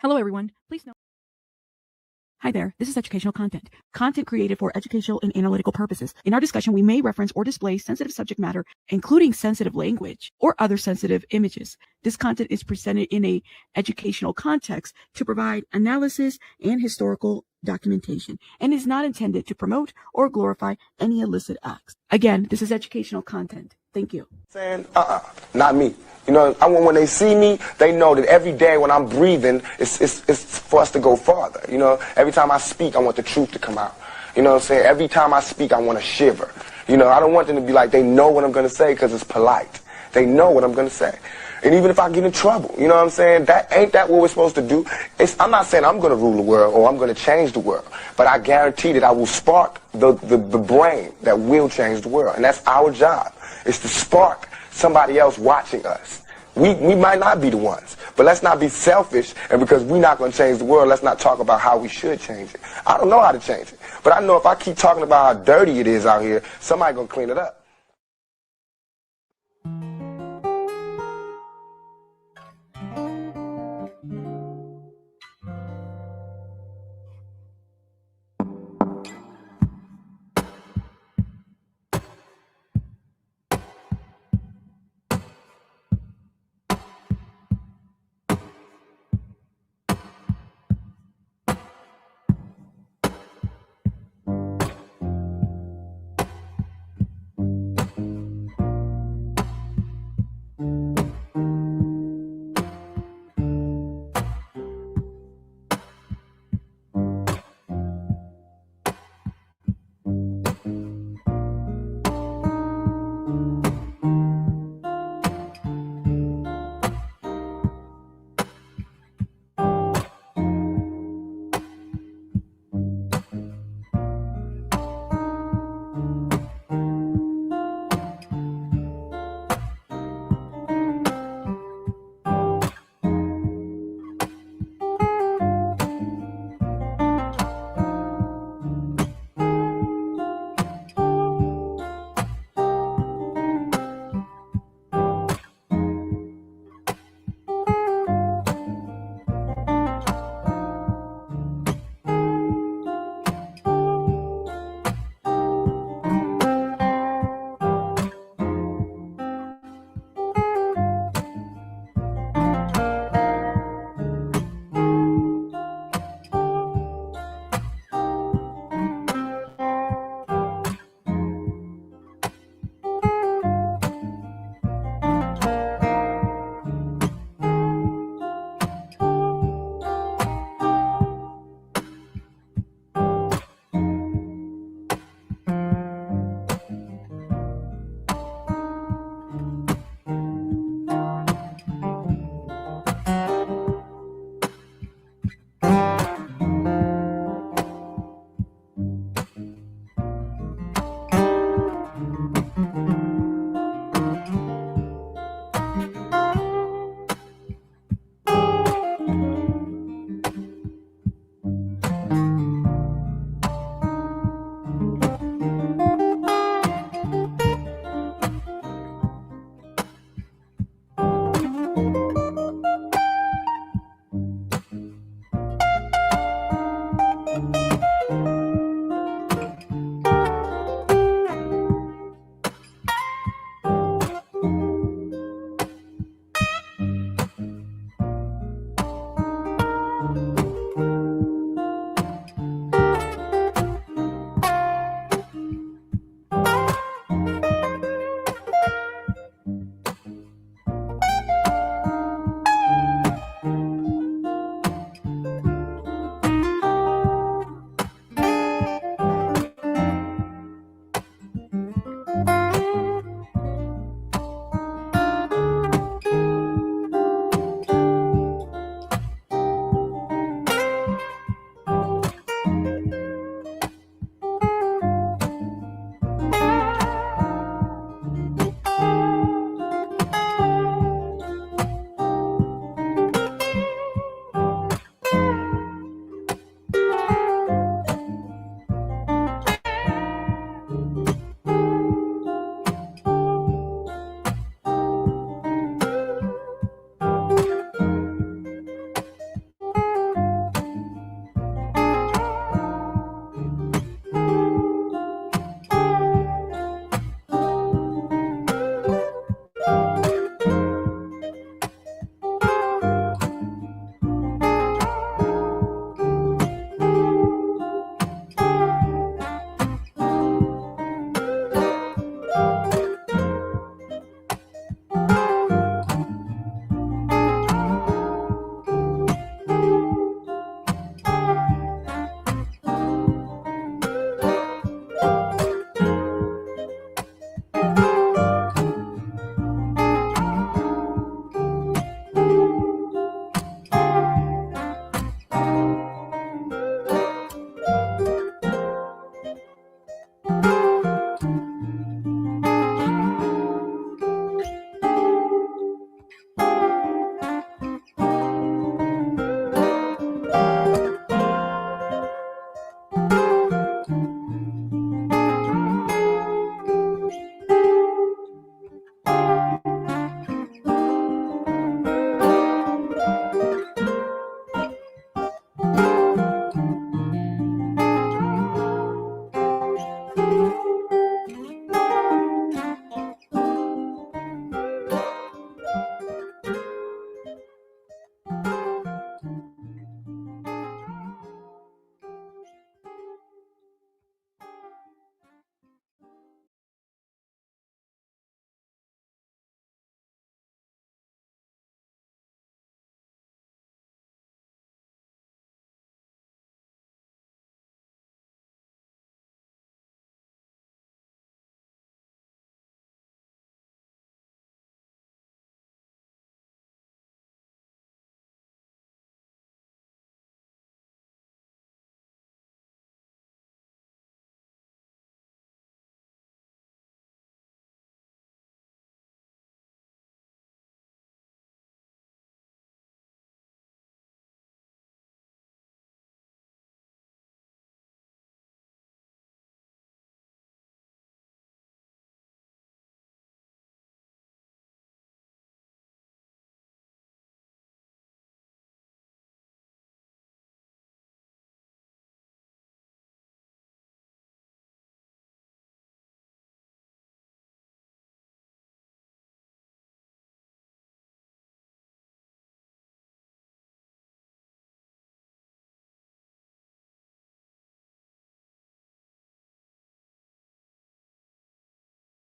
Hello, everyone. Please note. Hi there, this is educational content. Content created for educational and analytical purposes. In our discussion, we may reference or display sensitive subject matter, including sensitive language or other sensitive images. This content is presented in a educational context to provide analysis and historical documentation and is not intended to promote or glorify any illicit acts. Again, this is educational content. Thank you. Saying, not me. You know, I want when they see me, they know that every day when I'm breathing, it's for us to go farther. You know, every time I speak, I want the truth to come out. You know what I'm saying? Every time I speak, I want to shiver. You know, I don't want them to be like, they know what I'm going to say because it's polite. They know what I'm going to say. And even if I get in trouble, you know what I'm saying? Ain't that what we're supposed to do? I'm not saying I'm going to rule the world or I'm going to change the world, but I guarantee that I will spark the brain that will change the world. And that's our job, is to spark somebody else watching us. We might not be the ones, but let's not be selfish, and because we're not going to change the world, let's not talk about how we should change it. I don't know how to change it, but I know if I keep talking about how dirty it is out here, somebody's going to clean it up.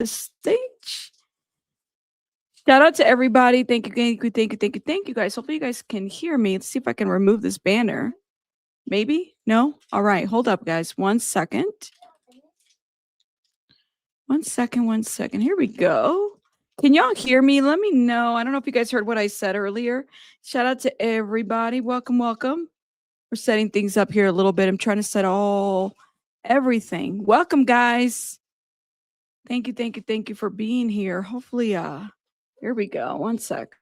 the stage. Shout out to everybody. Thank you, thank you, thank you, thank you, thank you, guys. Hopefully you guys can hear me. Let's see if I can remove this banner. Maybe? No? All right. Hold up, guys. 1 second. 1 second, 1 second. Here we go. Can y'all hear me? Let me know. I don't know if you guys heard what I said earlier. Shout out to everybody. Welcome, welcome. We're setting things up here a little bit. I'm trying to set everything. Welcome, guys. Thank you, thank you, thank you for being here. Hopefully, here we go. 1 sec.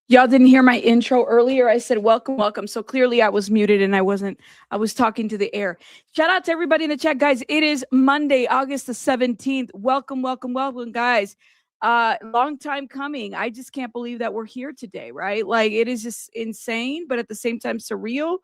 Y'all didn't hear my intro earlier. I said, welcome, welcome. So clearly I was muted and I was talking to the air. Shout out to everybody in the chat, guys. It is Monday, August the 17th. Welcome, welcome, welcome, guys. Long time coming. I just can't believe that we're here today, right? Like, it is just insane, but at the same time surreal.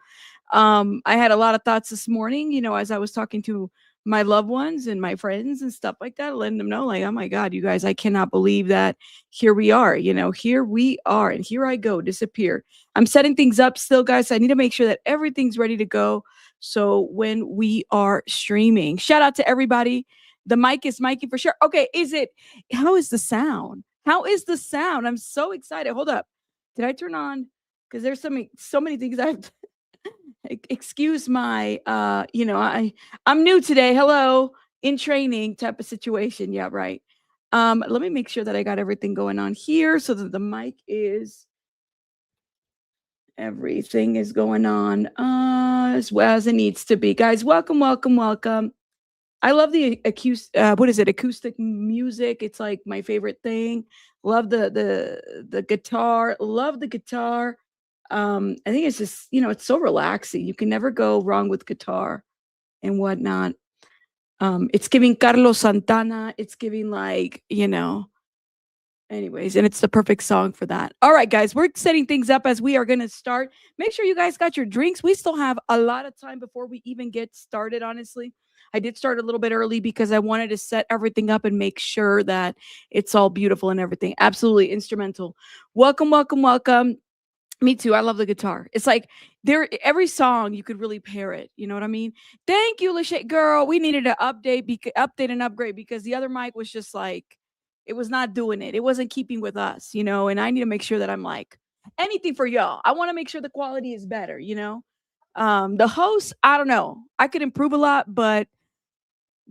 I had a lot of thoughts this morning, as I was talking to my loved ones and my friends and stuff like that, letting them know, like, oh my God, you guys, I cannot believe that here we are, here we are, and here I go, disappear. I'm setting things up still, guys. I need to make sure that everything's ready to go. So when we are streaming, shout out to everybody. The mic is Mikey for sure. Okay, how is the sound? How is the sound? I'm so excited. Hold up. Did I turn on? Because there's so many things I've excuse my I'm new today. Hello, in training type of situation. Yeah, right. Let me make sure that I got everything going on here so that the mic is everything is going on as well as it needs to be. Guys, welcome, welcome, welcome. I love the acoustic music. It's like my favorite thing. Love the guitar. Love the guitar. I think it's just, it's so relaxing. You can never go wrong with guitar and whatnot. It's giving Carlos Santana. It's giving anyways, and it's the perfect song for that. All right, guys, we're setting things up as we are going to start. Make sure you guys got your drinks. We still have a lot of time before we even get started, honestly. I did start a little bit early because I wanted to set everything up and make sure that it's all beautiful and everything. Absolutely instrumental. Welcome, welcome, welcome. Me too. I love the guitar. It's like every song you could really pair it. You know what I mean? Thank you, Lachey. Girl, we needed to update and upgrade because the other mic was just like, it was not doing it. It wasn't keeping with us, and I need to make sure that I'm like anything for y'all. I want to make sure the quality is better, the host, I don't know. I could improve a lot, but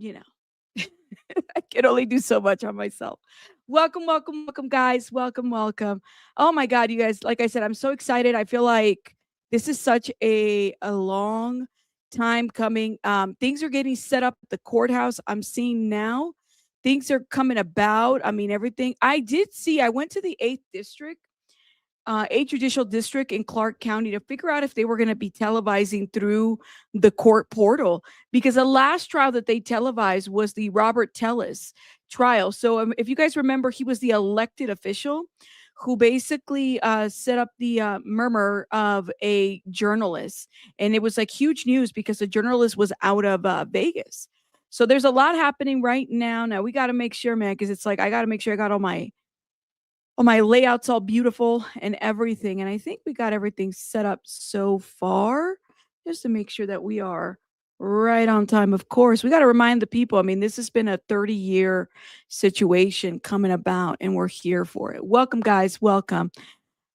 I can only do so much on myself. Welcome, welcome, welcome, guys. Welcome, welcome. Oh my God, you guys, like I said, I'm so excited. I feel like this is such a long time coming. Things are getting set up at the courthouse. I'm seeing now. Things are coming about. I mean, everything. I went to the 8th district. 8th Judicial District in Clark County to figure out if they were going to be televising through the court portal, because the last trial that they televised was the Robert Tellis trial. So if you guys remember, he was the elected official who basically set up the murmur of a journalist. And it was like huge news because the journalist was out of Vegas. So there's a lot happening right now. Now we got to make sure, man, because it's like I got to make sure I got all my layouts all beautiful and everything. And I think we got everything set up so far just to make sure that we are right on time. Of course, we got to remind the people. I mean, this has been a 30-year situation coming about and we're here for it. Welcome, guys. Welcome.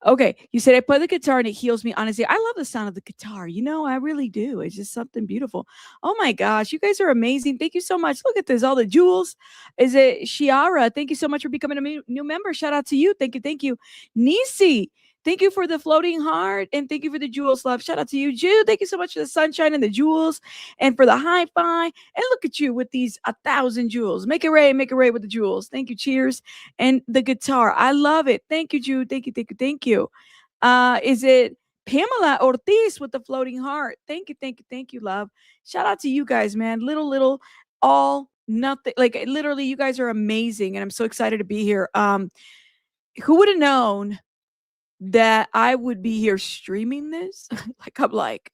Okay, you said I play the guitar and it heals me. Honestly, I love the sound of the guitar. I really do. It's just something beautiful. Oh my gosh, you guys are amazing. Thank you so much. Look at this, all the jewels. Is it Shiara? Thank you so much for becoming a new member. Shout out to you. Thank you, thank you. Nisi, thank you for the floating heart and thank you for the jewels, love. Shout out to you, Jude. Thank you so much for the sunshine and the jewels and for the hi-fi. And look at you with these 1,000 jewels. Make it rain with the jewels. Thank you. Cheers. And the guitar. I love it. Thank you, Jude. Thank you, thank you, thank you. Is it Pamela Ortiz with the floating heart? Thank you, thank you, thank you, love. Shout out to you guys, man. Little, all, nothing. Like literally, you guys are amazing. And I'm so excited to be here. Who would have known that I would be here streaming this? I'm like,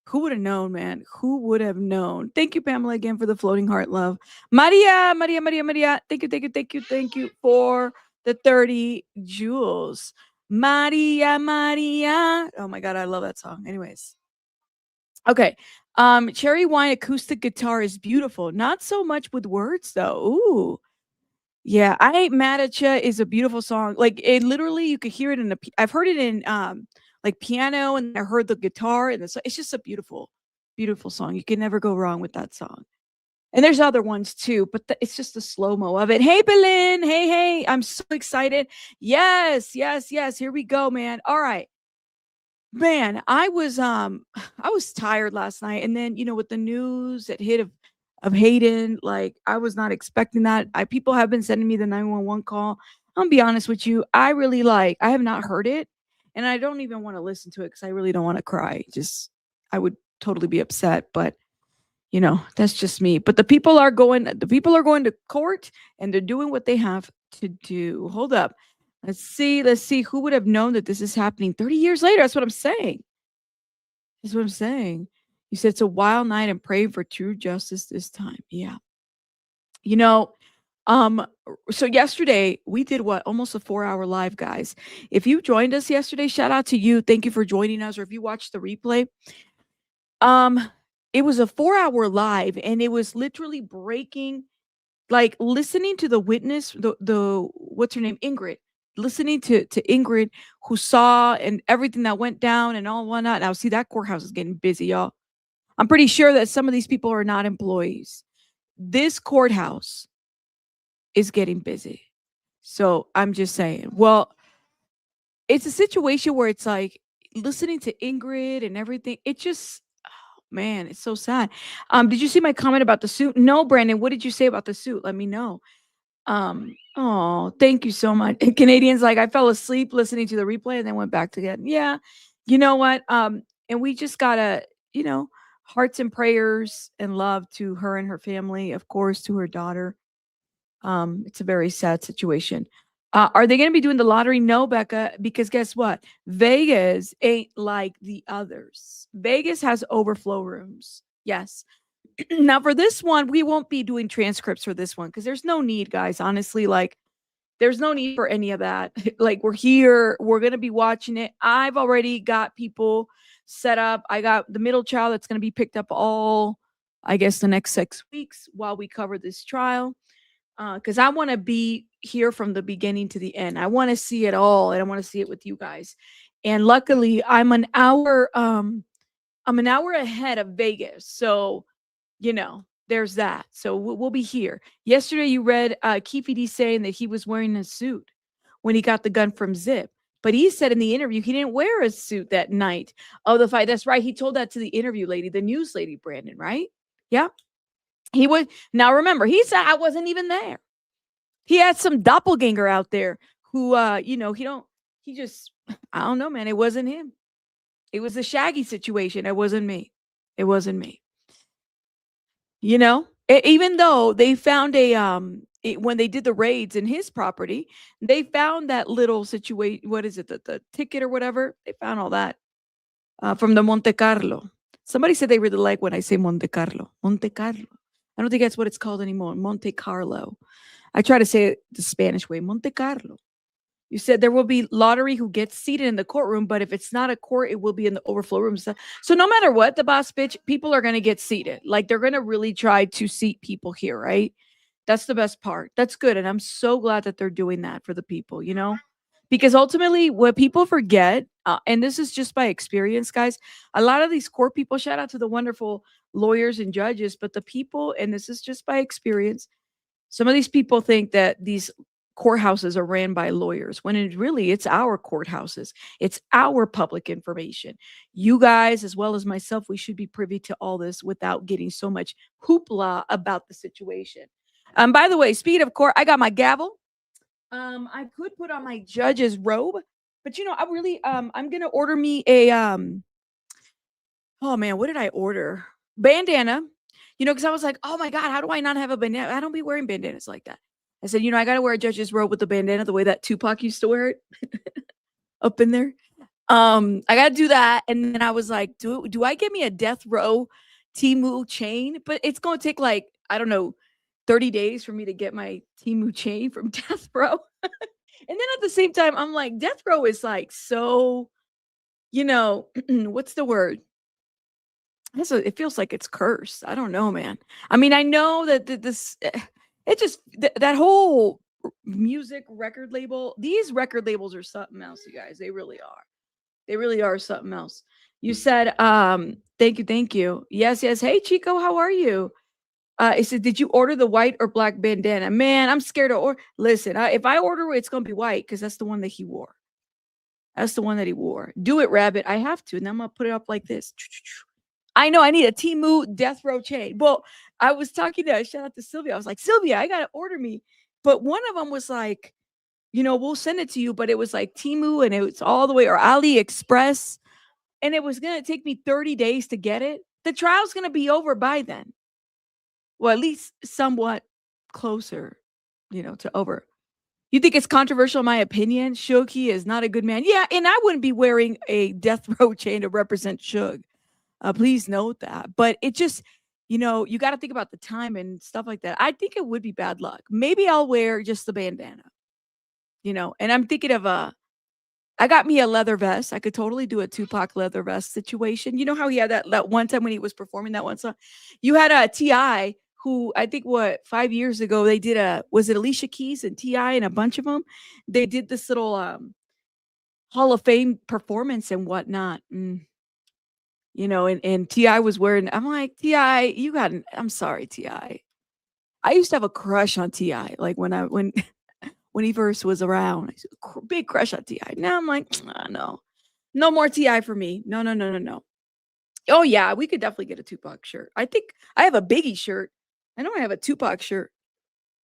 who would have known, man? Who would have known? Thank you, Pamela, again for the floating heart, love. Maria. Thank you, thank you, thank you, thank you for the 30 jewels. Maria, Maria. Oh my God, I love that song. Anyways. Okay. Cherry Wine acoustic guitar is beautiful. Not so much with words though. Ooh. Yeah, I Ain't Mad at Ya is a beautiful song. Like it literally you could hear it in I've heard it in like piano and I heard the guitar and it's just a beautiful, beautiful song. You can never go wrong with that song. And there's other ones too, but it's just the slow-mo of it. Hey, Belen. Hey, hey. I'm so excited. Yes, yes, yes. Here we go, man. All right. Man, I was tired last night. And then, with the news that hit of Hayden, like I was not expecting that. People have been sending me the 911 call. I'm gonna be honest with you. I have not heard it. And I don't even want to listen to it because I really don't want to cry. I would totally be upset. But that's just me. But the people are going to court and they're doing what they have to do. Hold up. Let's see who would have known that this is happening 30 years later. That's what I'm saying. That's what I'm saying. You said it's a wild night and pray for true justice this time. Yeah. You know, um so yesterday we did what? Almost a 4-hour live, guys. If you joined us yesterday, shout out to you. Thank you for joining us. Or if you watched the replay, um it was a 4-hour live and it was literally breaking, like listening to the witness, the what's her name, Ingrid, listening to Ingrid, who saw and everything that went down and all whatnot. Now, see, that courthouse is getting busy, y'all. I'm pretty sure that some of these people are not employees. This courthouse is getting busy. So I'm just saying. Well, it's a situation where it's like listening to Ingrid and everything. It just, oh, man, it's so sad. Did you see my comment about the suit? No, Brandon. What did you say about the suit? Let me know. Oh, thank you so much. And Canadians, like, I fell asleep listening to the replay and then went back to get. Yeah, you know what? And we just gotta, you know, hearts and prayers and love to her and her family, of course, to her daughter. It's a very sad situation. Are they going to be doing the lottery? No, Becca, because guess what? Vegas ain't like the others. Vegas has overflow rooms. Yes. Now, for this one, we won't be doing transcripts for this one because there's no need, guys. Honestly, like, there's no need for any of that. Like, we're here, we're going to be watching it. I've already got people set up. I got the middle child that's going to be picked up all, I guess, the next 6 weeks while we cover this trial. Because I want to be here from the beginning to the end. I want to see it all, and I want to see it with you guys. And luckily, I'm an hour ahead of Vegas, so there's that. So we'll be here. Yesterday, you read Keefe D saying that he was wearing a suit when he got the gun from Zip. But he said in the interview he didn't wear a suit that night of the fight. That's right. He told that to the interview lady, the news lady, Brandon, right? Yeah. He would. Now, remember, he said I wasn't even there. He had some doppelganger out there who, I don't know, man. It wasn't him. It was a Shaggy situation. It wasn't me. It wasn't me. Even though they found when they did the raids in his property, they found that little situation. What is it? The ticket or whatever. They found all that from the Monte Carlo. Somebody said they really like when I say Monte Carlo. Monte Carlo. I don't think that's what it's called anymore. Monte Carlo. I try to say it the Spanish way. Monte Carlo. You said there will be lottery who gets seated in the courtroom, but if it's not a court, it will be in the overflow room. So no matter what, the boss bitch, people are going to get seated. Like, they're going to really try to seat people here, right? That's the best part. That's good. And I'm so glad that they're doing that for the people, because ultimately what people forget, and this is just by experience, guys, a lot of these court people, shout out to the wonderful lawyers and judges, but the people, and this is just by experience, some of these people think that these courthouses are ran by lawyers when it's our courthouses. It's our public information. You guys, as well as myself, we should be privy to all this without getting so much hoopla about the situation. By the way, speed of court, I got my gavel. I could put on my judge's robe, but I really, I'm going to order me a, oh man, what did I order? Bandana, because I was like, oh my God, how do I not have a bandana? I don't be wearing bandanas like that. I said, I got to wear a judge's robe with a bandana the way that Tupac used to wear it up in there. I got to do that. And then I was like, do I get me a death row Temu chain? But it's going to take I don't know, 30 days for me to get my Temu chain from Death Row. then at the same time, I'm like, death row is like so, what's the word? It feels like it's cursed. I don't know, man. I mean, I know that it just that whole music record label. These record labels are something else, you guys. They really are. They really are something else. You said, thank you. Yes, yes. Hey, Chico, how are you? It said, did you order the white or black bandana? Man, I'm scared to order. Listen, if I order it, it's gonna be white because that's the one that he wore. That's the one that he wore. Do it, Rabbit. I have to, and then I'm gonna put it up like this. I know I need a Timu death row chain. Well, I was talking to shout out to Sylvia. I was like, Sylvia, I gotta order me. But one of them was like, we'll send it to you, but it was like Timu and it was all the way or AliExpress, and it was gonna take me 30 days to get it. The trial's gonna be over by then. Well, at least somewhat closer, to over. You think it's controversial, in my opinion? Suge is not a good man. Yeah, and I wouldn't be wearing a death row chain to represent Suge. Please note that. But it just, you got to think about the time and stuff like that. I think it would be bad luck. Maybe I'll wear just the bandana, and I'm thinking of I got me a leather vest. I could totally do a Tupac leather vest situation. You know how he had that one time when he was performing that one song? You had a T.I. who I think 5 years ago they did was it Alicia Keys and T.I. and a bunch of them? They did this little Hall of Fame performance and whatnot. And T.I. was wearing, I'm like, T.I., I'm sorry, T.I. I used to have a crush on T.I. Like when he first was around, big crush on T.I. Now I'm like, no more T.I. for me. No, no, no, no, no. Oh yeah, we could definitely get a Tupac shirt. I think I have a Biggie shirt. I know I have a Tupac shirt.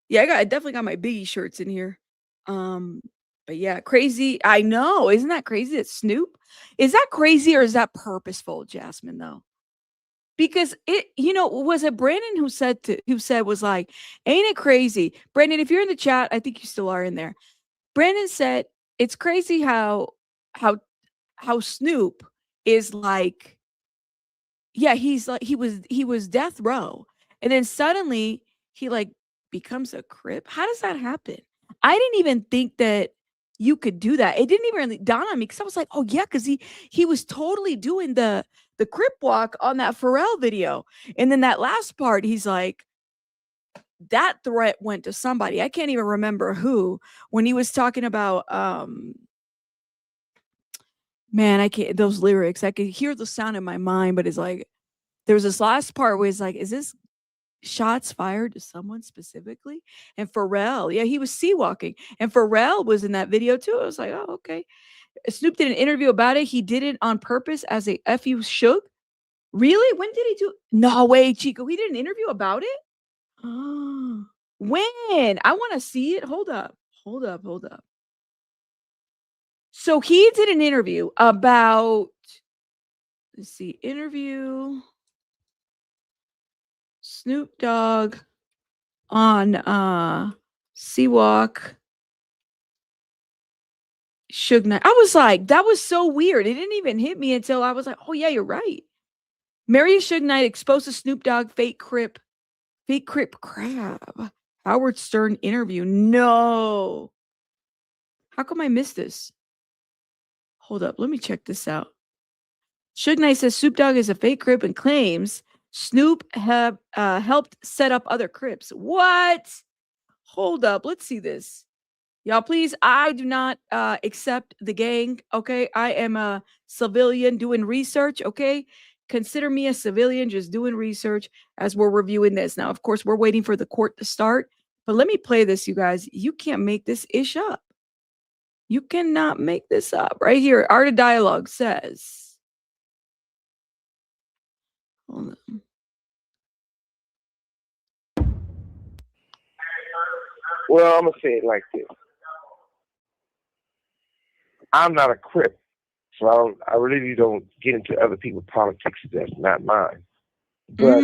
Yeah, I definitely got my Biggie shirts in here. But yeah, crazy. I know. Isn't that crazy that Snoop? Is that crazy or is that purposeful, Jasmine, though? Because was it Brandon who said was like, ain't it crazy? Brandon, if you're in the chat, I think you still are in there. Brandon said it's crazy how Snoop is like, yeah, he's like he was death row. And then suddenly he like becomes a Crip. How does that happen? I didn't even think that you could do that. It didn't even really dawn on me because I was like, oh yeah, because he was totally doing the Crip walk on that Pharrell video. And then that last part, he's like, that threat went to somebody. I can't even remember who, when he was talking about man, I can't those lyrics. I could hear the sound in my mind, but it's like there was this last part where it's like, is this shots fired to someone specifically? And Pharrell, yeah, he was sea walking, and Pharrell was in that video too. I was like, oh, okay. Snoop did an interview about it. He did it on purpose as a FU Suge. Really? When did he do? No way, Chico. He did an interview about it. When? I want to see it. Hold up. Hold up. Hold up. So he did an interview about. Let's see. Interview. Snoop Dogg on Seawalk. Suge Knight. I was like, that was so weird. It didn't even hit me until I was like, oh yeah, you're right. Mary Suge Knight exposes Snoop Dogg fake Crip crab. Howard Stern interview. No. How come I missed this? Hold up. Let me check this out. Suge Knight says Snoop Dogg is a fake Crip and claims Snoop helped set up other Crips. What? Hold up. Let's see this. Y'all, please, I do not accept the gang, okay? I am a civilian doing research, okay? Consider me a civilian just doing research as we're reviewing this. Now, of course, we're waiting for the court to start, but let me play this, you guys. You can't make this ish up. You cannot make this up. Right here, Art of Dialogue says. Hold on. Well, I'm going to say it like this. I'm not a Crip, so I really don't get into other people's politics. That's not mine. But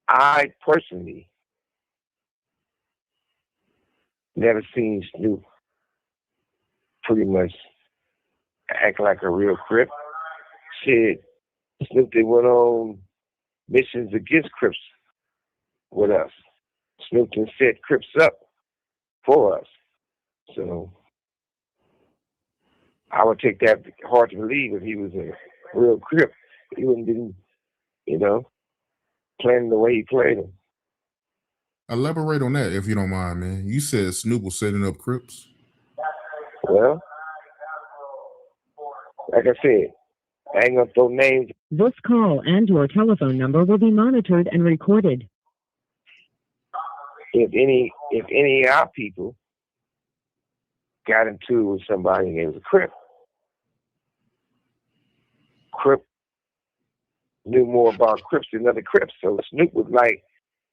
I personally never seen Snoop pretty much act like a real Crip. Shit, Snoop, they went on missions against Crips with us. Snoop done set Crips up for us. So I would take that hard to believe if he was a real Crip. He wouldn't been, playing the way he played him. Elaborate on that, if you don't mind, man. You said Snoop was setting up Crips. Well, like I said, I ain't gonna throw names. This call and your telephone number will be monitored and recorded. If any of our people got into it with somebody and it was a Crip knew more about Crips than other Crips. So Snoop was like,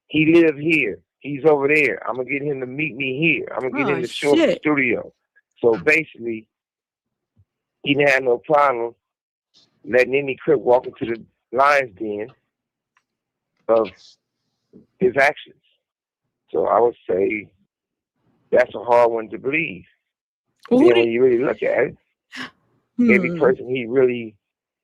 he lived here. He's over there. I'm going to get him to meet me here. I'm going to get him to show up the studio. So basically, he didn't have no problem letting any Crip walk into the lion's den of his actions. So I would say that's a hard one to believe. Then when you really look at it, every person he really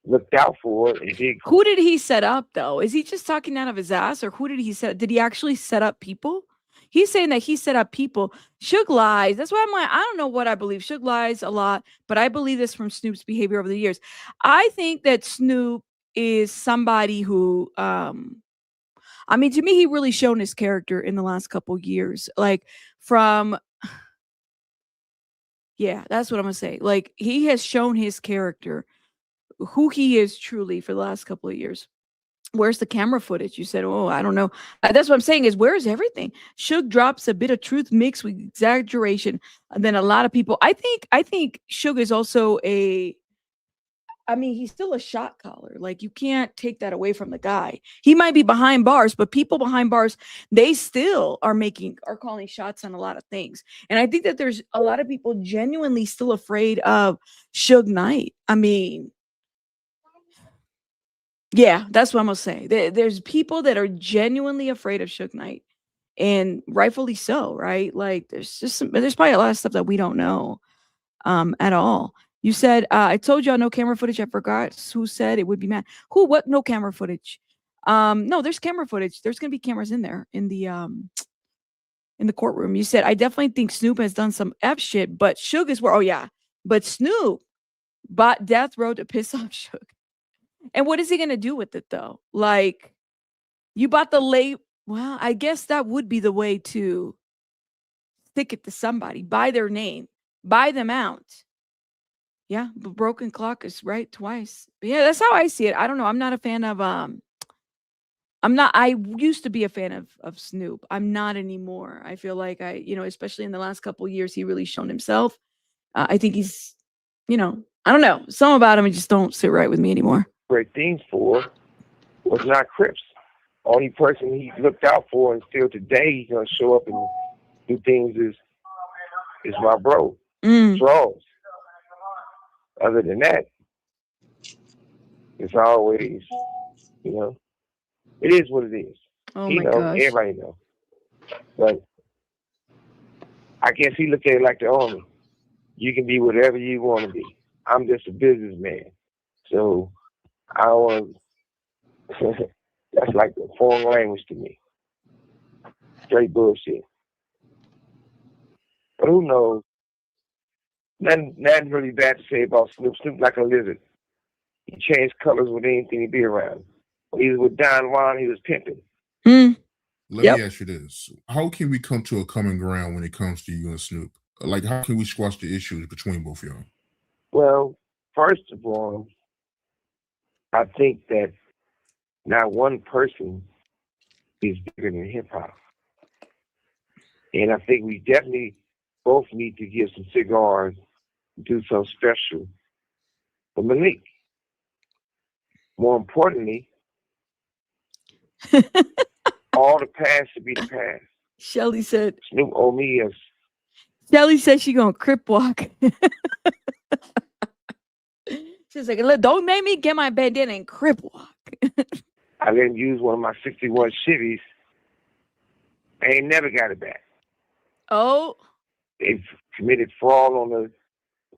looked out for and did. Who did he set up, though? Is he just talking out of his ass, or who did he set? Did he actually set up people? He's saying that he set up people. Suge lies. That's why I'm like, I don't know what I believe. Suge lies a lot, but I believe this from Snoop's behavior over the years. I think that Snoop is somebody who, to me, he really shown his character in the last couple years. Like yeah, that's what I'm gonna say. Like, he has shown his character, who he is truly, for the last couple of years. Where's the camera footage? You said, oh, I don't know. That's what I'm saying is, where's everything? Suge drops a bit of truth mixed with exaggeration. And then a lot of people, I think Suge is also he's still a shot caller. Like, you can't take that away from the guy. He might be behind bars, but people behind bars, they still are calling shots on a lot of things. And I think that there's a lot of people genuinely still afraid of Suge Knight. Yeah, that's what I'm gonna say. There's people that are genuinely afraid of Suge Knight, and rightfully so, right? Like, there's probably a lot of stuff that we don't know at all. You said, I told y'all no camera footage. I forgot who said it would be mad. Who? What? No camera footage. No, there's camera footage. There's gonna be cameras in there in the courtroom. You said, I definitely think Snoop has done some F shit, but Suge is where. Oh yeah, but Snoop bought Death Row to piss off Suge. And what is he going to do with it, though? Like, you bought the well, I guess that would be the way to stick it to somebody. Buy their name. Buy them out. Yeah, but broken clock is right twice. But yeah, that's how I see it. I don't know. I'm not a fan of, I used to be a fan of Snoop. I'm not anymore. I feel like especially in the last couple of years, he really shown himself. I think he's, I don't know. Some about him just don't sit right with me anymore. Great things for was not Crips. Only person he looked out for, and still today he's gonna show up and do things is my bro, Charles. Other than that, it's always, it is what it is. Oh he my knows, gosh. everybody knows. But I guess he looked at it like the Army. You can be whatever you want to be. I'm just a businessman, so I don't want. That's like a foreign language to me. Straight bullshit. But who knows? Nothing really bad to say about Snoop. Snoop like a lizard. He changed colors with anything he be around. When he was with Don Juan, he was pimping. Let me ask you this. How can we come to a common ground when it comes to you and Snoop? Like, how can we squash the issues between both of y'all? Well, first of all, I think that not one person is bigger than hip-hop. And I think we definitely both need to give some cigars, do something special for Malik. More importantly, all the past should be the past. Shelly said, Snoop owe me Shelly said she gonna crip walk. She's like, look, don't make me get my bandana and crip walk. I let him use one of my 61 Chevys. I ain't never got it back. Oh. They committed fraud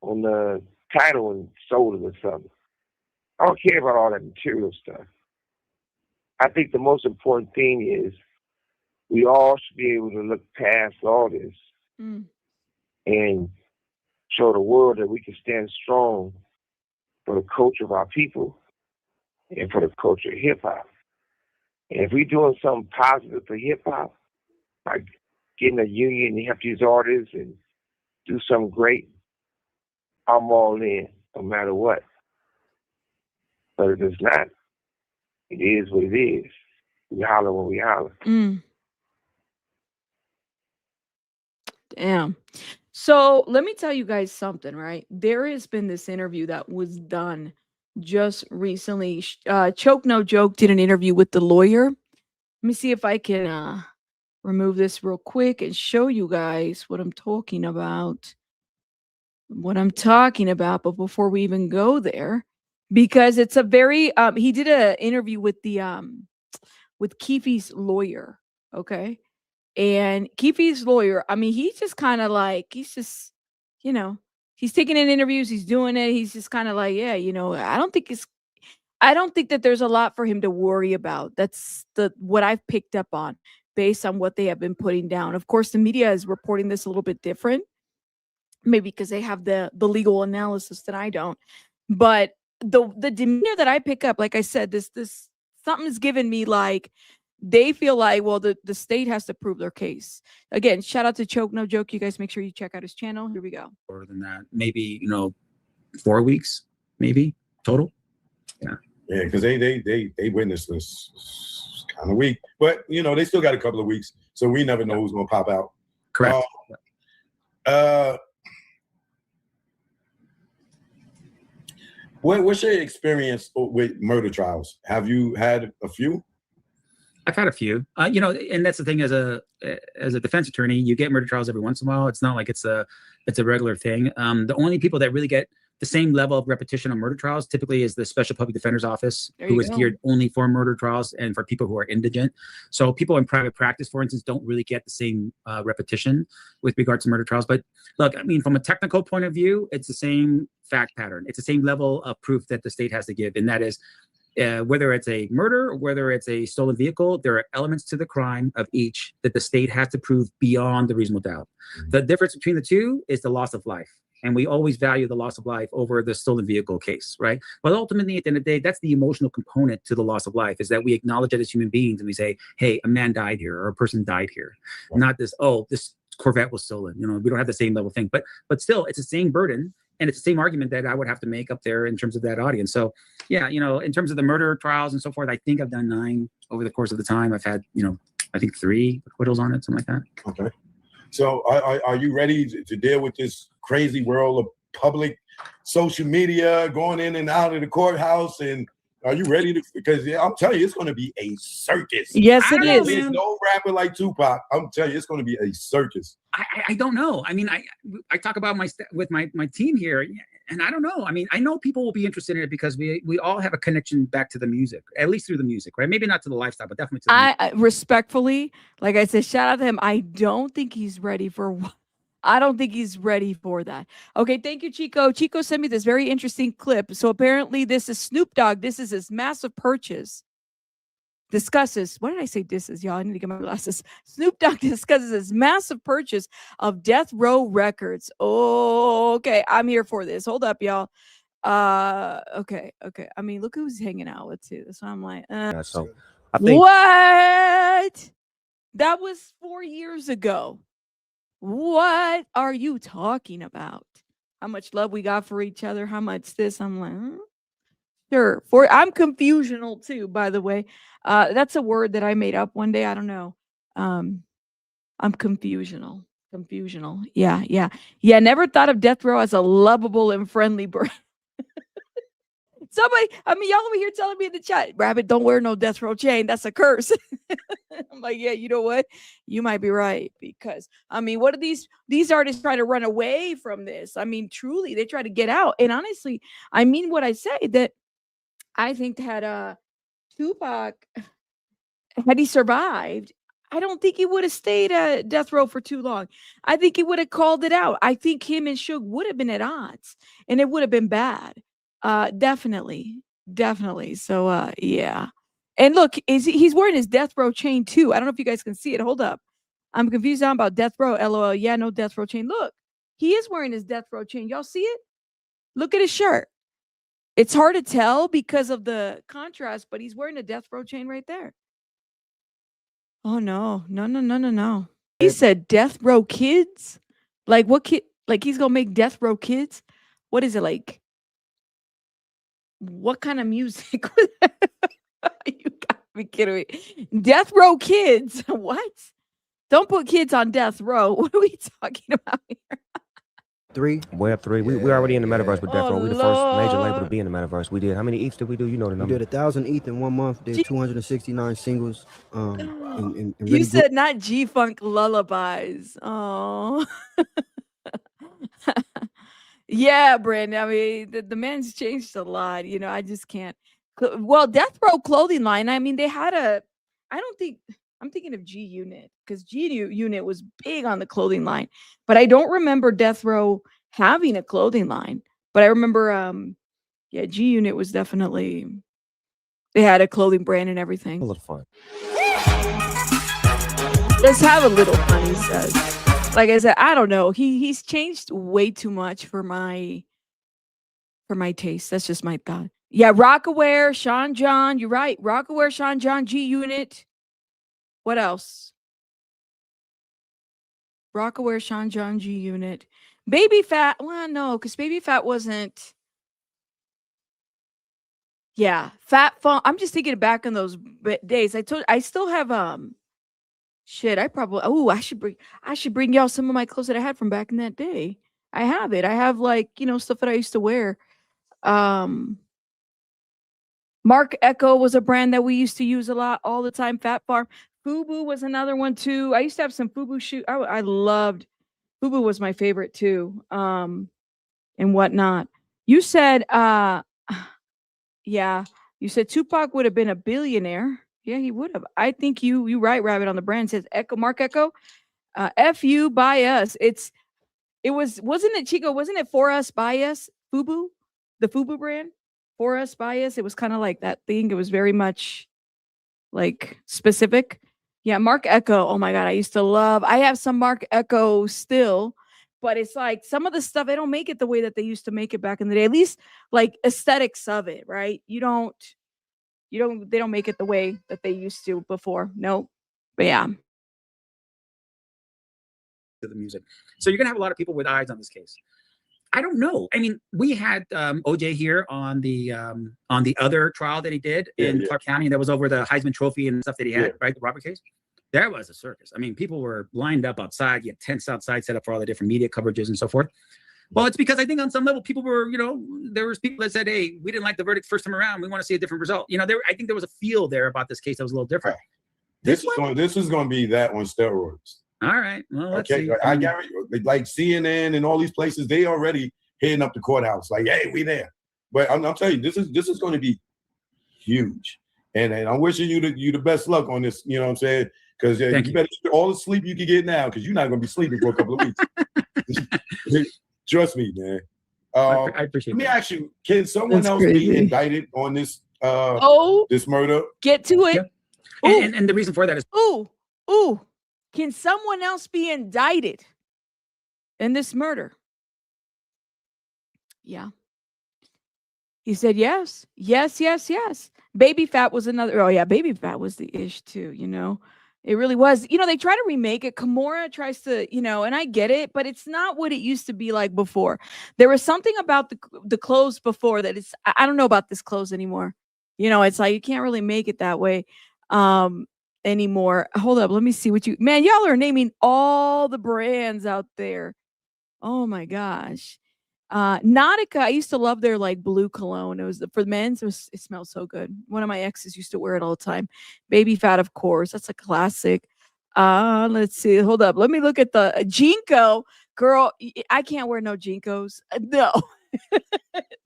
on the title and sold it or something. I don't care about all that material stuff. I think the most important thing is we all should be able to look past all this and show the world that we can stand strong for the culture of our people and for the culture of hip-hop. And if we're doing something positive for hip-hop, like getting a union to help these artists and do something great, I'm all in, no matter what. But if it's not, it is what it is. We holler when we holler. Damn. So let me tell you guys something, right? There has been this interview that was done just recently. Choke No Joke did an interview with the lawyer. Let me see if I can remove this real quick and show you guys what I'm talking about. But before we even go there, because it's a very he did an interview with Keefe's lawyer, okay? And Keefe's lawyer, I mean, he's just kind of like, he's just, he's taking in interviews, he's doing it. He's just kind of like, yeah, I don't think that there's a lot for him to worry about. That's what I've picked up on based on what they have been putting down. Of course, the media is reporting this a little bit different, maybe because they have the legal analysis that I don't. But the demeanor that I pick up, like I said, this something's given me like, they feel like, well, the state has to prove their case. Again, shout out to Choke No Joke. You guys make sure you check out his channel. Here we go. More than that, maybe 4 weeks, maybe total. Yeah, because they witnessed this kind of week, but they still got a couple of weeks, so we never know who's gonna pop out. Correct. What's your experience with murder trials? Have you had a few? I've had a few, and that's the thing. As a defense attorney, you get murder trials every once in a while. It's not like it's a regular thing. The only people that really get the same level of repetition on murder trials typically is the Special Public Defender's Office, who is geared only for murder trials and for people who are indigent. So people in private practice, for instance, don't really get the same repetition with regards to murder trials. But look, I mean, from a technical point of view, it's the same fact pattern. It's the same level of proof that the state has to give, and that is, whether it's a murder or whether it's a stolen vehicle, there are elements to the crime of each that the state has to prove beyond the reasonable doubt. Mm-hmm. The difference between the two is the loss of life. And we always value the loss of life over the stolen vehicle case, right? But ultimately, at the end of the day, that's the emotional component to the loss of life, is that we acknowledge it as human beings and we say, hey, a man died here or a person died here. Right. Not this, this Corvette was stolen. We don't have the same level thing. But still, it's the same burden. And it's the same argument that I would have to make up there in terms of that audience. So, yeah, in terms of the murder trials and so forth, I think I've done 9 over the course of the time. I've had, I think 3 acquittals on it, something like that. Okay. So are you ready to deal with this crazy world of public social media, going in and out of the courthouse? And are you ready to, because I'm telling you, it's going to be a circus. Yes, it is. There's no rapper like Tupac. I'm telling you, it's going to be a circus. I don't know. I mean, I talk about with my team here, and I don't know. I mean, I know people will be interested in it because we all have a connection back to the music, at least through the music, right? Maybe not to the lifestyle, but definitely to the music. Respectfully, like I said, shout out to him. I don't think he's ready for that. Okay, thank you, Chico. Chico sent me this very interesting clip. So apparently this is Snoop Dogg. This is his massive purchase. Discusses, what did I say this is, y'all? I need to get my glasses. Snoop Dogg discusses his massive purchase of Death Row Records. Oh, okay. I'm here for this. Hold up, y'all. Okay. I mean, look who's hanging out with too. So I'm like, so I think what? That was 4 years ago. What are you talking about? How much love we got for each other? How much this? I'm like, Sure. I'm confusional too, by the way. That's a word that I made up one day. I don't know. I'm confusional. Yeah. Never thought of Death Row as a lovable and friendly brand. Somebody, y'all over here telling me in the chat, Rabbit, don't wear no Death Row chain. That's a curse. I'm like, yeah, you know what? You might be right, because what are these artists try to run away from this? Truly, they try to get out. And honestly, I mean what I say, that I think had Tupac, had he survived, I don't think he would have stayed at Death Row for too long. I think he would have called it out. I think him and Suge would have been at odds, and it would have been bad. Definitely. So, yeah. And look, he's wearing his Death Row chain too. I don't know if you guys can see it. Hold up. I'm confused now about Death Row. LOL. Yeah, no Death Row chain. Look, He is wearing his death row chain. Y'all see it? Look at his shirt. It's hard to tell because of the contrast, but he's wearing a death row chain right there. Oh no. He said death row kids? Like what kid? Like he's gonna make death row kids? What is it like? What kind of music? You gotta be kidding me. Death row kids. What? Don't put kids on death row. What are we talking about here? Web 3. We already in the metaverse with Death Row. We the first major label to be in the metaverse. We did. How many ETHs did we do? You know the number. We did 1,000 ETH in 1 month. Did 269 singles. You said not G-Funk lullabies. Oh. Yeah, Brandon. I mean, the man's changed a lot. You know, I just can't. Well, Death Row clothing line. I mean, they had a. I don't think. I'm thinking of G Unit because G Unit was big on the clothing line, but I don't remember Death Row having a clothing line. But I remember, yeah, G Unit was definitely. They had a clothing brand and everything. A little fun. Let's have a little fun, he says. Like I said, I don't know. He's changed way too much for my taste. That's just my thought. Yeah, Rockaware, Sean John. You're right. Rockaware, Sean John, G Unit. What else? Rockaware, Sean John, G Unit. Baby Fat. Well, no, because Baby Fat wasn't. Yeah, Fat Funk. I'm just thinking back on those days. I still have shit. I should bring y'all some of my clothes that I had from back in that day. I have it. I have like, stuff that I used to wear. Mark Echo was a brand that we used to use a lot all the time. Fat Farm. Fubu was another one too. I used to have some Fubu shoes. I loved Fubu was my favorite too. And whatnot. You said yeah, you said Tupac would have been a billionaire. Yeah, he would have. I think you right, Rabbit, on the brand. Says Echo, Mark Echo. FU by us. Wasn't it Chico? Wasn't it for us by us? Fubu, the Fubu brand, for us by us. It was kind of like that thing. It was very much like specific. Yeah, Mark Echo. Oh my God, I used to love. I have some Mark Echo still, but it's like some of the stuff they don't make it the way that they used to make it back in the day. At least like aesthetics of it, right? They don't make it the way that they used to before. No, but yeah. To the music. So you're gonna have a lot of people with eyes on this case. I don't know. I mean, we had OJ here on the other trial that he did in Clark County, and that was over the Heisman Trophy and stuff that he had, right? The Robert case. There was a circus. I mean, people were lined up outside. You had tents outside set up for all the different media coverages and so forth. Well, it's because I think on some level, people were, there was people that said, hey, we didn't like the verdict first time around. We want to see a different result. I think there was a feel there about this case that was a little different. This is going to be that on steroids. All right. Well, let's see. I guarantee, like CNN and all these places, they already heading up the courthouse. Like, hey, we there. But I'm telling you, this is going to be huge. And I'm wishing you the best luck on this. You know what I'm saying? Because you better get all the sleep you can get now, because you're not going to be sleeping for a couple of weeks. Trust me, man. I appreciate Let me that. ask you: can someone else be indicted on this? This murder? Get to it. Yeah. And the reason for that is can someone else be indicted in this murder? Yeah. He said yes. Yes. Baby Fat was another. Oh yeah, Baby Fat was the ish too. It really was. They try to remake it. Kimura tries to, and I get it, but it's not what it used to be like before. There was something about the clothes before that I don't know about this clothes anymore. It's like you can't really make it that way anymore. Hold up, let me see man, y'all are naming all the brands out there. Oh my gosh. Nautica, I used to love their like blue cologne. It was for men's. It smelled so good. One of my exes used to wear it all the time. Baby Fat, of course. That's a classic. Let's see. Hold up. Let me look at the Jinko. Girl, I can't wear no Jinkos. No.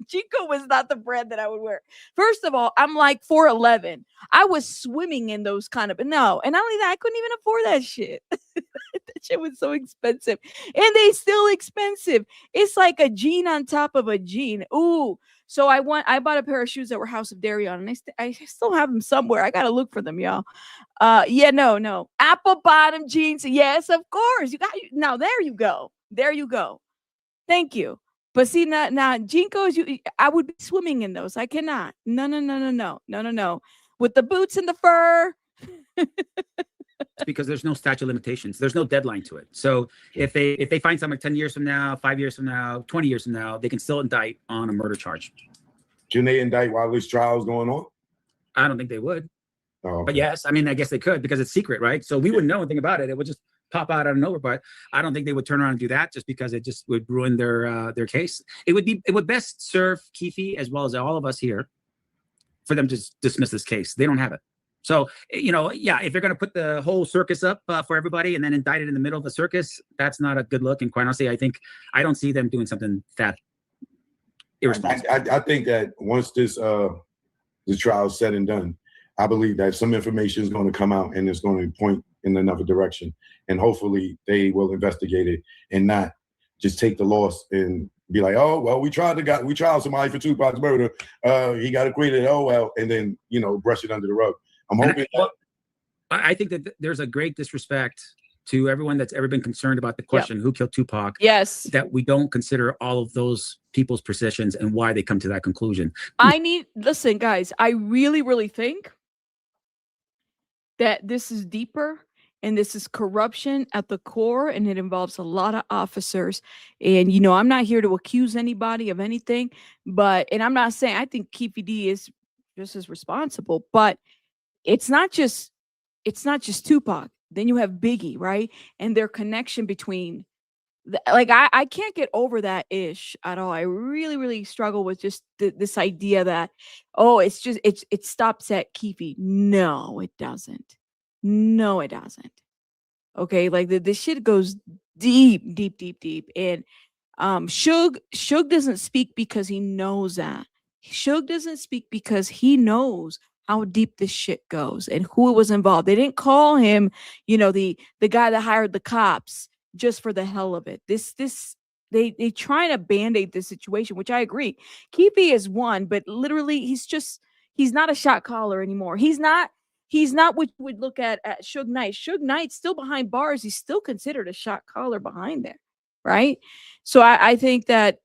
Jinko was not the brand that I would wear. First of all, I'm like 4'11". I was swimming in those kind of no. And not only that, I couldn't even afford that shit. That shit was so expensive. And they still expensive. It's like a jean on top of a jean. Ooh. So I bought a pair of shoes that were House of Darion, and I still have them somewhere. I gotta look for them, y'all. No. Apple bottom jeans. Yes, of course. Now there you go. Thank you. But see, now Jinkos, I would be swimming in those. I cannot. No. With the boots and the fur. Because there's no statute of limitations. There's no deadline to it. So if they find someone 10 years from now, 5 years from now, 20 years from now, they can still indict on a murder charge. Can they indict while this trial is going on? I don't think they would. Oh, okay. But yes, I mean, I guess they could because it's secret, right? So we wouldn't know anything about it. It would just pop out of nowhere. But I don't think they would turn around and do that just because it just would ruin their case. It would best serve Keefe as well as all of us here for them to dismiss this case. They don't have it. So, yeah, if they're going to put the whole circus up for everybody and then indict it in the middle of the circus, that's not a good look. And quite honestly, I don't see them doing something that irresponsible. I think that once the trial is said and done, I believe that some information is going to come out and it's going to point in another direction. And hopefully they will investigate it and not just take the loss and be like, oh, well, we tried somebody for Tupac's murder. He got acquitted. Oh, well. And then, brush it under the rug. I'm hoping. I think that there's a great disrespect to everyone that's ever been concerned about the question, who killed Tupac? Yes. That we don't consider all of those people's positions and why they come to that conclusion. Listen, guys, I really, really think that this is deeper and this is corruption at the core, and it involves a lot of officers. And, I'm not here to accuse anybody of anything, and I'm not saying I think Keefe D is just as responsible, but it's not just Tupac. Then you have Biggie, right? And their connection between, I can't get over that ish at all. I really, really struggle with just this idea that, it stops at Keefe. No, it doesn't. Okay, this shit goes deep. And Suge doesn't speak because he knows that. Suge doesn't speak because he knows how deep this shit goes and who was involved. They didn't call him, the guy that hired the cops just for the hell of it. They trying to band-aid this situation, which I agree. Keefe is one, but literally he's not a shot caller anymore. He's not what you would look at Suge Knight. Suge Knight's still behind bars. He's still considered a shot caller behind there, right? So I think that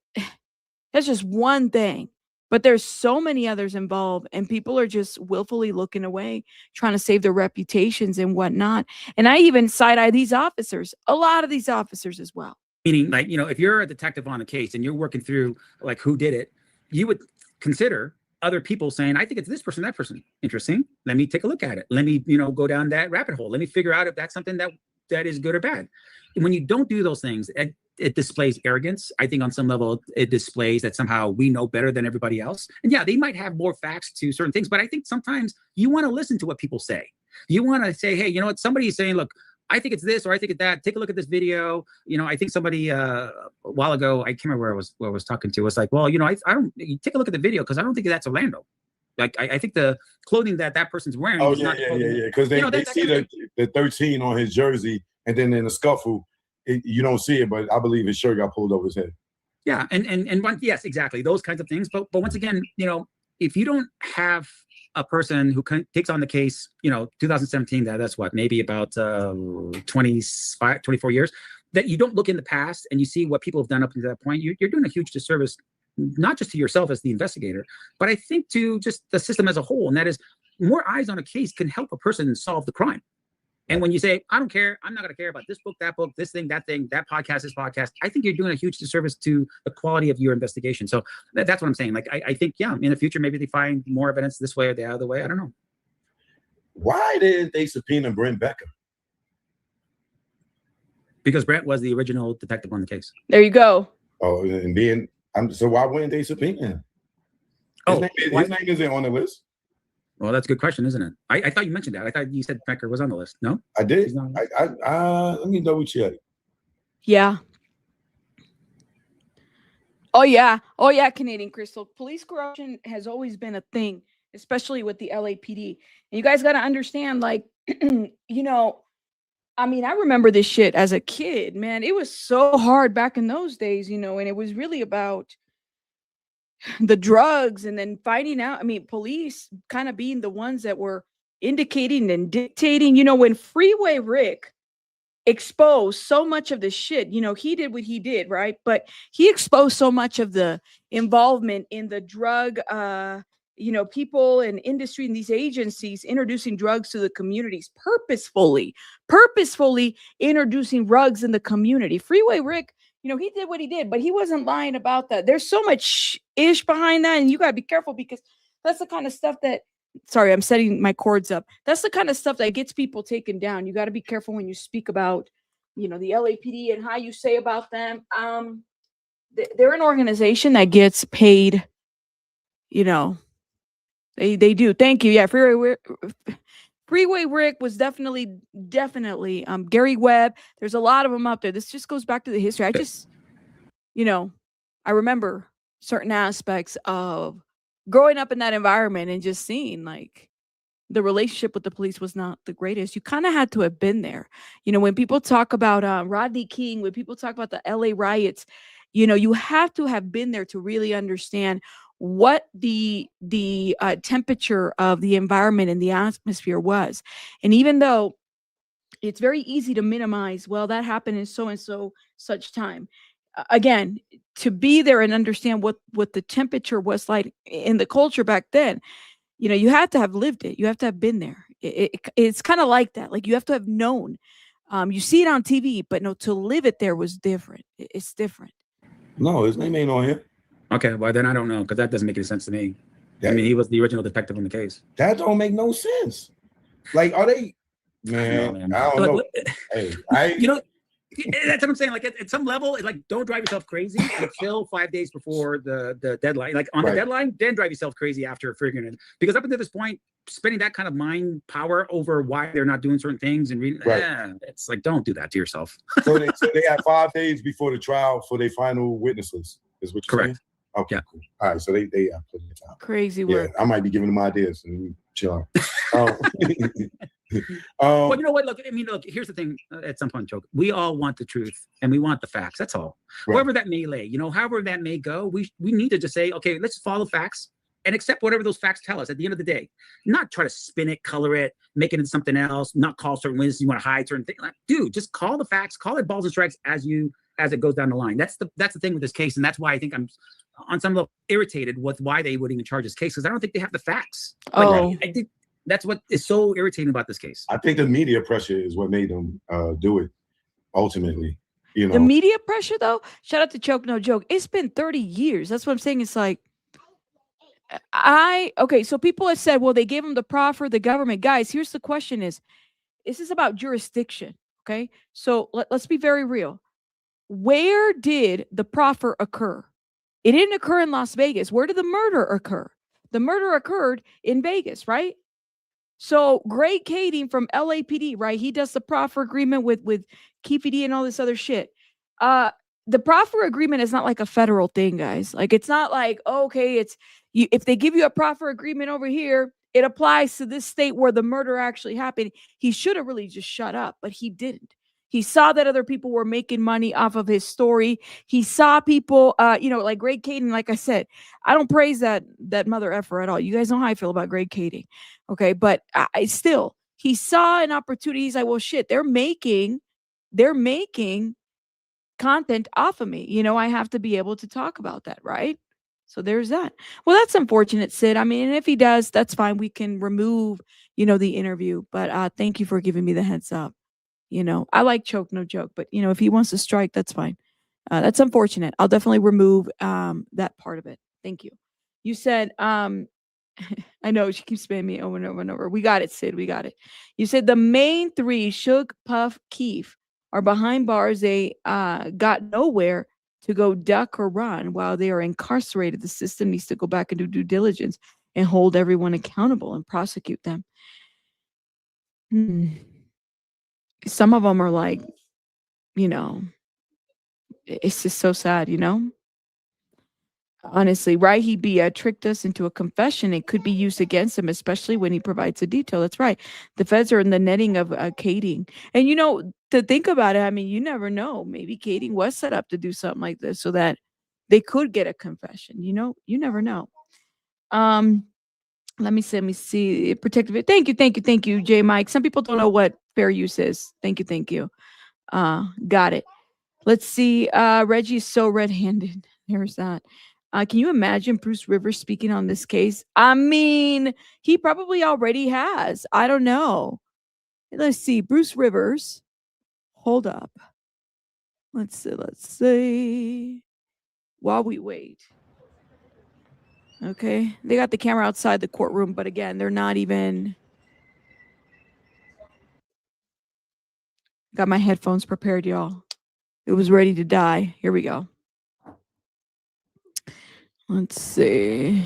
that's just one thing. But there's so many others involved, and people are just willfully looking away, trying to save their reputations and whatnot. And I even side-eye these officers, a lot of these officers as well. Meaning, if you're a detective on a case and you're working through, who did it, you would consider other people saying, I think it's this person, that person. Interesting. Let me take a look at it. Let me, go down that rabbit hole. Let me figure out if that's something that is good or bad. And when you don't do those things, it displays arrogance. I think on some level, it displays that somehow we know better than everybody else. And yeah, they might have more facts to certain things, but I think sometimes you want to listen to what people say. You want to say, hey, you know what? Somebody is saying, look, I think it's this, or I think it's that. Take a look at this video. I think somebody a while ago, I can't remember where I was talking to, was like, well, I don't, you take a look at the video because I don't think that's Orlando. I think the clothing that person's wearing. Oh, yeah. Because they see the 13 on his jersey, and then in the scuffle, you don't see it, but I believe his shirt got pulled over his head. Yeah, yes, exactly, those kinds of things. But once again, if you don't have a person who takes on the case, 2017, that's what, maybe about 25, 24 years, that you don't look in the past and you see what people have done up to that point, you're doing a huge disservice, not just to yourself as the investigator, but I think to just the system as a whole. And that is, more eyes on a case can help a person solve the crime. And when you say, I don't care, I'm not going to care about this book, that thing, that podcast, this podcast, I think you're doing a huge disservice to the quality of your investigation. So that's what I'm saying. I think, yeah, in the future, maybe they find more evidence this way or the other way. I don't know. Why didn't they subpoena Brent Becker? Because Brent was the original detective on the case. There you go. Oh, so why wouldn't they subpoena him? His name isn't on the list. Well, that's a good question, isn't it? I thought you mentioned that. I thought you said Becker was on the list. No? I did. Let me double check. Yeah. Oh, yeah, Canadian Crystal. Police corruption has always been a thing, especially with the LAPD. And you guys got to understand, I remember this shit as a kid, man. It was so hard back in those days, and it was really about the drugs and then finding out. Police kind of being the ones that were indicating and dictating, when Freeway Rick exposed so much of the shit. You know, he did what he did, right? But he exposed so much of the involvement in the drug, you know, people and industry and these agencies introducing drugs to the communities purposefully introducing drugs in the community. Freeway Rick, you know, he did what he did, but he wasn't lying about that. There's so much ish behind that, and you got to be careful because that's the kind of stuff that, sorry, I'm setting my cords up. That's the kind of stuff that gets people taken down. You got to be careful when you speak about, you know, the LAPD and how you say about them. They're an organization that gets paid, you know, they do. Thank you. Yeah, Freeway Rick was definitely Gary Webb. There's a lot of them out there. This just goes back to the history. I just, you know, I remember certain aspects of growing up in that environment and just seeing like the relationship with the police was not the greatest. You kind of had to have been there. You know, when people talk about Rodney King, when people talk about the LA riots, you know, you have to have been there to really understand what the temperature of the environment and the atmosphere was. And even though it's very easy to minimize, well, that happened in so and so such time. Again, to be there and understand what the temperature was like in the culture back then, you know, you have to have lived it. You have to have been there. It's kind of like that. Like you have to have known. You see it on TV, but no, to live it there was different. It's different. No, his name ain't on here. Okay, well then I don't know because that doesn't make any sense to me. I mean, he was the original detective on the case. That don't make no sense. Like, are they? Man, I don't know. Hey, you know, that's what I'm saying. Like at some level, like don't drive yourself crazy until 5 days before the deadline. Like on the deadline, then drive yourself crazy after figuring it. Because up until this point, spending that kind of mind power over why they're not doing certain things and reading, it's like don't do that to yourself. so they have 5 days before the trial for their final witness list. Is what you're saying? Okay, cool. All right, so they have plenty of time. Crazy work. I might be giving them ideas and chill out. Well, you know what? Look, I mean, look. Here's the thing. At some point, joke. We all want the truth and we want the facts. That's all. Right. Wherever that may lay, you know, however that may go, we need to just say, okay, let's follow facts and accept whatever those facts tell us. At the end of the day, not try to spin it, color it, make it into something else. Not call certain witnesses you want to hide certain things. Like, dude, just call the facts. Call it balls and strikes as it goes down the line. That's the thing with this case, and that's why I think I'm on some level irritated with why they would even charge this case because I don't think they have the facts. I think that's what is so irritating about this case. I think the media pressure is what made them do it. Ultimately, you know, the media pressure though. Shout out to Choke No Joke. It's been 30 years. That's what I'm saying. It's like so people have said, well, they gave them the proffer, the government. Guys, here's the question: this is about jurisdiction. Okay, so let's be very real. Where did the proffer occur? It didn't occur in Las Vegas. Where did the murder occur? The murder occurred in Vegas, right? So Greg Kading from LAPD, right? He does the proffer agreement with Keefe D and all this other shit. The proffer agreement is not like a federal thing, guys. Like it's not like, okay, it's if they give you a proffer agreement over here, it applies to this state where the murder actually happened. He should have really just shut up, but he didn't. He saw that other people were making money off of his story. He saw people, you know, like Greg Kading. Like I said, I don't praise that mother effer at all. You guys know how I feel about Greg Kading, okay? But I still, he saw an opportunity. He's like, well, shit, they're making content off of me. You know, I have to be able to talk about that, right? So there's that. Well, that's unfortunate, Sid. I mean, and if he does, that's fine. We can remove, you know, the interview. But thank you for giving me the heads up. You know, I like Choke No Joke, but you know, if he wants to strike, that's fine. That's unfortunate. I'll definitely remove that part of it. Thank you. You said, I know she keeps spamming me over and over and over. We got it, Sid. We got it. You said the main three, Suge, Puff, Keefe, are behind bars. They got nowhere to go duck or run while they are incarcerated. The system needs to go back and do due diligence and hold everyone accountable and prosecute them. Some of them are like, you know, it's just so sad, you know? Honestly, right? He tricked us into a confession. It could be used against him, especially when he provides a detail. That's right. The feds are in the netting of Kading. And, you know, to think about it, I mean, you never know. Maybe Kading was set up to do something like this so that they could get a confession. You know, you never know. Let me see. Protective. Thank you, J Mike. Some people don't know what fair use is. Thank you. Got it. Let's see. Reggie's so red-handed. There's that. Can you imagine Bruce Rivers speaking on this case? I mean, he probably already has. I don't know. Let's see. Bruce Rivers. Hold up. Let's see. While we wait. Okay. They got the camera outside the courtroom, but again, they're not even. Got my headphones prepared, y'all. It was ready to die. Here we go. Let's see.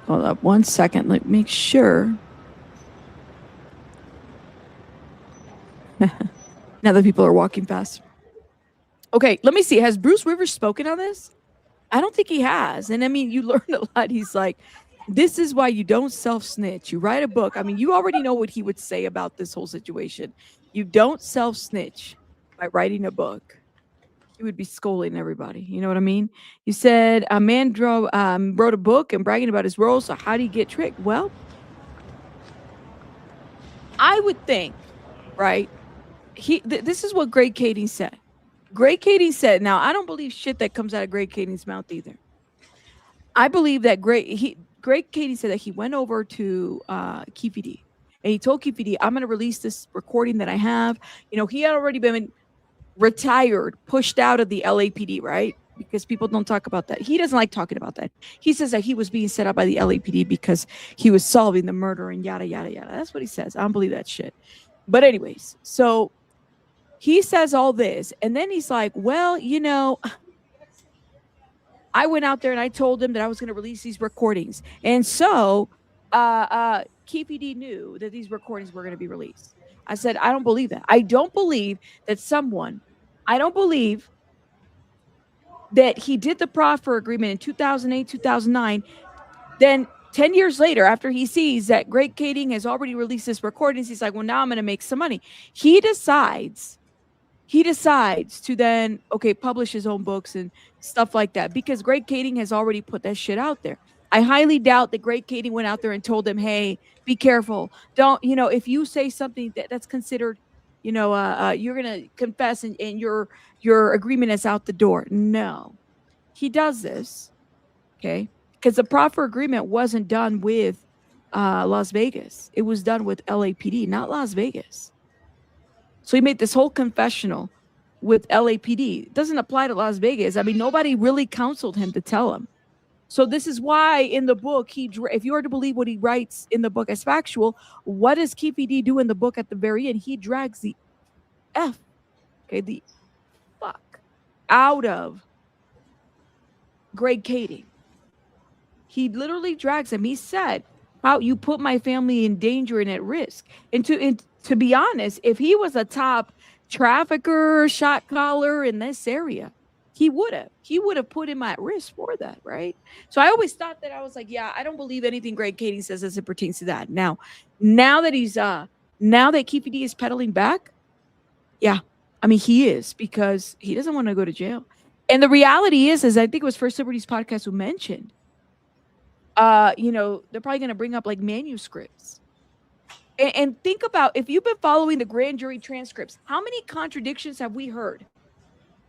Hold up 1 second. Let me make sure. Now that people are walking fast. Okay, let me see. Has Bruce Rivers spoken on this? I don't think he has. And I mean, you learn a lot. He's like, this is why you don't self-snitch. You write a book. I mean, you already know what he would say about this whole situation. You don't self-snitch by writing a book. He would be scolding everybody. You know what I mean? You said a man wrote a book and bragging about his role. So how do you get tricked? Well, I would think, right? This is what Greg Kading said. Greg Kading said, now I don't believe shit that comes out of Greg Kading's mouth either. I believe that Greg Kading said that he went over to Keefe D and he told Keefe D, I'm going to release this recording that I have. You know, he had already been retired, pushed out of the LAPD, right? Because people don't talk about that. He doesn't like talking about that. He says that he was being set up by the LAPD because he was solving the murder and yada, yada, yada. That's what he says. I don't believe that shit. But anyways, so he says all this. And then he's like, well, you know, I went out there and I told him that I was going to release these recordings. And so Keefe D knew that these recordings were going to be released. I said, I don't believe that. I don't believe that he did the proffer agreement in 2008, 2009. Then 10 years later, after he sees that Greg Kading has already released this recordings, he's like, well, now I'm going to make some money. He decides to then, publish his own books and stuff like that because Greg Kading has already put that shit out there. I highly doubt that Greg Kading went out there and told him, hey, be careful. Don't, if you say something that's considered, you're going to confess and your agreement is out the door. No, he does this. Okay. Because the proffer agreement wasn't done with Las Vegas. It was done with LAPD, not Las Vegas. So he made this whole confessional with LAPD. It doesn't apply to Las Vegas. I mean, nobody really counseled him to tell him. So this is why in the book, if you are to believe what he writes in the book as factual, what does Keefe D do in the book at the very end? He drags the the fuck out of Greg Kading. He literally drags him. He said, how you put my family in danger and at risk. And to be honest, if he was a top trafficker, shot caller in this area, he would have put him at risk for that, right? So I always thought that I was like, yeah, I don't believe anything Greg Kading says as it pertains to that. Now that Keefe D is pedaling back, yeah, I mean he is because he doesn't want to go to jail. And the reality is I think it was First Liberty's podcast who mentioned, they're probably going to bring up like manuscripts. And think about if you've been following the grand jury transcripts, how many contradictions have we heard?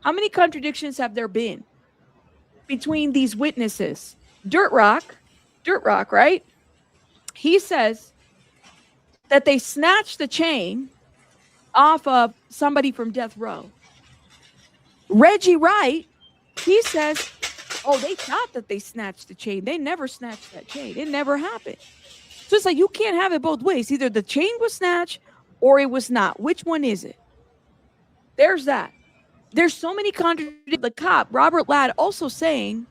How many contradictions have there been between these witnesses? Dirt Rock, right? He says that they snatched the chain off of somebody from death row. Reggie Wright, he says, oh, they thought that they snatched the chain. They never snatched that chain. It never happened. So it's like you can't have it both ways. Either the chain was snatched or it was not. Which one is it? There's that. There's so many contradictions. The cop, Robert Ladd, also saying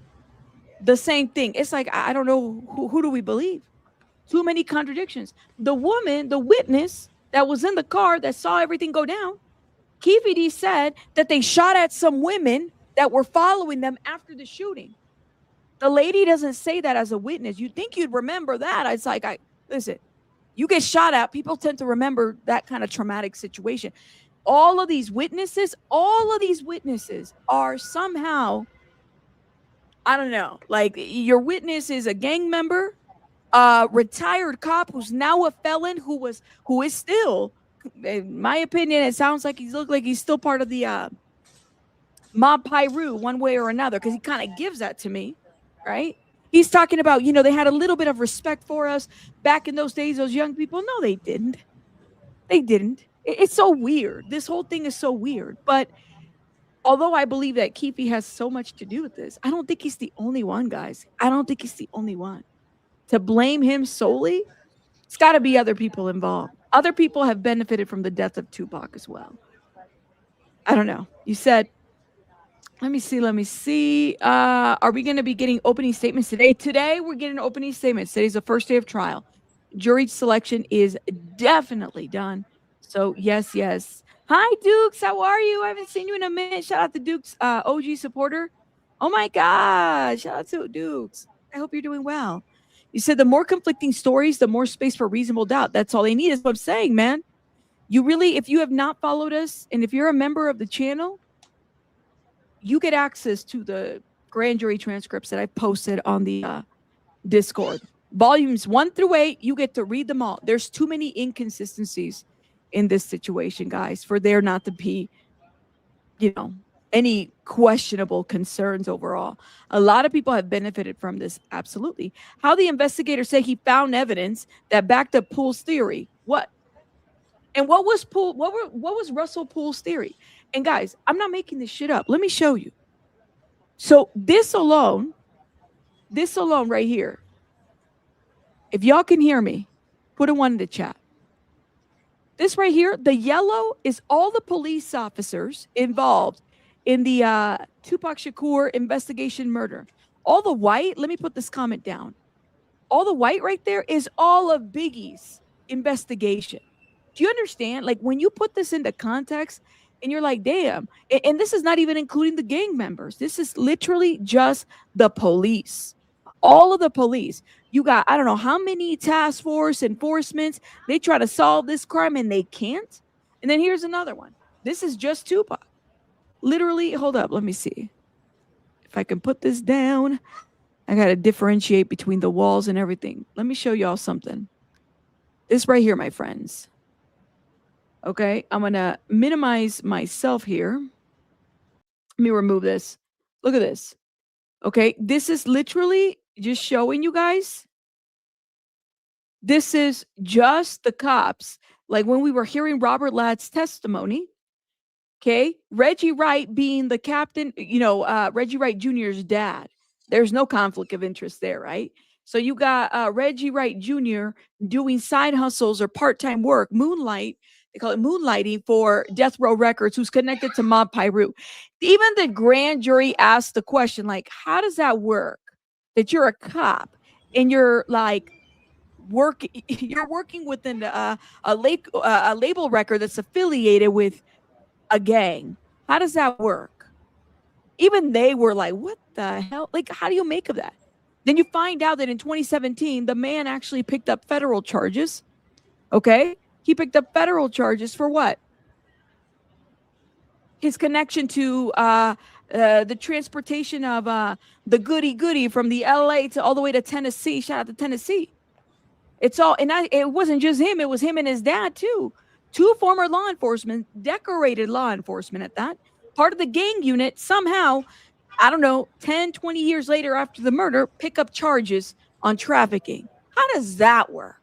the same thing. It's like, I don't know, who do we believe? Too many contradictions. The woman, the witness that was in the car that saw everything go down, Keefe D said that they shot at some women that were following them after the shooting. The lady doesn't say that as a witness. You'd think you'd remember that. It's like, listen, you get shot at, people tend to remember that kind of traumatic situation. All of these witnesses are somehow, I don't know, like your witness is a gang member, a retired cop who's now a felon who is still in my opinion, it sounds like he's still part of the Mob Piru one way or another, because he kind of gives that to me, right? He's talking about, they had a little bit of respect for us back in those days, those young people. No, they didn't. They didn't. It's so weird. This whole thing is so weird. But although I believe that Keefe has so much to do with this, I don't think he's the only one, guys. I don't think he's the only one. To blame him solely, it's got to be other people involved. Other people have benefited from the death of Tupac as well. I don't know. You said, let me see. Are we going to be getting opening statements today? Today, we're getting opening statements. Today's the first day of trial. Jury selection is definitely done. So, yes. Hi, Dukes. How are you? I haven't seen you in a minute. Shout out to Dukes, OG supporter. Oh, my God. Shout out to Dukes. I hope you're doing well. You said the more conflicting stories, the more space for reasonable doubt. That's all they need, is what I'm saying, man. You really, if you have not followed us, and if you're a member of the channel, you get access to the grand jury transcripts that I posted on the Discord. Volumes 1 through 8, you get to read them all. There's too many inconsistencies in this situation, guys, for there not to be, any questionable concerns overall. A lot of people have benefited from this, absolutely. How the investigators say he found evidence that backed up Poole's theory. What? And what was Russell Poole's theory? And guys, I'm not making this shit up. Let me show you. So this alone right here, if y'all can hear me, put a 1 in the chat. This right here, the yellow is all the police officers involved in the Tupac Shakur investigation murder. All the white, let me put this comment down. All the white right there is all of Biggie's investigation. Do you understand? Like, when you put this into context and you're like, damn, and this is not even including the gang members. This is literally just the police. All of the police. You got, I don't know how many task force enforcements. They try to solve this crime and they can't. And then here's another one. This is just Tupac. Literally, hold up. Let me see. If I can put this down. I got to differentiate between the walls and everything. Let me show y'all something. This right here, my friends. Okay, I'm going to minimize myself here. Let me remove this. Look at this. Okay, this is literally just showing you guys. This is just the cops. Like when we were hearing Robert Ladd's testimony. Okay, Reggie Wright being the captain, Reggie Wright Jr.'s dad. There's no conflict of interest there, right? So you got Reggie Wright Jr. doing side hustles or part-time work, moonlight. They call it moonlighting for Death Row Records, who's connected to Mob Piru. Even the grand jury asked the question, like, how does that work? That you're a cop and you're like working within a label record that's affiliated with a gang. How does that work? Even they were like, what the hell? Like, how do you make of that? Then you find out that in 2017, the man actually picked up federal charges. Okay. He picked up federal charges for what? His connection to the transportation of the goody from the LA to all the way to Tennessee. Shout out to Tennessee. It's all, and it wasn't just him. It was him and his dad too. 2 former law enforcement, decorated law enforcement at that, part of the gang unit, somehow, I don't know, 10, 20 years later after the murder, pick up charges on trafficking. How does that work?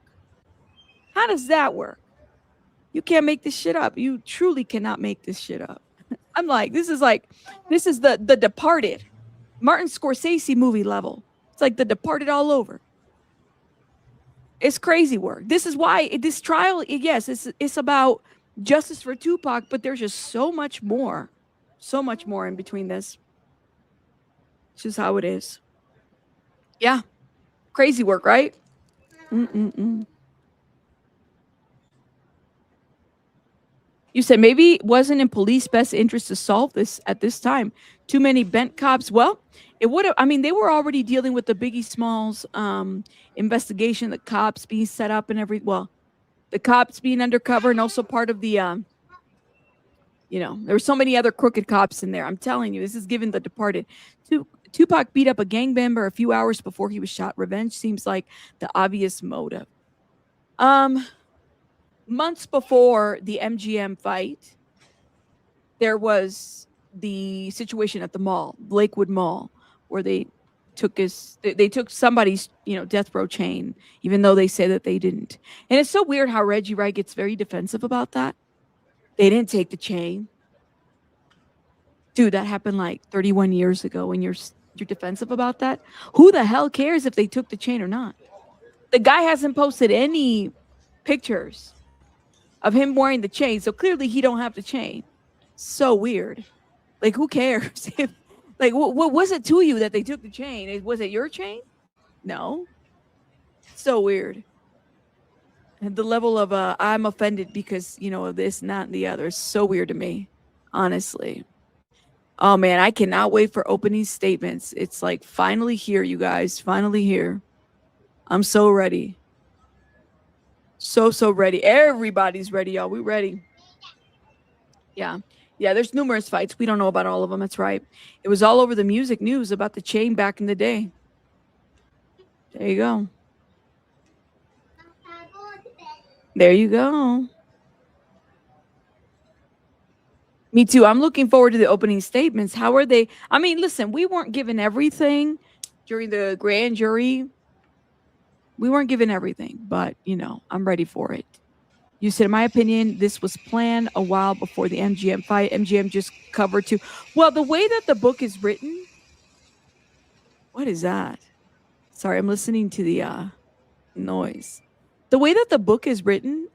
How does that work? You can't make this shit up. You truly cannot make this shit up. I'm like, this is the Departed, Martin Scorsese movie level. It's like The Departed all over. It's crazy work. This is why this trial, yes, it's about justice for Tupac, but there's just so much more in between this. It's just how it is. Yeah. Crazy work, right? You said maybe it wasn't in police best interest to solve this at this time. Too many bent cops. Well, it would have. I mean, they were already dealing with the Biggie Smalls investigation, the cops being set up and the cops being undercover and also part of the, there were so many other crooked cops in there. I'm telling you, this is given The Departed. Tupac beat up a gang member a few hours before he was shot. Revenge seems like the obvious motive. months before the MGM fight, there was the situation at the mall, Lakewood Mall, where they took somebody's, death row chain, even though they say that they didn't. And it's so weird how Reggie Wright gets very defensive about that. They didn't take the chain. Dude, that happened like 31 years ago, and you're defensive about that? Who the hell cares if they took the chain or not? The guy hasn't posted any pictures of him wearing the chain, so clearly he don't have the chain. So weird. Like, who cares? Like, what was it to you that they took the chain? Was it your chain? No. So weird. And the level of I'm offended because, of this, not the other, is so weird to me, honestly. Oh, man, I cannot wait for opening statements. It's like finally here, you guys. Finally here. I'm so ready. So ready. Everybody's ready, y'all. We ready. Yeah. Yeah, there's numerous fights. We don't know about all of them. That's right. It was all over the music news about the chain back in the day. There you go. There you go. Me too. I'm looking forward to the opening statements. How are they? I mean, listen, we weren't given everything during the grand jury. We weren't given everything, but, I'm ready for it. You said, in my opinion, this was planned a while before the MGM fight. MGM just covered too. Well, the way that the book is written. What is that? Sorry, I'm listening to the noise. The way that the book is written,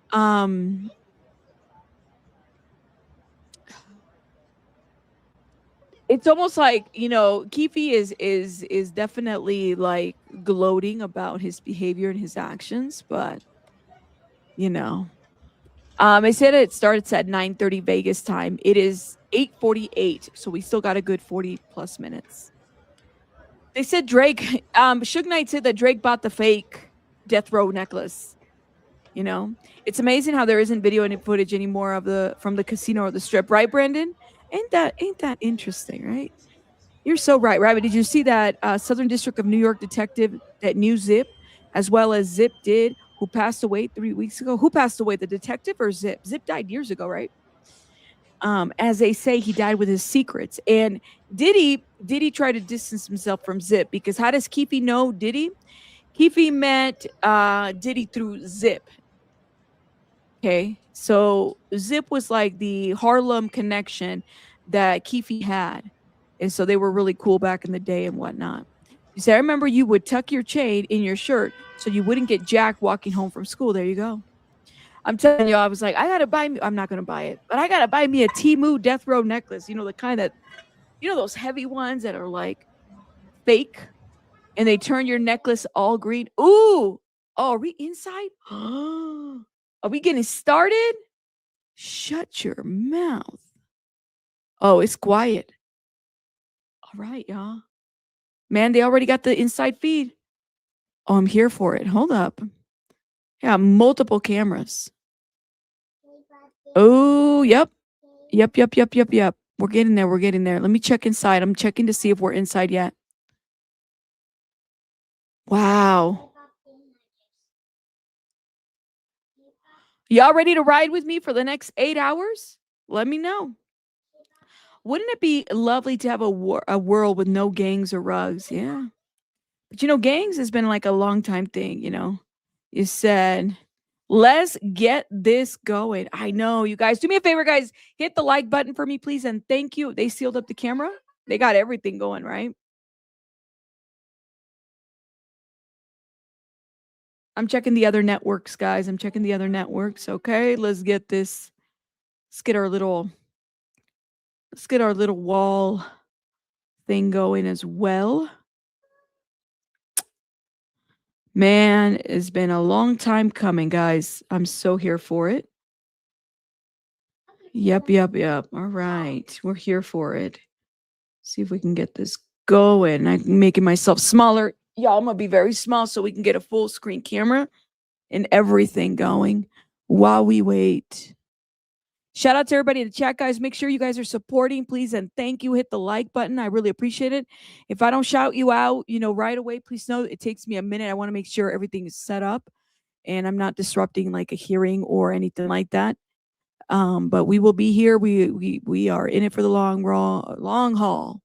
it's almost like, Keefe is definitely like gloating about his behavior and his actions, but they said it starts at 9:30 Vegas time. It is 8:48, so we still got a good 40 plus minutes. They said Drake, Suge Knight said that Drake bought the fake death row necklace. It's amazing how there isn't video and footage anymore from the casino or the strip, right, Brandon? Ain't that interesting, right? You're so right, right? But did you see that Southern District of New York detective that knew Zip, as well as Zip did, who passed away 3 weeks ago? Who passed away, the detective or Zip? Zip died years ago, right? As they say, he died with his secrets. And Diddy try to distance himself from Zip? Because how does Keefe know Diddy? Keefe met Diddy through Zip. Okay, so Zip was like the Harlem connection that Keefe had. And so they were really cool back in the day and whatnot. You say, I remember you would tuck your chain in your shirt so you wouldn't get jacked walking home from school. There you go. I'm telling you, I was like, I got to buy me. I'm not going to buy it, but I got to buy me a Temu death row necklace. The kind that, those heavy ones that are like fake and they turn your necklace all green. Ooh. Oh, are we inside? Are we getting started? Shut your mouth. Oh, it's quiet. All right, y'all. Man, they already got the inside feed. Oh, I'm here for it. Hold up. Yeah, multiple cameras. Oh, yep. Yep. We're getting there. Let me check inside. I'm checking to see if we're inside yet. Wow. Y'all ready to ride with me for the next 8 hours? Let me know. Wouldn't it be lovely to have a world with no gangs or rugs? Yeah. But gangs has been like a long time thing, You said, let's get this going. I know, you guys. Do me a favor, guys. Hit the like button for me, please. And thank you. They sealed up the camera. They got everything going, right? I'm checking the other networks, guys. Okay, let's get this. Let's get our little wall thing going as well. Man, it's been a long time coming, guys. I'm so here for it. Yep. All right. We're here for it. See if we can get this going. I'm making myself smaller. Y'all, I'm going to be very small so we can get a full screen camera and everything going while we wait. Shout out to everybody in the chat, guys. Make sure you guys are supporting, please, and thank you. Hit the like button. I really appreciate it. If I don't shout you out, right away, please know it takes me a minute. I want to make sure everything is set up and I'm not disrupting like a hearing or anything like that. But we will be here. We are in it for the long haul,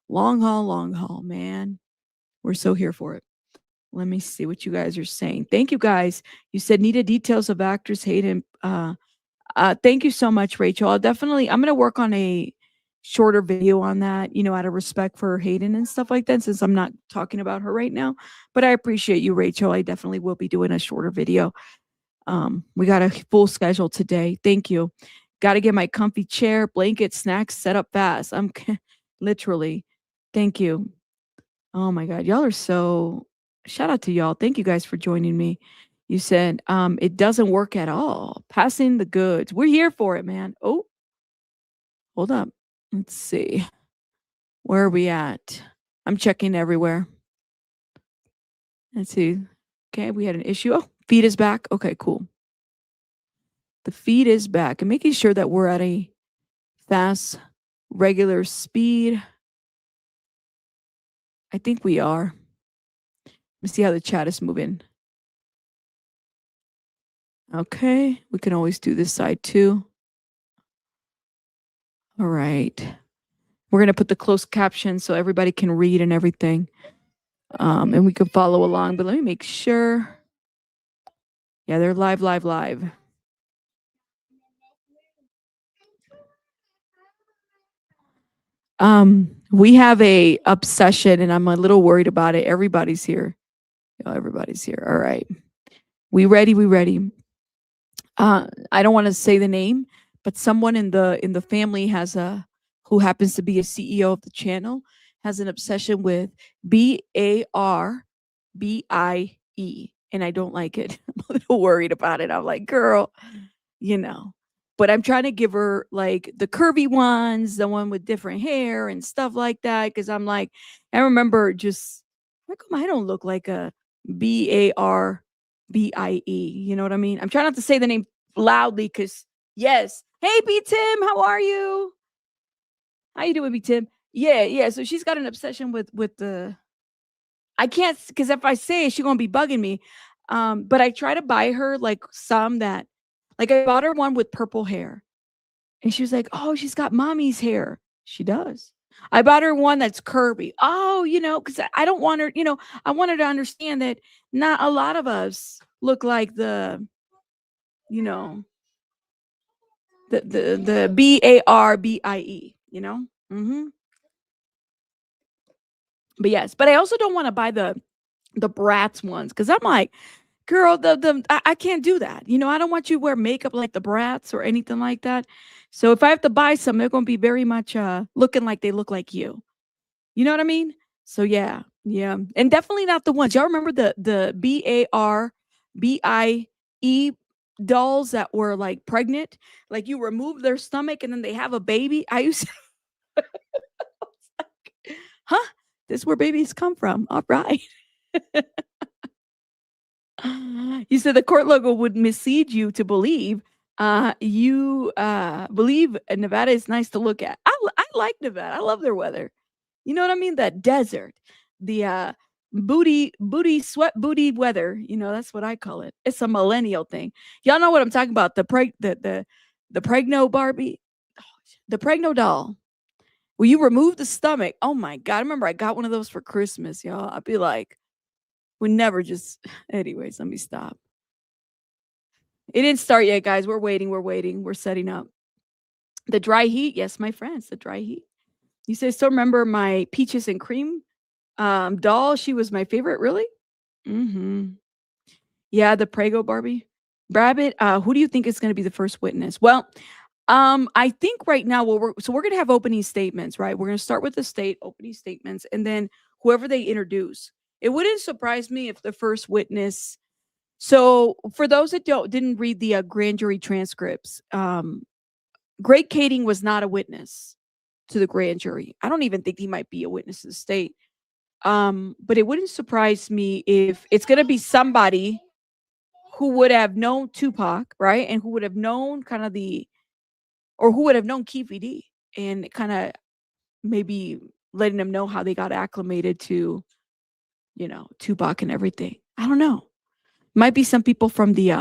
long haul, man. We're so here for it. Let me see what you guys are saying. Thank you guys. You said needed details of actors Hayden. Thank you so much, Rachel. I'm going to work on a shorter video on that, out of respect for Hayden and stuff like that, since I'm not talking about her right now. But I appreciate you, Rachel. I definitely will be doing a shorter video. We got a full schedule today. Thank you. Got to get my comfy chair, blanket, snacks set up fast. I'm literally. Thank you. Oh my God. Y'all are so, shout out to y'all. Thank you guys for joining me. You said, it doesn't work at all. Passing the goods. We're here for it, man. Oh, hold up. Let's see. Where are we at? I'm checking everywhere. Let's see. Okay, we had an issue. Oh, feed is back. Okay, cool. The feed is back. And making sure that we're at a fast, regular speed. I think we are. Let's see how the chat is moving. Okay, we can always do this side too. All right. We're going to put the closed caption so everybody can read and everything. And we can follow along. But let me make sure. Yeah, they're live. We have a obsession, and I'm a little worried about it. Everybody's here. Everybody's here. All right. We ready. I don't want to say the name, but someone in the family who happens to be a CEO of the channel has an obsession with BARBIE, and I don't like it. I'm a little worried about it. I'm like, girl, but I'm trying to give her like the curvy ones, the one with different hair and stuff like that, because I'm like, I remember just how come I don't look like a BARBIE? You know what I mean? I'm trying not to say the name loudly because yes. Hey, B Tim, how are you? How you doing, B Tim? Yeah. So she's got an obsession with the. I can't, because if I say it, she's gonna be bugging me. But I try to buy her like some that, like I bought her one with purple hair, and she was like, "Oh, she's got mommy's hair." She does. I bought her one that's curvy. Oh, because I don't want her. I want her to understand that not a lot of us look like the BARBIE. But yes, but I also don't want to buy the Bratz ones because I'm like, girl, I can't do that. I don't want you to wear makeup like the Bratz or anything like that. So if I have to buy some, they're going to be very much looking like they look like you. You know what I mean? So yeah, and definitely not the ones. Y'all remember the BARBIE dolls that were like pregnant, like you remove their stomach and then they have a baby. I used to, huh? This is where babies come from. All right. You said the court logo would mislead you to believe you believe Nevada is nice to look at. I like Nevada. I love their weather. You know what I mean? That desert, the booty sweat booty weather. That's what I call it. It's a millennial thing. Y'all know what I'm talking about. The pregno Barbie, the pregno doll. Will you remove the stomach? Oh my God. I remember I got one of those for Christmas, y'all. I'd be like, we never just, anyways, let me stop. It didn't start yet, guys. We're waiting. We're setting up. The dry heat. Yes, my friends, the dry heat. You say, still remember my peaches and cream doll? She was my favorite. Really? Mm-hmm. Yeah, the Prego Barbie. Rabbit, who do you think is going to be the first witness? Well, I think right now, we're going to have opening statements, right? We're going to start with the state opening statements, and then whoever they introduce. It wouldn't surprise me if the first witness. So for those that didn't read the grand jury transcripts, Greg Kading was not a witness to the grand jury. I don't even think he might be a witness to the state. But it wouldn't surprise me if it's going to be somebody who would have known Tupac, right? And who would have known who would have known Keefe D, and kind of maybe letting them know how they got acclimated to, Tupac and everything. I don't know. Might be some people from the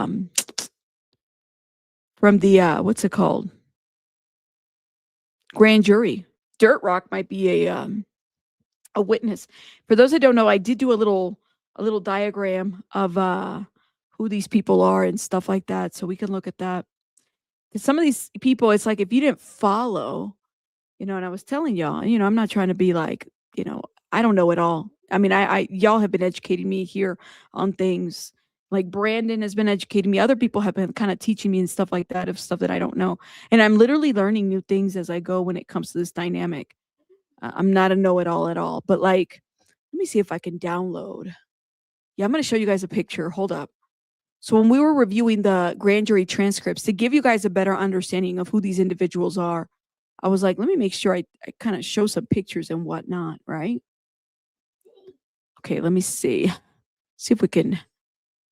what's it called? Grand jury. Dirt Rock might be a witness. For those that don't know, I did do a little diagram of who these people are and stuff like that, so we can look at that. Because some of these people, it's like if you didn't follow, and I was telling y'all, I'm not trying to be like, I don't know it all. I mean, I y'all have been educating me here on things. Like Brandon has been educating me. Other people have been kind of teaching me and stuff like that of stuff that I don't know. And I'm literally learning new things as I go when it comes to this dynamic. I'm not a know-it-all at all. But like, let me see if I can download. Yeah, I'm going to show you guys a picture. Hold up. So when we were reviewing the grand jury transcripts, to give you guys a better understanding of who these individuals are, I was like, let me make sure I kind of show some pictures and whatnot, right? Okay, let me see. See if we can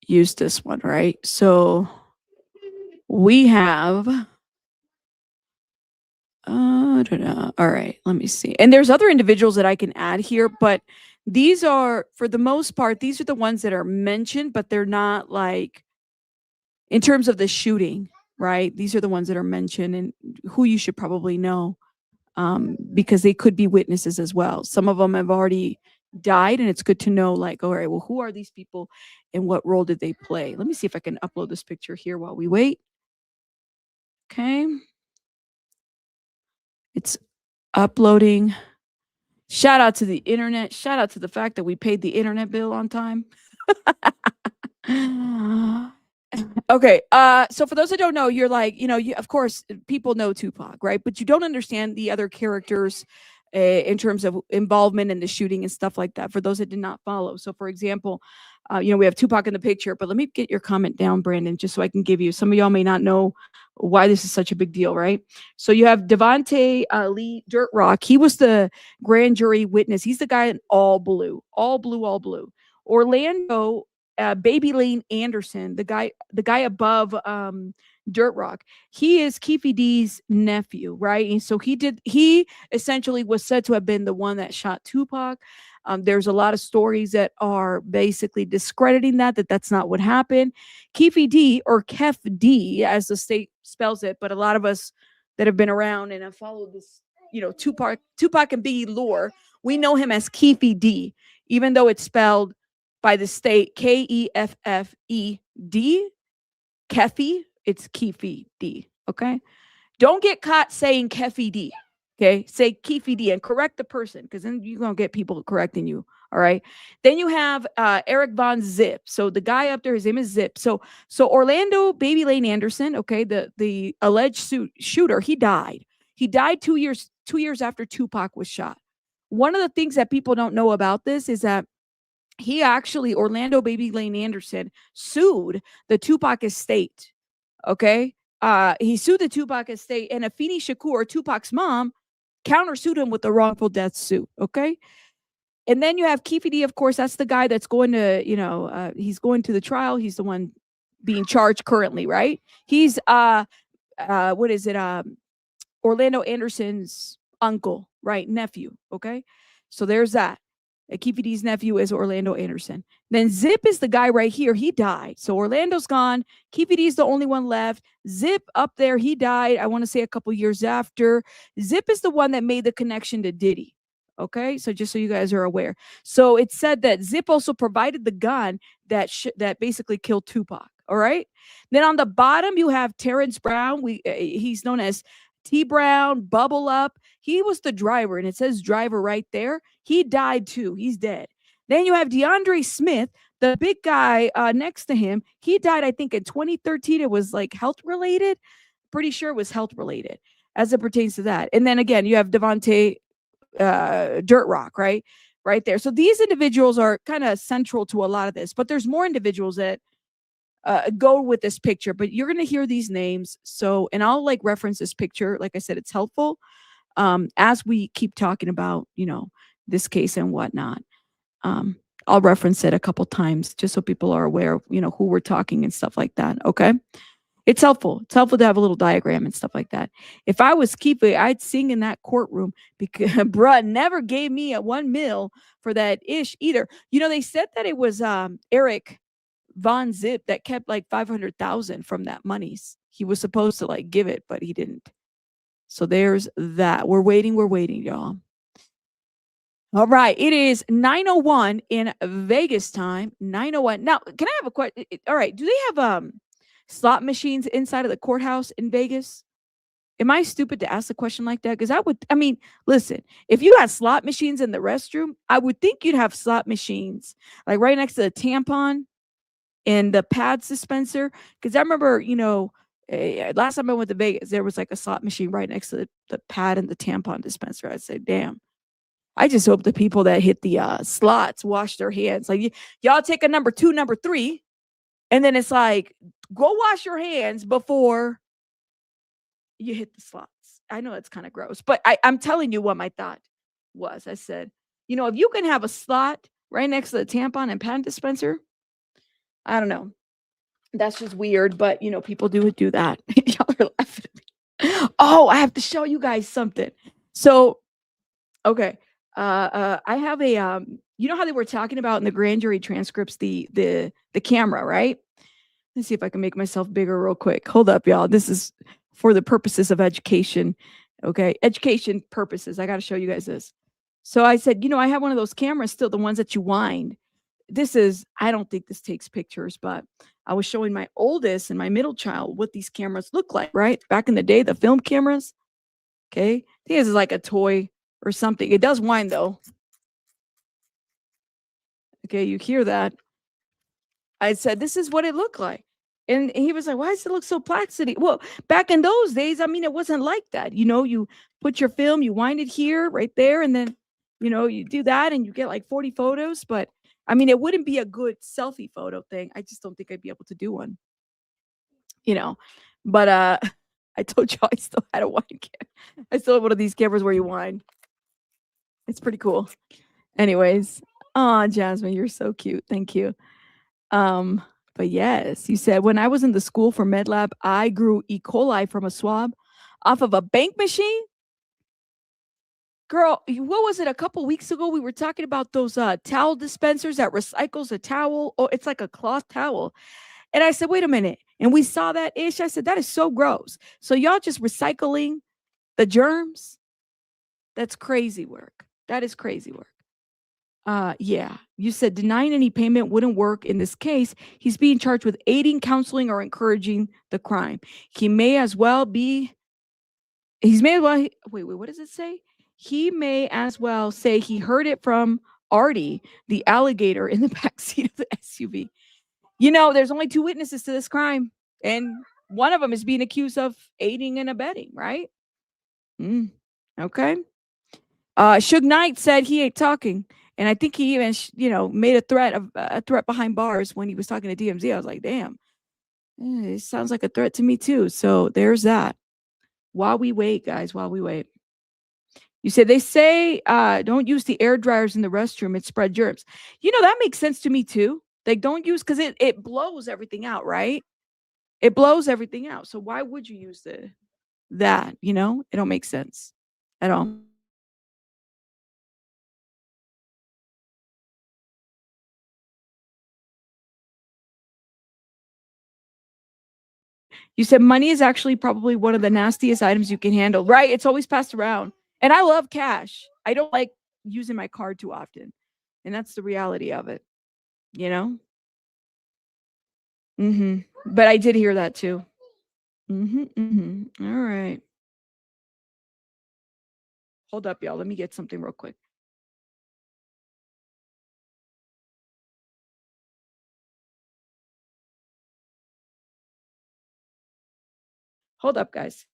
use this one, right? So we have, I don't know. All right, let me see. And there's other individuals that I can add here, but these are, for the most part, these are the ones that are mentioned, but they're not like, in terms of the shooting, right? These are the ones that are mentioned and who you should probably know, because they could be witnesses as well. Some of them have already died, and it's good to know, like, all right, well, who are these people and what role did they play? Let me see if I can upload this picture here while we wait. Okay. It's uploading. Shout out to the internet. Shout out to the fact that we paid the internet bill on time. Okay. So for those that don't know, you're like, of course, people know Tupac, right? But you don't understand the other characters in terms of involvement in the shooting and stuff like that. For those that did not follow. So for example, we have Tupac in the picture, but let me get your comment down, Brandon, just so I can give you, some of y'all may not know why this is such a big deal, right? So you have Devontae Lee Dirt Rock. He was the grand jury witness. He's the guy in all blue. Orlando Baby Lane Anderson, the guy above Dirt Rock. He is Keefe D's nephew, right? And so he essentially was said to have been the one that shot Tupac. There's a lot of stories that are basically discrediting that's not what happened. Keefe D, or Keffe D, as the state spells it, but a lot of us that have been around and have followed this, Tupac and Biggie lore, we know him as Keefe D, even though it's spelled by the state Keffed, Keffe, it's Keefe D. Okay, don't get caught saying Keffe D. Okay, say Keefe D and correct the person, because then you're gonna get people correcting you. All right. Then you have Eric Von Zip. So the guy up there, his name is Zip. So Orlando Baby Lane Anderson, okay, the alleged shooter, he died. He died 2 years after Tupac was shot. One of the things that people don't know about this is that he actually, Orlando Baby Lane Anderson, sued the Tupac estate. Okay. He sued the Tupac estate, and Afeni Shakur, Tupac's mom, countersued him with a wrongful death suit. Okay. And then you have Keefe D, of course, that's the guy that's going to, he's going to the trial. He's the one being charged currently, right? He's, what is it? Orlando Anderson's uncle, right? Nephew. Okay. So there's that. Keefe D's nephew is Orlando Anderson. Then Zip is the guy right here. He died. So Orlando's gone. Keefe D's the only one left. Zip up there, he died, I want to say a couple years after. Zip is the one that made the connection to Diddy. Okay, so just so you guys are aware. So it said that Zip also provided the gun that basically killed Tupac. All right. Then on the bottom, you have Terrence Brown. He's known as T Brown, Bubble Up. He was the driver, and it says driver right there. He died too. He's dead. Then you have DeAndre Smith, the big guy next to him. He died, I think, in 2013. It was like health related. Pretty sure it was health related as it pertains to that. And then again, you have Devontae Dirt Rock, right there. So these individuals are kind of central to a lot of this, but there's more individuals that go with this picture, but you're going to hear these names. So, and I'll like reference this picture. Like I said, it's helpful as we keep talking about, this case and whatnot. I'll reference it a couple times just so people are aware of, who we're talking and stuff like that. Okay. It's helpful. It's helpful to have a little diagram and stuff like that. If I was Keefe, I'd sing in that courtroom because bruh never gave me a $1 million for that ish either. They said that it was Eric Von Zip that kept like 500,000 from that monies. He was supposed to like give it, but he didn't. So there's that. We're waiting, y'all. All right, it is 9:01 in Vegas time. 9:01. Now, can I have a question? All right, do they have slot machines inside of the courthouse in Vegas? Am I stupid to ask a question like that? Because I mean, listen, if you had slot machines in the restroom, I would think you'd have slot machines like right next to the tampon and the pads dispenser. Because I remember, last time I went to Vegas, there was like a slot machine right next to the pad and the tampon dispenser. I'd say, damn. I just hope the people that hit the slots wash their hands. Like, y'all take a number 2, number 3, and then it's like, go wash your hands before you hit the slots. I know it's kind of gross, but I'm telling you what my thought was. I said, if you can have a slot right next to the tampon and pad dispenser, I don't know. That's just weird, but people do that. Y'all are laughing at me. Oh, I have to show you guys something. So, okay. I have a how they were talking about in the grand jury transcripts the camera, right? Let's see if I can make myself bigger real quick. Hold up, y'all. This is for the purposes of education. Okay, education purposes. I got to show you guys this. So I said, I have one of those cameras still, the ones that you wind. I don't think this takes pictures, but I was showing my oldest and my middle child what these cameras look like, right? Back in the day, the film cameras. Okay, I think this is like a toy or something. It does wind though. Okay, you hear that? I said, this is what it looked like. And he was like, why does it look so plasticky? Well, back in those days, I mean, it wasn't like that. You put your film, you wind it here, right there, and then, you do that and you get like 40 photos. But I mean, it wouldn't be a good selfie photo thing. I just don't think I'd be able to do one. But I told you I still had a wind camera. I still have one of these cameras where you wind. It's pretty cool. Anyways, Jasmine, you're so cute. Thank you. But yes, you said when I was in the school for med lab, I grew E. coli from a swab off of a bank machine. Girl, what was it? A couple weeks ago, we were talking about those towel dispensers that recycles a towel. Oh, it's like a cloth towel. And I said, wait a minute. And we saw that ish. I said, that is so gross. So y'all just recycling the germs? That's crazy work. That is crazy work. Yeah, you said denying any payment wouldn't work in this case. He's being charged with aiding, counseling, or encouraging the crime. He's may as well, wait, what does it say? He may as well say he heard it from Artie, the alligator in the backseat of the SUV. There's only 2 witnesses to this crime, and one of them is being accused of aiding and abetting, right? Okay. Suge Knight said he ain't talking. And I think he even, made a threat behind bars when he was talking to DMZ. I was like, damn, it sounds like a threat to me too. So there's that. While we wait, guys, while we wait. You said they say don't use the air dryers in the restroom. It spread germs. That makes sense to me too. Like, don't use, because it blows everything out, right? It blows everything out. So why would you use that? It don't make sense at all. You said money is actually probably one of the nastiest items you can handle, right? It's always passed around. And I love cash. I don't like using my card too often. And that's the reality of it, But I did hear that too. All right. Hold up, y'all. Let me get something real quick. Hold up, guys.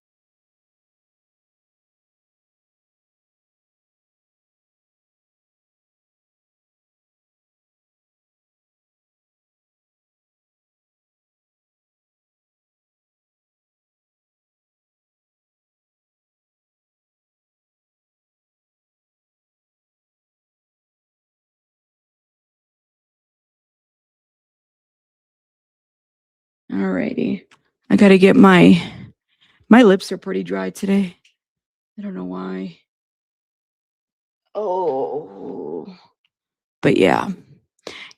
All righty. I got to get my lips are pretty dry today. I don't know why. Oh. But yeah.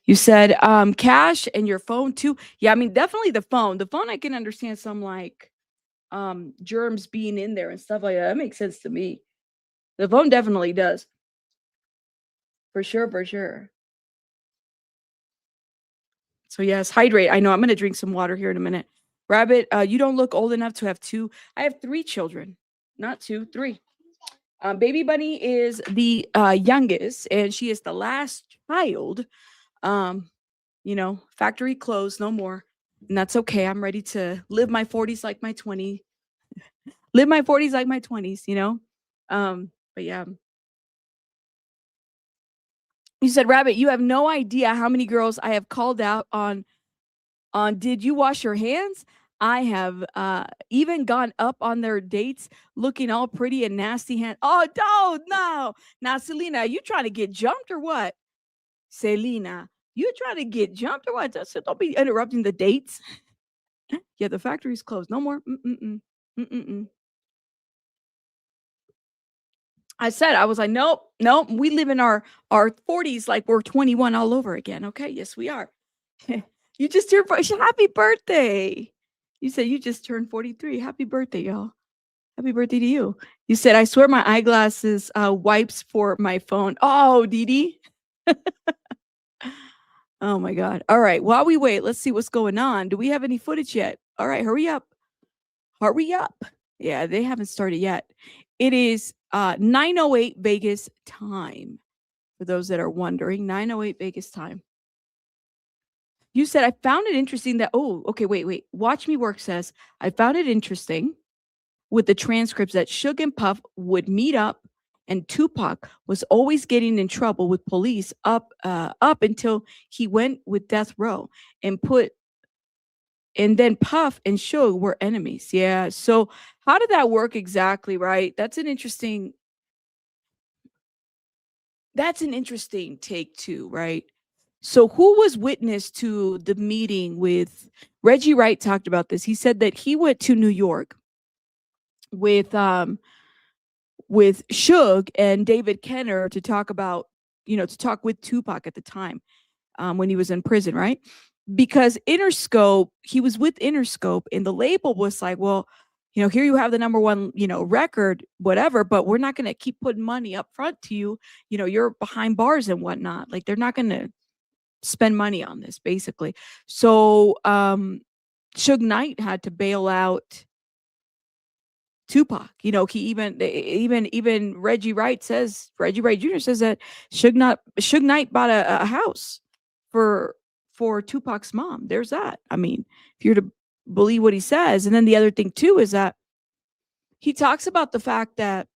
You said cash and your phone too. Yeah, I mean, definitely the phone. The phone, I can understand some like germs being in there and stuff like that. That makes sense to me. The phone definitely does. For sure, for sure. So yes, hydrate. I know I'm gonna drink some water here in a minute. Rabbit, you don't look old enough to have two. I have 3 children, not 2, 3. Baby Bunny is the youngest, and she is the last child. You know, factory closed, no more, and that's okay. I'm ready to live my 40s like my 20s. Live my 40s like my 20s. You know, but yeah. You said, Rabbit, you have no idea how many girls I have called out on did you wash your hands? I have even gone up on their dates looking all pretty and nasty hand. Oh, no. Now, Selena, you trying to get jumped or what? Selena, you trying to get jumped or what? So don't be interrupting the dates. Yeah, the factory's closed. No more. I was like, nope. We live in our 40s like we're 21 all over again. Okay, yes, we are. You just turned happy birthday. You said you just turned 43. Happy birthday, y'all. Happy birthday to you. You said, I swear my eyeglasses wipes for my phone. Oh, Dee. Oh my God. All right. While we wait, let's see what's going on. Do we have any footage yet? All right, hurry up. Hurry up. Yeah, they haven't started yet. It is 9:08 Vegas time. For those that are wondering, 9:08 Vegas time. You said, I found it interesting that, oh, okay, wait. Watch Me Work says, I found it interesting with the transcripts that Suge and Puff would meet up and Tupac was always getting in trouble with police up until he went with Death Row and then Puff and Suge were enemies. Yeah. So how did that work exactly, right? That's an interesting take too, right? So who was witness to the meeting with Reggie Wright talked about this. He said that he went to New York with Suge and David Kenner to talk about, to talk with Tupac at the time when he was in prison, right? Because Interscope, he was with Interscope and the label was like, well, here you have the number one, record, whatever, but we're not going to keep putting money up front to you. You're behind bars and whatnot. Like they're not going to spend money on this basically. So Suge Knight had to bail out Tupac. He even Reggie Wright Jr. says that Suge Knight bought a house for Tupac's mom. There's that. I mean, if you're to believe what he says. And then the other thing too is that he talks about the fact that,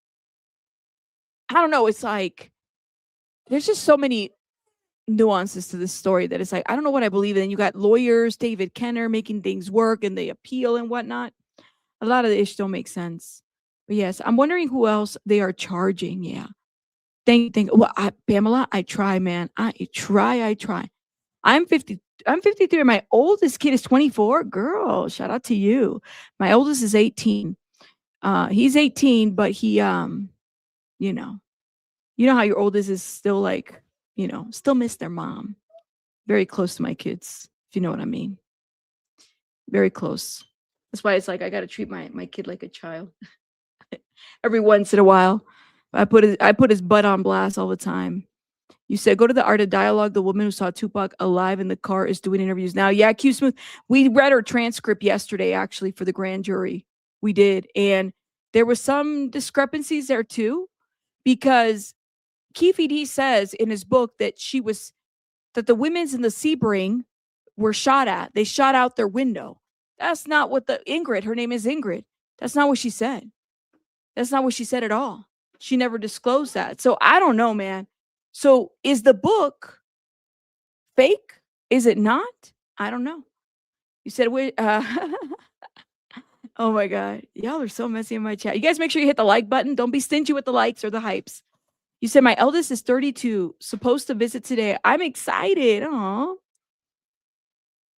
I don't know, it's like there's just so many nuances to this story that it's like, I don't know what I believe in. You got lawyers, David Kenner making things work and they appeal and whatnot. A lot of the ish don't make sense. But yes, I'm wondering who else they are charging. Yeah. Well, Pamela, I try, man. I try. I'm 53. My oldest kid is 24. Girl, shout out to you. My oldest is 18. He's 18, but he, you know how your oldest is still like, still miss their mom. Very close to my kids, if you know what I mean. Very close. That's why it's like I got to treat my kid like a child. Every once in a while, I put his butt on blast all the time. You said, go to the Art of Dialogue. The woman who saw Tupac alive in the car is doing interviews now. Yeah, Q Smooth. We read her transcript yesterday, actually, for the grand jury. We did. And there was some discrepancies there, too, because Keefe D says in his book that the women's in the Sebring were shot at. They shot out their window. That's not what her name is Ingrid. That's not what she said. That's not what she said at all. She never disclosed that. So I don't know, man. So is the book fake? Is it not? I don't know. You said, oh my God. Y'all are so messy in my chat. You guys make sure you hit the like button. Don't be stingy with the likes or the hypes. You said, my eldest is 32, supposed to visit today. I'm excited. Aw.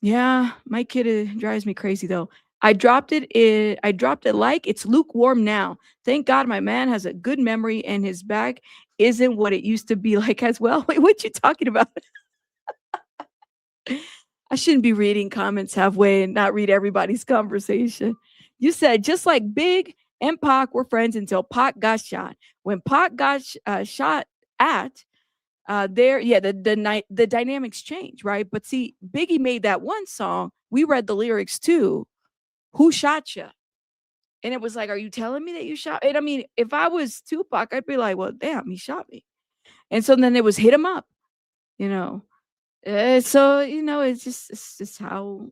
Yeah, my kid drives me crazy though. I dropped it like it's lukewarm now. Thank God my man has a good memory and his bag isn't what it used to be like as well. Wait, what you talking about? I shouldn't be reading comments halfway and not read everybody's conversation. You said just like Big and Pac were friends until Pac got shot. When Pac got shot at, the dynamics change, right? But see, Biggie made that one song. We read the lyrics too. Who shot you? And it was like, are you telling me that you shot? And I mean, if I was Tupac, I'd be like, well, damn, he shot me. And so then it was hit him up, you know. So it's just how.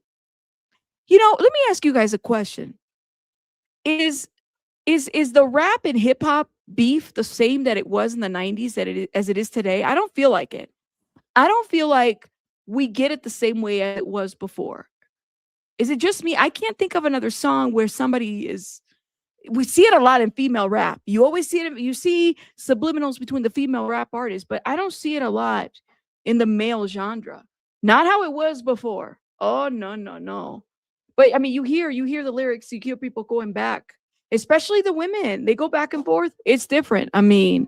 Let me ask you guys a question. Is the rap and hip hop beef the same that it was in the 90s as it is today? I don't feel like it. I don't feel like we get it the same way as it was before. Is it just me? I can't think of another song where somebody is. We see it a lot in female rap. You always see it. You see subliminals between the female rap artists, but I don't see it a lot in the male genre. Not how it was before. Oh, no. But I mean, you hear the lyrics, you hear people going back, especially the women. They go back and forth. It's different. I mean,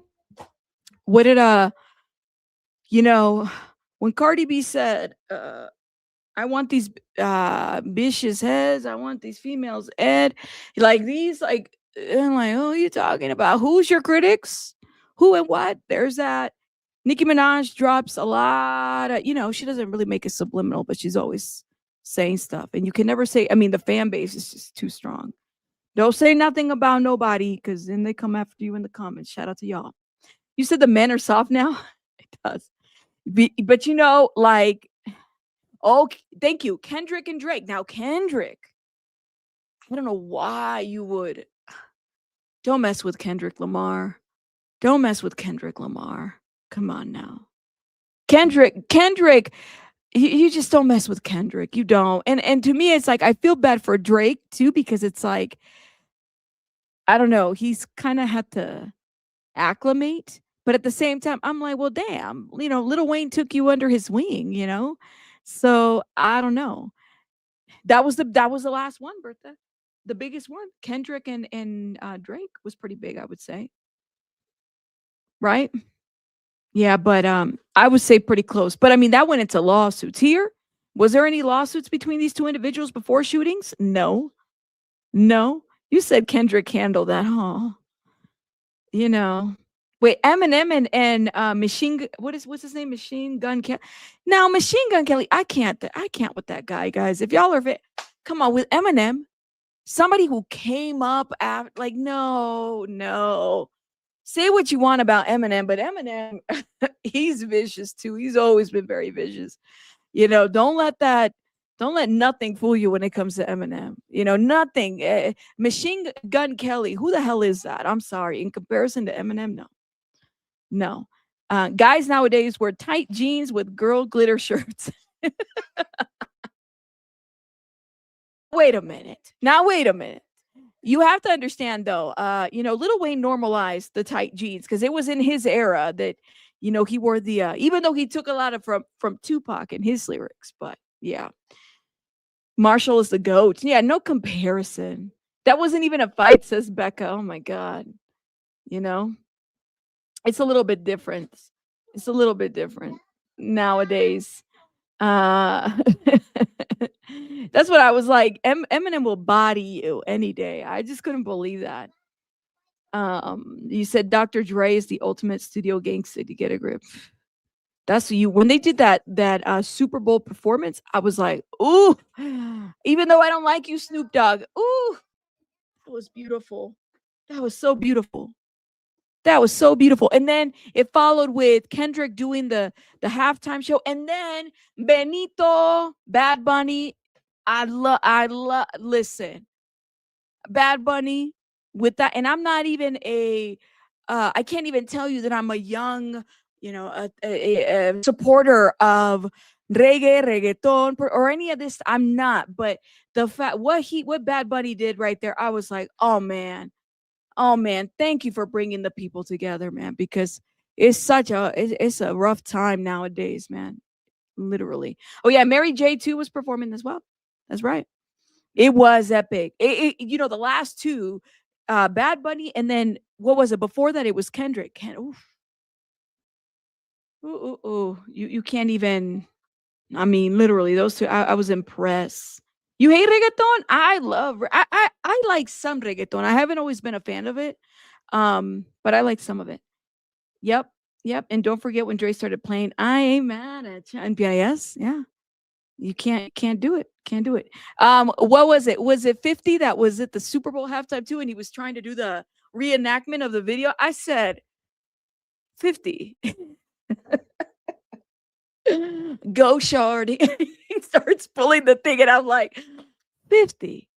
what did when Cardi B said, I want these bitches heads, I want these females head, like these, like, I'm like, oh, you talking about? Who's your critics? Who and what? There's that. Nicki Minaj drops a lot of, she doesn't really make it subliminal, but she's always saying stuff. And you can never say, I mean, the fan base is just too strong. Don't say nothing about nobody, because then they come after you in the comments. Shout out to y'all. You said the men are soft now? It does. But like, oh, thank you. Kendrick and Drake. Now, Kendrick, I don't know why you would. Don't mess with Kendrick Lamar. Don't mess with Kendrick Lamar. Come on now. Kendrick, you just don't mess with Kendrick. You don't. And to me, it's like, I feel bad for Drake too, because it's like, I don't know, he's kind of had to acclimate. But at the same time, I'm like, well, damn, Lil Wayne took you under his wing, So I don't know. That was the last one, Bertha. The biggest one. Kendrick and Drake was pretty big, I would say. Right? Yeah, but I would say pretty close. But I mean, that went into lawsuits. Here, was there any lawsuits between these two individuals before shootings? No. You said Kendrick handled that, huh? Wait, Eminem and Machine. What's his name? Machine Gun Kelly. Now, Machine Gun Kelly, I can't with that guy, guys. If y'all are come on, with Eminem, somebody who came up after, like, no. Say what you want about Eminem, but Eminem, he's vicious too. He's always been very vicious. Don't let nothing fool you when it comes to Eminem. Nothing. Machine Gun Kelly, who the hell is that? I'm sorry. In comparison to Eminem, no. Guys nowadays wear tight jeans with girl glitter shirts. Wait a minute. You have to understand, though, Lil Wayne normalized the tight jeans because it was in his era that, he wore the, even though he took a lot of from Tupac in his lyrics, but yeah. Marshall is the GOAT. Yeah, no comparison. That wasn't even a fight, says Becca. Oh my God. It's a little bit different. Nowadays. That's what I was like. Eminem will body you any day. I just couldn't believe that. You said Dr. Dre is the ultimate studio gangster. To get a grip. That's you. When they did that Super Bowl performance, I was like, ooh. Even though I don't like you, Snoop Dogg. Ooh, that was beautiful. That was so beautiful. And then it followed with Kendrick doing the halftime show, and then Benito, Bad Bunny. Listen, Bad Bunny with that, and I'm not even I can't even tell you that I'm a young, a supporter of reggaeton, or any of this. I'm not, but the fact what Bad Bunny did right there, I was like, oh man, thank you for bringing the people together, man, because it's a rough time nowadays, man, literally. Oh yeah, Mary J too was performing as well. That's right. It was epic. The last two, Bad Bunny, and then what was it before that? It was Kendrick. Ooh. You can't even. I mean, literally, those two. I was impressed. You hate reggaeton? I love. I like some reggaeton. I haven't always been a fan of it, but I like some of it. Yep, yep. And don't forget when Dre started playing, I ain't mad at you. And BIS, yeah. You can't do it. Can't do it. What was it? Was it 50 that was at the Super Bowl halftime too? And he was trying to do the reenactment of the video. I said 50. Go Shard. He starts pulling the thing, and I'm like, 50.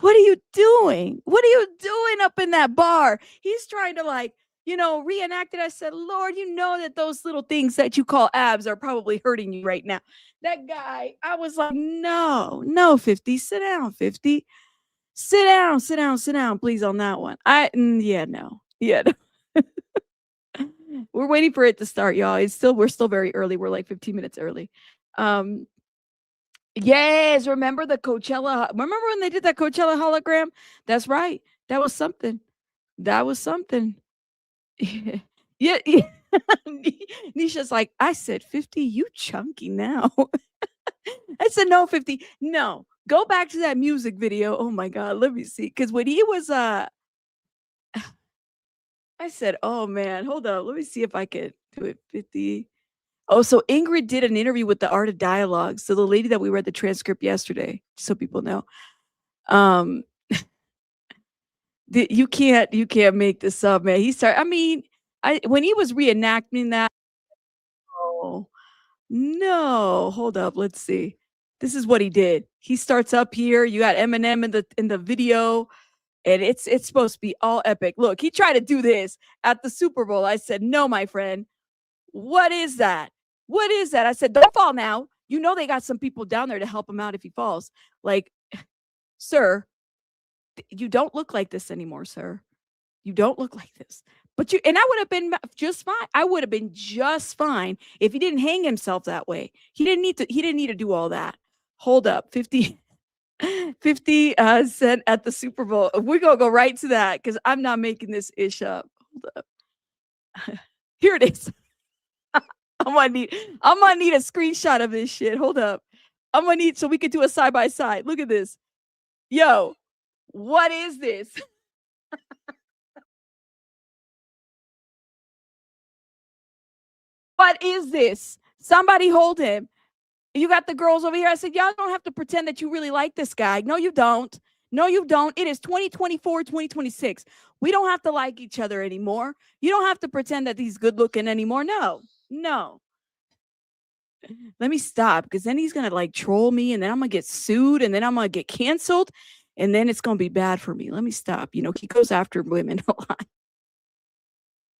What are you doing? What are you doing up in that bar? He's trying to reenact it. I said, Lord, you know that those little things that you call abs are probably hurting you right now. That guy, I was like, no, 50, sit down, 50. Sit down, please, on that one. No. We're waiting for it to start, y'all. We're still very early. We're like 15 minutes early. Yes, remember the Coachella? Remember when they did that Coachella hologram? That's right. That was something. Yeah. Nisha's like, I said 50, you chunky now. I said, no, 50. No, go back to that music video. Oh my God, let me see. Because when he was, I said, oh man, hold up. Let me see if I could do it 50. Oh, so Ingrid did an interview with the Art of Dialogue. So the lady that we read the transcript yesterday, so people know. You can't make this up, man. When he was reenacting that, oh no, hold up, let's see. This is what he did. He starts up here. You got Eminem in the video, and it's supposed to be all epic. Look, he tried to do this at the Super Bowl. I said, no, my friend. What is that? What is that? I said, don't fall now. You know they got some people down there to help him out if he falls. Like, sir, you don't look like this anymore, sir. You don't look like this. And I would have been just fine. I would have been just fine if he didn't hang himself that way. He didn't need to do all that. Hold up. 50 cent at the Super Bowl. We're going to go right to that because I'm not making this ish up. Hold up. Here it is. I'm gonna need a screenshot of this shit. Hold up. I'm gonna need so we can do a side by side. Look at this. Yo, what is this? What is this? Somebody hold him. You got the girls over here. I said, y'all don't have to pretend that you really like this guy. No, you don't. No, you don't. It is 2024, 2026. We don't have to like each other anymore. You don't have to pretend that he's good looking anymore. No. Let me stop because then he's going to troll me and then I'm going to get sued and then I'm going to get canceled and then it's going to be bad for me. Let me stop. He goes after women a lot.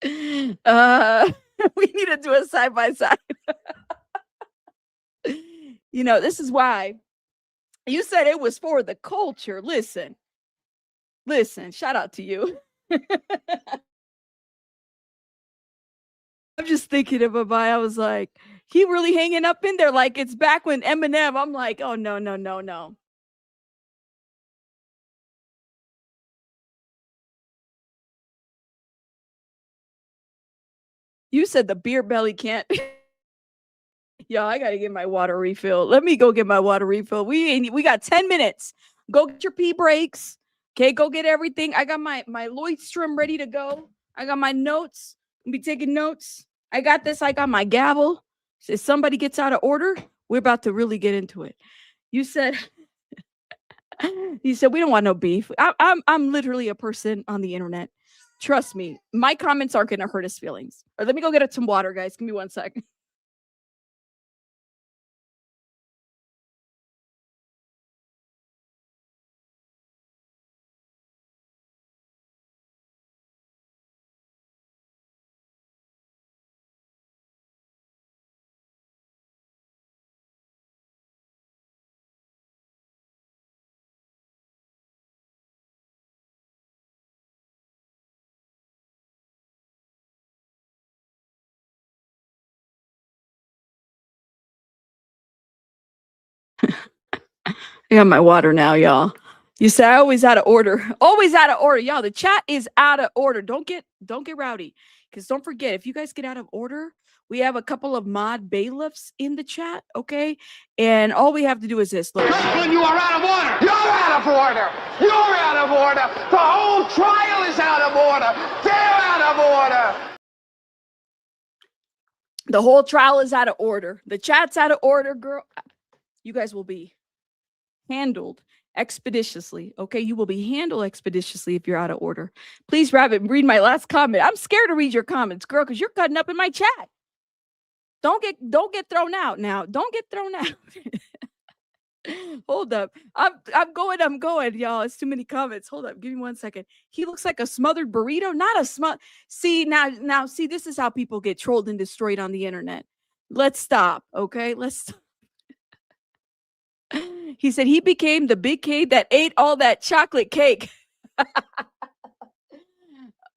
We need to do a side by side. This is why you said it was for the culture. Listen, shout out to you. I'm just thinking of a guy. I was like, he really hanging up in there like it's back when Eminem. I'm like, oh, no. You said the beer belly can't. Yo, I got to get my water refill. Let me go get my water refill. We got 10 minutes. Go get your pee breaks. Okay, go get everything. I got my Lloydstrom ready to go. I got my notes. I'll be taking notes. I got this. I got my gavel. If somebody gets out of order, we're about to really get into it. You said we don't want no beef. I'm literally a person on the internet. Trust me, my comments aren't going to hurt his feelings. Or let me go get some water, guys. Give me 1 second. I got my water now, y'all. You say I always out of order. Always out of order. Y'all, the chat is out of order. Don't get rowdy. Because don't forget, if you guys get out of order, we have a couple of mod bailiffs in the chat, okay? And all we have to do is this. Look. That's when you are out of order. You're out of order. You're out of order. The whole trial is out of order. They're out of order. The whole trial is out of order. The chat's out of order, girl. You guys will be handled expeditiously, okay? You will be handled expeditiously if you're out of order. Please, Rabbit, read my last comment. I'm scared to read your comments, girl, because you're cutting up in my chat. Don't get thrown out now. Don't get thrown out. Hold up. I'm going, y'all. It's too many comments. Hold up. Give me 1 second. He looks like a smothered burrito, not a See, now, see, this is how people get trolled and destroyed on the internet. Let's stop, okay? Let's stop. He said he became the big kid that ate all that chocolate cake.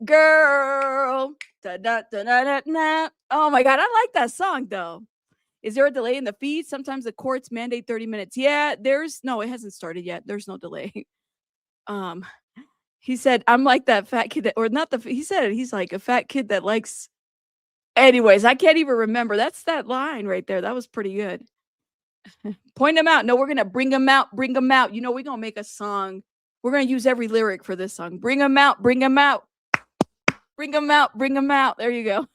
Girl. Da, da, da, da, da, da. Oh my God, I like that song though. Is there a delay in the feed? Sometimes the courts mandate 30 minutes. Yeah, no, it hasn't started yet. There's no delay. He said, I'm like that fat kid he said it. He's like a fat kid that likes. Anyways, I can't even remember. That's that line right there. That was pretty good. Point them out. No, we're going to bring them out. Bring them out. You know, we're going to make a song. We're going to use every lyric for this song. Bring them out. Bring them out. Bring them out. Bring them out. There you go.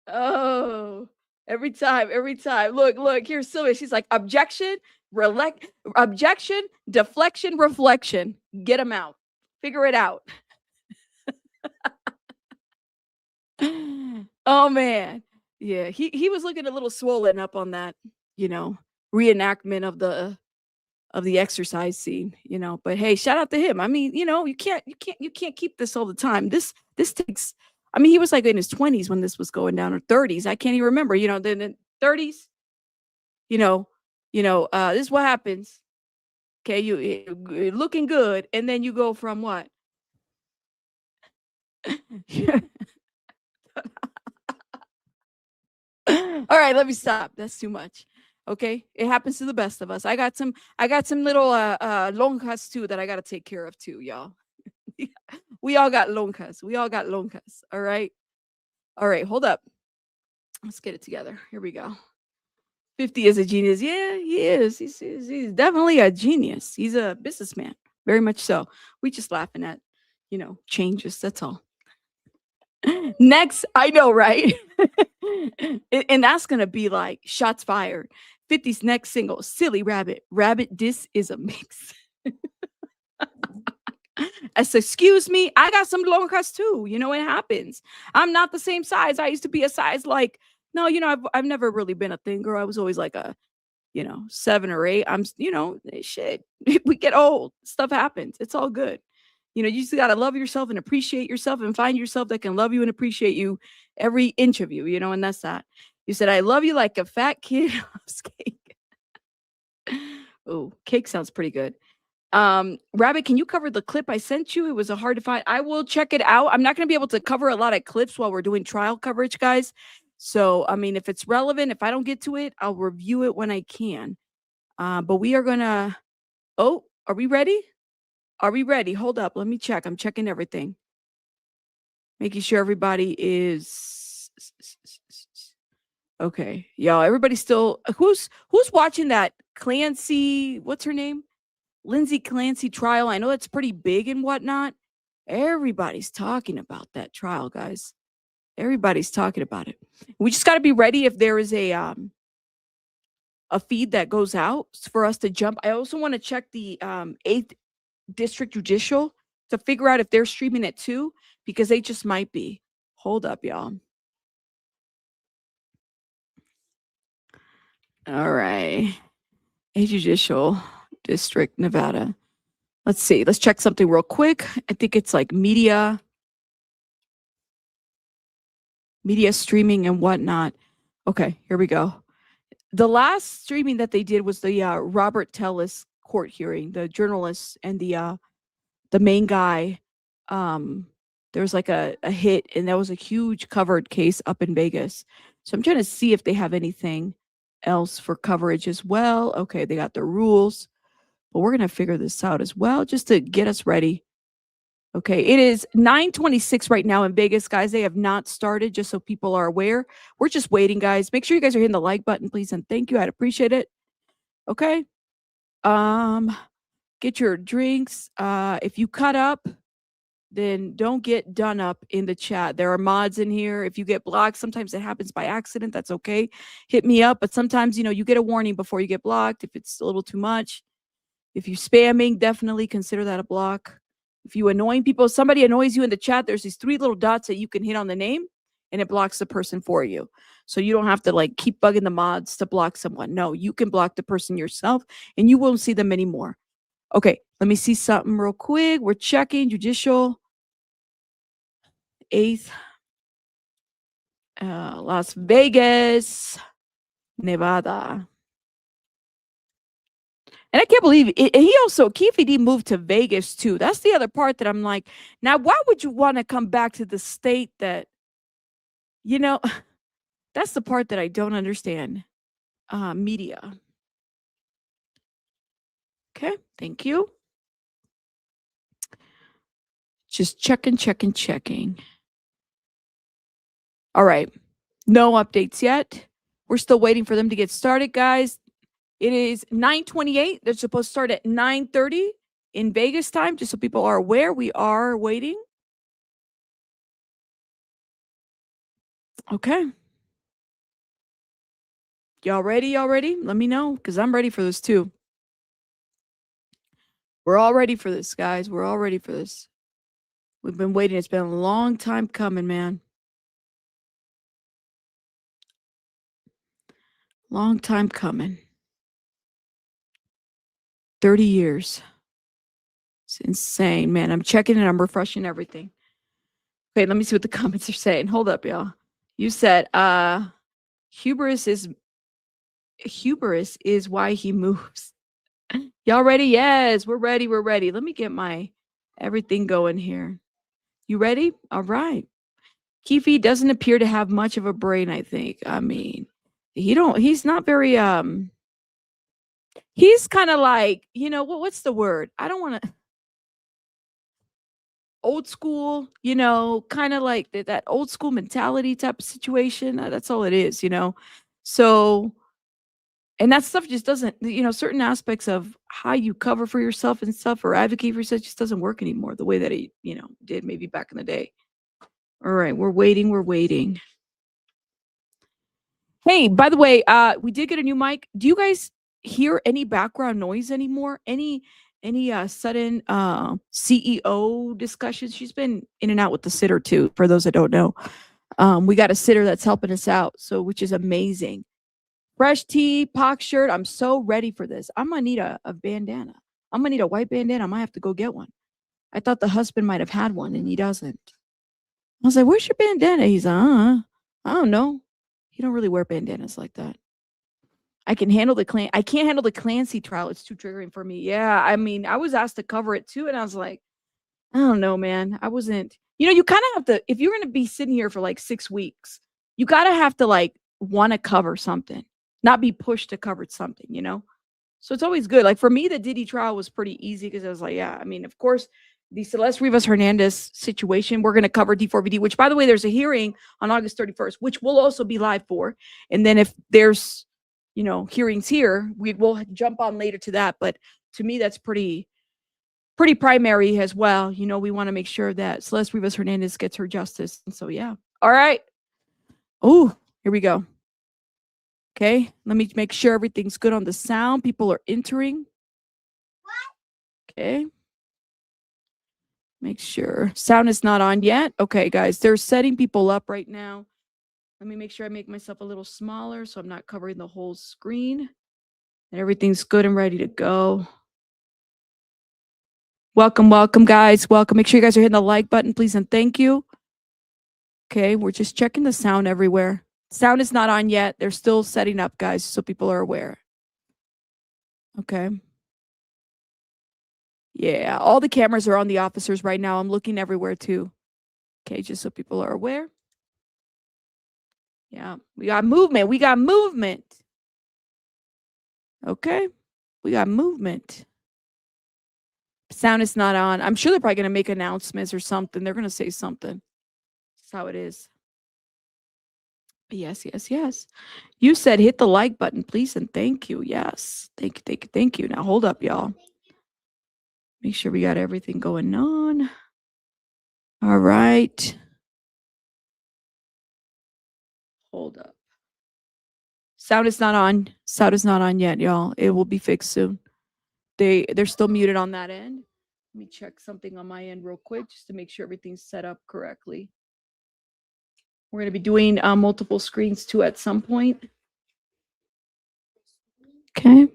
Oh, every time. Look, here's Sylvia. She's like, objection, deflection, reflection. Get them out. Figure it out. Oh, man. Yeah, he was looking a little swollen up on that, reenactment of the exercise scene, But hey, shout out to him. I mean, you can't keep this all the time. This takes. I mean, he was like in his 20s when this was going down, or 30s. I can't even remember. Then in 30s. This is what happens. Okay, you're looking good, and then you go from what? All right, let me stop. That's too much. Okay, it happens to the best of us. I got some little lonjas too that I got to take care of too, y'all. We all got lonjas. All right. Hold up. Let's get it together. Here we go. 50 is a genius. Yeah, he is. He's definitely a genius. He's a businessman. Very much so. We just laughing at, changes. That's all. Next, I know, right? And that's going to be like shots fired. 50's next single, Silly Rabbit. Rabbit, this is a mix. As excuse me, I got some long cuts too. It happens. I'm not the same size. I used to be a size like, no, I've never really been a thin girl. I was always like a, 7 or 8. I'm, shit. We get old. Stuff happens. It's all good. You just got to love yourself and appreciate yourself and find yourself that can love you and appreciate you every inch of you, and that's that. You said, I love you like a fat kid loves cake. Oh, cake sounds pretty good. Rabbit, can you cover the clip I sent you? It was hard to find. I will check it out. I'm not going to be able to cover a lot of clips while we're doing trial coverage, guys. So, I mean, if it's relevant, if I don't get to it, I'll review it when I can. But we are going to, are we ready? Are we ready? Hold up. Let me check. I'm checking everything. Making sure everybody is okay. Y'all, everybody's still who's watching that Clancy, what's her name? Lindsay Clancy trial. I know it's pretty big and whatnot. Everybody's talking about that trial, guys. Everybody's talking about it. We just got to be ready if there is a feed that goes out for us to jump. I also want to check the 8th District Judicial to figure out if they're streaming it too, because they just might be. Hold up, y'all. All right. 8th Judicial District, Nevada. Let's see. Let's check something real quick. I think it's like media streaming and whatnot. Okay, here we go. The last streaming that they did was the Robert Tellis court hearing, the journalist and the main guy. There was like a hit, and that was a huge covered case up in Vegas. So I'm trying to see if they have anything else for coverage as well. Okay, they got the rules, but we're going to figure this out as well just to get us ready. Okay, it is 9:26 right now in Vegas, guys. They have not started, just so people are aware. We're just waiting, guys. Make sure you guys are hitting the like button, please, and thank you. I'd appreciate it. Okay. Get your drinks. If you cut up, then don't get done up in the chat. There are mods in here. If you get blocked, sometimes it happens by accident. That's okay. Hit me up, but sometimes, you get a warning before you get blocked if it's a little too much. If you're spamming, definitely consider that a block. If you annoying people, somebody annoys you in the chat, there's these 3 little dots that you can hit on the name and it blocks the person for you. So you don't have to keep bugging the mods to block someone. No, you can block the person yourself and you won't see them anymore. Okay, let me see something real quick. We're checking judicial 8th, Las Vegas, Nevada. And I can't believe it. He also, Keefe D moved to Vegas too. That's the other part that I'm like, now why would you want to come back to the state that, that's the part that I don't understand. Media. Okay, thank you. Just checking. All right, no updates yet. We're still waiting for them to get started, guys. It is 9:28. They're supposed to start at 9:30 in Vegas time, just so people are aware. We are waiting. Okay. Y'all ready already? Let me know, because I'm ready for this too. We're all ready for this, guys. We're all ready for this. We've been waiting. It's been a long time coming, man. Long time coming. 30 years. It's insane, man. I'm checking and I'm refreshing everything. Okay, let me see what the comments are saying. Hold up, y'all. You said, hubris is why he moves. Y'all ready? Yes, we're ready. We're ready. Let me get my everything going here. You ready? All right. Keffe doesn't appear to have much of a brain, I think. I mean, he's not very, he's kind of like, what's the word? I don't want to, old school, kind of like that old school mentality type of situation. That's all it is, So, and that stuff just doesn't, certain aspects of how you cover for yourself and stuff or advocate for yourself just doesn't work anymore the way that it, did maybe back in the day. All right, we're waiting. Hey, by the way, we did get a new mic. Do you guys hear any background noise anymore? Any sudden CEO discussions? She's been in and out with the sitter too, for those that don't know. We got a sitter that's helping us out, so which is amazing. Fresh tea, pock shirt. I'm so ready for this. I'm gonna need a bandana. I'm gonna need a white bandana. I might have to go get one. I thought the husband might have had one and he doesn't. I was like, where's your bandana? He's like, I don't know. He don't really wear bandanas like that. I can handle I can't handle the Clancy trial. It's too triggering for me. Yeah, I mean, I was asked to cover it too, and I was like, I don't know, man. I wasn't, you kind of have to, if you're gonna be sitting here for like 6 weeks, you gotta have to want to cover something, not be pushed to cover something, So it's always good. Like for me, the Diddy trial was pretty easy because I was like, yeah, I mean, of course, the Celeste Rivas Hernandez situation, we're going to cover D4VD, which by the way, there's a hearing on August 31st, which we'll also be live for. And then if there's, hearings here, we will jump on later to that. But to me, that's pretty primary as well. We want to make sure that Celeste Rivas Hernandez gets her justice. And so, yeah. All right. Oh, here we go. Okay. Let me make sure everything's good on the sound. People are entering. Okay. Make sure sound is not on yet. Okay, guys, they're setting people up right now. Let me make sure I make myself a little smaller so I'm not covering the whole screen. And everything's good and ready to go. Welcome, guys. Welcome. Make sure you guys are hitting the like button, please, and thank you. Okay, we're just checking the sound everywhere. Sound is not on yet. They're still setting up, guys, so people are aware. Okay. Yeah, all the cameras are on the officers right now. I'm looking everywhere too. Okay, just so people are aware. Yeah, we got movement. Okay. We got movement. Sound is not on. I'm sure they're probably going to make announcements or something. They're going to say something. That's how it is. Yes, yes, yes. You said hit the like button, please, and thank you. Yes. Thank you, thank you, thank you. Now hold up, y'all. Make sure we got everything going on. All right. Hold up. Sound is not on. Sound is not on yet, y'all. It will be fixed soon. They're still muted on that end. Let me check something on my end real quick just to make sure everything's set up correctly. We're going to be doing multiple screens too at some point. Okay.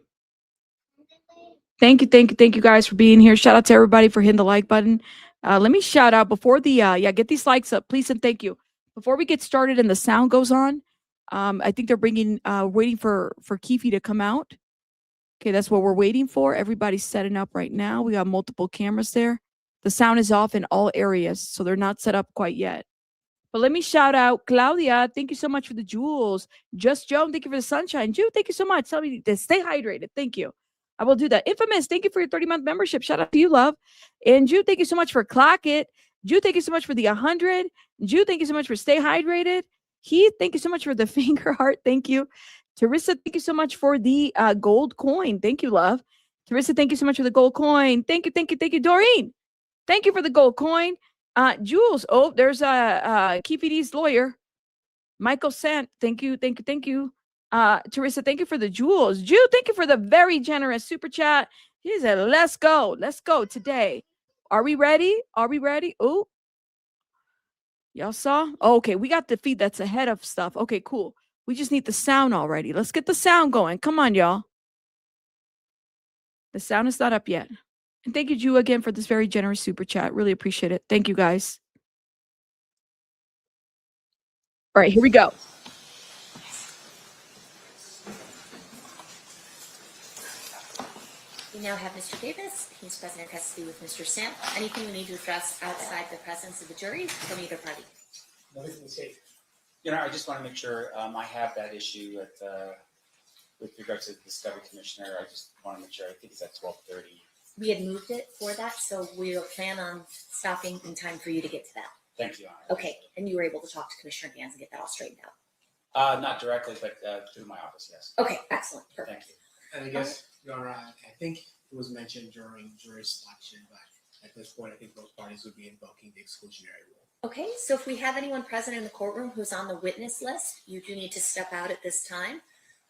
Thank you guys for being here. Shout out to everybody for hitting the like button. Let me shout out before the get these likes up, please, and thank you. Before we get started and the sound goes on, I think they're waiting for Keefe to come out. Okay, that's what we're waiting for. Everybody's setting up right now. We got multiple cameras there. The sound is off in all areas, so they're not set up quite yet. But let me shout out Claudia. Thank you so much for the jewels. Just Joan, thank you for the sunshine. Ju, thank you so much. Tell me to stay hydrated. Thank you. I will do that. Infamous, thank you for your 30-month membership. Shout out to you, love. And Ju, thank you so much for Clock It. Ju, thank you so much for the 100. Ju, thank you so much for Stay Hydrated. Heath, thank you so much for the finger heart. Thank you. Teresa, thank you so much for the gold coin. Thank you, love. Teresa, thank you so much for the gold coin. Thank you. Doreen, thank you for the gold coin. Jules, oh, there's Keefe D's lawyer. Michael Sant, thank you. Teresa, thank you for the jewels. Ju, thank you for the very generous super chat. He said, let's go today. Are we ready? Oh, y'all saw? Oh, okay, we got the feed that's ahead of stuff. Okay, cool. We just need the sound already. Let's get the sound going. Come on, y'all. The sound is not up yet. And thank you, Ju, again for this very generous super chat. Really appreciate it. Thank you, guys. All right, here we go. We now have Mr. Davis. He's present in custody with Mr. Sam. Anything we need to address outside the presence of the jury from either party? Nothing safe. I just want to make sure I have that issue with regards to the Discovery Commissioner. I just want to make sure. I think it's at 12:30. We had moved it for that, so we'll plan on stopping in time for you to get to that. Thank you, Honor. Okay, and you were able to talk to Commissioner Gans and get that all straightened out? Not directly, but through my office, yes. Okay, excellent. Perfect. Thank you. And I guess, Your Honor, I think it was mentioned during jury selection, but at this point, I think both parties would be invoking the exclusionary rule. Okay, so if we have anyone present in the courtroom who's on the witness list, you do need to step out at this time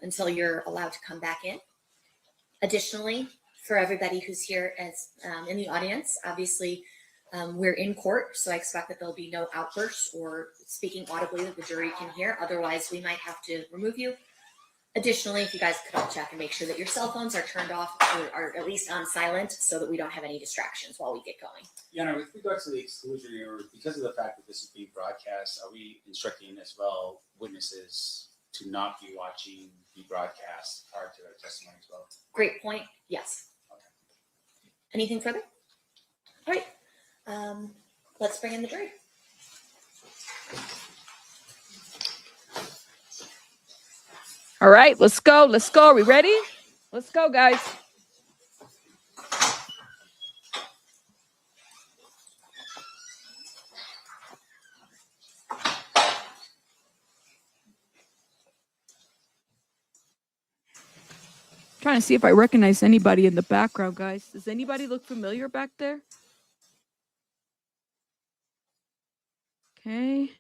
until you're allowed to come back in. Additionally, for everybody who's here as in the audience, obviously we're in court, so I expect that there'll be no outbursts or speaking audibly that the jury can hear. Otherwise, we might have to remove you. Additionally, if you guys could all check and make sure that your cell phones are turned off or are at least on silent so that we don't have any distractions while we get going. Yeah, with regards to the exclusionary order, because of the fact that this is being broadcast, are we instructing as well witnesses to not be watching the broadcast prior to their testimony as well? Great point. Yes. Okay. Anything further? All right. Let's bring in the jury. All right, let's go. Are we ready? Let's go, guys. Trying to see if I recognize anybody in the background, guys. Does anybody look familiar back there? Okay.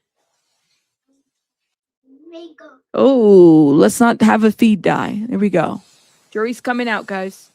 Oh, let's not have a feed die. There we go. Jury's coming out, guys.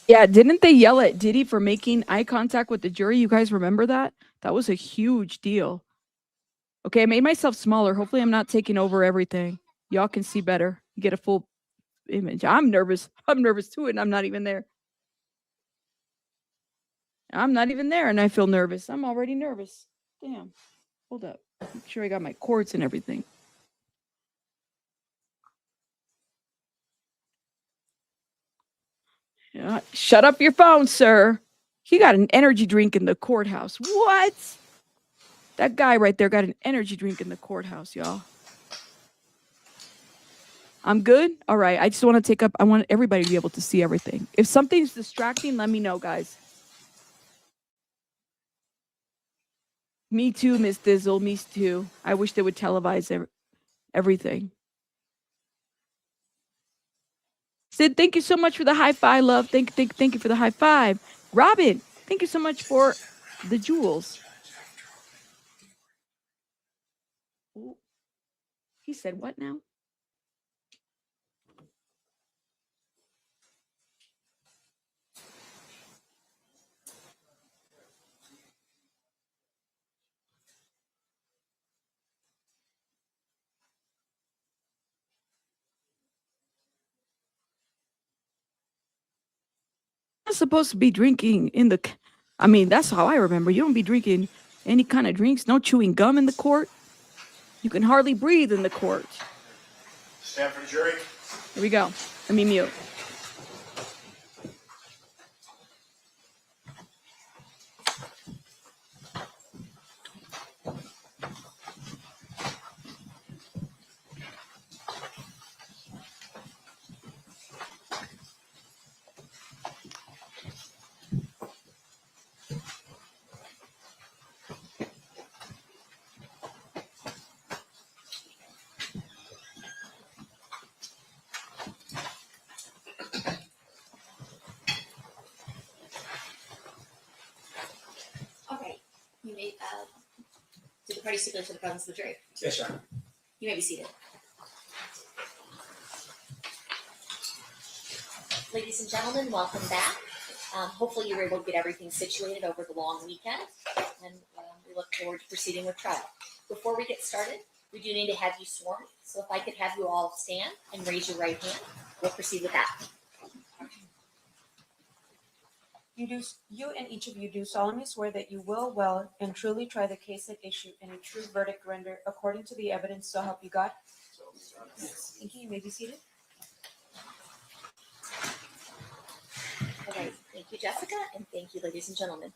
Yeah, didn't they yell at Diddy for making eye contact with the jury? You guys remember that? That was a huge deal. Okay, I made myself smaller. Hopefully I'm not taking over everything. Y'all can see better. Get a full image. I'm nervous. I'm nervous too, and I'm not even there. I'm not even there, and I feel nervous. I'm already nervous. Damn. Hold up. Make sure I got my cords and everything. Yeah, shut up your phone, sir. He got an energy drink in the courthouse. What? That guy right there got an energy drink in the courthouse, y'all. I'm good? All right. I just want to take up, I want everybody to be able to see everything. If something's distracting, let me know, guys. Me too, Miss Dizzle. Me too. I wish they would televise everything. Sid, thank you so much for the high five, love. Thank you for the high five. Robin, thank you so much for the jewels. Ooh. He said what now? Not supposed to be drinking in the, I mean, that's how I remember. You don't be drinking any kind of drinks, no chewing gum in the court. You can hardly breathe in the court. Stand for the jury. Here we go. Let me mute. Okay, you may do the party signal to the presence of the jury. Yes, Your Honor. You may be seated. Ladies and gentlemen, welcome back. Hopefully you were able to get everything situated over the long weekend, and we look forward to proceeding with trial. Before we get started, we do need to have you sworn. So if I could have you all stand and raise your right hand, we'll proceed with that. You and each of you do solemnly swear that you will well and truly try the case at issue and a true verdict render according to the evidence, so help you God? Yes. Thank you. You may be seated. All right. Thank you, Jessica, and thank you, ladies and gentlemen.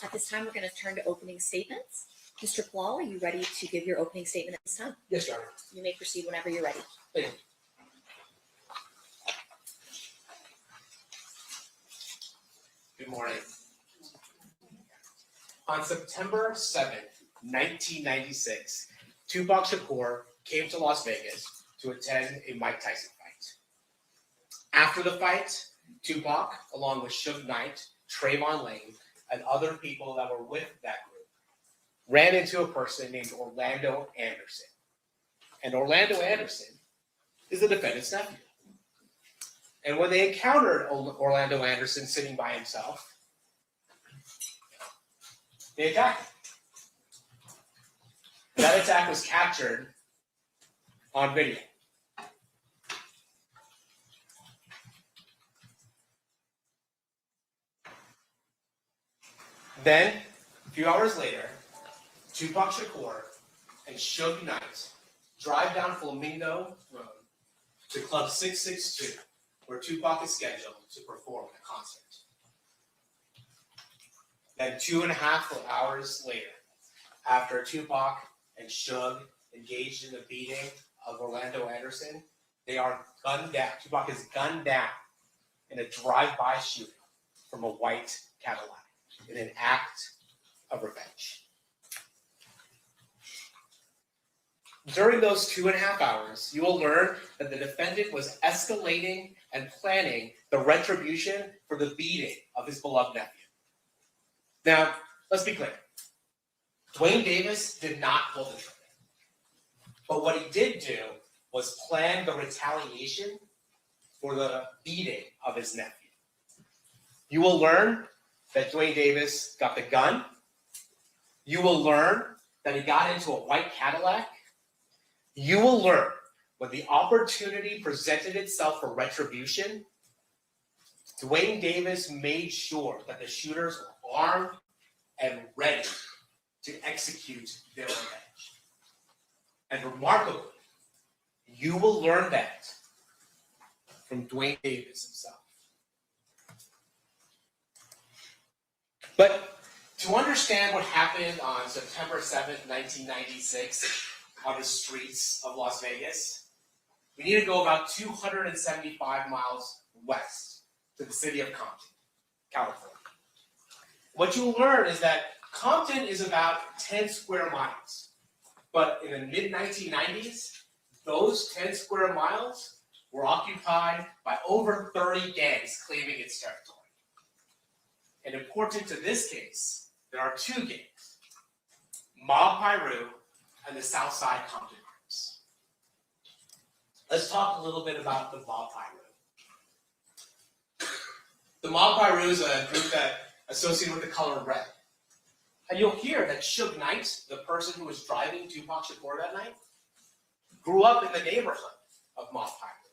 At this time, we're going to turn to opening statements. Mr. Palal, are you ready to give your opening statement at this time? Yes, Your Honor. You may proceed whenever you're ready. Thank you. Good morning. On September 7th, 1996, Tupac Shakur came to Las Vegas to attend a Mike Tyson fight. After the fight, Tupac, along with Suge Knight, Trayvon Lane, and other people that were with that group, ran into a person named Orlando Anderson. And Orlando Anderson is the defendant's nephew. And when they encountered Orlando Anderson sitting by himself, they attacked him. That attack was captured on video. Then, a few hours later, Tupac Shakur and Suge Knight drive down Flamingo Road to Club 662, where Tupac is scheduled to perform a concert. Then 2.5 hours later, after Tupac and Suge engaged in the beating of Orlando Anderson, they are gunned down. Tupac is gunned down in a drive-by shooting from a white Cadillac in an act of revenge. During those 2.5 hours, you will learn that the defendant was escalating and planning the retribution for the beating of his beloved nephew. Now, let's be clear. Duane Davis did not pull the trigger. But what he did do was plan the retaliation for the beating of his nephew. You will learn that Duane Davis got the gun. You will learn that he got into a white Cadillac. You will learn when the opportunity presented itself for retribution, Duane Davis made sure that the shooters were armed and ready to execute their revenge. And remarkably, you will learn that from Duane Davis himself. But to understand what happened on September 7th, 1996, on the streets of Las Vegas, we need to go about 275 miles west to the city of Compton, California. What you'll learn is that Compton is about 10 square miles. But in the mid-1990s, those 10 square miles were occupied by over 30 gangs claiming its territory. And important to this case, there are two gangs, Mob Piru and the Southside Compton groups. Let's talk a little bit about the Mob Piru. The Mob Piru is a group that associated with the color red. And you'll hear that Suge Knight, the person who was driving Tupac Shakur that night, grew up in the neighborhood of Mob Piru.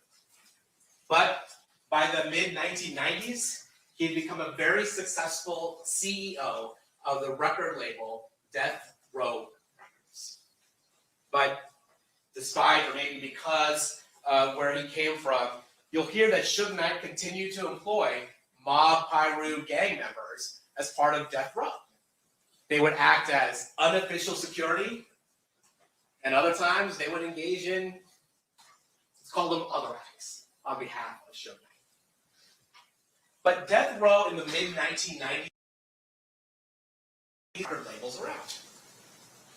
But by the mid-1990s, he had become a very successful CEO of the record label Death Row Records. But despite, or maybe because of where he came from, you'll hear that Suge Knight continued to employ Mob Piru gang members as part of Death Row. They would act as unofficial security, and other times they would engage in, let's call them other acts on behalf of Suge Knight. But Death Row in the mid-1990s, record labels around.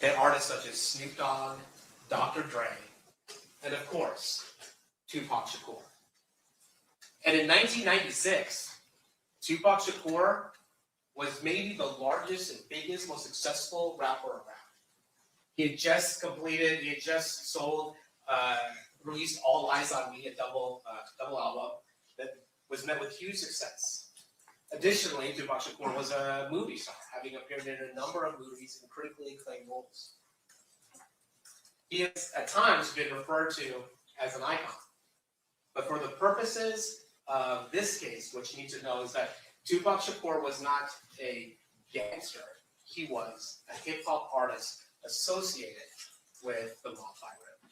They had artists such as Snoop Dogg, Dr. Dre, and of course, Tupac Shakur. And in 1996, Tupac Shakur was maybe the largest and biggest, most successful rapper around. He had just sold, released All Eyes on Me, a double album that was met with huge success. Additionally, Tupac Shakur was a movie star, having appeared in a number of movies and critically acclaimed roles. He has at times been referred to as an icon. But for the purposes of this case, what you need to know is that Tupac Shakur was not a gangster. He was a hip-hop artist associated with the Mob Piru.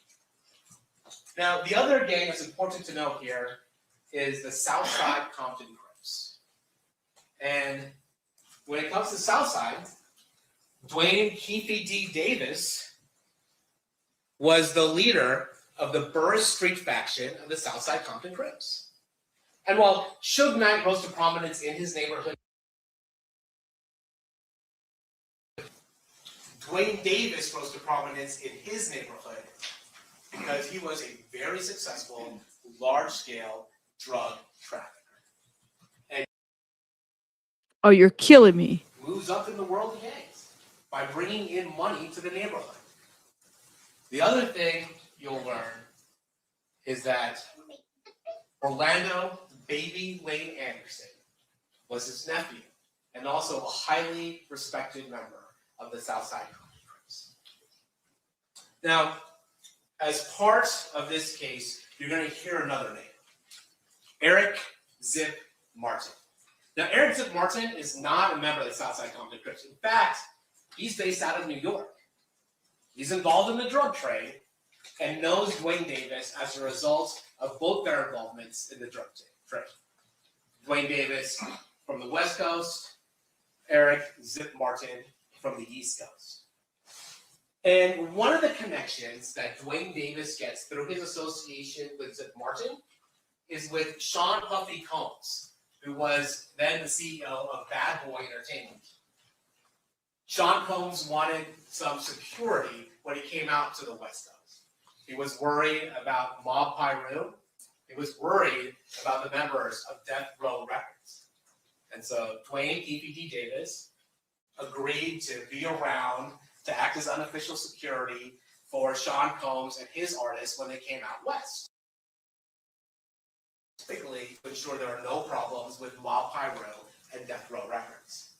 Now, the other gang that's important to know here is the Southside Compton Crips. And when it comes to Southside, Duane Keefe D. Davis was the leader of the Burris Street faction of the Southside Compton Crips. And while Suge Knight rose to prominence in his neighborhood, Duane Davis rose to prominence in his neighborhood because he was a very successful, large-scale drug trafficker. And Oh, you're killing me. moves up in the world of gangs by bringing in money to the neighborhood. The other thing you'll learn is that Orlando Baby Lane Anderson was his nephew and also a highly respected member of the Southside Compton Crips. Now, as part of this case, you're going to hear another name, Eric Zip Martin. Now, Eric Zip Martin is not a member of the Southside Compton Crips. In fact, he's based out of New York. He's involved in the drug trade and knows Duane Davis as a result of both their involvements in the drug trade. Duane Davis from the West Coast, Eric Zip Martin from the East Coast. And one of the connections that Duane Davis gets through his association with Zip Martin is with Sean Puffy Combs, who was then the CEO of Bad Boy Entertainment. Sean Combs wanted some security when he came out to the West Coast. He was worried about Mob Piru. He was worried about the members of Death Row Records. And so Duane Keefe D. Davis agreed to be around to act as unofficial security for Sean Combs and his artists when they came out west. Particularly to ensure there are no problems with Mob Piru and Death Row Records.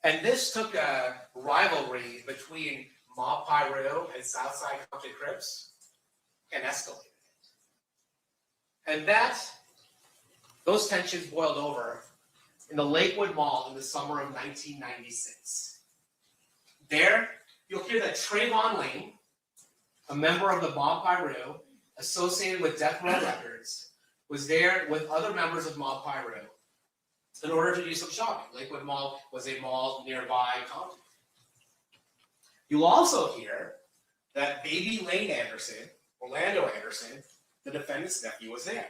And this took a rivalry between Mob Piru and Southside Compton Crips and escalated it. And those tensions boiled over in the Lakewood Mall in the summer of 1996. There, you'll hear that Trayvon Lane, a member of the Mob Piru associated with Death Row Records, was there with other members of Mob Piru in order to do some shopping. Lakewood Mall was a mall nearby Compton. You'll also hear that baby Lane Anderson, Orlando Anderson, the defendant's nephew, was there.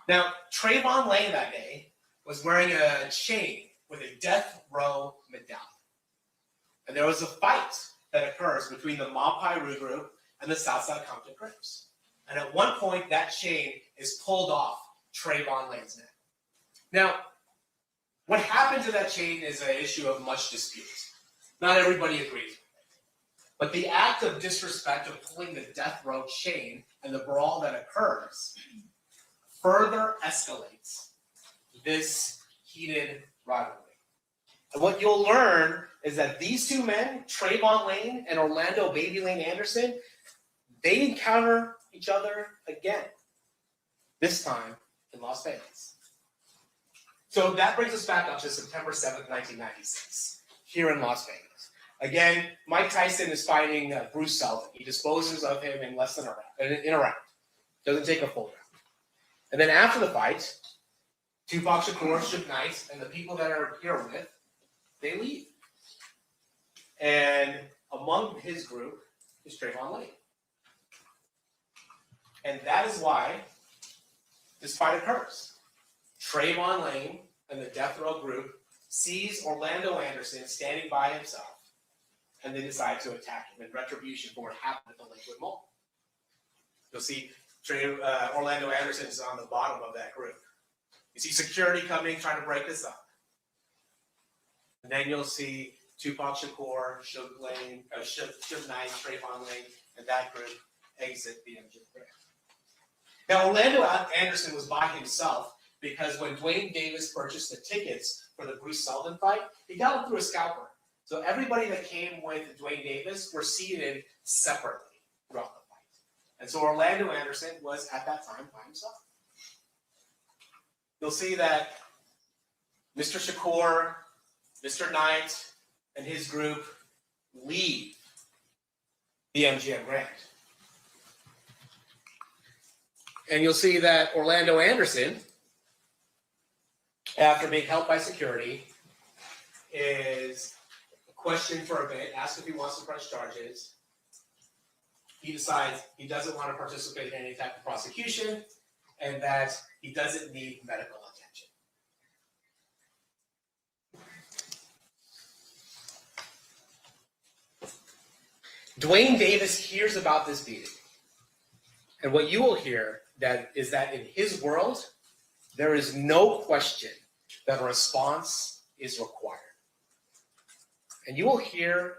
Now, Trayvon Lane that day was wearing a chain with a Death Row medallion. And there was a fight that occurs between the Mob Piru group and the Southside Compton Crips. And at one point, that chain is pulled off Trayvon Lane's neck. Now, what happened to that chain is an issue of much dispute. Not everybody agrees with it. But the act of disrespect of pulling the Death Row chain and the brawl that occurs further escalates this heated rivalry. And what you'll learn is that these two men, Trayvon Lane and Orlando Baby Lane Anderson, they encounter each other again, this time in Las Vegas. So that brings us back up to September 7th, 1996, here in Las Vegas. Again, Mike Tyson is fighting Bruce Seldon. He disposes of him in less than in a round. Doesn't take a full round. And then after the fight, Tupac Shakur, Suge Knight, and the people that are here with, they leave. And among his group is Trayvon Lane. And that is why this fight occurs. Trayvon Lane and the Death Row group sees Orlando Anderson standing by himself, and they decide to attack him in retribution for what happened at the Lakewood Mall. You'll see Orlando Anderson is on the bottom of that group. You see security coming, trying to break this up. And then you'll see Tupac Shakur, Suge Knight, Trayvon Lane, and that group exit the MGM Grand. Now, Orlando Anderson was by himself because when Duane Davis purchased the tickets for the Bruce Seldon fight, he got them through a scalper. So everybody that came with Duane Davis were seated separately throughout the fight. And so Orlando Anderson was at that time by himself. You'll see that Mr. Shakur, Mr. Knight, and his group leave the MGM Grand. And you'll see that Orlando Anderson, after being held by security, is questioned for a bit, asked if he wants to press charges. He decides he doesn't want to participate in any type of prosecution and that he doesn't need medical attention. Duane Davis hears about this beating. And what you will hear is that in his world, there is no question that a response is required. And you will hear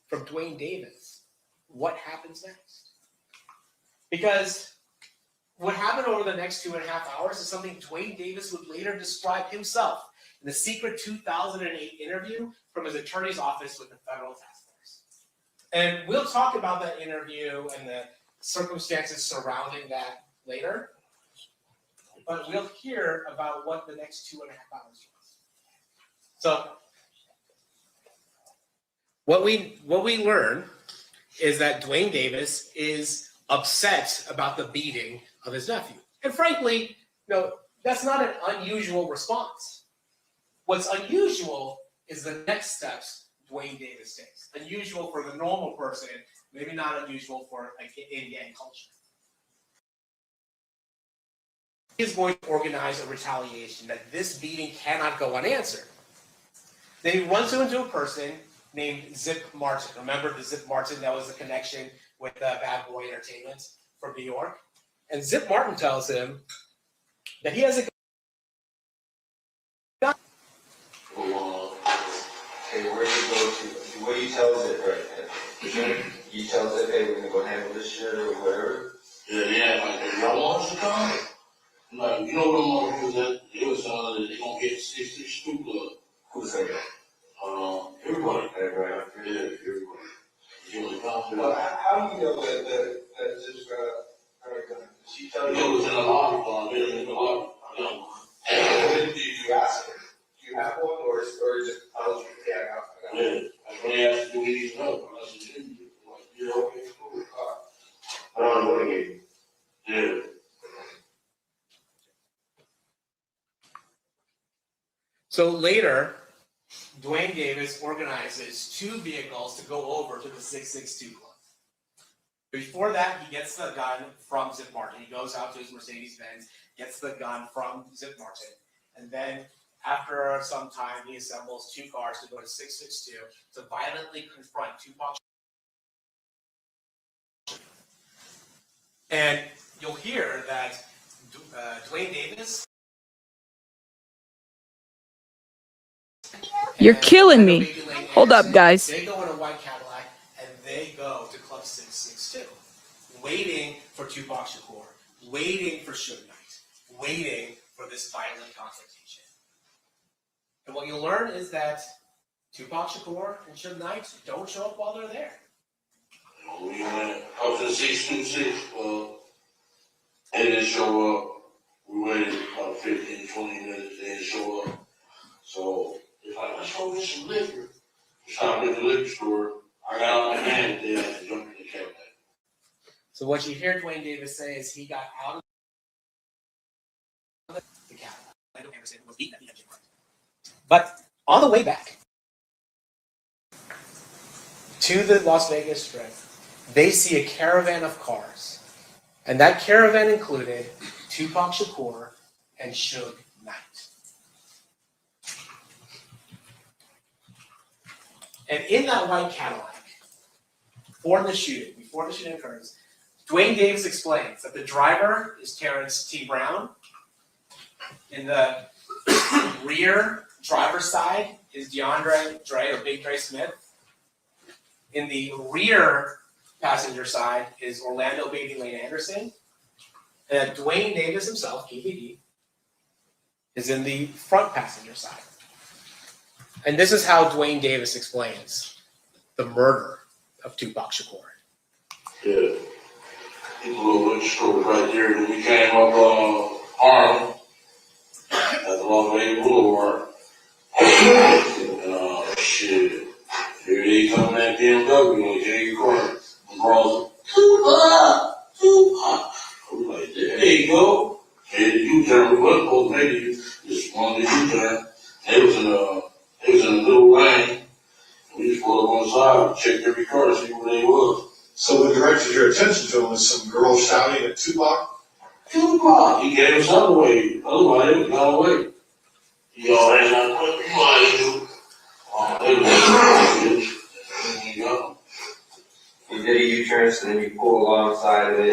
from Duane Davis what happens next. Because what happened over the next 2.5 hours is something Duane Davis would later describe himself in the secret 2008 interview from his attorney's office with the federal task force. And we'll talk about that interview and the circumstances surrounding that later. But we'll hear about what the next 2.5 hours was. So what we learn is that Duane Davis is upset about the beating of his nephew. And frankly, that's not an unusual response. What's unusual is the next steps Duane Davis takes. Unusual for the normal person, maybe not unusual for in gang culture. He is going to organize a retaliation that this beating cannot go unanswered. Then he runs into a person named Zip Martin. Remember the Zip Martin that was the connection with Bad Boy Entertainment from New York? And Zip Martin tells him that he has a gun. Hey, where you go to? What do you tell Zip right now? You tell Zip, hey, we're gonna go handle this shit or whatever. Yeah, like if y'all want us to come, Like, you know what motherfuckers that they was saying that they gonna get 6 Snoop Club. Who said that? Everybody. Everybody. Yeah, everybody. You know, how do you know that just she told you it was in the lobby, in the lobby. When did you ask her? Do you have one, or just tells you, yeah, I got one? Yeah, when they asked, do we need help? I said, yeah, okay, cool. I don't know what it is. Yeah. So later, Duane Davis organizes 2 vehicles to go over to the 662 Club. Before that, he gets the gun from Zip Martin. He goes out to his Mercedes-Benz, gets the gun from Zip Martin, and then after some time, he assembles 2 cars to go to 662 to violently confront Tupac. And you'll hear that Duane Davis. You're killing me. Hold up, guys. They go in a white Cadillac and they go to Club 662, waiting for Tupac Shakur, waiting for Suge Knight, waiting for this violent confrontation. And what you'll learn is that Tupac Shakur and Suge Knight don't show up while they're there. We went up to 626, they didn't show up. We waited about 15, 20 minutes, they didn't show up. So it's like, let's go get some liquor. We stopped at the liquor store. I got out my hand there and jumped in the Cadillac. So what you hear Duane Davis say is he got out of the Cadillac. Orlando Anderson was beaten at the engine part. But on the way back to the Las Vegas Strip, they see a caravan of cars. And that caravan included Tupac Shakur and Suge Knight. And in that white Cadillac, before the shooting occurs, Duane Davis explains that the driver is Terrence T. Brown. In the rear driver's side is DeAndre Dre, or Big Dre Smith. In the rear passenger side is Orlando Baby Lane Anderson. And Duane Davis himself, Keefe D, is in the front passenger side. And this is how Duane Davis explains the murder of Tupac Shakur. Yeah. It's a little bit short right there. When we came up Harlem at the Las Vegas Boulevard. And shit. Here they come that BMW and Jay Carter. And Brawls, Tupac! Tupac! I was like, there you go. Made the U-turn. We wasn't supposed to make it. Just wanted the U-turn. They was in a little lane. We just pulled up on the side, checked every car to see where they was. So what directed your attention to him was some girl shouting at Tupac? Tupac! He gave us out away. Otherwise, they would got away. He all ran out quick. You know how they do. They was bitch. You know. You did a U-turn, so then you pull alongside of it.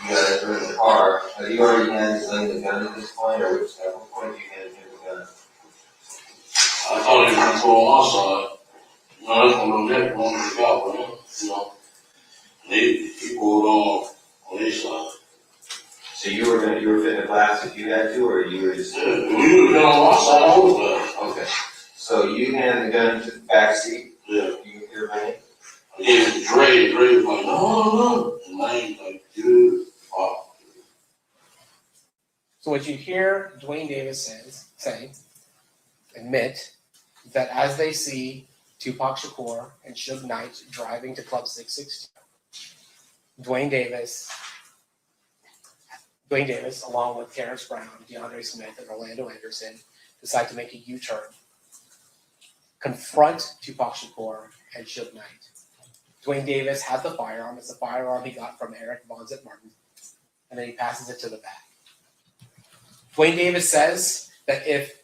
You guys were in the car. Have you already had the gun at this point, or at what point do you hand him the gun? I thought he was going to pull on my side. You know, that's one of them neck ones you got with him, you know. He pulled on his side. So you were fitting a blast if you had to, or you were just... Yeah, we would have been on my side, I was blast. Okay. So you hand the gun to the back seat. Yeah. You can hear me. I gave it to Dre. Dre was like, no. And I ain't like, dude, fuck. So what you hear Duane Davis admit, that as they see Tupac Shakur and Suge Knight driving to Club 662, Duane Davis, along with Terrence Brown, DeAndre Smith, and Orlando Anderson, decide to make a U-turn, confront Tupac Shakur and Suge Knight. Duane Davis has the firearm. It's the firearm he got from Eric Von Zip Martin, and then he passes it to the back. Duane Davis says that if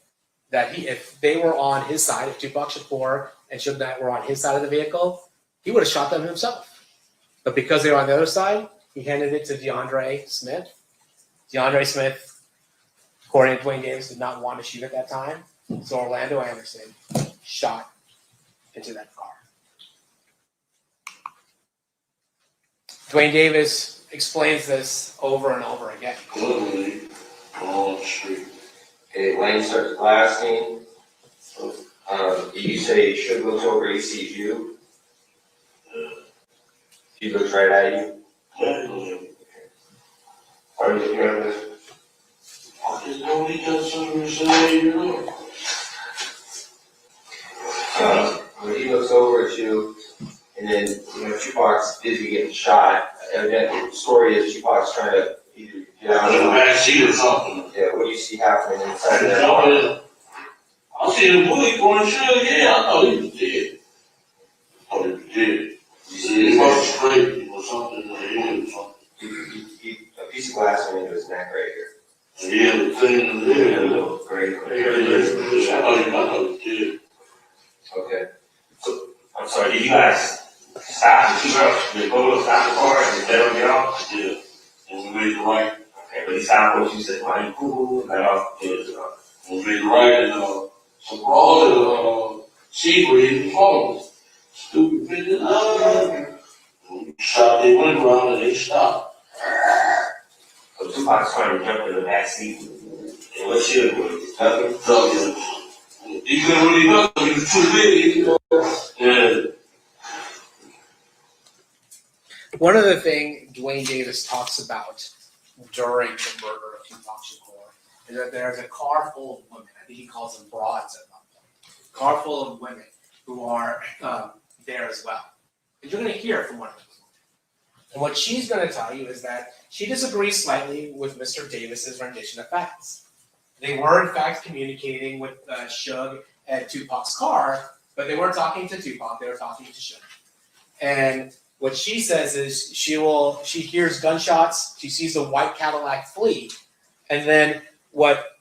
they were on his side, if Tupac Shakur and Suge Knight were on his side of the vehicle, he would have shot them himself. But because they were on the other side, he handed it to DeAndre Smith. DeAndre Smith, according to Duane Davis, did not want to shoot at that time. So Orlando Anderson shot into that car. Duane Davis explains this over and over again. Literally on the street. Okay, Lane starts blasting. You say Suge looks over, he sees you. He looks right at you. Yeah. Are you nervous? I just know he got something to say, you know. When he looks over at you, and then, Tupac's busy getting shot. And the story is Tupac's trying to either get out of the backseat or something. Yeah, what do you see happening inside I that car? I see the bullet going through. Yeah, I thought he was dead. I thought he was dead. You see He was straight or something in the head or something. A piece of glass went into his neck right here. Yeah, the thing in the head. A little gray. I thought he was dead. Okay. So, I'm sorry, did you guys stop the two girls? They both stop the car and let them get off? Yeah. And we made the right. Okay, but he stopped what you said, why you cool, let off. Yeah. We made the right and some broad Seabury followed us. Stupid bitches. Shot their window around and they stopped. So Tupac's trying to jump in the back seat. And what Suge was? Nothing? He couldn't really know. He was too big. Yeah. One other thing Duane Davis talks about during the murder of Tupac Shakur is that there's a car full of women. I think he calls them broads at one point. Car full of women who are there as well. And you're going to hear from one of them. And what she's going to tell you is that she disagrees slightly with Mr. Davis's rendition of facts. They were, in fact, communicating with Suge at Tupac's car, but they weren't talking to Tupac, they were talking to Suge. And what she says is she hears gunshots, she sees the white Cadillac flee, and then what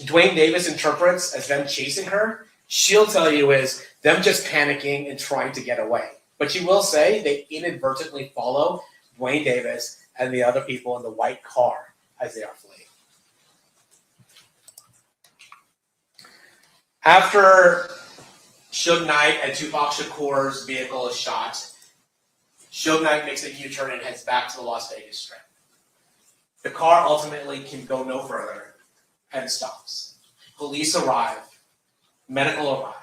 Duane Davis interprets as them chasing her, she'll tell you is them just panicking and trying to get away. But she will say they inadvertently follow Duane Davis and the other people in the white car as they are fleeing. After Suge Knight and Tupac Shakur's vehicle is shot, Suge Knight makes a U-turn and heads back to the Las Vegas Strip. The car ultimately can go no further and stops. Police arrive, medical arrive,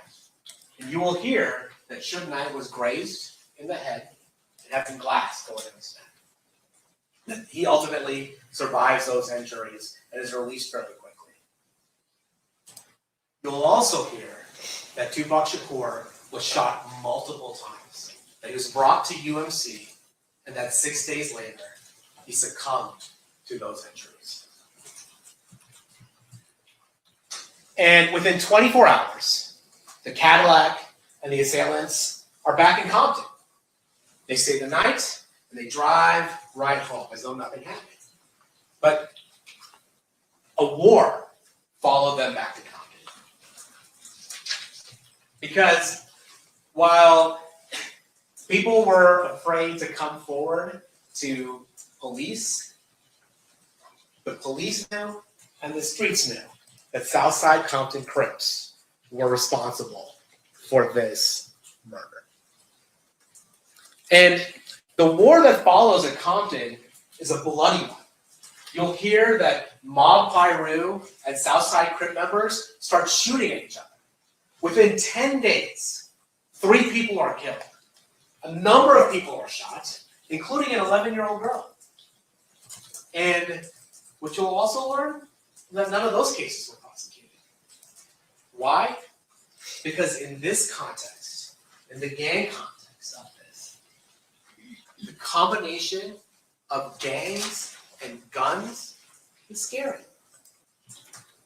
and you will hear that Suge Knight was grazed in the head and having glass going in his neck. He ultimately survives those injuries and is released fairly quickly. You'll also hear that Tupac Shakur was shot multiple times, that he was brought to UMC, and that 6 days later, he succumbed to those injuries. And within 24 hours, the Cadillac and the assailants are back in Compton. They stay the night, and they drive right home as though nothing happened. But a war followed them back to Compton. Because while people were afraid to come forward to police, the police knew and the streets knew that Southside Compton Crips were responsible for this murder. And the war that follows at Compton is a bloody one. You'll hear that Mob Piru and Southside Crip members start shooting at each other. Within 10 days, 3 people are killed. A number of people are shot, including an 11-year-old girl. And what you'll also learn is that none of those cases were prosecuted. Why? Because in this context, in the gang context of this, the combination of gangs and guns is scary.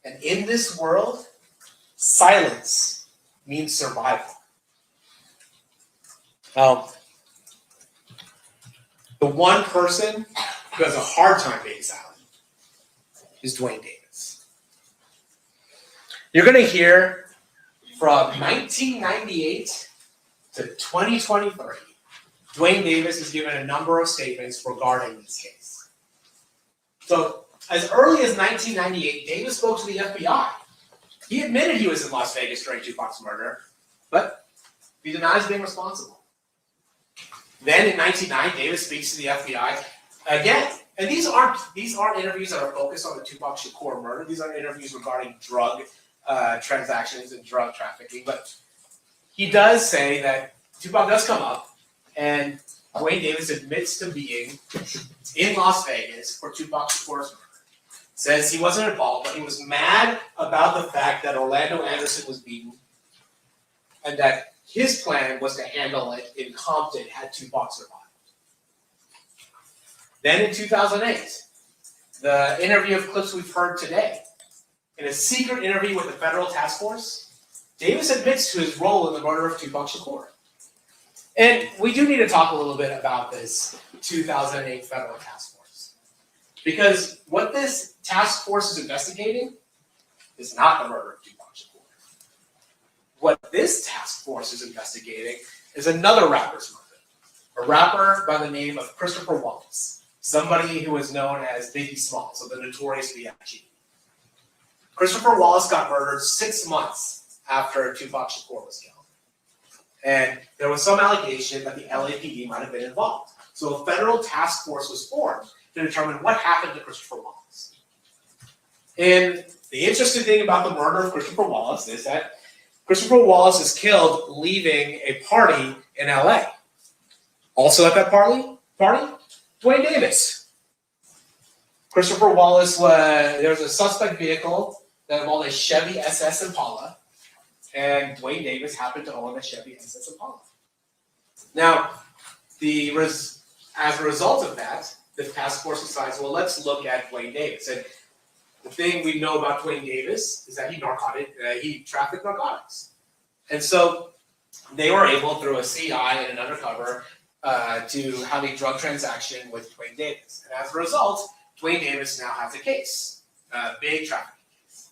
And in this world, silence means survival. The one person who has a hard time being silent is Duane Davis. You're going to hear from 1998 to 2023, Duane Davis has given a number of statements regarding this case. So, as early as 1998, Davis spoke to the FBI. He admitted he was in Las Vegas during Tupac's murder, but he denies being responsible. Then in 1999, Davis speaks to the FBI Again, and these aren't interviews that are focused on the Tupac Shakur murder. These are interviews regarding drug transactions and drug trafficking. But he does say that Tupac does come up, and Duane Davis admits to being in Las Vegas for Tupac Shakur's murder. Says he wasn't involved, but he was mad about the fact that Orlando Anderson was beaten, and that his plan was to handle it in Compton had Tupac survived. Then in 2008, the interview of clips we've heard today, in a secret interview with the federal task force, Davis admits to his role in the murder of Tupac Shakur. And we do need to talk a little bit about this 2008 federal task force. Because what this task force is investigating is not the murder of Tupac Shakur. What this task force is investigating is another rapper's murder. A rapper by the name of Christopher Wallace, somebody who is known as Biggie Smalls, so the notorious B.I.G. Christopher Wallace got murdered 6 months after Tupac Shakur was killed. And there was some allegation that the LAPD might have been involved. So a federal task force was formed to determine what happened to Christopher Wallace. And the interesting thing about the murder of Christopher Wallace is that Christopher Wallace is killed leaving a party in LA. Also at that party, Duane Davis. Christopher Wallace there was a suspect vehicle that involved a Chevy SS Impala, and Duane Davis happened to own a Chevy SS Impala. Now, as a result of that, the task force decides, well, let's look at Duane Davis. And the thing we know about Duane Davis is that he trafficked narcotics. And so they were able, through a CI and an undercover, to have a drug transaction with Duane Davis. And as a result, Duane Davis now has a case, a big trafficking case.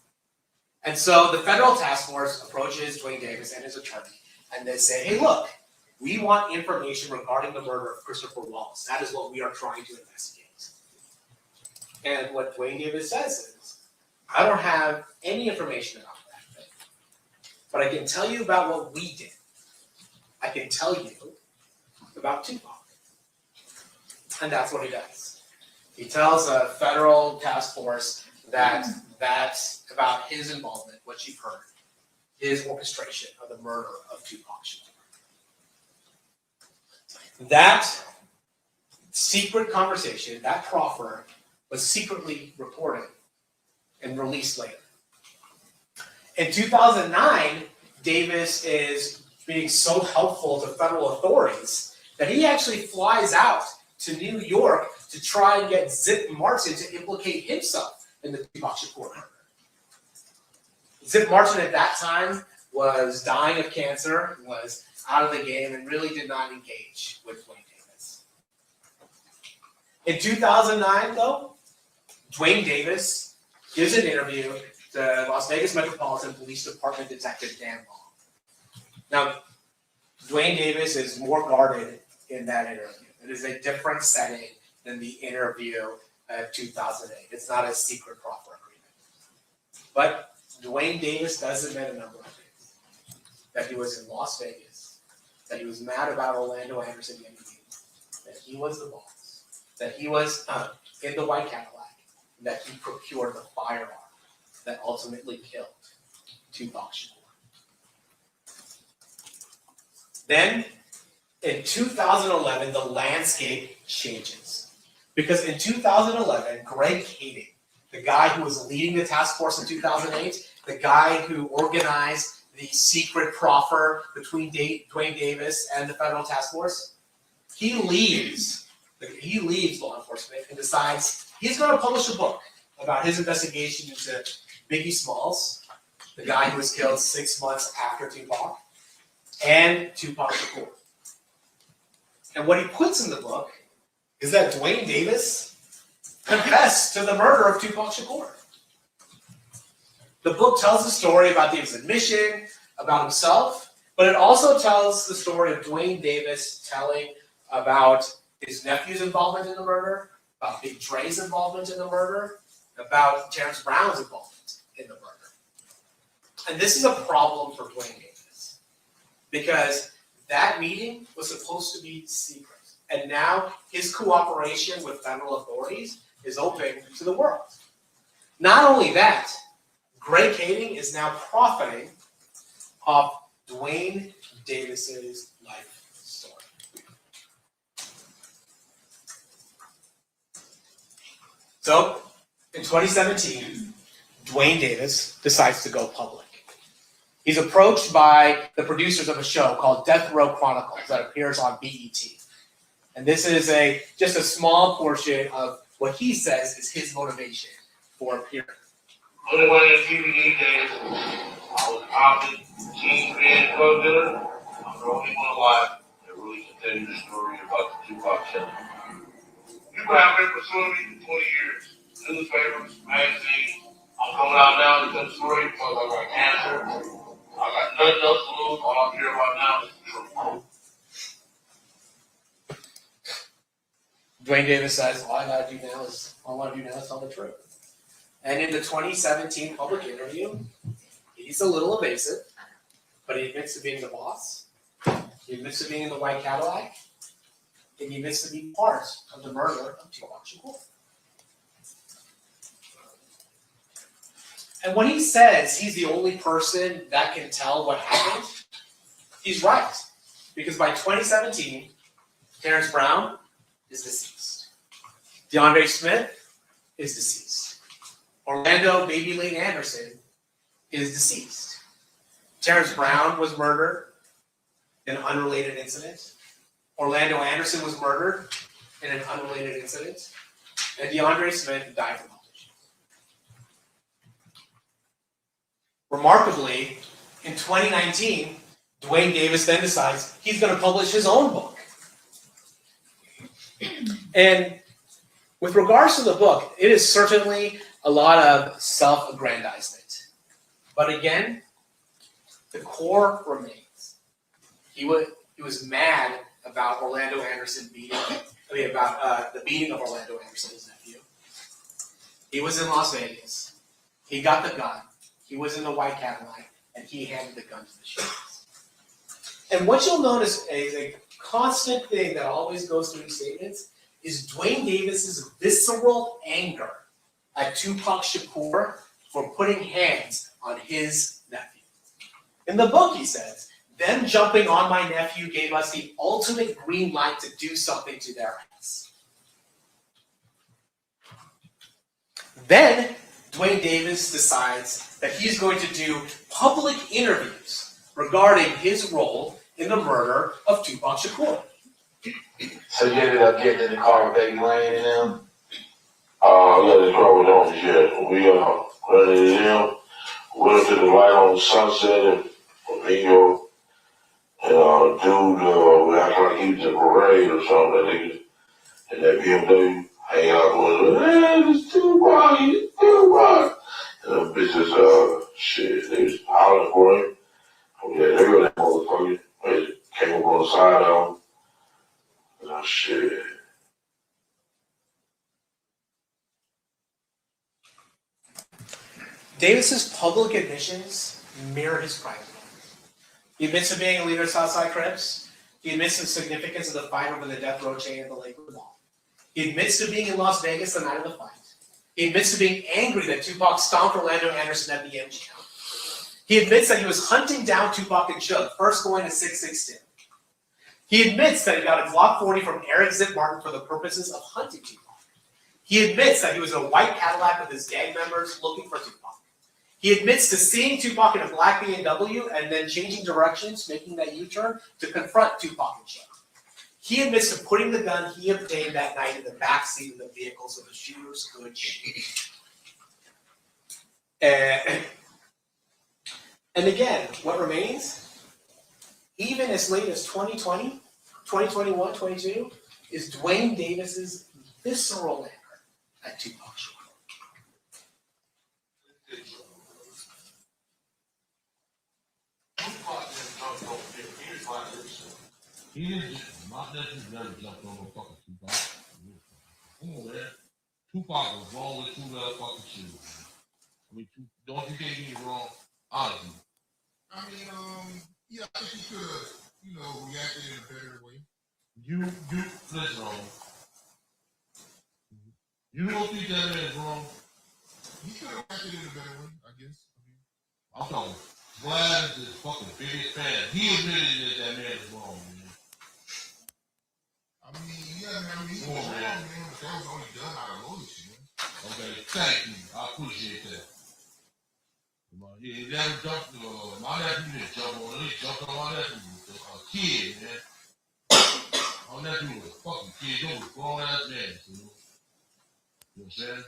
And so the federal task force approaches Duane Davis and his attorney, and they say, hey, look, we want information regarding the murder of Christopher Wallace. That is what we are trying to investigate. And what Duane Davis says is, I don't have any information about that thing, but I can tell you about what we did. I can tell you about Tupac. And that's what he does. He tells a federal task force that's about his involvement, what you've heard, his orchestration of the murder of Tupac Shakur. That secret conversation, that proffer, was secretly recorded and released later. In 2009, Davis is being so helpful to federal authorities that he actually flies out to New York to try and get Zip Martin to implicate himself in the Tupac Shakur murder. Zip Martin at that time was dying of cancer, was out of the game, and really did not engage with Duane Davis. In 2009, though, Duane Davis gives an interview to Las Vegas Metropolitan Police Department Detective Dan Long. Now, Duane Davis is more guarded in that interview. It is a different setting than the interview of 2008. It's not a secret proffer agreement. But Duane Davis does admit a number of things. That he was in Las Vegas, that he was mad about Orlando Anderson getting beaten, that he was the boss, that he was in the white Cadillac, and that he procured the firearm that ultimately killed Tupac Shakur. Then, in 2011, the landscape changes. Because in 2011, Greg Kading, the guy who was leading the task force in 2008, the guy who organized the secret proffer between Duane Davis and the federal task force, he leaves law enforcement and decides he's going to publish a book about his investigation into Biggie Smalls, the guy who was killed 6 months after Tupac, and Tupac Shakur. And what he puts in the book is that Duane Davis confessed to the murder of Tupac Shakur. The book tells the story about Davis' admission, about himself, but it also tells the story of Duane Davis telling about his nephew's involvement in the murder, about Big Dre's involvement in the murder, about Terrence Brown's involvement in the murder. And this is a problem for Duane Davis, because that meeting was supposed to be secret. And now his cooperation with federal authorities is open to the world. Not only that, Greg Kading is now profiting off Duane Davis's life story. So, in 2017, Duane Davis decides to go public. He's approached by the producers of a show called Death Row Chronicles that appears on BET. And this is just a small portion of what he says is his motivation for appearing. When I went in TV days, I was probably Kingpin drug dealer. I'm the only one alive that really can tell you the story about the Tupac Shakur. People have been pursuing me for 20 years. Newspapers, magazines. I'm coming out now to tell the story because I got cancer. I got nothing else to lose. All I care about now is the truth. Duane Davis says, all I want to do now is tell the truth. And in the 2017 public interview, he's a little evasive, but he admits to being the boss. He admits to being in the white Cadillac. And he admits to be part of the murder of Tupac Shakur. And when he says he's the only person that can tell what happened, he's right. Because by 2017, Terrence Brown is deceased. DeAndre Smith is deceased. Orlando Baby Lane Anderson is deceased. Terrence Brown was murdered in an unrelated incident. Orlando Anderson was murdered in an unrelated incident. And DeAndre Smith died from health issues. Remarkably, in 2019, Duane Davis then decides he's going to publish his own book. And with regards to the book, it is certainly a lot of self-aggrandizement. But again, the core remains. He was mad about Orlando Anderson the beating of Orlando Anderson, his nephew. He was in Las Vegas. He got the gun. He was in the white Cadillac, and he handed the gun to the sheriff. And what you'll notice is a constant thing that always goes through these statements is Duane Davis's visceral anger at Tupac Shakur for putting hands on his nephew. In the book, he says, them jumping on my nephew gave us the ultimate green light to do something to their ass. Then, Duane Davis decides that he's going to do public interviews regarding his role in the murder of Tupac Shakur. So you ended up getting in the car with Baby Lane and them? Yeah, the car was on, yeah. We ran into them, went to the light on Sunset and Flamingo, and dude, we acted like he was in a parade or something, that nigga, and that BMW, hanging out with him, hey, it's Tupac, it's Tupac. And them bitches, shit, they was hollering for him. Yeah, they were that motherfucker. They came up on the side of him. Oh, shit. Davis's public admissions mirror his private life. He admits to being a leader of Southside Crips. He admits to the significance of the fight over the death row chain at the Lakewood Mall. He admits to being in Las Vegas the night of the fight. He admits to being angry that Tupac stomped Orlando Anderson at the MGM. He admits that he was hunting down Tupac and Suge, first going to 662. He admits that he got a Glock 40 from Eric Zip Martin for the purposes of hunting Tupac. He admits that he was in a white Cadillac with his gang members looking for Tupac. He admits to seeing Tupac in a black BMW and then changing directions, making that U-turn to confront Tupac and Suge. He admits to putting the gun he obtained that night in the back seat of the vehicle so the shooters could shoot. And again, what remains, even as late as 2020, 2021, 22, is Duane Davis's visceral anger at Tupac Shakur. He is not necessarily jumped on no fucking Tupac. Come on, man. Tupac was wrong with two motherfucking shoes. I mean, don't you think he was wrong? Honestly. I mean, yeah, I think you could have, reacted in a better way. You listen, you don't think that man is wrong? He could have acted in a better way, I guess. I'm talking. Vlad is the fucking biggest fan. He admitted that man is wrong, man. I mean, yeah, man. I mean, he's wrong, man. But that was all he done out of loyalty, man. Okay, thank you. I appreciate that. He never jumped. My nephew didn't jump on him. He jumped on my nephew. A kid, man. My nephew was a fucking kid. He was a grown ass man. You know what I'm saying?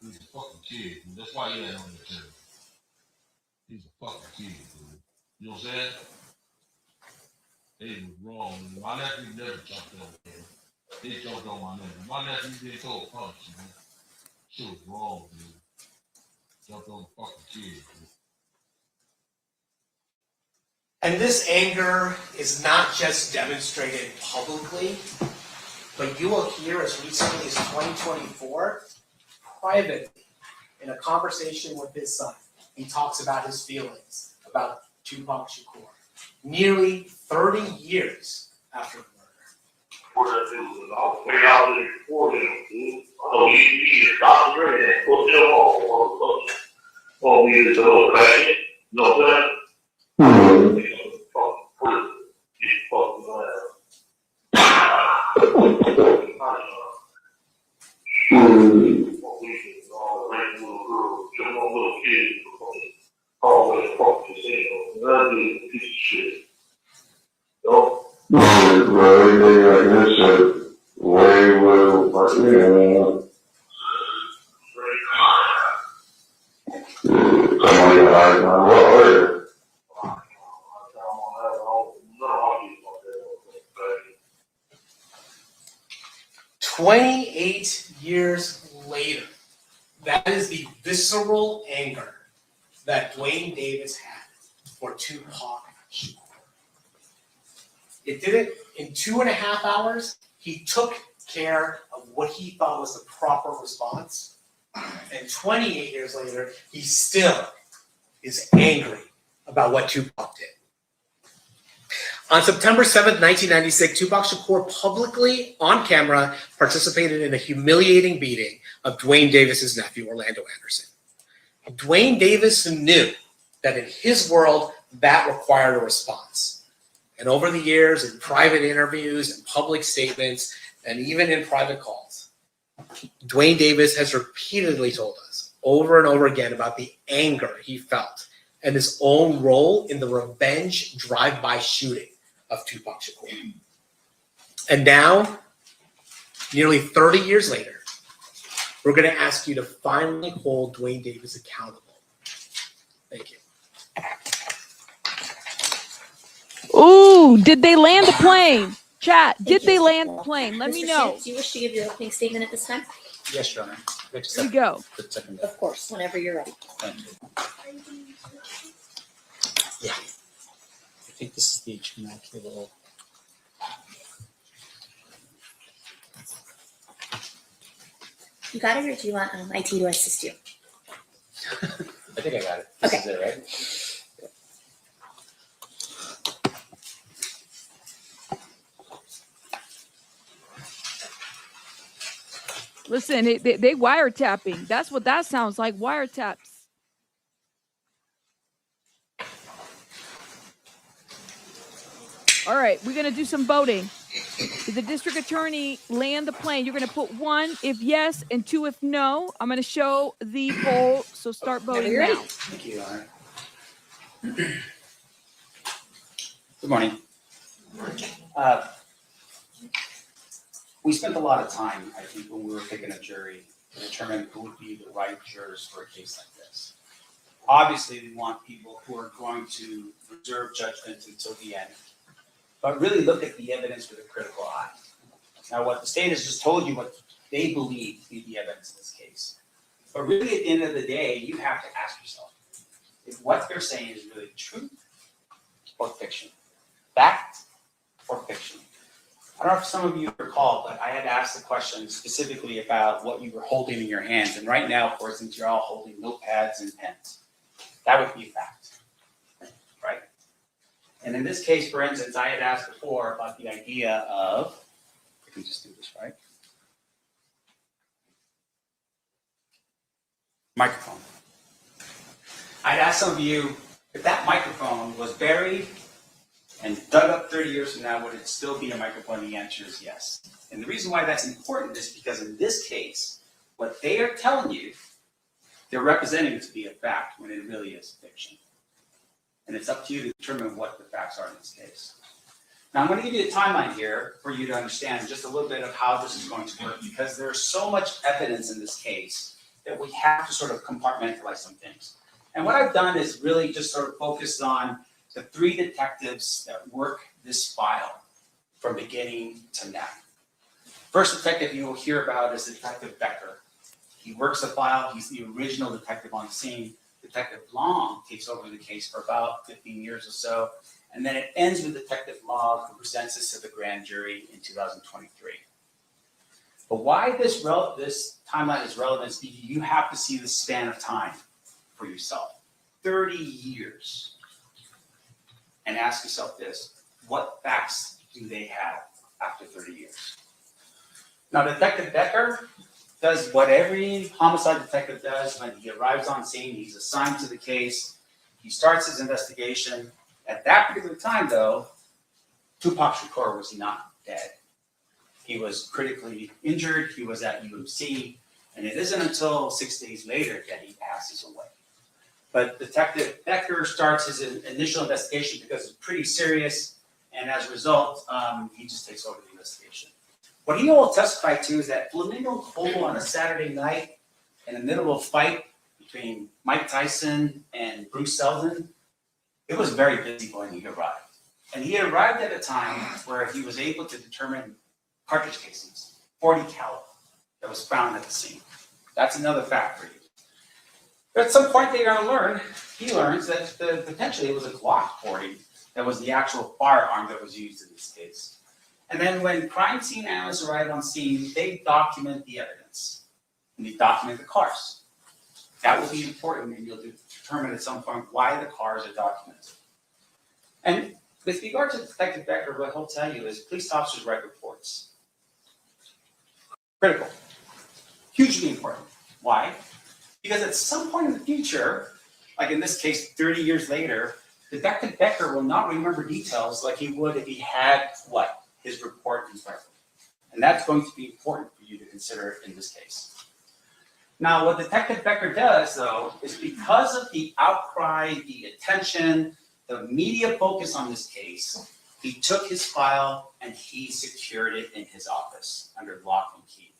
He was a fucking kid. Dude. That's why he had on the channel. He's a fucking kid, dude. You know what I'm saying? They was wrong. My nephew never jumped on him. They jumped on my nephew. My nephew didn't throw a punch, man. Shit was wrong, dude. Jumped on the fucking kid, dude. And this anger is not just demonstrated publicly, but you will hear as recently as 2024, privately, in a conversation with his son, he talks about his feelings about Tupac Shakur, nearly 30 years after the murder. "28 years later, that is the visceral anger that Duane Davis had for Tupac Shakur. It did it in 2.5 hours. He took care of what he thought was the proper response. And 28 years later, he still is angry about what Tupac did. On September 7th, 1996, Tupac Shakur publicly, on camera, participated in a humiliating beating of Duane Davis's nephew, Orlando Anderson. Duane Davis knew that in his world, that required a response. And over the years, in private interviews and public statements, and even in private calls, Duane Davis has repeatedly told us over and over again about the anger he felt and his own role in the revenge drive-by shooting of Tupac Shakur. And now, nearly 30 years later, we're going to ask you to finally hold Duane Davis accountable. Thank you. Ooh, did they land the plane? Chat, did they land the plane? Let me know. Do you wish to give your opening statement at this time? Yes, Your Honor. Here we go. Of course, whenever you're ready. Thank you. Yeah. I think this is the HDMI cable. You got it, or do you want IT to assist you? I think I got it. This is it, right? Listen, they wiretapping. That's what that sounds like, wiretaps. All right, we're going to do some voting. Did the district attorney land the plane? You're going to put 1 if yes and 2 if no. I'm going to show the poll, so start voting now. Thank you, Your Honor. Good morning. We spent a lot of time, I think, when we were picking a jury to determine who would be the right jurors for a case like this. Obviously, we want people who are going to reserve judgment until the end, but really look at the evidence with a critical eye. Now, what the state has just told you, what they believe to be the evidence in this case. But really, at the end of the day, you have to ask yourself if what they're saying is really truth or fiction, fact or fiction. I don't know if some of you recall, but I had asked the question specifically about what you were holding in your hands. And right now, for instance, you're all holding notepads and pens. That would be a fact, right? And in this case, for instance, I had asked before about the idea of, I can just do this right, microphone. I'd ask some of you, if that microphone was buried and dug up 30 years from now, would it still be a microphone? The answer is yes. And the reason why that's important is because in this case, what they are telling you, they're representing it to be a fact when it really is fiction. And it's up to you to determine what the facts are in this case. Now, I'm going to give you a timeline here for you to understand just a little bit of how this is going to work, because there's so much evidence in this case that we have to sort of compartmentalize some things. And what I've done is really just sort of focused on the 3 detectives that work this file from beginning to now. First detective you will hear about is Detective Becker. He works the file. He's the original detective on the scene. Detective Long takes over the case for about 15 years or so. And then it ends with Detective Long, who presents this to the grand jury in 2023. But why this timeline is relevant is because you have to see the span of time for yourself. 30 years. And ask yourself this, what facts do they have after 30 years? Now, Detective Becker does what every homicide detective does when he arrives on scene. He's assigned to the case. He starts his investigation. At that particular time, though, Tupac Shakur was not dead. He was critically injured. He was at UMC. And it isn't until 6 days later that he passes away. But Detective Becker starts his initial investigation because it's pretty serious. And as a result, he just takes over the investigation. What he will testify to is that Flamingo Cove on a Saturday night in the middle of a fight between Mike Tyson and Bruce Seldon, it was very busy when he arrived. And he arrived at a time where he was able to determine cartridge casings, 40 caliber, that was found at the scene. That's another fact for you. But at some point they're going to learn, he learns that potentially it was a Glock 40 that was the actual firearm that was used in this case. And then when crime scene analysts arrive on scene, they document the evidence. And they document the cars. That will be important, and you'll determine at some point why the cars are documented. And with regard to Detective Becker, what he'll tell you is police officers write reports. Critical. Hugely important. Why? Because at some point in the future, like in this case, 30 years later, Detective Becker will not remember details like he would if he had what? His report in front of him. And that's going to be important for you to consider in this case. Now, what Detective Becker does, though, is because of the outcry, the attention, the media focus on this case, he took his file and he secured it in his office under lock and key.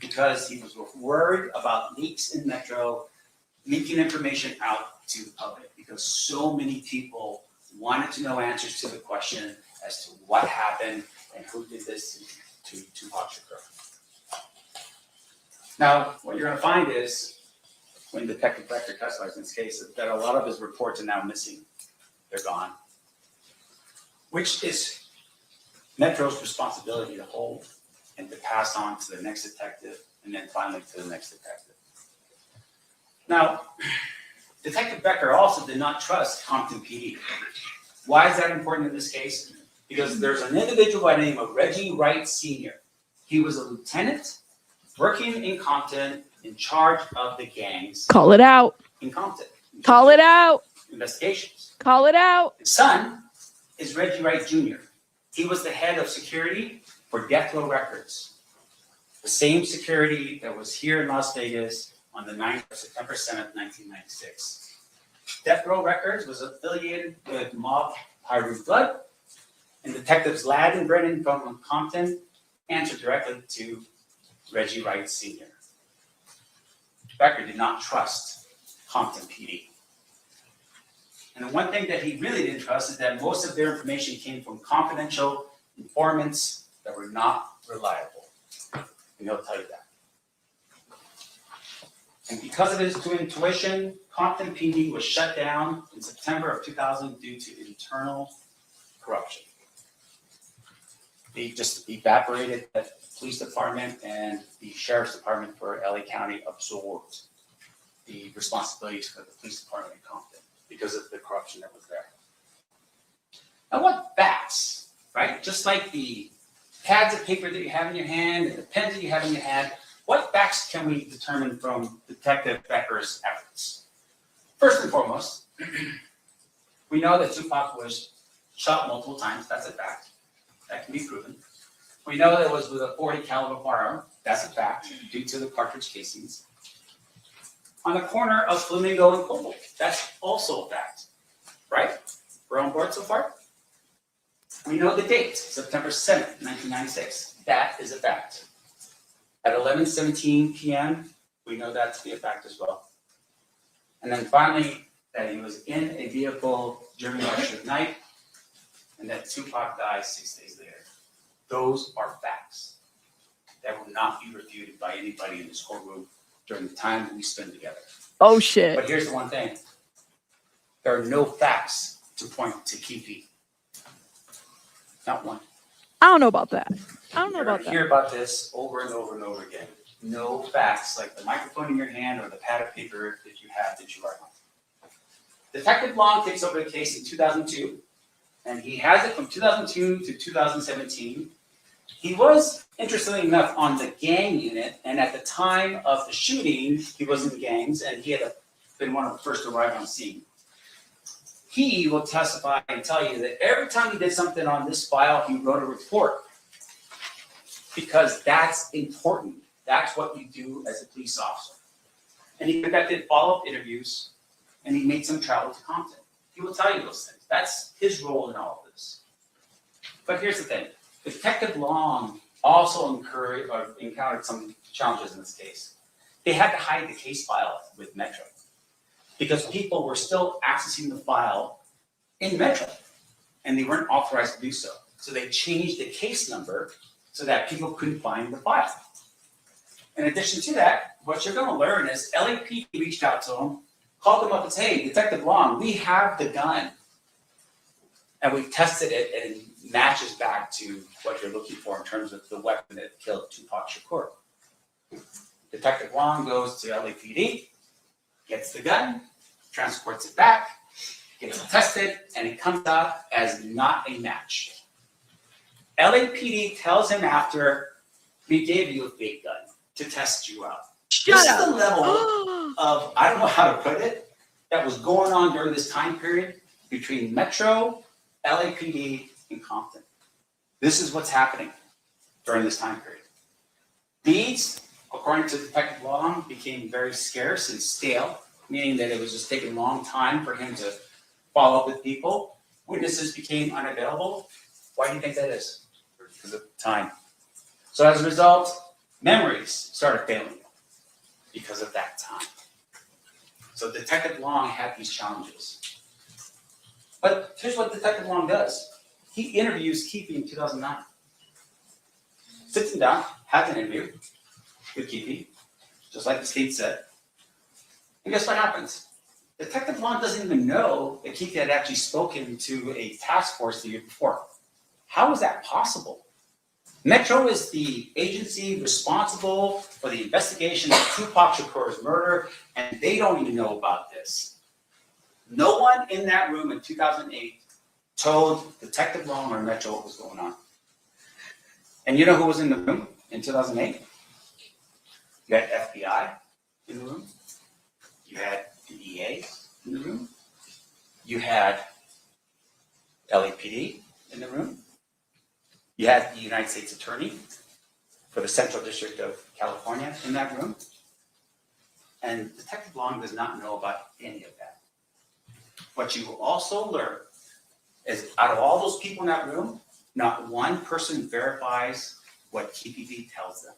Because he was worried about leaks in Metro, leaking information out to the public, because so many people wanted to know answers to the question as to what happened and who did this to Tupac Shakur. Now, what you're going to find is, when Detective Becker testifies in this case, that a lot of his reports are now missing. They're gone. Which is Metro's responsibility to hold and to pass on to the next detective, and then finally to the next detective. Now, Detective Becker also did not trust Compton PD. Why is that important in this case? Because there's an individual by the name of Reggie Wright Sr. He was a lieutenant working in Compton in charge of the gangs. Call it out. In Compton. Call it out. Investigations. Call it out. His son is Reggie Wright Jr. He was the head of security for Death Row Records. The same security that was here in Las Vegas on the 9th of September 7th, 1996. Death Row Records was affiliated with mob Pyru Blood, and detectives Ladd and Brennan from Compton answered directly to Reggie Wright Sr. Becker did not trust Compton PD. And the one thing that he really didn't trust is that most of their information came from confidential informants that were not reliable. And he'll tell you that. And because of his intuition, Compton PD was shut down in September of 2000 due to internal corruption. They just evaporated the police department, and the sheriff's department for LA County absorbed the responsibilities for the police department in Compton because of the corruption that was there. Now, what facts, right? Just like the pads of paper that you have in your hand and the pens that you have in your hand, what facts can we determine from Detective Becker's efforts? First and foremost, we know that Tupac was shot multiple times. That's a fact. That can be proven. We know that it was with a .40 caliber firearm. That's a fact, due to the cartridge casings. On the corner of Flamingo and Cobalt. That's also a fact, right? We're on board so far? We know the date, September 7th, 1996. That is a fact. At 11:17 p.m., we know that to be a fact as well. And then finally, that he was in a vehicle driven by Suge Knight, and that Tupac died 6 days later. Those are facts that will not be refuted by anybody in this courtroom during the time that we spend together. Oh, shit. But here's the one thing. There are no facts to point to Keefe. Not one. I don't know about that. I don't know about that. Hear about this over and over and over again. No facts like the microphone in your hand or the pad of paper that you have that you write on. Detective Long takes over the case in 2002, and he has it from 2002 to 2017. He was, interestingly enough, on the gang unit, and at the time of the shooting, he was in gangs, and he had been one of the first to arrive on scene. He will testify and tell you that every time he did something on this file, he wrote a report. Because that's important. That's what you do as a police officer. And he conducted follow-up interviews, and he made some travel to Compton. He will tell you those things. That's his role in all of this. But here's the thing. Detective Long also encountered some challenges in this case. They had to hide the case file with Metro because people were still accessing the file in Metro, and they weren't authorized to do so. So they changed the case number so that people couldn't find the file. In addition to that, what you're going to learn is LAPD reached out to him, called him up and said, hey, Detective Long, we have the gun. And we've tested it, and it matches back to what you're looking for in terms of the weapon that killed Tupac Shakur. Detective Long goes to LAPD, gets the gun, transports it back, gets it tested, and it comes out as not a match. LAPD tells him after, we gave you a fake gun to test you out. This is the level of, I don't know how to put it, that was going on during this time period between Metro, LAPD, and Compton. This is what's happening during this time period. These, according to Detective Long, became very scarce and stale, meaning that it was just taking a long time for him to follow up with people. Witnesses became unavailable. Why do you think that is? Because of time. So as a result, memories started failing because of that time. So Detective Long had these challenges. But here's what Detective Long does. He interviews Keefe in 2009. Sits him down, has an interview with Keefe, just like the state said. And guess what happens? Detective Long doesn't even know that Keefe had actually spoken to a task force the year before. How is that possible? Metro is the agency responsible for the investigation of Tupac Shakur's murder, and they don't even know about this. No one in that room in 2008 told Detective Long or Metro what was going on. And you know who was in the room in 2008? You had FBI in the room. You had the DEA in the room. You had LAPD in the room. You had the United States Attorney for the Central District of California in that room. And Detective Long does not know about any of that. What you will also learn is out of all those people in that room, not one person verifies what Keefe D tells them.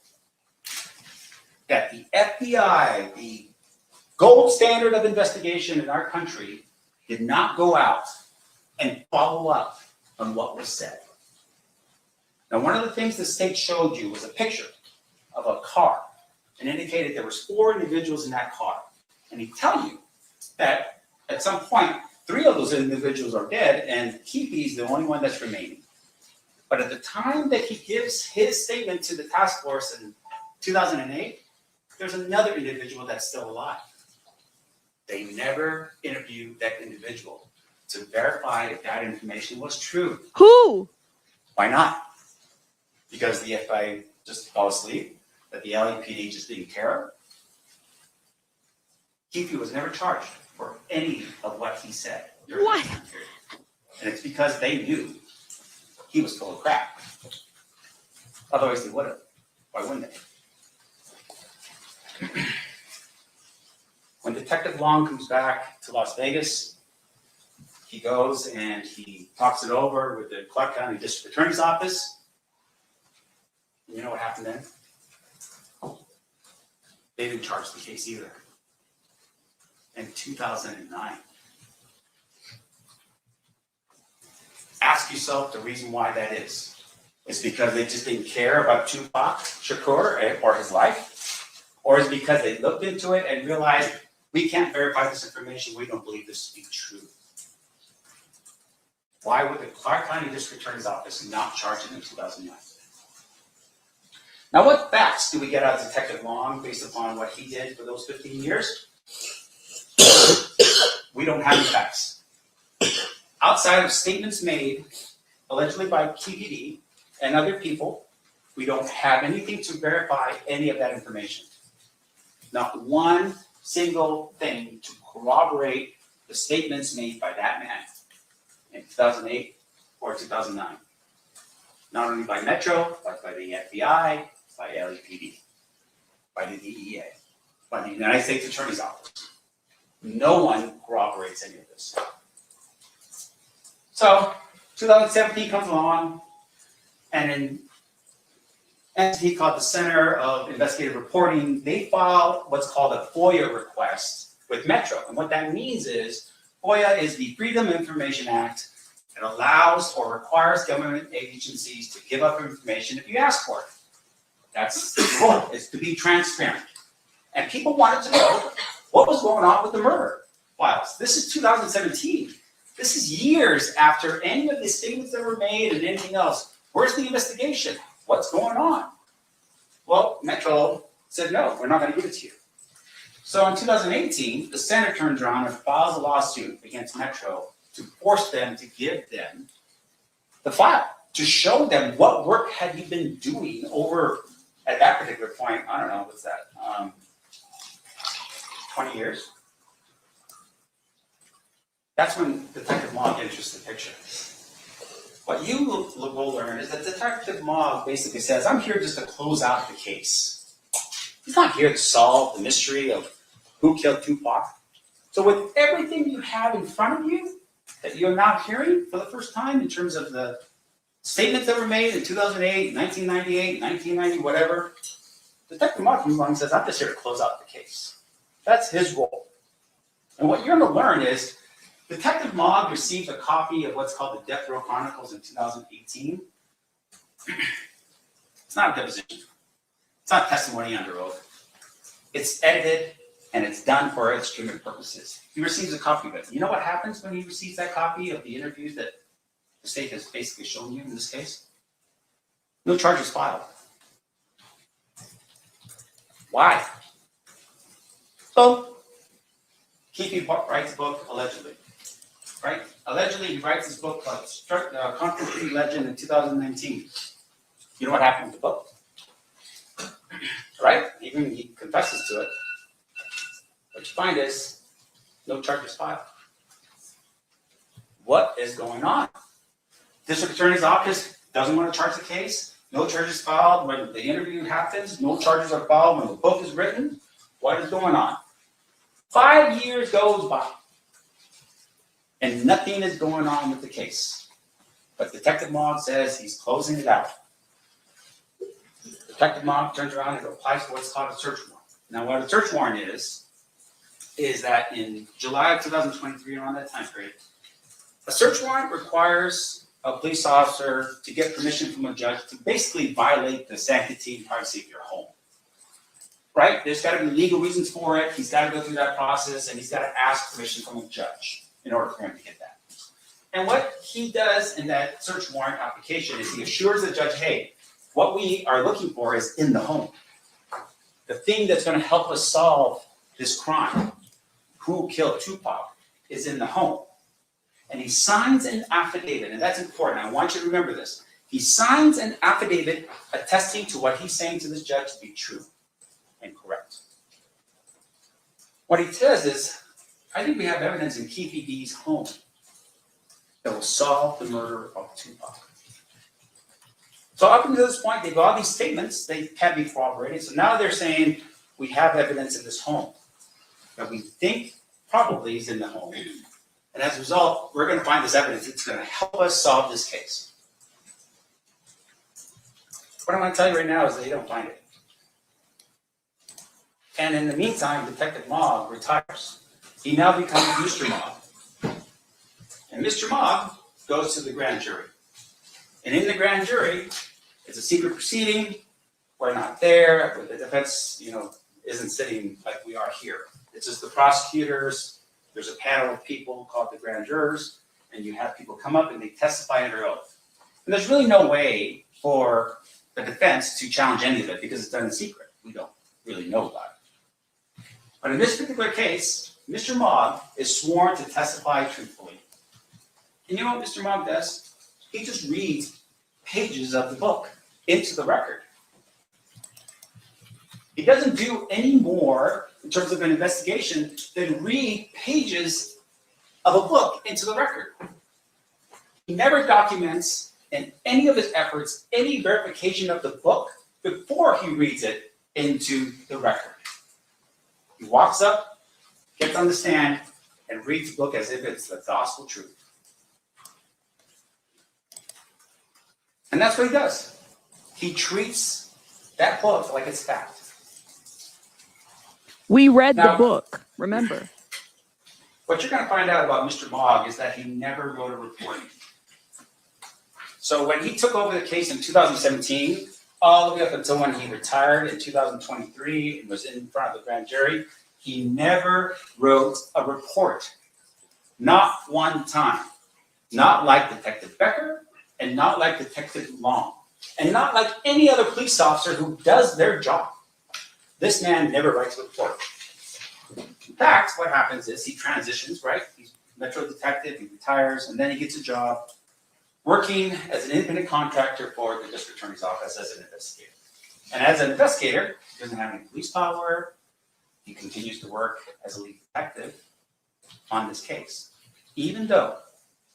That the FBI, the gold standard of investigation in our country, did not go out and follow up on what was said. Now, one of the things the state showed you was a picture of a car and indicated there was 4 individuals in that car. And he tell you that at some point, 3 of those individuals are dead and Keefe is the only one that's remaining. But at the time that he gives his statement to the task force in 2008, there's another individual that's still alive. They never interviewed that individual to verify if that information was true. Who? Why not? Because the FBI just fell asleep, that the LAPD just didn't care. Keefe was never charged for any of what he said. What? And it's because they knew he was full of crap. Otherwise they would have. Why wouldn't they? When Detective Long comes back to Las Vegas, he goes and he talks it over with the Clark County District Attorney's Office. And you know what happened then? They didn't charge the case either. In 2009. Ask yourself the reason why that is. It's because they just didn't care about Tupac Shakur or his life? Or is it because they looked into it and realized we can't verify this information, we don't believe this to be true? Why would the Clark County District Attorney's Office not charge him in 2009? Now, what facts do we get out of Detective Long based upon what he did for those 15 years? We don't have any facts. Outside of statements made, allegedly by Keefe D and other people, we don't have anything to verify any of that information. Not one single thing to corroborate the statements made by that man in 2008 or 2009. Not only by Metro, but by the FBI, by LAPD, by the DEA, by the United States Attorney's Office. No one corroborates any of this. So, 2017 comes along, and an entity called the Center of Investigative Reporting, they filed what's called a FOIA request with Metro. And what that means is, FOIA is the Freedom of Information Act. It allows or requires government agencies to give up information if you ask for it. That's the goal, is to be transparent. And people wanted to know what was going on with the murder files. This is 2017. This is years after any of the statements that were made and anything else. Where's the investigation? What's going on? Well, Metro said, no, we're not going to give it to you. So in 2018, the Senate turns around and files a lawsuit against Metro to force them to give them the file, to show them what work had you been doing over, at that particular point, I don't know, what's that, 20 years? That's when Detective Mogg enters the picture. What you will learn is that Detective Mogg basically says, I'm here just to close out the case. He's not here to solve the mystery of who killed Tupac. So with everything you have in front of you that you're now hearing for the first time in terms of the statements that were made in 2008, 1998, 1990, whatever, Detective Mogg comes along and says, I'm just here to close out the case. That's his role. And what you're going to learn is Detective Mogg received a copy of what's called the Death Row Chronicles in 2018. It's not a deposition. It's not testimony under oath. It's edited and it's done for extreme purposes. He receives a copy of it. You know what happens when he receives that copy of the interviews that the state has basically shown you in this case? No charges filed. Why? So, Keefe writes a book, allegedly. Right? Allegedly, he writes this book called Conflict Free Legend in 2019. You know what happened with the book? Right? Even he confesses to it. What you find is no charges filed. What is going on? District Attorney's Office doesn't want to charge the case. No charges filed when the interview happens. No charges are filed when the book is written. What is going on? 5 years goes by. And nothing is going on with the case. But Detective Mogg says he's closing it out. Detective Mogg turns around and applies for what's called a search warrant. Now, what a search warrant is that in July of 2023, around that time period, a search warrant requires a police officer to get permission from a judge to basically violate the sanctity and privacy of your home. Right? There's got to be legal reasons for it. He's got to go through that process, and he's got to ask permission from a judge in order for him to get that. And what he does in that search warrant application is he assures the judge, hey, what we are looking for is in the home. The thing that's going to help us solve this crime, who killed Tupac, is in the home. and he signs an affidavit, and that's important. I want you to remember this. He signs an affidavit attesting to what he's saying to this judge to be true and correct. What he says is, I think we have evidence in Keefe D's home that will solve the murder of Tupac. So up until this point, they've got all these statements, they can't be corroborated. So now they're saying, we have evidence in this home that we think probably is in the home. And as a result, we're going to find this evidence. It's going to help us solve this case. What I'm going to tell you right now is they don't find it. And in the meantime, Detective Mogg retires. He now becomes Mr. Mogg. And Mr. Mogg goes to the grand jury. And in the grand jury, it's a secret proceeding. We're not there. The defense, isn't sitting like we are here. It's just the prosecutors. There's a panel of people called the grand jurors, and you have people come up and they testify under oath. And there's really no way for the defense to challenge any of it because it's done in secret. We don't really know about it. But in this particular case, Mr. Mogg is sworn to testify truthfully. And you know what Mr. Mogg does? He just reads pages of the book into the record. He doesn't do any more in terms of an investigation than read pages of a book into the record. He never documents in any of his efforts any verification of the book before he reads it into the record. He walks up, gets on the stand, and reads the book as if it's the gospel truth. And that's what he does. He treats that book like it's fact. We read the book, remember. What you're going to find out about Mr. Mogg is that he never wrote a report. So when he took over the case in 2017, all the way up until when he retired in 2023 and was in front of the grand jury, he never wrote a report. Not one time. Not like Detective Becker and not like Detective Long. And not like any other police officer who does their job. This man never writes a report. In fact, what happens is he transitions, right? He's a Metro detective, he retires, and then he gets a job working as an independent contractor for the district attorney's office as an investigator. And as an investigator, he doesn't have any police power. He continues to work as a lead detective on this case. Even though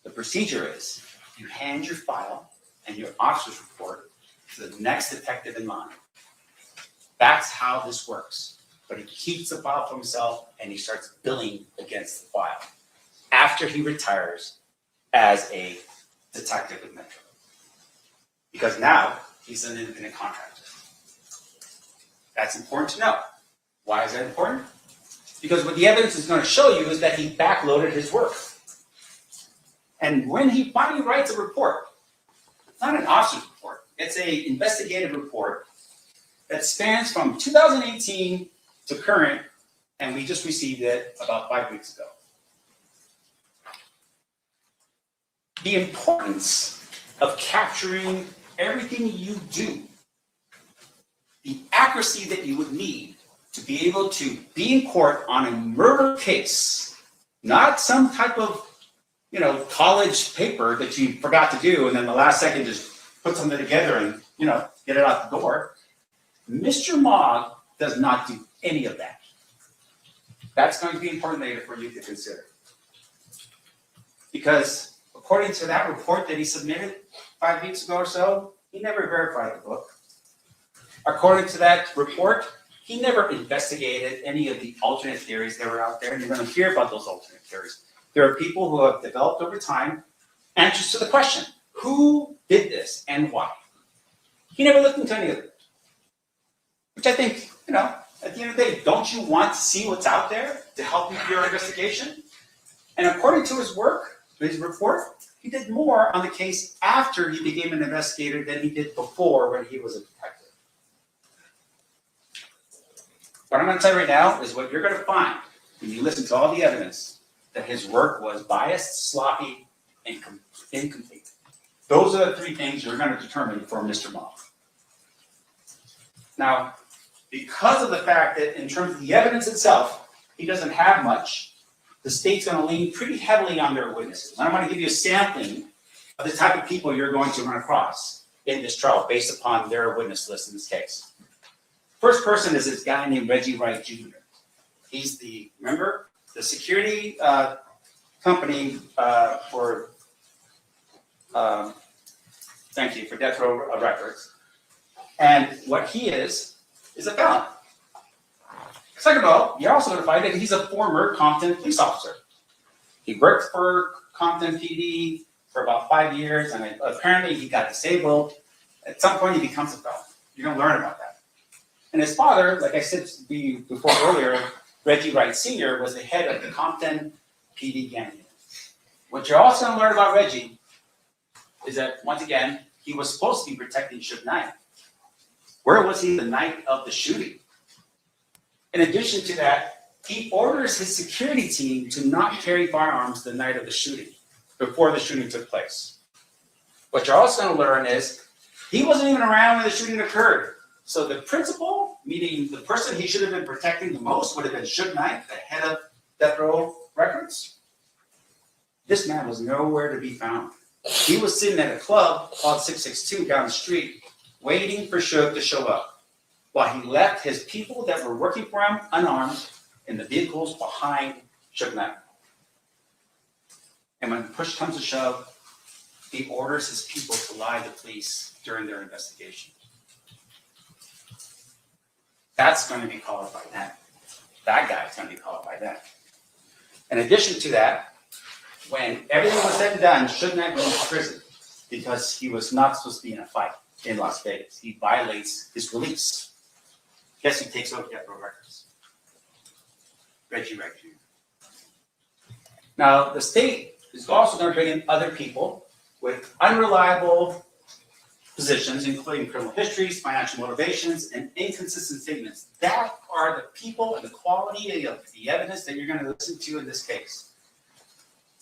the procedure is you hand your file and your officer's report to the next detective in line. That's how this works. But he keeps the file for himself and he starts billing against the file after he retires as a detective with Metro. Because now he's an independent contractor. That's important to know. Why is that important? Because what the evidence is going to show you is that he backloaded his work. And when he finally writes a report, it's not an officer's report, it's an investigative report that spans from 2018 to current, and we just received it about 5 weeks ago. The importance of capturing everything you do, the accuracy that you would need to be able to be in court on a murder case, not some type of college paper that you forgot to do and then the last second just put something together and get it out the door. Mr. Mogg does not do any of that. That's going to be important later for you to consider. Because according to that report that he submitted 5 weeks ago or so, he never verified the book. According to that report, he never investigated any of the alternate theories that were out there, and you're going to hear about those alternate theories. There are people who have developed over time answers to the question, who did this and why? He never looked into any of it. Which I think, at the end of the day, don't you want to see what's out there to help you with your investigation? And according to his report, he did more on the case after he became an investigator than he did before when he was a detective. What I'm going to tell you right now is what you're going to find when you listen to all the evidence that his work was biased, sloppy, and incomplete. Those are the three things you're going to determine for Mr. Mogg. Now, because of the fact that in terms of the evidence itself, he doesn't have much, the state's going to lean pretty heavily on their witnesses. And I'm going to give you a sampling of the type of people you're going to run across in this trial based upon their witness list in this case. First person is this guy named Reggie Wright Jr. He's the, remember, the security company for, thank you, for death row records. And what he is a felon. Second of all, you're also going to find that he's a former Compton police officer. He worked for Compton PD for about 5 years, and apparently he got disabled. At some point, he becomes a felon. You're going to learn about that. And his father, like I said before earlier, Reggie Wright Sr. was the head of the Compton PD gang unit. What you're also going to learn about Reggie is that, once again, he was supposed to be protecting Suge Knight. Where was he the night of the shooting? In addition to that, he orders his security team to not carry firearms the night of the shooting, before the shooting took place. What you're also going to learn is he wasn't even around when the shooting occurred. So the principal, meaning the person he should have been protecting the most, would have been Suge Knight, the head of Death Row Records. This man was nowhere to be found. He was sitting at a club called 662 down the street, waiting for Suge to show up, while he left his people that were working for him unarmed in the vehicles behind Suge Knight. And when push comes to shove, he orders his people to lie to police during their investigation. That's going to be called by that. That guy's going to be called by that. In addition to that, when everything was said and done, Suge Knight went to prison because he was not supposed to be in a fight in Las Vegas. He violates his release. Guess who takes over Death Row Records? Reggie Wright Jr. Now, the state is also going to bring in other people with unreliable positions, including criminal histories, financial motivations, and inconsistent statements. That are the people and the quality of the evidence that you're going to listen to in this case.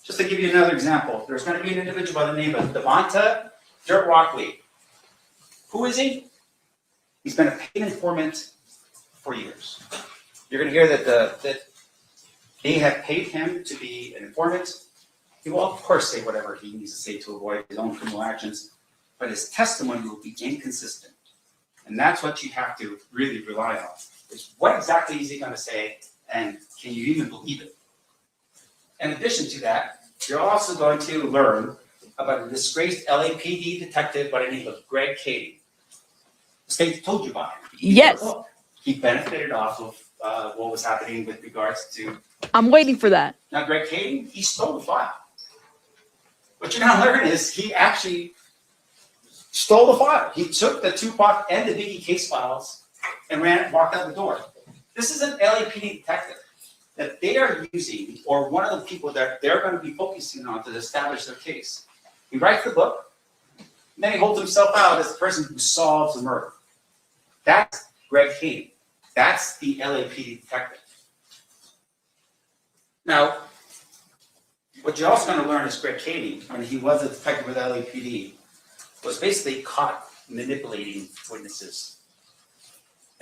Just to give you another example, there's going to be an individual by the name of Devonta Dirt Rockley. Who is he? He's been a paid informant for years. You're going to hear that they have paid him to be an informant. He will, of course, say whatever he needs to say to avoid his own criminal actions, but his testimony will be inconsistent. And that's what you have to really rely on, is what exactly is he going to say, and can you even believe it? In addition to that, you're also going to learn about a disgraced LAPD detective by the name of Greg Cady. The state told you about him. Yes. He benefited off of what was happening with regards to... I'm waiting for that. Now, Greg Cady, he stole the file. What you're going to learn is he actually stole the file. He took the Tupac and the Biggie case files and walked out the door. This is an LAPD detective that they are using, or one of the people that they're going to be focusing on to establish their case. He writes the book, and then he holds himself out as the person who solves the murder. That's Greg Cady. That's the LAPD detective. Now, what you're also going to learn is Greg Cady, when he was a detective with LAPD, was basically caught manipulating witnesses.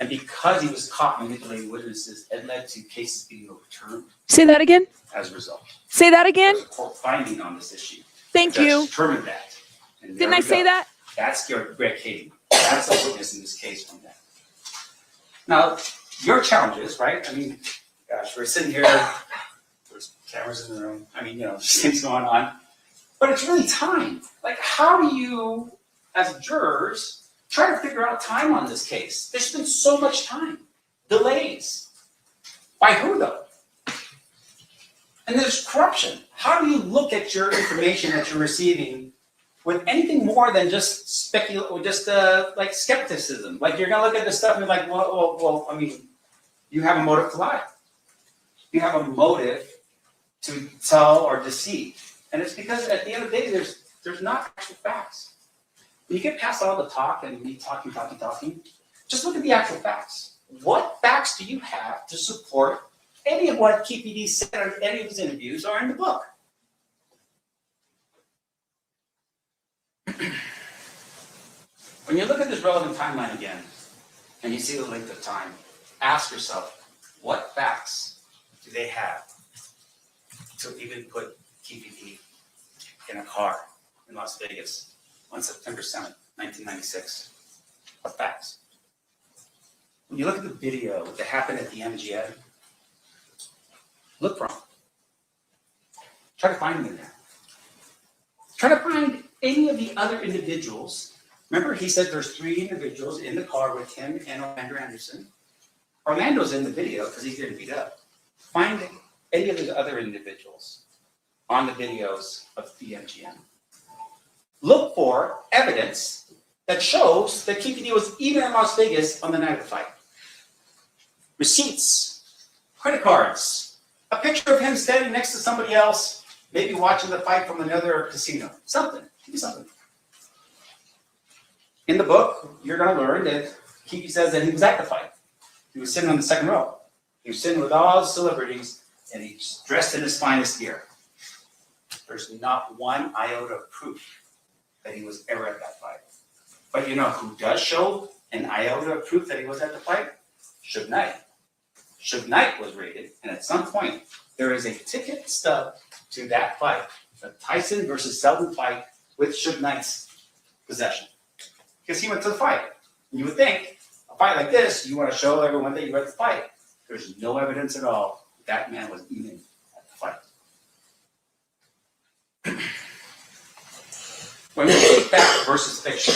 And because he was caught manipulating witnesses, it led to cases being overturned. Say that again? As a result. Say that again? There's a court finding on this issue. Thank you. Determined that. And Didn't I say that? That's Greg Cady. That's a witness in this case from that. Now, your challenges, right? I mean, gosh, we're sitting here, there's cameras in the room. I mean, things going on. But it's really time. Like, how do you, as jurors, try to figure out time on this case? There's been so much time. Delays. By who, though? And there's corruption. How do you look at your information that you're receiving with anything more than just speculate or just like skepticism? Like, you're gonna look at this stuff and be like, well, I mean, you have a motive to lie. You have a motive to tell or deceive. And it's because at the end of the day, there's not actual facts. When you get past all the talk and me talking, just look at the actual facts. What facts do you have to support any of what Keefe D said in any of his interviews or in the book? When you look at this relevant timeline again, and you see the length of time, ask yourself, what facts do they have to even put Keefe D in a car in Las Vegas on September 7th, 1996. What facts? When you look at the video that happened at the MGM, look for him. Try to find him in there. Try to find any of the other individuals. Remember, he said there's 3 individuals in the car with him and Orlando Anderson. Orlando's in the video because he's getting beat up. Find any of the other individuals on the videos of the MGM. Look for evidence that shows that Keefe D was even in Las Vegas on the night of the fight. Receipts, credit cards, a picture of him standing next to somebody else, maybe watching the fight from another casino. Something. Give me something. In the book, you're going to learn that Keefe says that he was at the fight. He was sitting on the second row. He was sitting with all the celebrities, and he's dressed in his finest gear. There's not one iota of proof that he was ever at that fight. But you know who does show an iota of proof that he was at the fight? Suge Knight. Suge Knight was raided, and at some point, there is a ticket stub to that fight, the Tyson versus Selden fight with Suge Knight's possession. Because he went to the fight. And you would think, a fight like this, you want to show everyone that you were at the fight. There's no evidence at all that man was even at the fight. When we take fact versus fiction,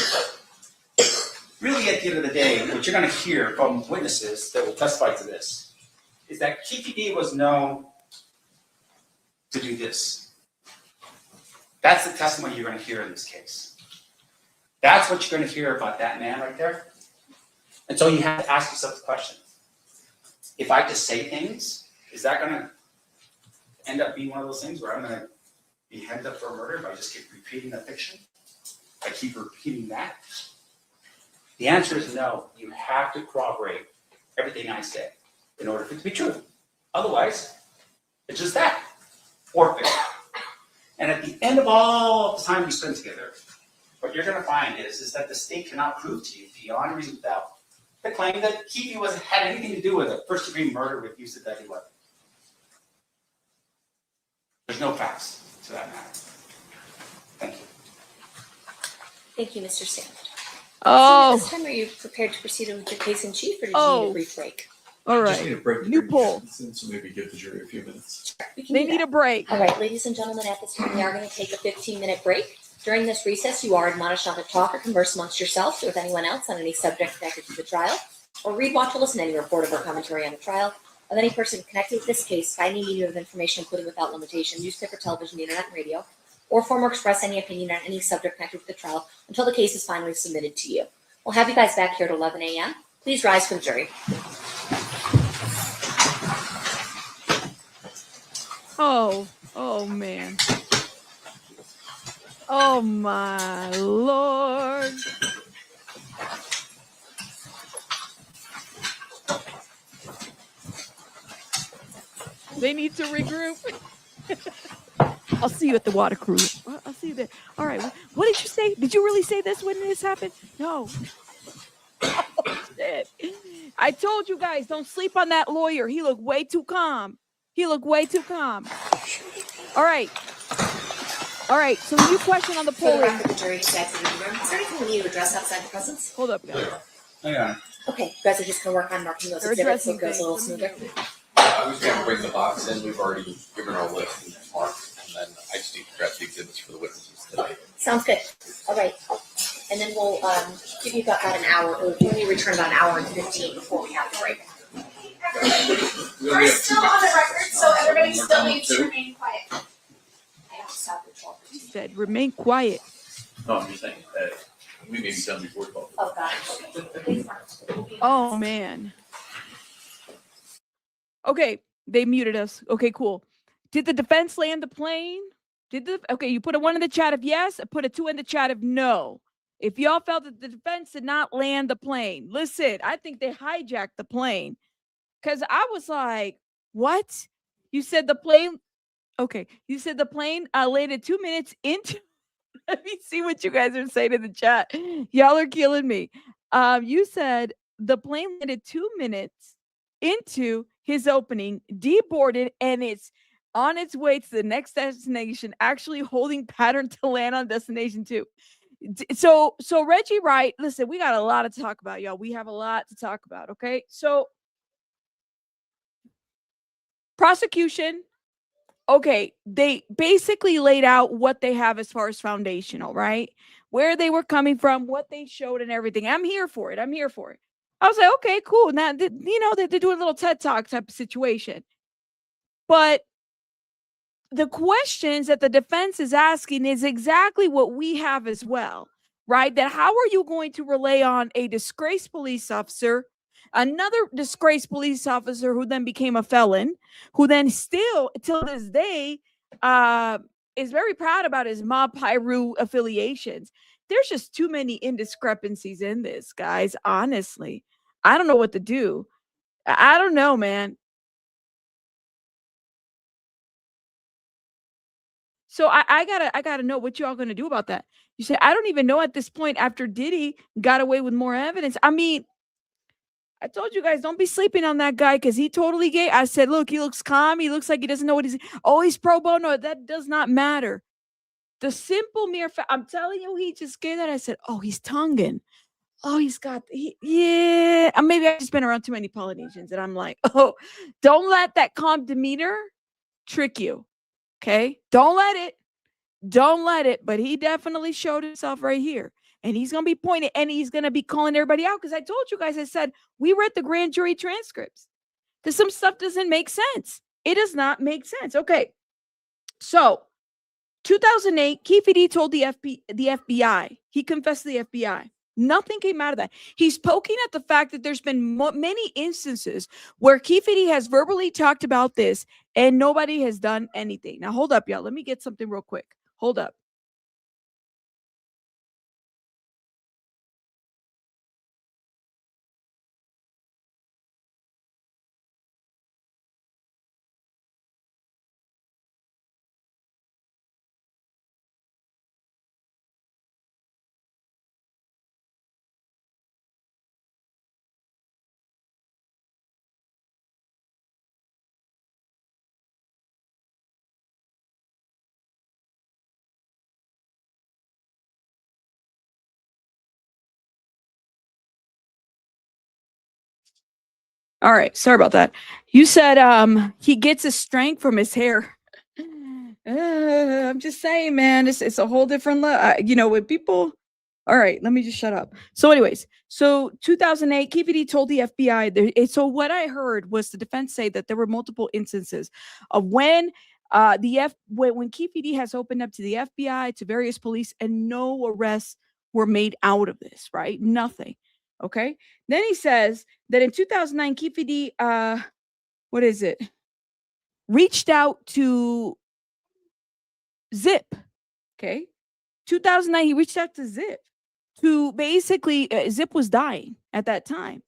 really at the end of the day, what you're going to hear from witnesses that will testify to this is that Keefe D was known to do this. That's the testimony you're going to hear in this case. That's what you're going to hear about that man right there. And so you have to ask yourself the question. If I just say things, is that going to end up being one of those things where I'm going to be headed up for a murder if I just keep repeating the fiction? I keep repeating that? The answer is no. You have to corroborate everything I say in order for it to be true. Otherwise, it's just that. Or fiction. And at the end of all the time we spend together, what you're going to find is that the state cannot prove to you beyond a reasonable doubt the claim that Keefe had anything to do with a first-degree murder with use of deadly weapon. There's no facts to that matter. Thank you. Thank you, Mr. Sandler. Oh. This time, are you prepared to proceed with your case in chief, or did you need a brief break? All Just need right. a break. New poll. So maybe give the jury a few minutes. We can They do need that. a break. All right, ladies and gentlemen, at this time, we are going to take a 15-minute break. During this recess, you are admonished not to talk or converse amongst yourselves or with anyone else on any subject connected to the trial, or read, watch, or listen to any report or commentary on the trial of any person connected with this case by any medium of information, including without limitation, newspaper, television, internet, and radio, or form or express any opinion on any subject connected with the trial until the case is finally submitted to you. We'll have you guys back here at 11 a.m. Please rise for the jury. Oh man. Oh my Lord. They need to regroup. I'll see you at the water cruiler. I'll see you there. All right. What did you say? Did you really say this when this happened? No. Oh, shit. I told you guys, don't sleep on that lawyer. He looked way too calm. All right. All right. So new question on the For the polling. record, the jury is back in the room. Is there anything we need to address outside the presence? Hold up, guys. Hang on. Okay, you guys are just going to work on marking those They're exhibits so it addressing goes a little things. smoother. I was going to bring the box in. We've already given our list and marked, and then I just need to grab the exhibits for the witnesses today. Sounds good. All right. And then we'll give you about an hour, or when we return about an hour and 15 before we have the break. We're still on the record, so everybody still needs to remain quiet. I have to stop the clock. She said, remain quiet. No, I'm just saying that we may be done before 12. Oh, God. Oh, man. Okay, they muted us. Okay, cool. Did the defense land the plane? Okay, you put a 1 in the chat of yes, put a 2 in the chat of no. If y'all felt that the defense did not land the plane, listen, I think they hijacked the plane. Because I was like, what? You said the plane, okay, you said the plane landed 2 minutes into, let me see what you guys are saying in the chat. Y'all are killing me. You said the plane landed 2 minutes into his opening, deboarded, and it's on its way to the next destination, actually holding pattern to land on destination 2. So Reggie Wright, listen, we got a lot to talk about, y'all. We have a lot to talk about, okay? So prosecution, okay, they basically laid out what they have as far as foundational, right? Where they were coming from, what they showed and everything. I'm here for it. I was like, okay, cool. Now, they're doing a little TED Talk type of situation. But the questions that the defense is asking is exactly what we have as well, right? That how are you going to rely on a disgraced police officer, another disgraced police officer who then became a felon, who then still, till this day, is very proud about his Mob Piru affiliations. There's just too many indiscrepancies in this, guys. Honestly, I don't know what to do. I don't know, man. So I gotta know what y'all gonna do about that. You say I don't even know at this point after Diddy got away with more evidence. I mean, I told you guys don't be sleeping on that guy because he totally gay. I said, look, he looks calm. He looks like he doesn't know what he's. Oh, he's pro bono. That does not matter. The simple mere fact. I'm telling you, he just gave that. I said, oh, he's tonguing. Oh, he's got. Yeah. Maybe I've just been around too many Polynesians, and I'm like, oh, don't let that calm demeanor trick you. Okay, don't let it. But he definitely showed himself right here, and he's gonna be pointed, and he's gonna be calling everybody out because I told you guys, I said we read the grand jury transcripts. There's some stuff doesn't make sense. It does not make sense. Okay, so 2008, Keefe D told the FBI. He confessed to the FBI. Nothing came out of that. He's poking at the fact that there's been many instances where Keefe D has verbally talked about this and nobody has done anything. Now, hold up, y'all. Let me get something real quick. Hold up. All right, sorry about that. You said he gets his strength from his hair. I'm just saying, man, it's a whole different when people. All right, let me just shut up. So, anyways, so 2008, Keefe D told the FBI. So what I heard was the defense say that there were multiple instances of when when Keefe D has opened up to the FBI, to various police, and no arrests were made out of this. Right, nothing. Okay. Then he says that in 2009, Keefe D, reached out to Zip. Okay. 2009, he reached out to Zip to basically, Zip was dying at that time.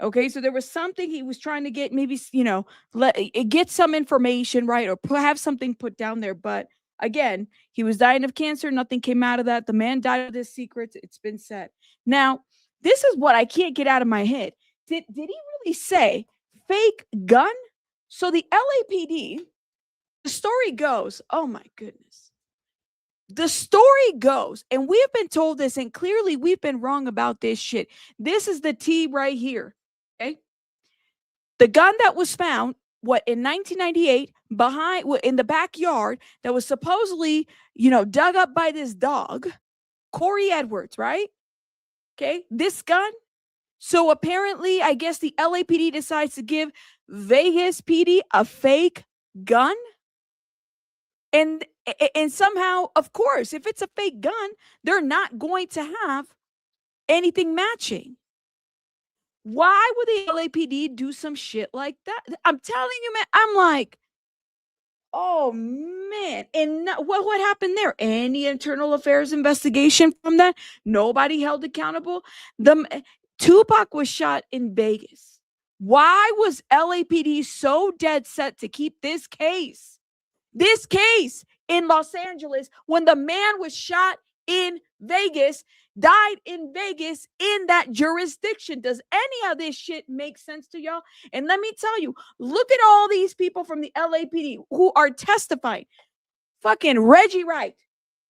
Okay. So there was something he was trying to get, maybe, get some information, right? Or have something put down there. But again, he was dying of cancer. Nothing came out of that. The man died of his secrets. It's been said. Now, this is what I can't get out of my head. Did he really say fake gun? So the LAPD, the story goes, oh my goodness. The story goes, and we have been told this, and clearly we've been wrong about this shit. This is the T right here. Okay. The gun that was found, in 1998, in the backyard, that was supposedly, dug up by this dog, Corey Edwards, right? Okay, this gun. So apparently, I guess the LAPD decides to give Vegas PD a fake gun. And somehow, of course, if it's a fake gun, they're not going to have anything matching. Why would the LAPD do some shit like that? I'm telling you, man, I'm like, oh man. And what happened there? Any internal affairs investigation from that? Nobody held accountable. Tupac was shot in Vegas. Why was LAPD so dead set to keep this case in Los Angeles when the man was shot in Vegas, died in Vegas in that jurisdiction. Does any of this shit make sense to y'all? And let me tell you, look at all these people from the LAPD who are testifying. Fucking Reggie Wright,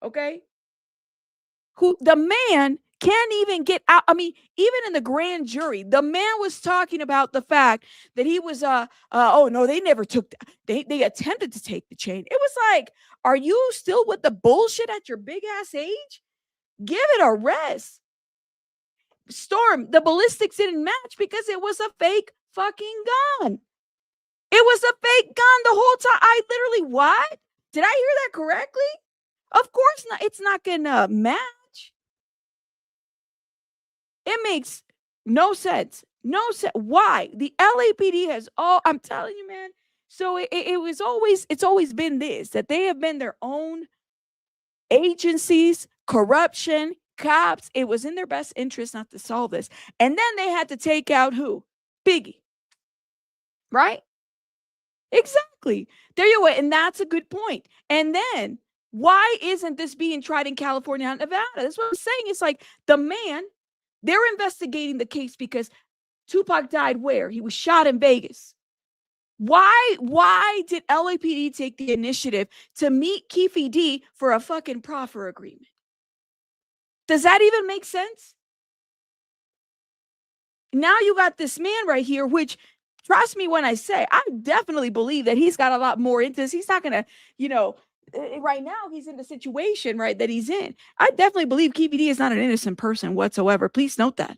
okay? Who the man can't even get out. I mean, even in the grand jury, the man was talking about the fact that he was oh no, they never took they attempted to take the chain. It was like, are you still with the bullshit at your big ass age? Give it a rest. Storm, the ballistics didn't match because it was a fake fucking gun. It was a fake gun the whole time. I literally, what? Did I hear that correctly? Of course not. It's not gonna match. It makes no sense. No sense. Why? The LAPD has all, I'm telling you, man. So it was always, it's always been this, that they have been their own agencies, corruption, cops. It was in their best interest not to solve this. And then they had to take out who? Biggie. Right? Exactly. There you go. And that's a good point. And then why isn't this being tried in California and Nevada? That's what I'm saying. It's like the man, they're investigating the case because Tupac died where? He was shot in Vegas. Why did LAPD take the initiative to meet Keefe D for a fucking proffer agreement? Does that even make sense? Now you got this man right here, which, trust me when I say, I definitely believe that he's got a lot more into this. He's not going to, you know, right now he's in the situation, right, that he's in. I definitely believe Keefe D is not an innocent person whatsoever. Please note that.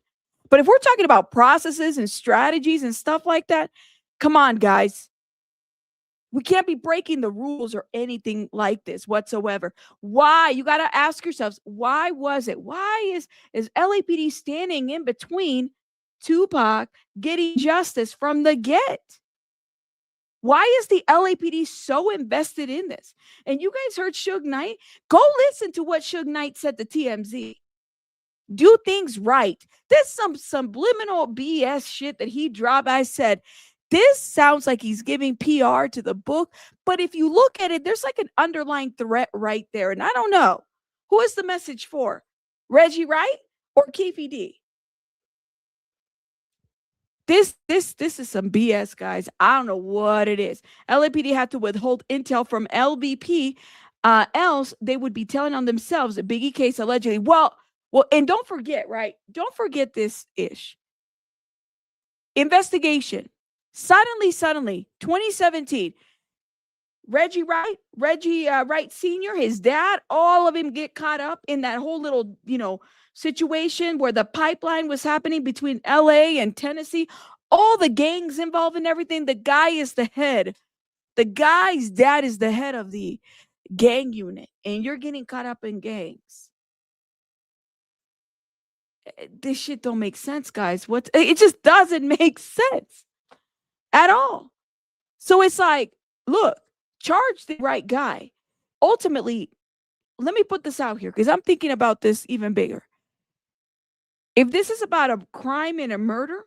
But if we're talking about processes and strategies and stuff like that, come on, guys. We can't be breaking the rules or anything like this whatsoever. Why? You got to ask yourselves, why was it? Why is LAPD standing in between Tupac getting justice from the get? Why is the LAPD so invested in this? And you guys heard Suge Knight? Go listen to what Suge Knight said to TMZ. Do things right. There's some subliminal BS shit that he dropped. I said, this sounds like he's giving PR to the book. But if you look at it, there's like an underlying threat right there. And I don't know. Who is the message for? Reggie Wright or Keefe D? This is some BS, guys. I don't know what it is. LAPD had to withhold intel from LBP, else they would be telling on themselves the Biggie case allegedly. Well, and don't forget, right? Don't forget this ish. Investigation. Suddenly, 2017. Reggie Wright Sr., his dad, all of him get caught up in that whole little, situation where the pipeline was happening between LA and Tennessee. All the gangs involved in everything. The guy is the head. The guy's dad is the head of the gang unit, and you're getting caught up in gangs. This shit don't make sense, guys. It just doesn't make sense at all. So it's like, look, charge the right guy. Ultimately, let me put this out here because I'm thinking about this even bigger. If this is about a crime and a murder,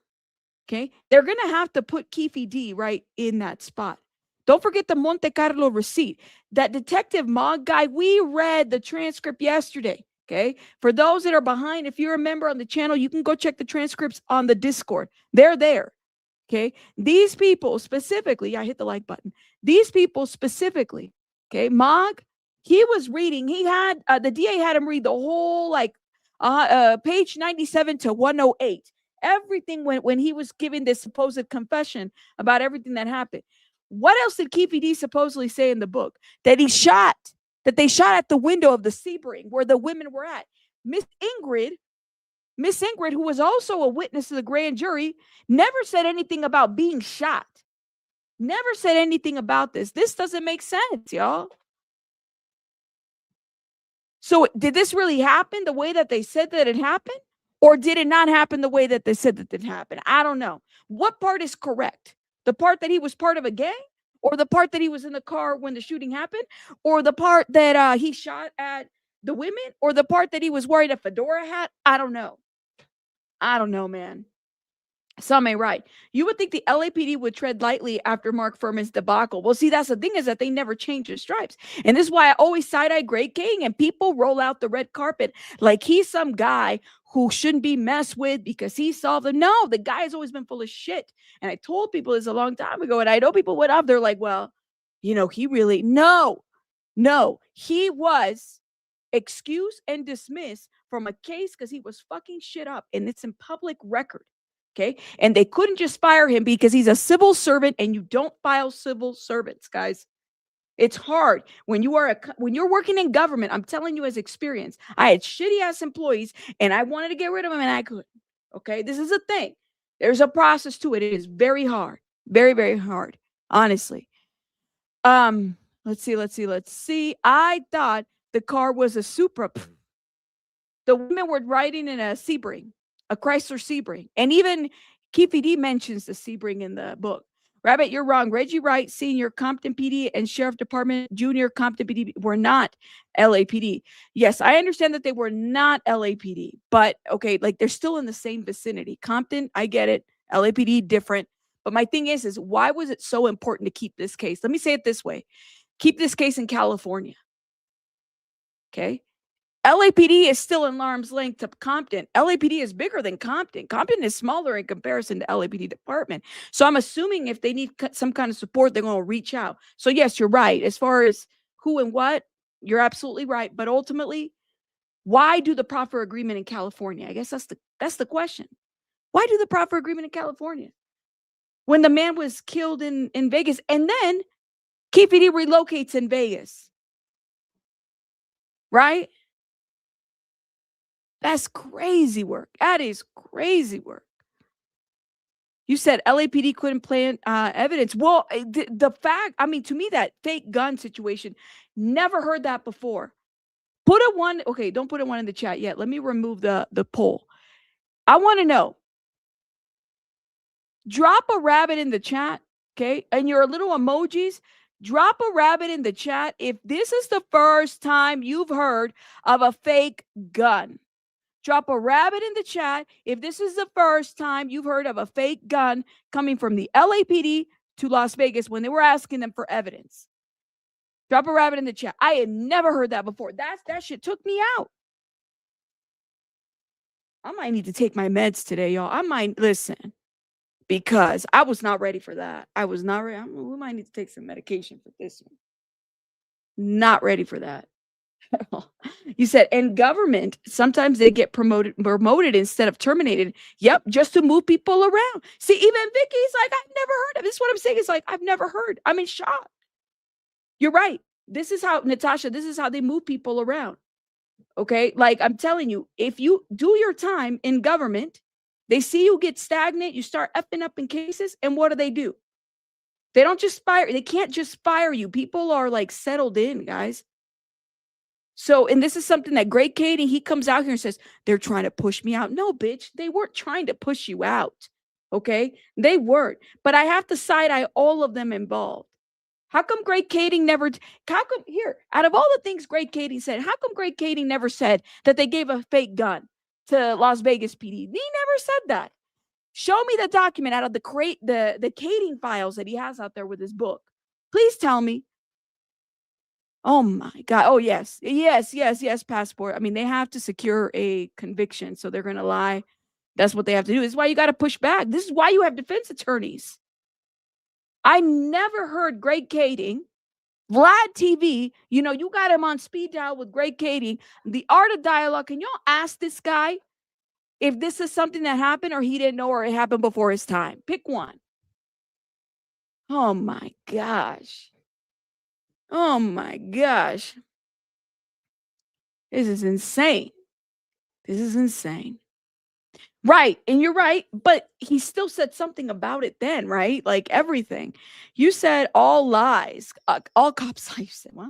okay, they're going to have to put Keefe D right in that spot. Don't forget the Monte Carlo receipt. That Detective Mog guy, we read the transcript yesterday, okay? For those that are behind, if you're a member on the channel, you can go check the transcripts on the Discord. They're there. Okay, these people specifically, I hit the like button. These people specifically, okay, Mog, he was reading. He had the DA had him read the whole page 97 to 108. Everything when he was giving this supposed confession about everything that happened. What else did Keefe D supposedly say in the book? That they shot at the window of the Sebring where the women were at. Miss Ingrid, who was also a witness to the grand jury, never said anything about being shot. Never said anything about this. This doesn't make sense, y'all. So did this really happen the way that they said that it happened? Or did it not happen the way that they said that it happened? I don't know. What part is correct? The part that he was part of a gang? Or the part that he was in the car when the shooting happened? Or the part that he shot at the women? Or the part that he was wearing a fedora hat? I don't know. I don't know, man. Some may write, you would think the LAPD would tread lightly after Mark Furman's debacle. Well, see, that's the thing, is that they never change their stripes. And this is why I always side-eye Greg King, and people roll out the red carpet like he's some guy who shouldn't be messed with because he solved it. No, the guy has always been full of shit. And I told people this a long time ago, and I know people went up, they're like, well, he really, no, he was excused and dismissed from a case because he was fucking shit up, and it's in public record. Okay. And they couldn't just fire him because he's a civil servant, and you don't file civil servants, guys. It's hard when you're working in government. I'm telling you as experience. I had shitty ass employees and I wanted to get rid of them and I couldn't. Okay. This is a thing. There's a process to it. It is very hard. Very, very hard. Honestly. Let's see. I thought the car was a Supra. The women were riding in a Sebring. A Chrysler Sebring. And even Keefe D mentions the Sebring in the book. Rabbit, you're wrong. Reggie Wright, Senior, Compton PD, and Sheriff Department, Junior, Compton PD were not LAPD. Yes, I understand that they were not LAPD, but okay, like they're still in the same vicinity. Compton, I get it. LAPD, different. But my thing is why was it so important to keep this case? Let me say it this way. Keep this case in California. Okay? LAPD is still in arm's length to Compton. LAPD is bigger than Compton. Compton is smaller in comparison to LAPD department. So I'm assuming if they need some kind of support, they're going to reach out. So yes, you're right. As far as who and what, you're absolutely right. But ultimately, why do the proffer agreement in California? I guess that's the question. Why do the proffer agreement in California? When the man was killed in Vegas, and then Keefe D relocates in Vegas. Right? That's crazy work. That is crazy work. You said LAPD couldn't plant evidence. Well, the fact, I mean, to me, that fake gun situation, never heard that before. Put a one. Okay, don't put a one in the chat yet. Let me remove the poll. I want to know. Drop a rabbit in the chat, okay? And your little emojis. Drop a rabbit in the chat if this is the first time you've heard of a fake gun. Drop a rabbit in the chat if this is the first time you've heard of a fake gun coming from the LAPD to Las Vegas when they were asking them for evidence. Drop a rabbit in the chat. I had never heard that before. That shit took me out. I might need to take my meds today, y'all. I might listen because I was not ready for that. I was not ready. We might need to take some medication for this one. Not ready for that. You said, in government, sometimes they get promoted instead of terminated. Yep, just to move people around. See, even Vicky's like, I've never heard of this. What I'm saying is like, I've never heard. I'm in shock. You're right. This is how, Natasha, this is how they move people around. Okay? Like, I'm telling you, if you do your time in government, they see you get stagnant, you start effing up in cases, and what do? They don't just fire. They can't just fire you. People are like settled in, guys. So, and this is something that Greg Cady, he comes out here and says, they're trying to push me out. No, bitch, they weren't trying to push you out. Okay? They weren't. But I have to side-eye all of them involved. How come Greg Cady out of all the things Greg Cady said, how come Greg Cady never said that they gave a fake gun to Las Vegas PD? He never said that. Show me the document out of the Cady files that he has out there with his book. Please tell me. Oh my God. Oh, yes. Passport. I mean, they have to secure a conviction. So they're going to lie. That's what they have to do. This is why you got to push back. This is why you have defense attorneys. I never heard Greg Cady, Vlad TV, you got him on speed dial with Greg Cady, the art of dialogue. Can y'all ask this guy if this is something that happened or he didn't know or it happened before his time? Pick one. Oh my gosh. Oh my gosh. This is insane. Right. And you're right. But he still said something about it then, right? Like everything. You said all lies. All cops lie. You said, what?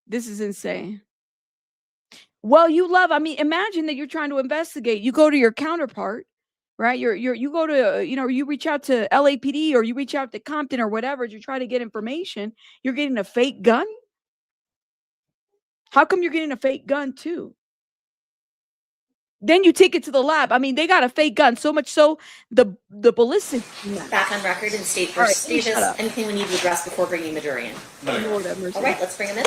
This is insane. Well, imagine that you're trying to investigate. You go to your counterpart, right? You go to, you reach out to LAPD or you reach out to Compton or whatever to try to get information. You're getting a fake gun. How come you're getting a fake gun too? Then you take it to the lab. I mean, they got a fake gun, so much so the ballistic. Back on record and state All right, first please shut status. up. Anything we need to address before bringing the jury in? Lord have mercy. All right, let's bring him in.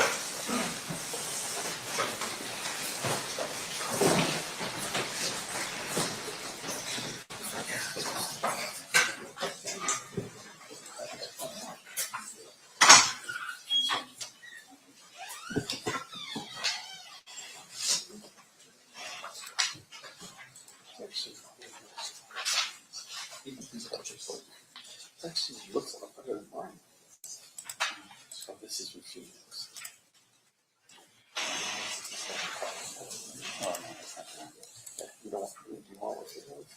Actually looks a lot better than mine. So this is routine. You don't want to do what it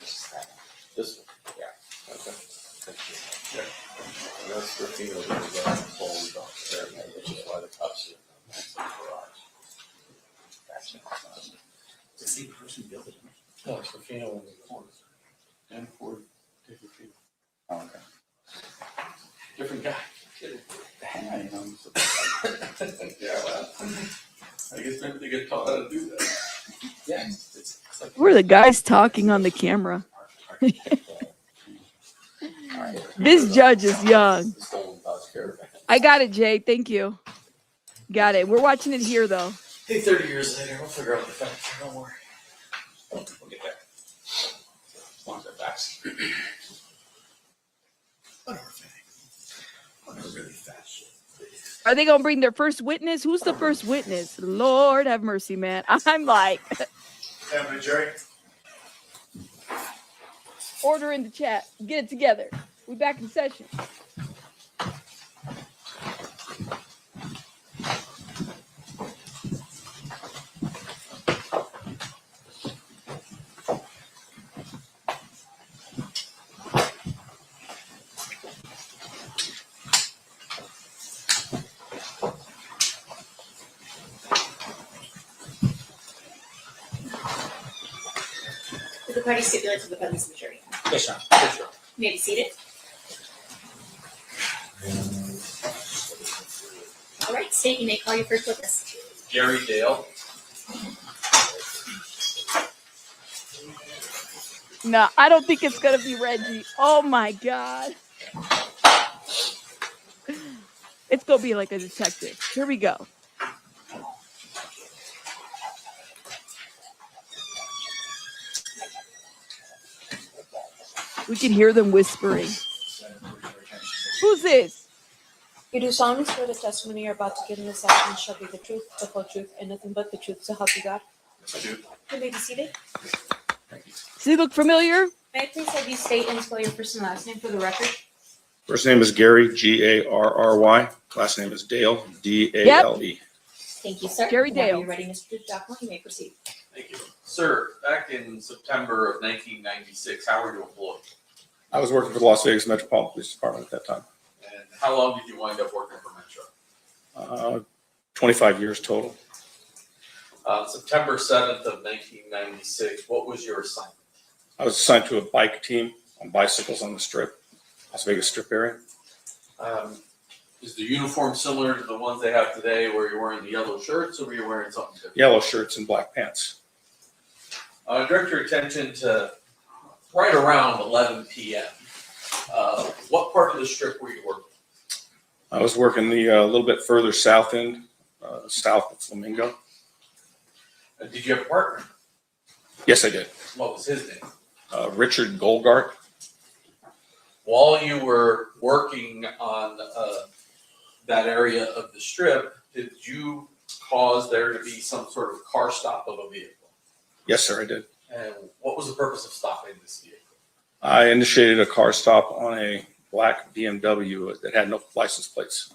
is. This one, yeah. Okay. Thank you. Yeah. And that's the thing that we're fold off there, which is why the cups are next to the garage. It's the same person built it. No, it's Rufino in the corner. And Ford. Oh, okay. Different guy. Hang on. Yeah, well, I guess maybe they get taught how to do that. Yeah. It's like Who are the guys talking on the camera? This judge is young. I got it, Jay. Thank you. Got it. We're watching it here, though. Hey, 30 years later, we'll figure out the facts. Don't worry. We'll get there. As long as they're facts. Are they gonna bring their first witness? Who's the first witness? Lord have mercy, man. I'm like, Having a jury. order in the chat. Get it together. We back in session. The party stipulates to the presence of the jury. Yes, ma'am. Yes, sir. You may be seated. All right, state, you may call your first witness. Gary Dale. No, I don't think it's gonna be Reggie. Oh my God. It's gonna be like a detective. Here we go. We can hear them whispering. Who's this? You do solemnly swear the testimony you're about to give in this session shall be the truth, the whole truth, and nothing but the truth, so help you God. I do. You may be seated. Does he look familiar? May I please have you state and spell your first and last name for the record? First name is Gary, Garry. Last name is Dale, Dale. Thank you, sir. Gary Whenever Dale. you're ready, Mr. Giacomo, you may proceed. Thank you. Sir, back in September of 1996, how were you employed? I was working for the Las Vegas Metropolitan Police Department at that time. And how long did you wind up working for Metro? 25 years total. September 7th of 1996, what was your assignment? I was assigned to a bike team on bicycles on the Strip, Las Vegas Strip area. Is the uniform similar to the ones they have today where you're wearing the yellow shirts, or were you wearing something different? Yellow shirts and black pants. Direct your attention to right around 11 p.m. What part of the Strip were you working? I was working the a little bit further south end, south of Flamingo. Did you have a partner? Yes, I did. What was his name? Richard Goldgart. While you were working on that area of the Strip, did you cause there to be some sort of car stop of a vehicle? Yes, sir, I did. And what was the purpose of stopping this vehicle? I initiated a car stop on a black BMW that had no license plates.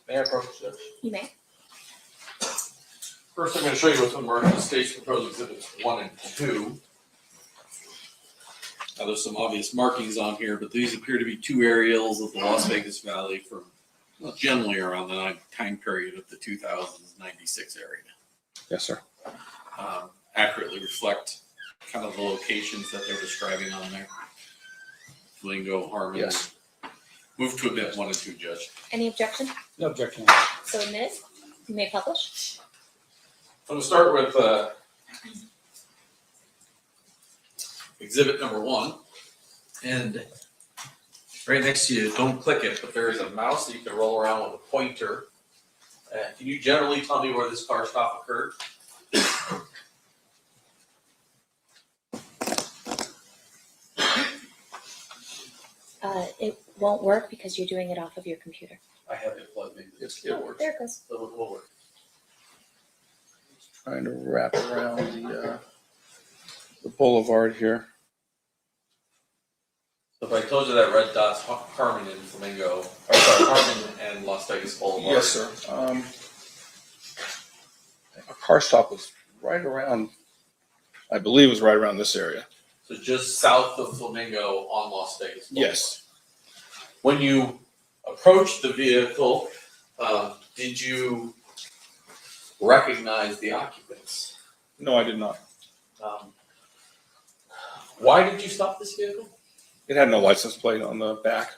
May I approach, Judge? You may. First, I'm going to show you what's on the State's Proposed Exhibits 1 and 2. Now, there's some obvious markings on here, but these appear to be two aerials of the Las Vegas Valley from generally around the time period of the 2096 area. Yes, sir. Accurately reflect kind of the locations that they're describing on there. Flamingo, Harmon. Yes. Move to admit 1 and 2, Judge. Any objection? No objection. So admitted. You may publish. I'm gonna start with exhibit number 1. And right next to you, don't click it, but there is a mouse that you can roll around with a pointer. Can you generally tell me where this car stop occurred? It won't work because you're doing it off of your computer. I have it plugged in. It works. There it goes. It will work. Trying to wrap around the boulevard here. So if I told you that red dot's Harmon and Flamingo, or sorry, Harmon and Las Vegas Boulevard. Yes, sir. A car stop was right around, I believe it was right around this area. So just south of Flamingo on Las Vegas Boulevard. Yes. When you approached the vehicle, did you recognize the occupants? No, I did not. Why did you stop this vehicle? It had no license plate on the back.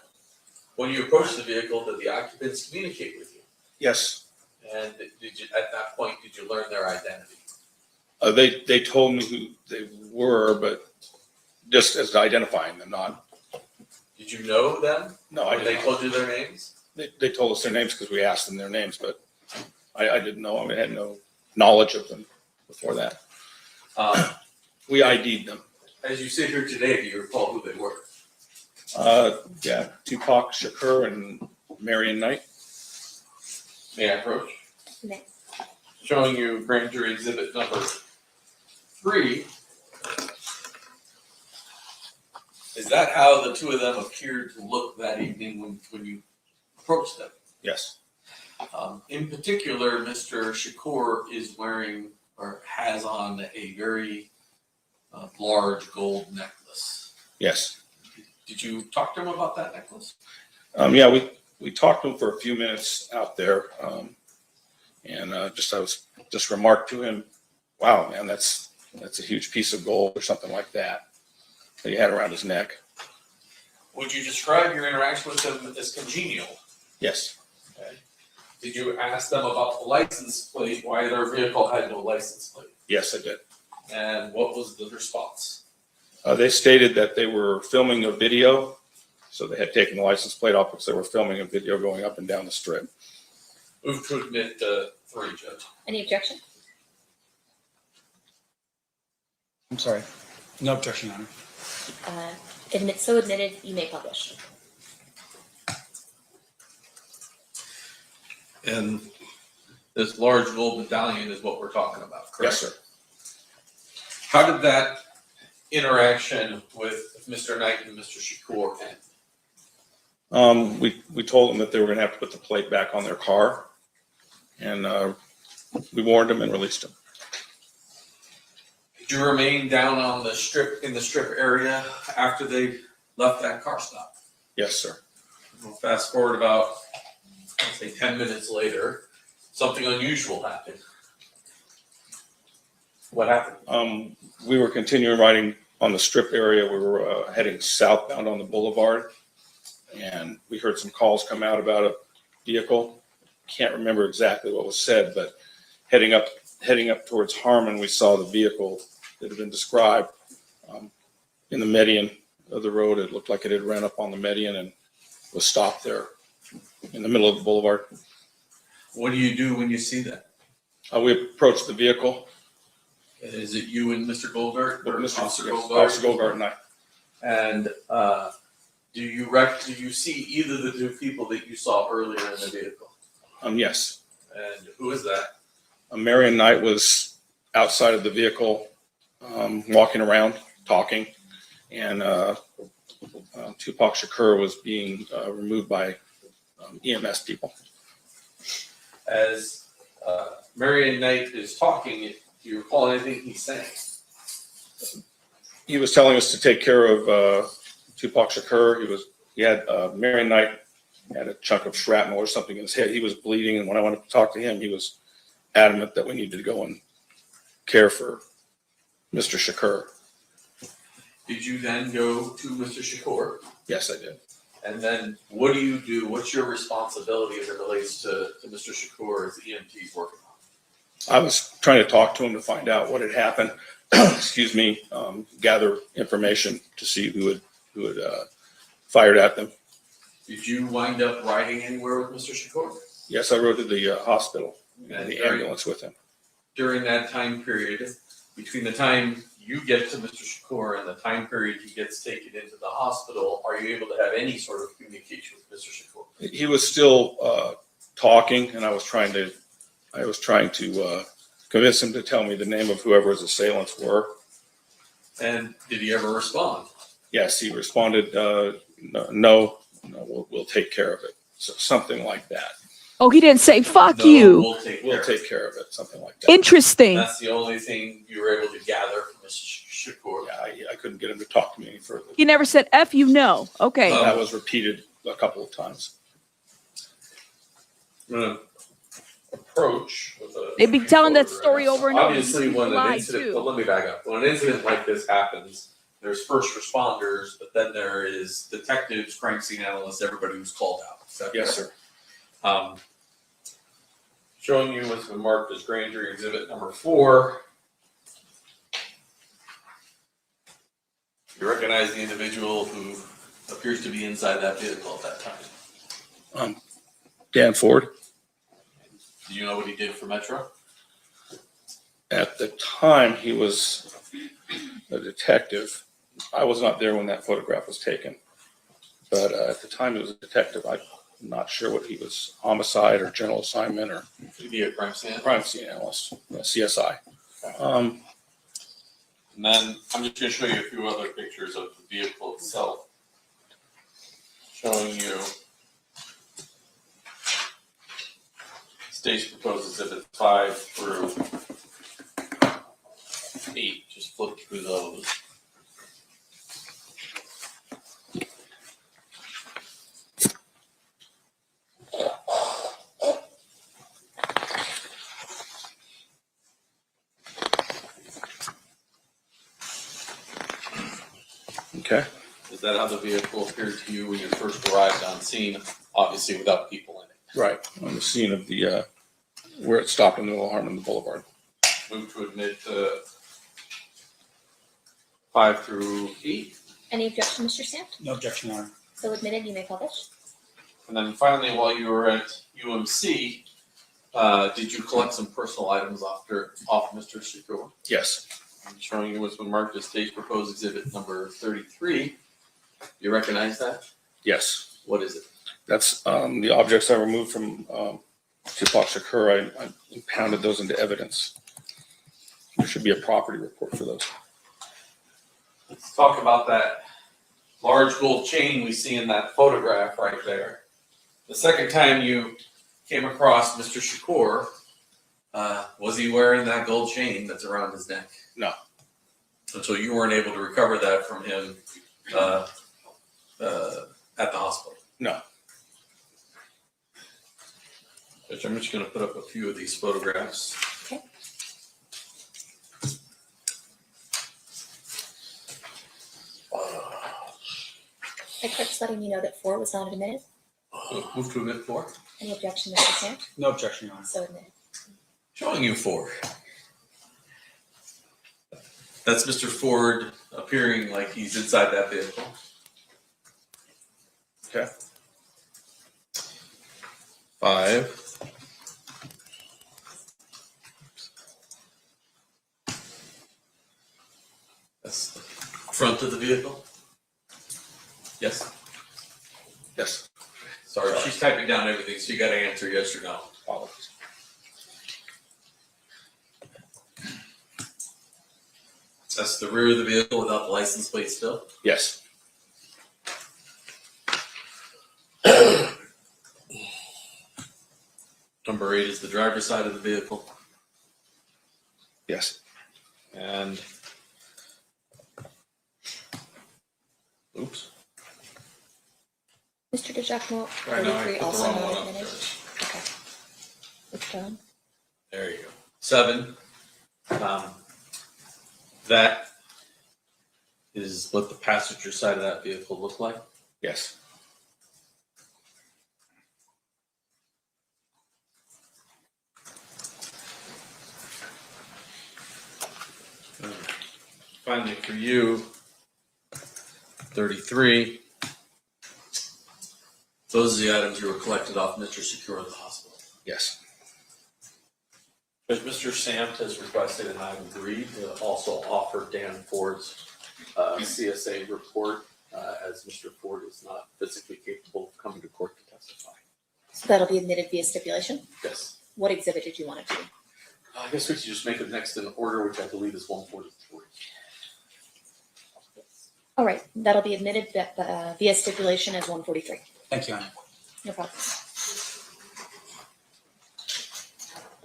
When you approached the vehicle, did the occupants communicate with you? Yes. And did you, at that point, did you learn their identity? They told me who they were, but just as identifying them, not. Did you know them? No, I didn't. They told you their names? They told us their names because we asked them their names, but I didn't know. I had no knowledge of them before that. We ID'd them. As you sit here today, do you recall who they were? Yeah, Tupac Shakur and Marion Knight. May I approach? May. Showing you grand jury exhibit number 3. Is that how the two of them appeared to look that evening when you approached them? Yes. In particular, Mr. Shakur is wearing or has on a very large gold necklace. Yes. Did you talk to him about that necklace? Yeah, we talked to him for a few minutes out there, and I was remarked to him, "Wow, man, that's a huge piece of gold," or something like that he had around his neck. Would you describe your interaction with him as congenial? Yes. Okay. Did you ask them about the license plate, why their vehicle had no license plate? Yes, I did. And what was the response? They stated that they were filming a video, so they had taken the license plate off because they were filming a video going up and down the strip. Move to admit 3, Judge. Any objection? I'm sorry. No objection, Your Honor. So admitted, you may publish. And this large gold medallion is what we're talking about, correct? Yes, sir. How did that interaction with Mr. Knight and Mr. Shakur end? We told them that they were going to have to put the plate back on their car, and we warned them and released them. Did you remain down on the strip in the strip area after they left that car stop? Yes, sir. We'll fast forward about, let's say, 10 minutes later. Something unusual happened. What happened? We were continuing riding on the strip area. We were heading southbound on the boulevard, and we heard some calls come out about a vehicle. Can't remember exactly what was said, but heading up towards Harmon, we saw the vehicle that had been described in the median of the road. It looked like it had ran up on the median and was stopped there in the middle of the boulevard. What do you do when you see that? We approached the vehicle. Is it you and Mr. Goldgart? Or Officer Goldgart? Officer Goldgart and I. And do you see either of the two people that you saw earlier in the vehicle? Yes. And who is that? Marion Knight was outside of the vehicle, walking around, talking, and Tupac Shakur was being removed by EMS people. As Marion Knight is talking, do you recall anything he's saying? He was telling us to take care of Tupac Shakur. He had Marion Knight had a chunk of shrapnel or something in his head. He was bleeding, and when I wanted to talk to him, he was adamant that we needed to go and care for Mr. Shakur. Did you then go to Mr. Shakur? Yes, I did. And then what do you do? What's your responsibility as it relates to Mr. Shakur as the EMT is working I was trying to talk to him to find out what had happened. Excuse me, gather information to see who had fired at them. Did you wind up riding anywhere with Mr. Shakur? Yes, I rode to the hospital in And the ambulance with him. During that time period, between the time you get to Mr. Shakur and the time period he gets taken into the hospital, are you able to have any sort of communication with Mr. Shakur? He was still talking, and I was trying to convince him to tell me the name of whoever his assailants were. And did he ever respond? Yes, he responded, no, we'll take care of it. So something like that. Oh, he didn't say "fuck No, you." we'll take care of it. Something like that. Interesting. That's the only thing you were able to gather from Mr. Shakur. Yeah, I couldn't get him to talk to me any further. He never said "f you." No. Okay. That was repeated a couple of times. I'm gonna approach with a. They'd be telling that story over and over. Obviously, when an Lie, incident, too. well, let me back up. When an incident like this happens, there's first responders, but then there is detectives, crime scene analysts, everybody who's called out. Is that Yes, correct? sir. Showing you what's been marked as grand jury exhibit number 4. You recognize the individual who appears to be inside that vehicle at that time. Dan Ford. Do you know what he did for Metro? At the time, he was a detective. I was not there when that photograph was taken, but at the time, he was a detective. I'm not sure what he was, homicide or general assignment or Could be a crime scene. crime scene analyst, CSI. And then I'm just going to show you a few other pictures of the vehicle itself. Showing you stage proposed exhibit 5 through 8. Just flip through those. Okay. Is that how the vehicle appeared to you when you first arrived on scene? Obviously without people in it. Right, on the scene of the, where it stopped in the middle of Harmon Boulevard. Move to admit 5 through 8. Any objection, Mr. Stamp? No objection, Your Honor. So admitted, you may publish. And then finally, while you were at UMC, did you collect some personal items off Mr. Shakur? Yes. I'm showing you what's been marked as state proposed exhibit number 33. You recognize that? Yes. What is it? That's the objects I removed from Tupac Shakur. I impounded those into evidence. There should be a property report for those. Let's talk about that large gold chain we see in that photograph right there. The second time you came across Mr. Shakur, was he wearing that gold chain that's around his neck? No. And so you weren't able to recover that from him at the hospital? No. Which I'm just going to put up a few of these photographs. Okay. Clerk's letting me know that 4 was not admitted. Move to admit 4. Any objection, Mr. Stamp? No objection, Your Honor. So admitted. Showing you 4. That's Mr. Ford appearing like he's inside that vehicle. Okay. 5. That's the front of the vehicle. Yes? Yes. Sorry, she's typing down everything, so you got to answer yes or no. Apologies. That's the rear of the vehicle without the license plate still? Yes. Number 8 is the driver's side of the vehicle. Yes. And oops. Mr. DeJacmo, Right now, I 33 put the also wrong not one up admitted. there. Okay. Which one? There you go. 7. That is what the passenger side of that vehicle looked like. Yes. Finally, for you, 33. Those are the items you were collected off Mr. Shakur at the hospital. Yes. But Mr. Samt has requested, and I've agreed, to also offer Dan Ford's CSA report, as Mr. Ford is not physically capable of coming to court to testify. So that'll be admitted via stipulation? Yes. What exhibit did you want it to be? I guess we should just make it next in order, which I believe is 143. All right, that'll be admitted via stipulation as 143. Thank you, Honor. No problem.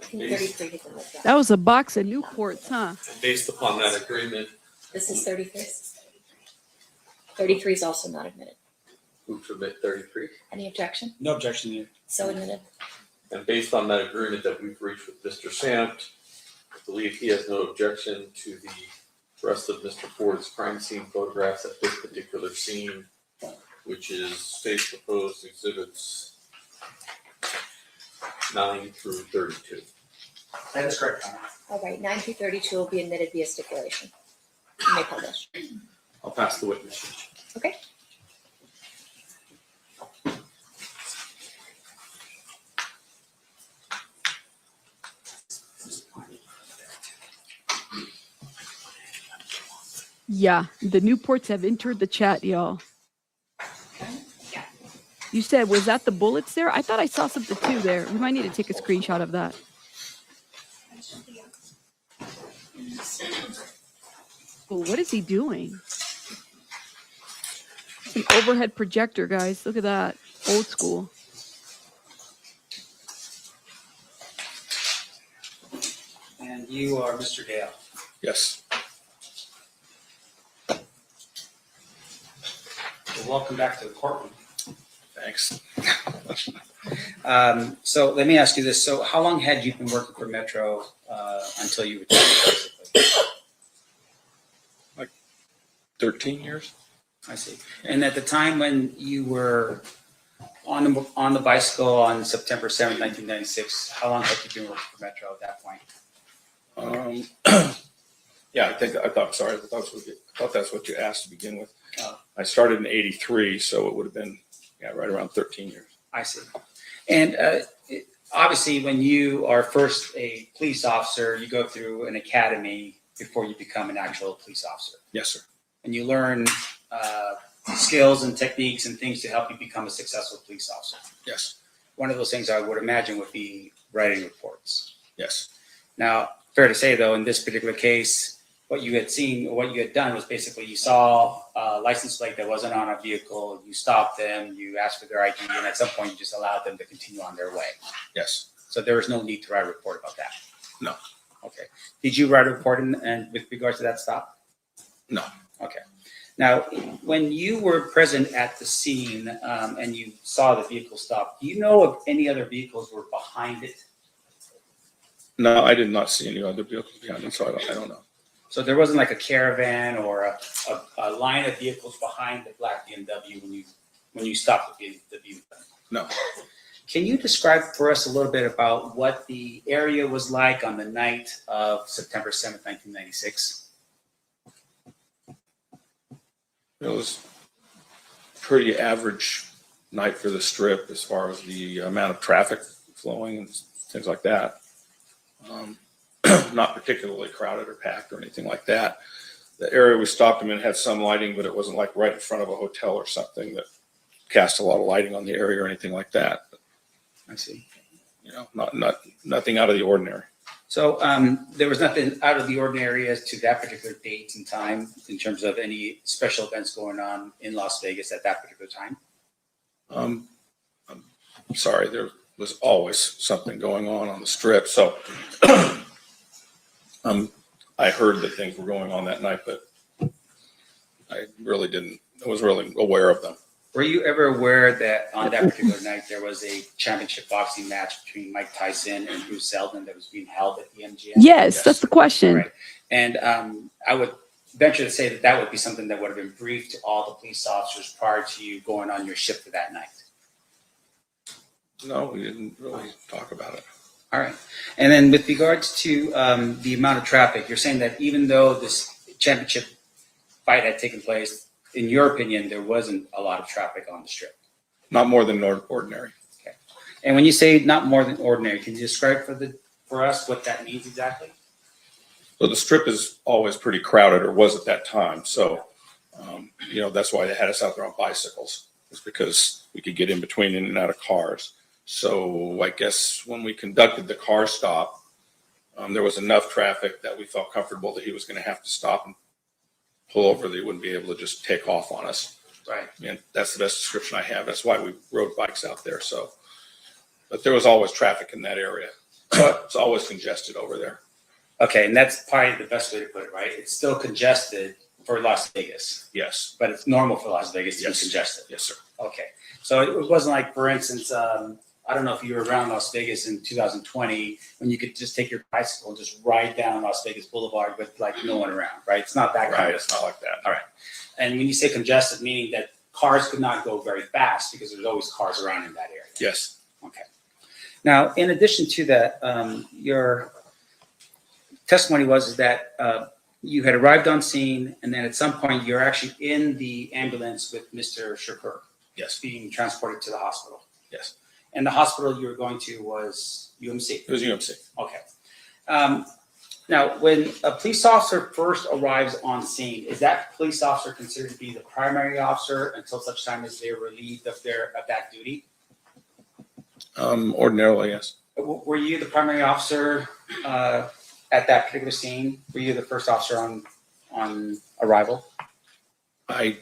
I think 33 he can look That was a box of Newports, huh? Based upon that agreement, This is 33. 33 is also not admitted. who to admit 33? Any objection? No objection here. So admitted. And based on that agreement that we've reached with Mr. Samt, I believe he has no objection to the rest of Mr. Ford's crime scene photographs at this particular scene, which is state proposed exhibits 9 through 32. That is correct, Honor. All right, 9 through 32 will be admitted via stipulation. You may publish. I'll pass the witness. Okay. Yeah, the Newports have entered the chat, y'all. You said, was that the bullets there? I thought I saw something too there. We might need to take a screenshot of that. Oh, what is he doing? It's an overhead projector, guys. Look at that. Old school. And you are Mr. Gale. Yes. Well, welcome back to the courtroom. Thanks. So let me ask you this. So how long had you been working for Metro until you retired, basically? Like 13 years. I see. And at the time when you were on the bicycle on September 7th, 1996, how long had you been working for Metro at that point? Yeah, I thought that's what you asked to begin with. I started in 83, so it would have been, right around 13 years. I see. And obviously, when you are first a police officer, you go through an academy before you become an actual police officer. Yes, sir. And you learn skills and techniques and things to help you become a successful police officer. Yes. One of those things I would imagine would be writing reports. Yes. Now, fair to say, though, in this particular case, what you had seen or what you had done was basically you saw a license plate that wasn't on a vehicle, you stopped them, you asked for their ID, and at some point you just allowed them to continue on their way. Yes. So there was no need to write a report about that. No. Okay. Did you write a report and with regards to that stop? No. Okay. Now, when you were present at the scene and you saw the vehicle stop, do you know if any other vehicles were behind it? No, I did not see any other vehicles behind it, so I don't know. So there wasn't like a caravan or a line of vehicles behind the black BMW when you stopped the vehicle? No. Can you describe for us a little bit about what the area was like on the night of September 7th, 1996? It was a pretty average night for the Strip as far as the amount of traffic flowing and things like that. Not particularly crowded or packed or anything like that. The area we stopped them in had some lighting, but it wasn't like right in front of a hotel or something that cast a lot of lighting on the area or anything like that. I see. Nothing out of the ordinary. So there was nothing out of the ordinary as to that particular date and time in terms of any special events going on in Las Vegas at that particular time? I'm sorry, there was always something going on the Strip. So I heard that things were going on that night, but I was really aware of them. Were you ever aware that on that particular night there was a championship boxing match between Mike Tyson and Bruce Seldon that was being held at the MGM? Yes, that's the question. Right. And I would venture to say that would be something that would have been briefed to all the police officers prior to you going on your shift for that night. No, we didn't really talk about it. All right. And then with regards to the amount of traffic, you're saying that even though this championship fight had taken place, in your opinion, there wasn't a lot of traffic on the strip? Not more than ordinary. Okay. And when you say not more than ordinary, can you describe for us what that means exactly? So the strip is always pretty crowded, or was at that time. So, that's why they had us out there on bicycles. It's because we could get in between in and out of cars. So I guess when we conducted the car stop, there was enough traffic that we felt comfortable that he was going to have to stop and pull over. That he wouldn't be able to just take off on us. Right. And that's the best description I have. That's why we rode bikes out there. So, but there was always traffic in that area. So it's always congested over there. Okay, and that's probably the best way to put it, right? It's still congested for Las Vegas. Yes. But it's normal for Las Vegas to be Yes. congested. Yes, sir. Okay. So it wasn't like, for instance, I don't know if you were around Las Vegas in 2020 when you could just take your bicycle and just ride down Las Vegas Boulevard with like no one around, right? It's not that kind Right. of It's stuff. not like that. All right. And when you say congested, meaning that cars could not go very fast because there's always cars around in that area. Yes. Okay. Now, in addition to that, your testimony was that you had arrived on scene, and then at some point you're actually in the ambulance with Mr. Shakur. Yes. Being transported to the hospital. Yes. And the hospital you were going to was UMC. It was UMC. Okay. Now, when a police officer first arrives on scene, is that police officer considered to be the primary officer until such time as they're relieved of that duty? Ordinarily, yes. Were you the primary officer at that particular scene? Were you the first officer on arrival? I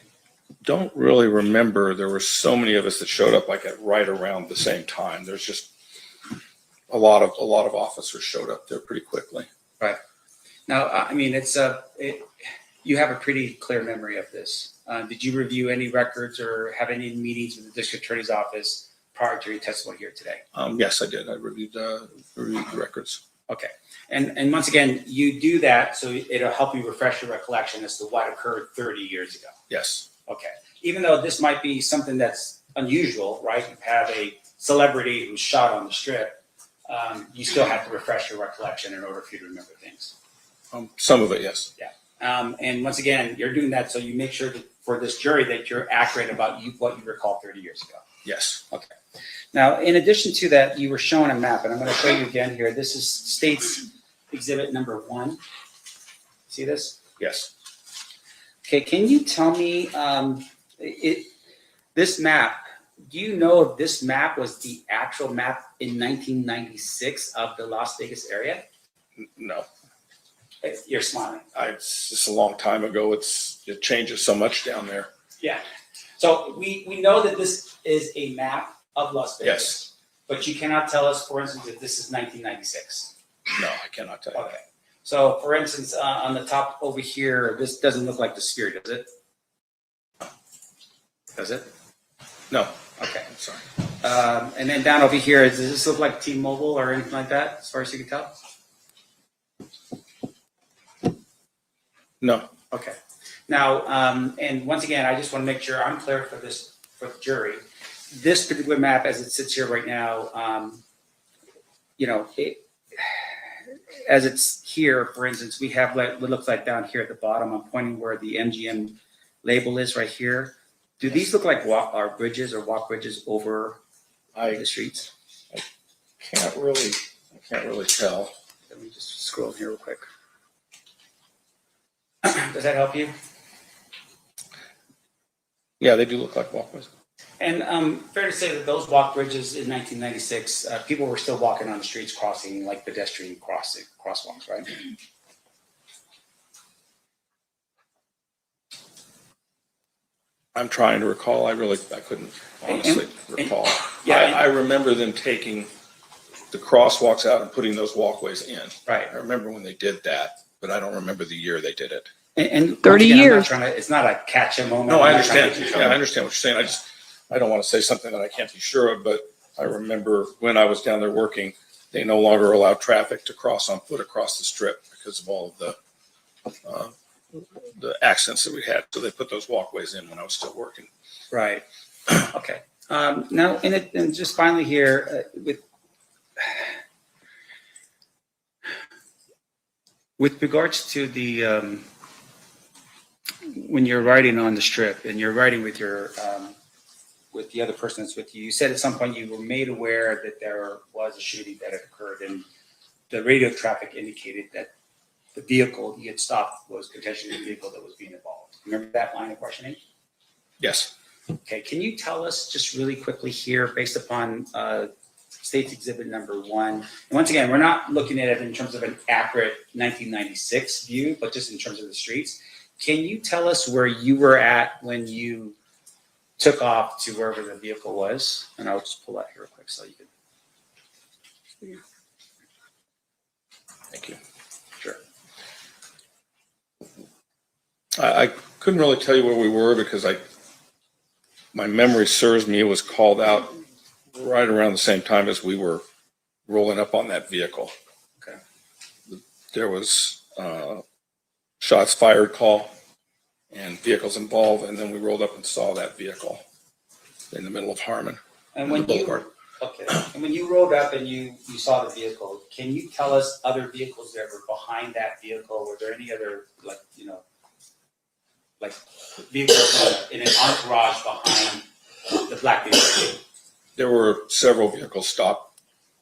don't really remember. There were so many of us that showed up like at right around the same time. There's just a lot of officers showed up there pretty quickly. Right. Now, I mean, you have a pretty clear memory of this. Did you review any records or have any meetings with the district attorney's office prior to your testimony here today? Yes, I did. I reviewed the records. Okay. And once again, you do that so it'll help you refresh your recollection as to what occurred 30 years ago. Yes. Okay. Even though this might be something that's unusual, right? You have a celebrity who's shot on the strip. You still have to refresh your recollection in order for you to remember things. Some of it, yes. Yeah. And once again, you're doing that so you make sure that for this jury that you're accurate about what you recall 30 years ago. Yes. Okay. Now, in addition to that, you were shown a map, and I'm going to show you again here. This is State's Exhibit number 1. See this? Yes. Okay. Can you tell me this map? Do you know if this map was the actual map in 1996 of the Las Vegas area? No. You're smiling. It's just a long time ago. It changes so much down there. Yeah. So we know that this is a map of Las Vegas. Yes. But you cannot tell us, for instance, if this is 1996. No, I cannot tell you. Okay. So, for instance, on the top over here, this doesn't look like the sphere, does it? Does it? No. Okay. I'm sorry. And then down over here, does this look like T-Mobile or anything like that, as far as you can tell? No. Okay. Now, and once again, I just want to make sure I'm clear for the jury. This particular map, as it sits here right now, as it's here, for instance, we have what looks like down here at the bottom. I'm pointing where the MGM label is right here. Do these look like walk bridges over the streets? I can't really tell. Let me just scroll here real quick. Does that help you? Yeah, they do look like walkways. And fair to say that those walk bridges in 1996, people were still walking on the streets, crossing like pedestrian crosswalks, right? I'm trying to recall. I couldn't honestly recall. I remember them taking the crosswalks out and putting those walkways in. Right. I remember when they did that, but I don't remember the year they did it. And 30 years. It's not a catch a moment. No, I understand. Yeah, I understand what you're saying. I don't want to say something that I can't be sure of, but I remember when I was down there working, they no longer allowed traffic to cross on foot across the strip because of all of the accidents that we had. So they put those walkways in when I was still working. Right. Okay. Now, and just finally here, With regards to the when you're riding on the strip and you're riding with your with the other person that's with you, you said at some point you were made aware that there was a shooting that had occurred, and the radio traffic indicated that the vehicle you had stopped was potentially the vehicle that was being involved. Remember that line of questioning? Yes. Okay, can you tell us just really quickly here, based upon State's Exhibit number 1, and once again, we're not looking at it in terms of an accurate 1996 view, but just in terms of the streets. Can you tell us where you were at when you took off to wherever the vehicle was? And I'll just pull that here real quick so you can. Thank you. Sure. I couldn't really tell you where we were because my memory serves me, it was called out right around the same time as we were rolling up on that vehicle. Okay. There was shots fired call and vehicles involved, and then we rolled up and saw that vehicle in the middle of Harmon. And when you rolled up and you saw the vehicle, can you tell us other vehicles that were behind that vehicle? Were there any other vehicles in an entourage behind the black vehicle? There were several vehicles stopped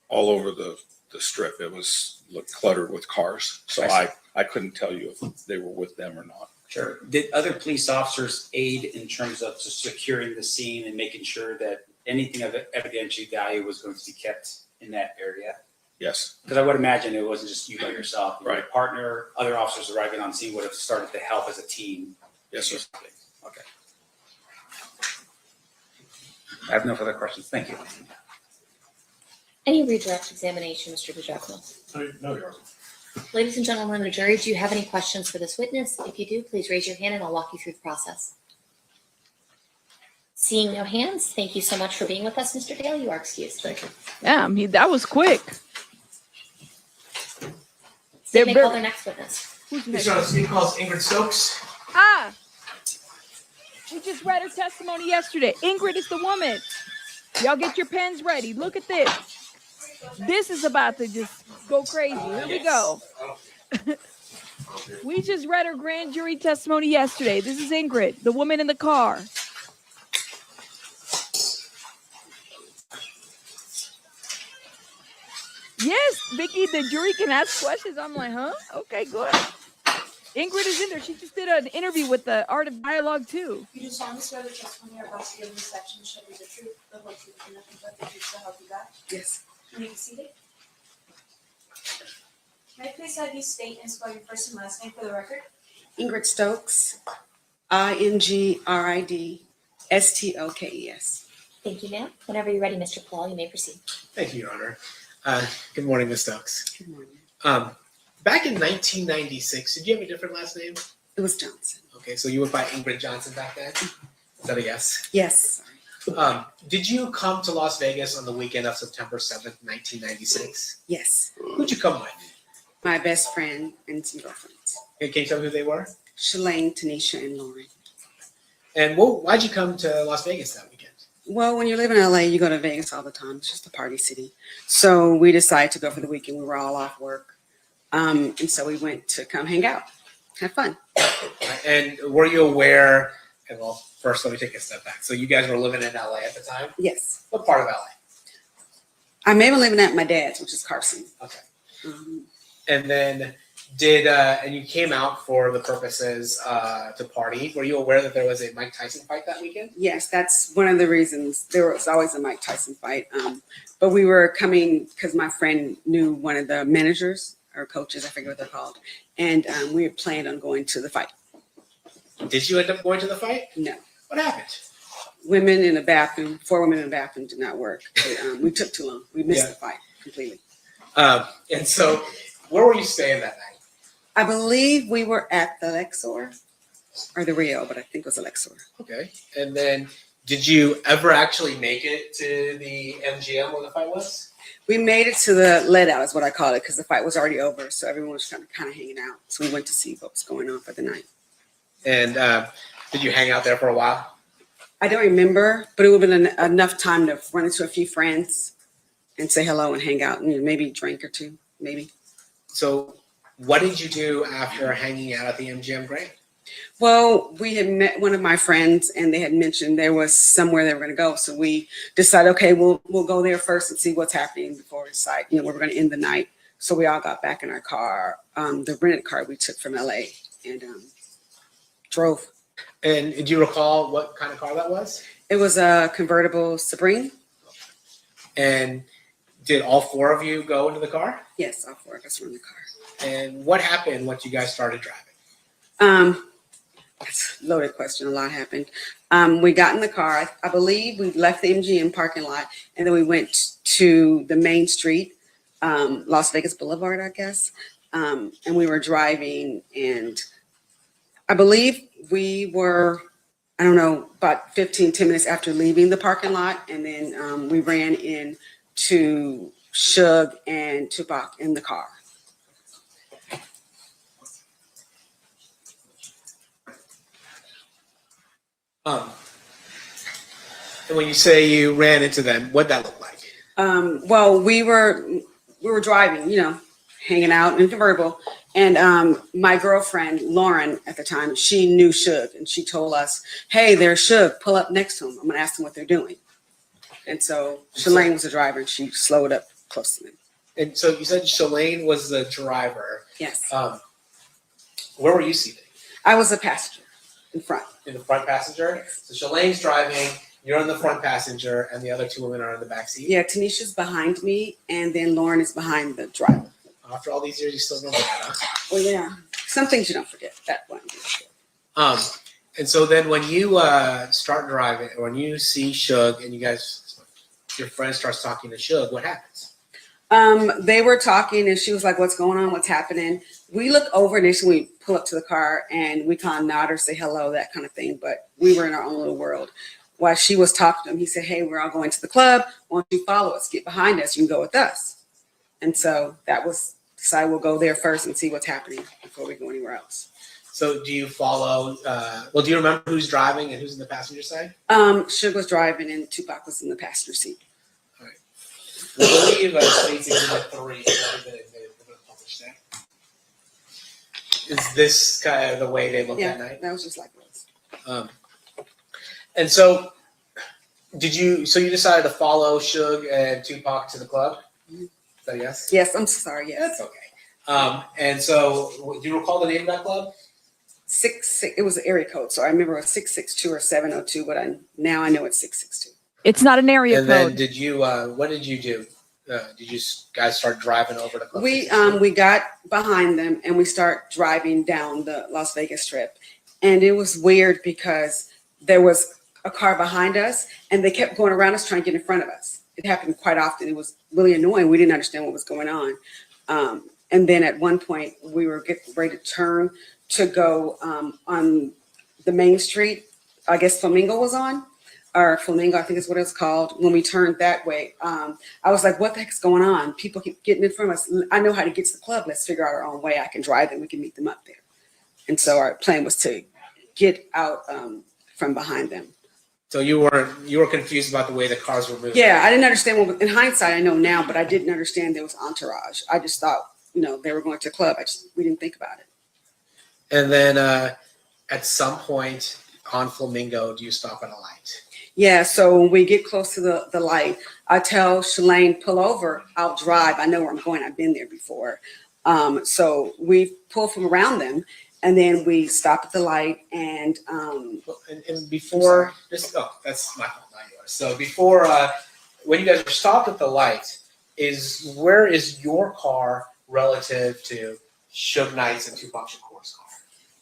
all over the strip. It looked cluttered with cars, so I couldn't tell you if they were with them or not. Sure. Did other police officers aid in terms of just securing the scene and making sure that anything of evidentiary value was going to be kept in that area? Yes. Because I would imagine it wasn't just you by yourself. Right. Your partner, other officers arriving on scene would have started to help as a team. Yes, sir. Okay. I have no further questions. Thank you. Any redirect examination, Mr. Bajekno? No, Your Honor. Ladies and gentlemen of the jury, do you have any questions for this witness? If you do, please raise your hand and I'll walk you through the process. Seeing no hands, thank you so much for being with us, Mr. Dale. You are excused. Thank you. Yeah, I mean, that was quick. They may call their next witness. Who's This calls Ingrid Stokes. Ah! We just read her testimony yesterday. Ingrid is the woman. Y'all get your pens ready. Look at this. This is about to just go crazy. Here we go. We just read her grand jury testimony yesterday. This is Ingrid, the woman in the car. Yes, Vicky, the jury can ask questions. I'm like, huh? Okay, good. Ingrid is in there. She just did an interview with the Art of Dialogue, too. You do solemnly swear the testimony you're about to give in this section shall be the truth, the whole truth, and nothing but the truth, so help you God? Yes. You may be seated. May I please have you state and spell your first and last name for the record? Ingrid Stokes, INGRID Thank you, ma'am. Whenever you're ready, Mr. Paul, you may proceed. Thank you, Your Honor. Good morning, Ms. Stokes. Good morning. Back in 1996, did you have a different last name? It was Johnson. Okay, so you went by Ingrid Johnson back then? Is that a yes? Yes. Did you come to Las Vegas on the weekend of September 7th, 1996? Yes. Who'd you come with? My best friend and some girlfriends. Okay, can you tell me who they were? Shalane, Tanisha, and Lauren. And why'd you come to Las Vegas that weekend? Well, when you live in LA, you go to Vegas all the time. It's just a party city. So we decided to go for the weekend. We were all off work. And so we went to come hang out, have fun. And were you aware, and well, first let me take a step back. So you guys were living in LA at the time? Yes. What part of LA? I'm maybe living at my dad's, which is Carson. Okay. And then and you came out for the purposes to party. Were you aware that there was a Mike Tyson fight that weekend? Yes, that's one of the reasons. There was always a Mike Tyson fight. But we were coming because my friend knew one of the managers or coaches, I forget what they're called. And we had planned on going to the fight. Did you end up going to the fight? No. What happened? Women in the bathroom, 4 women in the bathroom did not work. We took too long. We missed the fight completely. And so where were you staying that night? I believe we were at the Lexor or the Rio, but I think it was the Lexor. Okay. And then did you ever actually make it to the MGM where the fight was? We made it to the let out is what I call it because the fight was already over. So everyone was kind of hanging out. So we went to see what was going on for the night. And did you hang out there for a while? I don't remember, but it would have been enough time to run into a few friends and say hello and hang out and maybe drink or two, maybe. So What did you do after hanging out at the MGM Grand? Well, we had met one of my friends, and they had mentioned there was somewhere they were going to go. So we decided, okay, we'll go there first and see what's happening before we decide, where we're going to end the night. So we all got back in our car, the rented car we took from LA, and drove. And do you recall what kind of car that was? It was a convertible Supreme. And did all four of you go into the car? Yes, all four of us were in the car. And what happened once you guys started driving? That's a loaded question. A lot happened. We got in the car. I believe we left the MGM parking lot, and then we went to the main street, Las Vegas Boulevard, I guess. And we were driving, and I believe we were, I don't know, about 10 minutes after leaving the parking lot. And then we ran into Suge and Tupac in the car. And when you say you ran into them, what'd that look like? Well, we were driving, hanging out in a convertible. And my girlfriend, Lauren, at the time, she knew Suge, and she told us, hey, there's Suge, pull up next to him. I'm gonna ask them what they're doing. And so Shalane was the driver, and she slowed up close to them. And so you said Shalane was the driver. Yes. Where were you seated? I was a passenger in front. In the front passenger? So Shalane's driving, you're in the front passenger, and the other two women are in the back seat? Yeah, Tanisha's behind me, and then Lauren is behind the driver. After all these years, you still remember that, huh? Well, yeah. Some things you don't forget. That one. And so then when you start driving, when you see Suge and your friend starts talking to Suge, what happens? They were talking, and she was like, what's going on? What's happening? We look over initially, we pull up to the car, and we kind of nod or say hello, that kind of thing. But we were in our own little world. While she was talking to him, he said, hey, we're all going to the club. Why don't you follow us? Get behind us. You can go with us. And so that was decided we'll go there first and see what's happening before we go anywhere else. So do you follow, do you remember who's driving and who's in the passenger side? Suge was driving and Tupac was in the passenger seat. All right. I believe States Exhibit 3 has been admitted. We're going to publish that. Is this kind of the way they look at night? That was just like this. And so you decided to follow Suge and Tupac to the club? Is that yes? Yes, I'm sorry. Yes. That's okay. And so do you recall the name of that club? 66. It was an area code, so I remember it was 662 or 702, but now I know it's 662. It's not an area And code. then did you? What did you do? Did you guys start driving over to club? We got behind them and we start driving down the Las Vegas Strip, and it was weird because there was a car behind us, and they kept going around us trying to get in front of us. It happened quite often. It was really annoying. We didn't understand what was going on. And then at one point, we were getting ready to turn to go on the main street. I guess Flamingo was on, or Flamingo, I think is what it's called. When we turned that way, I was like, what the heck's going on? People keep getting in front of us. I know how to get to the club. Let's figure out our own way. I can drive them. We can meet them up there. And so our plan was to get out from behind them. So you were confused about the way the cars were moving. Yeah, I didn't understand in hindsight, I know now, but I didn't understand there was entourage. I just thought, they were going to a club. We didn't think about it. And then at some point on Flamingo, do you stop at a light? Yeah, so when we get close to the light, I tell Shalane, pull over, I'll drive. I know where I'm going. I've been there before. So we pull from around them, and then we stop at the light. And before this, that's my fault, not yours. So before, when you guys were stopped at the light, where is your car relative to Suge Knight's and Tupac Shakur's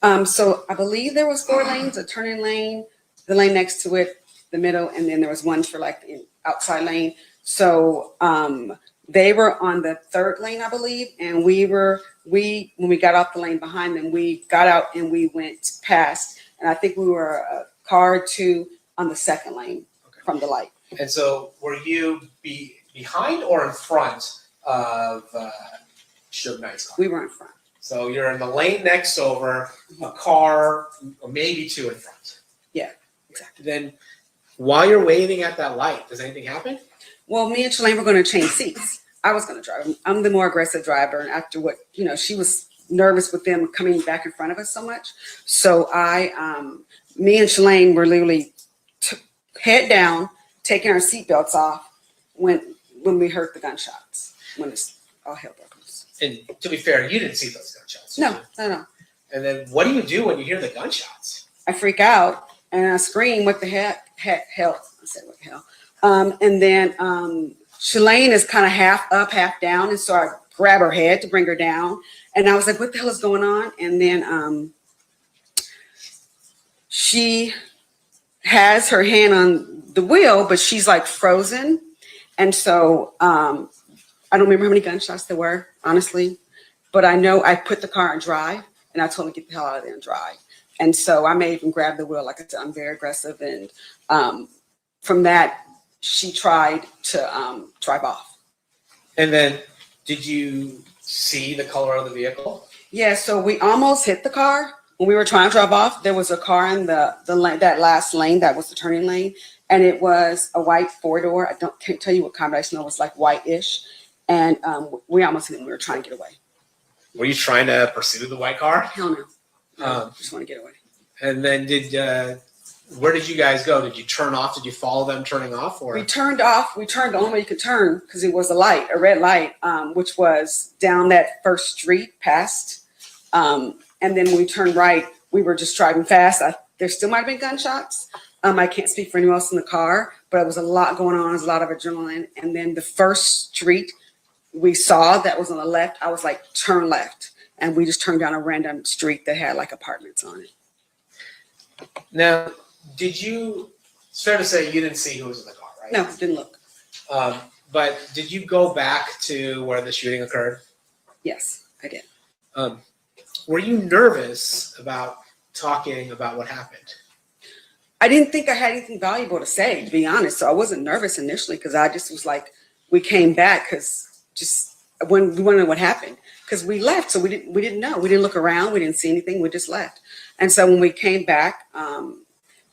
car? So I believe there was 4 lanes, a turning lane, the lane next to it, the middle, and then there was one for like the outside lane. So they were on the 3rd lane, I believe, and when we got off the lane behind them, we got out and we went past, and I think we were a car or 2 on the 2nd lane from the light. And so were you behind or in front of Suge Knight's car? We were in front. So you're in the lane next over, a car, or maybe 2 in front. Yeah, exactly. Then while you're waiting at that light, does anything happen? Well, me and Shalane were going to change seats. I was going to drive. I'm the more aggressive driver. And after what, she was nervous with them coming back in front of us so much. So me and Shalane were literally head down, taking our seatbelts off when we heard the gunshots, when it's all hell broke loose. And to be fair, you didn't see those gunshots. No. And then what do you do when you hear the gunshots? I freak out and I scream, what the hell? I said, what the hell? And then Shalane is kind of half up, half down. And so I grab her head to bring her down. And I was like, what the hell is going on? And then she has her hand on the wheel, but she's like frozen. And so I don't remember how many gunshots there were, honestly. But I know I put the car in drive and I told her to get the hell out of there and drive. And so I may even grab the wheel. Like I said, I'm very aggressive. And from that, she tried to drive off. And then did you see the color of the vehicle? Yeah, so we almost hit the car. When we were trying to drive off, there was a car in the lane, that last lane, that was the turning lane. And it was a white four-door. Can't tell you what kind, but I just know it was like white-ish. And we almost hit it. We were trying to get away. Were you trying to pursue the white car? Hell no. Just want to get away. And then where did you guys go? Did you turn off? Did you follow them turning off? Or We turned off. We turned the only way you could turn because it was a red light, which was down that first street past. And then when we turned right, we were just driving fast. There still might have been gunshots. I can't speak for anyone else in the car, but it was a lot going on. It was a lot of adrenaline. And then the first street we saw that was on the left, I was like, turn left. And we just turned down a random street that had like apartments on it. Now, it's fair to say you didn't see who was in the car, right? No, didn't look. But did you go back to where the shooting occurred? Yes, I did. Were you nervous about talking about what happened? I didn't think I had anything valuable to say, to be honest. So I wasn't nervous initially because I just was like, we came back because just when we wanted to know what happened because we left. So we didn't know. We didn't look around. We didn't see anything. We just left. And so when we came back,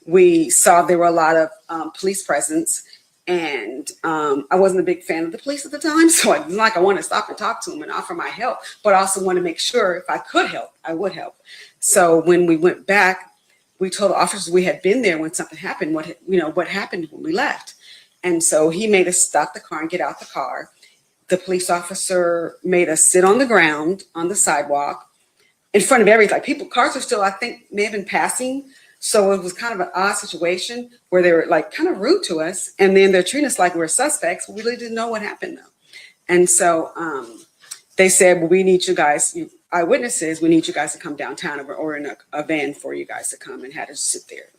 we saw there were a lot of police presence. And I wasn't a big fan of the police at the time. So I wanted to stop and talk to them and offer my help, but I also wanted to make sure if I could help, I would help. So when we went back, we told the officers we had been there when something happened, what happened when we left. And so he made us stop the car and get out the car. The police officer made us sit on the ground on the sidewalk in front of everything. Cars are still, I think, may have been passing. So it was kind of an odd situation where they were like kind of rude to us. And then they're treating us like we're suspects. We really didn't know what happened though. And so they said, well, we need you guys, eyewitnesses, we need you guys to come downtown and we're ordering a van for you guys to come, and had us sit there.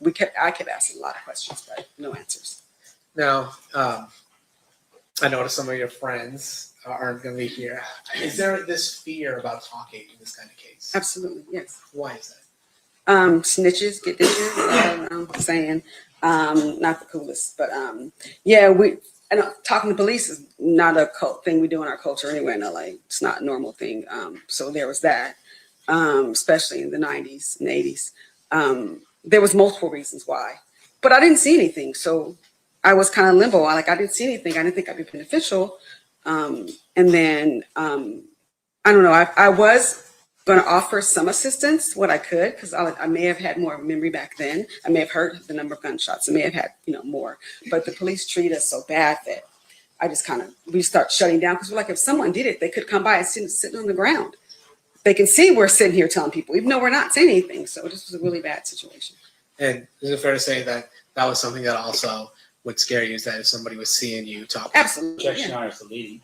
I kept asking a lot of questions, but no answers. Now, I noticed some of your friends aren't going to be here. Is there this fear about talking in this kind of case? Absolutely, yes. Why is that? Snitches get ditches. I'm saying, not the coolest, but yeah, talking to police is not a thing we do in our culture anywhere in LA. It's not a normal thing. So there was that, especially in the 90s and 80s. There was multiple reasons why, but I didn't see anything. So I was kind of limbo. I didn't see anything. I didn't think I'd be beneficial. And then I don't know. I was going to offer some assistance, what I could, because I may have had more memory back then. I may have heard the number of gunshots. I may have had, more. But the police treat us so bad that I just we start shutting down because we're like, if someone did it, they could come by and sitting on the ground. They can see we're sitting here telling people, even though we're not saying anything. So this was a really bad situation. And is it fair to say that that was something that also would scare you, is that if somebody was seeing you talk? Absolutely. Objection, Your Honor, is the leading.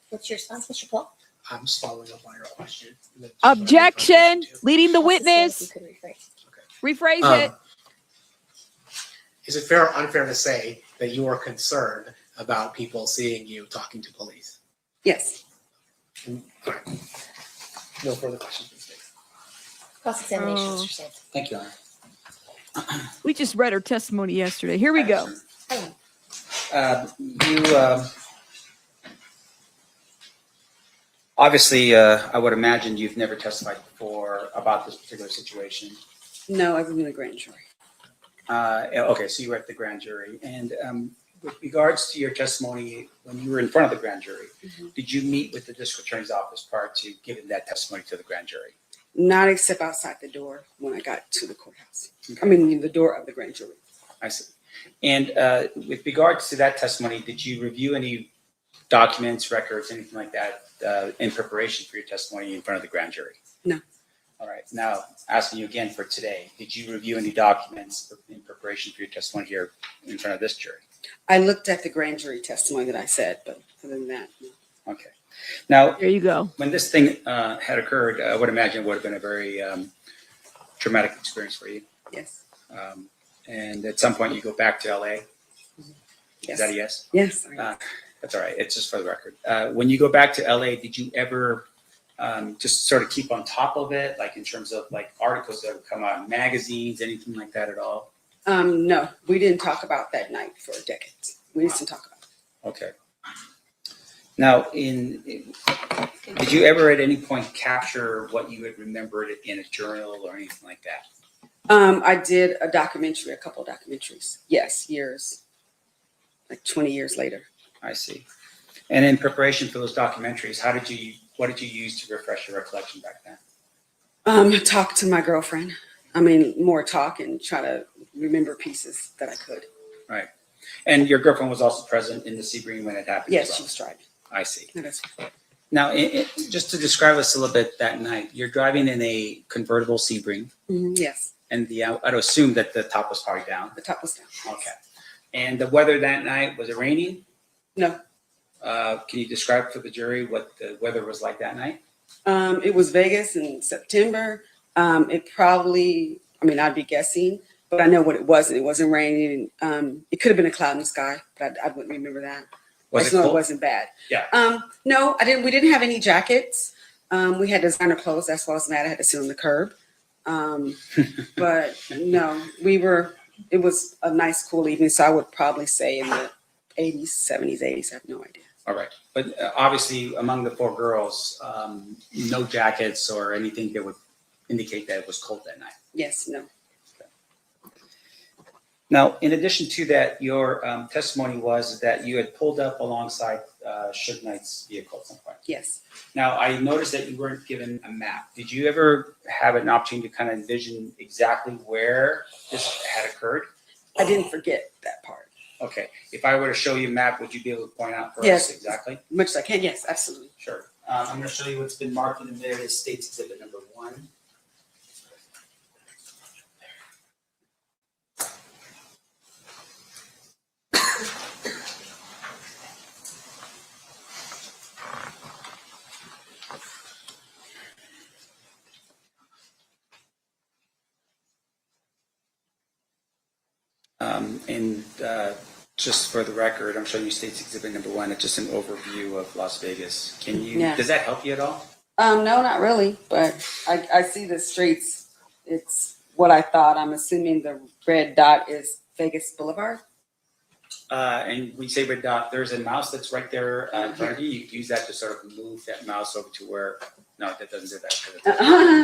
What's your response, Mr. Paul? I'm just following up on your question. Objection, leading the witness. You could rephrase. Rephrase it. Is it fair or unfair to say that you are concerned about people seeing you talking to police? Yes. All right. No further questions, please. Cross-examination, Mr. Sands. Thank you, Your Honor. We just read her testimony yesterday. Here we go. Obviously, I would imagine you've never testified before about this particular situation. No, I've been in a grand jury. Okay, so you were at the grand jury. And with regards to your testimony, when you were in front of the grand jury, Mhm. did you meet with the district attorney's office prior to giving that testimony to the grand jury? Not except outside the door when I got to the courthouse. I mean, the door of the grand jury. I see. And with regards to that testimony, did you review any documents, records, anything like that in preparation for your testimony in front of the grand jury? No. All right. Now, asking you again for today, did you review any documents in preparation for your testimony here in front of this jury? I looked at the grand jury testimony that I said, but other than that, no. Okay. Now, there you go. When this thing had occurred, I would imagine it would have been a very traumatic experience for you. Yes. And at some point, you go back to LA. Yes. Is that a yes? Yes. That's all right. It's just for the record. When you go back to LA, did you ever just sort of keep on top of it, like in terms of like articles that would come out in magazines, anything like that at all? No, we didn't talk about that night for decades. We used to talk about it. Okay. Now, did you ever at any point capture what you had remembered in a journal or anything like that? I did a documentary, a couple of documentaries. Yes, years, like 20 years later. I see. And in preparation for those documentaries, what did you use to refresh your recollection back then? Talk to my girlfriend. I mean, more talk and try to remember pieces that I could. Right. And your girlfriend was also present in the Sebring when it happened? Yes, as well? she was driving. I see. That's Now, just to describe us a little bit that night, you're driving in a convertible Sebring. Yes. And I'd assume that the top was probably down. The top was down. Okay. And the weather that night, was it raining? No. Can you describe for the jury what the weather was like that night? It was Vegas in September. It probably, I mean, I'd be guessing, but I know what it wasn't. It wasn't raining. It could have been a cloud in the sky, but I wouldn't remember that. Was I just it know cold? it wasn't bad. Yeah. No, I didn't. We didn't have any jackets. We had designer clothes. That's why I was mad. I had to sit on the curb. But no, it was a nice, cool evening. So I would probably say in the 80s, 70s, 80s. I have no idea. All right. But obviously, among the four girls, no jackets or anything that would indicate that it was cold that night. Yes, no. Now, in addition to that, your testimony was that you had pulled up alongside Suge Knight's vehicle at some point. Yes. Now, I noticed that you weren't given a map. Did you ever have an opportunity to kind of envision exactly where this had occurred? I didn't forget that part. Okay. If I were to show you a map, would you be able to point out for Yes. us exactly? Much as I can. Yes, absolutely. Sure. I'm going to show you what's been marked in there as States Exhibit number 1. Just for the record, I'm showing you States Exhibit number 1. It's just an overview of Las Vegas. Does that help you at all? No, not really. But I see the streets. It's what I thought. I'm assuming the red dot is Vegas Boulevard. And when you say red dot, there's a mouse that's right there in front of you. You can use that to sort of move that mouse over to where. No, that doesn't do that.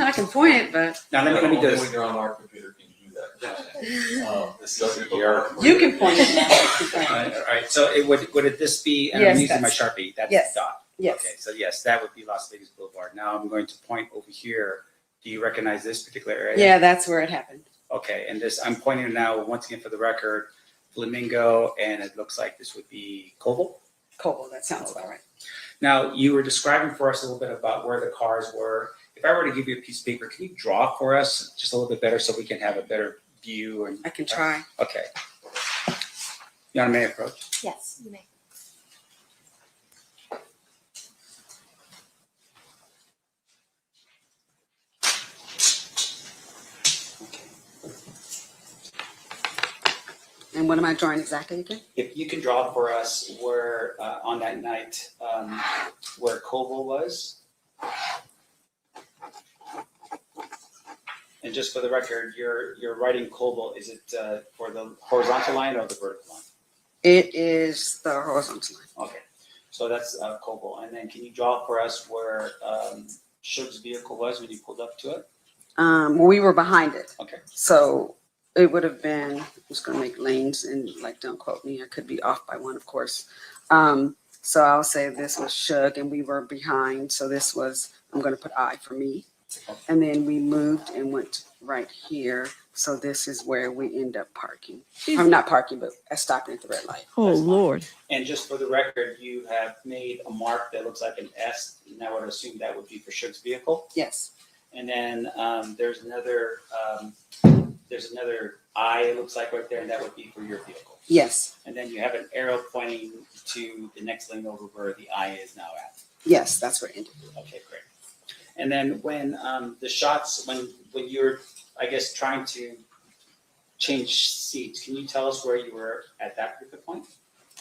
I can point it, but Now let me do this. When you're on our computer, can you do that? This doesn't you can point it. All right. So would this be? And Yes, I'm using my that's- Sharpie. That's yes, the dot. yes. Okay. So yes, that would be Las Vegas Boulevard. Now I'm going to point over here. Do you recognize this particular area? Yeah, that's where it happened. Okay. And I'm pointing now once again for the record, Flamingo, and it looks like this would be Koval. Koval. That sounds about right. Now you were describing for us a little bit about where the cars were. If I were to give you a piece of paper, can you draw for us just a little bit better so we can have a better view? And I can try. Okay. You want me to approach? Yes, you may. And what am I drawing exactly again? If you can draw for us where on that night where Koval was. And just for the record, you're writing Koval. Is it for the horizontal line or the vertical line? It is the horizontal line. Okay, so that's Koval. And then can you draw for us where Suge's vehicle was when you pulled up to it? We were behind it. Okay. So It would have been, I'm just gonna make lanes and like, don't quote me, I could be off by one, of course. So I'll say this was Suge and we were behind. So this was, I'm gonna put I for me. And then we moved and went right here. So this is where we end up parking. I'm not parking, but stopping at the red light. Oh, Lord. And just for the record, you have made a mark that looks like an S, and I would assume that would be for Suge's vehicle. Yes. And then there's another I, it looks like right there, and that would be for your vehicle. Yes. And then you have an arrow pointing to the next lane over where the I is now at. Yes, that's where it ended. Okay, great. And then when the shots, when you're, I guess, trying to change seats, can you tell us where you were at that particular point?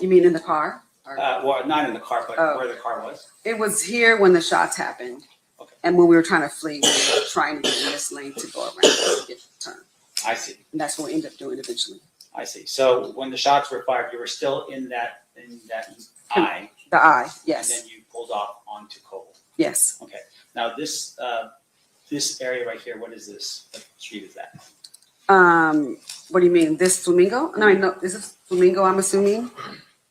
You mean in the car? Or? Well, not in the car, but where the car was. It was here when the shots happened. Okay. And when we were trying to flee, we were trying to get in this lane to go around and get the turn. I see. And that's what we ended up doing eventually. I see. So when the shots were fired, you were still in that I. The I, yes. And then you pulled off onto Cole. Yes. Okay. Now this area right here, what is this? What street is that? What do you mean? This Flamingo? No, no. Is this Flamingo? I'm assuming.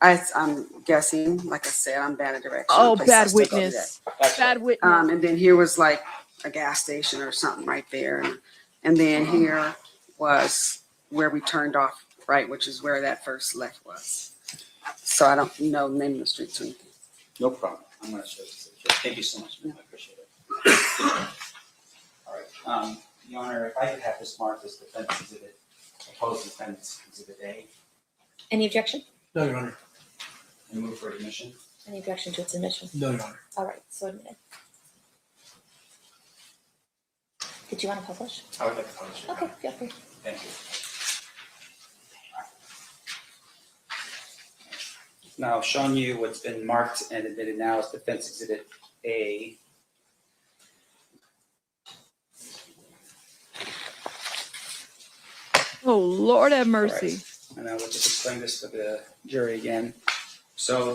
I'm guessing. Like I said, I'm bad at direction. Oh, bad witness. Bad witness. And then here was like a gas station or something right there, and then here was where we turned off right, which is where that first left was. So I don't know the name of the streets or anything. No problem. I'm going to show you. Thank you so much, man. I appreciate it. All right. Your Honor, if I could have this marked as defense exhibit, opposed defense exhibit A. Any objection? No, Your Honor. And move for admission. Any objection to its admission? No, Your Honor. All right, so admitted. Did you want to publish? I would like to publish it. Okay, feel free. Thank you. Now, I've shown you what's been marked and admitted now as defense exhibit A. Oh, Lord have mercy. Right. And I will just explain this to the jury again. So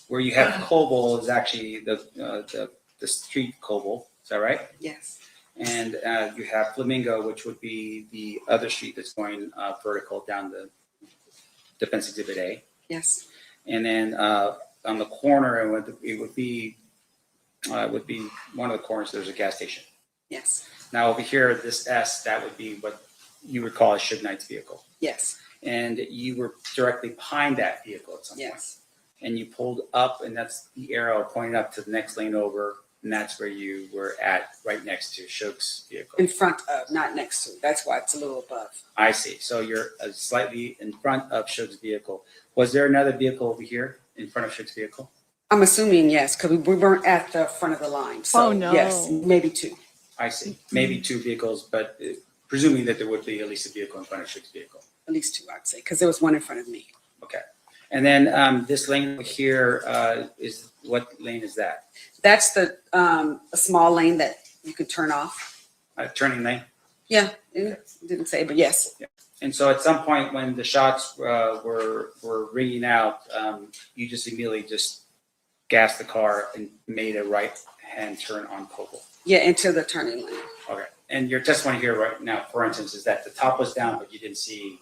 where you have Coble is actually the street Coble. Is that right? Yes. And you have Flamingo, which would be the other street that's going vertical down the defense exhibit A. Yes. And then on the corner, it would be one of the corners. There's a gas station. Yes. Now over here, this S, that would be what you would call a Suge Knight's vehicle. Yes. And you were directly behind that vehicle at some point. Yes. And you pulled up, and that's the arrow pointing up to the next lane over, and that's where you were at, right next to Suge's vehicle. In front of, not next to. That's why it's a little above. I see. So you're slightly in front of Suge's vehicle. Was there another vehicle over here in front of Suge's vehicle? I'm assuming yes, because we weren't at the front of the line. So Oh, no. yes, maybe two. I see. Maybe two vehicles, but presuming that there would be at least a vehicle in front of Suge's vehicle. At least two, I'd say, because there was one in front of me. Okay. And then this lane over here is, what lane is that? That's the a small lane that you could turn off. Turning lane? Yeah, it didn't say, but yes. Yeah. And so at some point when the shots were ringing out, you just immediately just gassed the car and made a right-hand turn on Coble. Yeah, into the turning lane. Okay. And your testimony here right now, for instance, is that the top was down, but you didn't see.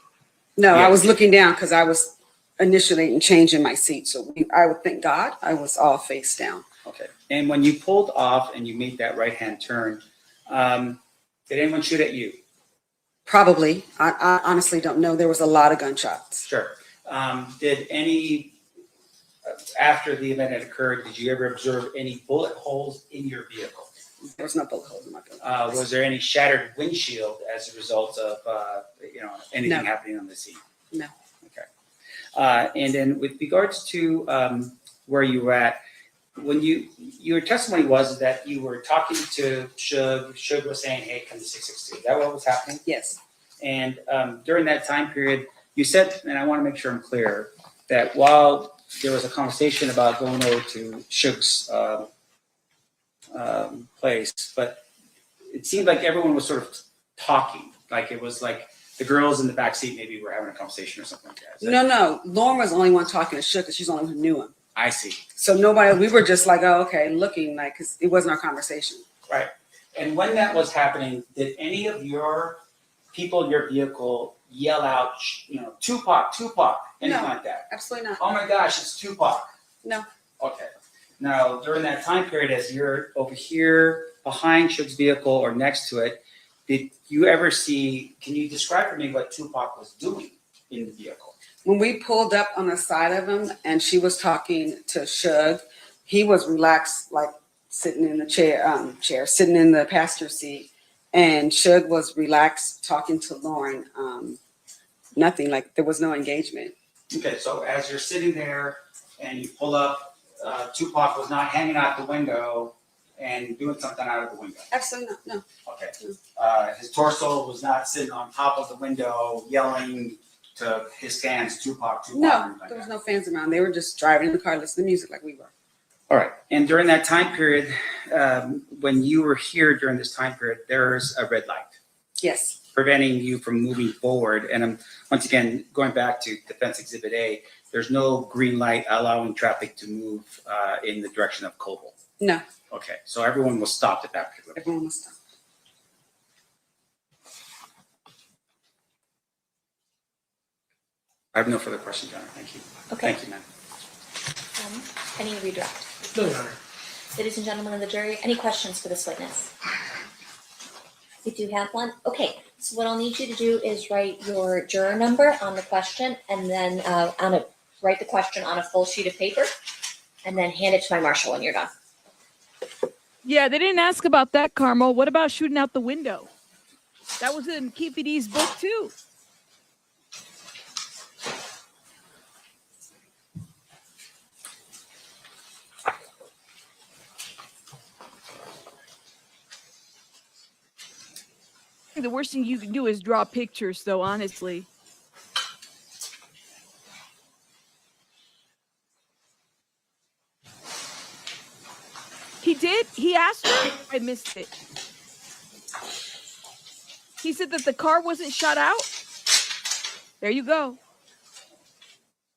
No, Yeah. I was looking down because I was initially changing my seat. So I would thank God I was all face down. Okay. And when you pulled off and you made that right-hand turn, did anyone shoot at you? Probably. I honestly don't know. There was a lot of gunshots. Sure. Did any, after the event had occurred, did you ever observe any bullet holes in your vehicle? There was no bullet holes in my vehicle. Was there any shattered windshield as a result of anything No. happening on the scene? No. Okay. And then with regards to where you were at, when your testimony was that you were talking to Suge. Suge was saying, "Hey, come to 662." Is that what was happening? Yes. And during that time period, you said, and I want to make sure I'm clear, that while there was a conversation about going over to Suge's place, but it seemed like everyone was sort of talking. Like it was like the girls in the back seat maybe were having a conversation or something like that. Is that- No. Lauren was the only one talking to Suge because she's the only one who knew him. I see. So nobody, we were just like, oh, okay, looking like, because it wasn't our conversation. Right. And when that was happening, did any of your people in your vehicle yell out, Tupac, Tupac, anything No. like that? Absolutely not. Oh my gosh, it's Tupac. No. Okay. Now, during that time period, as you're over here behind Suge's vehicle or next to it, did you ever see, can you describe for me what Tupac was doing in the vehicle? When we pulled up on the side of him and she was talking to Suge, he was relaxed, like sitting in the chair, sitting in the passenger seat. And Suge was relaxed talking to Lauren. Nothing, like there was no engagement. Okay, so as you're sitting there and you pull up, Tupac was not hanging out the window and doing something out of the window. Absolutely not, no. Okay. His torso was not sitting on top of the window yelling to his fans, Tupac, Tupac. No, there was no fans around. They were just driving in the car, listening to music like we were. All right. And during that time period, when you were here during this time period, there's a red light. Yes. Preventing you from moving forward. And I'm once again going back to Defense Exhibit A. There's no green light allowing traffic to move in the direction of Coble. No. Okay, so everyone was stopped at that particular point. Everyone was stopped. I have no further questions, Your Honor. Thank you. Okay. Thank you, ma'am. Any redirect? No, Your Honor. Ladies and gentlemen of the jury, any questions for this witness? We do have one. Okay, so what I'll need you to do is write your juror number on the question and then write the question on a full sheet of paper and then hand it to my marshal when you're done. Yeah, they didn't ask about that, Carmel. What about shooting out the window? That was in Keefe D's book too. The worst thing you can do is draw pictures, though, honestly. He did? He asked her? I missed it. He said that the car wasn't shot out? There you go.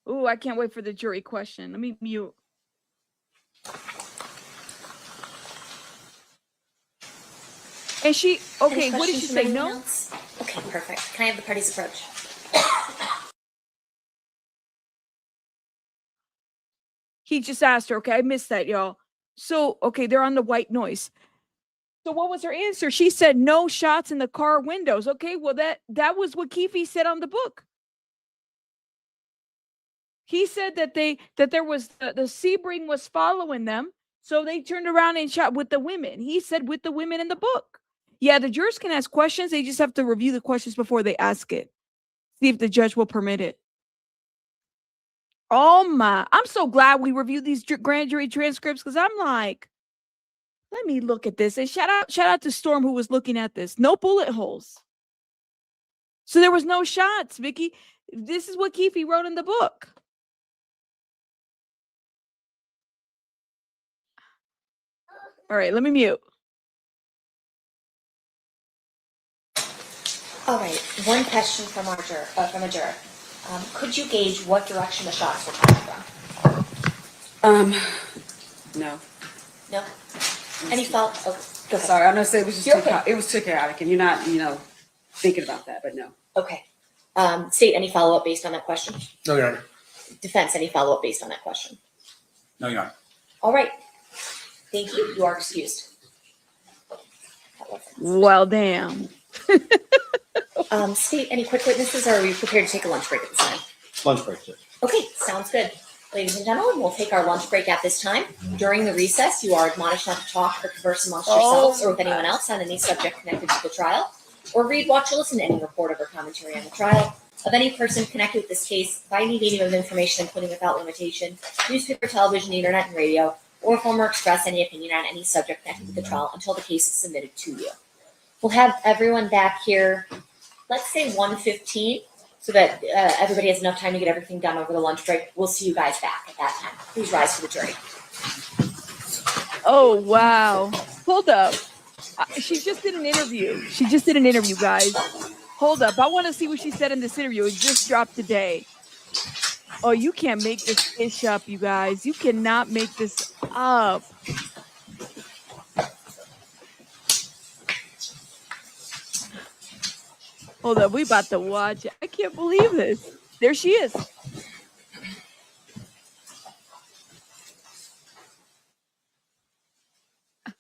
Ooh, I can't wait for the jury question. Let me mute. And she, okay, Any what did she questions from say? anyone No? else? Okay, perfect. Can I have the party's approach? He just asked her, okay, I missed that, y'all. So, okay, they're on the white noise. So what was her answer? She said no shots in the car windows. Okay, well, that was what Keefe said on the book. He said that there was the Sebring was following them, so they turned around and shot with the women. He said with the women in the book. Yeah, the jurors can ask questions. They just have to review the questions before they ask it. See if the judge will permit it. Oh my, I'm so glad we reviewed these grand jury transcripts because I'm like, let me look at this. And shout out to Storm who was looking at this. No bullet holes. So there was no shots, Vicky. This is what Keefe wrote in the book. All right, let me mute. All right, one question from a juror. Could you gauge what direction the shots were coming from? No. No? Any fault? Oh, go ahead. Sorry, I'm gonna say it was just You're too, okay. it was too chaotic, and you're not, thinking about that, but no. Okay. State, any follow-up based on that question? No, Your Honor. Defense, any follow-up based on that question? No, Your Honor. All right. Thank you. You are excused. Well, damn. State, any quick witnesses, or are we prepared to take a lunch break at this time? Lunch break, sir. Okay, sounds good. Ladies and gentlemen, we'll take our lunch break at this time. During the recess, you are admonished not to talk or converse amongst yourselves or with anyone else on any subject connected to the trial, or read, watch, or listen to any report or commentary on the trial of any person connected with this case by any medium of information, including without limitation, newspaper, television, internet, and radio, or form or express any opinion on any subject connected with the trial until the case is submitted to you. We'll have everyone back here, let's say 1:15, so that everybody has enough time to get everything done over the lunch break. We'll see you guys back at that time. Please rise for the jury. Oh, wow. Hold up. She just did an interview. Guys. Hold up. I want to see what she said in this interview. It just dropped today. Oh, you can't make this fish up, you guys. You cannot make this up. Hold up, we about to watch it. I can't believe this. There she is.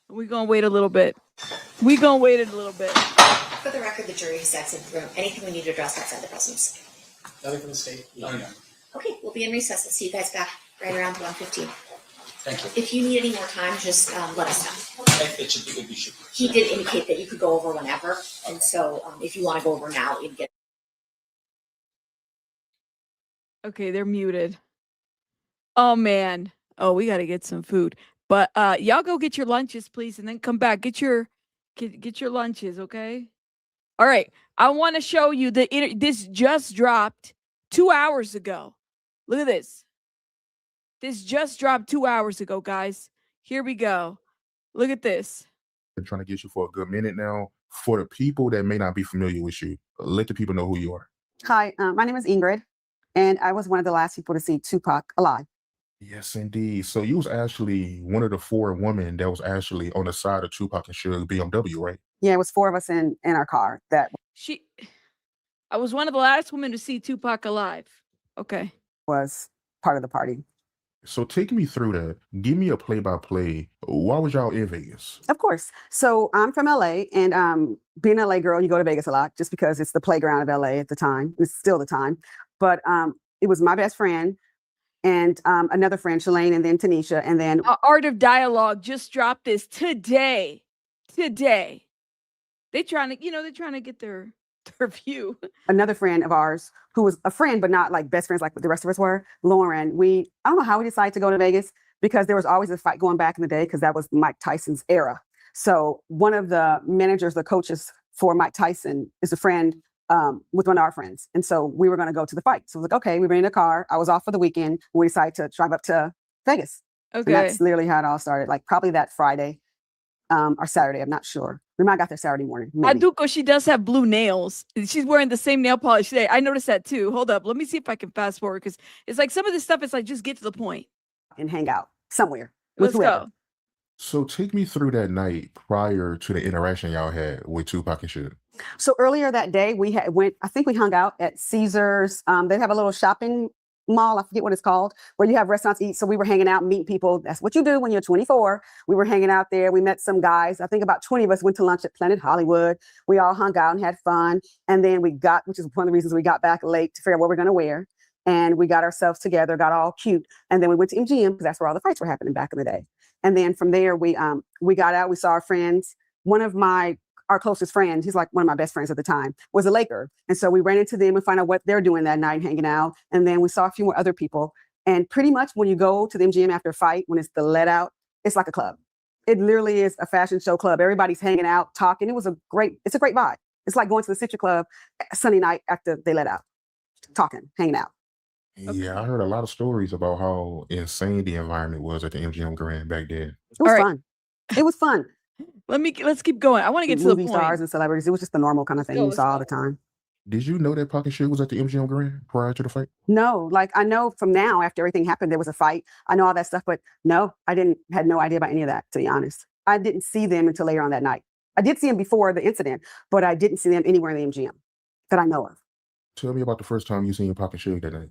We're gonna wait a little bit. For the record, the jury has exited the room. Anything we need to address outside the presence? Nothing from the state? No. Okay, we'll be in recess. I'll see you guys back right around 1:15. Thank you. If you need any more time, just let us know. It should be, He did indicate that you could go over whenever, and so if you want to go over now, you can get. Okay, they're muted. Oh man. Oh, we gotta get some food. But y'all go get your lunches, please, and then come back. Get your lunches, okay? All right. I want to show you this just dropped 2 hours ago. Look at this. This just dropped 2 hours ago, guys. Here we go. Look at this. Been trying to get you for a good minute now. For the people that may not be familiar with you, let the people know who you are. Hi, my name is Ingrid, and I was one of the last people to see Tupac alive. Yes, indeed. So you was actually one of the 4 women that was actually on the side of Tupac and Suge BMW, right? Yeah, it was 4 of us in our car. I was one of the last women to see Tupac alive. Okay. Was part of the party. So take me through that. Give me a play-by-play. Why was y'all in Vegas? Of course. So I'm from LA, and being an LA girl, you go to Vegas a lot just because it's the playground of LA at the time. It's still the time. But it was my best friend and another friend, Shalane, and then Tanisha, and then Art of Dialogue just dropped this today. They're trying to get their view. another friend of ours who was a friend, but not like best friends like the rest of us were, Lauren. I don't know how we decided to go to Vegas because there was always a fight going back in the day because that was Mike Tyson's era. So one of the managers, the coaches for Mike Tyson is a friend with one of our friends. And so we were going to go to the fight. So I was like, okay, we rented a car. I was off for the weekend. We decided to drive up to Vegas. Okay. And that's literally how it all started. Like probably that Friday or Saturday. I'm not sure. We might have got there Saturday morning. Maybe. Aduko, she does have blue nails. She's wearing the same nail polish today. I noticed that too. Hold up. Let me see if I can fast forward because it's like some of this stuff is like just get to the point. And hang out somewhere. Let's go. So take me through that night prior to the interaction y'all had with Tupac and Suge. So earlier that day, we hung out at Caesars. They have a little shopping mall. I forget what it's called, where you have restaurants eat. So we were hanging out, meeting people. That's what you do when you're 24. We were hanging out there. We met some guys. I think about 20 of us went to lunch at Planet Hollywood. We all hung out and had fun. And then which is one of the reasons we got back late to figure out what we're going to wear. And we got ourselves together, got all cute. And then we went to MGM because that's where all the fights were happening back in the day. And then from there, we got out. We saw our friends. One of our closest friends, he's like one of my best friends at the time, was a Laker. And so we ran into them and find out what they're doing that night, hanging out. And then we saw a few more other people. And pretty much when you go to the MGM after a fight, when it's the let out, it's like a club. It literally is a fashion show club. Everybody's hanging out, talking. It's a great vibe. It's like going to the Citrus Club Sunday night after they let out, talking, hanging out. Yeah, I heard a lot of stories about how insane the environment was at the MGM Grand back then. It was fun. It was fun. Let's keep going. I want to get to the movie point. stars and celebrities. It was just the normal kind of thing you saw all the time. Did you know that Pac and Suge was at the MGM Grand prior to the fight? No, like I know from now after everything happened, there was a fight. I know all that stuff, but no, had no idea about any of that, to be honest. I didn't see them until later on that night. I did see them before the incident, but I didn't see them anywhere in the MGM that I know of. Tell me about the first time you seen Pac and Suge that night.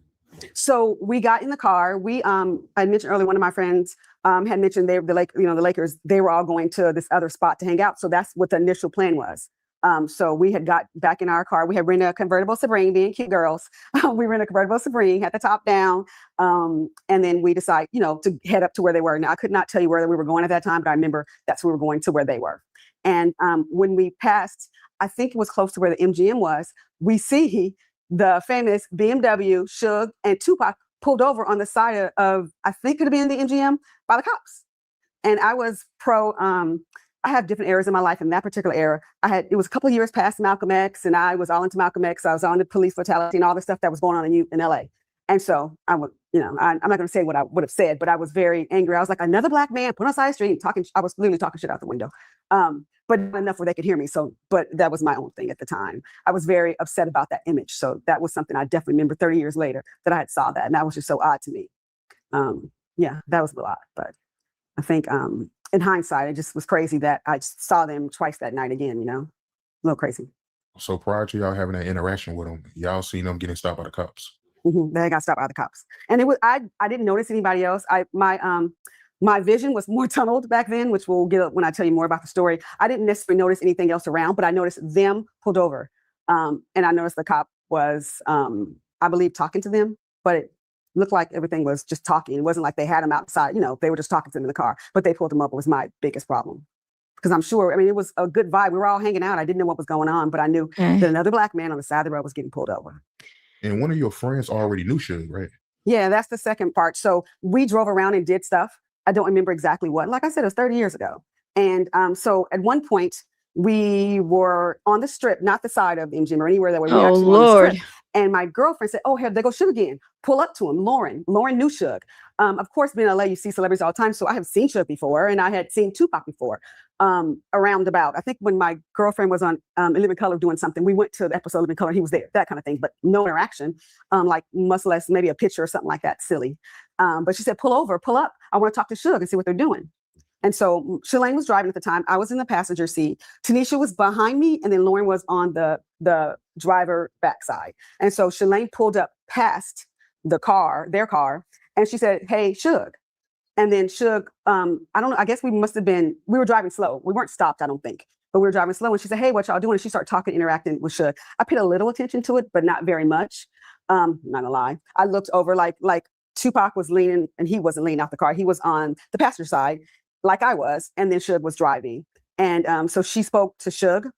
So we got in the car. I mentioned earlier, one of my friends had mentioned the Lakers, they were all going to this other spot to hang out. So that's what the initial plan was. So we had got back in our car. We had rented a convertible Supreme, being cute girls. We rented a convertible Supreme, had the top down. And then we decided, to head up to where they were. Now, I could not tell you where we were going at that time, but I remember that's where we were going to where they were. And when we passed, I think it was close to where the MGM was, we see the famous BMW, Suge, and Tupac pulled over on the side of I think it could have been the MGM by the cops. And I was I have different eras in my life. In that particular era, it was a couple of years past Malcolm X, and I was all into Malcolm X. I was on the police brutality and all the stuff that was going on in LA. And so I'm not going to say what I would have said, but I was very angry. I was like, another black man put on side street I was literally talking shit out the window. But not enough where they could hear me. But that was my own thing at the time. I was very upset about that image. So that was something I definitely remember 30 years later that I had saw that. And that was just so odd to me. Yeah, that was a lot. But I think in hindsight, it just was crazy that I saw them twice that night again, a little crazy. So prior to y'all having that interaction with them, y'all seen them getting stopped by the cops. They got stopped by the cops, and it was I didn't notice anybody else. My vision was more tunneled back then, which we'll get when I tell you more about the story. I didn't necessarily notice anything else around, but I noticed them pulled over, and I noticed the cop was, I believe, talking to them, but it looked like everything was just talking. It wasn't like they had them outside. They were just talking to them in the car, but they pulled them up. It was my biggest problem. Because I'm sure, it was a good vibe. We were all hanging out. I didn't know what was going on, but I knew that another black man on the side of the road was getting pulled over. And one of your friends already knew Suge, right? Yeah, that's the second part. So we drove around and did stuff. I don't remember exactly what. Like I said, it was 30 years ago. And so at one point, we were on the strip, not the side of MGM or anywhere that way. We actually were on the strip. And my girlfriend said, oh, here they go Suge again. Pull up to him. Lauren knew Suge. Of course, being in LA, you see celebrities all the time. So I have seen Suge before, and I had seen Tupac before. Around about, I think when my girlfriend was on In Living Color doing something, we went to the episode of Living Color, he was there, that kind of thing, but no interaction, like much less maybe a picture or something like that, silly. But she said, pull over, pull up. I want to talk to Suge and see what they're doing. And so Shalane was driving at the time. I was in the passenger seat. Tanisha was behind me, and then Lauren was on the driver backside. And so Shalane pulled up past their car, and she said, hey, Suge. And then Suge, I don't know, I guess we were driving slow. We weren't stopped, I don't think, but we were driving slow. And she said, hey, what y'all doing? And she started talking, interacting with Suge. I paid a little attention to it, but not very much. Not gonna lie. I looked over like Tupac was leaning, and he wasn't leaning out the car. He was on the passenger side like I was. And then Suge was driving. And so she spoke to Suge.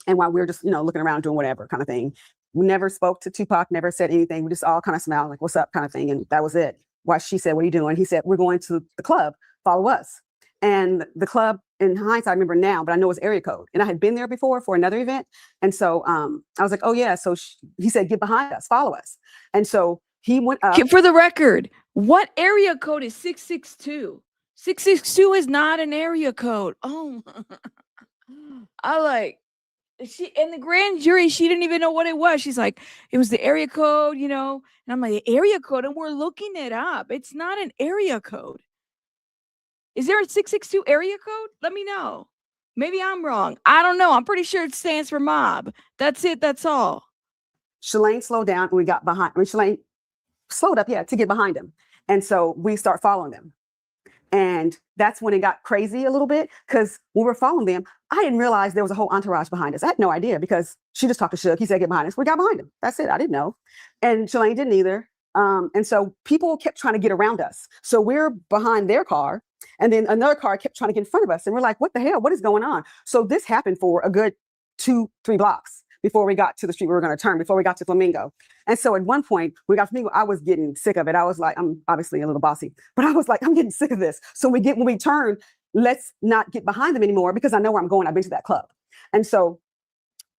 And while we were just, looking around doing whatever kind of thing, we never spoke to Tupac, never said anything. We just all kind of smiled like, what's up kind of thing. And that was it. Why she said, what are you doing? He said, we're going to the club, follow us. And the club, in hindsight, I remember now, but I know it was area code. And I had been there before for another event. And so I was like, oh yeah. So he said, get behind us, follow us. And so he went up. For the record, what area code is 662? 662 is not an area code. Oh, she in the grand jury, she didn't even know what it was. She's like, it was the area code, and I'm like, the area code, and we're looking it up. It's not an area code. Is there a 662 area code? Let me know. Maybe I'm wrong. I don't know. I'm pretty sure it stands for mob. That's it. That's all. Shalane slowed down, and we got behind. Shalane slowed up, to get behind him. And so we start following them. And that's when it got crazy a little bit, because when we were following them, I didn't realize there was a whole entourage behind us. I had no idea, because she just talked to Suge. He said, get behind us. We got behind him. That's it. I didn't know. And Shalane didn't either. And so people kept trying to get around us. So we're behind their car, and then another car kept trying to get in front of us. And we're like, what the hell? What is going on? So this happened for a good 2-3 blocks before we got to the street we were going to turn, before we got to Flamingo. And so at one point, we got Flamingo, I was getting sick of it. I was like, I'm obviously a little bossy, but I was like, I'm getting sick of this. So when we turn, let's not get behind them anymore, because I know where I'm going. I've been to that club. And so,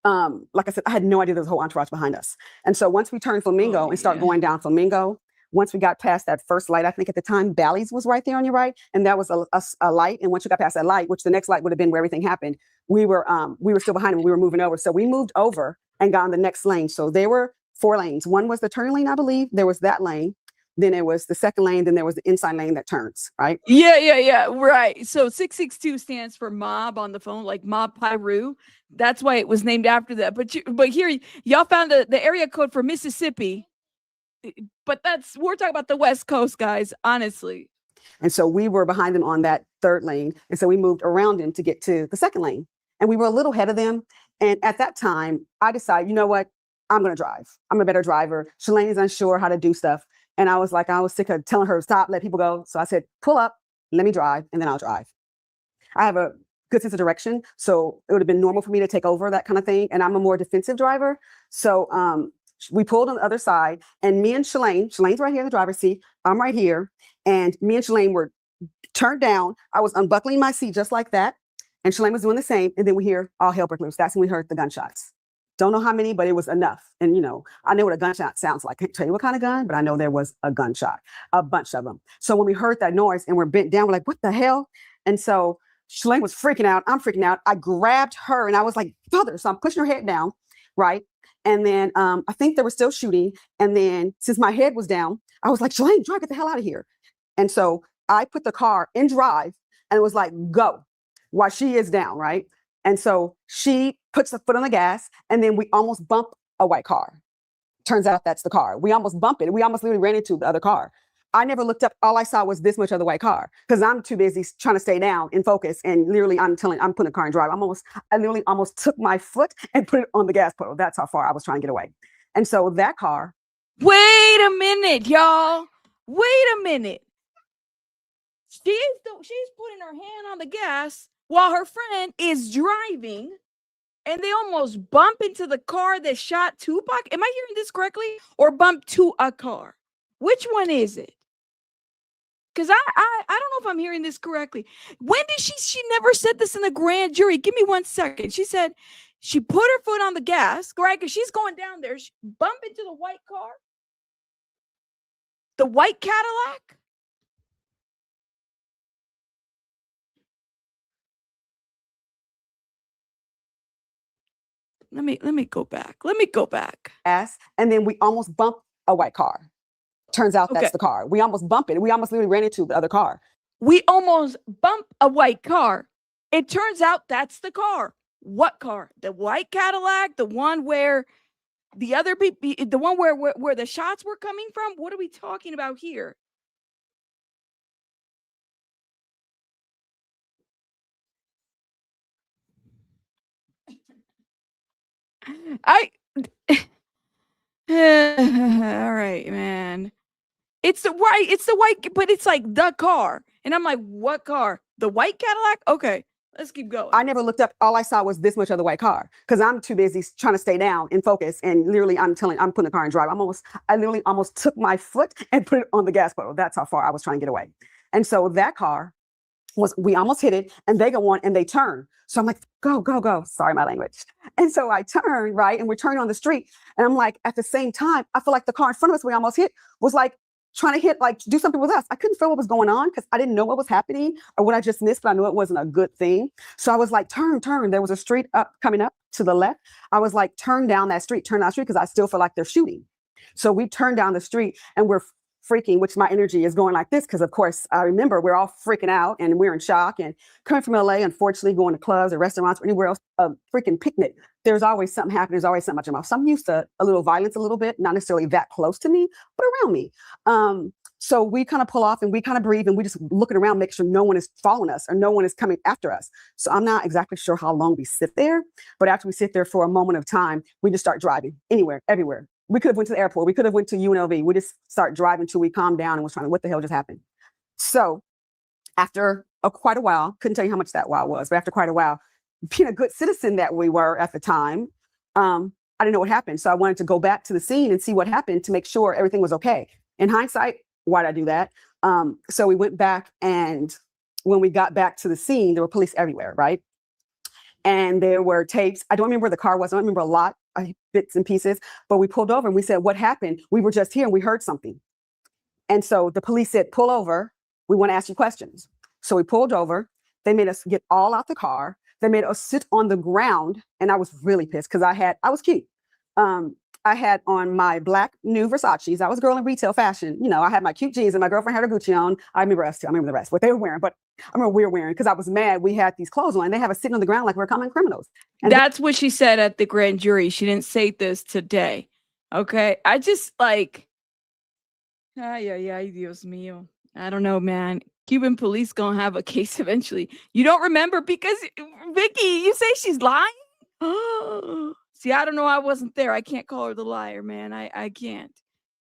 like I said, I had no idea there was a whole entourage behind us. And so once we turned Flamingo and start going down Flamingo, once we got past that first light, I think at the time, Bally's was right there on your right. And that was a light. And once you got past that light, which the next light would have been where everything happened, we were still behind them. We were moving over. So we moved over and got on the next lane. So there were 4 lanes. One was the turn lane, I believe. There was that lane. Then it was the second lane. Then there was the inside lane that turns, right? Yeah. Right. So 662 stands for mob on the phone, like Mob Piru. That's why it was named after that. But here, y'all found the area code for Mississippi. But we're talking about the West Coast, guys, honestly. And so we were behind them on that third lane. And so we moved around them to get to the second lane. And we were a little ahead of them. And at that time, I decided, you know what? I'm going to drive. I'm a better driver. Shalane is unsure how to do stuff. And I was sick of telling her, stop, let people go. So I said, pull up, let me drive, and then I'll drive. I have a good sense of direction. So it would have been normal for me to take over, that kind of thing. And I'm a more defensive driver. So we pulled on the other side, and me and Shalane's right here in the driver's seat. I'm right here. And me and Shalane were turned down. I was unbuckling my seat just like that. And Shalane was doing the same. And then we hear all hell break loose. That's when we heard the gunshots. Don't know how many, but it was enough. And, I know what a gunshot sounds like. I can't tell you what kind of gun, but I know there was a gunshot, a bunch of them. So when we heard that noise and we're bent down, we're like, what the hell? And so Shalane was freaking out. I'm freaking out. I grabbed her and I was like, father. So I'm pushing her head down, right? And then I think they were still shooting. And then since my head was down, I was like, Shalane, drive, get the hell out of here. And so I put the car in drive and it was like, go, while she is down, right? And so she puts the foot on the gas, and then we almost bump a white car. Turns out that's the car. We almost bumped it. We almost literally ran into the other car. I never looked up. All I saw was this much of the white car because I'm too busy trying to stay down and focus. And literally, I'm putting the car in drive. I literally almost took my foot and put it on the gas pedal. That's how far I was trying to get away. And so that car. Wait a minute, y'all. Wait a minute. She's putting her hand on the gas while her friend is driving, and they almost bump into the car that shot Tupac. Am I hearing this correctly? Or bump to a car? Which one is it? Because I don't know if I'm hearing this correctly. When did she never said this in the grand jury? Give me 1 second. She said she put her foot on the gas, right? Because she's going down there. She bump into the white car. The white Cadillac. Let me go back. Let me go back. And then we almost bump a white car. Turns out that's the car. We almost bump it. We almost literally ran into the other car. We almost bump a white car. It turns out that's the car. What car? The white Cadillac? The one where the other people, the one where the shots were coming from? What are we talking about here? All right, man. It's the white, but it's like the car. And I'm like, what car? The white Cadillac? Okay, let's keep going. I never looked up. All I saw was this much of the white car because I'm too busy trying to stay down and focus. And literally, I'm putting the car in drive. I literally almost took my foot and put it on the gas pedal. That's how far I was trying to get away. And so that car we almost hit it, and they go on and they turn. So I'm like, go, go, go. Sorry, my language. And so I turn, right? And we're turning on the street. And I'm like, at the same time, I feel like the car in front of us we almost hit was like trying to hit, like do something with us. I couldn't feel what was going on because I didn't know what was happening or what I just missed, but I knew it wasn't a good thing. So I was like, turn. There was a street coming up to the left. I was like, turn down that street because I still feel like they're shooting. So we turned down the street and we're freaking, which my energy is going like this because, of course, I remember we're all freaking out and we're in shock. And coming from LA, unfortunately, going to clubs or restaurants or anywhere else, a freaking picnic, there's always something happening. There's always something much in my mouth. So I'm used to a little violence a little bit, not necessarily that close to me, but around me. So we kind of pull off and we kind of breathe and we just looking around, make sure no one is following us or no one is coming after us. So I'm not exactly sure how long we sit there, but after we sit there for a moment of time, we just start driving anywhere, everywhere. We could have went to the airport. We could have went to UNLV. We just start driving till we calm down and was trying to, what the hell just happened? So after quite a while, couldn't tell you how much that while was, but after quite a while, being a good citizen that we were at the time, I didn't know what happened. So I wanted to go back to the scene and see what happened to make sure everything was okay. In hindsight, why'd I do that? So we went back, and when we got back to the scene, there were police everywhere, right? And there were tapes. I don't remember where the car was. I don't remember a lot, bits and pieces, but we pulled over and we said, what happened? We were just here and we heard something. And so the police said, pull over. We want to ask you questions. So we pulled over. They made us get all out the car. They made us sit on the ground. And I was really pissed because I was cute. I had on my black new Versace's. I was a girl in retail fashion. You know, I had my cute jeans and my girlfriend had her Gucci on. I remember us too. I remember the rest, what they were wearing, but I remember we were wearing because I was mad. We had these clothes on and they have us sitting on the ground like we're common criminals. And that's what she said at the grand jury. She didn't say this today. Okay. I just like, ay, Dios mío. I don't know, man. Cuban police gonna have a case eventually. You don't remember because Vicky, you say she's lying? See, I don't know. I wasn't there. I can't call her the liar, man. I can't.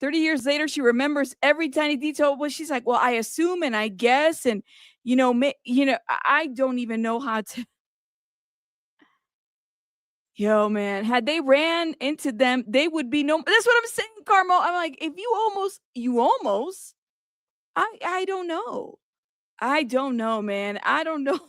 30 years later, she remembers every tiny detail. Well, she's like, well, I assume and I guess, and I don't even know how to. Yo, man, had they ran into them, they would be no. That's what I'm saying, Carmel. I'm like, if you almost, I don't know. I don't know, man. I don't know.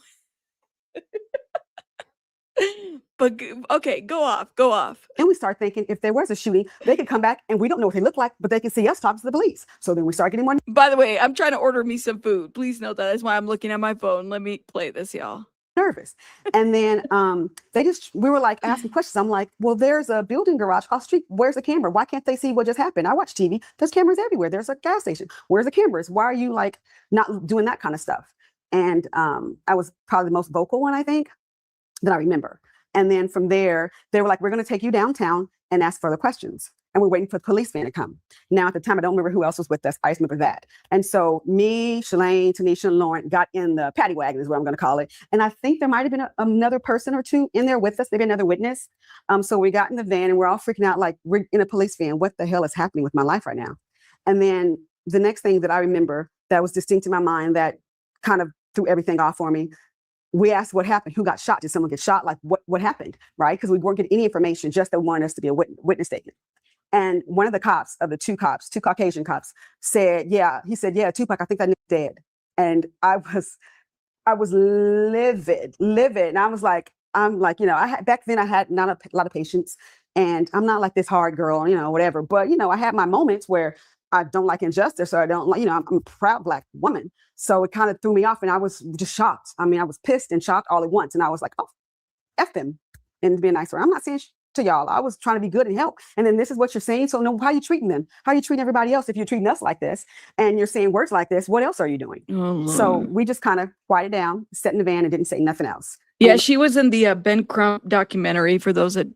But okay, go off. And we start thinking if there was a shooting, they could come back and we don't know what they look like, but they can see us talk to the police. So then we start getting more. By the way, I'm trying to order me some food. Please note that. That's why I'm looking at my phone. Let me play this, y'all. Nervous. And then we were like asking questions. I'm like, well, there's a building garage across the street. Where's the camera? Why can't they see what just happened? I watch TV. There's cameras everywhere. There's a gas station. Where's the cameras? Why are you like not doing that kind of stuff? And I was probably the most vocal one, I think. that I remember. And then from there, they were like, we're going to take you downtown and ask further questions. And we're waiting for the police van to come. Now, at the time, I don't remember who else was with us. I just remember that. And so me, Shalane, Tanisha, and Lauren got in the paddy wagon is what I'm going to call it. And I think there might have been another person or two in there with us, maybe another witness. So we got in the van and we're all freaking out like, we're in a police van. What the hell is happening with my life right now? And then the next thing that I remember that was distinct in my mind that kind of threw everything off for me, we asked what happened, who got shot? Did someone get shot? Like what happened, right? Because we weren't getting any information, just they wanted us to be a witness statement. And one of the cops, of the two Caucasian cops, said, yeah, Tupac, I think that nigga's dead. And I was livid. And I was like, back then I had not a lot of patience, and I'm not like this hard girl, whatever. But, I had my moments where I don't like injustice, or I don't like, I'm a proud Black woman. So it kind of threw me off, and I was just shocked. I mean, I was pissed and shocked all at once. And I was like, oh, F them. And to be a nice word. I'm not saying to y'all. I was trying to be good and help. And then this is what you're saying. So no, how are you treating them? How are you treating everybody else? If you're treating us like this and you're saying words like this, what else are you doing? So we just kind of quieted down, sat in the van, and didn't say nothing else. Yeah, she was in the Ben Crump documentary for those that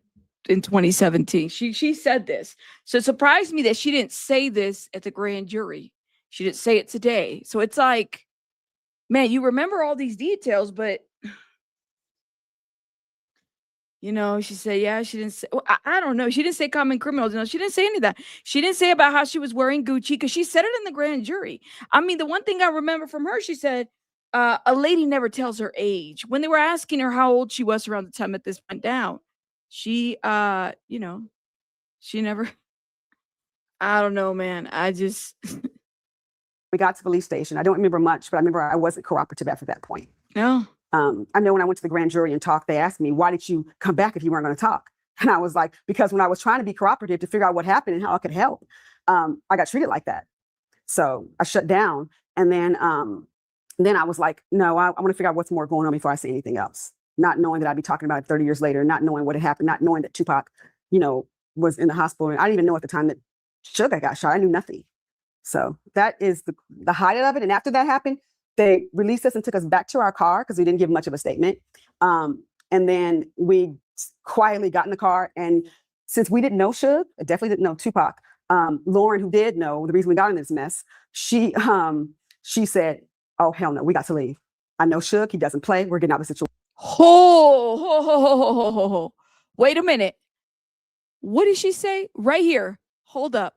in 2017. She said this. So it surprised me that she didn't say this at the grand jury. She didn't say it today. So it's like, man, you remember all these details, but she said, yeah, she didn't say, well, I don't know. She didn't say common criminals. No, she didn't say any of that. She didn't say about how she was wearing Gucci, because she said it in the grand jury. I mean, the one thing I remember from her, she said, a lady never tells her age. When they were asking her how old she was around the time that this went down, she never, I don't know, man. We got to the police station. I don't remember much, but I remember I wasn't cooperative after that point. No. I know when I went to the grand jury and talked, they asked me, why did you come back if you weren't going to talk? And I was like, because when I was trying to be cooperative to figure out what happened and how I could help, I got treated like that. So I shut down. And then I was like, no, I want to figure out what's more going on before I say anything else. Not knowing that I'd be talking about it 30 years later, not knowing what had happened, not knowing that Tupac, was in the hospital. And I didn't even know at the time that Suge got shot. I knew nothing. So that is the highlight of it. And after that happened, they released us and took us back to our car because we didn't give much of a statement. And then we quietly got in the car. And since we didn't know Suge, I definitely didn't know Tupac, Lauren, who did know the reason we got in this mess, she said, oh, hell no, we got to leave. I know Suge, he doesn't play. We're getting out of the situation. Wait a minute. What did she say? Right here. Hold up.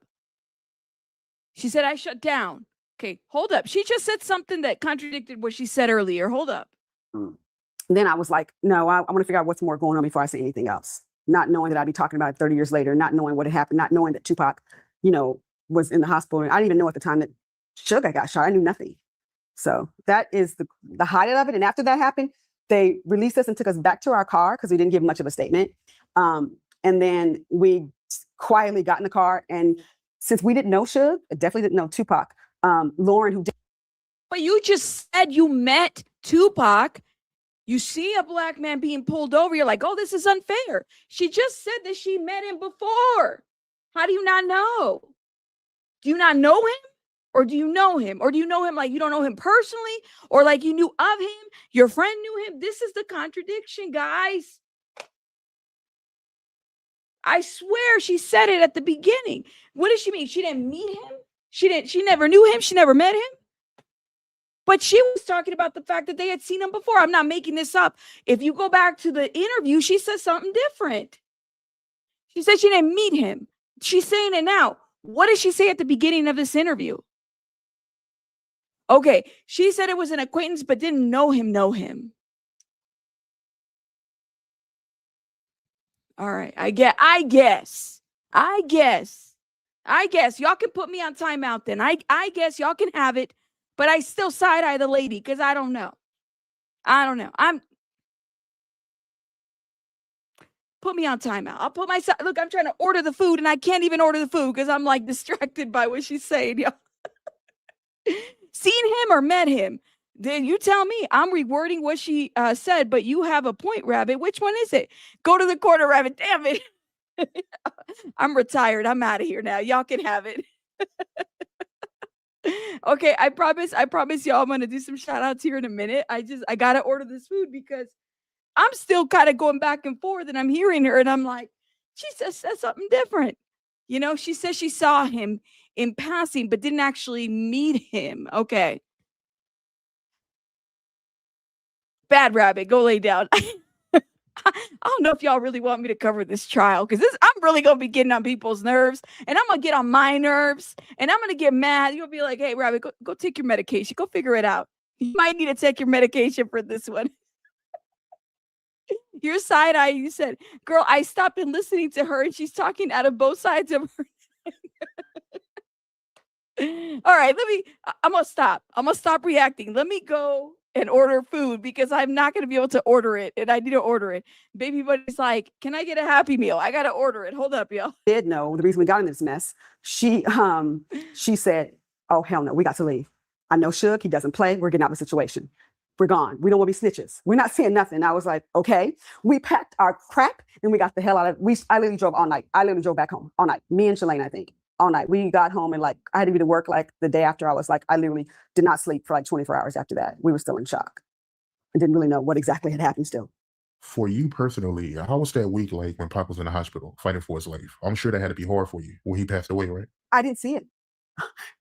She said, I shut down. Okay, hold up. She just said something that contradicted what she said earlier. Hold up. Then I was like, no, I want to figure out what's more going on before I say anything else. Not knowing that I'd be talking about it 30 years later, not knowing what had happened, not knowing that Tupac, was in the hospital. And I didn't even know at the time that Suge got shot. I knew nothing. So that is the highlight of it. And after that happened, they released us and took us back to our car because we didn't give much of a statement. And then we quietly got in the car. And since we didn't know Suge, I definitely didn't know Tupac, Lauren, who did. But you just said you met Tupac. You see a Black man being pulled over. You're like, oh, this is unfair. She just said that she met him before. How do you not know? Do you not know him? Or do you know him? Or do you know him like you don't know him personally? Or like you knew of him? Your friend knew him? This is the contradiction, guys. I swear she said it at the beginning. What does she mean? She didn't meet him? She never knew him? She never met him? But she was talking about the fact that they had seen him before. I'm not making this up. If you go back to the interview, she said something different. She said she didn't meet him. She's saying it now. What did she say at the beginning of this interview? Okay, she said it was an acquaintance, but didn't know him. All right, I guess. Y'all can put me on timeout then. I guess y'all can have it, but I still side-eye the lady because I don't know. Put me on timeout. I'll put myself, look, I'm trying to order the food and I can't even order the food because I'm like distracted by what she's saying. Y'all. Seen him or met him? Then you tell me. I'm rewording what she said, but you have a point, Rabbit. Which one is it? Go to the corner, Rabbit. Damn it. I'm retired. I'm out of here now. Y'all can have it. Okay, I promise y'all I'm gonna do some shout outs here in a minute. I gotta order this food because I'm still kind of going back and forth, and I'm hearing her, and I'm like, she said something different. You know, she says she saw him in passing, but didn't actually meet him. Okay. Bad Rabbit, go lay down. I don't know if y'all really want me to cover this trial, because I'm really gonna be getting on people's nerves, and I'm gonna get on my nerves, and I'm gonna get mad. You'll be like, "Hey, Rabbit, go take your medication. Go figure it out. You might need to take your medication for this one." Your side eye, you said, "Girl, I stopped and listening to her, and she's talking out of both sides of her." All right, I'm gonna stop. I'm gonna stop reacting. Let me go and order food, because I'm not gonna be able to order it, and I need to order it. Baby buddy's like, "Can I get a Happy Meal? I gotta order it. Hold up, y'all." Did know the reason we got in this mess. She said, "Oh hell no, we got to leave. I know Suge, he doesn't play. We're getting out of the situation. We're gone. We don't want to be snitches. We're not saying nothing." I was like, okay. We packed our crap and we got the hell out of it. I literally drove all night. I literally drove back home all night. Me and Shalane, I think, all night. We got home and like I had to be to work like the day after. I was like, I literally did not sleep for like 24 hours after that. We were still in shock. I didn't really know what exactly had happened still. For you personally, how was that week like when Pop was in the hospital fighting for his life? I'm sure that had to be hard for you when he passed away, right? I didn't see it.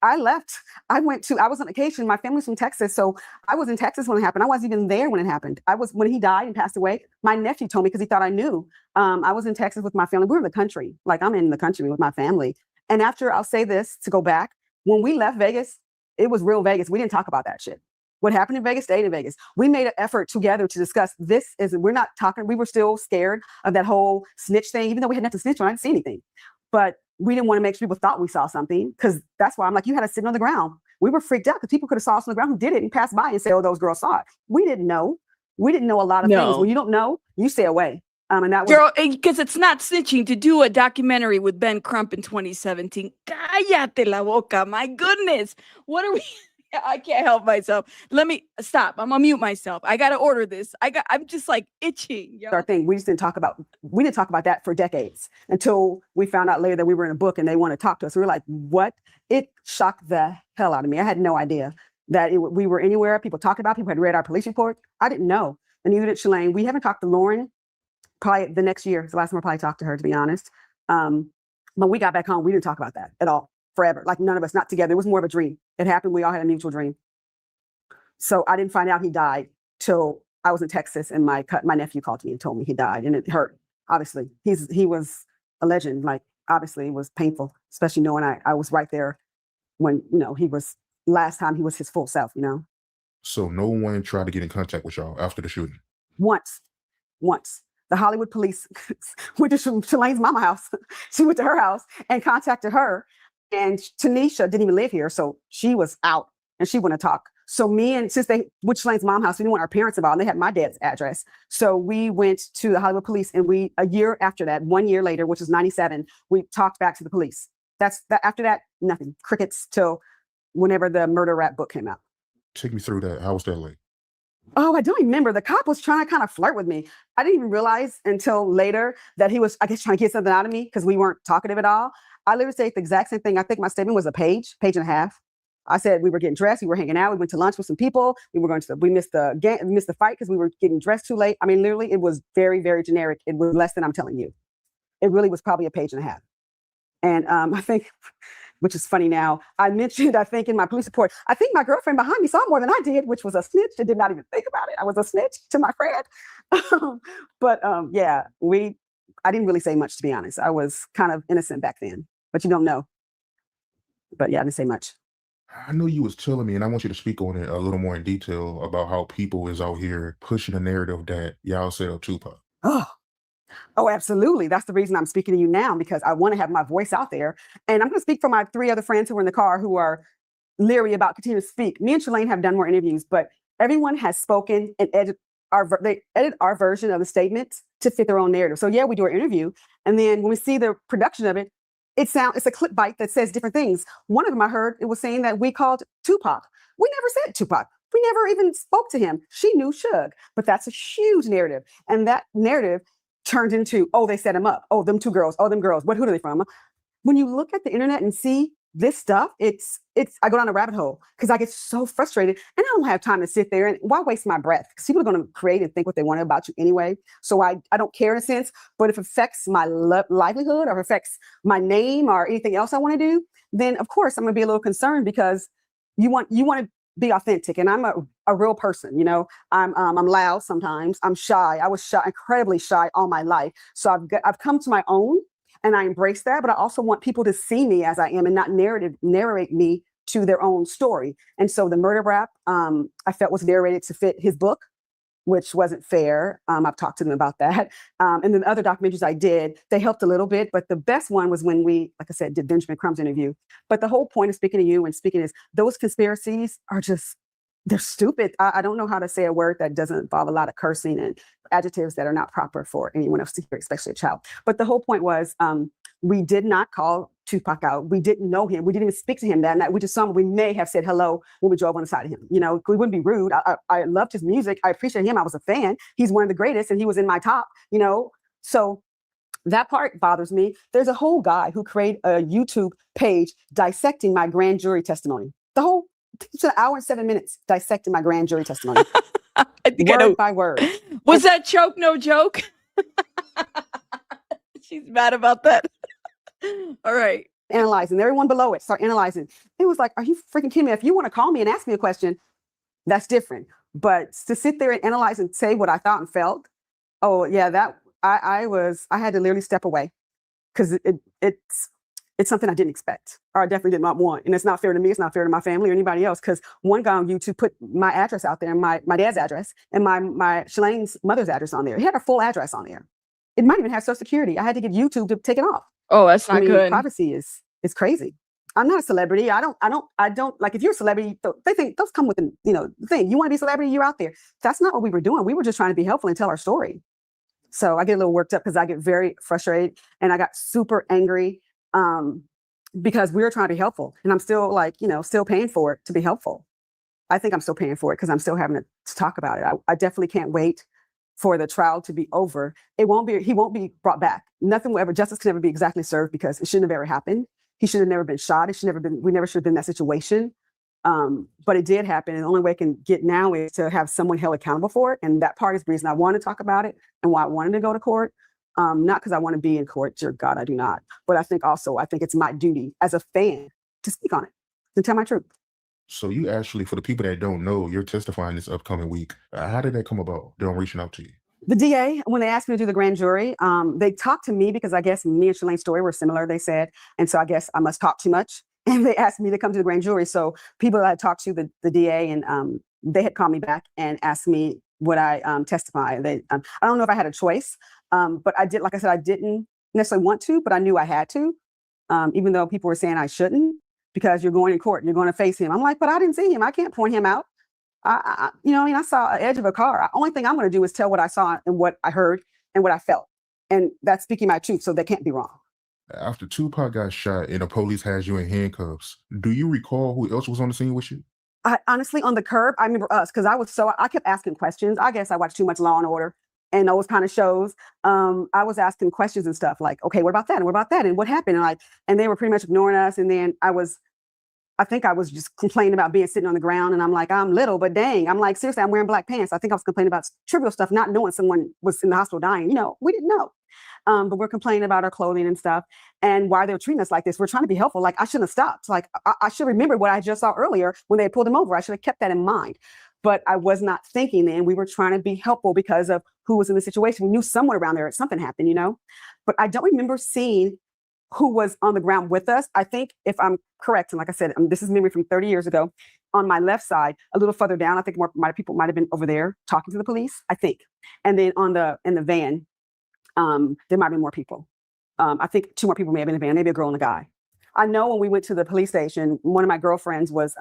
I left. I was on vacation. My family's from Texas. So I was in Texas when it happened. I wasn't even there when it happened. When he died and passed away, my nephew told me because he thought I knew. I was in Texas with my family. We were in the country. Like I'm in the country with my family. And after, I'll say this to go back, when we left Vegas, it was real Vegas. We didn't talk about that shit. What happened in Vegas stayed in Vegas. We made an effort together to discuss we're not talking. We were still scared of that whole snitch thing, even though we had nothing to snitch on. I didn't see anything. But we didn't want to make sure people thought we saw something, because that's why I'm like, you had us sitting on the ground. We were freaked out because people could have saw us on the ground who did it and passed by and say, oh, those girls saw it. We didn't know. We didn't know a lot of things. When you don't know, you stay away. And that was, girl, because it's not snitching to do a documentary with Ben Crump in 2017. Cállate la boca. My goodness. What are we? I can't help myself. Let me stop. I'm gonna mute myself. I gotta order this. I'm just like itching. Yo. Our thing. We didn't talk about that for decades until we found out later that we were in a book and they want to talk to us. We were like, what? It shocked the hell out of me. I had no idea that we were anywhere. People talked about. People had read our police report. I didn't know. And neither did Shalane. We haven't talked to Lauren. Probably the next year. It's the last time I probably talked to her, to be honest. But we got back home. We didn't talk about that at all. Forever. Like none of us, not together. It was more of a dream. It happened. We all had a mutual dream. So I didn't find out he died till I was in Texas, and my nephew called me and told me he died, and it hurt. Obviously, he was a legend. Like obviously, it was painful, especially knowing I was right there when he was last time he was his full self. So no one tried to get in contact with y'all after the shooting? Once. The Hollywood police went to Shalane's mama house. She went to her house and contacted her. And Tanisha didn't even live here, so she was out and she wouldn't talk. So since they went to Shalane's mom's house, we didn't want our parents involved. And they had my dad's address. So we went to the Hollywood police, and a year after that, 1 year later, which was 97, we talked back to the police. After that, nothing. Crickets till whenever the murder rap book came out. Take me through that. How was that like? Oh, I don't remember. The cop was trying to kind of flirt with me. I didn't even realize until later that he was, I guess, trying to get something out of me because we weren't talkative at all. I literally said the exact same thing. I think my statement was a page and a half. I said we were getting dressed, we were hanging out, we went to lunch with some people, we missed the fight because we were getting dressed too late. I mean, literally, it was very, very generic. It was less than I'm telling you. It really was probably a page and a half. And I think, which is funny now, I mentioned, I think in my police report, I think my girlfriend behind me saw more than I did, which was a snitch. I did not even think about it. I was a snitch to my friend. But yeah, I didn't really say much, to be honest. I was kind of innocent back then, but you don't know. But yeah, I didn't say much. I know you was telling me, and I want you to speak on it a little more in detail about how people is out here pushing the narrative that y'all sell Tupac. Oh, absolutely. That's the reason I'm speaking to you now, because I want to have my voice out there. And I'm going to speak for my 3 other friends who were in the car who are leery about continuing to speak. Me and Shalane have done more interviews, but everyone has spoken and they edit our version of the statement to fit their own narrative. So yeah, we do our interview. And then when we see the production of it, it's a clip bite that says different things. One of them I heard, it was saying that we called Tupac. We never said Tupac. We never even spoke to him. She knew Suge, but that's a huge narrative. And that narrative turned into, oh, they set him up. Oh, them 2 girls. Oh, them girls. Who are they from? When you look at the internet and see this stuff, I go down a rabbit hole because I get so frustrated and I don't have time to sit there and why waste my breath? Because people are going to create and think what they want about you anyway. So I don't care in a sense, but if it affects my livelihood or affects my name or anything else I want to do, then of course I'm going to be a little concerned because you want to be authentic. And I'm a real person, you know. I'm loud sometimes. I'm shy. I was shy, incredibly shy all my life. So I've come to my own. And I embrace that, but I also want people to see me as I am and not narrate me to their own story. And so the murder rap, I felt was narrated to fit his book, which wasn't fair. I've talked to them about that. And then the other documentaries I did, they helped a little bit, but the best one was when we, like I said, did Benjamin Crumb's interview. But the whole point of speaking to you and speaking is those conspiracies are just, they're stupid. I don't know how to say a word that doesn't involve a lot of cursing and adjectives that are not proper for anyone else to hear, especially a child. But the whole point was we did not call Tupac out. We didn't know him. We didn't even speak to him that night. We just saw him. We may have said hello when we drove on the side of him. You know, we wouldn't be rude. I loved his music. I appreciate him. I was a fan. He's one of the greatest and he was in my top, you know. So that part bothers me. There's a whole guy who created a YouTube page dissecting my grand jury testimony. It's an hour and 7 minutes dissecting my grand jury testimony. I think word by word. Was that choke no joke? She's mad about that. All right. Analyzing. Everyone below it start analyzing. It was like, are you freaking kidding me? If you want to call me and ask me a question, that's different. But to sit there and analyze and say what I thought and felt, oh yeah, that I had to literally step away because it's something I didn't expect, or I definitely did not want. And it's not fair to me. It's not fair to my family or anybody else. Because one guy on YouTube put my address out there, and my dad's address, and my Shalane's mother's address on there. He had her full address on there. It might even have Social Security. I had to get YouTube to take it off. Oh, that's not good. Privacy is crazy. I'm not a celebrity. I don't like if you're a celebrity, they think those come with the thing. You want to be a celebrity, you're out there. That's not what we were doing. We were just trying to be helpful and tell our story. So I get a little worked up because I get very frustrated and I got super angry. Because we were trying to be helpful and I'm still still paying for it to be helpful. I think I'm still paying for it because I'm still having to talk about it. I definitely can't wait for the trial to be over. He won't be brought back. Nothing will ever, justice can never be exactly served because it shouldn't have ever happened. He should have never been shot. We never should have been in that situation. But it did happen. And the only way I can get now is to have someone held accountable for it. And that part is the reason I want to talk about it and why I wanted to go to court. Not because I want to be in court, dear God, I do not. But I think it's my duty as a fan to speak on it, to tell my truth. So you actually, for the people that don't know, you're testifying this upcoming week. How did that come about? Them reaching out to you? The DA, when they asked me to do the grand jury, they talked to me because I guess me and Shalane's story were similar, they said. And so I guess I must talk too much. And they asked me to come to the grand jury. So people that I talked to, the DA, and they had called me back and asked me would I testify. I don't know if I had a choice, but I did. Like I said, I didn't necessarily want to, but I knew I had to, even though people were saying I shouldn't because you're going in court and you're going to face him. I'm like, but I didn't see him. I can't point him out. I saw an edge of a car. The only thing I'm going to do is tell what I saw and what I heard and what I felt. And that's speaking my truth. So they can't be wrong. After Tupac got shot and the police has you in handcuffs, do you recall who else was on the scene with you? I honestly, on the curb, I remember us because I kept asking questions. I guess I watched too much Law and Order and those kind of shows. I was asking questions and stuff like, okay, what about that? And what about that? And what happened? And they were pretty much ignoring us. And then I think I was just complaining about being sitting on the ground. And I'm like, I'm little, but dang, I'm like, seriously, I'm wearing black pants. I think I was complaining about trivial stuff, not knowing someone was in the hospital dying. We didn't know. But we're complaining about our clothing and stuff and why they're treating us like this. We're trying to be helpful. Like I shouldn't have stopped. Like I should remember what I just saw earlier when they pulled him over. I should have kept that in mind. But I was not thinking then. We were trying to be helpful because of who was in the situation. We knew someone around there, something happened, But I don't remember seeing who was on the ground with us. I think if I'm correct, and like I said, this is memory from 30 years ago, on my left side, a little further down, I think more people might have been over there talking to the police, I think. And then in the van, there might be more people. I think 2 more people may have been in the van, maybe a girl and a guy. I know when we went to the police station, one of my girlfriends was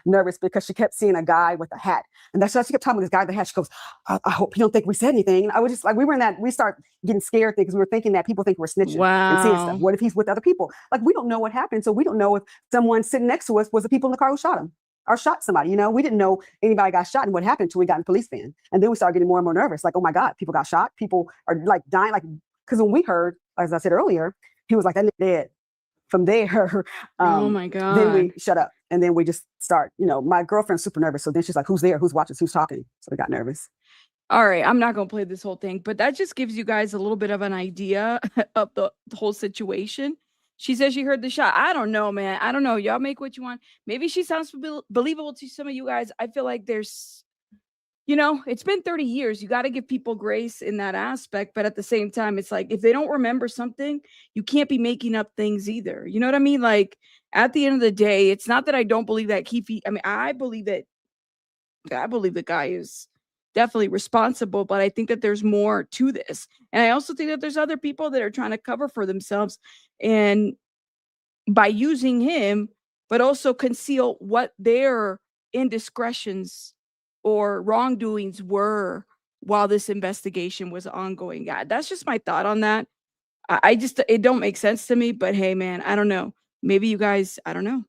nervous because she kept seeing a guy with a hat. And that's why she kept talking to this guy with the hat. She goes, I hope you don't think we said anything. And I was just like, we start getting scared because we were thinking that people think we're snitching and seeing stuff. What if he's with other people? Like, we don't know what happened. So we don't know if someone sitting next to us was the people in the car who shot him or shot somebody. We didn't know anybody got shot and what happened until we got in the police van. And then we started getting more and more nervous. Like, oh my God, people got shot. People are like dying. Like, because when we heard, as I said earlier, he was like, that nigga dead. from there, Oh my then we God. shut up. And then we just start, my girlfriend's super nervous. So then she's like, who's there? Who's watching? Who's talking? So we got nervous. All right, I'm not going to play this whole thing, but that just gives you guys a little bit of an idea of the whole situation. She says she heard the shot. I don't know, man. I don't know. Y'all make what you want. Maybe she sounds believable to some of you guys. I feel like there's, it's been 30 years. You got to give people grace in that aspect. But at the same time, it's like if they don't remember something, you can't be making up things either. You know what I mean? Like at the end of the day, it's not that I don't believe that Keefe. I mean, I believe the guy is definitely responsible, but I think that there's more to this. And I also think that there's other people that are trying to cover for themselves and by using him, but also conceal what their indiscretions or wrongdoings were while this investigation was ongoing. Yeah, that's just my thought on that. It don't make sense to me, but hey, man, I don't know. Maybe you guys, I don't know.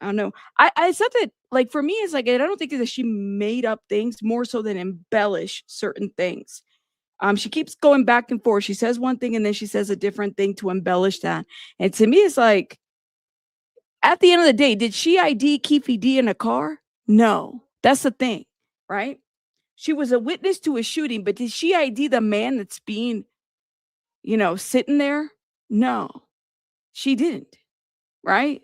I said that, like, for me, it's like, I don't think that she made up things more so than embellish certain things. She keeps going back and forth. She says one thing and then she says a different thing to embellish that. And to me, it's like, at the end of the day, did she ID Keefe D in a car? No, that's the thing, right? She was a witness to a shooting, but did she ID the man that's being, sitting there? No, she didn't, right?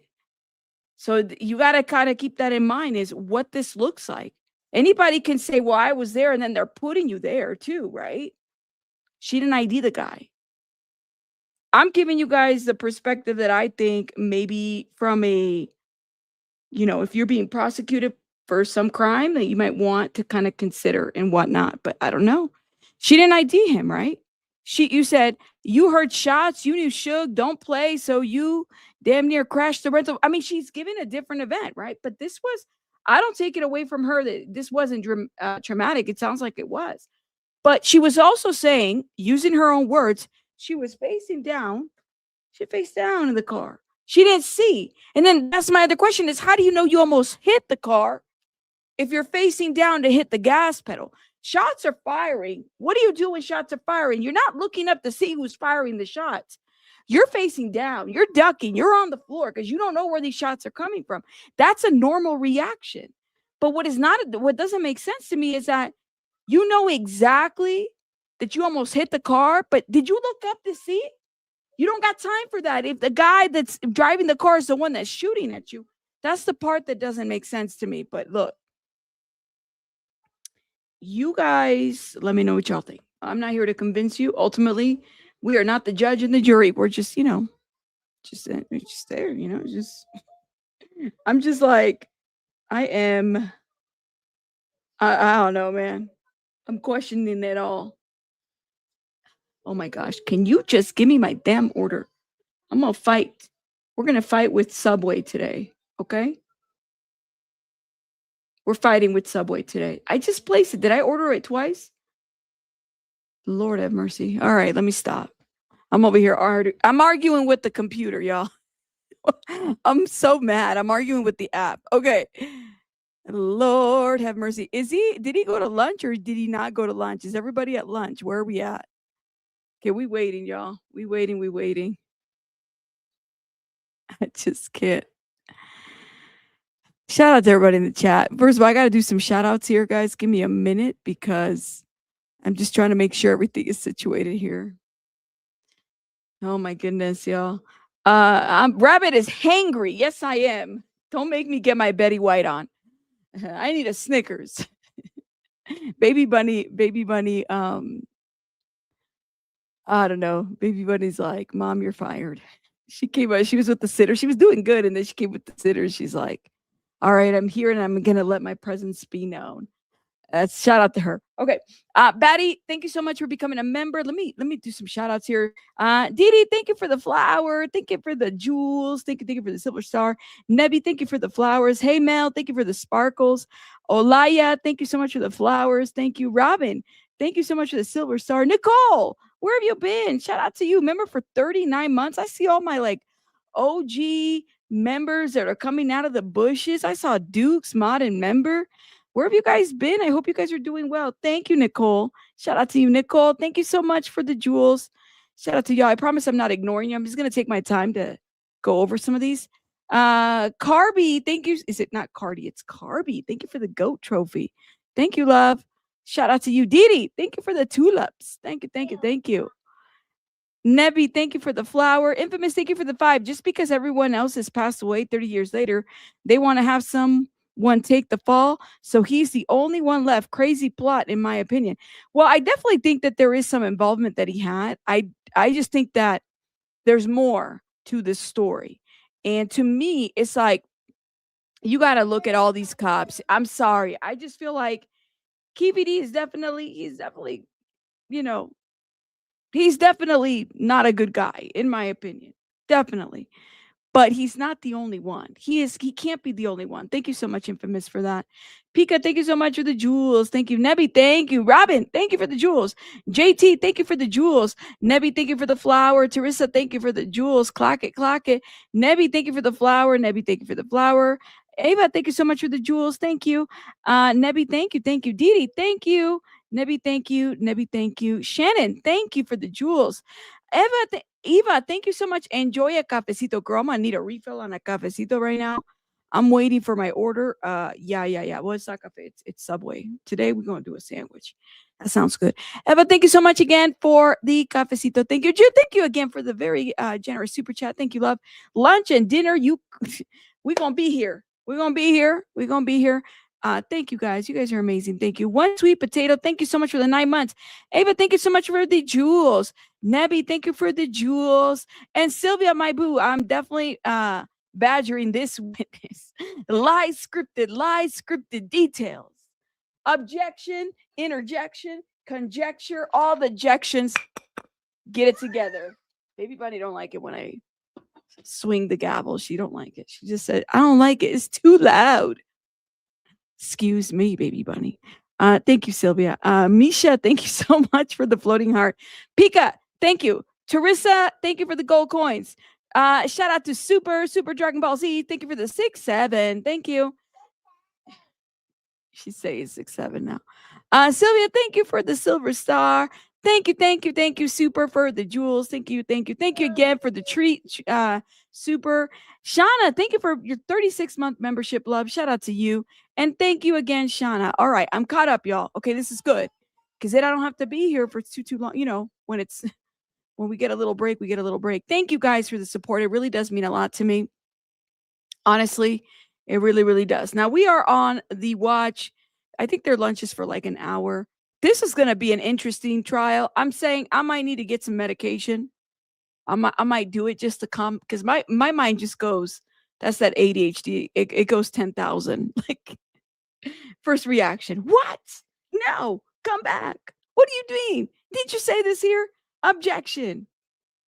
So you got to kind of keep that in mind is what this looks like. Anybody can say, well, I was there, and then they're putting you there too, right? She didn't ID the guy. I'm giving you guys the perspective that I think maybe from a, if you're being prosecuted for some crime that you might want to kind of consider and whatnot, but I don't know. She didn't ID him, right? You said you heard shots, you knew Suge, don't play, so you damn near crashed the rental. I mean, she's giving a different event, right? But this was, I don't take it away from her that this wasn't traumatic. It sounds like it was. But she was also saying, using her own words, she was facing down. She faced down in the car. She didn't see. And then that's my other question is, how do you know you almost hit the car if you're facing down to hit the gas pedal? Shots are firing. What do you do when shots are firing? You're not looking up to see who's firing the shots. You're facing down. You're ducking. You're on the floor because you don't know where these shots are coming from. That's a normal reaction. But what doesn't make sense to me is that you know exactly that you almost hit the car, but did you look up to see? You don't got time for that. If the guy that's driving the car is the one that's shooting at you, that's the part that doesn't make sense to me. But look, you guys, let me know what y'all think. I'm not here to convince you. Ultimately, we are not the judge and the jury. We're just, just there, I'm just like, I don't know, man. I'm questioning it all. Oh my gosh. Can you just give me my damn order? I'm going to fight. We're going to fight with Subway today. Okay. We're fighting with Subway today. I just placed it. Did I order it twice? Lord have mercy. All right, let me stop. I'm over here. I'm arguing with the computer, y'all. I'm so mad. I'm arguing with the app. Okay. Lord have mercy. Did he go to lunch or did he not go to lunch? Is everybody at lunch? Where are we at? Okay, we waiting, y'all. We waiting. I just can't. Shout out to everybody in the chat. First of all, I got to do some shout outs here, guys. Give me a minute because I'm just trying to make sure everything is situated here. Oh my goodness, y'all. Rabbit is hangry. Yes, I am. Don't make me get my Betty White on. I need a Snickers. Baby bunny, I don't know. Baby bunny's like, Mom, you're fired. She came out, she was with the sitter. She was doing good, and then she came with the sitter. She's like, all right, I'm here and I'm gonna let my presence be known. Shout out to her. Okay. Batty, thank you so much for becoming a member. Let me do some shout outs here. Didi, thank you for the flower. Thank you for the jewels. Thank you for the silver star. Nebby, thank you for the flowers. Hey Mel, thank you for the sparkles. Olaya, thank you so much for the flowers. Thank you. Robin, thank you so much for the silver star. Nicole, where have you been? Shout out to you. Member for 39 months. I see all my OG members that are coming out of the bushes. I saw Duke's mod and member. Where have you guys been? I hope you guys are doing well. Thank you, Nicole. Shout out to you, Nicole. Thank you so much for the jewels. Shout out to y'all. I promise I'm not ignoring you. I'm just going to take my time to go over some of these. Carby, thank you. Is it not Cardi? It's Carby. Thank you for the GOAT trophy. Thank you, love. Shout out to you. Didi, thank you for the tulips. Thank you, thank you, thank you. Nebby, thank you for the flower. Infamous, thank you for the 5. Just because everyone else has passed away 30 years later, they want to have someone take the fall. So he's the only one left. Crazy plot, in my opinion. Well, I definitely think that there is some involvement that he had. I just think that there's more to this story. And to me, it's like, you got to look at all these cops. I'm sorry. I just feel like Keefe D is definitely, you know, he's definitely not a good guy, in my opinion. Definitely. But he's not the only one. He can't be the only one. Thank you so much, Infamous, for that. Pika, thank you so much for the jewels. Thank you. Nebby, thank you. Robin, thank you for the jewels. JT, thank you for the jewels. Nebby, thank you for the flower. Teresa, thank you for the jewels. Clock it, clock it. Nebby, thank you for the flower. Nebby, thank you for the flower. Ava, thank you so much for the jewels. Thank you. Nebby, thank you. Thank you. Didi, thank you. Nebby, thank you. Nebby, thank you. Shannon, thank you for the jewels. Eva, thank you so much. Enjoy a cafecito, girl. I'm gonna need a refill on a cafecito right now. I'm waiting for my order. Yeah. Well, it's not cafe. It's Subway. Today we're gonna do a sandwich. That sounds good. Eva, thank you so much again for the cafecito. Thank you, Jude. Thank you again for the very generous super chat. Thank you, love. Lunch and dinner. We're gonna be here. We're gonna be here. We're gonna be here. Thank you guys. You guys are amazing. Thank you. One sweet potato. Thank you so much for the 9 months. Ava, thank you so much for the jewels. Nebby, thank you for the jewels. And Sylvia, my boo, I'm definitely badgering this witness. Lies scripted details. Objection, interjection, conjecture, all the ejections. Get it together. Baby Bunny don't like it when I swing the gavel. She don't like it. She just said, I don't like it. It's too loud. Excuse me, Baby Bunny. Thank you, Sylvia. Misha, thank you so much for the floating heart. Pika, thank you. Teresa, thank you for the gold coins. Shout out to Super Dragon Ball Z. Thank you for the 6-7. Thank you. She's saying 6-7 now. Sylvia, thank you for the silver star. Thank you, Super, for the jewels. Thank you again for the treat, Super. Shauna, thank you for your 36-month membership, love. Shout out to you. And thank you again, Shauna. All right, I'm caught up, y'all. Okay, this is good. Because then I don't have to be here for too long. You know, when we get a little break, we get a little break. Thank you guys for the support. It really does mean a lot to me. Honestly, it really, really does. Now, we are on the watch. I think their lunch is for like an hour. This is going to be an interesting trial. I'm saying I might need to get some medication. I might do it just to come, because my mind just goes, that's that ADHD. It goes 10,000. Like, first reaction, what? No, come back. What are you doing? Did you say this here? Objection.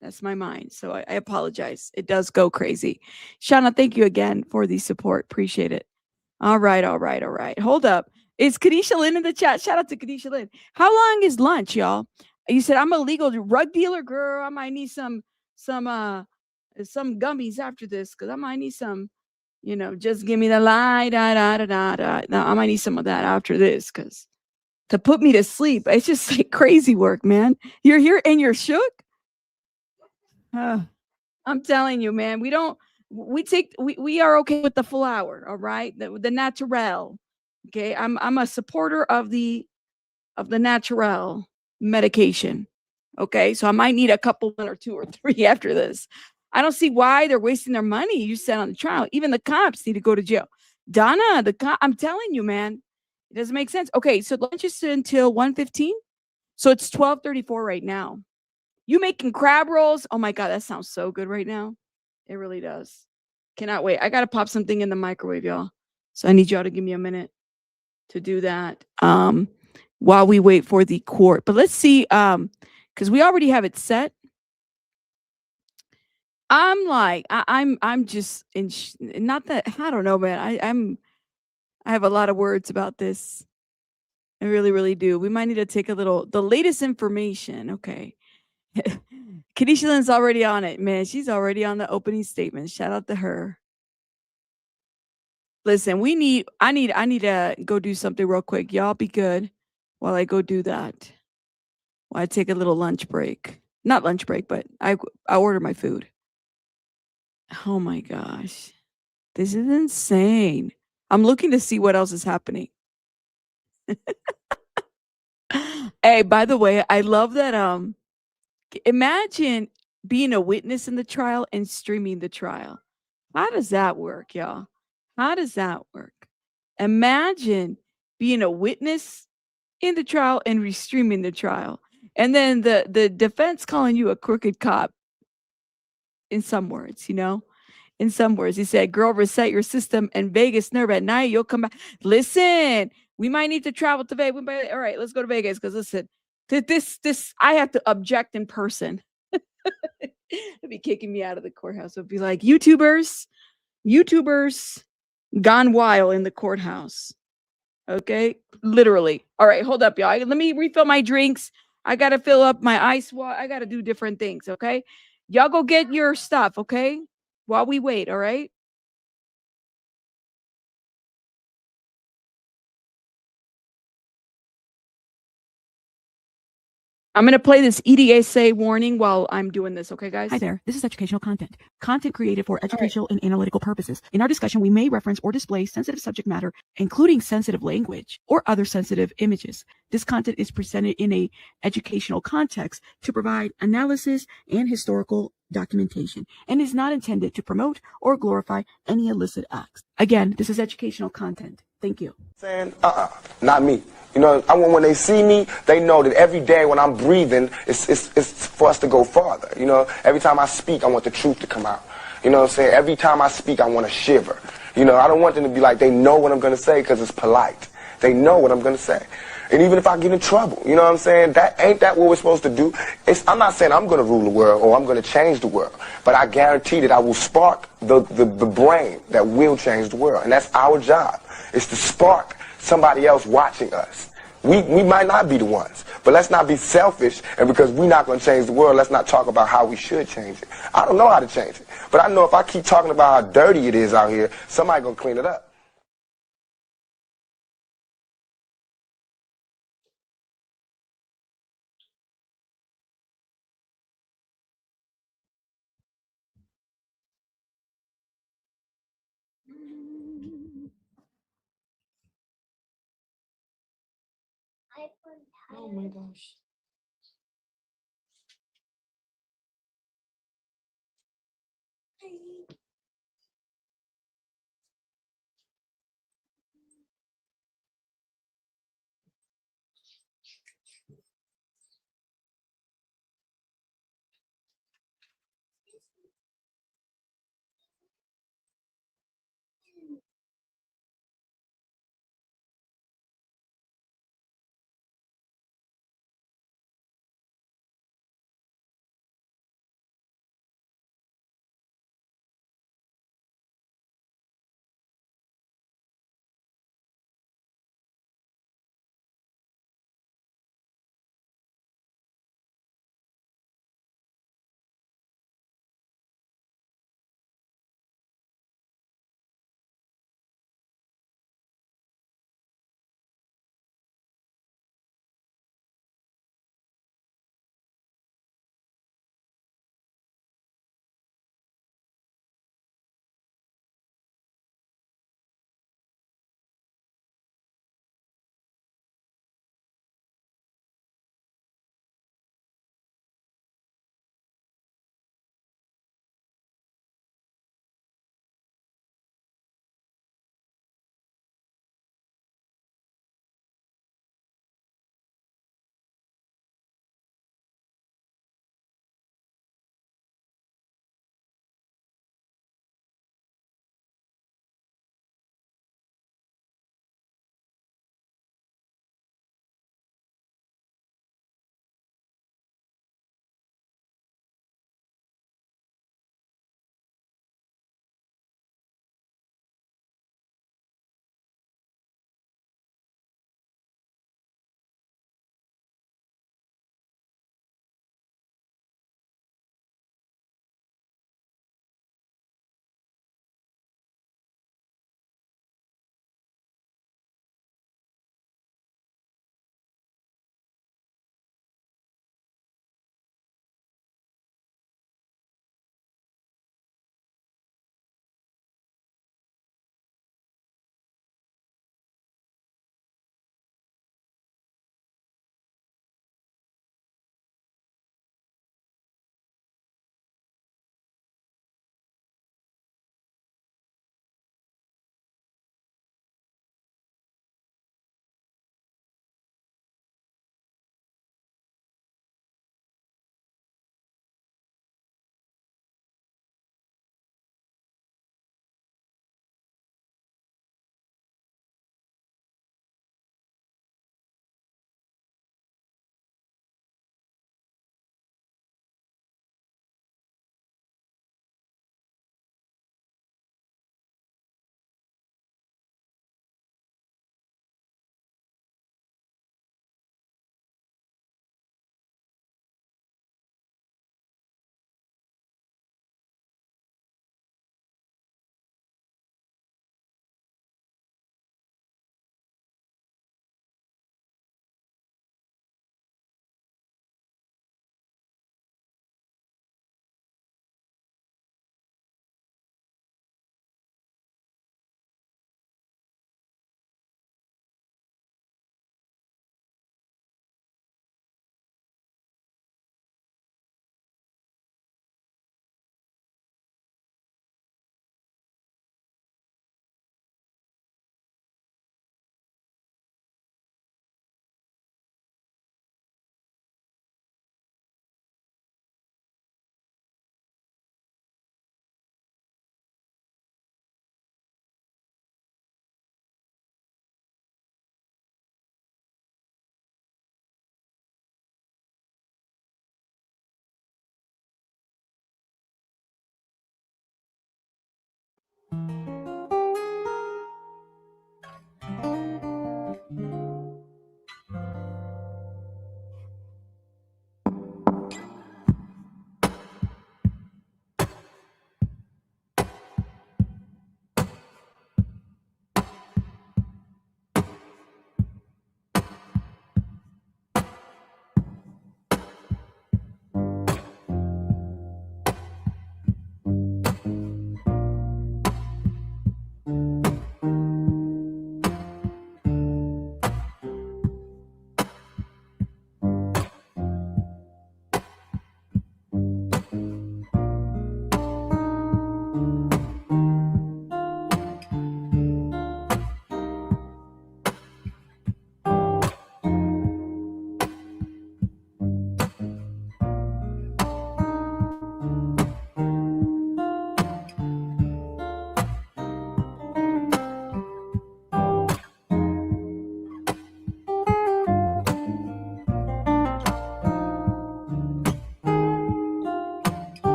That's my mind. So I apologize. It does go crazy. Shauna, thank you again for the support. Appreciate it. All right. Hold up. Is Kadisha Lynn in the chat? Shout out to Kadisha Lynn. How long is lunch, y'all? You said I'm a legal drug dealer, girl. I might need some gummies after this, because I might need some, just give me the lie, da. No, I might need some of that after this, because to put me to sleep, it's just like crazy work, man. You're here and you're shook. I'm telling you, man, we are okay with the flower, all right? The natural. Okay. I'm a supporter of the natural medication. Okay. So I might need a couple, 1 or 2 or 3 after this. I don't see why they're wasting their money you said on the trial. Even the cops need to go to jail. Donna, I'm telling you, man, it doesn't make sense. Okay. So lunch is until 1:15. So it's 12:34 right now. You making crab rolls? Oh my God, that sounds so good right now. It really does. Cannot wait. I got to pop something in the microwave, y'all. So I need y'all to give me a minute to do that while we wait for the court. But let's see, because we already have it set. I'm just not that, I don't know, man. I have a lot of words about this. I really, really do. We might need to take the latest information. Okay. Kadisha Lynn's already on it, man. She's already on the opening statement. Shout out to her. Listen, I need to go do something real quick. Y'all be good while I go do that. While I take a little lunch break. Not lunch break, but I order my food. Oh my gosh. This is insane. I'm looking to see what else is happening. Hey, by the way, I love that imagine being a witness in the trial and streaming the trial. How does that work, y'all? How does that work? Imagine being a witness in the trial and restreaming the trial. And then the defense calling you a crooked cop in some words, in some words. He said, girl, reset your system and Vegas nerve at night. You'll come back. Listen, we might need to travel to Vegas. All right, let's go to Vegas. Because listen, this, I have to object in person. They'd be kicking me out of the courthouse. It'd be like, YouTubers gone wild in the courthouse. Okay, literally. All right, hold up, y'all. Let me refill my drinks. I gotta fill up my ice water. I gotta do different things. Okay, y'all go get your stuff. Okay, while we wait. All right. I'm going to play this EDSA warning while I'm doing this. Okay, guys? Hi there. This is educational content. Content created for educational and analytical purposes. In our discussion, we may reference or display sensitive subject matter, including sensitive language or other sensitive images. This content is presented in a educational context to provide analysis and historical documentation and is not intended to promote or glorify any illicit acts. Again, this is educational content. Thank you. Saying, not me. You know, I want when they see me, they know that every day when I'm breathing, it's for us to go farther. You know, every time I speak, I want the truth to come out. You know what I'm saying? Every time I speak, I want to shiver. You know, I don't want them to be like, they know what I'm going to say because it's polite. They know what I'm going to say. And even if I get in trouble, you know what I'm saying? Ain't that what we're supposed to do? I'm not saying I'm going to rule the world or I'm going to change the world, but I guarantee that I will spark the brain that will change the world. And that's our job, is to spark somebody else watching us. We might not be the ones, but let's not be selfish, and because we're not going to change the world, let's not talk about how we should change it. I don't know how to change it, but I know if I keep talking about how dirty it is out here, somebody's going to clean it up. Oh my gosh.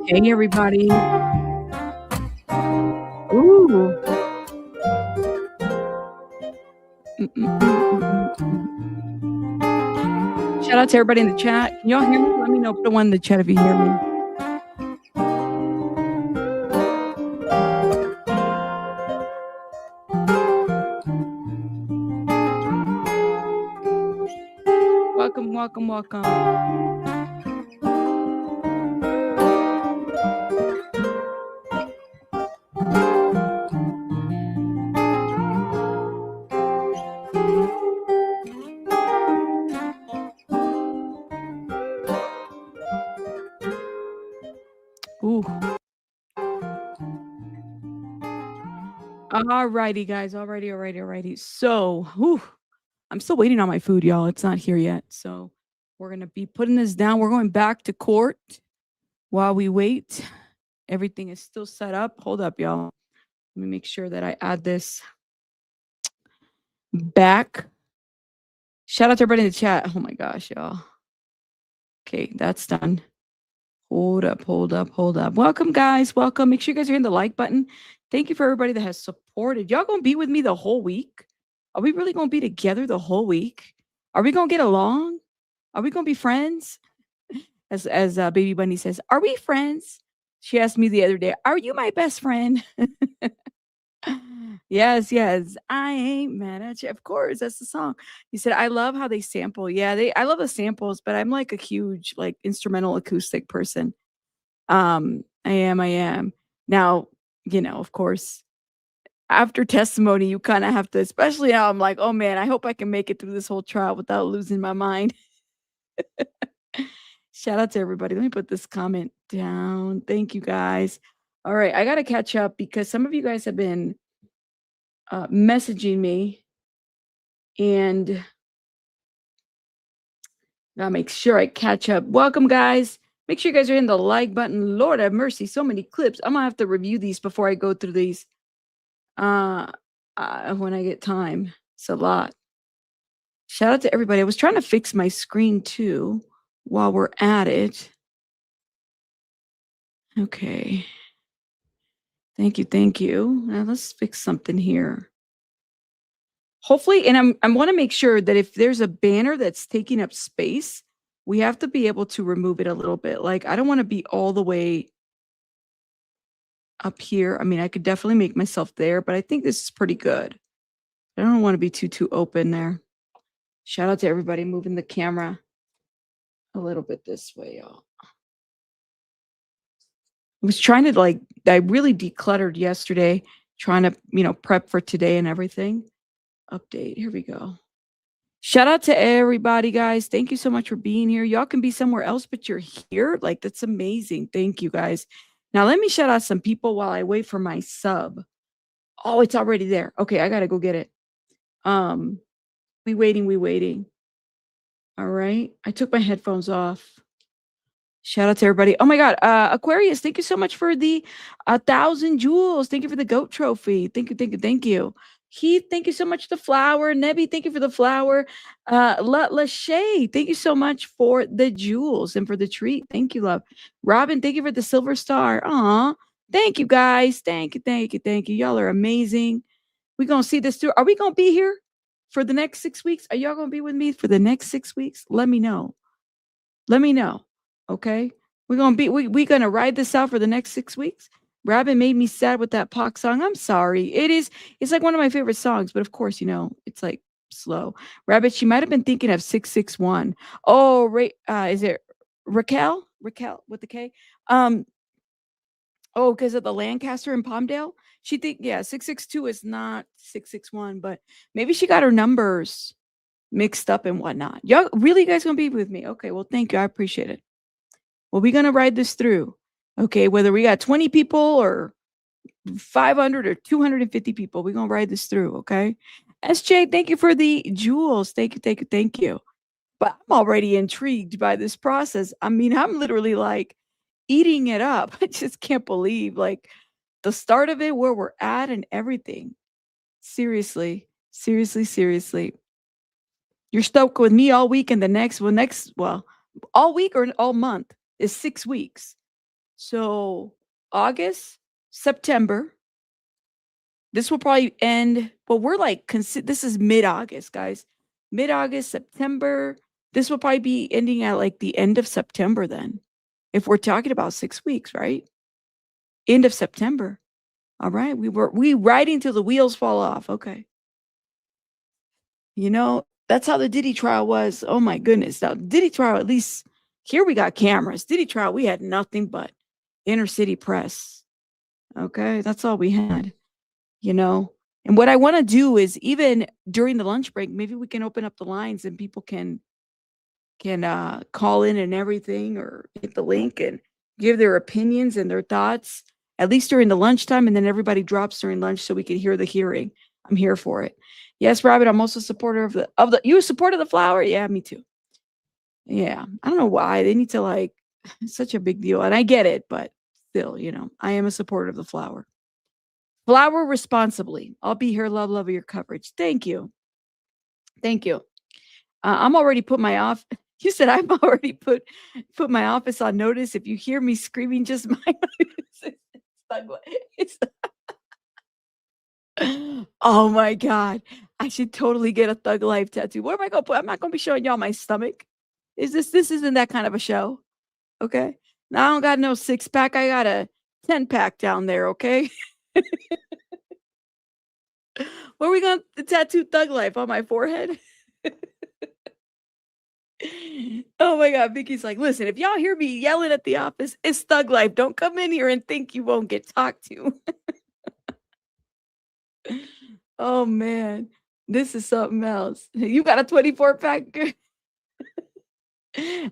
Hey, everybody. Ooh. Shout out to everybody in the chat. Can y'all hear me? Let me know. Put a one in the chat if you hear me. Welcome, welcome, welcome. Ooh. Alrighty, guys. Alrighty. So, whew, I'm still waiting on my food, y'all. It's not here yet. So, we're going to be putting this down. We're going back to court while we wait. Everything is still set up. Hold up, y'all. Let me make sure that I add this back. Shout out to everybody in the chat. Oh my gosh, y'all. Okay, that's done. Hold up. Welcome, guys. Welcome. Make sure you guys are hitting the like button. Thank you for everybody that has supported. Y'all gonna be with me the whole week? Are we really gonna be together the whole week? Are we gonna get along? Are we gonna be friends? As Baby Bunny says, are we friends? She asked me the other day, are you my best friend? Yes. I ain't mad at you. Of course, that's the song. He said, I love how they sample. Yeah, I love the samples, but I'm like a huge like instrumental acoustic person. I am. Now, of course, after testimony, you kind of have to, especially now I'm like, oh man, I hope I can make it through this whole trial without losing my mind. Shout out to everybody. Let me put this comment down. Thank you guys. All right, I got to catch up because some of you guys have been messaging me and gotta make sure I catch up. Welcome, guys. Make sure you guys are in the like button. Lord have mercy, so many clips. I'm gonna have to review these before I go through these. When I get time, it's a lot. Shout out to everybody. I was trying to fix my screen too while we're at it. Okay. Thank you. Now let's fix something here. Hopefully, and I want to make sure that if there's a banner that's taking up space, we have to be able to remove it a little bit. Like, I don't want to be all the way up here. I mean, I could definitely make myself there, but I think this is pretty good. I don't want to be too open there. Shout out to everybody moving the camera a little bit this way, y'all. I was trying to I really decluttered yesterday, trying to, prep for today and everything. Update. Here we go. Shout out to everybody, guys. Thank you so much for being here. Y'all can be somewhere else, but you're here. Like, that's amazing. Thank you, guys. Now, let me shout out some people while I wait for my sub. Oh, it's already there. Okay, I got to go get it. We waiting. All right. I took my headphones off. Shout out to everybody. Oh my God. Aquarius, thank you so much for the 1,000 jewels. Thank you for the goat trophy. Thank you. Heath, thank you so much for the flower. Nebby, thank you for the flower. Lachey, thank you so much for the jewels and for the treat. Thank you, love. Robin, thank you for the silver star. Aw, thank you, guys. Thank you. Y'all are amazing. We're going to see this through. Are we going to be here for the next 6 weeks? Are y'all going to be with me for the next 6 weeks? Let me know. Okay, we're gonna ride this out for the next 6 weeks. Robin made me sad with that Pac song. I'm sorry. It's like one of my favorite songs, but of course, it's like slow. Rabbit, she might have been thinking of 661. Oh, is it Raquel with the K? Because of the Lancaster in Palmdale. She 662 is not 661, but maybe she got her numbers mixed up and whatnot. Y'all really, guys gonna be with me? Okay, well, thank you. I appreciate it. Well, we're going to ride this through, okay? Whether we got 20 people or 500 or 250 people, we're going to ride this through, okay? SJ, thank you for the jewels. Thank you. But I'm already intrigued by this process. I mean, I'm literally like eating it up. I just can't believe like the start of it, where we're at and everything. Seriously. You're stuck with me all week and all week or all month is 6 weeks. So August, September. This will probably end. Well, we're like, this is mid-August, guys. Mid-August, September. This will probably be ending at like the end of September then. If we're talking about 6 weeks, right? End of September. All right. We riding till the wheels fall off. Okay. You know, that's how the Diddy trial was. Oh my goodness. Now, Diddy trial, at least here we got cameras. Diddy trial, we had nothing but inner city press. Okay. That's all we had, you know. And what I want to do is even during the lunch break, maybe we can open up the lines and people can call in and everything, or hit the link and give their opinions and their thoughts, at least during the lunchtime, and then everybody drops during lunch so we can hear the hearing. I'm here for it. Yes, Robert, I'm also a supporter of the you a supporter of the flower? Yeah, me too. Yeah. I don't know why they need to like such a big deal. And I get it, but still, you know, I am a supporter of the flower. Flower responsibly. I'll be here. Love your coverage. Thank you. Thank you. I'm already put my off. You said I'm already put my office on notice. If you hear me screaming, just my it's oh my God. I should totally get a Thug Life tattoo. Where am I gonna put? I'm not gonna be showing y'all my stomach. This isn't that kind of a show. Okay. Now I don't got no 6-pack. I got a 10-pack down there, okay? Where are we going to tattoo Thug Life on my forehead? Oh my God. Vicky's like, listen, if y'all hear me yelling at the office, it's Thug Life. Don't come in here and think you won't get talked to. Oh man. This is something else. You got a 24-pack?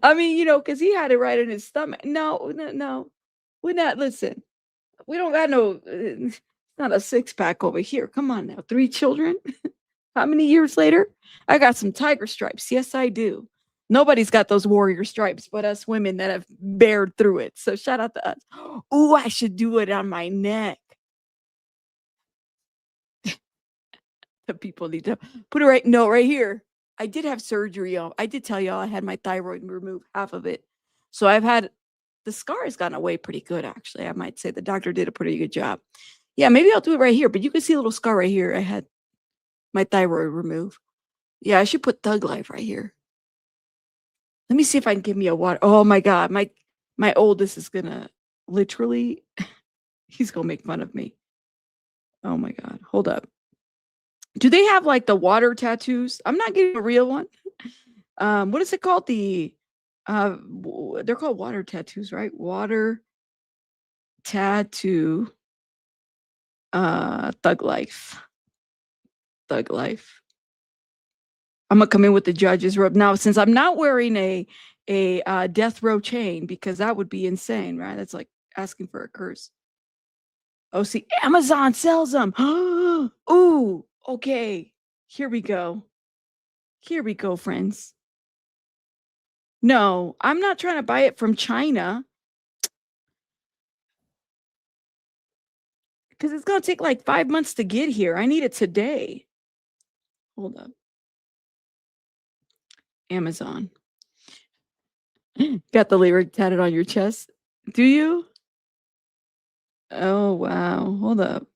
I mean, you know, because he had it right in his stomach. No. We're not, listen, we don't got no, it's not a 6-pack over here. Come on now. 3 children? How many years later? I got some tiger stripes. Yes, I do. Nobody's got those warrior stripes but us women that have bared through it. So shout out to us. Oh, I should do it on my neck. The people need to put it right here. I did have surgery, y'all. I did tell y'all I had my thyroid removed, half of it. So I've had, the scar has gotten away pretty good, actually. I might say the doctor did a pretty good job. Yeah, maybe I'll do it right here, but you can see a little scar right here. I had my thyroid removed. Yeah, I should put Thug Life right here. Let me see if I can give me a water. Oh my God, my oldest is gonna literally, he's gonna make fun of me. Oh my God, hold up. Do they have like the water tattoos? I'm not getting a real one. What is it called? They're called water tattoos, right? Water tattoo. Thug Life. Thug Life. I'm gonna come in with the judge's robe now, since I'm not wearing a death row chain, because that would be insane, right? That's like asking for a curse. Oh, see, Amazon sells them. Ooh, okay. Here we go. Here we go, friends. No, I'm not trying to buy it from China, because it's gonna take like 5 months to get here. I need it today. Hold up. Amazon. Got the lyric tatted on your chest. Do you? Oh, wow. Hold up.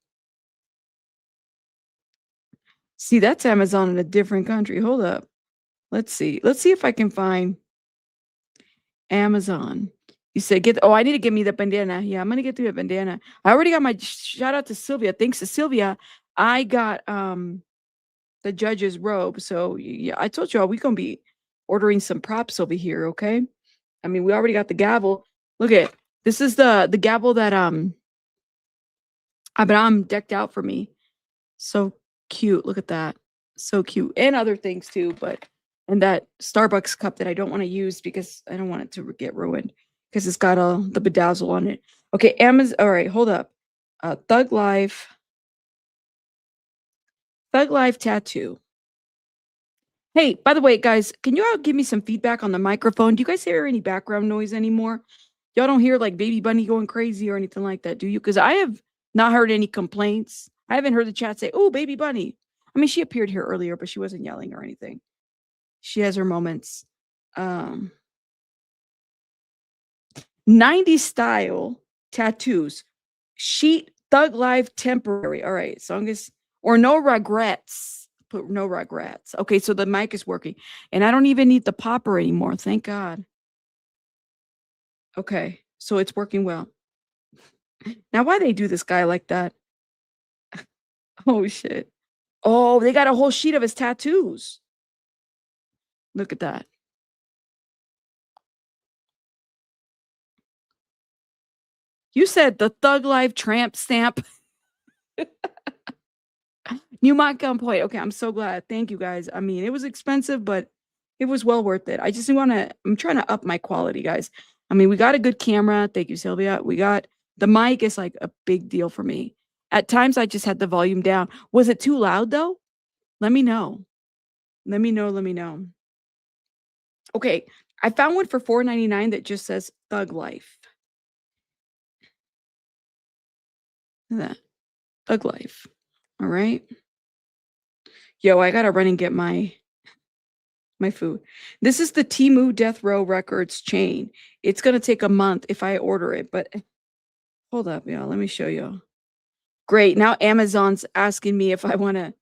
See, that's Amazon in a different country. Hold up. Let's see. Let's see if I can find Amazon. You said I need to get me the bandana. Yeah, I'm going to get through the bandana. I already got my shout out to Sylvia. Thanks to Sylvia, I got the judge's robe. So yeah, I told y'all we're going to be ordering some props over here, okay? I mean, we already got the gavel. Look at, this is the gavel that Abraham decked out for me. So cute. Look at that. So cute. And other things too, and that Starbucks cup that I don't want to use because I don't want it to get ruined, because it's got all the bedazzle on it. Okay, Amazon. All right, hold up. Thug Life tattoo. Hey, by the way, guys, can you all give me some feedback on the microphone? Do you guys hear any background noise anymore? Y'all don't hear like Baby Bunny going crazy or anything like that, do you? Because I have not heard any complaints. I haven't heard the chat say, oh, Baby Bunny. I mean, she appeared here earlier, but she wasn't yelling or anything. She has her moments. 90s style. tattoos. Sheet, Thug Life, temporary. All right. So I'm just, or no regrets. Put no regrets. Okay. So the mic is working and I don't even need the popper anymore. Thank God. Okay. So it's working well. Now, why they do this guy like that? Oh, shit. Oh, they got a whole sheet of his tattoos. Look at that. You said the Thug Life tramp stamp. New mic on point. Okay, I'm so glad. Thank you guys. I mean, it was expensive, but it was well worth it. I just want to, I'm trying to up my quality, guys. I mean, we got a good camera. Thank you, Sylvia. We got the mic is like a big deal for me. At times, I just had the volume down. Was it too loud though? Let me know. Let me know. Let me know. Okay, I found one for $4.99 that just says Thug Life. Look at that. Thug Life. All right. Yo, I gotta run and get my food. This is the Temu Death Row Records chain. It's gonna take a month if I order it, but hold up, y'all. Let me show y'all. Great. Now Amazon's asking me if I wanna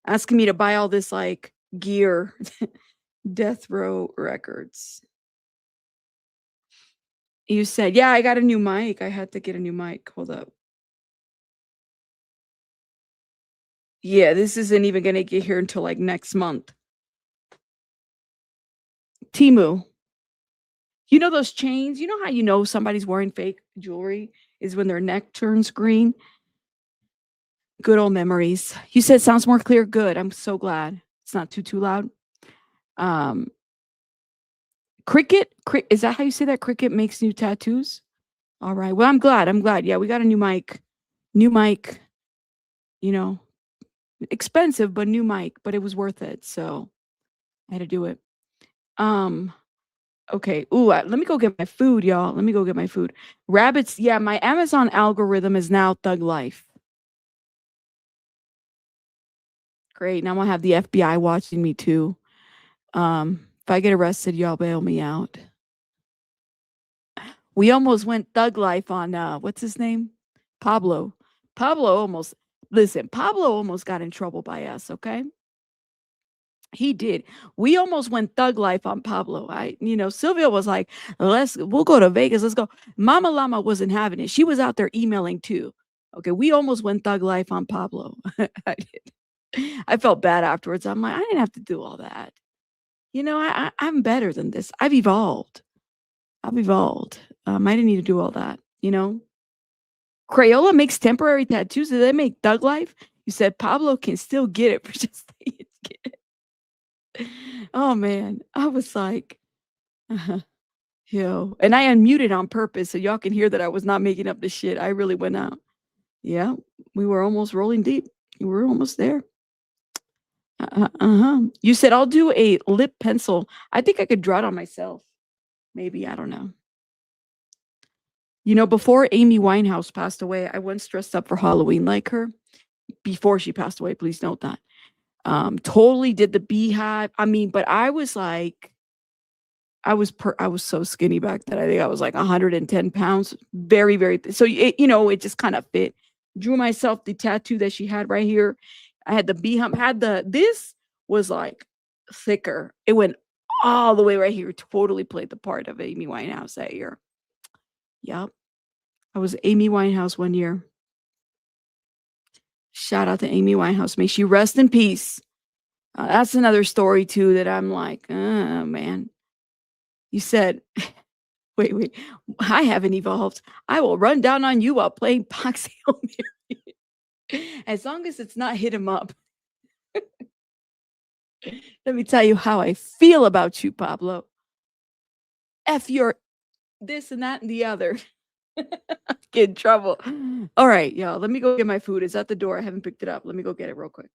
asking me to buy all this like gear. Death Row Records. You said, yeah, I got a new mic. I had to get a new mic. Hold up. Yeah, this isn't even gonna get here until like next month. Temu. You know those chains? You know how you know somebody's wearing fake jewelry is when their neck turns green? Good old memories. You said sounds more clear. Good. I'm so glad. It's not too loud. Cricket, is that how you say that? Cricket makes new tattoos? All right. Well, I'm glad. I'm glad. Yeah, we got a new mic. New mic. You know, expensive, but new mic, but it was worth it. So I had to do it. Okay. Ooh, let me go get my food, y'all. Let me go get my food. Rabbits. Yeah, my Amazon algorithm is now Thug Life. Great. Now I'm gonna have the FBI watching me too. If I get arrested, y'all bail me out. We almost went Thug Life on what's his name? Pablo. Pablo almost got in trouble by us, okay? He did. We almost went Thug Life on Pablo. Sylvia was like, we'll go to Vegas. Let's go. Mama Llama wasn't having it. She was out there emailing too. Okay, we almost went Thug Life on Pablo. I did. I felt bad afterwards. I'm like, I didn't have to do all that. I'm better than this. I've evolved. I didn't need to do all that, Crayola makes temporary tattoos. Do they make Thug Life? You said Pablo can still get it for just Oh man, I was like, yo, and I unmuted on purpose so y'all can hear that I was not making up the shit. I really went out. Yeah, we were almost rolling deep. We were almost there. You said I'll do a lip pencil. I think I could draw it on myself. Maybe, I don't know. Before Amy Winehouse passed away, I once dressed up for Halloween like her. Before she passed away, please note that. Totally did the beehive. I mean, but I was like, I was so skinny back then. I think I was like 110 pounds. Very, very. So, it just kind of fit. Drew myself the tattoo that she had right here. I had the beehive, this was like thicker. It went all the way right here. Totally played the part of Amy Winehouse that year. Yep. I was Amy Winehouse one year. Shout out to Amy Winehouse. May she rest in peace. That's another story too that I'm like, oh man. You said, wait. I haven't evolved. I will run down on you while playing Box Hail Mary. As long as it's not hit him up. Let me tell you how I feel about you, Pablo. F your this and that and the other. Get in trouble. All right, y'all. Let me go get my food. It's at the door. I haven't picked it up. Let me go get it real quick.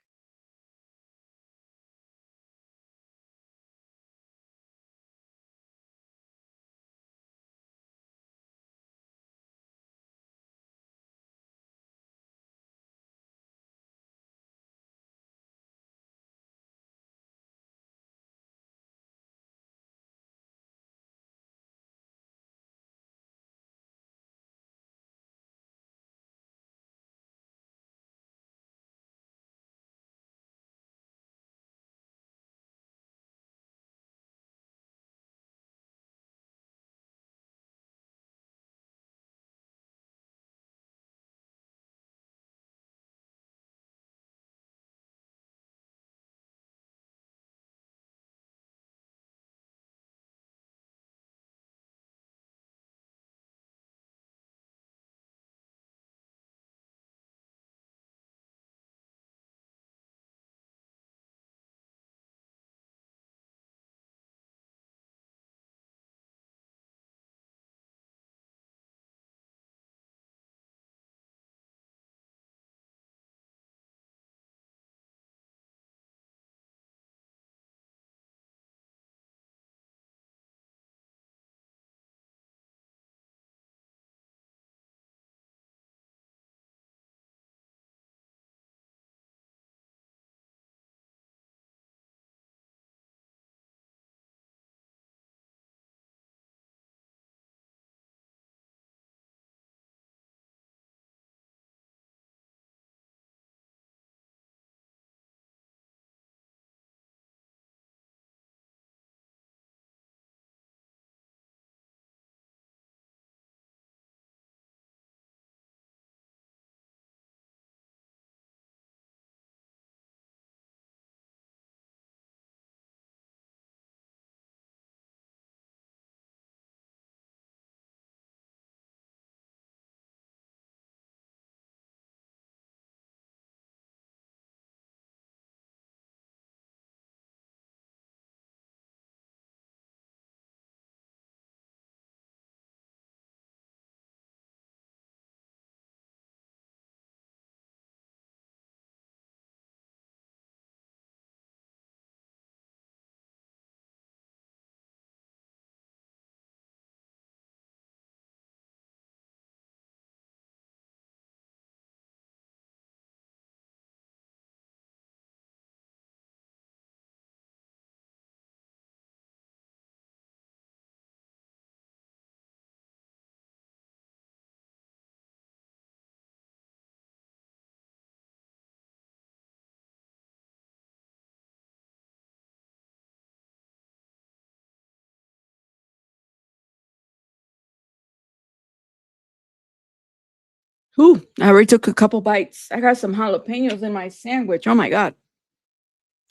Ooh, I already took a couple bites. I got some jalapenos in my sandwich. Oh my God.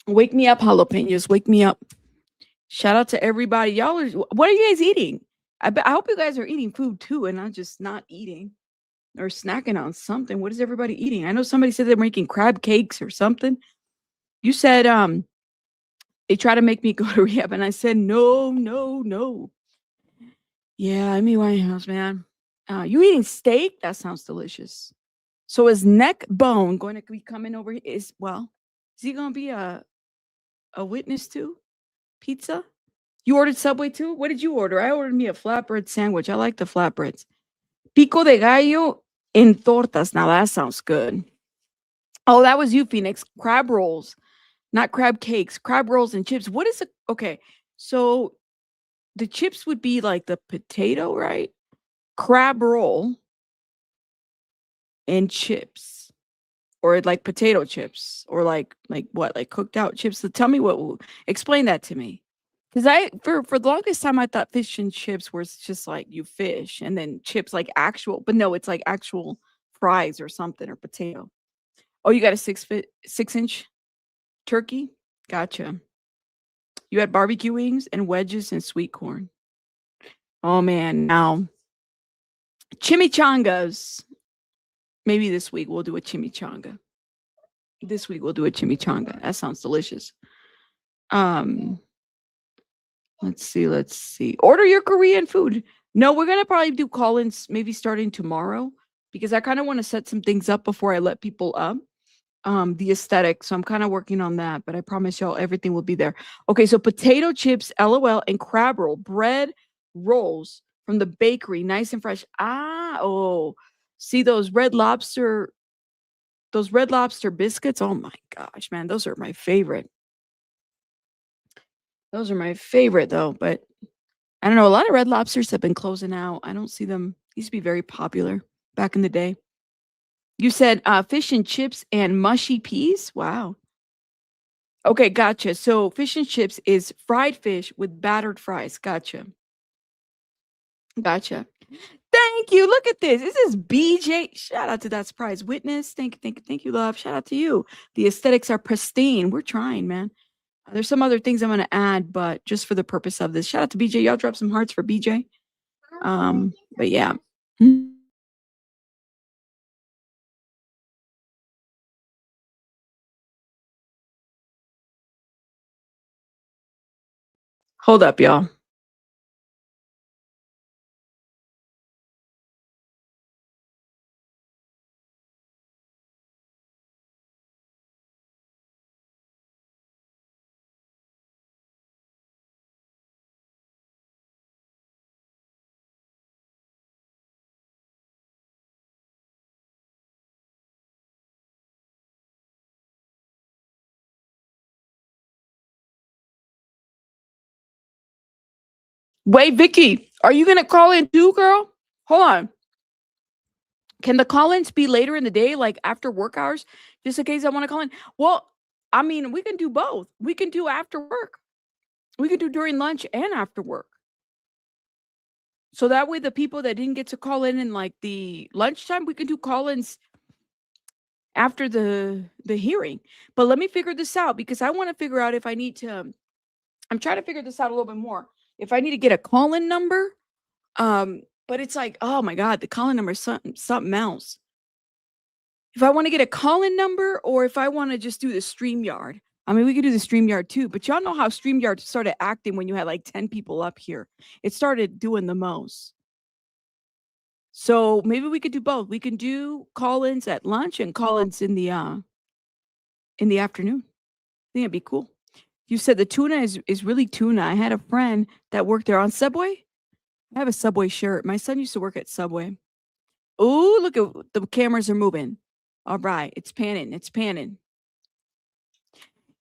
Wake me up, jalapenos. Wake me up. Shout out to everybody. Y'all are, what are you guys eating? I hope you guys are eating food too and not just not eating or snacking on something. What is everybody eating? I know somebody said they're making crab cakes or something. You said they try to make me go to rehab and I said no, no, no. Yeah, Amy Winehouse, man. You eating steak? That sounds delicious. So is neck bone going to be coming over? Is he going to be a witness too? Pizza? You ordered Subway too? What did you order? I ordered me a flatbread sandwich. I like the flatbreads. Pico de gallo en tortas. Now that sounds good. Oh, that was you, Phoenix. Crab rolls, not crab cakes. Crab rolls and chips. What is it? Okay, so the chips would be like the potato, right? Crab roll and chips, or like potato chips, or like what? Like cooked out chips. So tell me what. Explain that to me. Because for the longest time I thought fish and chips were just like you fish and then chips like actual, but no, it's like actual fries or something or potato. Oh, you got a 6-inch turkey? Gotcha. You had barbecue wings and wedges and sweet corn. Oh man, now chimichangas. Maybe this week we'll do a chimichanga. That sounds delicious. Let's see. Order your Korean food. No, we're gonna probably do call-ins maybe starting tomorrow because I kind of want to set some things up before I let people up. The aesthetic. So I'm kind of working on that, but I promise y'all everything will be there. Okay, so potato chips, LOL, and crab roll, bread rolls from the bakery, nice and fresh. See those red lobster biscuits. Oh my gosh, man, those are my favorite. Those are my favorite though, but I don't know. A lot of Red Lobsters have been closing out. I don't see them. Used to be very popular back in the day. You said fish and chips and mushy peas? Wow. Okay, gotcha. So fish and chips is fried fish with battered fries. Gotcha. Thank you. Look at this. This is BJ. Shout out to that surprise witness. Thank you, love. Shout out to you. The aesthetics are pristine. We're trying, man. There's some other things I'm going to add, but just for the purpose of this. Shout out to BJ. Y'all drop some hearts for BJ. But yeah. Hold up, y'all. Wait, Vicky, are you gonna call in too, girl? Hold on. Can the call-ins be later in the day, like after work hours, just in case I want to call in? Well, I mean, we can do both. We can do after work. We can do during lunch and after work. So that way, the people that didn't get to call in like the lunchtime, we can do call-ins after the hearing. But let me figure this out because I want to figure out if I need to. I'm trying to figure this out a little bit more. If I need to get a call-in number. But it's like, oh my God, the call-in number is something else. If I want to get a call-in number or if I want to just do the StreamYard. I mean, we could do the StreamYard too, but y'all know how StreamYard started acting when you had like 10 people up here. It started doing the most. So maybe we could do both. We can do call-ins at lunch and call-ins in the afternoon. I think it'd be cool. You said the tuna is really tuna. I had a friend that worked there on Subway. I have a Subway shirt. My son used to work at Subway. Oh, look at the cameras are moving. All right, it's panning.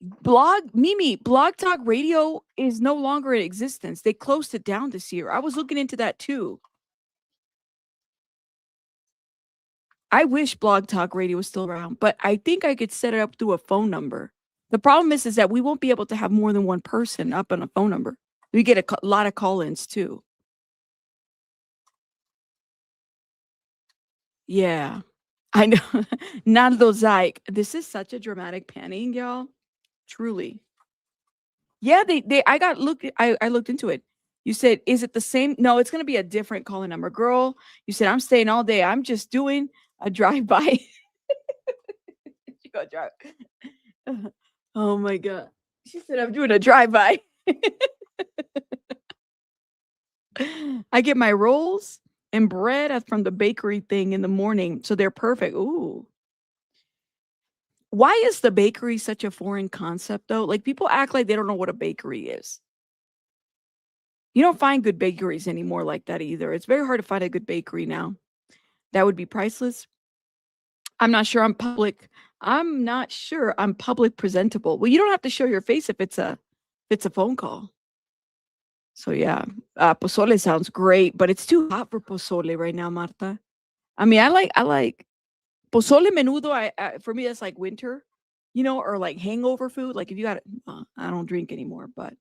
Blog Talk Radio is no longer in existence. They closed it down this year. I was looking into that too. I wish Blog Talk Radio was still around, but I think I could set it up through a phone number. The problem is that we won't be able to have more than one person up on a phone number. We get a lot of call-ins too. Yeah. I know. Naldo Zyke. This is such a dramatic panning, y'all. Truly. Yeah, I looked into it. You said, is it the same? No, it's gonna be a different calling number. Girl, you said I'm staying all day. I'm just doing a drive-by. You go drive. Oh my god. She said I'm doing a drive-by. I get my rolls and bread from the bakery thing in the morning, so they're perfect. Ooh. Why is the bakery such a foreign concept though? Like people act like they don't know what a bakery is. You don't find good bakeries anymore like that either. It's very hard to find a good bakery now. That would be priceless. I'm not sure I'm not sure I'm public presentable. Well, you don't have to show your face if it's a phone call. So yeah, pozole sounds great, but it's too hot for pozole right now, Marta. I mean, I like pozole menudo. For me, that's like winter, or like hangover food. Like if you got, I don't drink anymore, but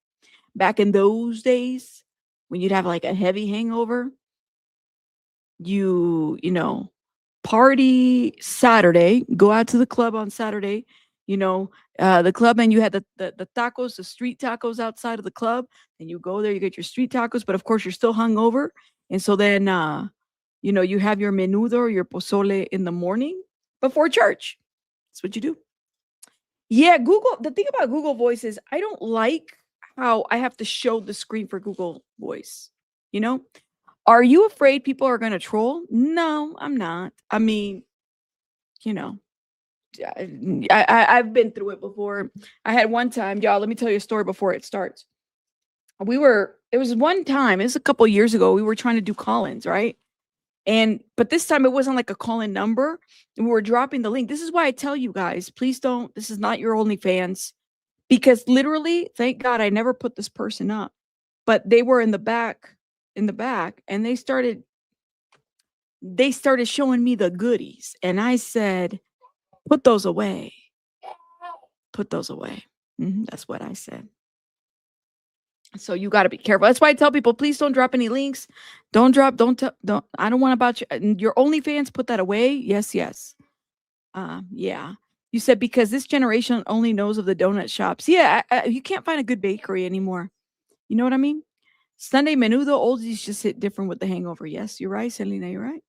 back in those days when you'd have like a heavy hangover, party Saturday, go out to the club on Saturday, the club, and you had the tacos, the street tacos outside of the club, and you go there, you get your street tacos, but of course you're still hungover. And so then, you have your menudo or your pozole in the morning before church. That's what you do. Yeah, the thing about Google Voice is I don't like how I have to show the screen for Google Voice, Are you afraid people are going to troll? No, I'm not. I mean, I've been through it before. I had one time, y'all, let me tell you a story before it starts. It was one time, it was a couple years ago, we were trying to do call-ins, right? But this time it wasn't like a call-in number, and we were dropping the link. This is why I tell you guys, please don't, this is not your OnlyFans, because literally, thank God I never put this person up, but they were in the back, and they started showing me the goodies, and I said, put those away. Put those away. That's what I said. So you got to be careful. That's why I tell people, please don't drop any links. I don't want about your OnlyFans. Put that away. Yes. Yeah. You said because this generation only knows of the donut shops. Yeah. You can't find a good bakery anymore. You know what I mean? Sunday menudo, oldies just hit different with the hangover. Yes, you're right, Selena. You're right.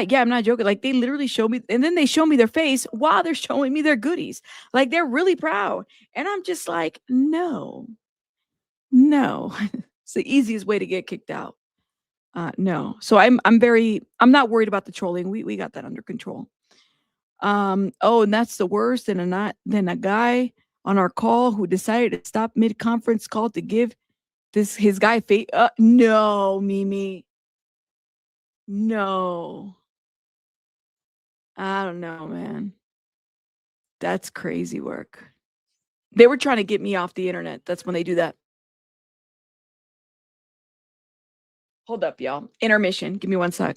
Yeah, I'm not joking. Like they literally show me, and then they show me their face while they're showing me their goodies. Like they're really proud. And I'm just like, no. It's the easiest way to get kicked out. No. So I'm not worried about the trolling. We got that under control. And that's the worst than a guy on our call who decided to stop mid-conference call to give his guy face. No, Mimi. No. I don't know, man. That's crazy work. They were trying to get me off the internet. That's when they do that. Hold up, y'all. Intermission. Give me 1 sec.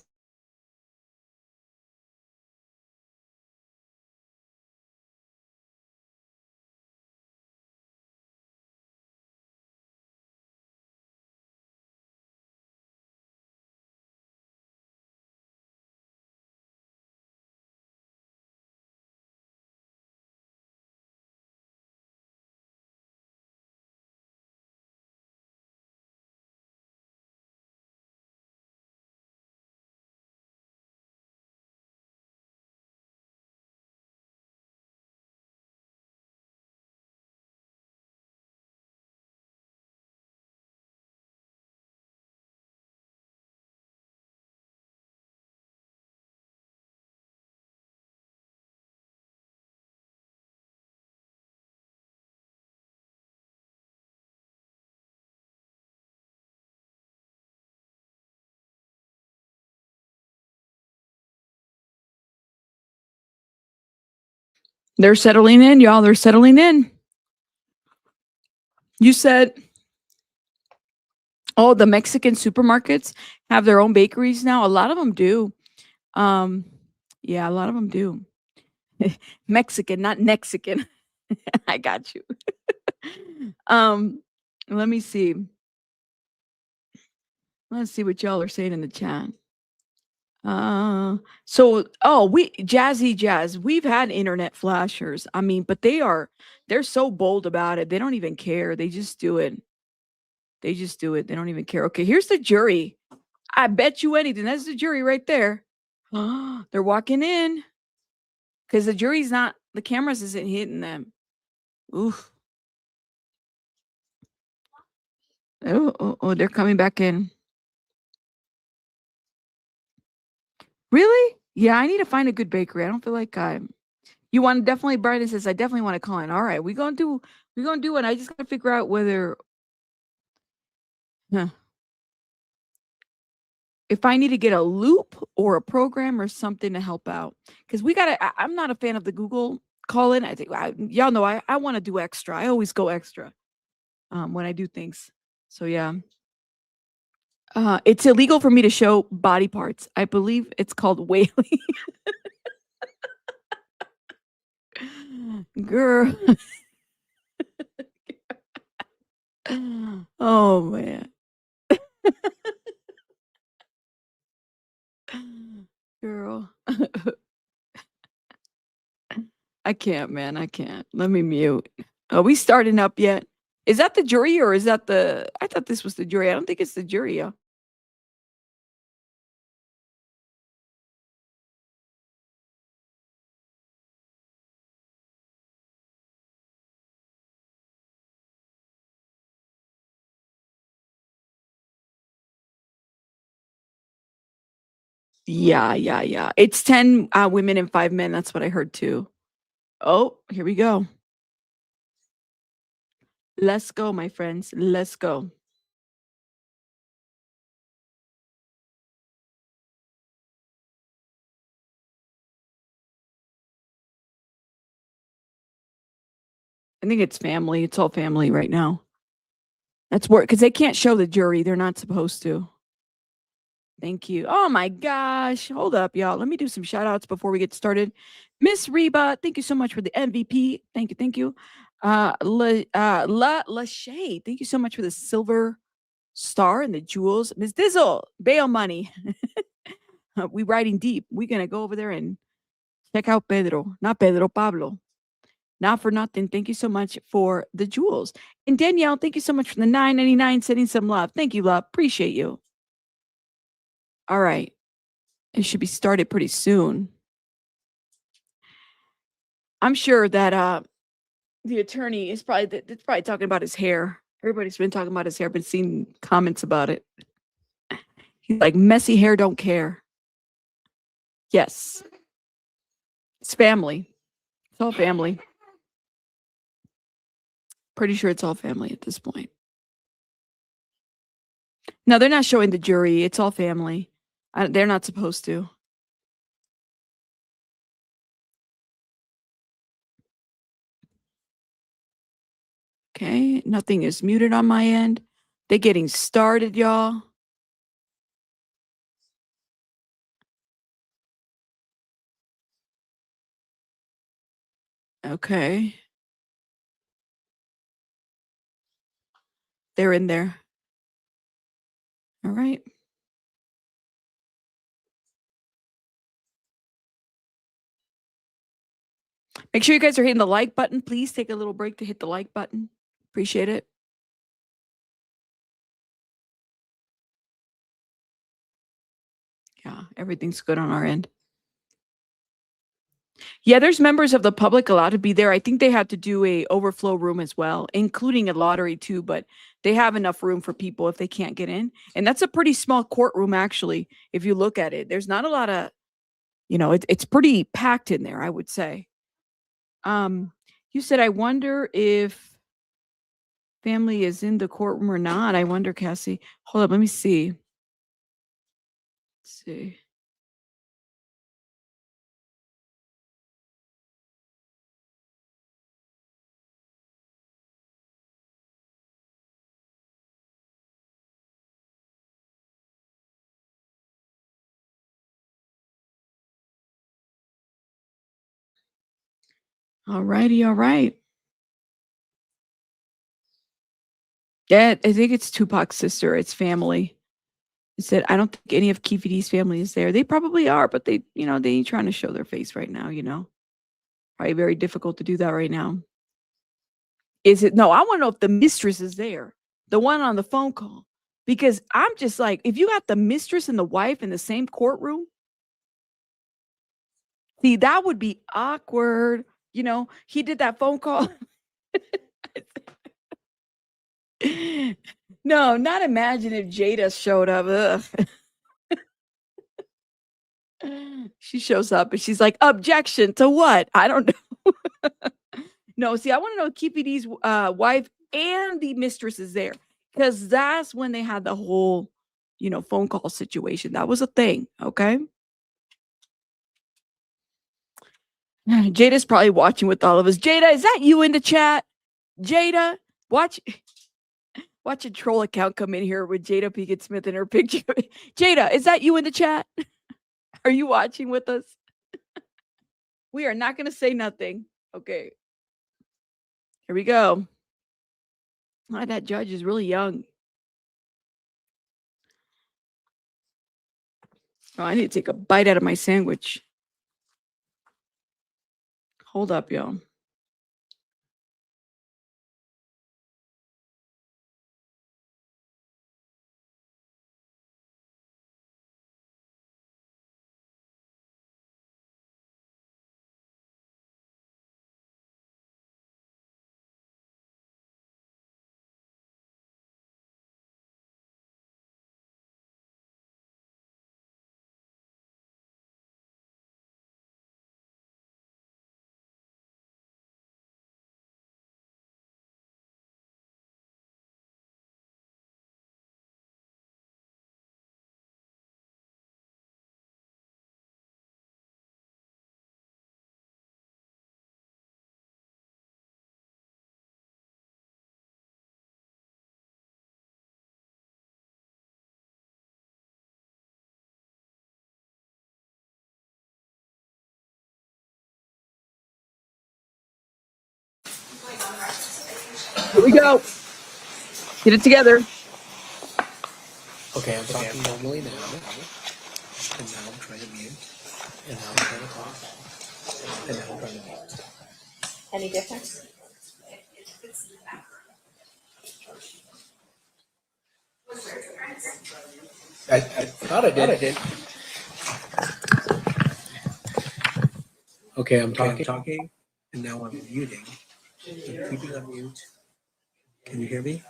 They're settling in, y'all. They're settling in. You said, oh, the Mexican supermarkets have their own bakeries now. A lot of them do. Yeah, a lot of them do. Mexican, not Mexican. I got you. Let me see. Let's see what y'all are saying in the chat. Jazzy Jazz, we've had internet flashers. I mean, but they're so bold about it. They don't even care. They just do it. They just do it. They don't even care. Okay, here's the jury. I bet you anything. That's the jury right there. They're walking in because the cameras isn't hitting them. Oof. Oh, they're coming back in. Really? Yeah, I need to find a good bakery. I don't feel like you want to definitely, Brian says, I definitely want to call in. All right, we're gonna do it. I just gotta figure out whether if I need to get a loop or a program or something to help out. Because I'm not a fan of the Google call in. I think y'all know I want to do extra. I always go extra when I do things. So yeah. It's illegal for me to show body parts. I believe it's called whaling. Girl. Oh man. Girl. I can't, man. I can't. Let me mute. Are we starting up yet? Is that the jury or is that I thought this was the jury. I don't think it's the jury. Yeah. It's 10 women and 5 men. That's what I heard too. Oh, here we go. Let's go, my friends. Let's go. I think it's family. It's all family right now. That's work because they can't show the jury. They're not supposed to. Thank you. Oh my gosh. Hold up, y'all. Let me do some shout outs before we get started. Miss Reba, thank you so much for the MVP. Thank you. Lachey, thank you so much for the silver star and the jewels. Miss Dizzle, bail money. We riding deep. We're gonna go over there and check out Pedro. Not Pedro, Pablo. Not for nothing. Thank you so much for the jewels. And Danielle, thank you so much for the $9.99, sending some love. Thank you, love. Appreciate you. All right. It should be started pretty soon. I'm sure that the attorney is probably talking about his hair. Everybody's been talking about his hair. I've been seeing comments about it. He's like, messy hair don't care. Yes. It's family. It's all family. Pretty sure it's all family at this point. No, they're not showing the jury. It's all family. They're not supposed to. Okay, nothing is muted on my end. They're getting started, y'all. Okay. They're in there. All right. Make sure you guys are hitting the like button. Please take a little break to hit the like button. Appreciate it. Yeah, everything's good on our end. Yeah, there's members of the public allowed to be there. I think they had to do a overflow room as well, including a lottery too, but they have enough room for people if they can't get in. And that's a pretty small courtroom, actually, if you look at it. There's not a lot of, it's pretty packed in there, I would say. You said, I wonder if family is in the courtroom or not. I wonder, Cassie. Hold up, let me see. Let's see. All righty, all right. Yeah, I think it's Tupac's sister. It's family. He said, I don't think any of Keefe D's family is there. They probably are, but they ain't trying to show their face right now, Probably very difficult to do that right now. Is it? No, I want to know if the mistress is there, the one on the phone call. Because I'm just like, if you got the mistress and the wife in the same courtroom, see, that would be awkward. He did that phone call. No, not imagine if Jada showed up. Ugh. She shows up and she's like, objection to what? I don't know. No, see, I want to know Keefe D's wife and the mistress is there. Because that's when they had the whole, phone call situation. That was a thing, okay? Jada's probably watching with all of us. Jada, is that you in the chat? Jada, watch a troll account come in here with Jada Pinkett Smith in her picture. Jada, is that you in the chat? Are you watching with us? We are not going to say nothing. Okay. Here we go. Oh, that judge is really young. Oh, I need to take a bite out of my sandwich. Hold up, y'all. Here we go. Get it together. Okay, I'm talking normally now, and now I'm trying to mute, and now I'm trying to talk, and now I'm trying to mute. Any difference? I thought I did. Okay, I'm talking, and now I'm muting. I'm keeping on mute. Can you hear me?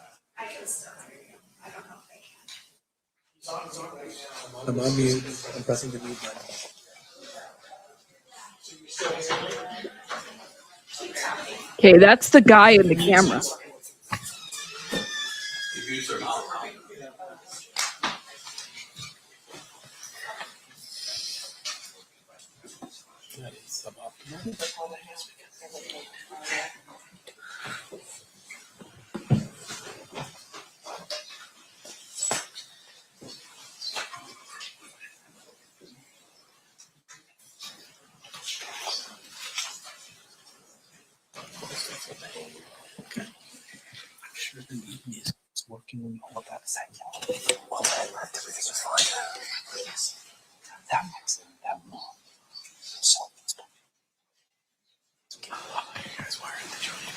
I'm on mute. I'm pressing the mute button. Okay, that's the guy in the camera. That is suboptimal. I'm sure the mute music is working when you hold that a second. Well, everything is fine. That makes it that long. So it's you guys wired the joint.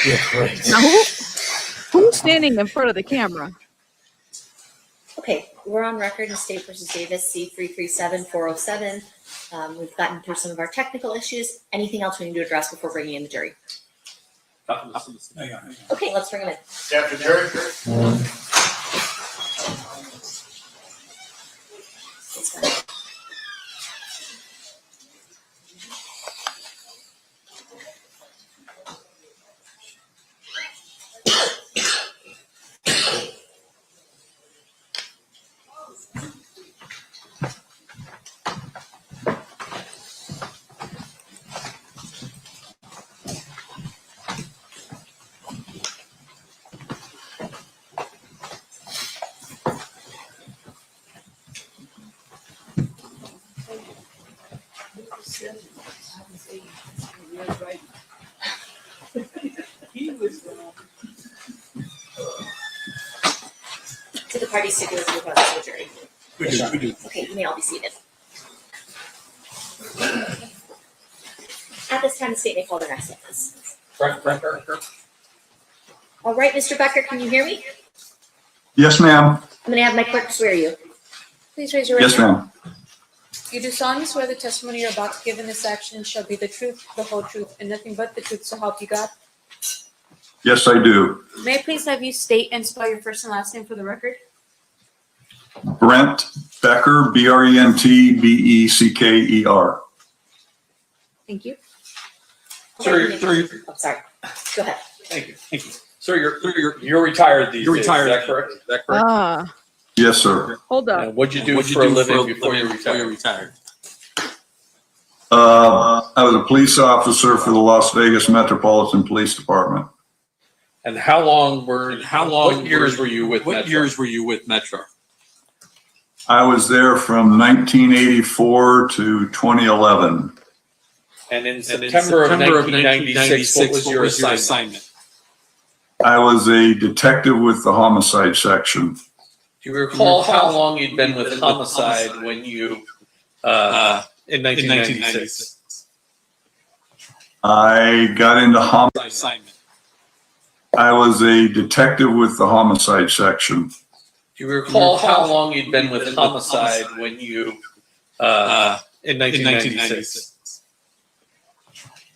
Yeah, right. Now, who's standing in front of the camera? Okay, we're on record in State versus Davis, C337407. We've gotten through some of our technical issues. Anything else we need to address before bringing in the jury? Okay, let's bring them in. Captain Jerry? He was wrong. parties stipulate to report to the jury? We do. Okay, you may all be seated. At this time, the state may call the next witness. All right, Mr. Becker, can you hear me? Yes, ma'am. I'm going to have my clerk swear you. Please raise your right Yes, hand. ma'am. You do solemnly swear the testimony you're about to give in this action shall be the truth, the whole truth, and nothing but the truth, so help you God? Yes, I do. May I please have you state and spell your first and last name for the record? Brent Becker, BRENT BECKER. Thank you. Sorry. I'm sorry. Go ahead. Thank you. Sir, you're retired these days. Is that correct? Yes, sir. Hold up. And what'd you do for a living before you retired? I was a police officer for the Las Vegas Metropolitan Police Department. And what years were you with Metro? I was there from 1984 to 2011. And in September of 1996, what was your assignment? I was a detective with the homicide section. Do you recall how long you'd been with homicide when you, in 1996? I got into homicide. I was a detective with the homicide section. Do you recall how long you'd been with homicide when you, in 1996?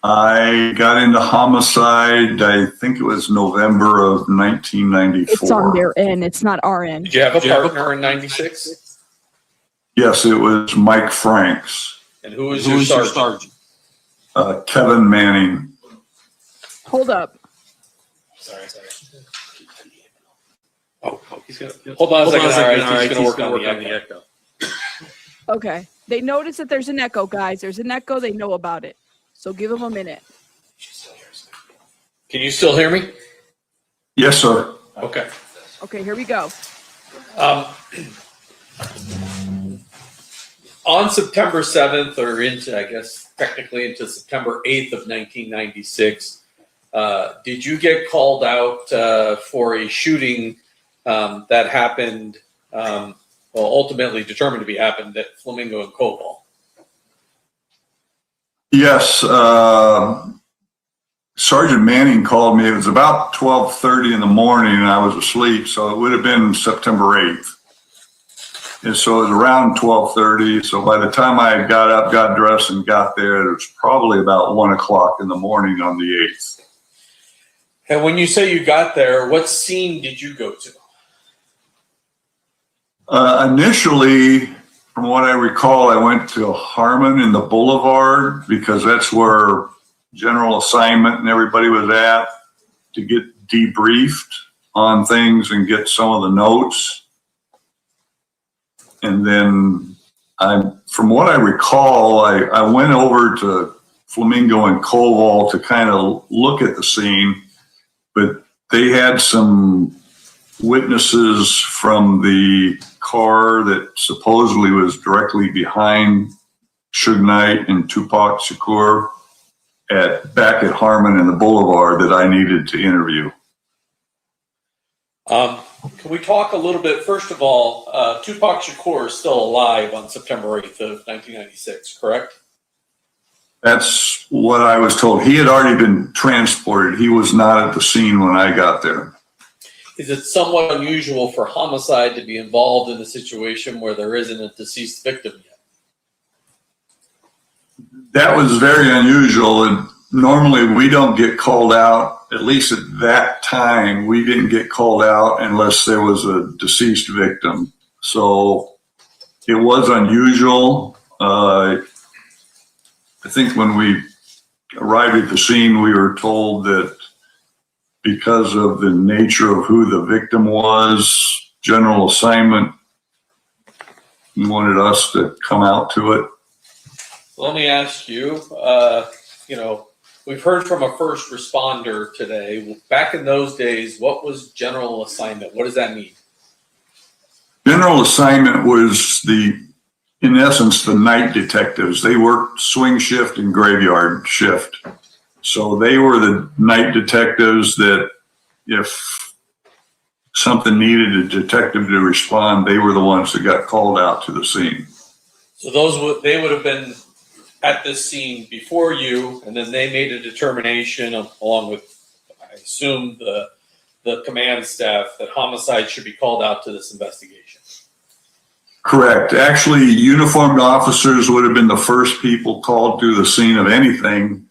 I got into homicide, I think it was November of 1994. It's on their end. It's not our end. Did you have a partner in 96? Yes, it was Mike Franks. And who was your sergeant? Kevin Manning. Hold up. Sorry. Oh, he's gonna hold on a second. All right, he's gonna work on the echo. Okay. They notice that there's an echo, guys. There's an echo. They know about it. So give them a minute. Can you still hear me? Yes, sir. Okay. Okay, here we go. On September 7th, or into, I guess, technically into September 8th of 1996, did you get called out for a shooting that happened, ultimately determined to be happened at Flamingo and Koval? Yes, Sergeant Manning called me. It was about 12:30 in the morning and I was asleep, so it would have been September 8th. And so it was around 12:30. So by the time I got up, got dressed, and got there, it was probably about 1 o'clock in the morning on the 8th. And when you say you got there, what scene did you go to? Initially, from what I recall, I went to Harmon in the Boulevard because that's where general assignment and everybody was at to get debriefed on things and get some of the notes. And then from what I recall, I went over to Flamingo and Koval to kind of look at the scene, but they had some witnesses from the car that supposedly was directly behind Suge Knight and Tupac Shakur back at Harmon and the Boulevard that I needed to interview. Can we talk a little bit, first of all, Tupac Shakur is still alive on September 8th of 1996, correct? That's what I was told. He had already been transported. He was not at the scene when I got there. Is it somewhat unusual for homicide to be involved in a situation where there isn't a deceased victim yet? That was very unusual, and normally we don't get called out, at least at that time, we didn't get called out unless there was a deceased victim. So it was unusual. I think when we arrived at the scene, we were told that because of the nature of who the victim was, general assignment, he wanted us to come out to it. Let me ask you, we've heard from a first responder today. Back in those days, what was general assignment? What does that mean? General assignment was in essence, the night detectives. They worked swing shift and graveyard shift. So they were the night detectives that if something needed a detective to respond, they were the ones that got called out to the scene. So they would have been at this scene before you, and then they made a determination along with, I assume, the command staff that homicide should be called out to this investigation. Correct. Actually, uniformed officers would have been the first people called to the scene of anything.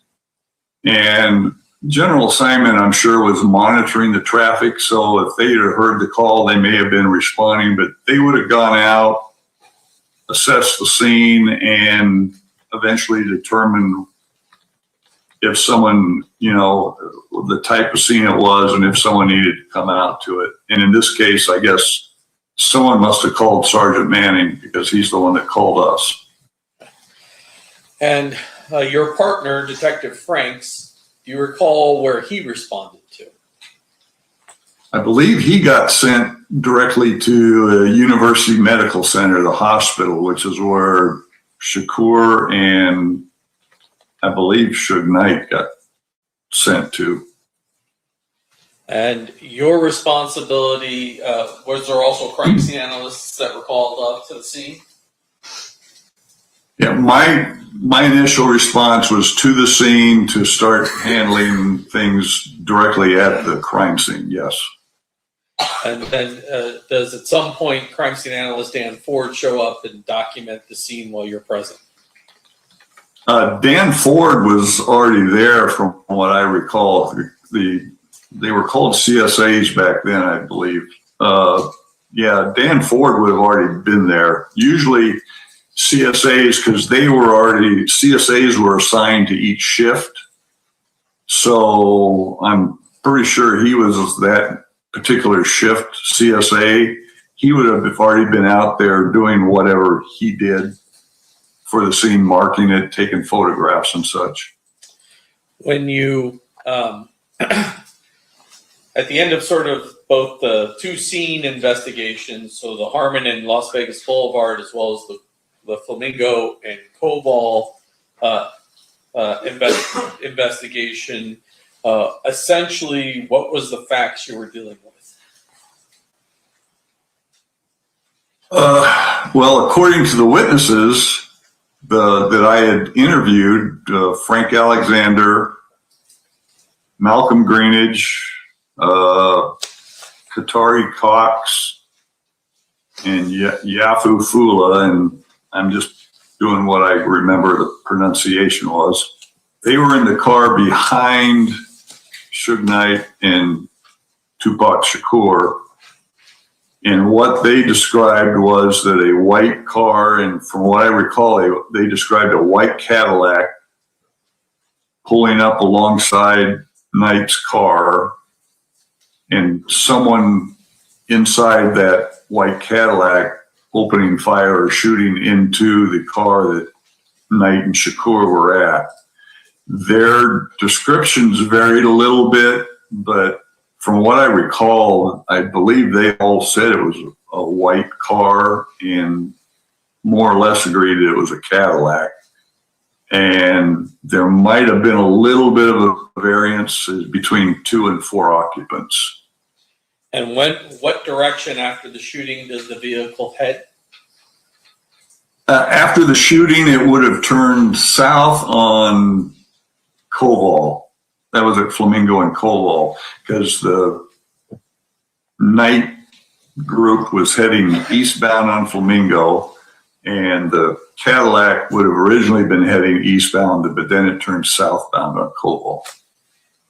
And General Simon, I'm sure, was monitoring the traffic. So if they had heard the call, they may have been responding, but they would have gone out, assessed the scene, and eventually determined if someone, the type of scene it was and if someone needed to come out to it. And in this case, I guess someone must have called Sergeant Manning because he's the one that called us. And your partner, Detective Franks, do you recall where he responded to? I believe he got sent directly to a University Medical Center, the hospital, which is where Shakur and I believe Suge Knight got sent to. And your responsibility, was there also crime scene analysts that were called up to the scene? Yeah, my initial response was to the scene to start handling things directly at the crime scene, yes. And then does at some point crime scene analyst Dan Ford show up and document the scene while you're present? Dan Ford was already there from what I recall. They were called CSAs back then, I believe. Yeah, Dan Ford would have already been there. Usually CSAs, because CSAs were assigned to each shift. So I'm pretty sure he was that particular shift CSA. He would have already been out there doing whatever he did for the scene, marking it, taking photographs and such. When you, at the end of sort of both the two scene investigations, so the Harmon and Las Vegas Boulevard, as well as the Flamingo and Koval investigation, essentially, what was the facts you were dealing with? Well, according to the witnesses that I had interviewed, Frank Alexander, Malcolm Greenidge, Katari Cox, and Yafu Fula, and I'm just doing what I remember the pronunciation was. They were in the car behind Suge Knight and Tupac Shakur. And what they described was that a white car, and from what I recall, they described a white Cadillac pulling up alongside Knight's car, and someone inside that white Cadillac opening fire or shooting into the car that Knight and Shakur were at. Their descriptions varied a little bit, but from what I recall, I believe they all said it was a white car and more or less agreed that it was a Cadillac. And there might have been a little bit of a variance between 2 and 4 occupants. And what direction after the shooting does the vehicle head? After the shooting, it would have turned south on Koval. That was at Flamingo and Koval, because the Knight group was heading eastbound on Flamingo, and the Cadillac would have originally been heading eastbound, but then it turned southbound on Koval.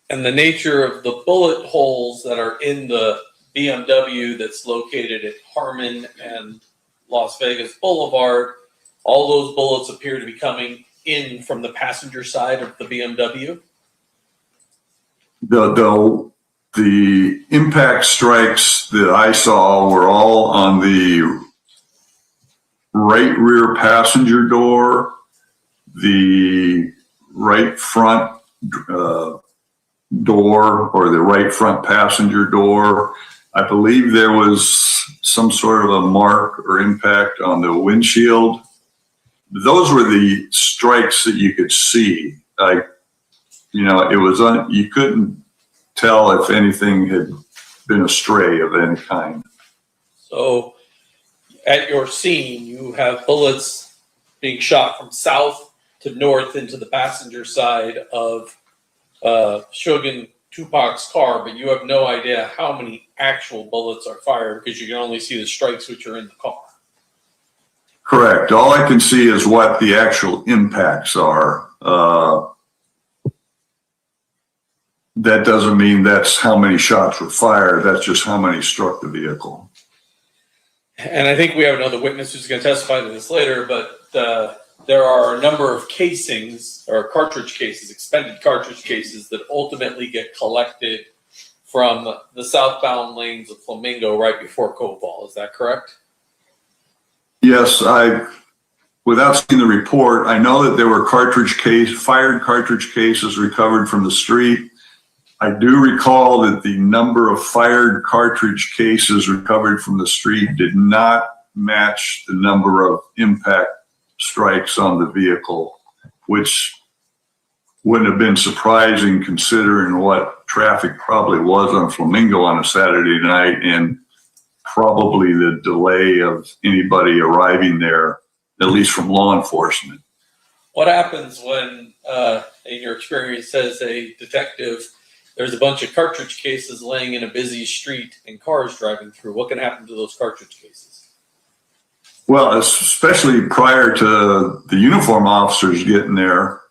And the nature of the bullet holes that are in the BMW that's located at Harmon and Las Vegas Boulevard, all those bullets appear to be coming in from the passenger side of the BMW. The impact strikes that I saw were all on the right rear passenger door, the right front door, or the right front passenger door. I believe there was some sort of a mark or impact on the windshield. Those were the strikes that you could see. It was you couldn't tell if anything had been a stray of any kind. So at your scene, you have bullets being shot from south to north into the passenger side of Suge and Tupac's car, but you have no idea how many actual bullets are fired because you can only see the strikes which are in the car. Correct. All I can see is what the actual impacts are. That doesn't mean that's how many shots were fired. That's just how many struck the vehicle. And I think we have another witness who's going to testify to this later, but there are a number of casings or cartridge cases, expended cartridge cases that ultimately get collected from the southbound lanes of Flamingo right before Koval. Is that correct? Yes, without seeing the report, I know that there were fired cartridge cases recovered from the street. I do recall that the number of fired cartridge cases recovered from the street did not match the number of impact strikes on the vehicle, which wouldn't have been surprising considering what traffic probably was on Flamingo on a Saturday night and probably the delay of anybody arriving there, at least from law enforcement. What happens when, in your experience as a detective, there's a bunch of cartridge cases laying in a busy street and cars driving through? What can happen to those cartridge cases? Well, especially prior to the uniform officers getting there,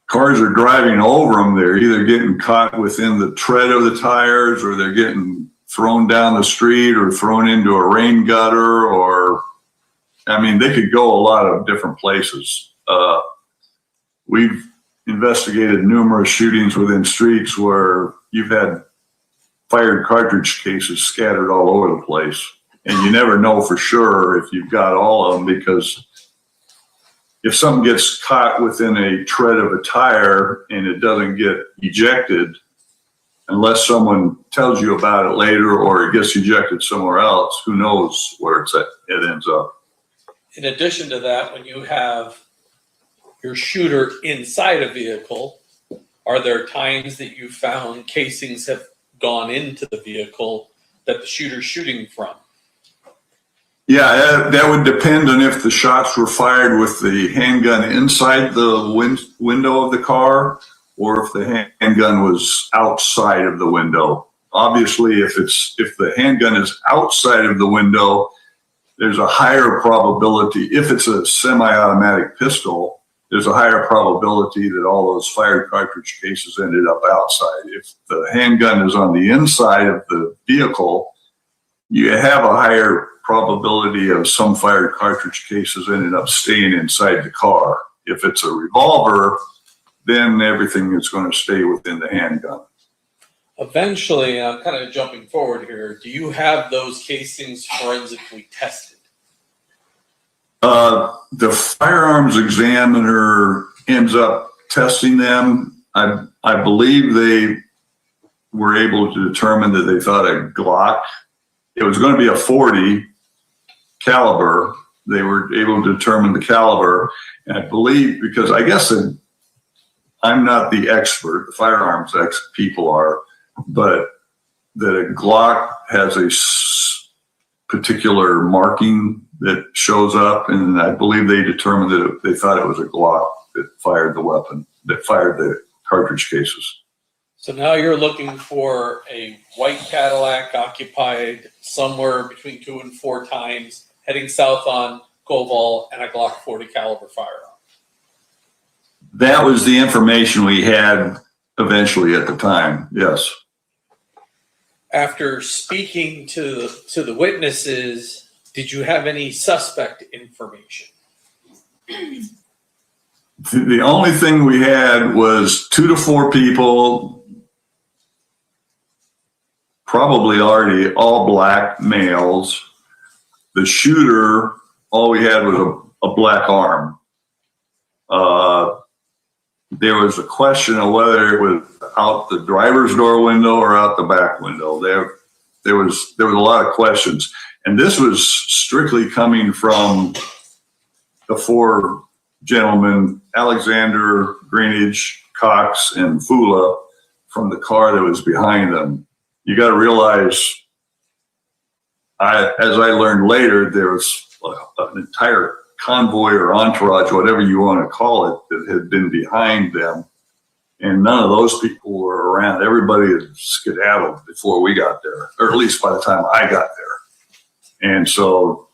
cars are driving over them. They're either getting caught within the tread of the tires, or they're getting thrown down the street or thrown into a rain gutter, or, I mean, they could go a lot of different places. We've investigated numerous shootings within streets where you've had fired cartridge cases scattered all over the place. And you never know for sure if you've got all of them, because if something gets caught within a tread of a tire and it doesn't get ejected, unless someone tells you about it later or it gets ejected somewhere else, who knows where it ends up. In addition to that, when you have your shooter inside a vehicle, are there times that you found casings have gone into the vehicle that the shooter's shooting from? Yeah, that would depend on if the shots were fired with the handgun inside the window of the car, or if the handgun was outside of the window. Obviously, if the handgun is outside of the window, there's a higher probability. If it's a semi-automatic pistol, there's a higher probability that all those fired cartridge cases ended up outside. If the handgun is on the inside of the vehicle, you have a higher probability of some fired cartridge cases ended up staying inside the car. If it's a revolver, then everything is going to stay within the handgun. Eventually, I'm kind of jumping forward here, do you have those casings forensically tested? The firearms examiner ends up testing them. I believe they were able to determine that they thought a Glock, it was going to be a 40 caliber. They were able to determine the caliber. And I believe, because I guess I'm not the expert, the firearms people are, but that a Glock has a particular marking that shows up, and I believe they determined that they thought it was a Glock that fired the weapon, that fired the cartridge cases. So now you're looking for a white Cadillac occupied somewhere between 2 and 4 times, heading south on Koval, and a Glock 40 caliber firearm. That was the information we had eventually at the time, yes. After speaking to the witnesses, did you have any suspect information? The only thing we had was 2 to 4 people, probably already all black males. The shooter, all we had was a black arm. There was a question of whether it was out the driver's door window or out the back window. There was a lot of questions. And this was strictly coming from the 4 gentlemen, Alexander, Greenidge, Cox, and Fula, from the car that was behind them. you got to realize, as I learned later, there was an entire convoy or entourage, whatever you want to call it, that had been behind them. And none of those people were around. Everybody had skedaddled before we got there, or at least by the time I got there. And so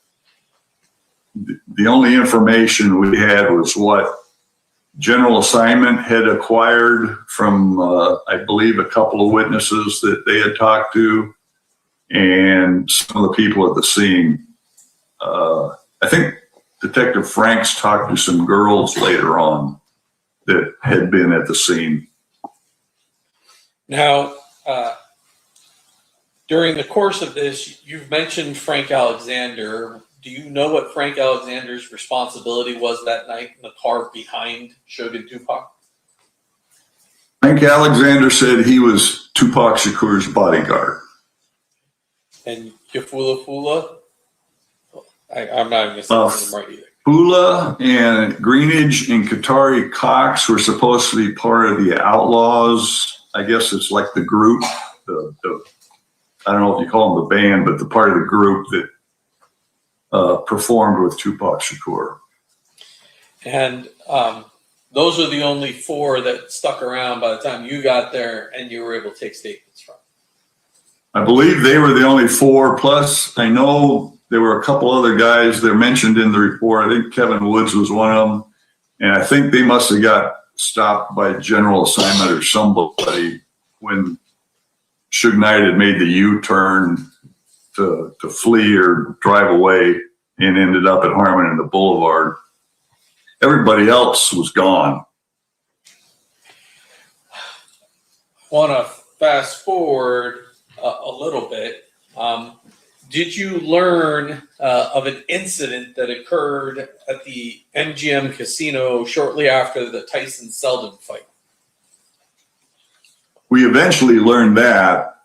the only information we had was what General Assignment had acquired from, I believe, a couple of witnesses that they had talked to, and some of the people at the scene. I think Detective Franks talked to some girls later on that had been at the scene. Now, during the course of this, you've mentioned Frank Alexander. Do you know what Frank Alexander's responsibility was that night in the car behind Suge and Tupac? Frank Alexander said he was Tupac Shakur's bodyguard. And Yafula? I'm not even going to say his name right either. Fula and Greenidge and Qatari Cox were supposed to be part of the Outlaws. I guess it's like the group, I don't know if you call them the band, but the part of the group that performed with Tupac Shakur. And those are the only four that stuck around by the time you got there and you were able to take statements from. I believe they were the only four. Plus, I know there were a couple other guys that are mentioned in the report. I think Kevin Woods was one of them. And I think they must have got stopped by General Assignment or somebody when Suge Knight had made the U-turn to flee or drive away and ended up at Harmon and the Boulevard. Everybody else was gone. I want to fast forward a little bit. Did you learn of an incident that occurred at the MGM casino shortly after the Tyson-Selden fight? We eventually learned that.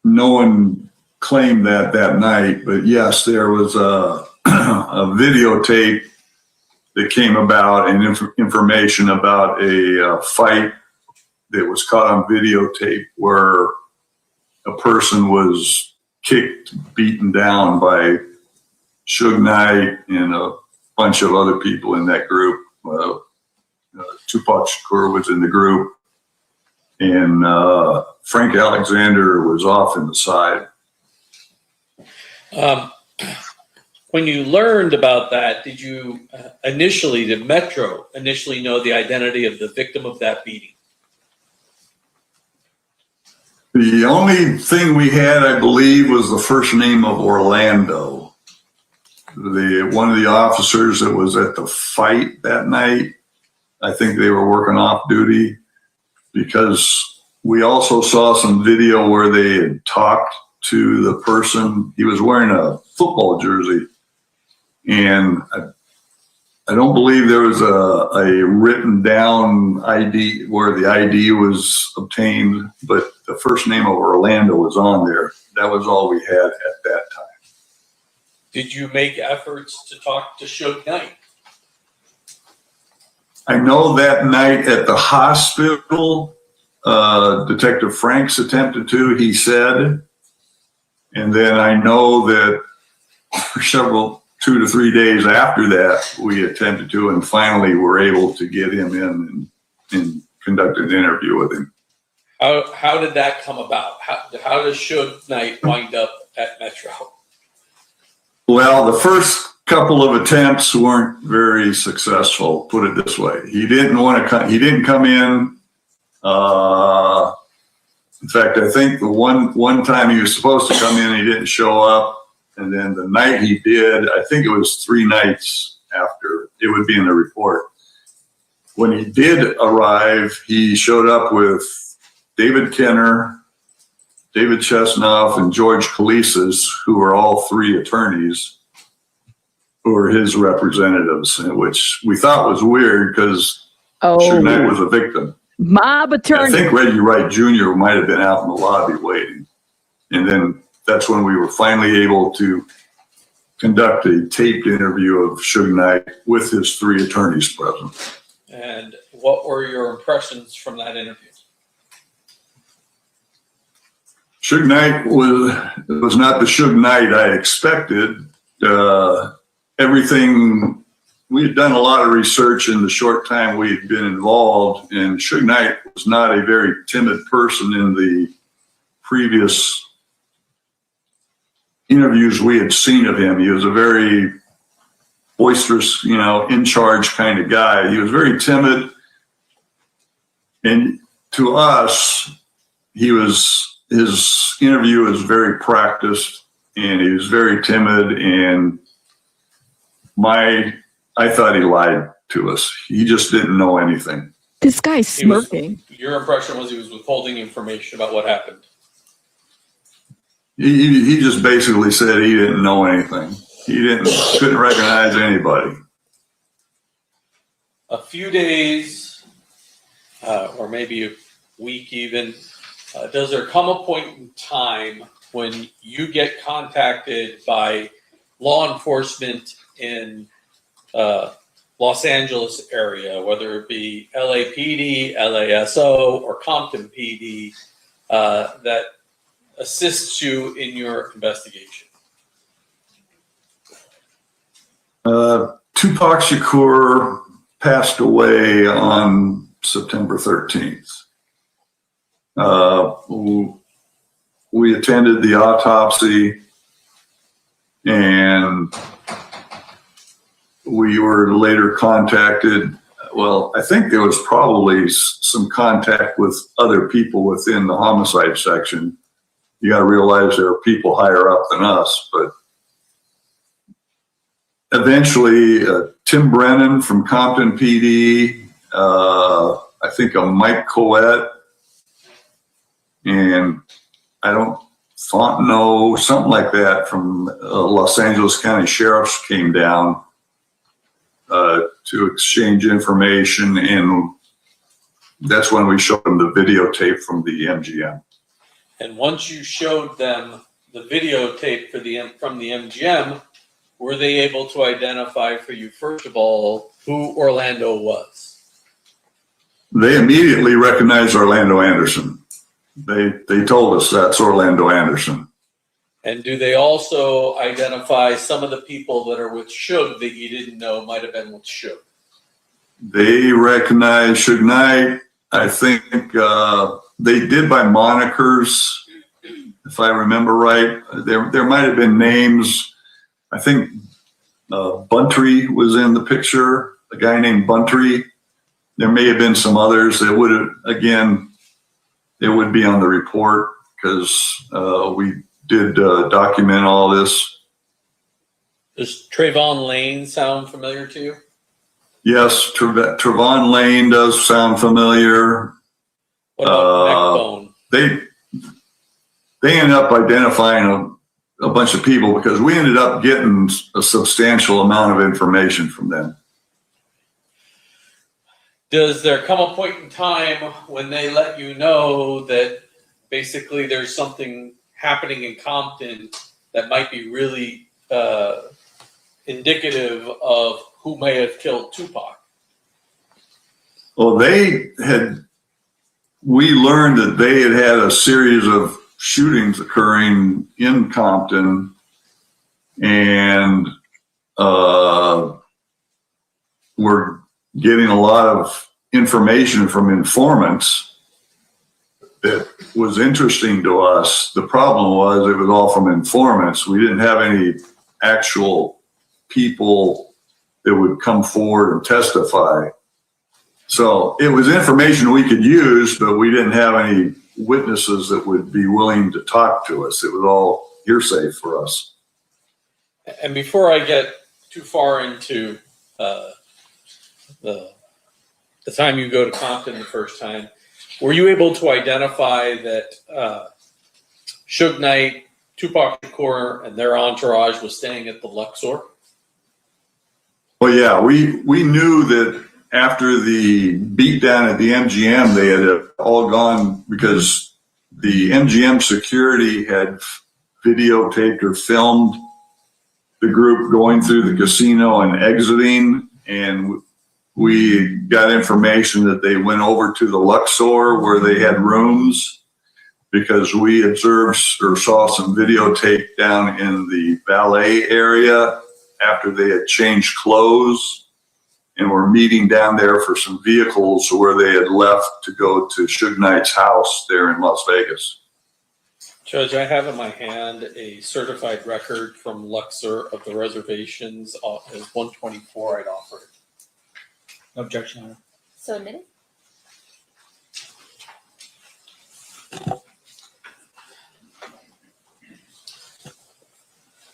No one claimed that night, but yes, there was a videotape that came about and information about a fight that was caught on videotape where a person was kicked, beaten down by Suge Knight and a bunch of other people in that group. Tupac Shakur was in the group, and Frank Alexander was off in the side. When you learned about that, did Metro initially know the identity of the victim of that beating? The only thing we had, I believe, was the first name of Orlando. One of the officers that was at the fight that night, I think they were working off duty, because we also saw some video where they had talked to the person. He was wearing a football jersey, and I don't believe there was a written down ID where the ID was obtained, but the first name of Orlando was on there. That was all we had at that time. Did you make efforts to talk to Suge Knight? I know that night at the hospital, Detective Franks attempted to, he said. And then I know that for 2 to 3 days after that, we attempted to, and finally were able to get him in and conduct an interview with him. How did that come about? How does Suge Knight wind up at Metro? Well, the first couple of attempts weren't very successful, put it this way. He didn't want to come, he didn't come in. In fact, I think the one time he was supposed to come in, he didn't show up. And then the night he did, I think it was 3 nights after, it would be in the report. When he did arrive, he showed up with David Kenner, David Chesnoff, and George Kalisis, who were all 3 attorneys who were his representatives, which we thought was weird because Suge Knight was a victim. Mob attorney. I think Reggie Wright Jr. might have been out in the lobby waiting. And then that's when we were finally able to conduct a taped interview of Suge Knight with his 3 attorneys present. And what were your impressions from that interview? Suge Knight was not the Suge Knight I expected. Everything, we had done a lot of research in the short time we had been involved, and Suge Knight was not a very timid person in the previous interviews we had seen of him. He was a very boisterous, in charge kind of guy. He was very timid. And to us, his interview was very practiced, and he was very timid, and I thought he lied to us. He just didn't know anything. This guy's smirking. Your impression was he was withholding information about what happened. He just basically said he didn't know anything. Couldn't recognize anybody. A few days, or maybe a week even, does there come a point in time when you get contacted by law enforcement in Los Angeles area, whether it be LAPD, LASO, or Compton PD, that assists you in your investigation? Tupac Shakur passed away on September 13th. We attended the autopsy, and we were later contacted. Well, I think there was probably some contact with other people within the homicide section. You got to realize there are people higher up than us, but eventually Tim Brennan from Compton PD, I think a Mike Coet, and I don't, Fontenot, something like that from Los Angeles County Sheriff's came down to exchange information, and that's when we showed them the videotape from the MGM. And once you showed them the videotape from the MGM, were they able to identify for you, first of all, who Orlando was? They immediately recognized Orlando Anderson. They told us that's Orlando Anderson. And do they also identify some of the people that are with Suge that you didn't know might have been with Suge? They recognized Suge Knight. I think they did by monikers, if I remember right. There might have been names. I think Buntry was in the picture, a guy named Buntry. There may have been some others that would have, again, it would be on the report because we did document all this. Does Trayvon Lane sound familiar to you? Yes, Trayvon Lane does sound familiar. What about Neckbone? They ended up identifying a bunch of people because we ended up getting a substantial amount of information from them. Does there come a point in time when they let you know that basically there's something happening in Compton that might be really indicative of who may have killed Tupac? Well, we learned that they had had a series of shootings occurring in Compton, and we're getting a lot of information from informants that was interesting to us. The problem was it was all from informants. We didn't have any actual people that would come forward and testify. So it was information we could use, but we didn't have any witnesses that would be willing to talk to us. It was all hearsay for us. And before I get too far into the time you go to Compton the first time, were you able to identify that Suge Knight, Tupac Shakur, and their entourage was staying at the Luxor? Well, yeah, we knew that after the beatdown at the MGM, they had all gone because the MGM security had videotaped or filmed the group going through the casino and exiting, and we got information that they went over to the Luxor where they had rooms, because we observed or saw some videotape down in the valet area after they had changed clothes and were meeting down there for some vehicles where they had left to go to Suge Knight's house there in Las Vegas. Judge, I have in my hand a certified record from Luxor of the reservations as 124. I'd offer it. No objection, Your Honor. So admitted.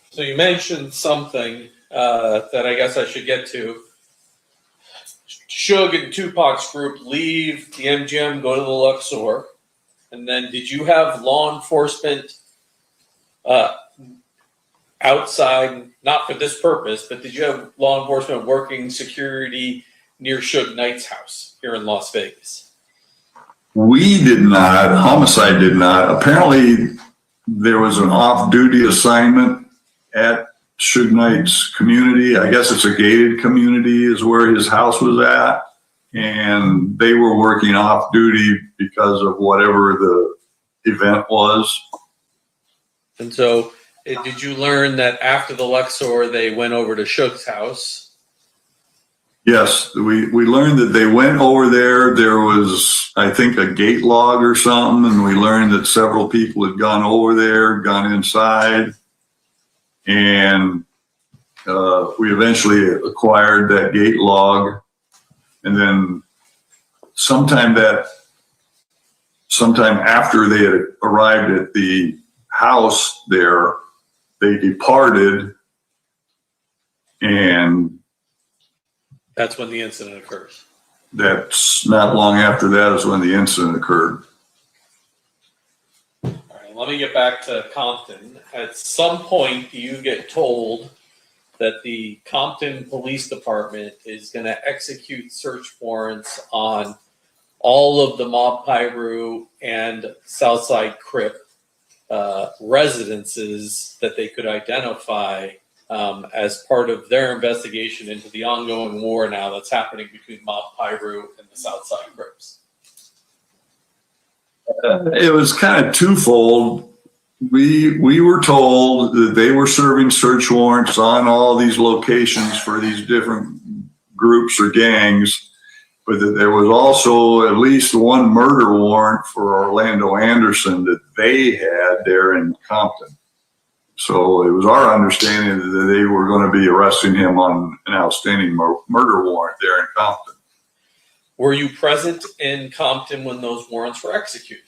So you mentioned something that I guess I should get to. Suge and Tupac's group leave the MGM, go to the Luxor, and then did you have law enforcement outside, not for this purpose, but did you have law enforcement working security near Suge Knight's house here in Las Vegas? We did not. Homicide did not. Apparently, there was an off-duty assignment at Suge Knight's community. I guess it's a gated community is where his house was at. And they were working off-duty because of whatever the event was. And so did you learn that after the Luxor, they went over to Suge's house? Yes, we learned that they went over there. There was, I think, a gate log or something, and we learned that several people had gone over there, gone inside, and we eventually acquired that gate log. And then sometime after they had arrived at the house there, they departed, and that's when the incident occurs. That's not long after that is when the incident occurred. All right, let me get back to Compton. At some point, do you get told that the Compton Police Department is going to execute search warrants on all of the Mob Piru and Southside Crip residences that they could identify as part of their investigation into the ongoing war now that's happening between Mob Piru and the Southside Crips? It was kind of twofold. We were told that they were serving search warrants on all these locations for these different groups or gangs, but that there was also at least one murder warrant for Orlando Anderson that they had there in Compton. So it was our understanding that they were going to be arresting him on an outstanding murder warrant there in Compton. Were you present in Compton when those warrants were executed?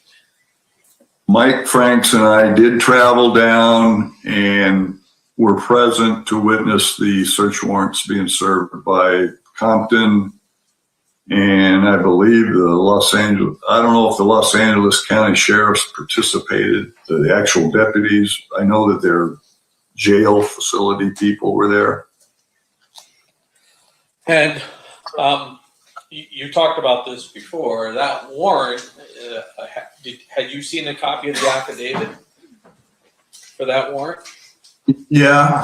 Mike Franks and I did travel down and were present to witness the search warrants being served by Compton and I believe the Los Angeles, I don't know if the Los Angeles County Sheriffs participated, the actual deputies. I know that their jail facility people were there. And you talked about this before. That warrant, had you seen a copy of the affidavit for that warrant? Yeah,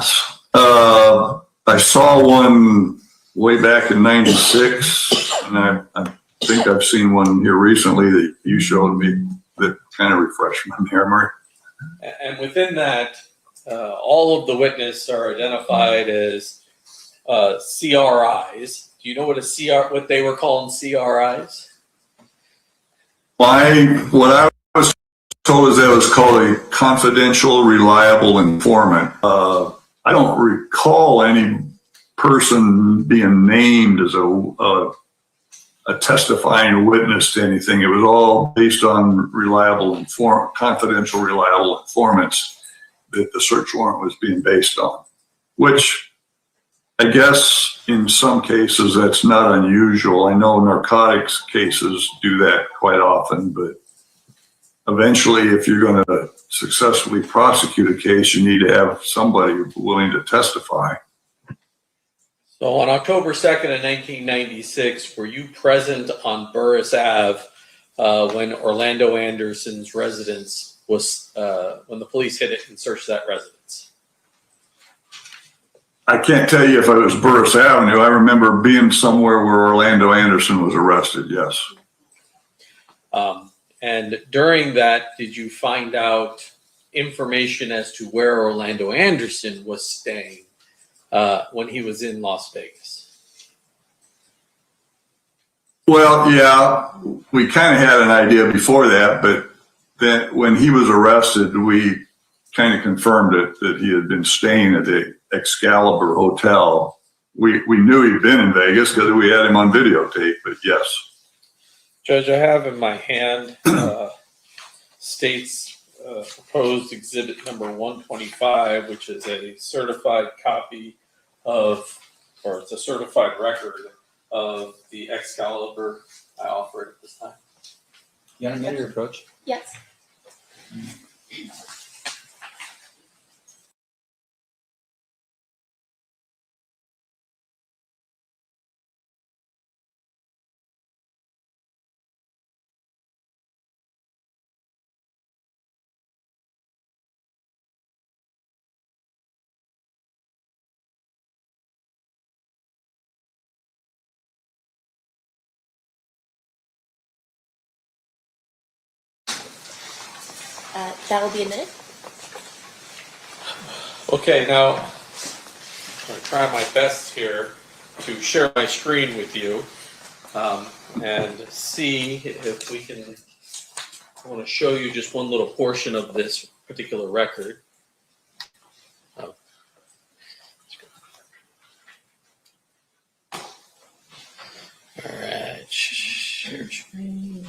I saw one way back in '96, and I think I've seen one here recently that you showed me that kind of refreshed my memory. And within that, all of the witnesses are identified as CRIs. Do you know what they were calling CRIs? What I was told is that it was called a confidential, reliable informant. I don't recall any person being named as a testifying witness to anything. It was all based on confidential, reliable informants that the search warrant was being based on, which I guess in some cases that's not unusual. I know narcotics cases do that quite often, but eventually if you're going to successfully prosecute a case, you need to have somebody willing to testify. So on October 2nd of 1996, were you present on Burris Ave when Orlando Anderson's residence was, when the police hit it and searched that residence? I can't tell you if it was Burris Avenue. I remember being somewhere where Orlando Anderson was arrested, yes. And during that, did you find out information as to where Orlando Anderson was staying when he was in Las Vegas? Well, yeah, we kind of had an idea before that, but then when he was arrested, we kind of confirmed it that he had been staying at the Excalibur Hotel. We knew he'd been in Vegas because we had him on videotape, but yes. Judge, I have in my hand state's proposed exhibit number 125, which is a certified copy of, or it's a certified record of the Excalibur. I offer it at this time. You want to know your approach? Yes. That'll be a minute. Okay, now I'm going to try my best here to share my screen with you and see if we can. I want to show you just one little portion of this particular record. Oh. All right, share screen.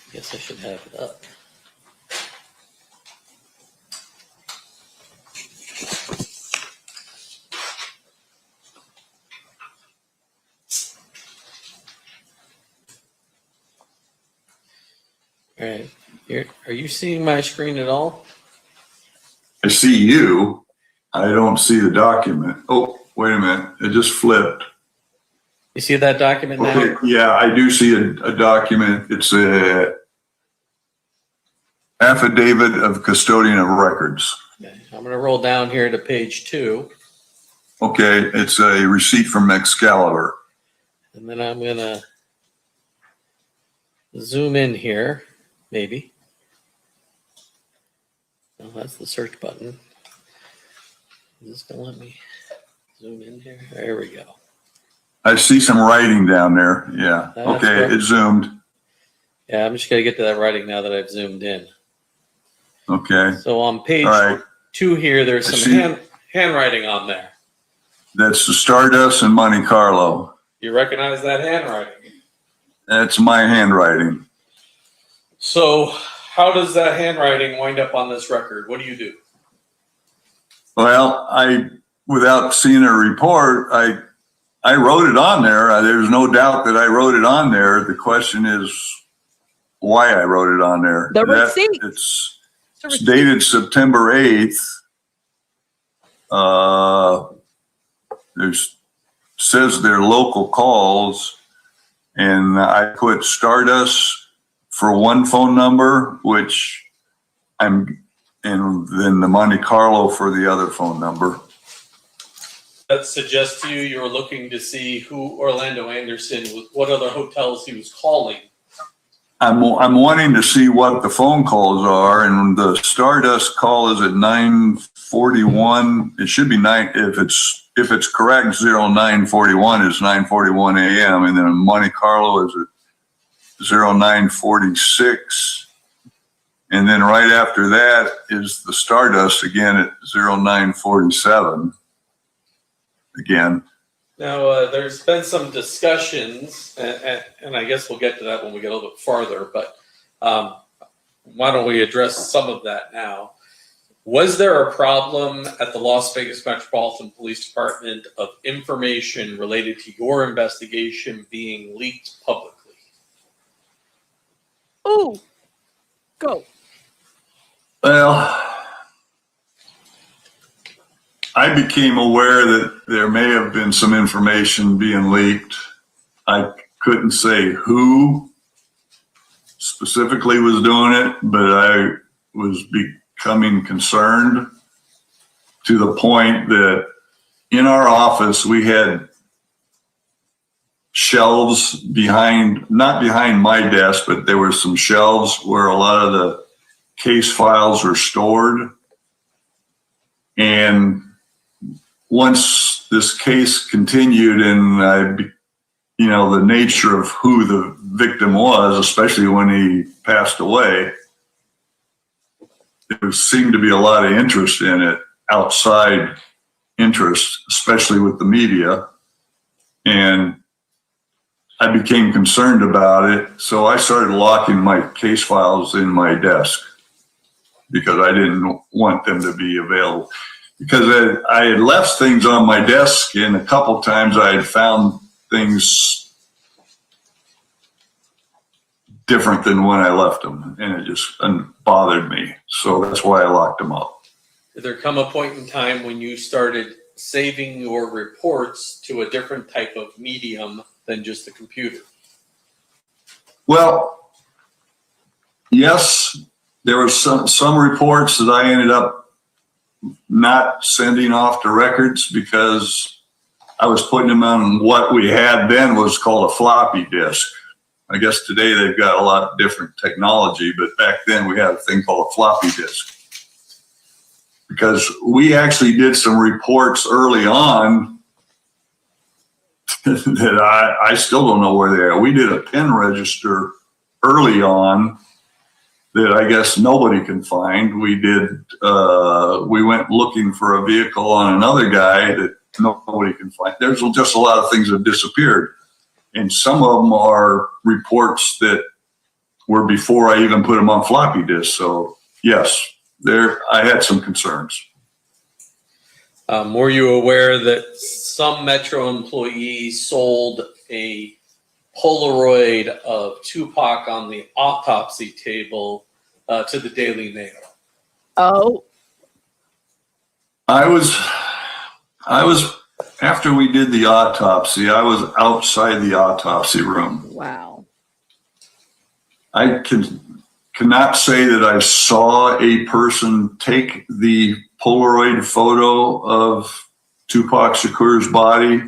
I guess I should have it up. All right. Are you seeing my screen at all? I see you. I don't see the document. Oh, wait a minute. It just flipped. You see that document now? Okay, yeah, I do see a document. It's a affidavit of custodian of records. Okay. I'm going to roll down here to page 2. Okay, it's a receipt from Excalibur. And then I'm going to zoom in here, maybe. Oh, that's the search button. Is this going to let me zoom in here? There we go. I see some writing down there. Yeah. That's Okay, correct. it zoomed. Yeah, I'm just going to get to that writing now that I've zoomed in. Okay. So on page All right. 2 here, there's I some see. handwriting on there. That's the Stardust and Monte Carlo. You recognize that handwriting? That's my handwriting. So how does that handwriting wind up on this record? What do you do? Well, without seeing a report, I wrote it on there. There's no doubt that I wrote it on there. The question is why I wrote it on there. The receipt. It's dated September 8th. Says they're local calls, and I put Stardust for one phone number, and then the Monte Carlo for the other phone number. That suggests to you you're looking to see who Orlando Anderson was, what other hotels he was calling. I'm wanting to see what the phone calls are, and the Stardust call is at 9:41. It should be 9 if it's correct. 0941 is 9:41 a.m. and then Monte Carlo is at 0946, and then right after that is the Stardust again at 0947. Again. Now, there's been some discussions, and I guess we'll get to that when we get a little bit farther, but why don't we address some of that now? Was there a problem at the Las Vegas Metropolitan Police Department of information related to your investigation being leaked publicly? Ooh, go. Well, I became aware that there may have been some information being leaked. I couldn't say who specifically was doing it, but I was becoming concerned to the point that in our office, we had shelves not behind my desk, but there were some shelves where a lot of the case files are stored. And once this case continued and the nature of who the victim was, especially when he passed away, there seemed to be a lot of interest in it, outside interest, especially with the media. And I became concerned about it. So I started locking my case files in my desk because I didn't want them to be available. Because I had left things on my desk, and a couple times I had found things different than when I left them, and it just bothered me. So that's why I locked them up. Did there come a point in time when you started saving your reports to a different type of medium than just the computer? Well, yes, there were some reports that I ended up not sending off to records because I was putting them on what we had then was called a floppy disk. I guess today they've got a lot different technology, but back then we had a thing called a floppy disk. Because we actually did some reports early on that I still don't know where they are. We did a pen register early on that I guess nobody can find. We went looking for a vehicle on another guy that nobody can find. There's just a lot of things that disappeared. And some of them are reports that were before I even put them on floppy disk. So yes, I had some concerns. Were you aware that some Metro employees sold a Polaroid of Tupac on the autopsy table to the Daily Mail? Oh. I was after we did the autopsy, I was outside the autopsy room. Wow. I cannot say that I saw a person take the Polaroid photo of Tupac Shakur's body.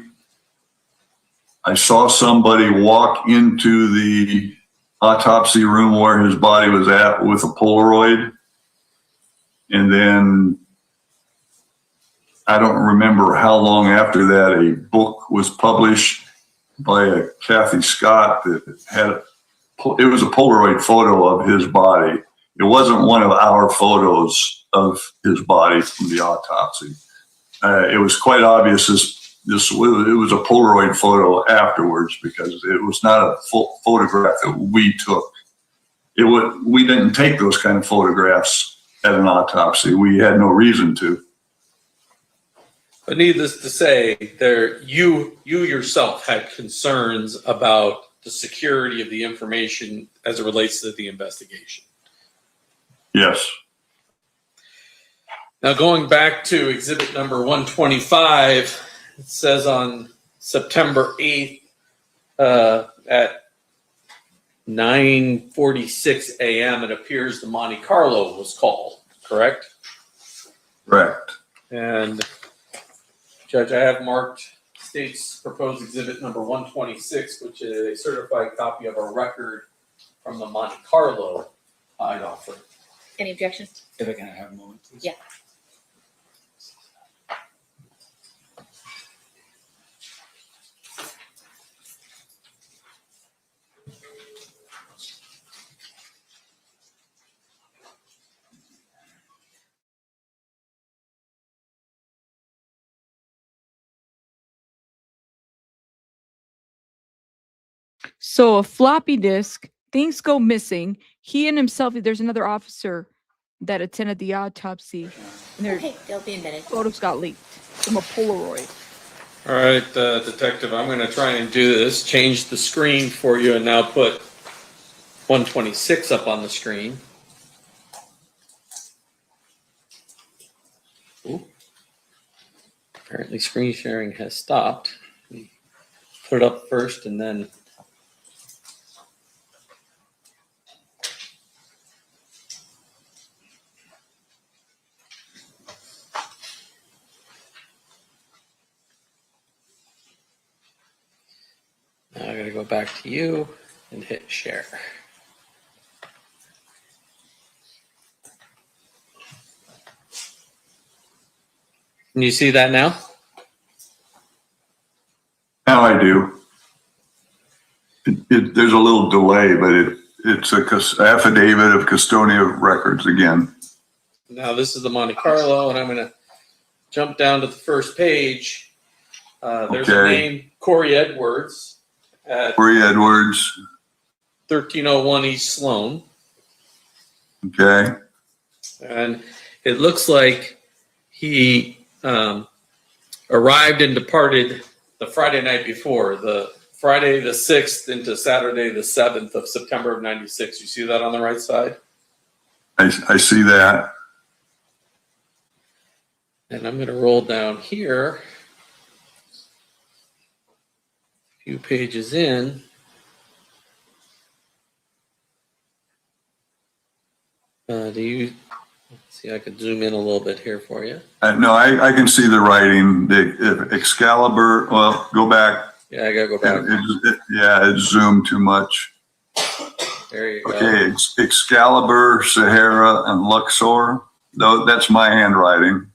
I saw somebody walk into the autopsy room where his body was at with a Polaroid. And then I don't remember how long after that a book was published by a Kathy Scott that it was a Polaroid photo of his body. It wasn't one of our photos of his body from the autopsy. It was quite obvious it was a Polaroid photo afterwards because it was not a full photograph that we took. We didn't take those kind of photographs at an autopsy. We had no reason to. But needless to say, you yourself had concerns about the security of the information as it relates to the investigation. Yes. Now, going back to exhibit number 125, it says on September 8th at 9:46 a.m., it appears the Monte Carlo was called, correct? Correct. And Judge, I have marked state's proposed exhibit number 126, which is a certified copy of a record from the Monte Carlo I'd offer. Any objections? If I can have a moment, please. Yeah. So a floppy disk, things go missing. He and himself, there's another officer that attended the autopsy. And their Okay, they'll be a minute. photos got leaked from a Polaroid. All right, Detective, I'm going to try and do this. Change the screen for you and now put 126 up on the screen. Ooh. Apparently screen sharing has stopped. Put it up first and then I gotta go back to you and hit share. Can you see that now? Now I do. There's a little delay, but it's a affidavit of custodian of records again. Now this is the Monte Carlo, and I'm gonna jump down to the first page. There's a name, Corey Edwards. Corey Edwards. 1301 East Sloan. Okay. And it looks like he arrived and departed the Friday night before, the Friday the 6th into Saturday the 7th of September of 96. You see that on the right side? I see that. And I'm going to roll down here. A few pages in. Do you see? I could zoom in a little bit here for you. No, I can see the writing. The Excalibur. Well, go back. Yeah, I gotta go back. It zoomed too much. There you go. Okay, Excalibur, Sahara, and Luxor. No, that's my handwriting.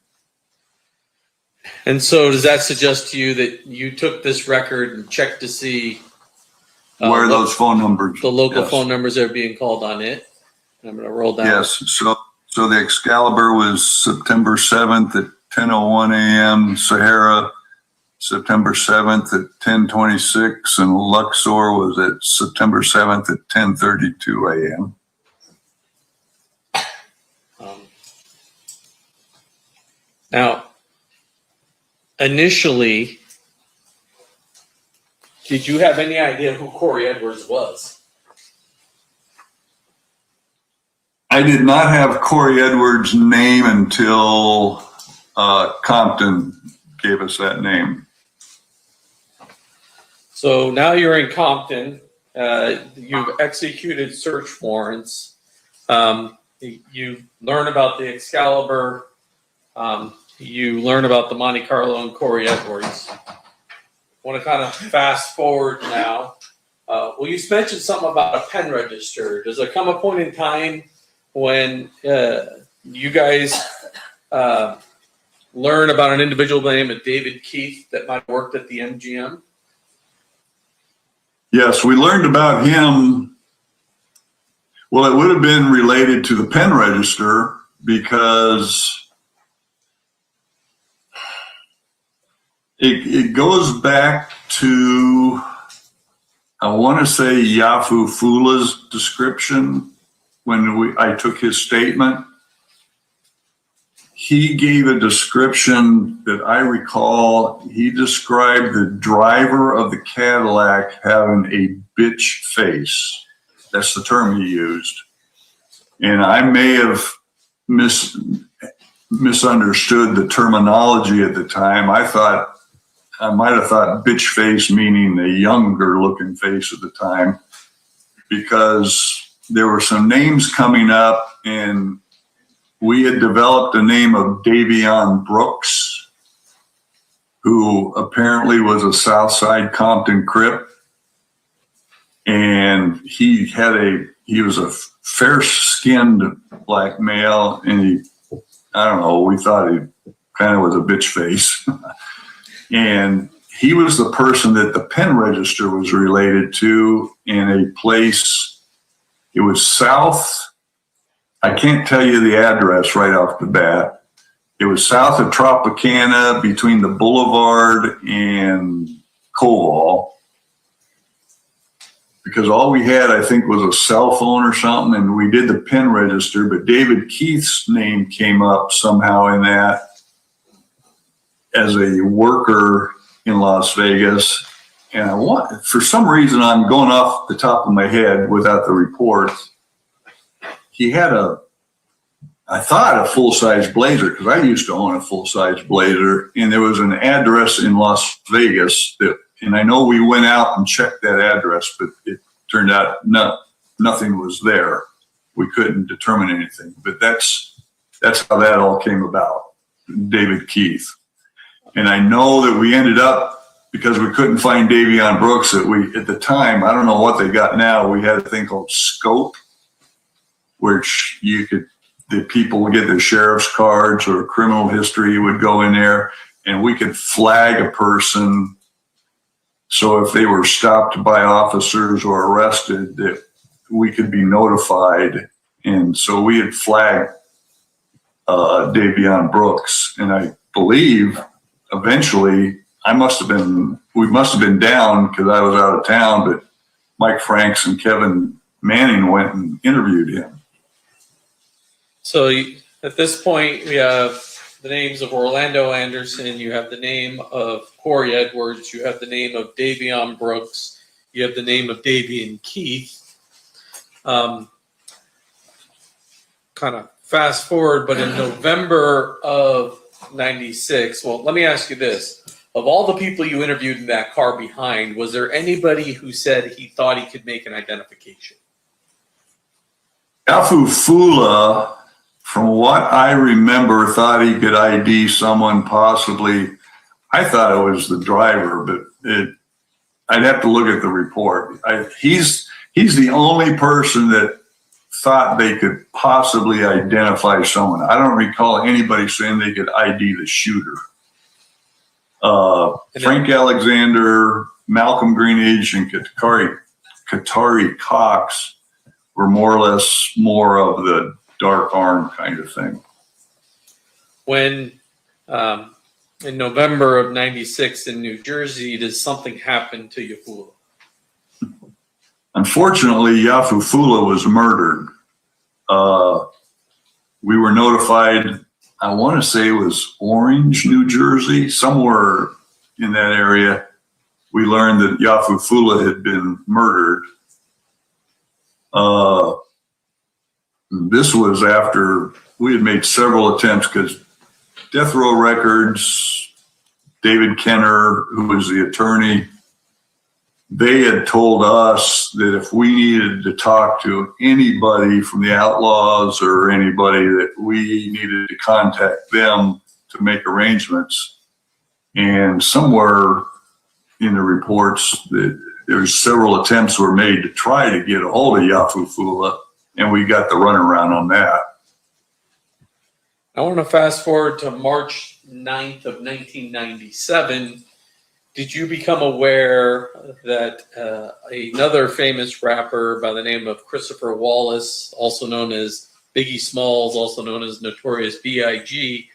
And so, does that suggest to you that you took this record and checked to see where those phone numbers, the local phone numbers that are being called on it? I'm going to roll down. Yes. So the Excalibur was September 7th at 10:01 a.m. Sahara, September 7th at 10:26, and Luxor was at September 7th at 10:32 a.m. Now, initially, did you have any idea who Corey Edwards was? I did not have Corey Edwards' name until Compton gave us that name. So now you're in Compton. You've executed search warrants. You learn about the Excalibur. You learn about the Monte Carlo and Corey Edwards. I want to kind of fast forward now. Well, you mentioned something about a pen register. Does there come a point in time when you guys learn about an individual by the name of David Keefe that might have worked at the MGM? Yes, we learned about him. Well, it would have been related to the pen register because it goes back to, I want to say, Yafu Fula's description when I took his statement. He gave a description that I recall. He described the driver of the Cadillac having a bitch face. That's the term he used. And I may have misunderstood the terminology at the time. I might have thought bitch face meaning a younger looking face at the time, because there were some names coming up, and we had developed a name of Davion Brooks, who apparently was a Southside Compton Crip. And he was a fair-skinned black male, and I don't know, we thought he kind of was a bitch face. And he was the person that the pen register was related to in a place, it was south, I can't tell you the address right off the bat. It was south of Tropicana between the Boulevard and Koval. Because all we had, I think, was a cell phone or something, and we did the pen register, but David Keith's name came up somehow in that as a worker in Las Vegas. And for some reason, I'm going off the top of my head without the reports. He had I thought a full-size Blazer, because I used to own a full-size Blazer, and there was an address in Las Vegas and I know we went out and checked that address, but it turned out nothing was there. We couldn't determine anything, but that's how that all came about, David Keefe. And I know that we ended up because we couldn't find Davion Brooks, at the time, I don't know what they got now, we had a thing called Scope, which the people would get their sheriff's cards or criminal history would go in there, and we could flag a person. So if they were stopped by officers or arrested, that we could be notified. And so we had flagged Davion Brooks, and I believe eventually we must have been down because I was out of town, but Mike Franks and Kevin Manning went and interviewed him. So at this point, we have the names of Orlando Anderson, you have the name of Corey Edwards, you have the name of Davion Brooks, you have the name of Duane Keefe. Kind of fast forward, but in November of 96, well, let me ask you this. Of all the people you interviewed in that car behind, was there anybody who said he thought he could make an identification? Yafu Fula, from what I remember, thought he could ID someone possibly. I thought it was the driver, but I'd have to look at the report. He's the only person that thought they could possibly identify someone. I don't recall anybody saying they could ID the shooter. Frank Alexander, Malcolm Greenidge, and Katari Cox were more or less more of the dark arm kind of thing. When in November of 96 in New Jersey, did something happen to Yafula? Unfortunately, Yafu Fula was murdered. We were notified, I want to say it was Orange, New Jersey, somewhere in that area. We learned that Yafu Fula had been murdered. This was after we had made several attempts because Death Row Records, David Kenner, who was the attorney, they had told us that if we needed to talk to anybody from the Outlaws or anybody, that we needed to contact them to make arrangements. And somewhere in the reports that there was several attempts were made to try to get a hold of Yafu Fula, and we got the runaround on that. I want to fast forward to March 9th of 1997. Did you become aware that another famous rapper by the name of Christopher Wallace, also known as Biggie Smalls, also known as Notorious B.I.G.,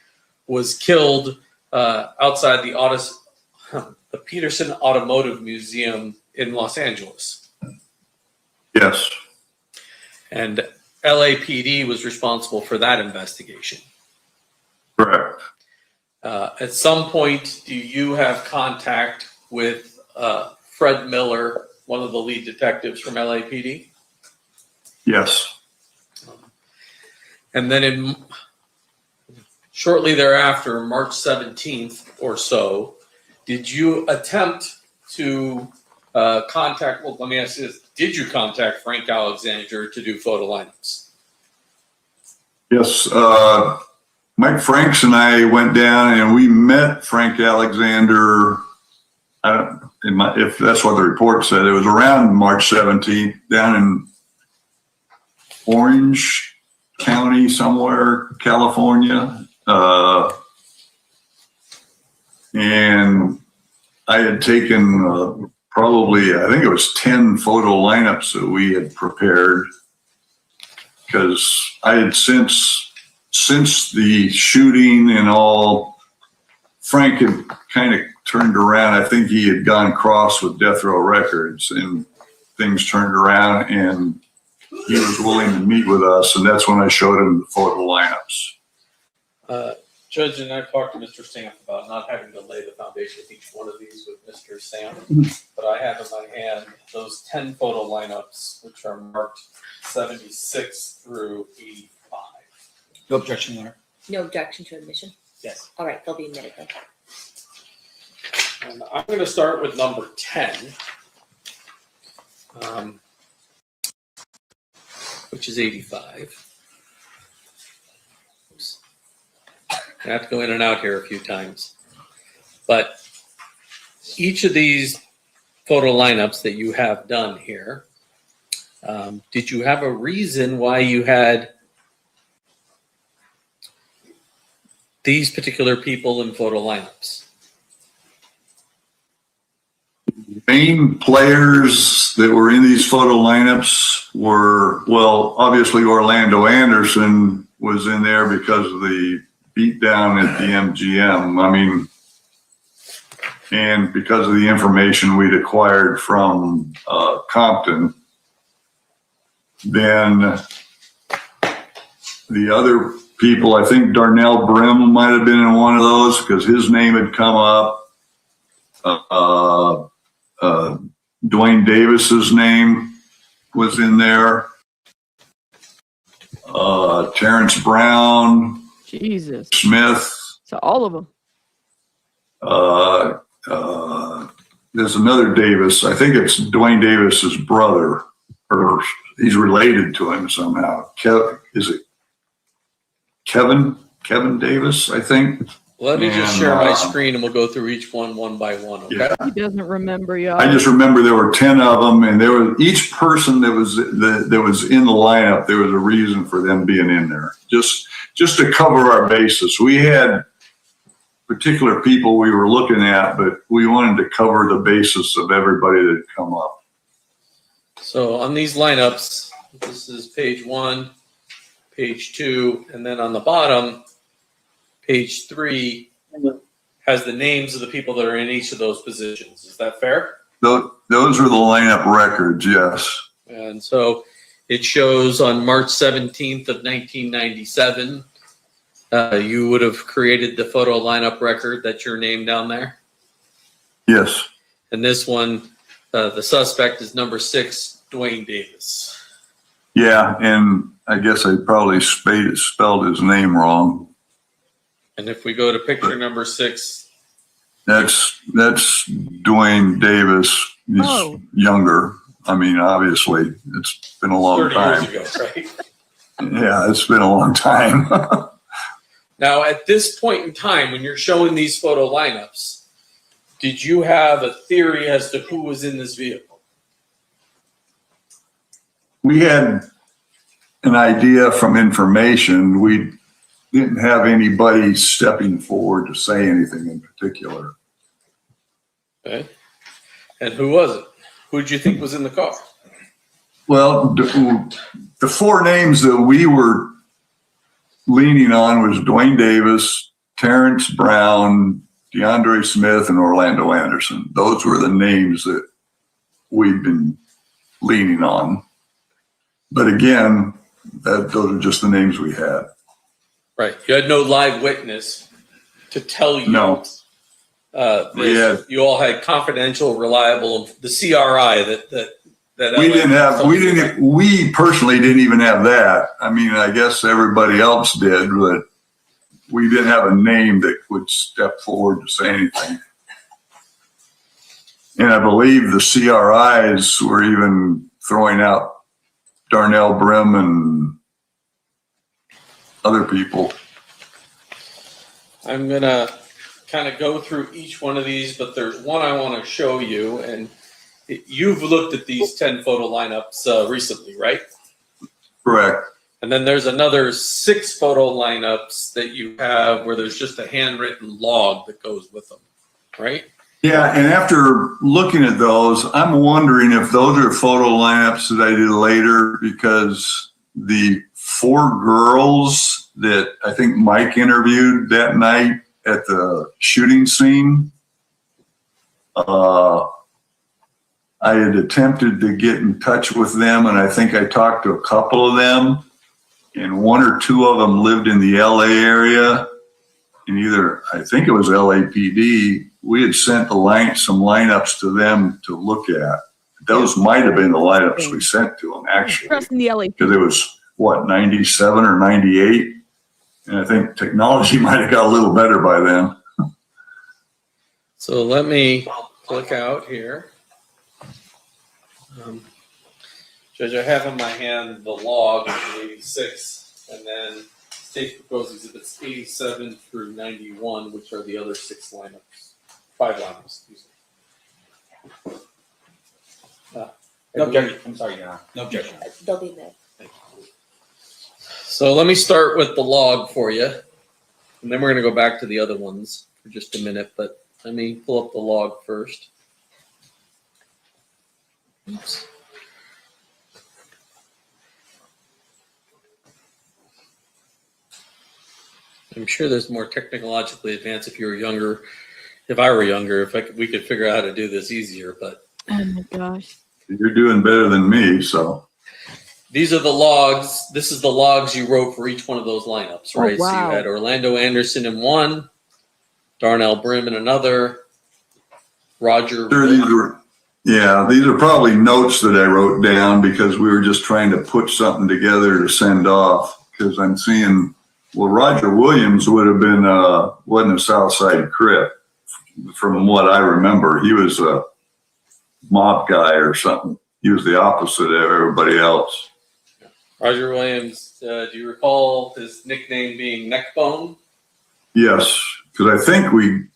was killed outside the Peterson Automotive Museum in Los Angeles? Yes. And LAPD was responsible for that investigation. Correct. At some point, do you have contact with Fred Miller, one of the lead detectives from LAPD? Yes. And then shortly thereafter, March 17th or so, did you attempt to contact, well, let me ask you this, did you contact Frank Alexander to do photo lineups? Yes. Mike Franks and I went down and we met Frank Alexander. If that's what the report said, it was around March 17th down in Orange County, somewhere, California. And I had taken probably, I think it was 10 photo lineups that we had prepared because I had since the shooting and all, Frank had kind of turned around. I think he had gone cross with Death Row Records and things turned around and he was willing to meet with us. And that's when I showed him the photo lineups. Judge, and I've talked to Mr. Stamp about not having to lay the foundation of each one of these with Mr. Stamp, but I have in my hand those 10 photo lineups, which are marked 76 through 85. No objection, Your Honor. No objection to admission? Yes. All right, they'll be admitted then. And I'm going to start with number 10, which is 85. I have to go in and out here a few times. But each of these photo lineups that you have done here, did you have a reason why you had these particular people in photo lineups? Main players that were in these photo lineups were, well, obviously Orlando Anderson was in there because of the beatdown at the MGM. I mean, and because of the information we'd acquired from Compton. Then the other people, I think Darnell Brim might have been in one of those because his name had come up. Duane Davis's name was in there. Terrence Brown. Jesus. Smith. So all of them. There's another Davis. I think it's Duane Davis's brother, or he's related to him somehow. Is it Kevin Davis, I think? Let me just share my screen and we'll go through each one by one, okay? Yeah. He doesn't remember, y'all. I just remember there were 10 of them, and there was each person that was in the lineup. There was a reason for them being in there, just to cover our bases. We had particular people we were looking at, but we wanted to cover the basis of everybody that had come up. So on these lineups, this is page 1, page 2, and then on the bottom, page 3 has the names of the people that are in each of those positions. Is that fair? Those are the lineup records, yes. And so it shows on March 17th of 1997, you would have created the photo lineup record that's your name down there? Yes. And this one, the suspect is number 6, Duane Davis. Yeah, and I guess I probably spelled his name wrong. And if we go to picture number 6, that's Duane Davis. He's younger. I mean, obviously, it's been a long 30 time. years ago, right? Yeah, it's been a long time. Now, at this point in time, when you're showing these photo lineups, did you have a theory as to who was in this vehicle? We had an idea from information. We didn't have anybody stepping forward to say anything in particular. Okay. And who was it? Who did you think was in the car? Well, the 4 names that we were leaning on was Duane Davis, Terrence Brown, DeAndre Smith, and Orlando Anderson. Those were the names that we'd been leaning on. But again, those are just the names we had. Right. You had no live witness to tell you. No. You all had confidential, reliable, the CRI that we personally didn't even have that. I mean, I guess everybody else did, but we didn't have a name that would step forward to say anything. And I believe the CRIs were even throwing out Darnell Brim and other people. I'm going to kind of go through each one of these, but there's one I want to show you. And you've looked at these 10 photo lineups recently, right? Correct. And then there's another 6 photo lineups that you have where there's just a handwritten log that goes with them, right? Yeah, and after looking at those, I'm wondering if those are photo lineups that I did later, because the 4 girls that I think Mike interviewed that night at the shooting scene, I had attempted to get in touch with them, and I think I talked to a couple of them, and 1 or 2 of them lived in the LA area, and I think it was LAPD. We had sent some lineups to them to look at. Those might have been the lineups we sent to them, actually. Trust in the LA. Because it was, 97 or 98? And I think technology might have got a little better by then. So let me click out here. Judge, I have in my hand the log of 86, and then state proposed exhibits 87 through 91, which are the other 6 lineups, 5 lineups, excuse me. No objection. I'm sorry, Your Honor. No objection. They'll be there. So let me start with the log for you, and then we're going to go back to the other ones for just a minute, but let me pull up the log first. Oops. I'm sure there's more technologically advanced if you were younger. If I were younger, we could figure out how to do this easier, but. Oh my gosh. You're doing better than me, so. These are the logs. This is the logs you wrote for each one of those lineups, right? Oh, wow. So you had Orlando Anderson in one, Darnell Brim in another, Roger. Sure, these are probably notes that I wrote down because we were just trying to put something together to send off. Because I'm seeing, well, Roger Williams would have been, wasn't a Southside Crip from what I remember. He was a mob guy or something. He was the opposite of everybody else. Roger Williams, do you recall his nickname being Neckbone? Yes, because I think we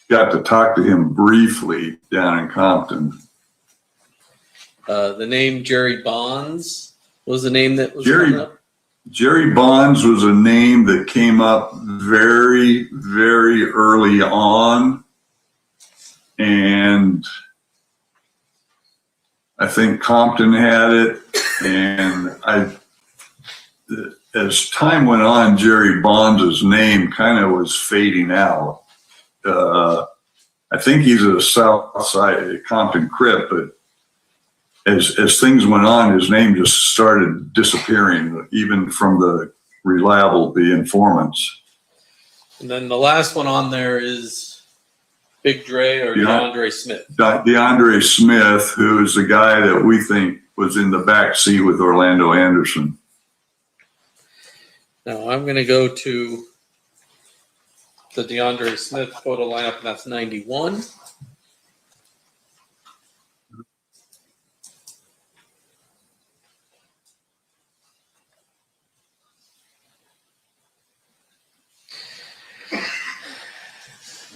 got to talk to him briefly down in Compton. The name Jerry Bonds was the name that was Jerry Bonds was a name that came up very, very early on. And I think Compton had it. And as time went on, Jerry Bonds' name kind of was fading out. I think he's a South Side Compton Crip, but as things went on, his name just started disappearing, even from the informants. And then the last one on there is Big Dre or DeAndre Smith. DeAndre Smith, who is the guy that we think was in the back seat with Orlando Anderson. Now I'm going to go to the DeAndre Smith photo lineup, and that's 91.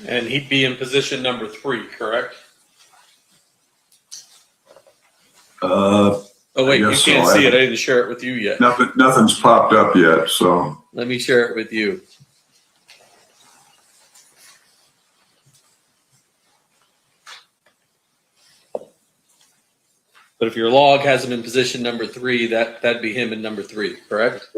And he'd be in position number 3, correct? Oh wait, you can't see it. I didn't share it with you yet. Nothing's popped up yet, so. Let me share it with you. But if your log has him in position number 3, that'd be him in number 3, correct?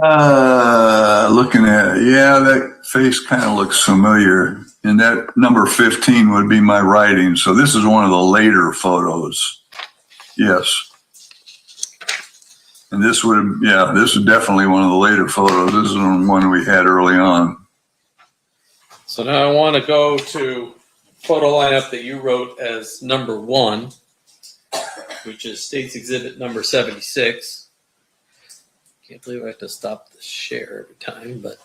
Looking at it, that face kind of looks familiar. And that number 15 would be my writing. So this is one of the later photos. Yes. And this this is definitely one of the later photos. This is one we had early on. So now I want to go to photo lineup that you wrote as number 1, which is State's Exhibit number 76. Can't believe I have to stop the share every time, but.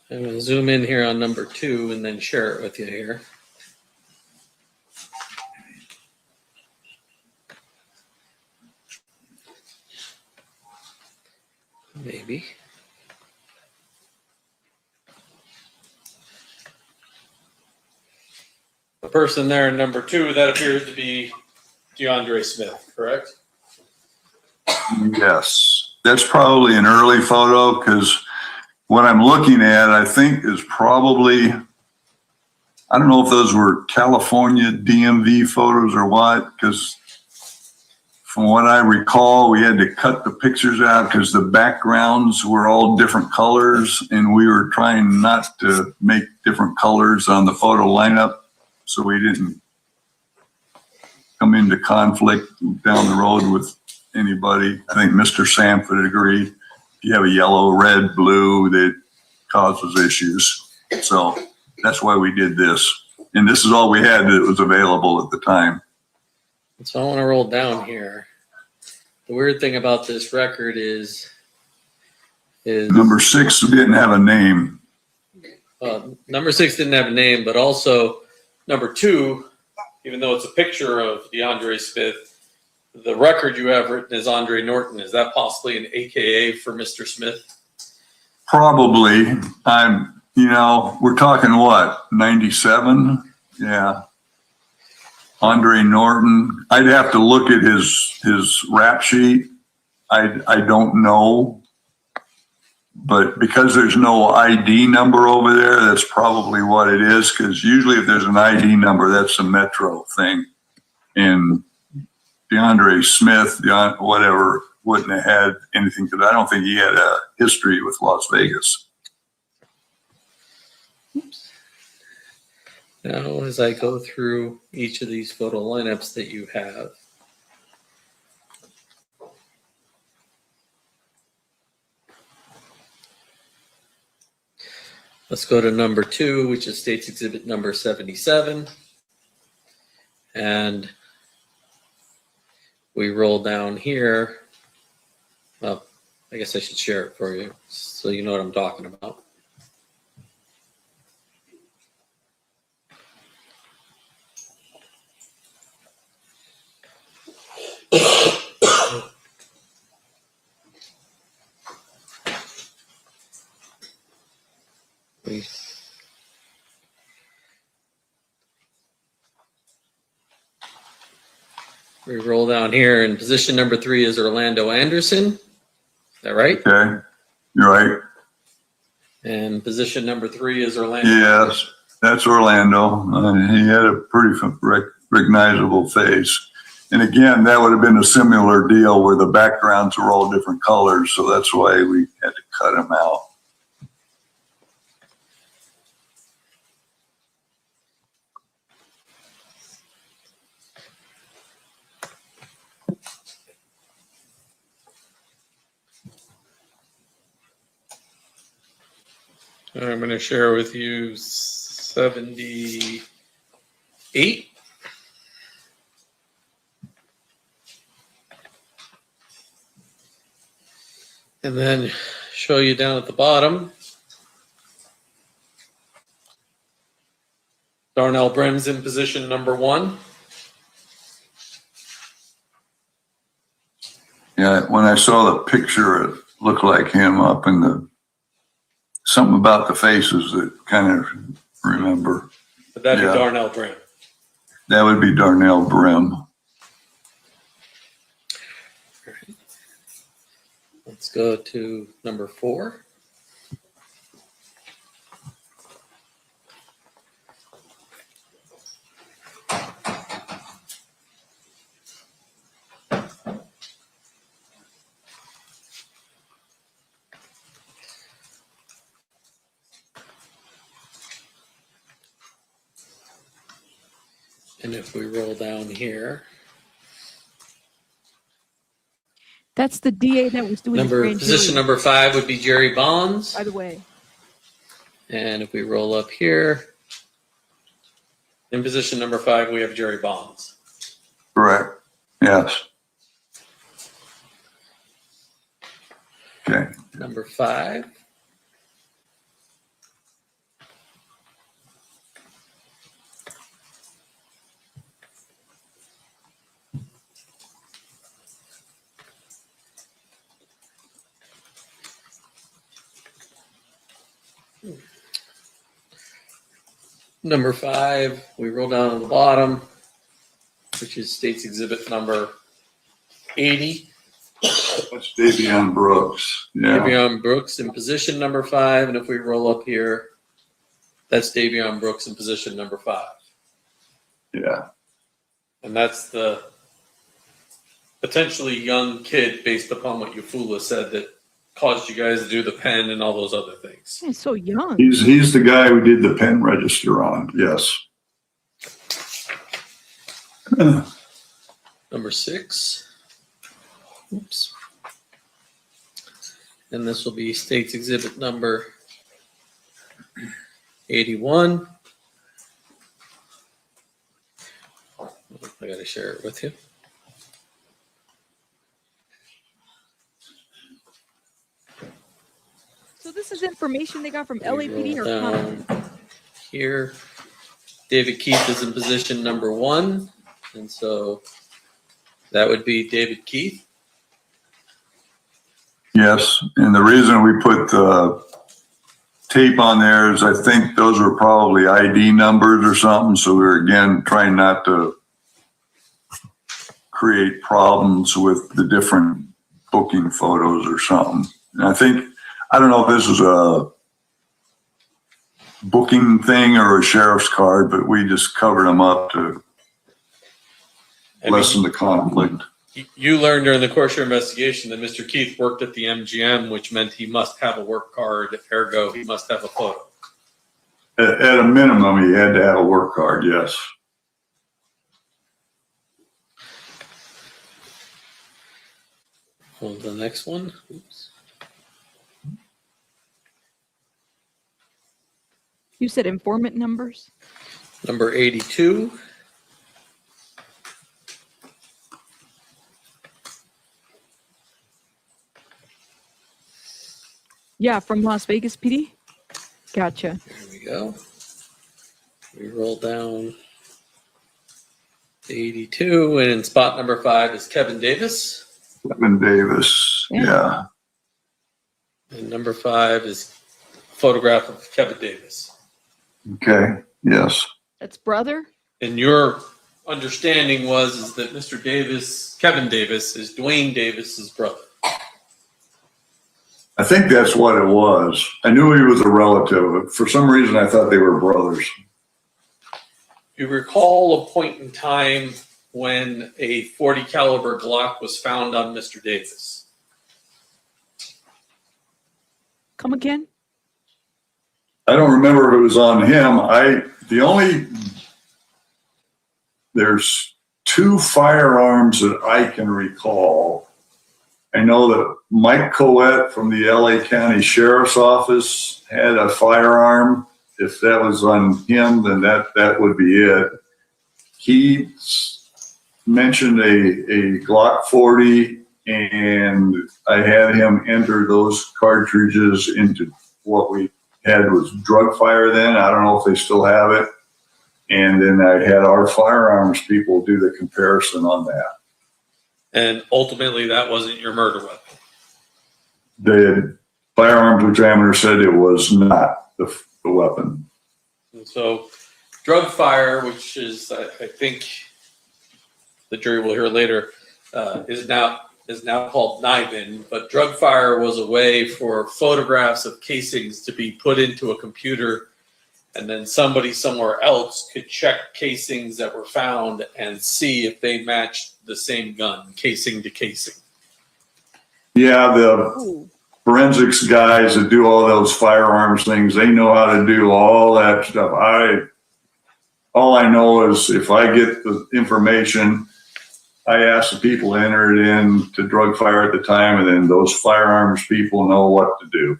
I'm going to zoom in here on number 2 and then share it with you here. Maybe. The person there in number 2, that appears to be DeAndre Smith, correct? Yes. That's probably an early photo because what I'm looking at, I think, is probably, I don't know if those were California DMV photos or what, because from what I recall, we had to cut the pictures out because the backgrounds were all different colors, and we were trying not to make different colors on the photo lineup so we didn't come into conflict down the road with anybody. I think Mr. Sanford agreed. If you have a yellow, red, blue, that causes issues. So that's why we did this. And this is all we had that was available at the time. So I want to roll down here. The weird thing about this record is number 6 didn't have a name. Number 6 didn't have a name, but also number 2, even though it's a picture of DeAndre Smith, The record you have written is Andre Norton. Is that possibly an AKA for Mr. Smith? Probably. We're talking what, 97? Yeah. Andre Norton. I'd have to look at his rap sheet. I don't know. But because there's no ID number over there, that's probably what it is. Because usually if there's an ID number, that's a Metro thing. And DeAndre Smith, whatever, wouldn't have had anything, because I don't think he had a history with Las Vegas. Now, as I go through each of these photo lineups that you have, let's go to number 2, which is State's Exhibit number 77. And we roll down here. Well, I guess I should share it for you so you know what I'm talking about. We roll down here, and position number 3 is Orlando Anderson. Is that right? Okay, you're right. And position number 3 is Orlando. Yes, that's Orlando. He had a pretty recognizable face. And again, that would have been a similar deal where the backgrounds were all different colors, so that's why we had to cut him out. I'm going to share with you 78. And then show you down at the bottom. Darnell Brim's in position number 1. Yeah, when I saw the picture, it looked like him up in the, something about the faces that kind of remember. But that'd be Darnell Brim. That would be Darnell Brim. Let's go to number 4. And if we roll down here, That's the DA that was doing position number 5 would be Jerry Bonds. By the way. And if we roll up here, in position number 5, we have Jerry Bonds. Correct. Yes. Okay. Number 5. Number 5, we roll down to the bottom, which is State's Exhibit number 80. That's Davion Brooks. Yeah. Davion Brooks in position number 5, and if we roll up here, that's Davion Brooks in position number 5. Yeah. And that's the potentially young kid, based upon what Ufula said, that caused you guys to do the pen and all those other things. He's so young. He's the guy we did the pen register on. Yes. Number 6. Oops. And this will be State's Exhibit number 81. I got to share it with you. So this is information they got from LAPD or Congress? Here, David Keefe is in position number 1, and so That would be David Keefe. Yes, and the reason we put the tape on there is I think those were probably ID numbers or something. So we were again trying not to create problems with the different booking photos or something. And I think, I don't know if this is a booking thing or a sheriff's card, but we just covered them up to lessen the conflict. You learned during the course of your investigation that Mr. Keefe worked at the MGM, which meant he must have a work card, ergo he must have a photo. At a minimum, he had to have a work card, yes. Hold the next one. Oops. You said informant numbers? Number 82. Yeah, from Las Vegas PD. Gotcha. There we go. We roll down 82, and in spot number 5 is Kevin Davis. Kevin Davis, yeah. And number 5 is a photograph of Kevin Davis. Okay, yes. That's brother? And your understanding is that Mr. Davis, Kevin Davis, is Duane Davis's brother. I think that's what it was. I knew he was a relative, but for some reason I thought they were brothers. You recall a point in time when a .40 caliber Glock was found on Mr. Davis? Come again? I don't remember if it was on him. There's 2 firearms that I can recall. I know that Mike Coette from the LA County Sheriff's Office had a firearm. If that was on him, then that would be it. He mentioned a Glock 40, and I had him enter those cartridges into what we had was drug fire then. I don't know if they still have it. And then I had our firearms people do the comparison on that. And ultimately, that wasn't your murder weapon. The firearms examiner said it was not the weapon. And so, drug fire, which is, I think, the jury will hear later, is now called NIBIN. But drug fire was a way for photographs of casings to be put into a computer, and then somebody somewhere else could check casings that were found and see if they matched the same gun, casing to casing. Yeah, the forensics guys that do all those firearms things, they know how to do all that stuff. All I know is if I get the information, I ask the people to enter it in to drug fire at the time, and then those firearms people know what to do.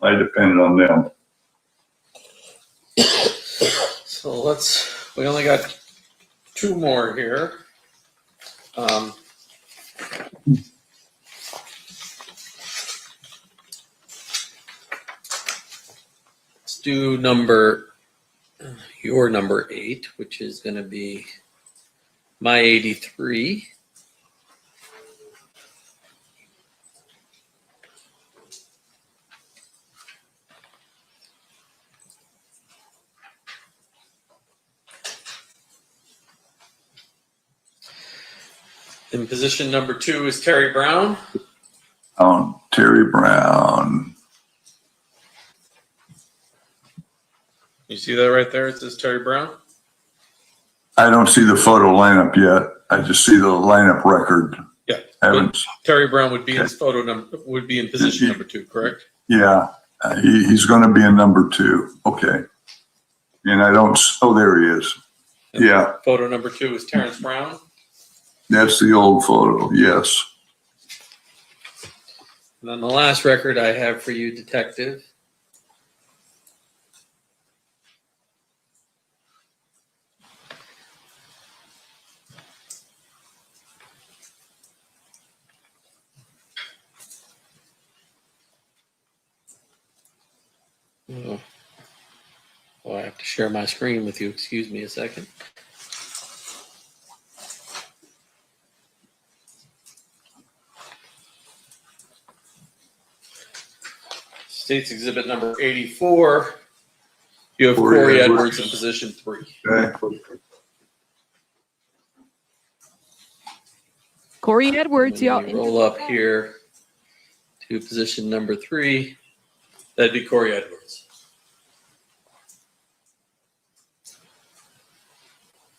I depended on them. So we only got 2 more here. Let's do your number 8, which is going to be my 83. In position number 2 is Terry Brown. Terry Brown. You see that right there? It says Terry Brown. I don't see the photo lineup yet. I just see the lineup record. Yeah. Haven't. Terry Brown would be in position number 2, correct? Yeah, he's going to be in number 2. Okay. And I don't. Oh, there he is. Yeah. Photo number 2 is Terrence Brown. That's the old photo. Yes. And then the last record I have for you, Detective. Oh, I have to share my screen with you. Excuse me a second. State's Exhibit number 84. You have Corey Corey Edwards. Edwards in position 3. Okay. Corey Edwards, When y'all. we roll up here to position number 3, that'd be Corey Edwards.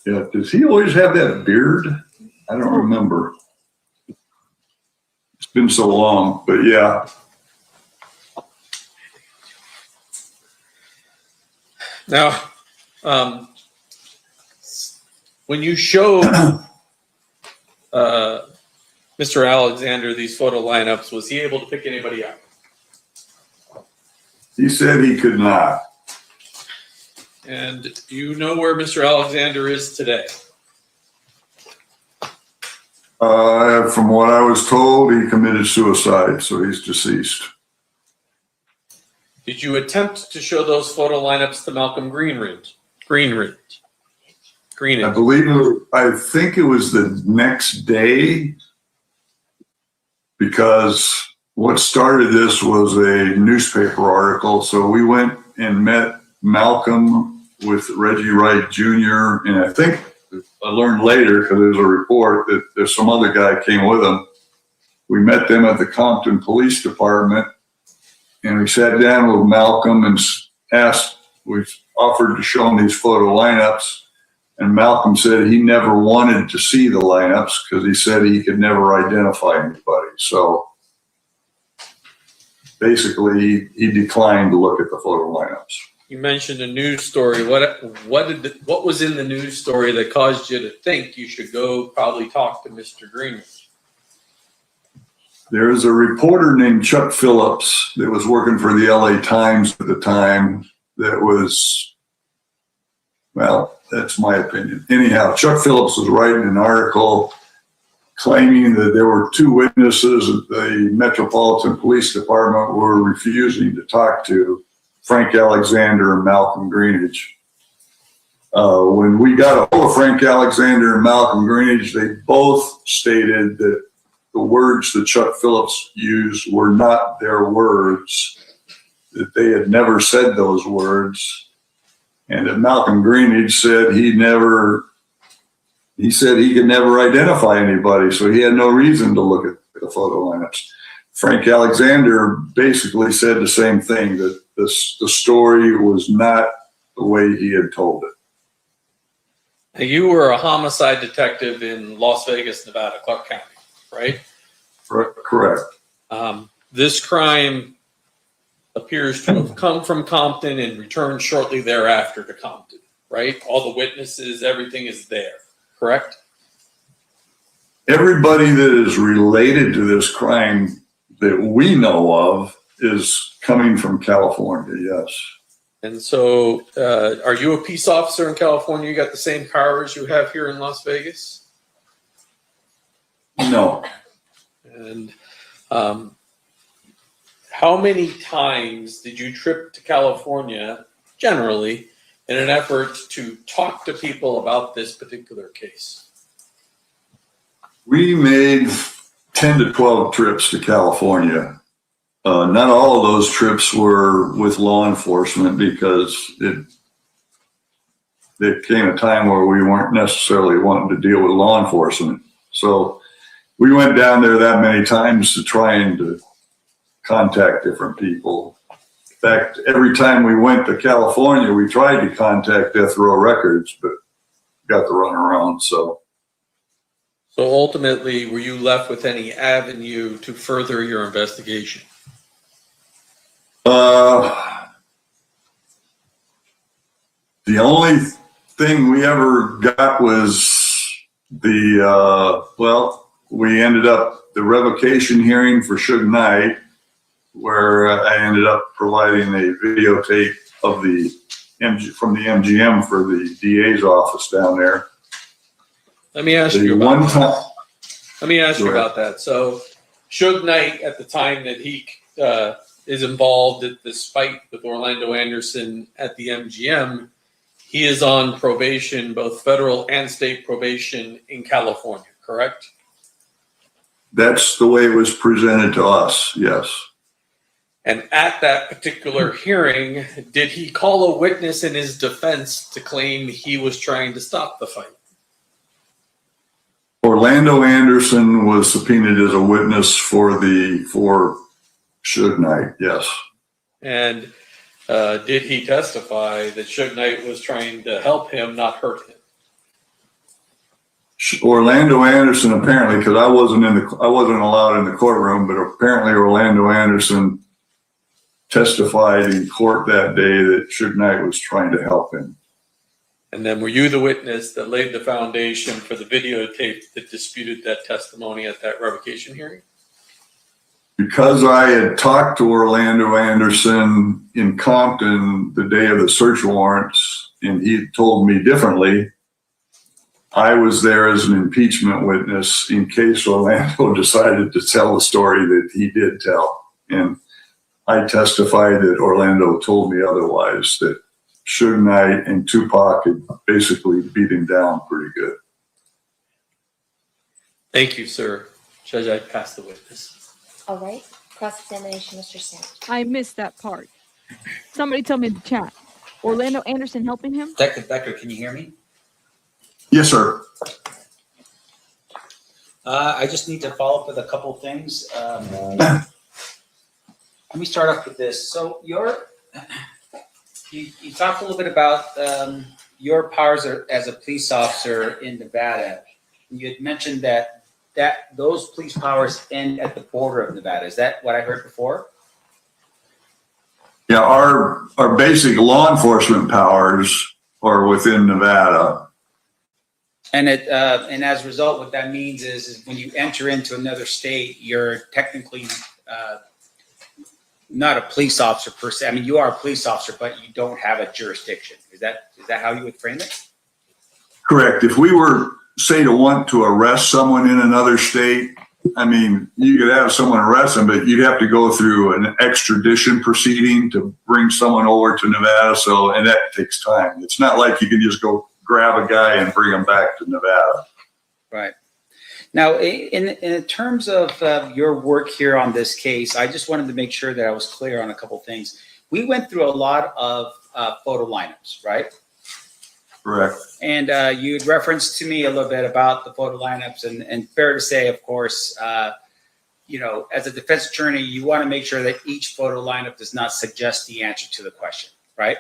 Yeah, does he always have that beard? I don't remember. It's been so long, but yeah. Now, when you showed Mr. Alexander these photo lineups, was he able to pick anybody out? He said he could not. And do you know where Mr. Alexander is today? From what I was told, he committed suicide, so he's deceased. Did you attempt to show those photo lineups to Malcolm Greenridge? I believe I think it was the next day, because what started this was a newspaper article. So we went and met Malcolm with Reggie Wright Jr. And I think I learned later, because there's a report, that there's some other guy came with him. We met them at the Compton Police Department, and we sat down with Malcolm and we offered to show him these photo lineups. And Malcolm said he never wanted to see the lineups because he said he could never identify anybody. So basically, he declined to look at the photo lineups. You mentioned a news story. What was in the news story that caused you to think you should go probably talk to Mr. Greenridge? There's a reporter named Chuck Phillips that was working for the LA Times at the time that was, well, that's my opinion. Anyhow, Chuck Phillips was writing an article claiming that there were 2 witnesses that the Metropolitan Police Department were refusing to talk to, Frank Alexander and Malcolm Greenidge. When we got a hold of Frank Alexander and Malcolm Greenidge, they both stated that the words that Chuck Phillips used were not their words, that they had never said those words. And that Malcolm Greenidge said he said he could never identify anybody, so he had no reason to look at the photo lineups. Frank Alexander basically said the same thing, that the story was not the way he had told it. Now, you were a homicide detective in Las Vegas, Nevada, Clark County, right? Correct. This crime appears to have come from Compton and returned shortly thereafter to Compton, right? All the witnesses, everything is there, correct? Everybody that is related to this crime that we know of is coming from California, yes. And so, are you a peace officer in California? You got the same powers you have here in Las Vegas? No. And how many times did you trip to California, generally, in an effort to talk to people about this particular case? We made 10 to 12 trips to California. Not all of those trips were with law enforcement, because there came a time where we weren't necessarily wanting to deal with law enforcement. So we went down there that many times to try and to contact different people. In fact, every time we went to California, we tried to contact Death Row Records, but got the runaround. So ultimately, were you left with any avenue to further your investigation? The only thing we ever got was we ended up the revocation hearing for Suge Knight, where I ended up providing a videotape of from the MGM for the DA's office down there. Let me ask you about that. So Suge Knight, at the time that he is involved at this fight with Orlando Anderson at the MGM, he is on probation, both federal and state probation in California, correct? That's the way it was presented to us, yes. And at that particular hearing, did he call a witness in his defense to claim he was trying to stop the fight? Orlando Anderson was subpoenaed as a witness for Suge Knight, yes. And did he testify that Suge Knight was trying to help him, not hurt him? Orlando Anderson apparently, because I wasn't allowed in the courtroom, but apparently Orlando Anderson testified in court that day that Suge Knight was trying to help him. And then were you the witness that laid the foundation for the videotape that disputed that testimony at that revocation hearing? Because I had talked to Orlando Anderson in Compton the day of the search warrants, and he told me differently, I was there as an impeachment witness in case Orlando decided to tell the story that he did tell. And I testified that Orlando told me otherwise, that Suge Knight and Tupac had basically beat him down pretty good. Thank you, sir. Judge, I pass the witness. All right. Cross-examination, Mr. Sand. I missed that part. Somebody tell me in the chat. Orlando Anderson helping him? Detective Becker, can you hear me? Yes, sir. I just need to follow up with a couple of things. Let me start off with this. So you talked a little bit about your powers as a police officer in Nevada. You had mentioned that those police powers end at the border of Nevada. Is that what I heard before? Yeah, our basic law enforcement powers are within Nevada. And and as a result, what that means is when you enter into another state, you're technically not a police officer per se. I mean, you are a police officer, but you don't have a jurisdiction. Is that how you would frame it? Correct. If we were, say, to want to arrest someone in another state, I mean, you could have someone arrest them, but you'd have to go through an extradition proceeding to bring someone over to Nevada. And that takes time. It's not like you can just go grab a guy and bring him back to Nevada. Right. Now, in terms of your work here on this case, I just wanted to make sure that I was clear on a couple things. We went through a lot of photo lineups, right? Correct. And you had referenced to me a little bit about the photo lineups, and fair to say, of course, you know, as a defense attorney, you want to make sure that each photo lineup does not suggest the answer to the question, right?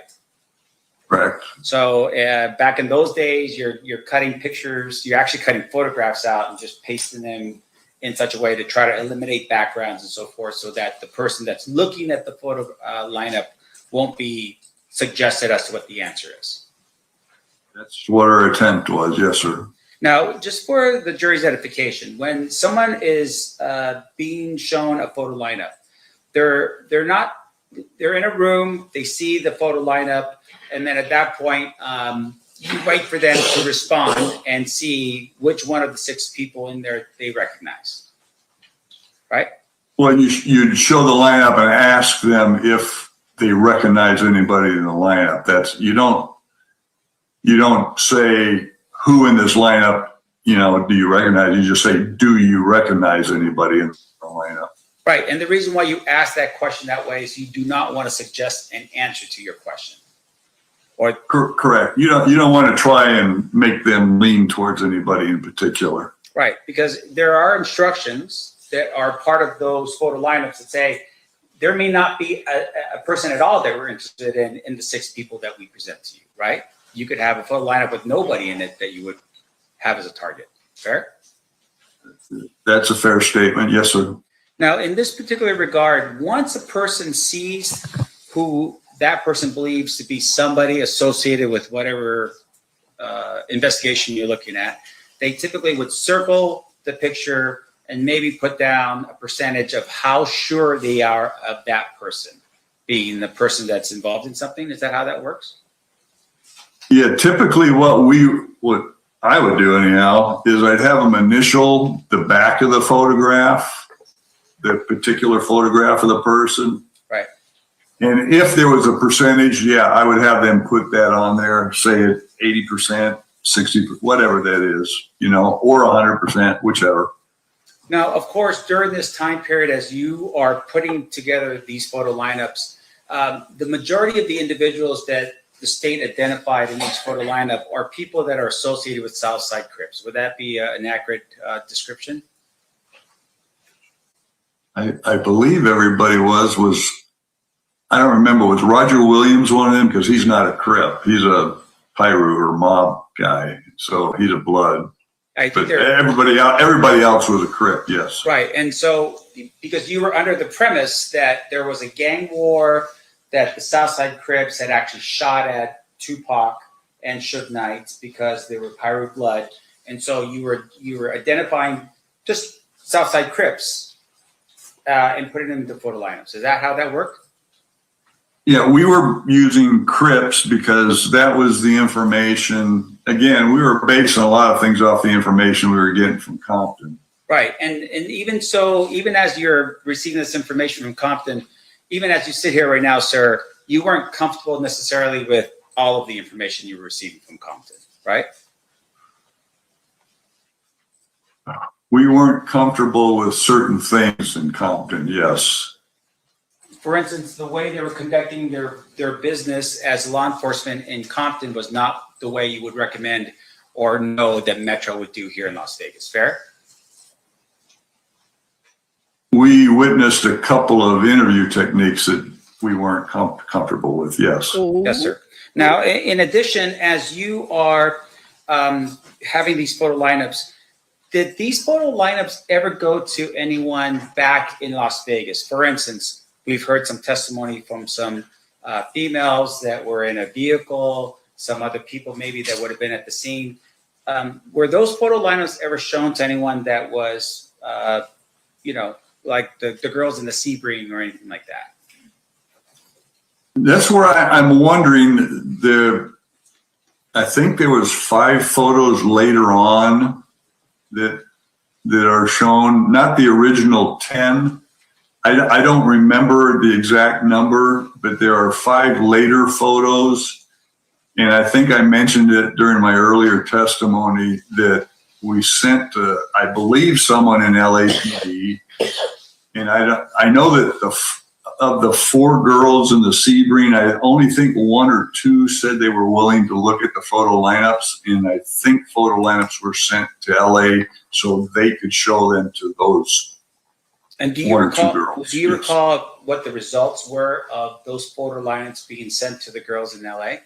Correct. So back in those days, you're cutting pictures, you're actually cutting photographs out and just pasting them in such a way to try to eliminate backgrounds and so forth, so that the person that's looking at the photo lineup won't be suggested as to what the answer is. That's what our attempt was. Yes, sir. Now, just for the jury's edification, when someone is being shown a photo lineup, they're in a room, they see the photo lineup, and then at that point, you wait for them to respond and see which one of the 6 people in there they recognize, right? Well, you'd show the lineup and ask them if they recognize anybody in the lineup. That's you don't say who in this lineup, you know, do you recognize? You just say, do you recognize anybody in the lineup? Right, and the reason why you ask that question that way is you do not want to suggest an answer to your question. Or correct. You don't want to try and make them lean towards anybody in particular. Right, because there are instructions that are part of those photo lineups that say there may not be a person at all that we're interested in the 6 people that we present to you, right? You could have a photo lineup with nobody in it that you would have as a target. Fair? That's a fair statement. Yes, sir. Now, in this particular regard, once a person sees who that person believes to be somebody associated with whatever investigation you're looking at, they typically would circle the picture and maybe put down a percentage of how sure they are of that person being the person that's involved in something. Is that how that works? Yeah, typically what I would do anyhow is I'd have them initial the back of the photograph, the particular photograph of the person. Right. And if there was a percentage, yeah, I would have them put that on there, say it 80%, 60%, whatever that is, you know, or 100%, whichever. Now, of course, during this time period, as you are putting together these photo lineups, the majority of the individuals that the state identified in each photo lineup are people that are associated with Southside Crips. Would that be an accurate description? I believe everybody was, I don't remember, was Roger Williams one of them? Because he's not a Crip. He's a Piru or mob guy. So he's a Blood. But everybody else was a Crip, yes. Right. And so because you were under the premise that there was a gang war, that the Southside Crips had actually shot at Tupac and Suge Knight because they were Piru Blood. And so you were identifying just Southside Crips and putting them into photo lineups. Is that how that worked? Yeah, we were using Crips because that was the information. Again, we were basing a lot of things off the information we were getting from Compton. Right. And even so, even as you're receiving this information from Compton, even as you sit here right now, sir, you weren't comfortable necessarily with all of the information you were receiving from Compton, right? We weren't comfortable with certain things in Compton, yes. For instance, the way they were conducting their business as law enforcement in Compton was not the way you would recommend or know that Metro would do here in Las Vegas. Fair? We witnessed a couple of interview techniques that we weren't comfortable with, yes. Yes, sir. Now, in addition, as you are having these photo lineups, did these photo lineups ever go to anyone back in Las Vegas? For instance, we've heard some testimony from some females that were in a vehicle, some other people maybe that would have been at the scene. Were those photo lineups ever shown to anyone that was, like the girls in the Sebring or anything like that? That's where I'm wondering. I think there was 5 photos later on that are shown, not the original 10. I don't remember the exact number, but there are 5 later photos. And I think I mentioned it during my earlier testimony that we sent to, I believe, someone in LAPD. And I know that of the 4 girls in the Sebring, I only think 1 or 2 said they were willing to look at the photo lineups. And I think photo lineups were sent to LA so they could show them to those. And do you recall what the results were of those photo lineups being sent to the girls in LA?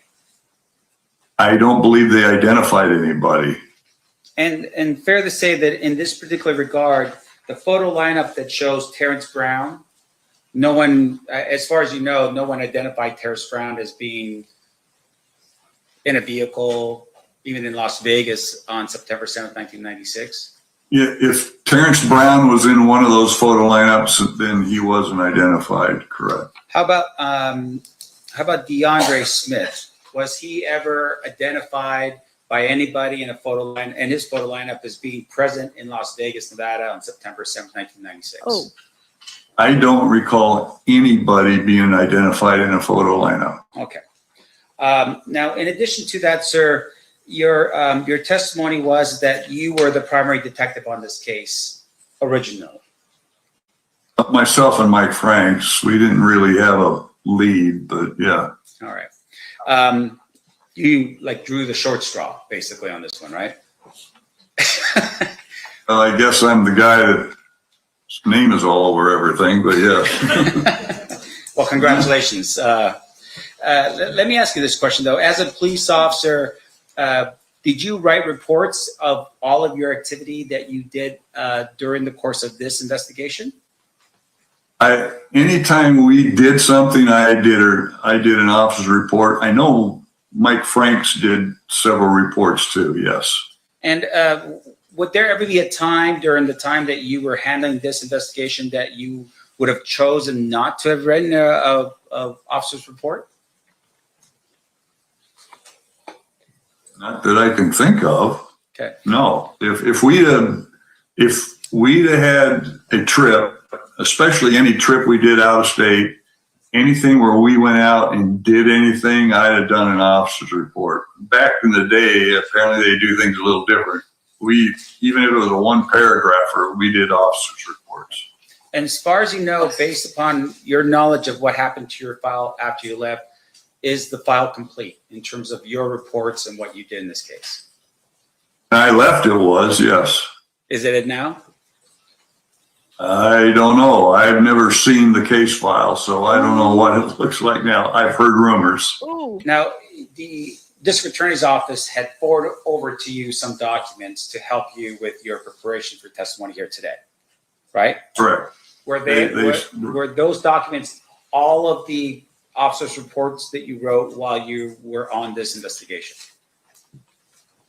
I don't believe they identified anybody. And fair to say that in this particular regard, the photo lineup that shows Terrence Brown, no one, as far as you know, no one identified Terrence Brown as being in a vehicle, even in Las Vegas on September 7th, 1996. Yeah, if Terrence Brown was in one of those photo lineups, then he wasn't identified, correct. How about DeAndre Smith? Was he ever identified by anybody in a photo line and his photo lineup as being present in Las Vegas, Nevada on September 7th, 1996? Oh. I don't recall anybody being identified in a photo lineup. Okay. Now, in addition to that, sir, your testimony was that you were the primary detective on this case originally. Myself and Mike Franks, we didn't really have a lead, but yeah. All right. You drew the short straw basically on this one, right? Well, I guess I'm the guy that his name is all over everything, but yeah. Well, congratulations. Let me ask you this question though. As a police officer, did you write reports of all of your activity that you did during the course of this investigation? Anytime we did something, I did an officer's report. I know Mike Franks did several reports too, yes. And would there ever be a time during the time that you were handling this investigation that you would have chosen not to have written a officer's report? Not that I can think of. Okay. No. If we'd had a trip, especially any trip we did out of state, anything where we went out and did anything, I'd have done an officer's report. Back in the day, apparently they do things a little different. even if it was a one paragrapher, we did officers' reports. And as far as you know, based upon your knowledge of what happened to your file after you left, is the file complete in terms of your reports and what you did in this case? I left, it was, yes. Is it now? I don't know. I've never seen the case file, so I don't know what it looks like now. I've heard rumors. Now, the district attorney's office had forwarded over to you some documents to help you with your preparation for testimony here today, right? Correct. Were those documents all of the officers' reports that you wrote while you were on this investigation?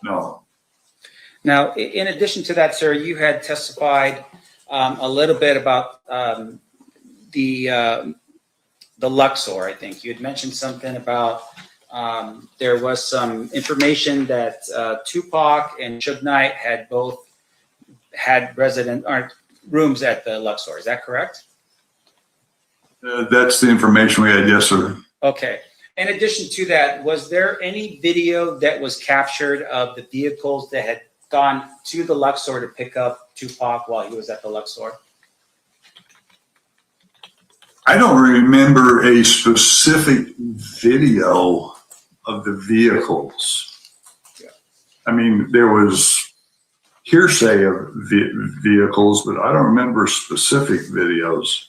No. Now, in addition to that, sir, you had testified a little bit about the Luxor, I think. You had mentioned something about there was some information that Tupac and Suge Knight had both had rooms at the Luxor. Is that correct? That's the information we had, yes, sir. Okay. In addition to that, was there any video that was captured of the vehicles that had gone to the Luxor to pick up Tupac while he was at the Luxor? I don't remember a specific video of the vehicles. I mean, there was hearsay of vehicles, but I don't remember specific videos.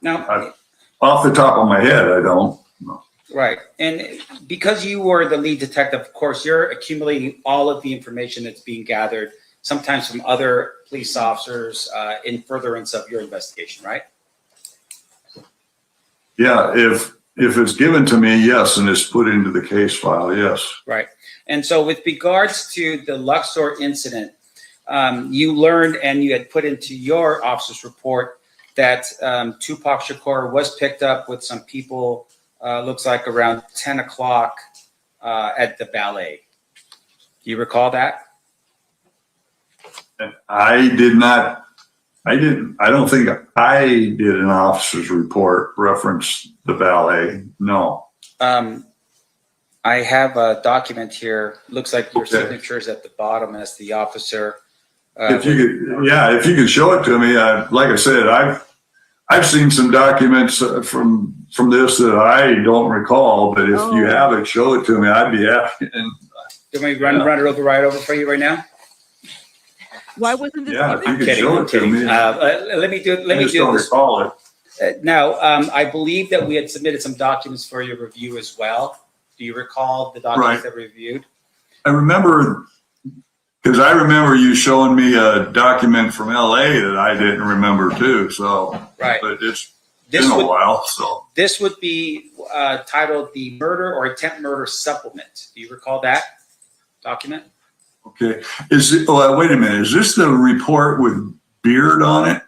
Now, off the top of my head, I don't. No. Right. And because you were the lead detective, of course, you're accumulating all of the information that's being gathered, sometimes from other police officers in furtherance of your investigation, right? Yeah, if it's given to me, yes, and it's put into the case file, yes. Right. And so with regards to the Luxor incident, you learned and you had put into your officer's report that Tupac Shakur was picked up with some people, looks like around 10 o'clock at the ballet. Do you recall that? I don't think I did an officer's report reference the ballet. No. I have a document here. Looks like your signature is at the bottom as the officer. If you could show it to me, like I said, I've seen some documents from this that I don't recall, but if you have it, show it to me. I'd be happy. And, do you want me to run it right over for you right now? Why wasn't this? Yeah, if you could show it to me. Let me do this. Recall it. Now, I believe that we had submitted some documents for your review as well. Do you recall the documents that we reviewed? I remember, because I remember you showing me a document from LA that I didn't remember too. So, right. But it's been a while. So this would be titled the Murder or Attempt Murder Supplement. Do you recall that document? Okay. Wait a minute. Is this the report with Beard on it?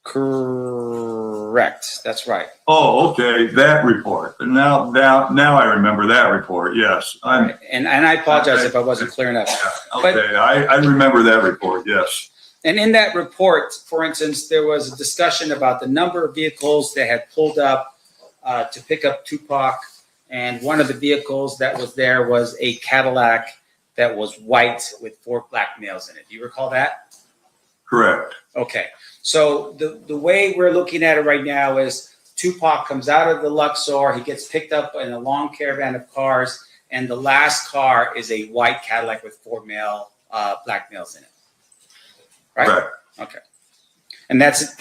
Correct. That's right. Oh, okay. That report. Now I remember that report. Yes. Right. And I apologize if I wasn't clear enough. Okay. But, I remember that report. Yes. And in that report, for instance, there was a discussion about the number of vehicles that had pulled up to pick up Tupac. And one of the vehicles that was there was a Cadillac that was white with 4 black males in it. Do you recall that? Correct. Okay. So the way we're looking at it right now is Tupac comes out of the Luxor. He gets picked up in a long caravan of cars. And the last car is a white Cadillac with 4 black males in it. Right? Correct. Okay. And that's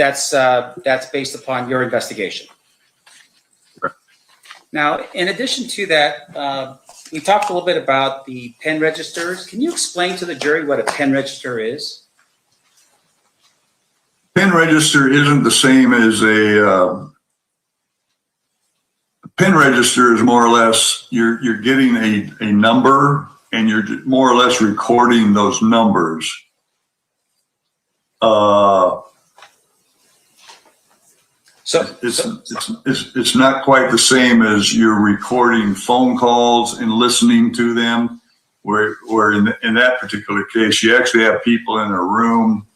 based upon your investigation. Correct. Now, in addition to that, we talked a little bit about the pen registers. Can you explain to the jury what a pen register is? Pen register isn't the same as a pen register is more or less you're getting a number and you're more or less recording those numbers. So it's not quite the same as you're recording phone calls and listening to them, where in that particular case you actually have people in a room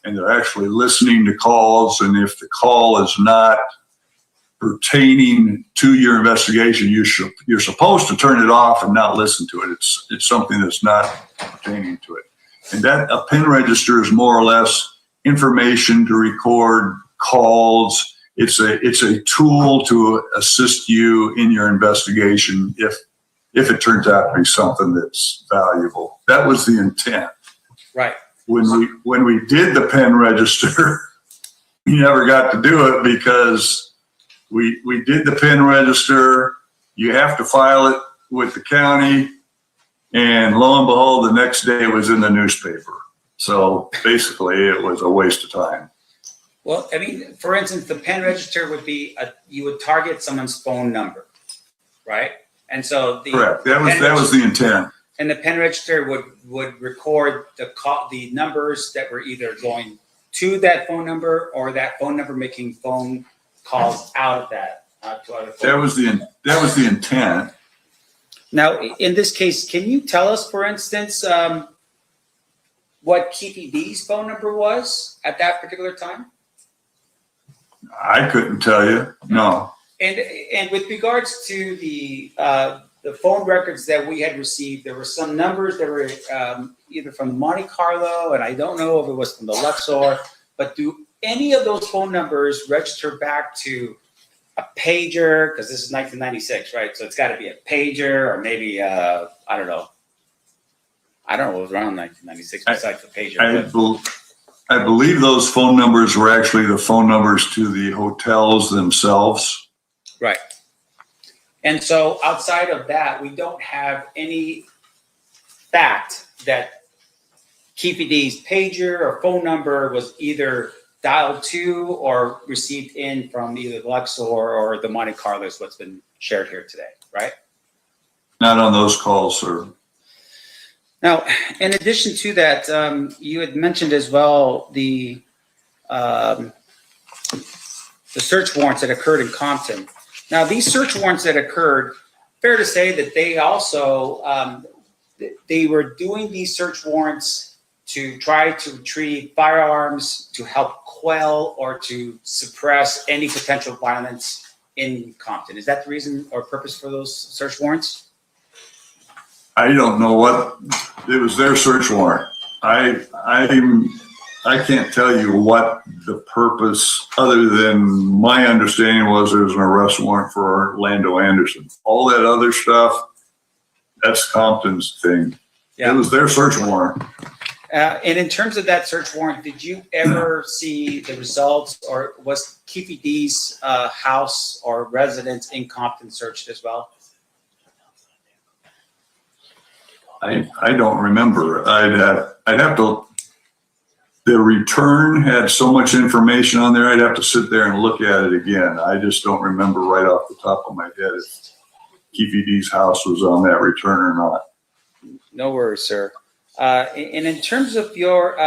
and they're actually listening to calls, and if the call is not pertaining to your investigation, you're supposed to turn it off and not listen to it. It's something that's not pertaining to it. And that a pen register is more or less information to record calls. It's a tool to assist you in your investigation if it turns out to be something that's valuable. That was the intent. Right. When we did the pen register, we never got to do it because we did the pen register. You have to file it with the county, and lo and behold, the next day it was in the newspaper. So basically, it was a waste of time. Well, I mean, for instance, the pen register would be you would target someone's phone number, right? And so Correct. That was the intent. And the pen register would record the numbers that were either going to that phone number or that phone number making phone calls out of that to other phones. That was the intent. Now, in this case, can you tell us, for instance, what Keefe D's phone number was at that particular time? I couldn't tell you. No. And with regards to the phone records that we had received, there were some numbers that were either from Monte Carlo, and I don't know if it was from the Luxor, but do any of those phone numbers register back to a pager? Because this is 1996, right? So it's got to be a pager, or maybe I don't know. I don't know what was around 1996 besides the pager. I believe those phone numbers were actually the phone numbers to the hotels themselves. Right. And so outside of that, we don't have any fact that Keefe D's pager or phone number was either dialed to or received in from either the Luxor or the Monte Carlo, is what's been shared here today, right? Not on those calls, sir. Now, in addition to that, you had mentioned as well the search warrants that occurred in Compton. Now, these search warrants that occurred, fair to say that they also, they were doing these search warrants to try to retrieve firearms to help quell or to suppress any potential violence in Compton. Is that the reason or purpose for those search warrants? I don't know what, it was their search warrant. I can't tell you what the purpose, other than my understanding was there was an arrest warrant for Orlando Anderson. All that other stuff, that's Compton's thing. Yeah. It was their search warrant. And in terms of that search warrant, did you ever see the results, or was Keefe D's house or residence in Compton searched as well? I don't remember. I'd have to. The return had so much information on there. I'd have to sit there and look at it again. I just don't remember right off the top of my head if Keefe D's house was on that return or not. No worries, sir. And in terms of your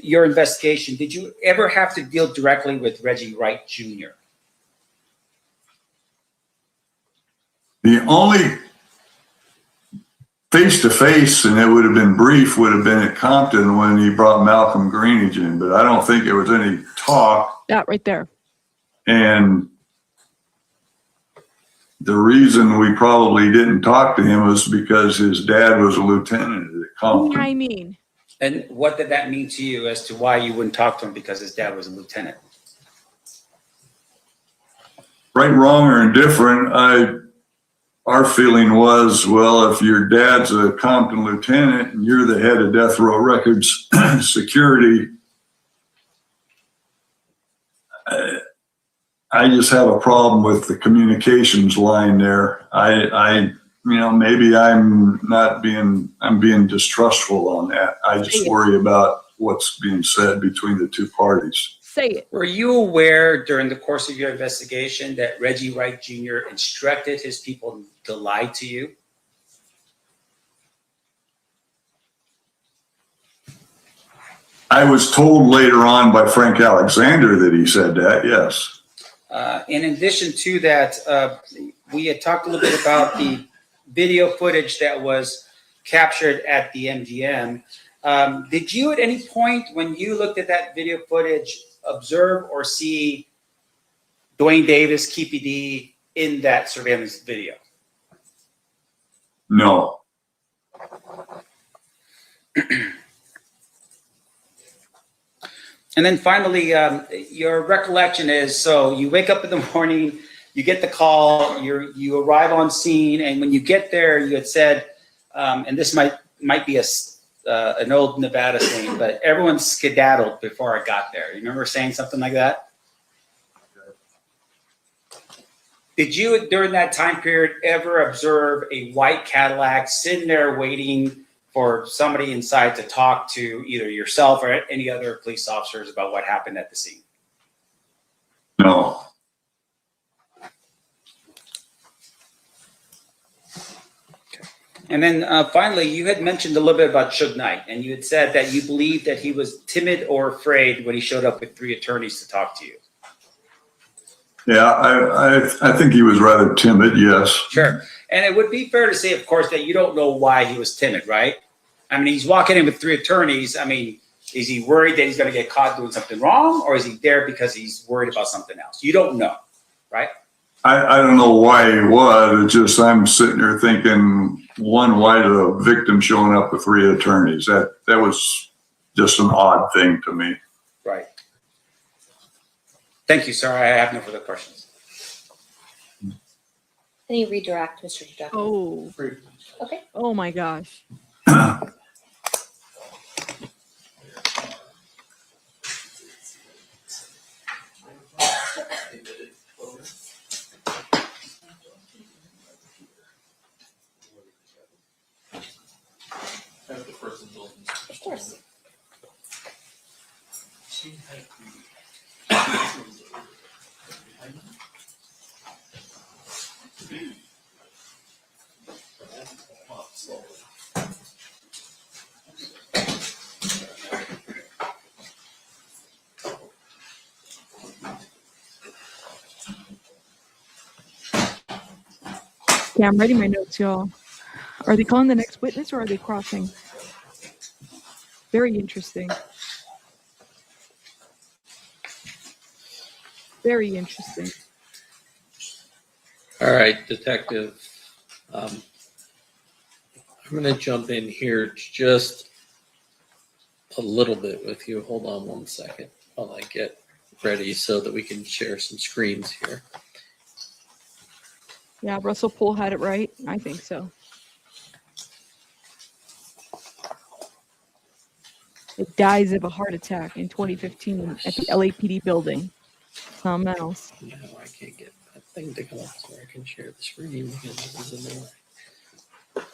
investigation, did you ever have to deal directly with Reggie Wright Jr.? The only face-to-face, and it would have been brief, would have been at Compton when he brought Malcolm Greenidge in, but I don't think there was any talk. That right there. And the reason we probably didn't talk to him was because his dad was a lieutenant at Compton. I mean. And what did that mean to you as to why you wouldn't talk to him because his dad was a lieutenant? Right, wrong, or indifferent, our feeling was, well, if your dad's a Compton lieutenant and you're the head of Death Row Records security, I just have a problem with the communications line there. Maybe I'm being distrustful on that. I just worry about what's being said between the two parties. Say it. Were you aware during the course of your investigation that Reggie Wright Jr. instructed his people to lie to you? I was told later on by Frank Alexander that he said that, yes. In addition to that, we had talked a little bit about the video footage that was captured at the MGM. Did you at any point when you looked at that video footage observe or see Duane Davis, Keefe D in that surveillance video? No. And then finally, your recollection is, so you wake up in the morning, you get the call, you arrive on scene, and when you get there, you had said, and this might be an old Nevada thing, but everyone skedaddled before I got there. You remember saying something like that? Did you, during that time period, ever observe a white Cadillac sitting there waiting for somebody inside to talk to either yourself or any other police officers about what happened at the scene? No. And then finally, you had mentioned a little bit about Suge Knight, and you had said that you believed that he was timid or afraid when he showed up with 3 attorneys to talk to you. Yeah, I think he was rather timid, yes. Sure. And it would be fair to say, of course, that you don't know why he was timid, right? I mean, he's walking in with 3 attorneys. I mean, is he worried that he's going to get caught doing something wrong, or is he there because he's worried about something else? You don't know, right? I don't know why he was. It's just I'm sitting there thinking, one, why the victim showing up with 3 attorneys? That was just an odd thing to me. Right. Thank you, sir. I have no further questions. Can you redirect, Mr. Deductible? Oh. Okay. Oh my gosh. Of course. Yeah, I'm writing my notes, y'all. Are they calling the next witness or are they crossing? Very interesting. Very interesting. All right, Detective. I'm going to jump in here just a little bit with you. Hold on one second while I get ready so that we can share some screens here. Yeah, Russell Poole had it right. I think so. It dies of a heart attack in 2015 at the LAPD building. Something else. No, I can't get that thing to come up so I can share the screen because this is in there.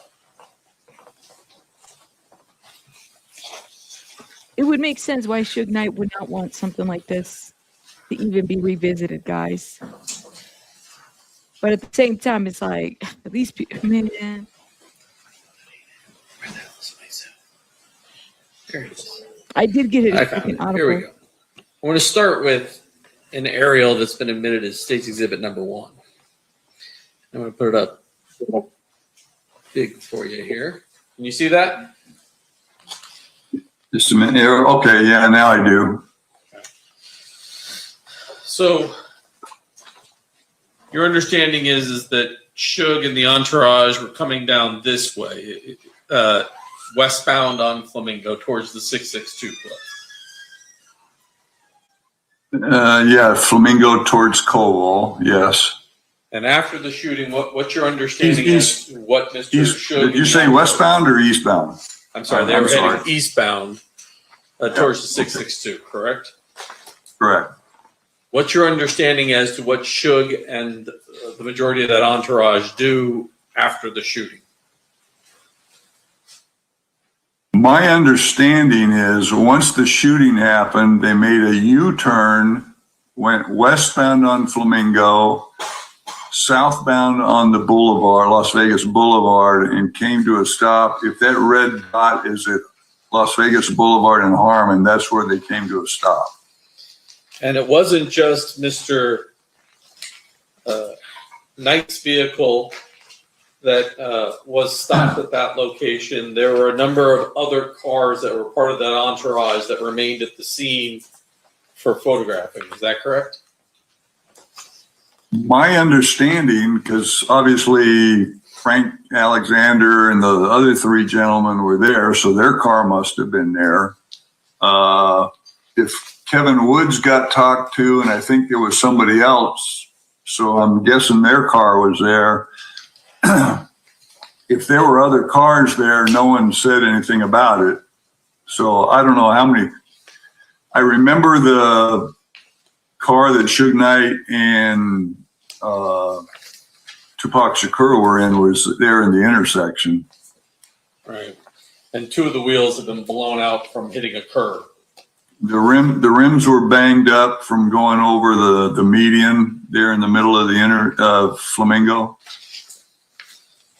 It would make sense why Suge Knight would not want something like this to even be revisited, guys. But at the same time, it's like, these people, man. Where the hell is my Zoom? There it is. I did get it. I found it. Here we go. I want to start with an aerial that's been admitted as State's Exhibit number 1. I'm going to put it up big for you here. Can you see that? Just a minute here. Okay, yeah, now I do. So your understanding is that Suge and the entourage were coming down this way, westbound on Flamingo towards the 662 Club. Yeah, Flamingo towards Cole, yes. And after the shooting, what's your understanding as to what Mr. Suge? Did you say westbound or eastbound? I'm sorry, they were heading eastbound towards the 662, correct? Correct. What's your understanding as to what Suge and the majority of that entourage do after the shooting? My understanding is once the shooting happened, they made a U-turn, went westbound on Flamingo, southbound on the boulevard, Las Vegas Boulevard, and came to a stop. If that red dot is at Las Vegas Boulevard and Harmon, that's where they came to a stop. And it wasn't just Mr. Knight's vehicle that was stopped at that location. There were a number of other cars that were part of that entourage that remained at the scene for photographing. Is that correct? My understanding, because obviously Frank Alexander and the other three gentlemen were there, so their car must have been there. If Kevin Woods got talked to, and I think there was somebody else, so I'm guessing their car was there. If there were other cars there, no one said anything about it. So I don't know how many. I remember the car that Suge Knight and Tupac Shakur were in was there in the intersection. Right. And two of the wheels have been blown out from hitting a curb. The rims were banged up from going over the median there in the middle of the Flamingo.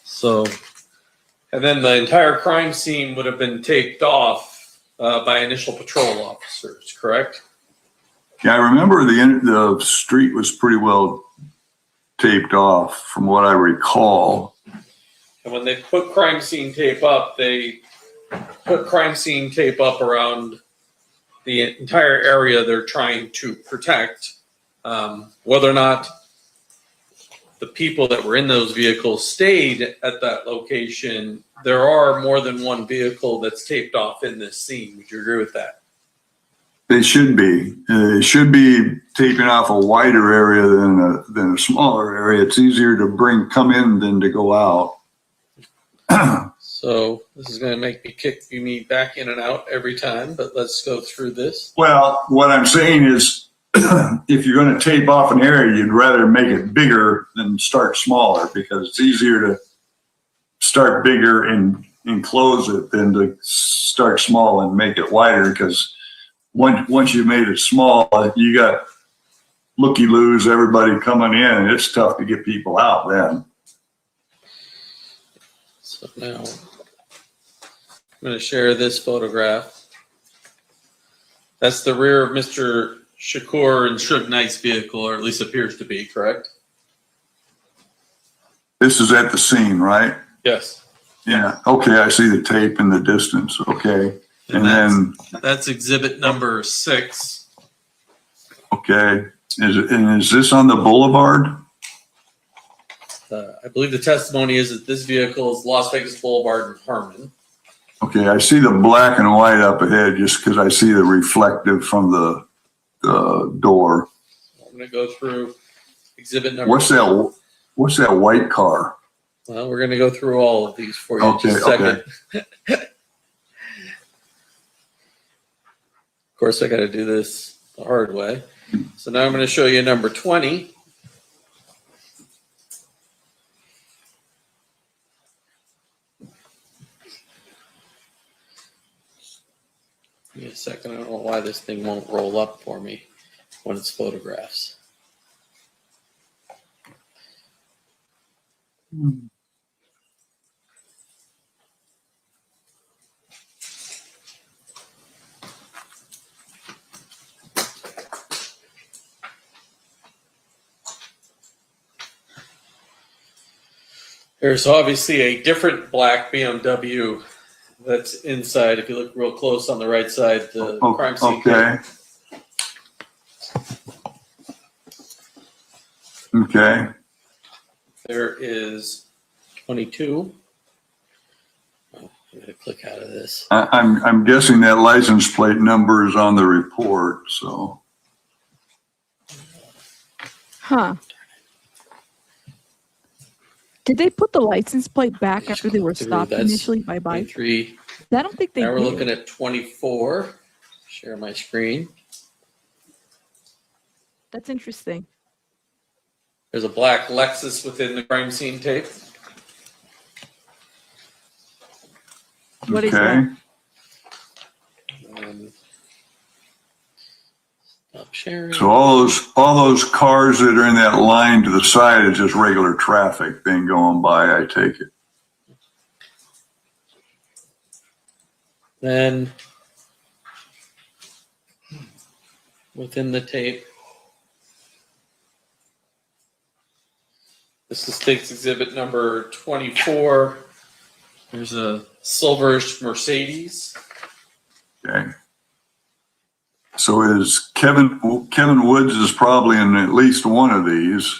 So, and then the entire crime scene would have been taped off by initial patrol officers, correct? Yeah, I remember the street was pretty well taped off from what I recall. And when they put crime scene tape up, they put crime scene tape up around the entire area they're trying to protect. Whether or not the people that were in those vehicles stayed at that location, there are more than one vehicle that's taped off in this scene. Would you agree with that? They should be. They should be taping off a wider area than a smaller area. It's easier to come in than to go out. So this is going to make me kick me back in and out every time, but let's go through this. Well, what I'm saying is, if you're going to tape off an area, you'd rather make it bigger than start smaller, because it's easier to start bigger and close it than to start small and make it wider, because once you made it small, you got looky-loos, everybody coming in. It's tough to get people out then. So now I'm going to share this photograph. That's the rear of Mr. Shakur and Suge Knight's vehicle, or at least appears to be, correct? This is at the scene, right? Yes. Yeah. Okay, I see the tape in the distance. Okay. And then, that's exhibit number 6. okay. Is this on the boulevard? I believe the testimony is that this vehicle is Las Vegas Boulevard in Herman. Okay, I see the black and white up ahead just because I see the reflective from the door. I'm going to go through exhibit number. What's that white car? Well, we're going to go through all of these for you in just a second. Okay. Of course, I got to do this the hard way. So now I'm going to show you number 20. Give me a second. I don't know why this thing won't roll up for me when it's photographs. There's obviously a different black BMW that's inside. If you look real close on the right side, the crime scene. Okay. Okay. There is 22. Oh, I'm gonna click out of this. I'm guessing that license plate number is on the report. So. Huh. Did they put the license plate back after they were stopped initially by bike? 3. I don't think they Now we're did. looking at 24. Share my screen. That's interesting. There's a black Lexus within the crime scene tape. What is that? Stop sharing. So all those cars that are in that line to the side is just regular traffic being going by, I take it. Then within the tape, this is State's exhibit number 24. There's a silverish Mercedes. Okay. So is Kevin Woods is probably in at least one of these.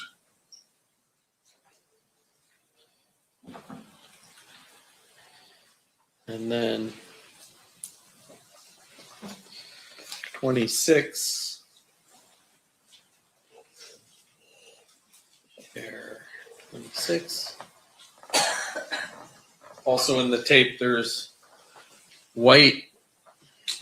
And then 26. There, 26. Also in the tape, there's white.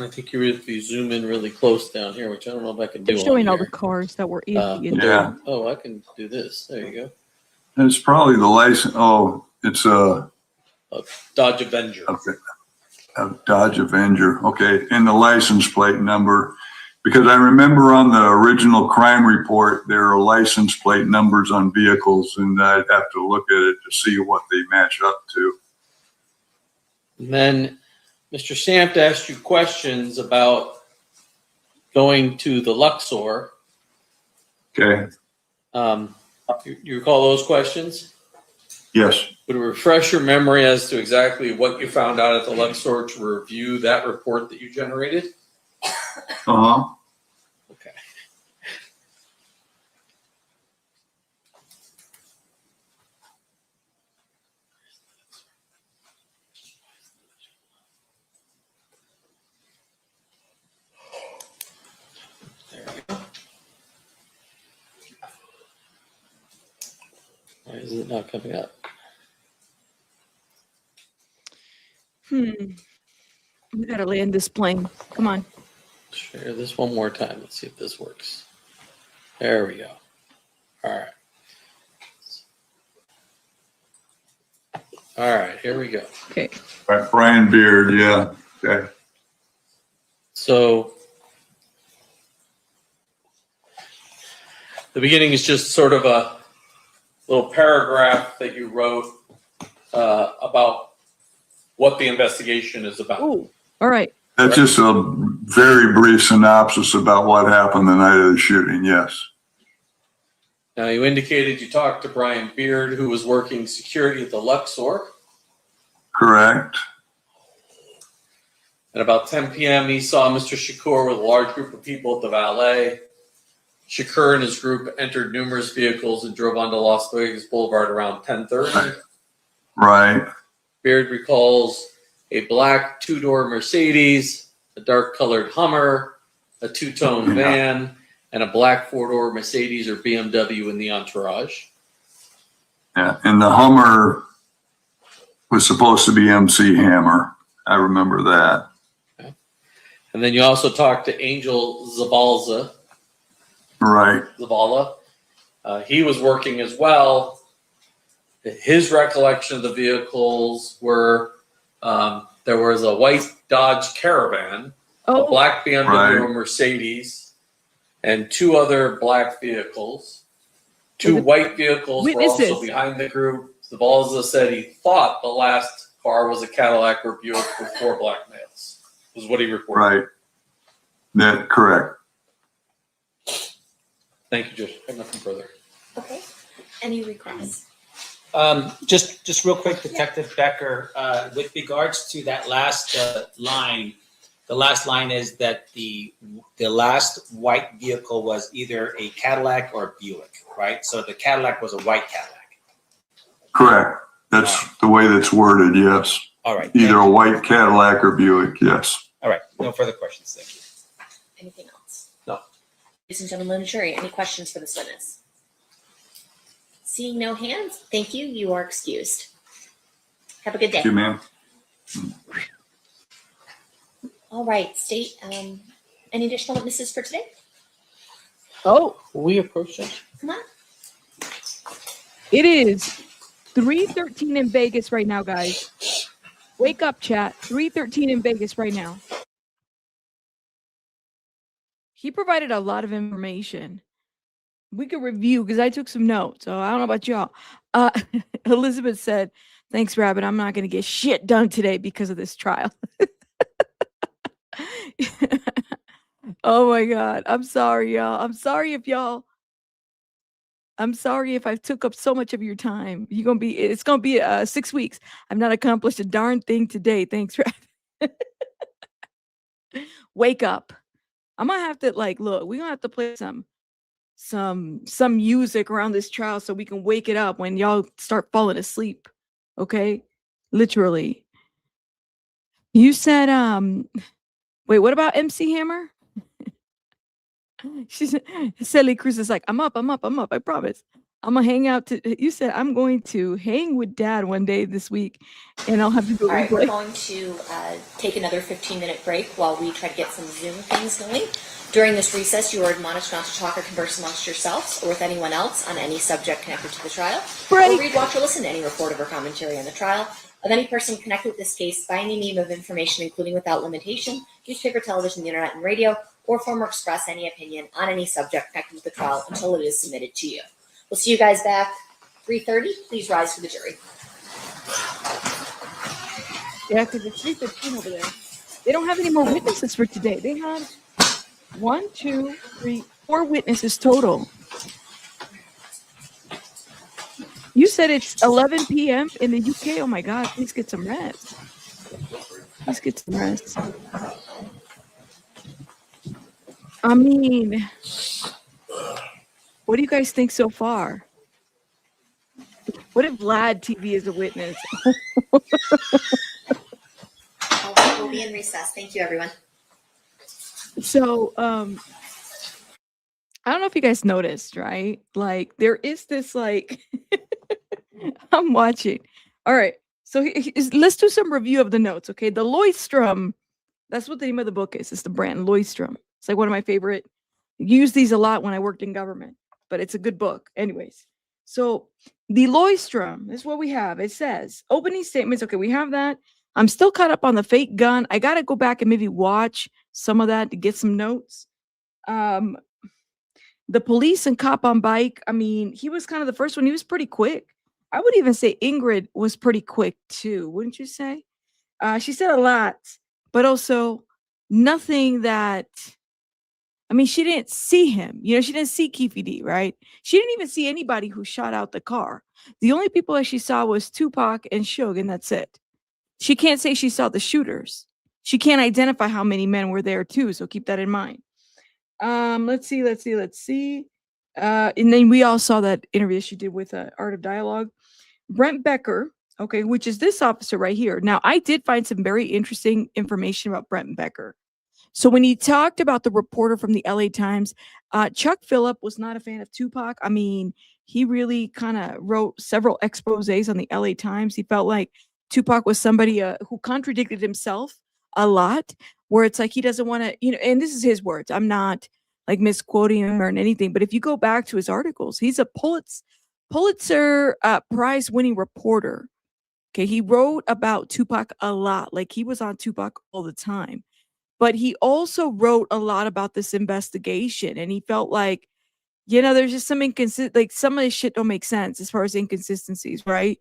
I think if you zoom in really close down here, which I don't know if I can do. It's showing on all the here. cars that were in the Yeah. Oh, I can do this. There you go. It's probably the license. Oh, it's a Dodge Avenger. Okay. A Dodge Avenger. Okay. And the license plate number, because I remember on the original crime report, there are license plate numbers on vehicles, and I'd have to look at it to see what they match up to. And then Mr. Stamp asked you questions about going to the Luxor. Okay. You recall those questions? Yes. Would it refresh your memory as to exactly what you found out at the Luxor to review that report that you generated? Uh-huh. Okay. There we go. Why is it not coming up? We gotta land this plane. Come on. Share this one more time. Let's see if this works. There we go. All right. All right, here we go. Okay. Right, Brian Beard, yeah. Okay. So the beginning is just sort of a little paragraph that you wrote about what the investigation is about. Ooh, all right. That's just a very brief synopsis about what happened the night of the shooting, yes. Now, you indicated you talked to Brian Beard, who was working security at the Luxor. Correct. At about 10 p.m., he saw Mr. Shakur with a large group of people at the valet. Shakur and his group entered numerous vehicles and drove onto Las Vegas Boulevard around 10:30. Right. Beard recalls a black two-door Mercedes, a dark-colored Hummer, a two-tone van, and a black four-door Mercedes or BMW in the entourage. Yeah, and the Hummer was supposed to be MC Hammer. I remember that. Okay. And then you also talked to Angel Zavala. Right. He was working as well. His recollection of the vehicles were there was a white Dodge Caravan, a black BMW or Mercedes, and two other black vehicles. Two white vehicles were also behind the group. Zavala said he thought the last car was a Cadillac or Buick with four black males, was what he reported. Right. That correct. Thank you, Josh. I have nothing further. Okay. Any requests? Just real quick, Detective Becker, with regards to that last line, the last line is that the last white vehicle was either a Cadillac or a Buick, right? So the Cadillac was a white Cadillac. Correct. That's the way that's worded, yes. All right. Either a white Cadillac or Buick, yes. All right. No further questions. Thank you. Anything else? No. Ladies and gentlemen of the jury, any questions for this witness? Seeing no hands, thank you. You are excused. Have a good day. Thank you, ma'am. All right, state. Any additional witnesses for today? Oh, we approach it. Come on. It is 3:13 in Vegas right now, guys. Wake up, chat. 3:13 in Vegas right now. He provided a lot of information. We could review because I took some notes. So I don't know about y'all. Elizabeth said, "Thanks, Rabbit. I'm not going to get shit done today because of this trial." Oh my God. I'm sorry, y'all. I'm sorry if I took up so much of your time. It's gonna be 6 weeks. I've not accomplished a darn thing today. Thanks, Rabbit. Wake up. I'm gonna have to look, we're gonna have to play some music around this trial so we can wake it up when y'all start falling asleep. Okay? Literally. You said, wait, what about MC Hammer? She said, Sally Cruz is like, I'm up, I promise. I'm gonna hang out you said I'm going to hang with dad one day this week and I'll have to go All right, we're replay. going to take another 15-minute break while we try to get some Zoom things going. During this recess, you are admonished not to talk or converse amongst yourselves or with anyone else on any subject connected to the trial, or read, watch, or listen to any report or commentary on the trial of any person connected with this case by any medium of information, including without limitation, newspaper, television, the internet, and radio, or form or express any opinion on any subject connected with the trial until it is submitted to you. We'll see you guys back 3:30. Please rise for the jury. Yeah, because it's 3:15 over there. They don't have any more witnesses for today. They had 1, 2, 3, 4 witnesses total. You said it's 11 p.m. in the UK. Oh my God, please get some rest. Please get some rest. I mean, what do you guys think so far? What if Vlad TV is a witness? We'll be in recess. Thank you, everyone. So, I don't know if you guys noticed, right? Like, there is this, like, I'm watching. All right. So, let's do some review of the notes, okay? The Lloydstrom, that's what the name of the book is. It's the brand, Lloydstrom. It's like one of my favorite. Use these a lot when I worked in government, but it's a good book. Anyways, so the Lloydstrom is what we have. It says opening statements. Okay, we have that. I'm still caught up on the fake gun. I got to go back and maybe watch some of that to get some notes. The police and cop on bike. I mean, he was kind of the first one. He was pretty quick. I would even say Ingrid was pretty quick too. Wouldn't you say? She said a lot, but also nothing that, I mean, she didn't see him. You know, she didn't see Keefe D, right? She didn't even see anybody who shot out the car. The only people that she saw was Tupac and Suge, and that's it. She can't say she saw the shooters. She can't identify how many men were there too, so keep that in mind. Let's see. And then we all saw that interview she did with Art of Dialogue. Brent Becker, okay, which is this officer right here. Now, I did find some very interesting information about Brent Becker. So when he talked about the reporter from the LA Times, Chuck Phillip was not a fan of Tupac. I mean, he really kind of wrote several exposés on the LA Times. He felt like Tupac was somebody who contradicted himself a lot, where it's like he doesn't want to, you know, and this is his words. I'm not like misquoting him or anything, but if you go back to his articles, he's a Pulitzer Prize winning reporter. Okay, he wrote about Tupac a lot. Like he was on Tupac all the time. But he also wrote a lot about this investigation, and he felt like, you know, there's just some like some of this shit don't make sense as far as inconsistencies, right?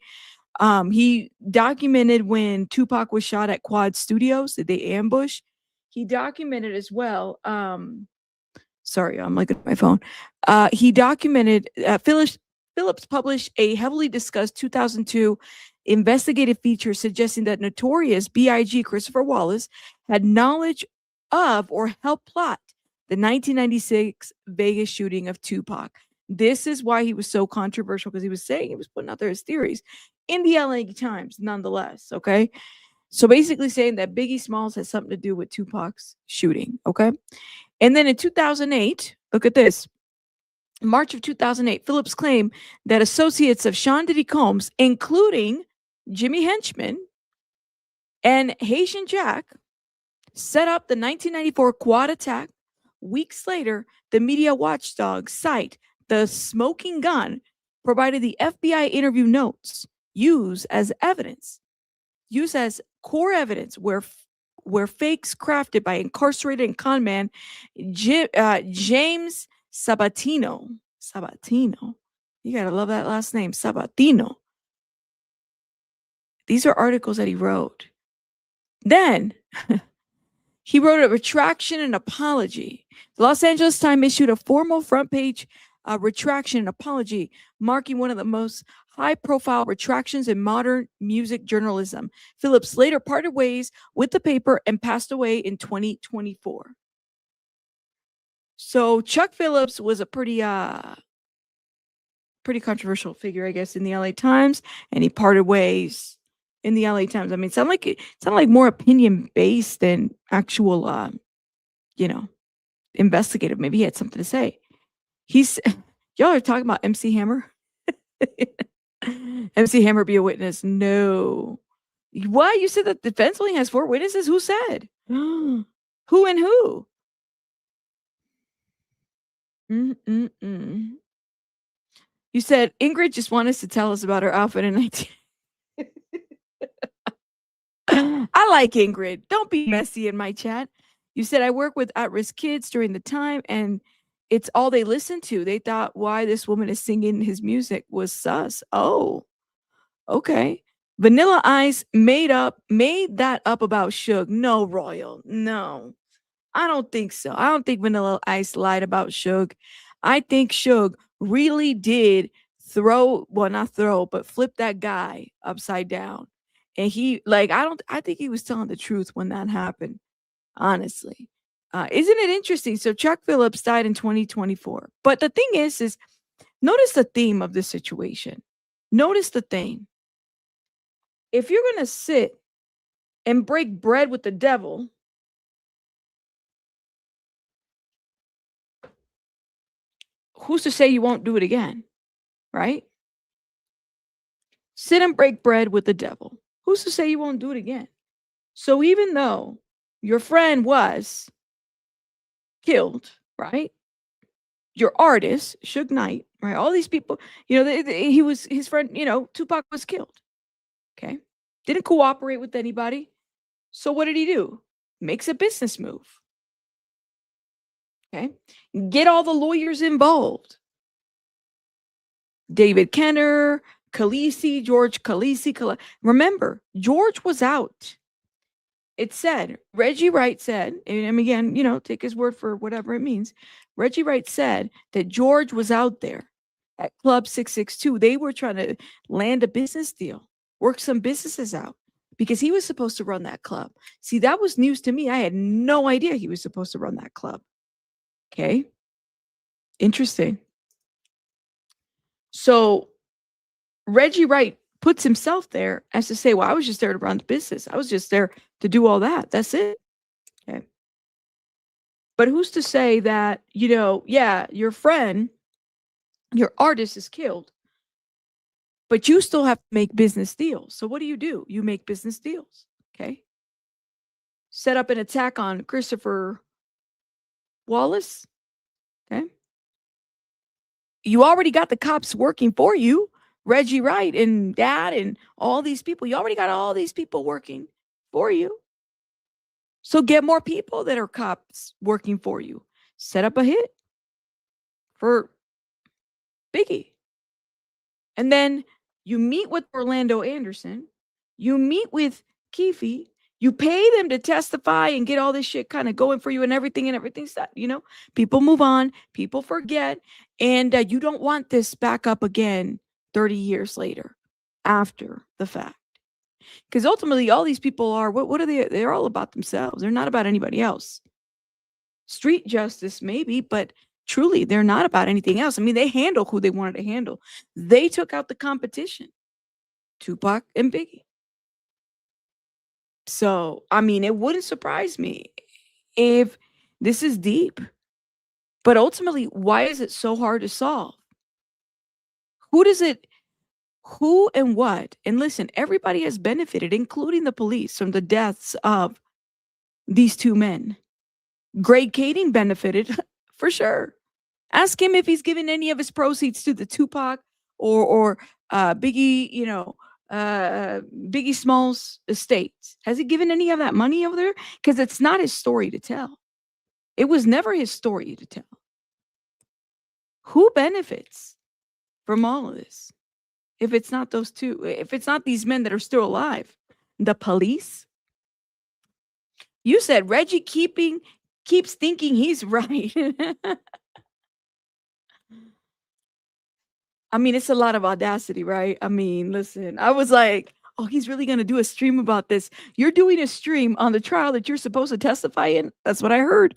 He documented when Tupac was shot at Quad Studios, that they ambushed. He documented as well. Sorry, I'm looking at my phone. He documented Phillips published a heavily discussed 2002 investigative feature suggesting that notorious B.I.G. Christopher Wallace had knowledge of or helped plot the 1996 Vegas shooting of Tupac. This is why he was so controversial, because he was saying, he was putting out there his theories in the LA Times, nonetheless. Okay. So basically saying that Biggie Smalls has something to do with Tupac's shooting. Okay. And then in 2008, look at this. March of 2008, Phillips claimed that associates of Sean Diddy Combs, including Jimmy Henchman and Haitian Jack, set up the 1994 quad attack. Weeks later, the media watchdog site The Smoking Gun provided the FBI interview notes used as core evidence where fakes crafted by incarcerated con man James Sabatino. You gotta love that last name, Sabatino. These are articles that he wrote. Then he wrote a retraction and apology. The Los Angeles Times issued a formal front page retraction and apology, marking one of the most high-profile retractions in modern music journalism. Phillips later parted ways with the paper and passed away in 2024. So Chuck Phillips was a pretty controversial figure, I guess, in the LA Times, and he parted ways in the LA Times. I mean, it sounded like more opinion based than actual, investigative. Maybe he had something to say. Y'all are talking about MC Hammer. MC Hammer be a witness? No. Why? You said that the defense only has 4 witnesses? Who said? Who and who? You said Ingrid just wanted us to tell us about her outfit in 19. I like Ingrid. Don't be messy in my chat. You said I work with at-risk kids during the time, and it's all they listen to. They thought why this woman is singing his music was sus. Oh, okay. Vanilla Ice made that up about Suge. No, Royal. No. I don't think so. I don't think Vanilla Ice lied about Suge. I think Suge really did flip that guy upside down. And I think he was telling the truth when that happened, honestly. Isn't it interesting? So Chuck Phillips died in 2024. But the thing is notice the theme of this situation. Notice the theme. If you're going to sit and break bread with the devil, who's to say you won't do it again? Right? Sit and break bread with the devil. Who's to say you won't do it again? So even though your friend was killed, right? Your artist, Suge Knight, right? All these people, his friend, Tupac was killed. Okay. Didn't cooperate with anybody. So what did he do? Makes a business move. Okay. Get all the lawyers involved. David Kenner, George Khaleesi. Remember, George was out. It said, Reggie Wright said, and again, take his word for whatever it means. Reggie Wright said that George was out there at Club 662. They were trying to land a business deal, work some businesses out, because he was supposed to run that club. See, that was news to me. I had no idea he was supposed to run that club. Okay. Interesting. So Reggie Wright puts himself there as to say, well, I was just there to run the business. I was just there to do all that. That's it. Okay. But who's to say that, your friend, your artist is killed, but you still have to make business deals. So what do? You make business deals. Okay. Set up an attack on Christopher Wallace. Okay. You already got the cops working for you. Reggie Wright and Dad and all these people. You already got all these people working for you. So get more people that are cops working for you. Set up a hit for Biggie. And then you meet with Orlando Anderson. You meet with Keefe. You pay them to testify and get all this shit kind of going for you and everything's that, people move on, people forget. And you don't want this back up again 30 years later after the fact. Because ultimately, all these people are, what are they? They're all about themselves. They're not about anybody else. Street justice, maybe, but truly, they're not about anything else. I mean, they handle who they wanted to handle. They took out the competition, Tupac and Biggie. So, it wouldn't surprise me if this is deep. But ultimately, why is it so hard to solve? Who and what? And listen, everybody has benefited, including the police, from the deaths of these 2 men. Greg Kading benefited for sure. Ask him if he's given any of his proceeds to the Tupac or Biggie, Biggie Smalls estate. Has he given any of that money over there? Because it's not his story to tell. It was never his story to tell. Who benefits from all of this? If it's not those 2, if it's not these men that are still alive, the police. You said Reggie keeps thinking he's right. It's a lot of audacity, right? Listen, I was like, oh, he's really going to do a stream about this. You're doing a stream on the trial that you're supposed to testify in. That's what I heard.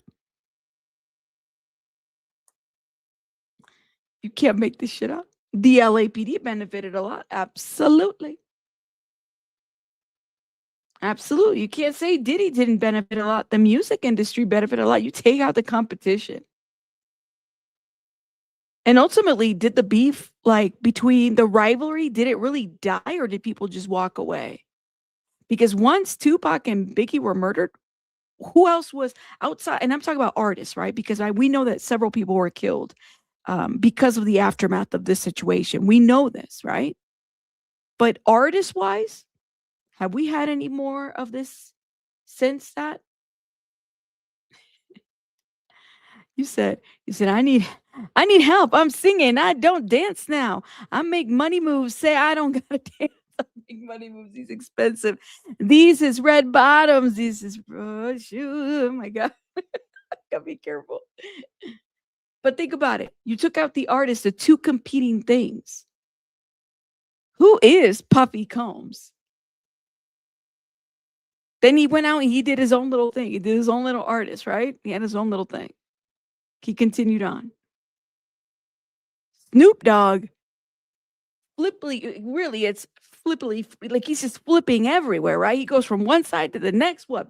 You can't make this shit up. The LAPD benefited a lot. Absolutely. Absolutely. You can't say Diddy didn't benefit a lot. The music industry benefited a lot. You take out the competition. And ultimately, did the beef, like between the rivalry, did it really die or did people just walk away? Because once Tupac and Biggie were murdered, who else was outside? And I'm talking about artists, right? Because we know that several people were killed because of the aftermath of this situation. We know this, right? But artist wise, have we had any more of this since that? You said, I need help. I'm singing. I don't dance now. I make money moves. Say I don't gotta dance. I make money moves. These expensive. These is red bottoms. These is shoes. Oh my God. Gotta be careful. But think about it. You took out the artist, the two competing things. Who is Puffy Combs? Then he went out and he did his own little thing. He did his own little artist, right? He had his own little thing. He continued on. Snoop Dogg, really, it's flippily, like he's just flipping everywhere, right? He goes from one side to the next. What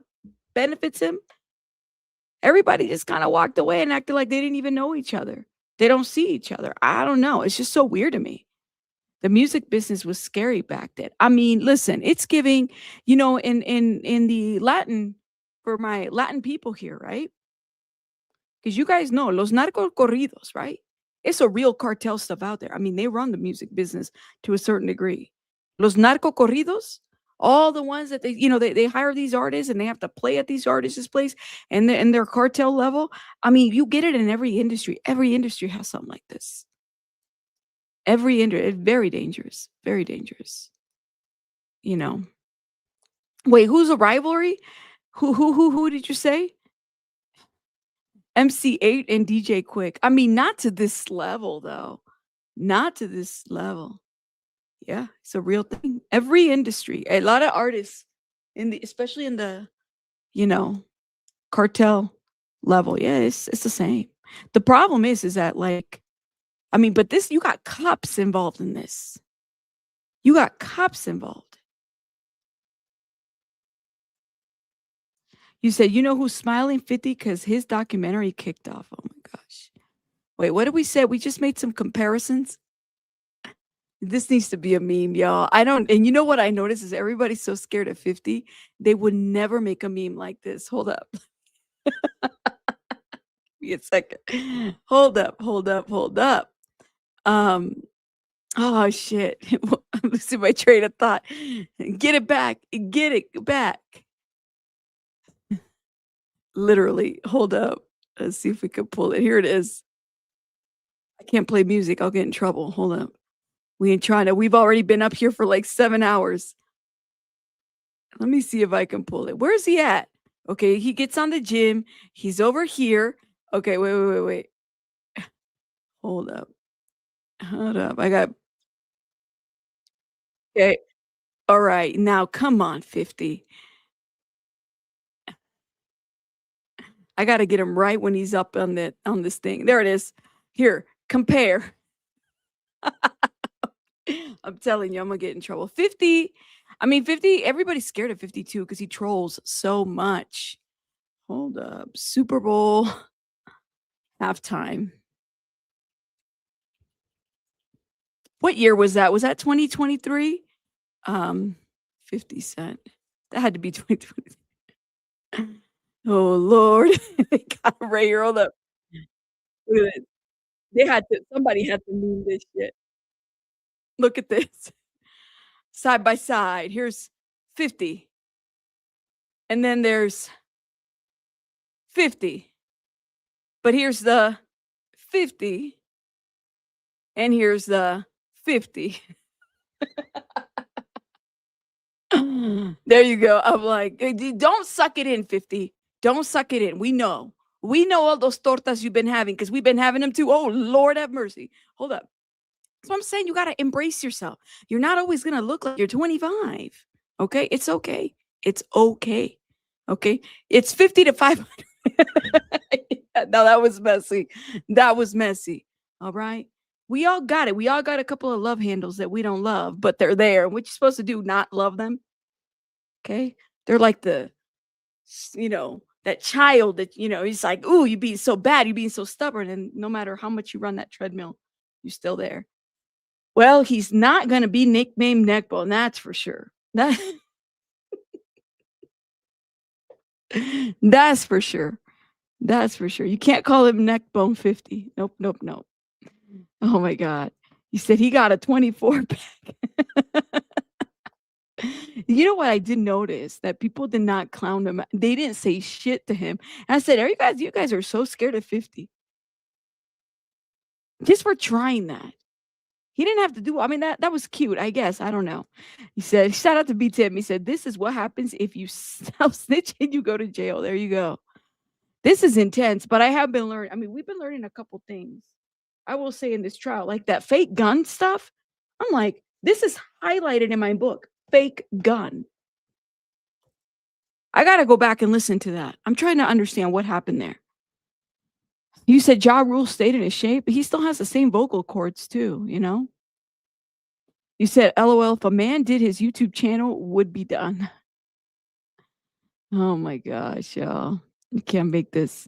benefits him? Everybody just kind of walked away and acted like they didn't even know each other. They don't see each other. I don't know. It's just so weird to me. The music business was scary back then. I mean, listen, it's giving, in the Latin, for my Latin people here, right? Because you guys know los narco corridos, right? It's a real cartel stuff out there. I mean, they run the music business to a certain degree. Los narco corridos, all the ones that they hire these artists and they have to play at these artists' place and their cartel level. I mean, you get it in every industry. Every industry has something like this. Every industry, very dangerous, very dangerous. Wait, who's a rivalry? Who did you say? MC8 and DJ Quick. I mean, not to this level, though. Not to this level. Yeah, it's a real thing. Every industry, a lot of artists, especially in the, cartel level. Yeah, it's the same. The problem is that but you got cops involved in this. You got cops involved. You said, who's smiling 50 because his documentary kicked off. Oh my gosh. Wait, what did we say? We just made some comparisons. This needs to be a meme, y'all. And you know what I noticed is everybody's so scared of 50. They would never make a meme like this. Hold up. Give me a second. Hold up. Oh shit. I'm losing my train of thought. Get it back. Literally, hold up. Let's see if we can pull it. Here it is. I can't play music. I'll get in trouble. Hold up. We ain't trying to. We've already been up here for like 7 hours. Let me see if I can pull it. Where's he at? Okay, he gets on the gym. He's over here. Okay, wait. Hold up. I got. Okay. All right. Now, come on, 50. I got to get him right when he's up on this thing. There it is. Here, compare. I'm telling you, I'm going to get in trouble. 50. I mean, 50, everybody's scared of 52 because he trolls so much. Hold up. Super Bowl halftime. What year was that? Was that 2023? 50 Cent. That had to be 2023. Oh, Lord. They got Ray here. Hold up. Look at it. Somebody had to meme this shit. Look at this. Side by side. Here's 50. And then there's 50. But here's the 50. And here's the 50. There you go. I'm like, don't suck it in, 50. Don't suck it in. We know all those tortas you've been having because we've been having them too. Oh, Lord have mercy. Hold up. That's what I'm saying. You got to embrace yourself. You're not always going to look like you're 25. Okay? It's okay. It's okay. Okay? It's 50 to 500. No, that was messy. All right? We all got it. We all got a couple of love handles that we don't love, but they're there. What you supposed to do? Not love them? Okay? They're like that child that, he's like, ooh, you're being so bad. You're being so stubborn. And no matter how much you run that treadmill, you're still there. Well, he's not going to be nicknamed Neckbone. That's for sure. That's for sure. That's for sure. You can't call him Neckbone 50. Nope, nope, nope. Oh my God. He said he got a 24 pack. You know what I did notice? That people did not clown him. They didn't say shit to him. And I said, you guys are so scared of 50. Just for trying that. He didn't have to do, I mean, that was cute, I guess. I don't know. He said, shout out to B Tim. He said, this is what happens if you self-snitch and you go to jail. There you go. This is intense, but I have been learning. I mean, we've been learning a couple things. I will say in this trial, like that fake gun stuff. I'm like, this is highlighted in my book. Fake gun. I got to go back and listen to that. I'm trying to understand what happened there. You said Ja Rule stayed in his shape, but he still has the same vocal cords too, You said, LOL, if a man did his YouTube channel, would be done. Oh my gosh, y'all. You can't make this.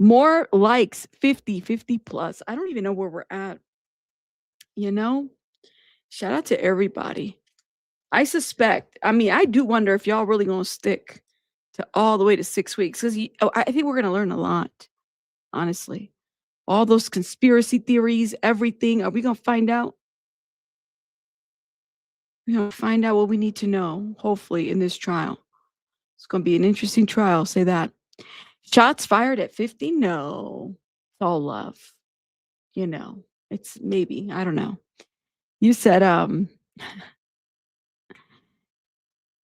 More likes, 50 plus. I don't even know where we're at. Shout out to everybody. I suspect, I do wonder if y'all really going to stick to all the way to 6 weeks. Because I think we're going to learn a lot, honestly. All those conspiracy theories, everything. Are we going to find out? We're going to find out what we need to know, hopefully, in this trial. It's going to be an interesting trial, say that. Shots fired at 50? No. It's all love. It's maybe, I don't know. You said,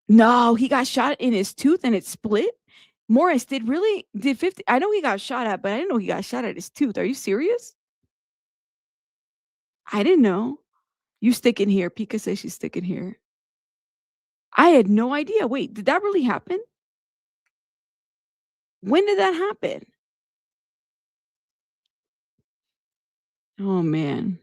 no, he got shot in his tooth and it split. Morris did 50. I know he got shot at, but I didn't know he got shot at his tooth. Are you serious? I didn't know. You stick in here. Pika says she's sticking here. I had no idea. Wait, did that really happen? When did that happen? Oh, man.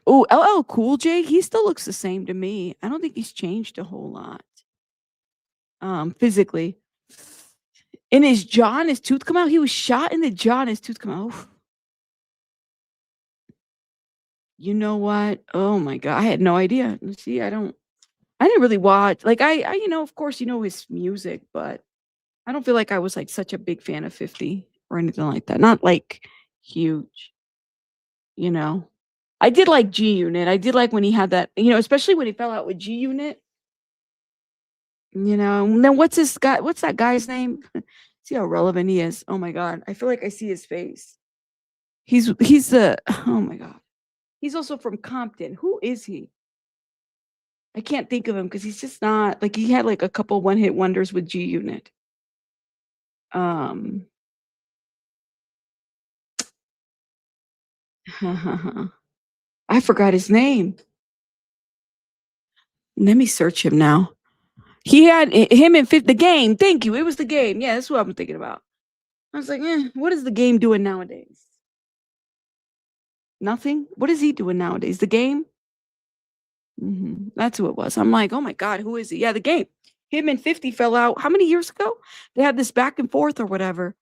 Oh, LL Cool J, he still looks the same to me. I don't think he's changed a whole lot. Physically. In his jaw and his tooth come out? He was shot in the jaw and his tooth come out. Oof. You know what? Oh my God. I had no idea. See, I didn't really watch. Like I of course, his music, but I don't feel like I was like such a big fan of 50 or anything like that. Not like huge, I did like G Unit. I did like when he had that, especially when he fell out with G Unit. And then what's that guy's name? See how relevant he is. Oh my God. I feel like I see his face. He's oh my God. He's also from Compton. Who is he? I can't think of him because he's just not like he had like a couple one-hit wonders with G Unit. I forgot his name. Let me search him now. He had him in The Game. Thank you. It was The Game. Yeah, that's what I'm thinking about. I was like, what is The Game doing nowadays? Nothing? What is he doing nowadays? The Game? That's who it was. I'm like, oh my God, who is he? Yeah, The Game. Him and 50 fell out. How many years ago? They had this back and forth or whatever.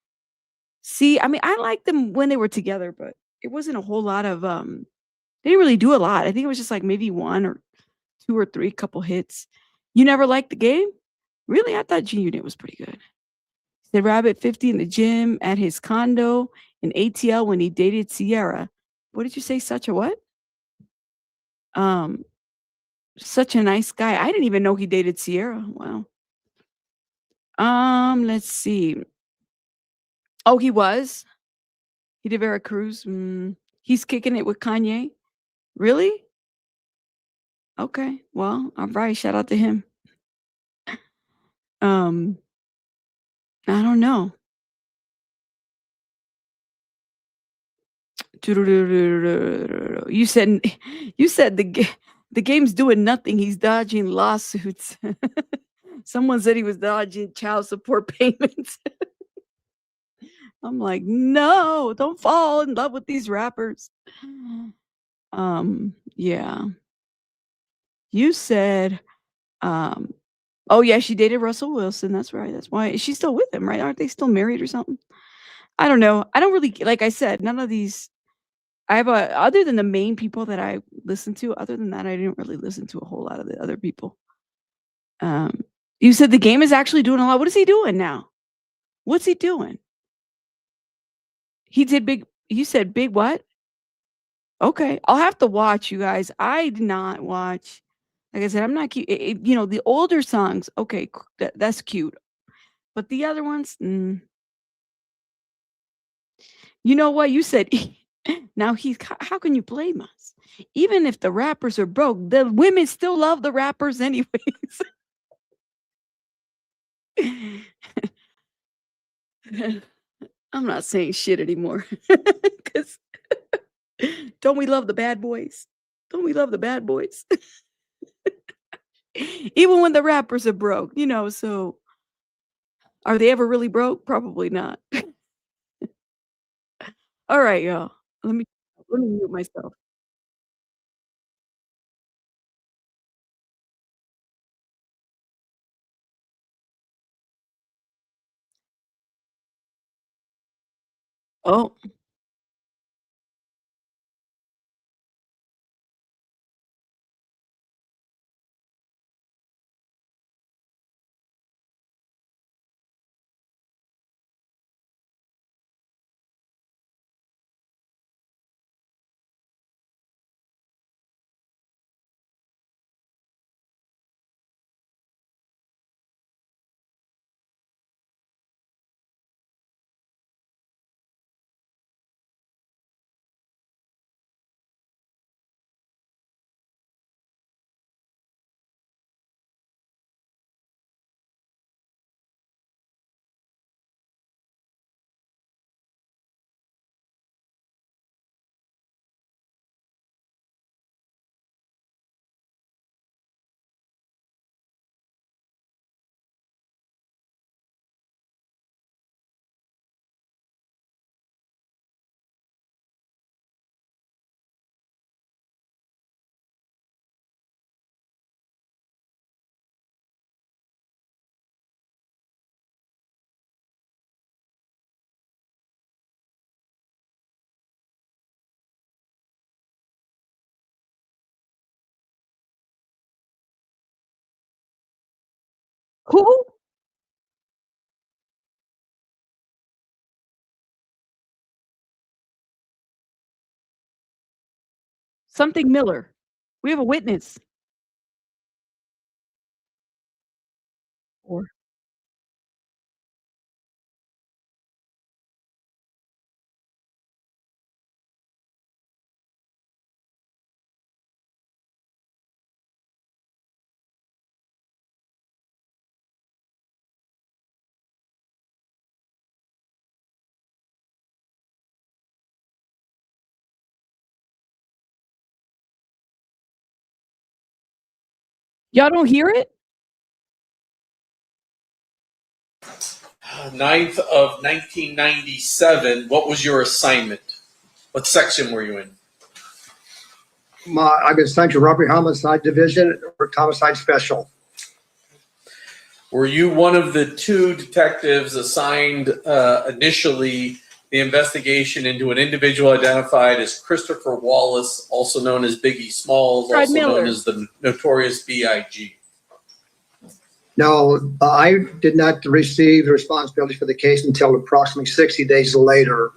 See, I liked them when they were together, but it wasn't a whole lot of, they didn't really do a lot. I think it was just like maybe 1 or 2 or 3 couple hits. You never liked The Game? Really? I thought G Unit was pretty good. The Rabbit 50 in the gym, at his condo, in ATL when he dated Sierra. What did you say? Such a what? Such a nice guy. I didn't even know he dated Sierra. Wow. Let's see. Oh, he was? He did Veracruz. He's kicking it with Kanye. Really? Okay. Well, all right. Shout out to him. I don't know. You said the game's doing nothing. He's dodging lawsuits. Someone said he was dodging child support payments. I'm like, no, don't fall in love with these rappers. Yeah. You said Oh yeah, she dated Russell Wilson. That's right. That's why she's still with him, right? Aren't they still married or something? I don't know. I don't really, like I said, none of these. I have other than the main people that I listen to. Other than that, I didn't really listen to a whole lot of the other people. You said the game is actually doing a lot. What is he doing now? What's he doing? He did big. You said big what? Okay, I'll have to watch, you guys. I did not watch. Like I said, I'm not cute. You know, the older songs. Okay, that's cute. But the other ones, you know what? You said now how can you blame us? Even if the rappers are broke, the women still love the rappers anyways. I'm not saying shit anymore. Because don't we love the bad boys? Don't we love the bad boys? Even when the rappers are broke, you know, so are they ever really broke? Probably not. All right, y'all. Let me mute myself. Oh. Who? Something Miller. We have a witness. Or y'all don't hear it? 9th of 1997. What was your assignment? What section were you in? I've been assigned to robbery homicide division or homicide special. Were you one of the two detectives assigned initially the investigation into an individual identified as Christopher Wallace, also known as Biggie Smalls, also known as the notorious B.I.G.? No, I did not receive the responsibility for the case until approximately 60 days later.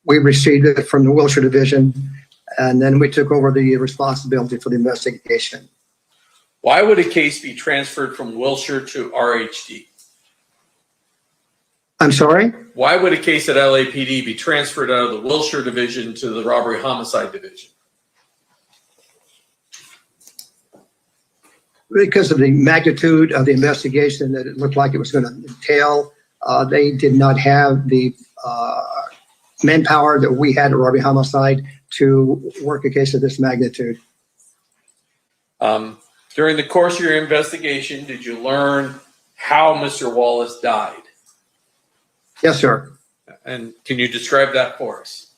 We received it from the Wilshire Division, and then we took over the responsibility for the investigation. Why would a case be transferred from Wilshire to RHD? I'm sorry? Why would a case at LAPD be transferred out of the Wilshire Division to the Robbery Homicide Division? Because of the magnitude of the investigation that it looked like it was going to entail, they did not have the manpower that we had at robbery homicide to work a case of this magnitude. During the course of your investigation, did you learn how Mr. Wallace died? Yes, sir. And can you describe that for us?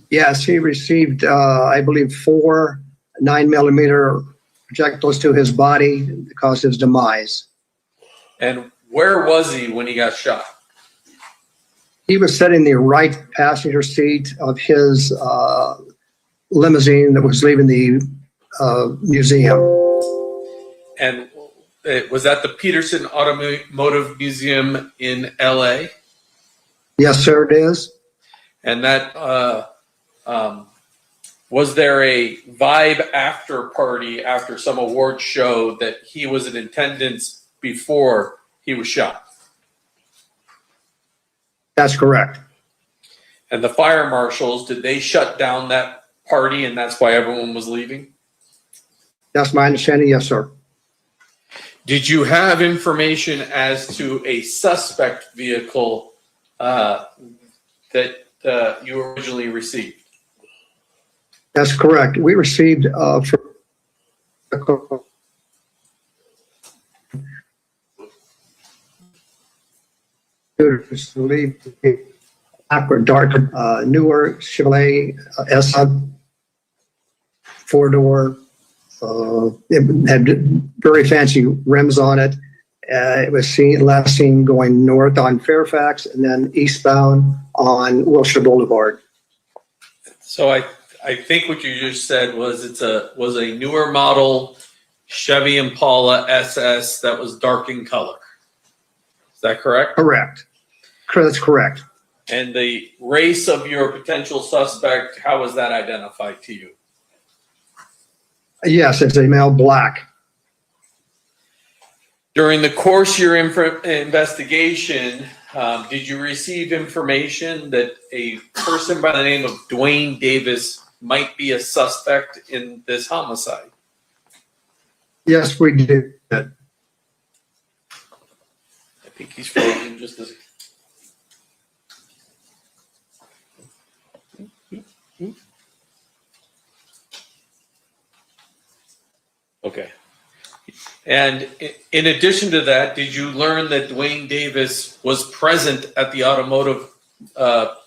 Yes, he received, I believe, 4 9mm projectiles to his body that caused his demise. And where was he when he got shot? He was sitting in the right passenger seat of his limousine that was leaving the museum. And was that the Peterson Automotive Museum in LA? Yes, sir, it is. And that was there a vibe after party after some award show that he was in attendance before he was shot? That's correct. And the fire marshals, did they shut down that party and that's why everyone was leaving? That's my understanding, yes, sir. Did you have information as to a suspect vehicle that you originally received? That's correct. We received dark, newer Chevrolet S four-door. It had very fancy rims on it. It was last seen going north on Fairfax and then eastbound on Wilshire Boulevard. So I think what you just said was was a newer model Chevy Impala SS that was dark in color. Is that correct? Correct. That's correct. And the race of your potential suspect, how was that identified to you? Yes, it's a male black. During the course of your investigation, did you receive information that a person by the name of Duane Davis might be a suspect in this homicide? Yes, we did. I think he's frozen just as. Okay. And in addition to that, did you learn that Duane Davis was present at the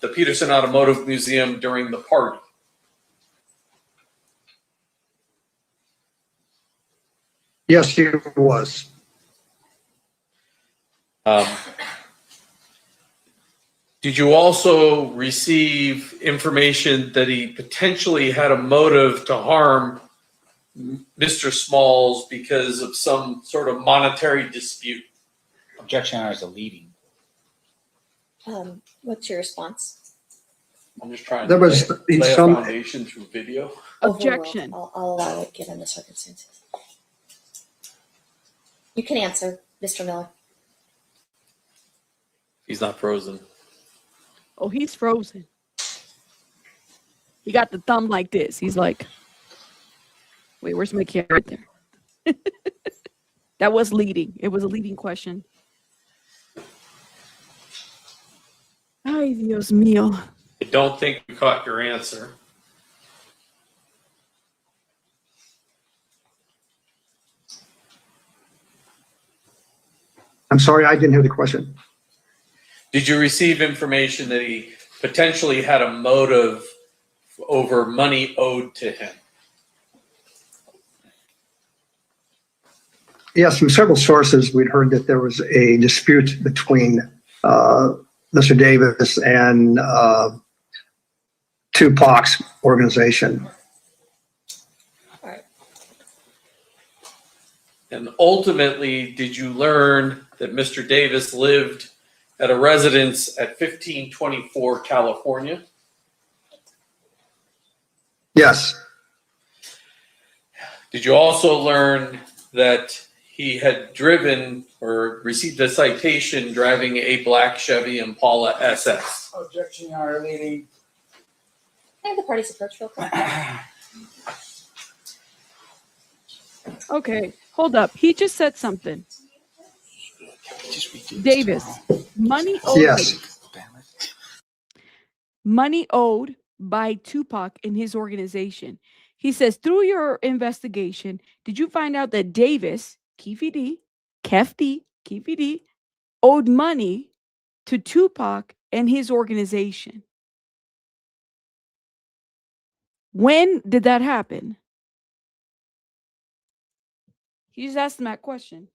the Peterson Automotive Museum during the party? Yes, he was. Did you also receive information that he potentially had a motive to harm Mr. Smalls because of some sort of monetary dispute? Objection is a leading. What's your response? I'm just trying There to was lay a some foundation through video. Objection. I'll allow it given the circumstances. You can answer, Mr. Miller. He's not frozen. Oh, he's frozen. He got the thumb like this. He's like, wait, where's my camera? Right there. That was leading. It was a leading question. Ay, Dios mío. I don't think you caught your answer. I'm sorry, I didn't hear the question. Did you receive information that he potentially had a motive over money owed to him? Yes, from several sources, we'd heard that there was a dispute between Mr. Davis and Tupac's organization. All right. And ultimately, did you learn that Mr. Davis lived at a residence at 1524 California? Yes. Did you also learn that he had driven or received a citation driving a black Chevy Impala SS? Objection, Your Honor, leading. Can I have the parties approach real quick? Okay, hold up. He just said something. Davis, money owed. Yes. Money owed by Tupac and his organization. He says, through your investigation, did you find out that Davis, Keefe D, Keffe D, Keefe D, owed money to Tupac and his organization? When did that happen? He just asked him that question.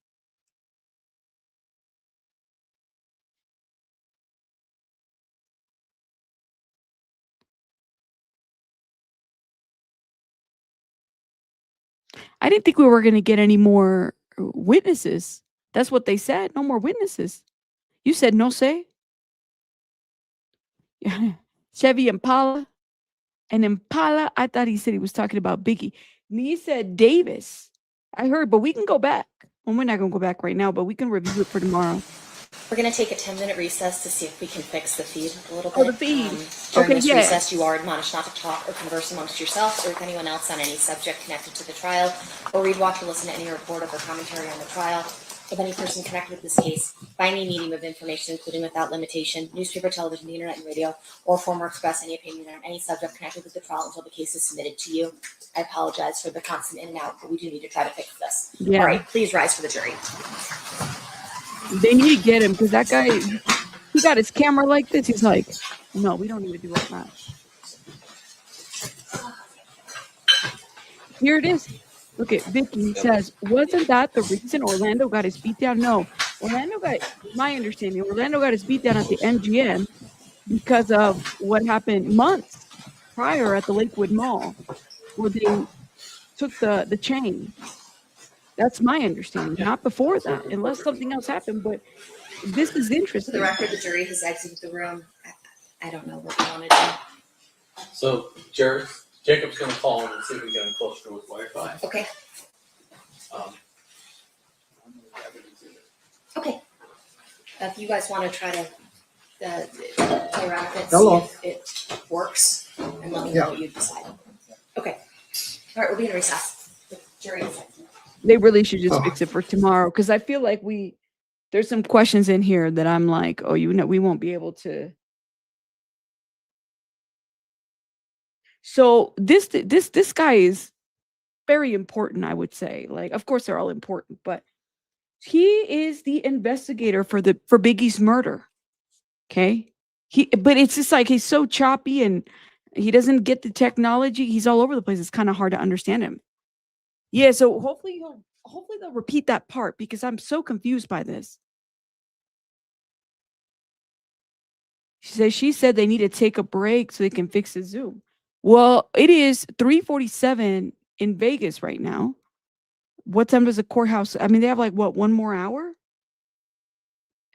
I didn't think we were going to get any more witnesses. That's what they said. No more witnesses. You said no say. Chevy Impala. And Impala, I thought he said he was talking about Biggie. And he said Davis. I heard, but we can go back. Well, we're not going to go back right now, but we can review it for tomorrow. We're going to take a 10-minute recess to see if we can fix the feed a little bit. Oh, the feed. During Okay, this yeah. recess, you are admonished not to talk or converse amongst yourselves or with anyone else on any subject connected to the trial, or read, watch, or listen to any report or commentary on the trial of any person connected with this case by any medium of information, including without limitation, newspaper, television, the internet, and radio, or form or express any opinion on any subject connected with the trial until the case is submitted to you. I apologize for the constant in and out, but we do need to try to fix this. Yeah. All right, please rise for the jury. They need to get him because that guy, he got his camera like this. He's like, no, we don't need to do all that. Here it is. Look at Vicky says, wasn't that the reason Orlando got his beat down? No, my understanding, Orlando got his beat down at the MGM because of what happened months prior at the Lakewood Mall, where they took the chain. That's my understanding, not before that, unless something else happened. But this is For interesting. the record, the jury has exited the room. I don't know what you want to do. So, Jared, Jacob's going to call him and see if we can get him closer with Wi-Fi. Okay. Okay. If you guys want to try to play around with it, Hello. see if it works, and let me know Yeah. what you decide. Okay. All right, we'll be in recess. The jury is exited. They really should just fix it for tomorrow because I feel like there's some questions in here that I'm like, oh, we won't be able to. So this guy is very important, I would say. Like, of course, they're all important, but he is the investigator for Biggie's murder. Okay, but it's just like he's so choppy and he doesn't get the technology. He's all over the place. It's kind of hard to understand him. Yeah, so hopefully they'll repeat that part because I'm so confused by this. She said they need to take a break so they can fix the Zoom. Well, it is 3:47 in Vegas right now. What time does the courthouse? I mean, they have like what, one more hour?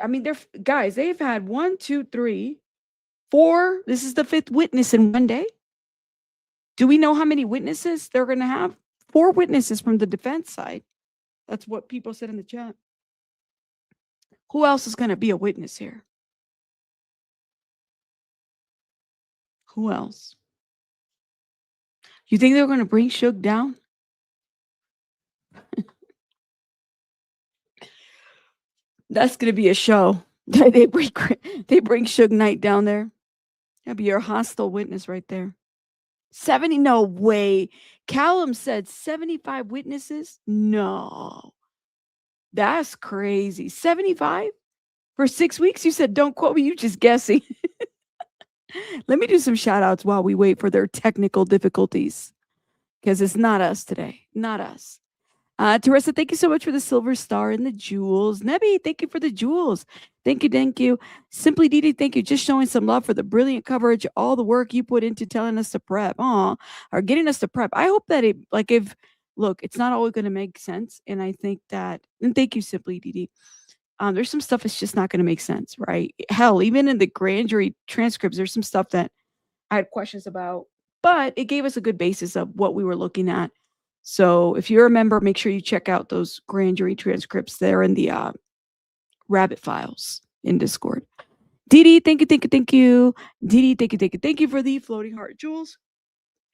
I mean, they've had 1, 2, 3, 4. This is the 5th witness in one day. Do we know how many witnesses they're going to have? 4 witnesses from the defense side. That's what people said in the chat. Who else is going to be a witness here? Who else? You think they're going to bring Suge down? That's going to be a show. They bring Suge Knight down there. That'd be your hostile witness right there. 70? No way. Callum said 75 witnesses? No. That's crazy. 75? For 6 weeks? You said, don't quote me. You just guessing. Let me do some shout outs while we wait for their technical difficulties. Because it's not us today. Not us. Teresa, thank you so much for the silver star and the jewels. Nebby, thank you for the jewels. Thank you, thank you. Simply Didi, thank you. Just showing some love for the brilliant coverage, all the work you put into telling us to prep. Or getting us to prep. I hope that it's not always going to make sense. And I think that, and thank you, Simply Didi. There's some stuff that's just not going to make sense, right? Hell, even in the grand jury transcripts, there's some stuff that I had questions about, but it gave us a good basis of what we were looking at. So if you remember, make sure you check out those grand jury transcripts there in the rabbit files in Discord. Didi, thank you. Didi, thank you for the floating heart jewels.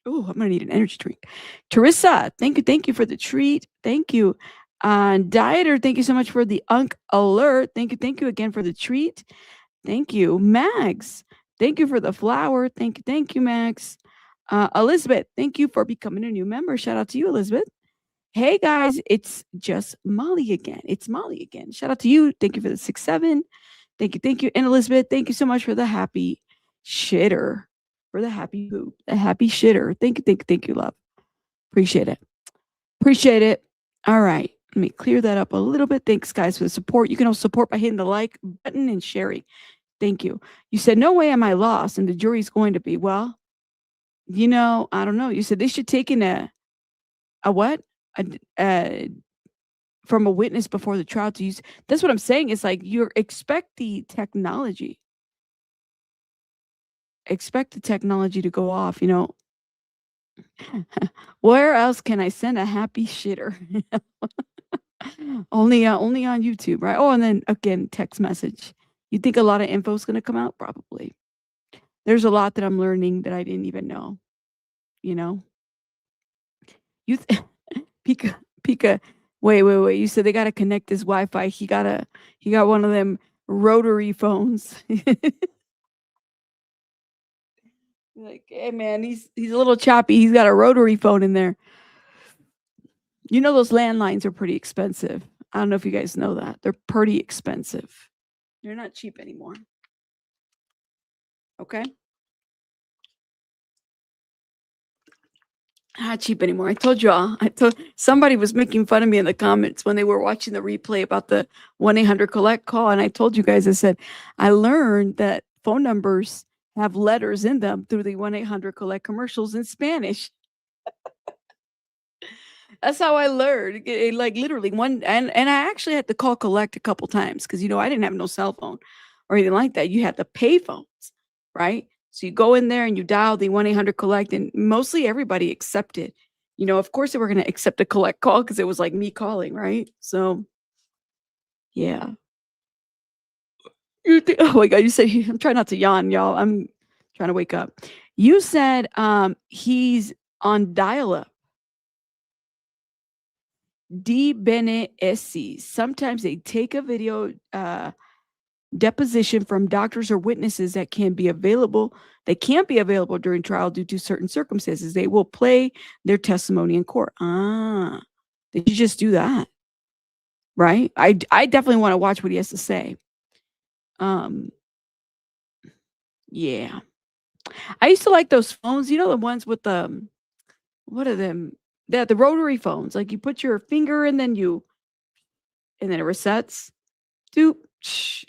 Oh, I'm gonna need an energy drink. Teresa, thank you for the treat. Thank you. Dieter, thank you so much for the Unk alert. Thank you again for the treat. Thank you. Max, thank you for the flower. Thank you, Max. Elizabeth, thank you for becoming a new member. Shout out to you, Elizabeth. Hey guys, it's just Molly again. It's Molly again. Shout out to you. Thank you for the 6-7. Thank you. And Elizabeth, thank you so much for the happy shitter. For the happy poop. The happy shitter. Thank you, love. Appreciate it. All right. Let me clear that up a little bit. Thanks, guys, for the support. You can also support by hitting the like button and sharing. Thank you. You said, no way am I lost, and the jury's going to be. Well, I don't know. You said they should take in a what? From a witness before the trial to use. That's what I'm saying. It's like you expect the technology. Expect the technology to go off, Where else can I send a happy shitter? only on YouTube, right? Oh, and then again, text message. You think a lot of info is going to come out? Probably. There's a lot that I'm learning that I didn't even know. You Pika. Wait. You said they got to connect his Wi-Fi. He got one of them rotary phones. Like, hey man, he's a little choppy. He's got a rotary phone in there. Those landlines are pretty expensive. I don't know if you guys know that. They're pretty expensive. They're not cheap anymore. Okay? Not cheap anymore. I told y'all. Somebody was making fun of me in the comments when they were watching the replay about the 1-800-COLLECT call. And I told you guys, I said, I learned that phone numbers have letters in them through the 1-800-COLLECT commercials in Spanish. That's how I learned. Like literally and I actually had to call collect a couple times because I didn't have no cell phone or anything like that. You had to pay phones, right? So you go in there and you dial the 1-800-COLLECT, and mostly everybody accepted. Of course they were going to accept a collect call because it was like me calling, right? So yeah. Oh my God, you said I'm trying not to yawn, y'all. I'm trying to wake up. You said he's on dial-up. D. Bene Essi. Sometimes they take a video deposition from doctors or witnesses that can't be available during trial due to certain circumstances. They will play their testimony in court. Did you just do that? Right? I definitely want to watch what he has to say. Yeah. I used to like those phones, the ones with the, what are them? The rotary phones. Like you put your finger and then it resets.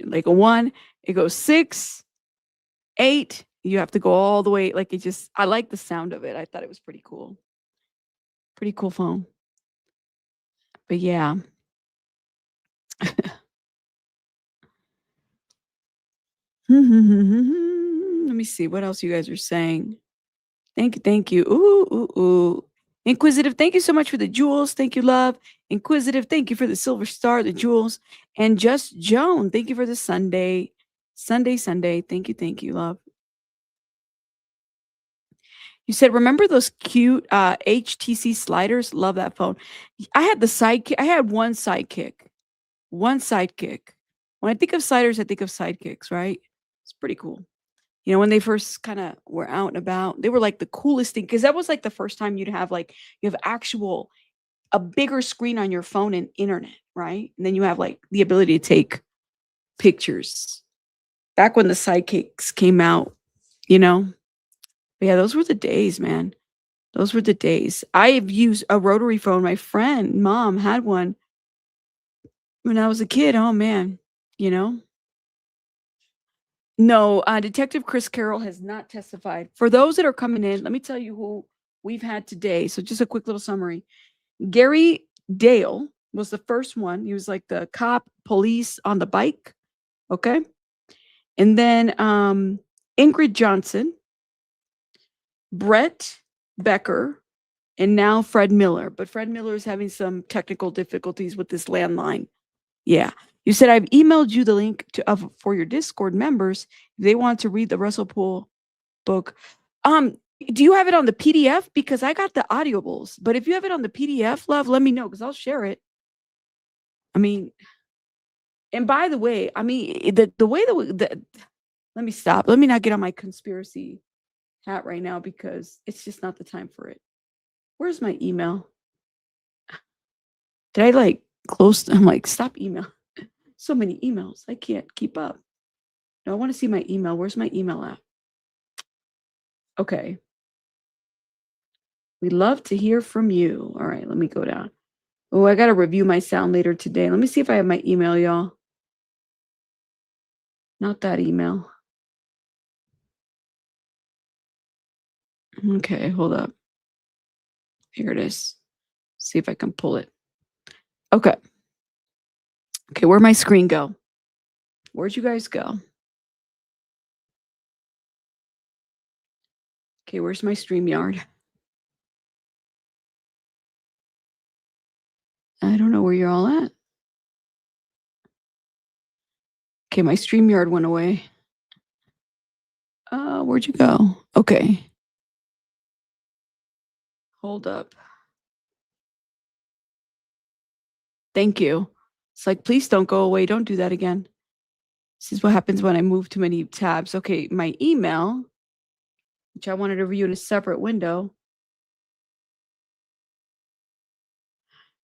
Like a 1, it goes 6, 8. You have to go all the way. Like I like the sound of it. I thought it was pretty cool. Pretty cool phone. But yeah. Let me see what else you guys are saying. Thank you. Ooh. Inquisitive, thank you so much for the jewels. Thank you, love. Inquisitive, thank you for the silver star, the jewels. And Just Joan, thank you for the Sunday. Sunday. Thank you, love. You said, remember those cute HTC sliders? Love that phone. I had the sidekick. I had one sidekick. When I think of sliders, I think of sidekicks, right? It's pretty cool. When they first kind of were out and about, they were like the coolest thing because that was like the first time you have a bigger screen on your phone and internet, right? And then you have like the ability to take pictures. Back when the sidekicks came out, But yeah, those were the days, man. Those were the days. I've used a rotary phone. My friend, mom, had one when I was a kid. Oh man, No, Detective Chris Carroll has not testified. For those that are coming in, let me tell you who we've had today. So just a quick little summary. Gary Dale was the first one. He was like the cop, police on the bike. Okay. And then Ingrid Johnson, Brett Becker, and now Fred Miller. But Fred Miller is having some technical difficulties with this landline. Yeah. You said I've emailed you the link for your Discord members if they want to read the Russell Poole book. Do you have it on the PDF? Because I got the audibles. But if you have it on the PDF, love, let me know because I'll share it. And by the way, the way that let me stop. Let me not get on my conspiracy hat right now because it's just not the time for it. Where's my email? Did I close? I'm like, stop email. So many emails. I can't keep up. No, I want to see my email. Where's my email at? Okay. We'd love to hear from you. All right, let me go down. Oh, I gotta review my sound later today. Let me see if I have my email, y'all. Not that email. Okay, hold up. Here it is. See if I can pull it. Okay. Okay, where'd my screen go? Where'd you guys go? Okay, where's my StreamYard? I don't know where you're all at. Okay, my StreamYard went away. Where'd you go? Okay. Hold up. Thank you. It's like, please don't go away. Don't do that again. This is what happens when I move too many tabs. Okay, my email, which I wanted to view in a separate window.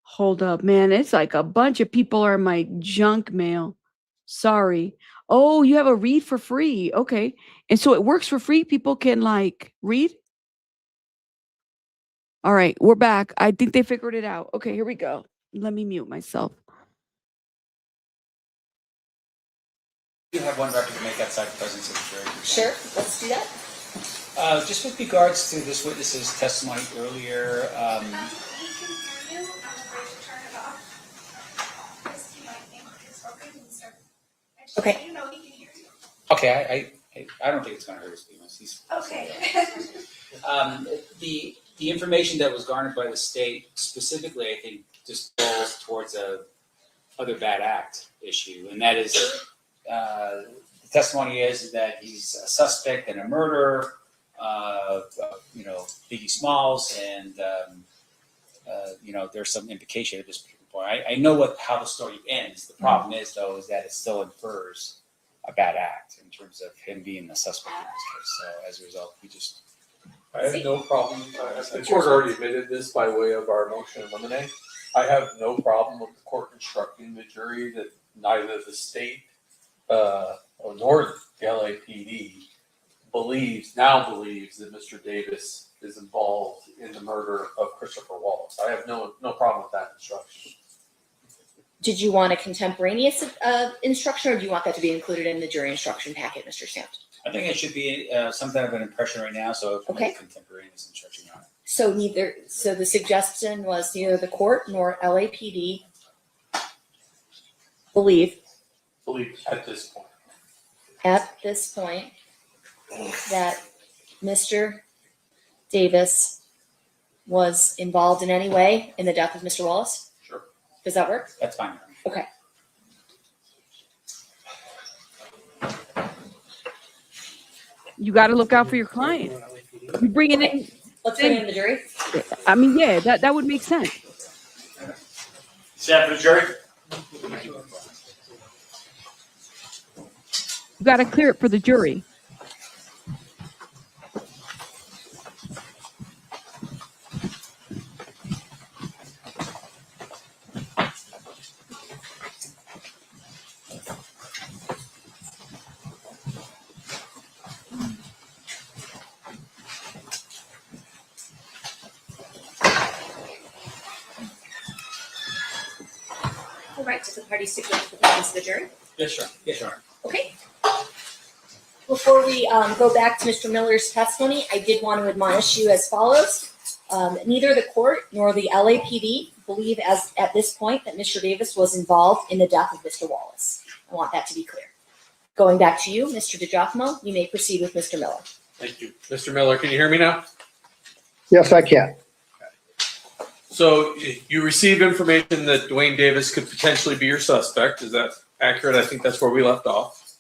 Hold up, man. It's like a bunch of people are in my junk mail. Sorry. Oh, you have a read for free. Okay. And so it works for free. People can like read. All right, we're back. I think they figured it out. Okay, here we go. Let me mute myself. You have one record to make outside the presence of the jury. Sure, let's do that. Just with regards to this witness's testimony earlier, Okay. okay, I don't think it's going to hurt his feelings. He's Okay. the information that was garnered by the state specifically, I think, just falls towards a other bad act issue, and that is the testimony is that he's a suspect in a murder of Biggie Smalls, and there's some implication at this particular point. I know how the story ends. The problem is though is that it still infers a bad act in terms of him being the suspect in this case. So as a result, we just. I have no problem. The court already admitted this by way of our motion to eliminate. I have no problem with the court instructing the jury that neither the state nor the LAPD believes that Mr. Davis is involved in the murder of Christopher Wallace. I have no problem with that instruction. Did you want a contemporaneous instruction, or do you want that to be included in the jury instruction packet, Mr. Stampton? I think it should be some kind of an impression right now, so if Okay. contemporaneous instruction on it. So the suggestion was neither the court nor LAPD believe at this point that Mr. Davis was involved in any way in the death of Mr. Wallace? Sure. Does that work? That's fine. Okay. You got to look out for your client. You bring it in. Let's bring in the jury. I mean, yeah, that would make sense. Stand for the jury. You got to clear it for the jury. All right, does the party stipulate for the presence of the jury? Yes, sir. Yes, sir. Okay. Before we go back to Mr. Miller's testimony, I did want to admonish you as follows. Neither the court nor the LAPD believe at this point that Mr. Davis was involved in the death of Mr. Wallace. I want that to be clear. Going back to you, Mr. DiGiacomo, you may proceed with Mr. Miller. Thank you. Mr. Miller, can you hear me now? Yes, I can. So you received information that Duane Davis could potentially be your suspect. Is that accurate? I think that's where we left off.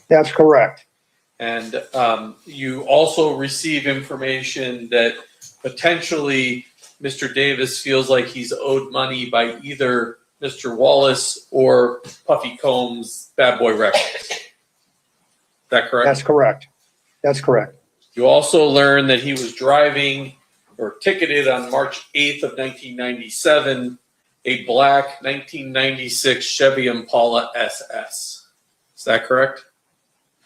That's correct. And you also receive information that potentially Mr. Davis feels like he's owed money by either Mr. Wallace or Puffy Combs' Bad Boy Records. Is that correct? That's correct. That's correct. You also learn that he was driving or ticketed on March 8th of 1997, a black 1996 Chevy Impala SS. Is that correct?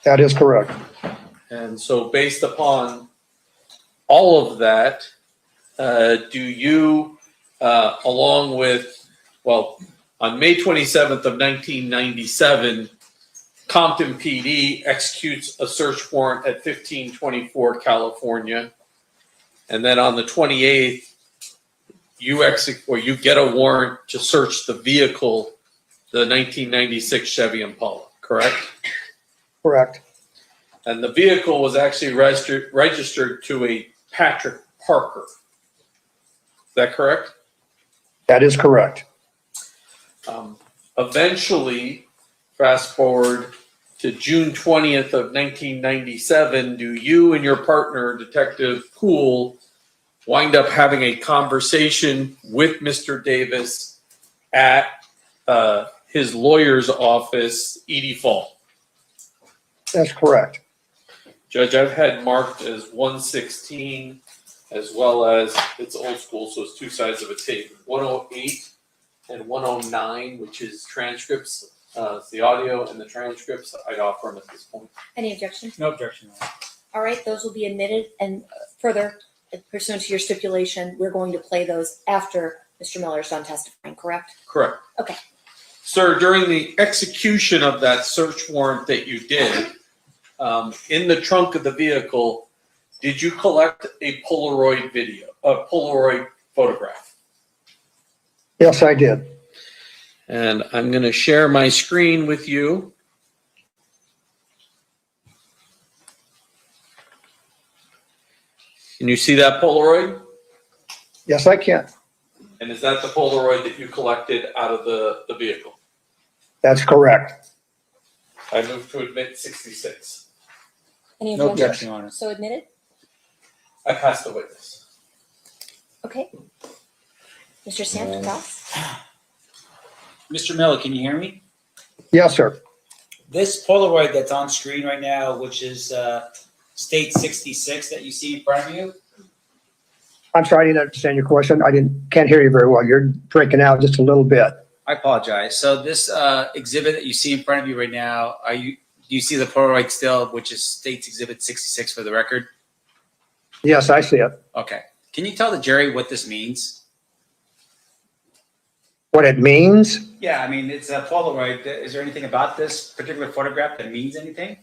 That is correct. And so based upon all of that, do you along with, well, on May 27th of 1997, Compton PD executes a search warrant at 1524 California. And then on the 28th, you get a warrant to search the vehicle, the 1996 Chevy Impala, correct? Correct. And the vehicle was actually registered to a Patrick Parker. Is that correct? That is correct. Eventually, fast forward to June 20th of 1997, do you and your partner, Detective Poole, wind up having a conversation with Mr. Davis at his lawyer's office, Edie Fall? That's correct. Judge, I've had marked as 116 as well as, it's old school, so it's two sides of a tape, 108 and 109, which is transcripts. It's the audio and the transcripts. I'd offer them at this point. Any objection? No objection. All right, those will be admitted, and further, pursuant to your stipulation, we're going to play those after Mr. Miller's done testifying, correct? Correct. Okay. Sir, during the execution of that search warrant that you did, in the trunk of the vehicle, did you collect a Polaroid photograph? Yes, I did. And I'm going to share my screen with you. Can you see that Polaroid? Yes, I can. And is that the Polaroid that you collected out of the vehicle? That's correct. I move to admit 66. Any No objection? objection, Your Honor. So admitted? I pass the witness. Okay. Mr. Santos? Mr. Miller, can you hear me? Yes, sir. This Polaroid that's on screen right now, which is state 66 that you see in front of you. I'm sorry, I didn't understand your question. Can't hear you very well. You're breaking out just a little bit. I apologize. So this exhibit that you see in front of you right now, do you see the Polaroid still, which is states exhibit 66 for the record? Yes, I see it. Okay. Can you tell the jury what this means? What it means? Yeah, I mean, it's a Polaroid. Is there anything about this particular photograph that means anything?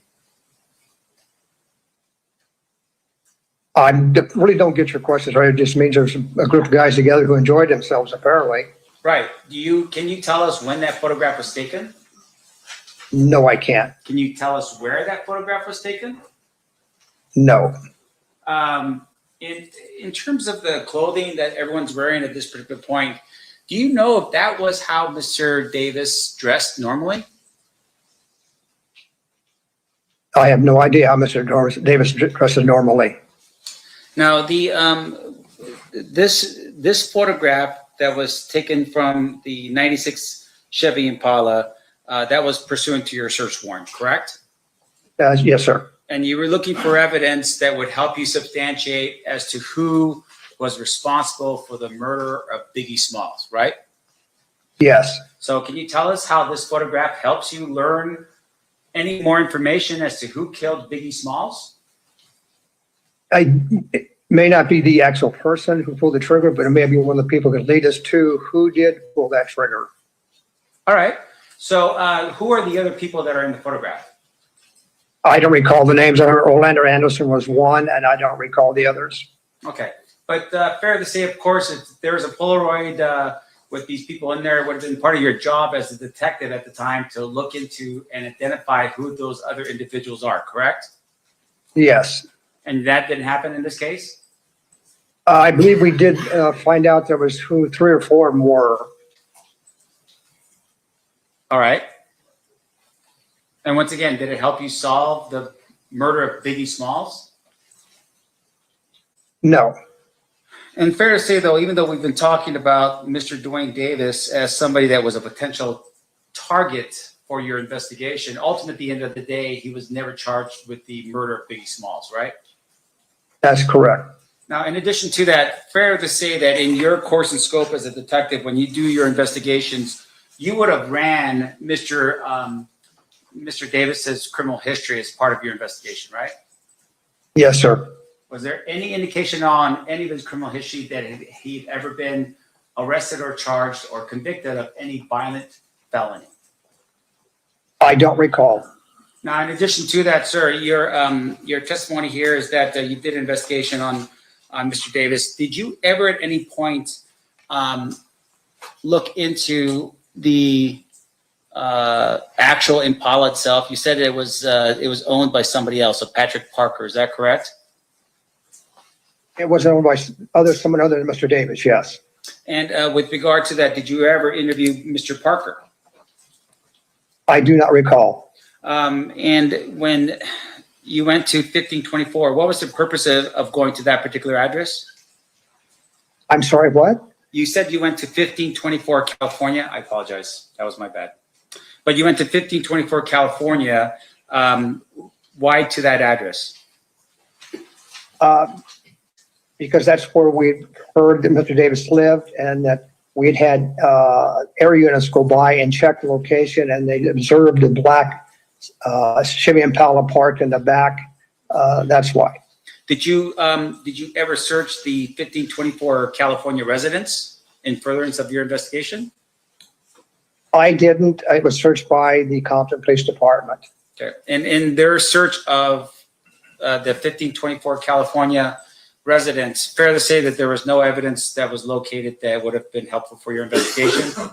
I really don't get your questions right. It just means there's a group of guys together who enjoyed themselves, apparently. Right. Can you tell us when that photograph was taken? No, I can't. Can you tell us where that photograph was taken? No. In terms of the clothing that everyone's wearing at this particular point, do you know if that was how Mr. Davis dressed normally? I have no idea how Mr. Davis dresses normally. Now, this photograph that was taken from the 96 Chevy Impala, that was pursuant to your search warrant, correct? Yes, sir. And you were looking for evidence that would help you substantiate as to who was responsible for the murder of Biggie Smalls, right? Yes. So can you tell us how this photograph helps you learn any more information as to who killed Biggie Smalls? It may not be the actual person who pulled the trigger, but it may be one of the people that lead us to who did pull that trigger. All right. So who are the other people that are in the photograph? I don't recall the names. Orlando Anderson was one, and I don't recall the others. Okay. But fair to say, of course, if there was a Polaroid with these people in there, it would have been part of your job as a detective at the time to look into and identify who those other individuals are, correct? Yes. And that didn't happen in this case? I believe we did find out there was 3 or 4 more. All right. And once again, did it help you solve the murder of Biggie Smalls? No. And fair to say, though, even though we've been talking about Mr. Duane Davis as somebody that was a potential target for your investigation, ultimately, at the end of the day, he was never charged with the murder of Biggie Smalls, right? That's correct. Now, in addition to that, fair to say that in your course and scope as a detective, when you do your investigations, you would have ran Mr. Davis's criminal history as part of your investigation, right? Yes, sir. Was there any indication on any of his criminal history that he'd ever been arrested or charged or convicted of any violent felony? I don't recall. Now, in addition to that, sir, your testimony here is that you did an investigation on Mr. Davis. Did you ever at any point look into the actual Impala itself? You said it was owned by somebody else, so Patrick Parker. Is that correct? It was owned by someone other than Mr. Davis, yes. And with regard to that, did you ever interview Mr. Parker? I do not recall. And when you went to 1524, what was the purpose of going to that particular address? I'm sorry, what? You said you went to 1524 California. I apologize. That was my bad. But you went to 1524 California. Why to that address? Because that's where we heard that Mr. Davis lived and that we had air units go by and check the location, and they observed the black Chevy Impala parked in the back. That's why. Did you ever search the 1524 California residence in furtherance of your investigation? I didn't. It was searched by the Compton Police Department. Okay. And in their search of the 1524 California residence, fair to say that there was no evidence that was located that would have been helpful for your investigation?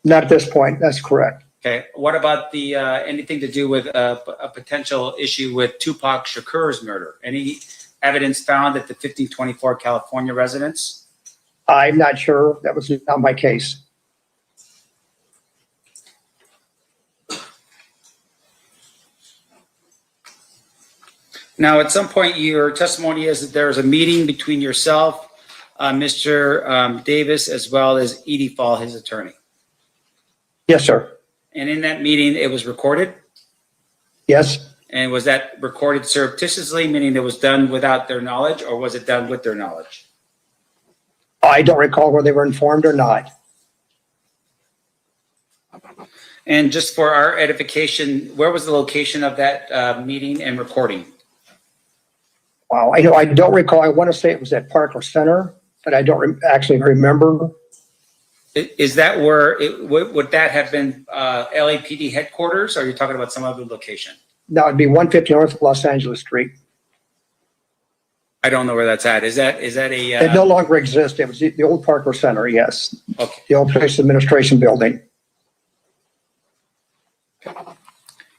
Not at this point. That's correct. Okay. What about the anything to do with a potential issue with Tupac Shakur's murder? Any evidence found at the 1524 California residence? I'm not sure. That was not my case. Now, at some point, your testimony is that there was a meeting between yourself, Mr. Davis, as well as Edie Fall, his attorney. Yes, sir. And in that meeting, it was recorded? Yes. And was that recorded surreptitiously, meaning it was done without their knowledge, or was it done with their knowledge? I don't recall whether they were informed or not. And just for our edification, where was the location of that meeting and recording? Wow, I don't recall. I want to say it was at Parker Center, but I don't actually remember. Is that where would that have been LAPD headquarters, or are you talking about some other location? That would be 150 North Los Angeles Street. I don't know where that's at. Is that a? It no longer exists. It was the old Parker Center. Yes. Okay. The old police administration building.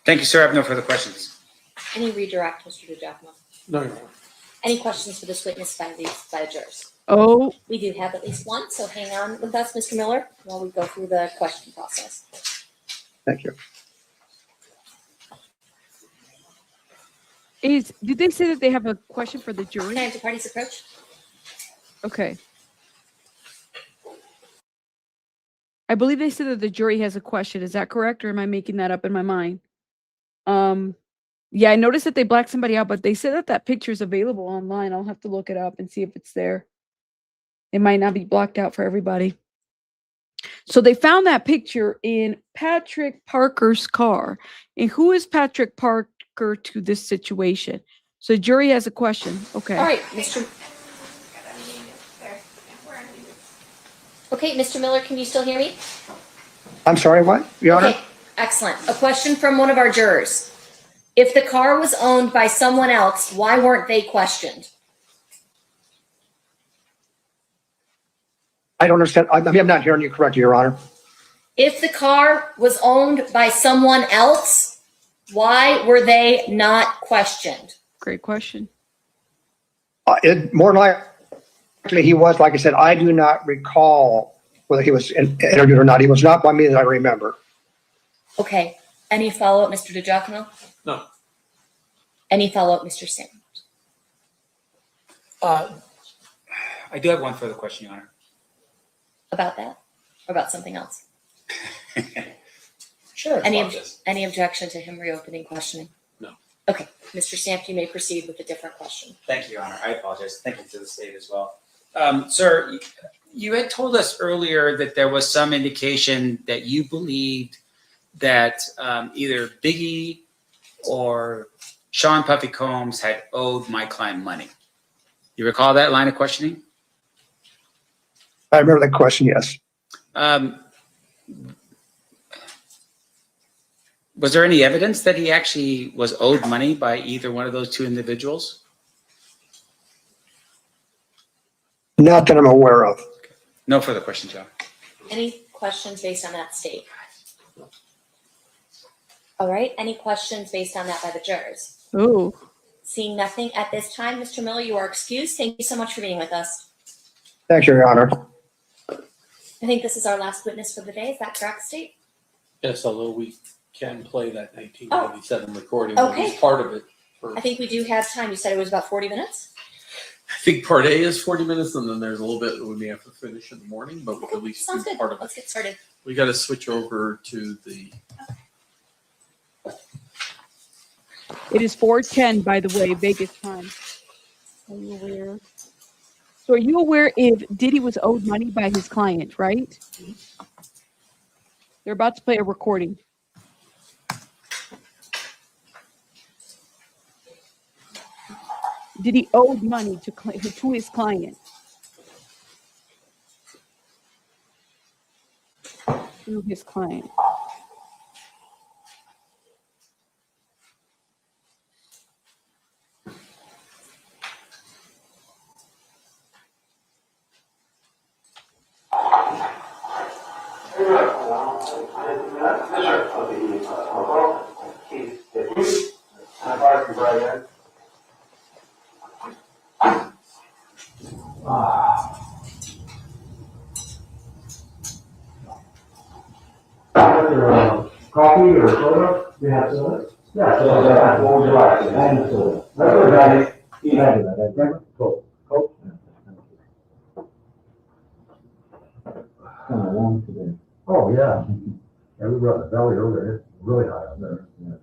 Thank you, sir. I have no further questions. Any redirect, Mr. DiGiacomo? No, no. Any questions for this witness by the jurors? Oh, We do have at least one, so hang on with us, Mr. Miller, while we go through the question process. Thank you. did they say that they have a question for the jury? Can I have the parties approach? Okay. I believe they said that the jury has a question. Is that correct, or am I making that up in my mind? Yeah, I noticed that they blacked somebody out, but they said that that picture is available online. I'll have to look it up and see if it's there. It might not be blocked out for everybody. So they found that picture in Patrick Parker's car. And who is Patrick Parker to this situation? So the jury has a question. Okay. All right, Mr. Okay, Mr. Miller, can you still hear me? I'm sorry, what? Your Honor? Okay, excellent. A question from one of our jurors. If the car was owned by someone else, why weren't they questioned? I don't understand. I'm not hearing you correctly, Your Honor. If the car was owned by someone else, why were they not questioned? Great question. More likely he was, like I said, I do not recall whether he was interviewed or not. He was not by me that I remember. Okay. Any follow-up, Mr. DiGiacomo? No. Any follow-up, Mr. Sanders? I do have one further question, Your Honor. About that? Or about something else? Sure. Any objection to him reopening questioning? No. Okay. Mr. Samp, you may proceed with a different question. Thank you, Your Honor. I apologize. Thank you to the state as well. Sir, you had told us earlier that there was some indication that you believed that either Biggie or Sean Puffy Combs had owed my client money. You recall that line of questioning? I remember that question, yes. Was there any evidence that he actually was owed money by either one of those two individuals? Not that I'm aware of. No further questions, John. Any questions based on that state? All right, any questions based on that by the jurors? Ooh. Seeing nothing at this time, Mr. Miller, you are excused. Thank you so much for being with us. Thank you, Your Honor. I think this is our last witness for the day. Is that correct, State? Yes, although we can play that 1997 recording. Okay. It's part of it. I think we do have time. You said it was about 40 minutes? I think part A is 40 minutes, and then there's a little bit that we may have to finish in the morning, but we'll at least Sounds do good. part of it. Let's get started. We got to switch over to the. It is 4:10, by the way, Vegas time. Are you aware? So are you aware if Diddy was owed money by his client, right? They're about to play a recording. Diddy owed money to his client. Through his client. Coffee or soda? You have soda? Yeah, soda. What would you like? And soda. That's what I need. Thank you, man. Coke. Coke? Kind of warm today. Oh, yeah. Yeah, we brought the belly over there. It's really hot up there. Yeah.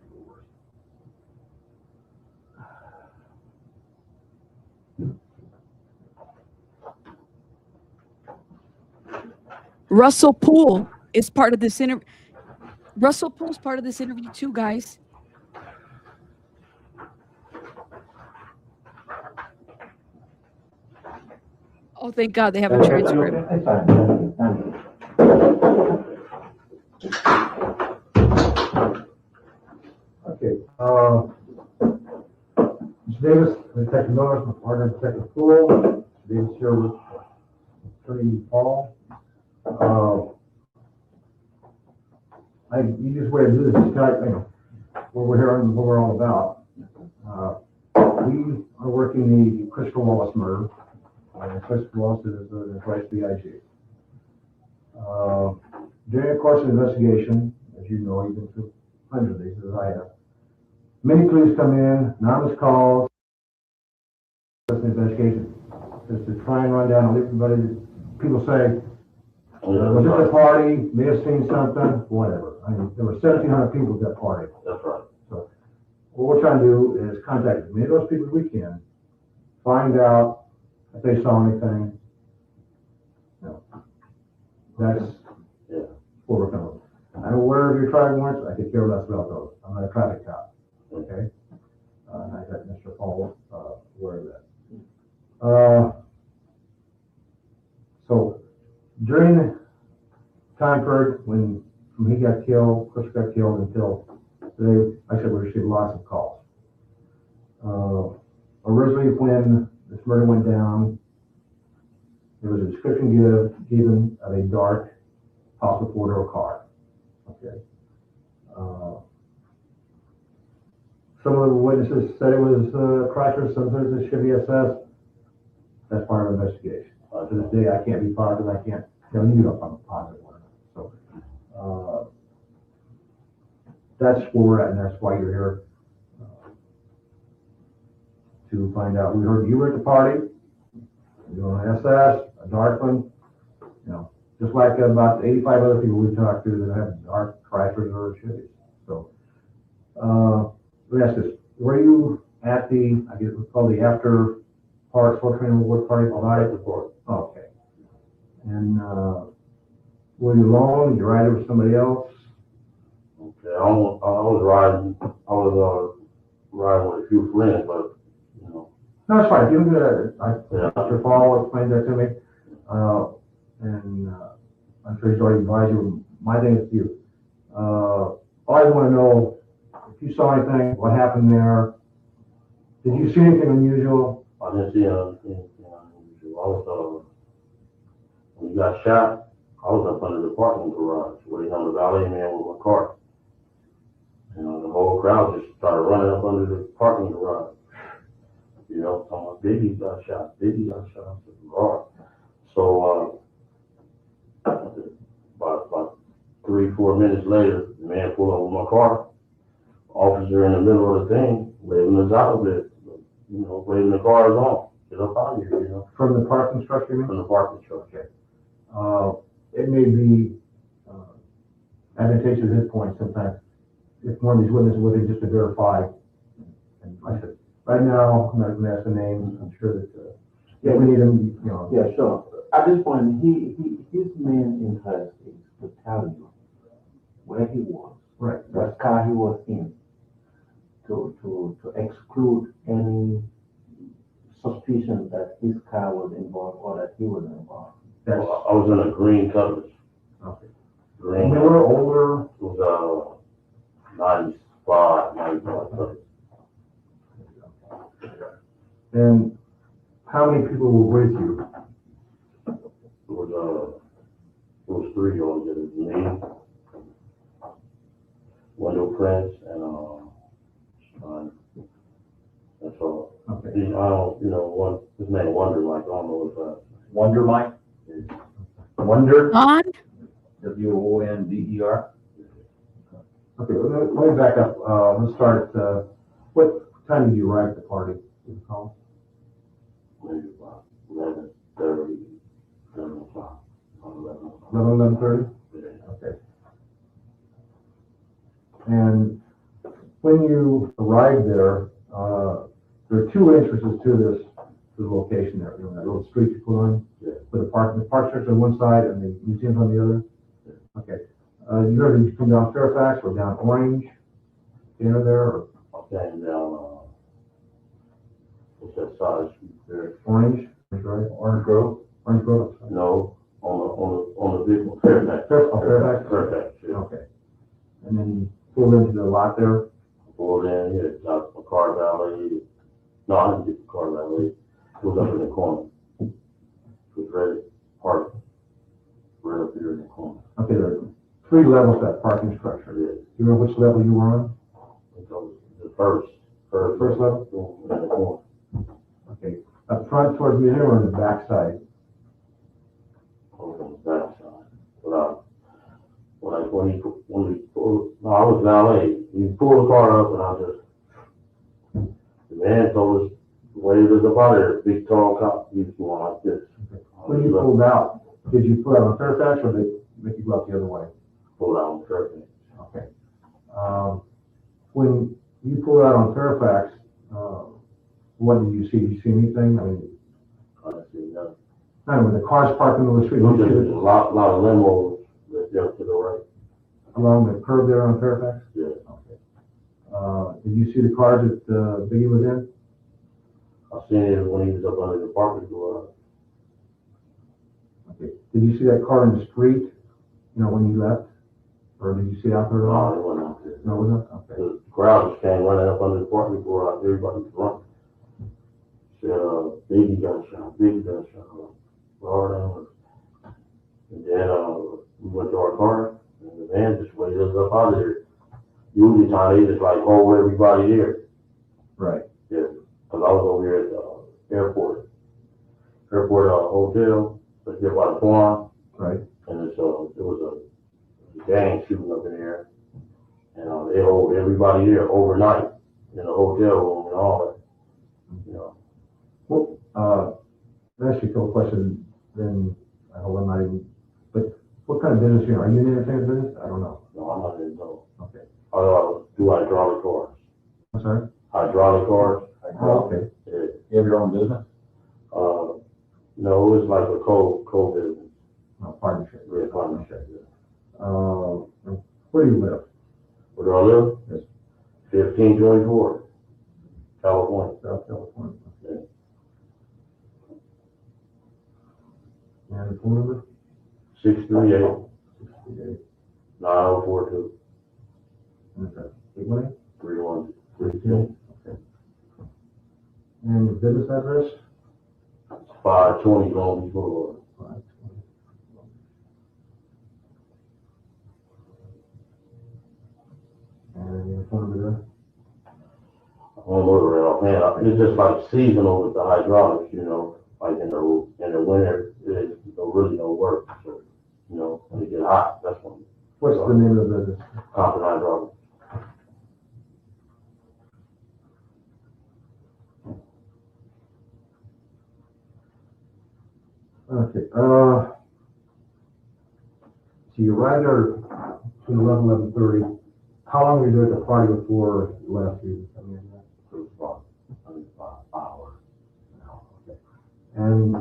Russell Poole is part of this interview. Russell Poole's part of this interview too, guys. Oh, thank God they have a transcript. Okay. Mr. Davis, Detective Miller, partner Detective Poole. Davis here with Attorney Paul. The easiest way to do this is kind of, what we're here and what we're all about. We are working the Christopher Wallace murder. Christopher Wallace is the vice BIG. During the course of the investigation, as you know, you've been through hundreds of these, as I have. Many clues come in, anonymous calls, investigation is to try and run down everybody. People say, was it a party? May have seen something, whatever. I mean, there were 1,700 people at that party. That's right. So what we're trying to do is contact as many of those people as we can, find out if they saw anything. No. That's what we're coming with. I'm aware of your traffic warrants. I could care less about those. I'm not a traffic cop. Okay? And I got Mr. Paul aware of that. So during the time period when he got killed, Chris got killed, until today, like I said, we received lots of calls. Originally, when this murder went down, there was a description given of a dark, possible four-door car. Okay. Some of the witnesses said it was Chrysler, some said it was a Chevy SS. That's part of the investigation. To this day, I can't be positive. I can't tell you if I'm positive or not. So that's where we're at, and that's why you're here to find out. We heard you were at the party. You're on an SS, a dark one. You know, just like about 85 other people we've talked to that have dark Chryslers or Chevys. So let me ask this: were you at the, I guess it's called the after park, Fort Training Award party all night? Okay. And were you alone? Did you ride with somebody else? Okay, I was riding with a few friends, but you know. No, it's fine. Give me Dr. Paul explained that to me. and I'm sure he's already advised you. My thing is to you. I want to know if you saw anything, what happened there. Did you see anything unusual? I didn't see anything unusual. I was, when you got shot, I was up under the parking garage waiting on the valet man with my car. You know, the whole crowd just started running up under the parking garage. You know, talking about Biggie got shot, Biggie got shot. I said, Lord. So, about 3-4 minutes later, the man pulled over my car. Officer in the middle of the thing, waving us out of it, you know, waving the cars on. Get up out of here, you know. From the parking structure, you mean? From the parking structure. It may be advantageous at this point sometimes if one of these witnesses with him just to verify. And like I said, right now, I'm not going to ask the names. I'm sure that if we need them, you know. Yeah, sure. At this point, his main interest is to tell you where he was, right, what car he was in, to exclude any suspicion that his car was involved or that he was involved. Yes. I was in a green Cutlass. Okay. Green. Newer, older? It was 95 Cutlass. And how many people were with you? It was 3 on it. It was me, Wendell Prince, and that's all. Okay. I don't, you know, his name Wonder Mike. I don't know what Wonder Mike? Yeah. Wonder? On? WONDER? Okay, let me back up. Let's start. What time did you arrive at the party? Did you call? Maybe about 11:30, 11 o'clock. 11:30? Yeah. Okay. And when you arrived there, there are 2 entrances to the location there. You know, that little street you put on, with the park structure on one side and the museum on the other. Okay. You come down Fairfax or down Orange? You know there? Or? Okay, down, what's that side street there? Orange, right? Orange Grove? Orange Grove? No, on the big one, Fairfax. Fairfax, yeah. Okay. And then you pulled into the lot there? Pulled in, here, got my car valet. No, I didn't get the car valet. It was up in the corner. It was ready, parked right up here in the corner. Okay, there are 3 levels to that parking structure. Yeah. Do you remember which level you were on? The first level? In the corner. Okay. Up front towards the museum or on the back side? Over on the back side. When he pulled, no, I was valet. He pulled the car up and the man told us, waved us up out there, big tall cop, he was going like this. Okay. When you pulled out, did you pull out on Fairfax or did they make you go out the other way? Pulled out on Fairfax. Okay. When you pulled out on Fairfax, what did you see? Did you see anything? I mean, I didn't see nothing. I don't know, when the cars parked in the street, There's a lot of limos there to the right. along the curb there on Fairfax? Yeah. Okay. Did you see the cars that Biggie was in? I seen it when he was up under the parking garage. Okay. Did you see that car in the street, you know, when you left? Or did you see it out there at all? No, it wasn't out there. No, it wasn't? Okay. The crowd just came running up under the parking garage. Everybody was running. Said, Biggie got shot, Biggie got shot. Lord, and then we went to our car, and the van just waved us up out of there. Usually, time they just like hold everybody here. Right. Yeah, because I was over here at the airport hotel, right there by the farm. Right. And it was a gang shooting up in there, and they hold everybody there overnight in the hotel room and all that. You know. Well, I'll ask you a couple questions, then I hope I'm not even, but what kind of business are you in? Are you in the entertainment business? I don't know. No, I'm not in no. Okay. I do hydraulic cars. I'm sorry? Hydraulic cars. Oh, okay. Yeah. You have your own business? No, it's like a co-business. No, partnership. Yeah, partnership, yeah. Where do you live? Where do I live? Yes. 1524, California. South California. Yeah. And the phone number? 638 9042 Okay. 818? 3132. Okay. And your business address? 520 Long Beach Boulevard. 520. And your phone number there? I don't know right offhand. It's just like seasonal with the hydraulics, you know, like in the winter, there's really no work. So, you know, when it get hot, that's when. What's the name of the business? Compton Hydraulics. Okay. So you arrived there between 11:30. How long were you there at the party before you left? I mean, It was about 5 hours. okay. And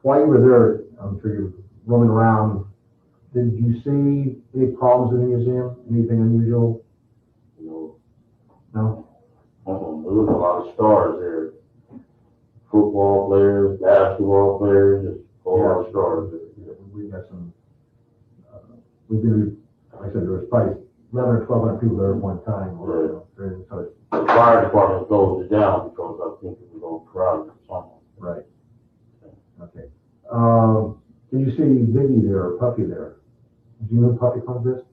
while you were there, I'm sure you're roaming around. Did you see any problems in the museum? Anything unusual? You No. know, there was a lot of stars there. Football players, basketball players, just a whole lot of stars there. We got some. We've been, like I said, there was probably 11 or 1,200 people there at one time. The fire department closed it down because I think it was all crowded or something. Right. Okay. Did you see Biggie there or Puffy there? Did you know who Puffy Combs is?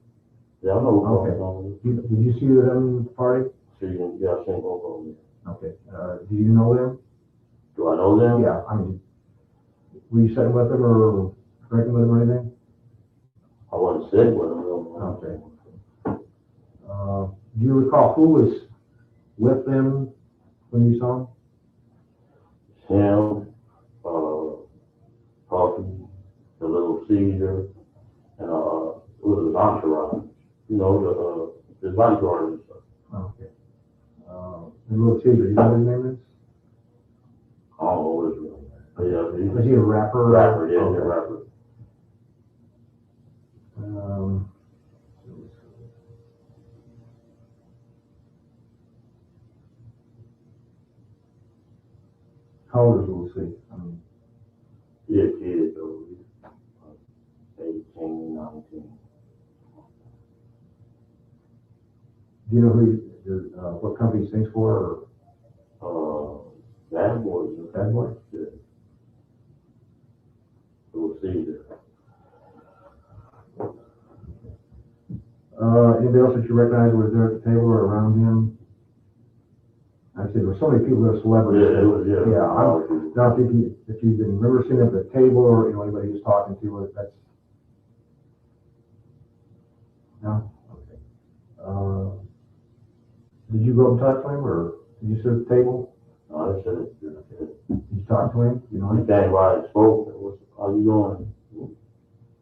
Yeah, I know who Okay. Puffy Combs is. Did you see them at the party? Yeah, I seen both of them. Okay. Do you know them? Do I know them? Yeah. I mean, were you sitting with them or drinking with them or anything? I wasn't sitting with them. Okay. Do you recall who was with them when you saw them? Him, Puffy, the little Caesar, and it was his entourage. You know, his lifeguard and stuff. Okay. And little Caesar, you know what his name is? I don't know his real name. But yeah, Was he a rapper? Rapper, yeah, Okay. he's a rapper. How old is Little C? I mean, Yeah, kid though. 18, 19. do you know who, what company he sings for? Or Bad Boys. Bad Boys? Yeah. Little Caesar. Anybody else that you recognize was there at the table or around him? I said there were so many people that are celebrities. Yeah, it was, yeah. Yeah, I'm not thinking if you remember seeing them at the table or anybody he was talking to. That's no. Okay. Did you go up and talk to him, or did you sit at the table? No, I said it. Did you talk to him? You know He him? came by and spoke. How you doing?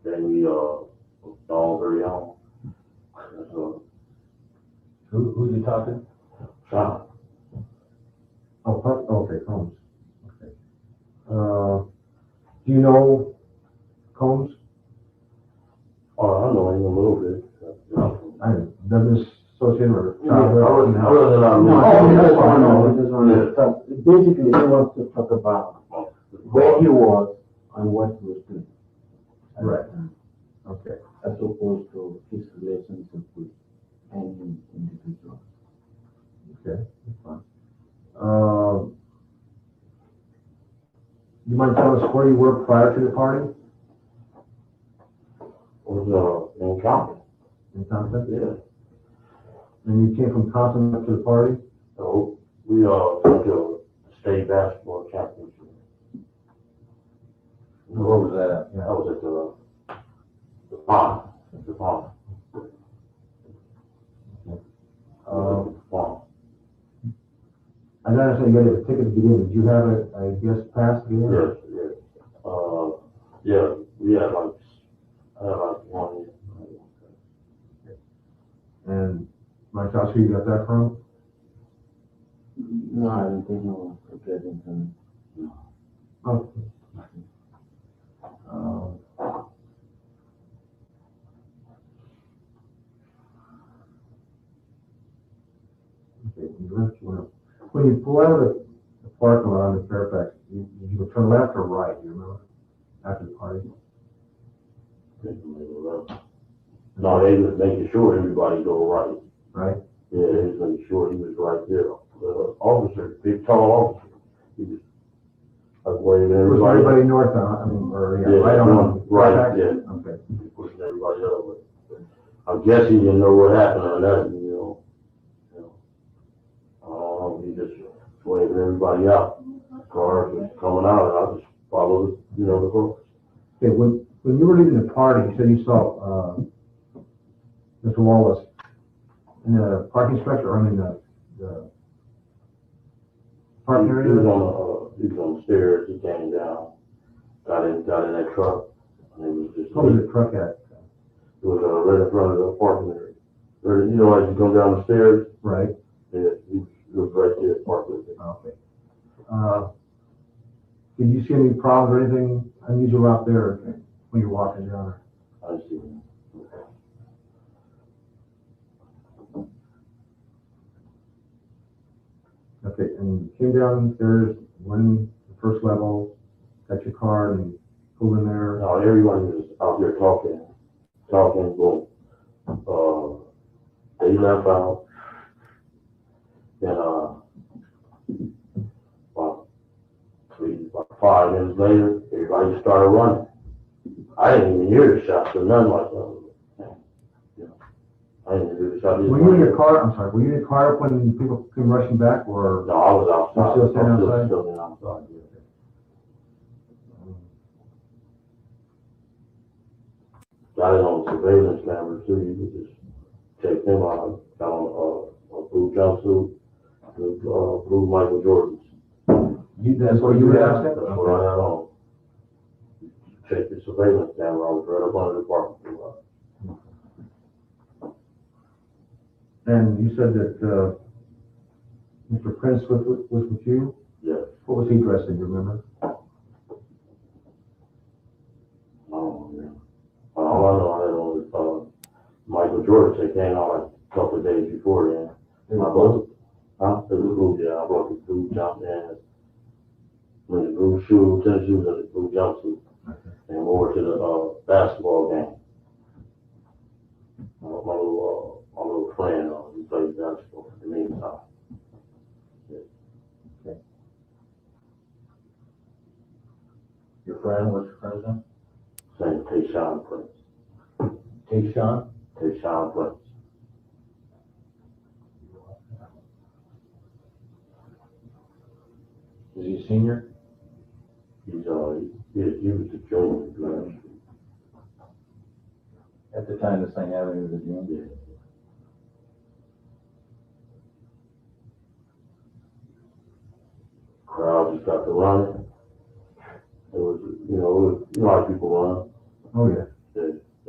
Then we all very on. Who's he talking? Sean. Oh, okay, Combs. Okay. Do you know Combs? Oh, I know him a little bit. I business associate or I wasn't So basically, he wants to talk about where he was and what he was doing. Right. Okay. As opposed to his relationship with any individual. Okay, that's fine. You mind telling us where you were prior to the party? Was in Compton. In Compton? Yeah. And you came from Compton up to the party? So we went to the state basketball championship. Where was that at? That was at the pond. The pond. I don't understand, you had a ticket to get in. Did you have a guest pass to get in? Yes, yes. Yeah, we had like 1 year. And Mike, that's who you got that from? No, I don't think no Kensington. Oh. Okay, when you pull out of the parking lot in Fairfax, you go turn left or right, you remember? After the party? No, they was making sure everybody go right. Right. Yeah, they was making sure he was right there. The officer, big tall officer, he was like waving Was everybody. everybody north on, I mean, or, yeah, Yeah, right on. right, yeah. Okay. He pushing everybody up. But I guess he didn't know what happened on that, you know. I don't know, he just waving everybody out. Cars was coming out, and I just followed, you know, the course. Okay, when you were leaving the party, you said you saw, Mr. Wallace in the parking structure, or I mean, the parking He area? was on the stairs, he came down, got in that truck, and it was just. What was the truck at? It was right in front of the parking area. Right, you know, as you come down the stairs. Right. Yeah, it was right there, parked right there. Okay. Did you see any problems or anything unusual out there when you're walking down? I see. Okay, and you came downstairs, went in the first level, got your car, and pulled in there. No, everybody was out there talking, boom. They left out, and about 5 minutes later, everybody just started running. I didn't even hear the shots or nothing like that. I didn't hear the shots. Were you in your car? I'm sorry. Were you in your car when people came rushing back, or? No, I was outside. You still standing outside? Still standing outside. Yeah. Got it on surveillance camera too. You could just check them out. Got on a blue jumpsuit, blue Michael Jordans. That's what you were asking? That's what I had on. Check the surveillance camera. I was right up under the parking lot. And you said that Mr. Prince was with you? Yes. What was he dressed in, do you remember? Oh, yeah. All I know, I had on Michael Jordan. They came out like a couple of days before then. It was blue, yeah. I brought the blue jump and the blue shoes, tennis shoes, and the blue jumpsuit. And wore to the basketball game. My little friend, he played basketball in the meantime. Yeah. Okay. Your friend, what's your friend's name? Saying Tayshawn Prince. Tayshawn? Tayshawn Prince. Is he a senior? He was the junior. At the time this thing happened, he was a junior? Yeah. Crowd just got to running. It was, you know how people run. Oh, yeah. They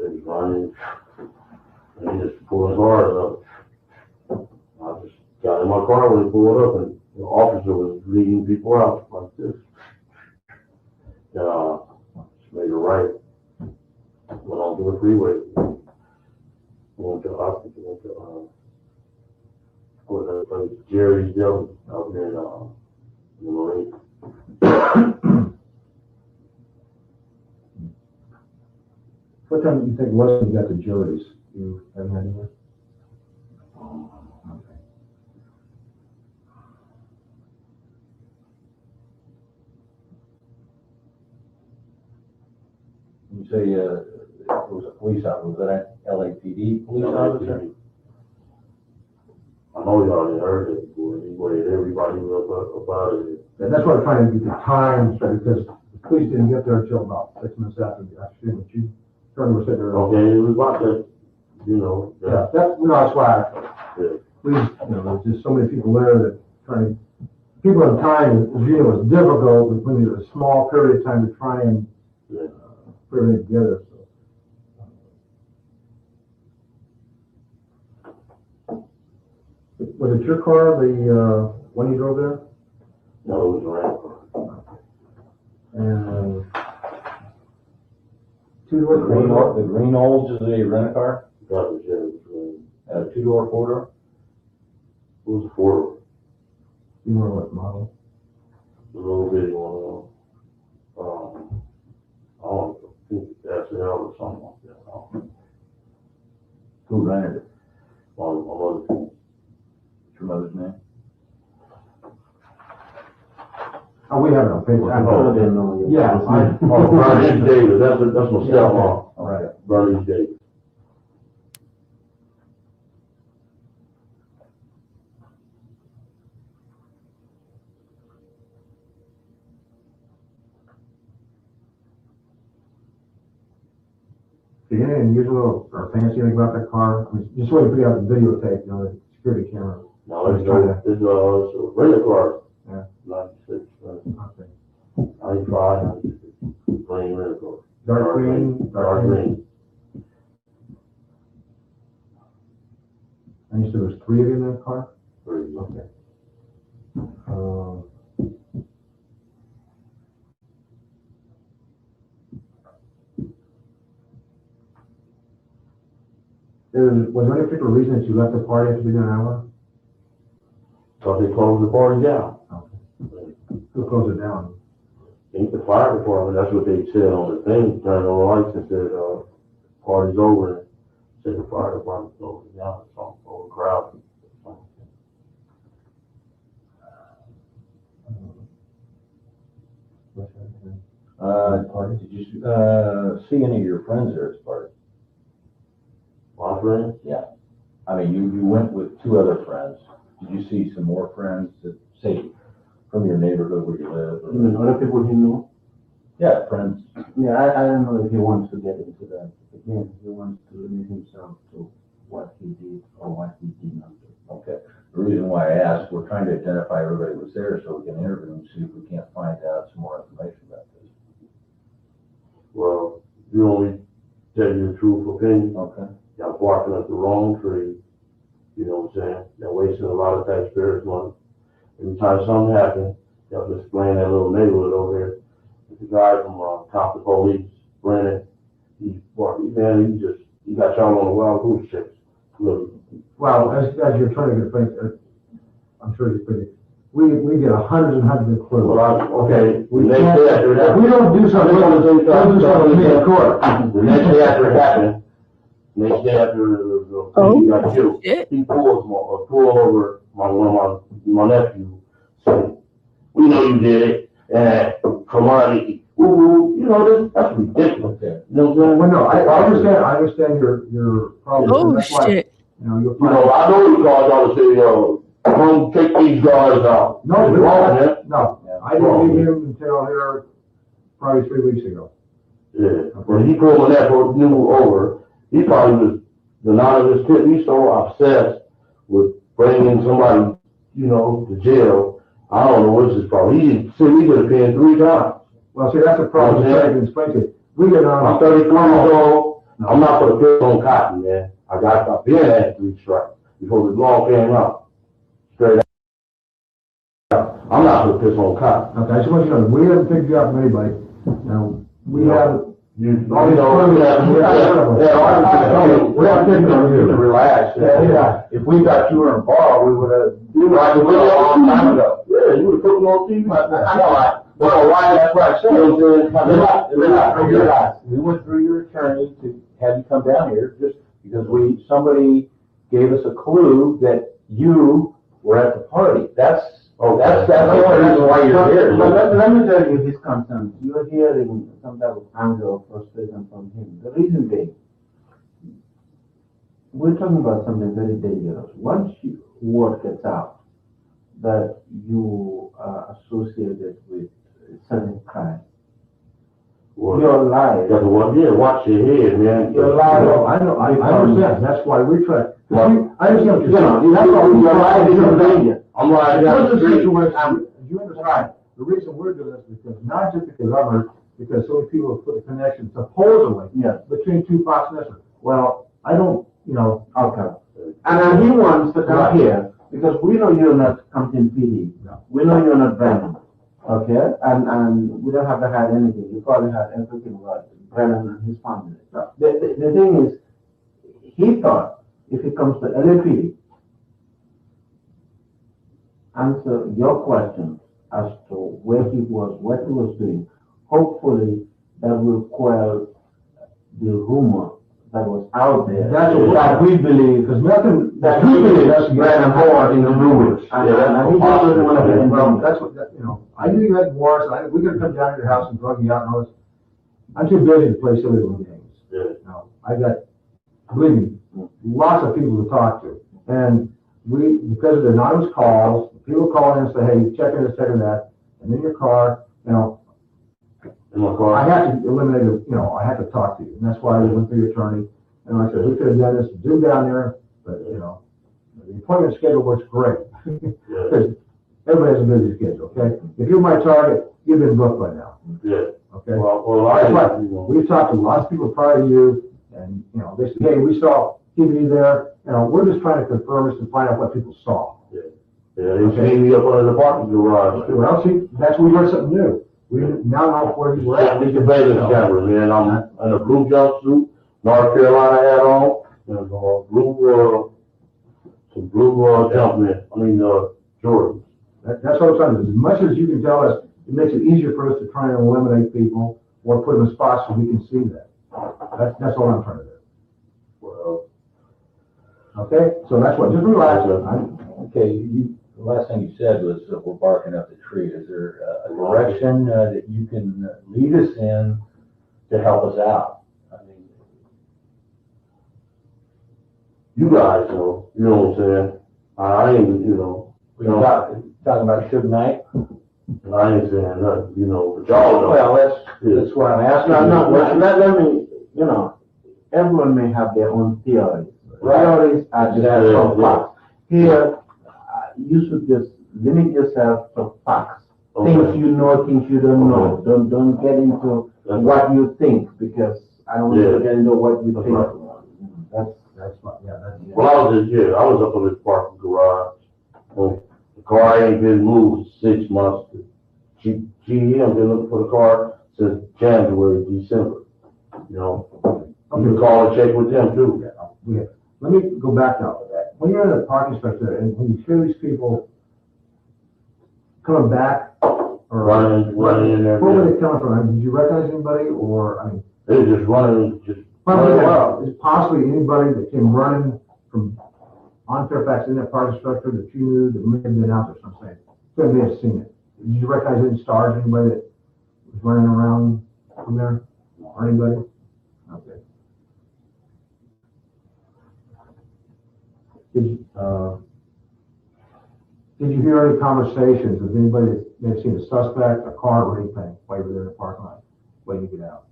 was running, and he just pulled hard up. I just got in my car when he pulled up, and the officer was leading people out like this. Just made a right. Went on to the freeway. Went to what was that place? Jerry's Deli out there in the Marine. What time do you think it was when you got the juries? You have any idea? Okay. You say it was a police officer, was that an LAPD police officer? I know y'all didn't heard it before. He waited everybody up out of it. And that's what I'm trying to get the time, so because the police didn't get there until about 6 minutes after the accident, but you turned were sitting there. Okay, it was about that, you know. Yeah, that's why, Yeah. please, there's just so many people there that trying, people in time, as you know, it's difficult, but when there's a small period of time to try and put everything together, so. Was it your car, the one you drove there? No, it was a rental car. And The green Olds is a rent-a-car? That was it. A two-door, four-door? It was a four-door. You know what model? A little bitty one. I don't know, SL or something like that. Who rented it? My mother. What's your mother's name? Oh, we have it on paper. Oh, didn't know. Yeah. Bernice Davis, that's my stepmom. All right. Bernice Davis. Do you get anything unusual or fancy about that car? I mean, just when you put out the videotape, the security camera. No, it's a rental car. Yeah. 96. Okay. 95, 96. Green rental car. Dark green. Dark green. And you said there was 3 of you in that car? 3. Okay. Was there any particular reason that you left the party after being an hour? Because they closed the party down. Okay. Who closed it down? I think the fire department, that's what they said on the thing, turned on the lights and said, party's over. And said the fire department closed it down, it's all overcrowded. Did you see any of your friends there at the party? My friends? Yeah. I mean, you went with 2 other friends. Did you see some more friends that, say, from your neighborhood where you live? Or... You mean other people you know? Yeah, friends. Yeah, I don't know if he wants to get into that. Again, he wants to limit himself to what he did or what he did not do. Okay. The reason why I asked, we're trying to identify everybody who was there so we can interview them, see if we can't find out some more information about this. Well, you only tell you the truth opinion. Okay. Y'all barking up the wrong tree. You know what I'm saying? They're wasting a lot of taxpayers' money. Every time something happens, y'all just explain that little neighborhood over there. The guy from Top the Police, Brennan, he got y'all on the wild goose chase. Really. Well, as you're trying to get things, I'm sure you're pretty. We get hundreds and hundreds of clues. Well, okay. We next can't, day after that, if we don't do something, we'll do something in court. The next day after it happened, next day after he got killed, he pulled over my nephew, said, "We know you did it, and come on, you know, that's ridiculous." Okay. You know what I'm saying? Well, no, I understand your problem. Oh, That's why, shit. you know, you'll You find. know, I know you called y'all to say, come take these guys out. No, It's wrong, man. no, I didn't meet him until here probably 3 weeks ago. Yeah, when he pulled my nephew over, he probably was the night of his tip. He's so obsessed with bringing somebody, you know, to jail. I don't know what's his problem. He said we could have paid 3 times. Well, see, that's the problem. Yeah. I can explain to you. We get on. I'm 33 years old. No. I'm not for the piss on cotton, man. I've been at 3 strikes before the law came out. Straight out. I'm not for the piss on cotton. Okay, I just want you to know, we haven't picked you up from anybody. Now, we have. We're not picking on you to relax. Yeah. If we thought you were in bar, we would have. You were a long time ago. Yeah, you were putting on TV. I know. Well, why? That's what I said. We went through your attorney to have you come down here just because somebody gave us a clue that you were at the party. That's the only reason why you're here. But let me tell you his concerns. You're hearing some type of anger or frustration from him. The reason being, we're talking about something very dangerous. Once word gets out that you are associated with certain crime, your life. Watch your head, man. Your life. I know. I understand. That's why we try. I understand what you're saying. That's why your life is in danger. I'm like, you understand? The reason we're doing this is because not just because I'm hurt, because so many people have put a connection supposedly between Tupac and Nestor. Well, I don't, you know. Okay. And he wants to come here because we know you're not Compton PD. No. We know you're not Brennan. Okay? And we don't have to hide anything. You probably had everything right. Brennan and his family. No. The thing is, he thought if it comes to LAPD, answer your questions as to where he was, what he was doing. Hopefully, that will quell the rumor that was out there. That's what that we believe, because nothing, that we believe ran more in the rumors. And he just doesn't want to, well, that's what, you know, I knew you had wars, we could come down to your house and drug you out and all this. I'm too busy to play silly little games. Yeah. No, I got, believe me, lots of people to talk to. And we, because of the anonymous calls, people call in and say, hey, checking this, checking that, and in your car, you know, I have to eliminate it, you know, I have to talk to you. And that's why we went through your attorney. And I said, we could have done this, do down there, but, you know, the appointment schedule works great. Because everybody has a busy schedule, okay? If you're my target, you've been booked by now. Yeah. Okay? Well, that's right. We've talked to lots of people prior to you, and, you know, they said, hey, we saw Keefe D there. You know, we're just trying to confirm this and find out what people saw. Yeah, they seen me up under the parking garage. Well, see, that's where we learned something new. We now know where you were at. We can pay this camera, man. I'm in a blue jumpsuit, North Carolina hat on, and some blue jumpman. I mean, Jordans. That's what I'm saying. As much as you can tell us, it makes it easier for us to try and eliminate people or put them in spots so we can see that. That's all I'm trying to do. Well, okay, so that's what. Just relax. Okay, the last thing you said was we're barking up the tree. Is there a direction that you can lead us in to help us out? I mean, you guys know, you know what I'm saying? I ain't, you know. Talking about Suge Knight? I ain't saying nothing, you know, but y'all know. Well, that's what I'm asking. Let me, you know, everyone may have their own theories. Right. Theories are just some facts. Here, you should just limit yourself to facts. Okay. Things you know, things you don't know. Don't get into what you think, because I don't want you to get into what you think. That's fine. Yeah, Well, I was up in this parking garage. Well, the car ain't been moved 6 months. GM been looking for the car since January, December. You know, you can call and check with them too. Yeah. Let me go back now to that. When you're in a parking structure and when you hear these people coming back or running in there. Where were they coming from? Did you recognize anybody, or I mean? They were just running, Well, is possibly anybody that came running from on Fairfax in that parking structure that you knew that may have been out there? So I'm saying, so they may have seen it. Did you recognize any stars? Anybody that was running around from there, or anybody? Okay. Did you hear any conversations of anybody that may have seen a suspect, a car, or anything while you were there in the parking lot, waiting to get out?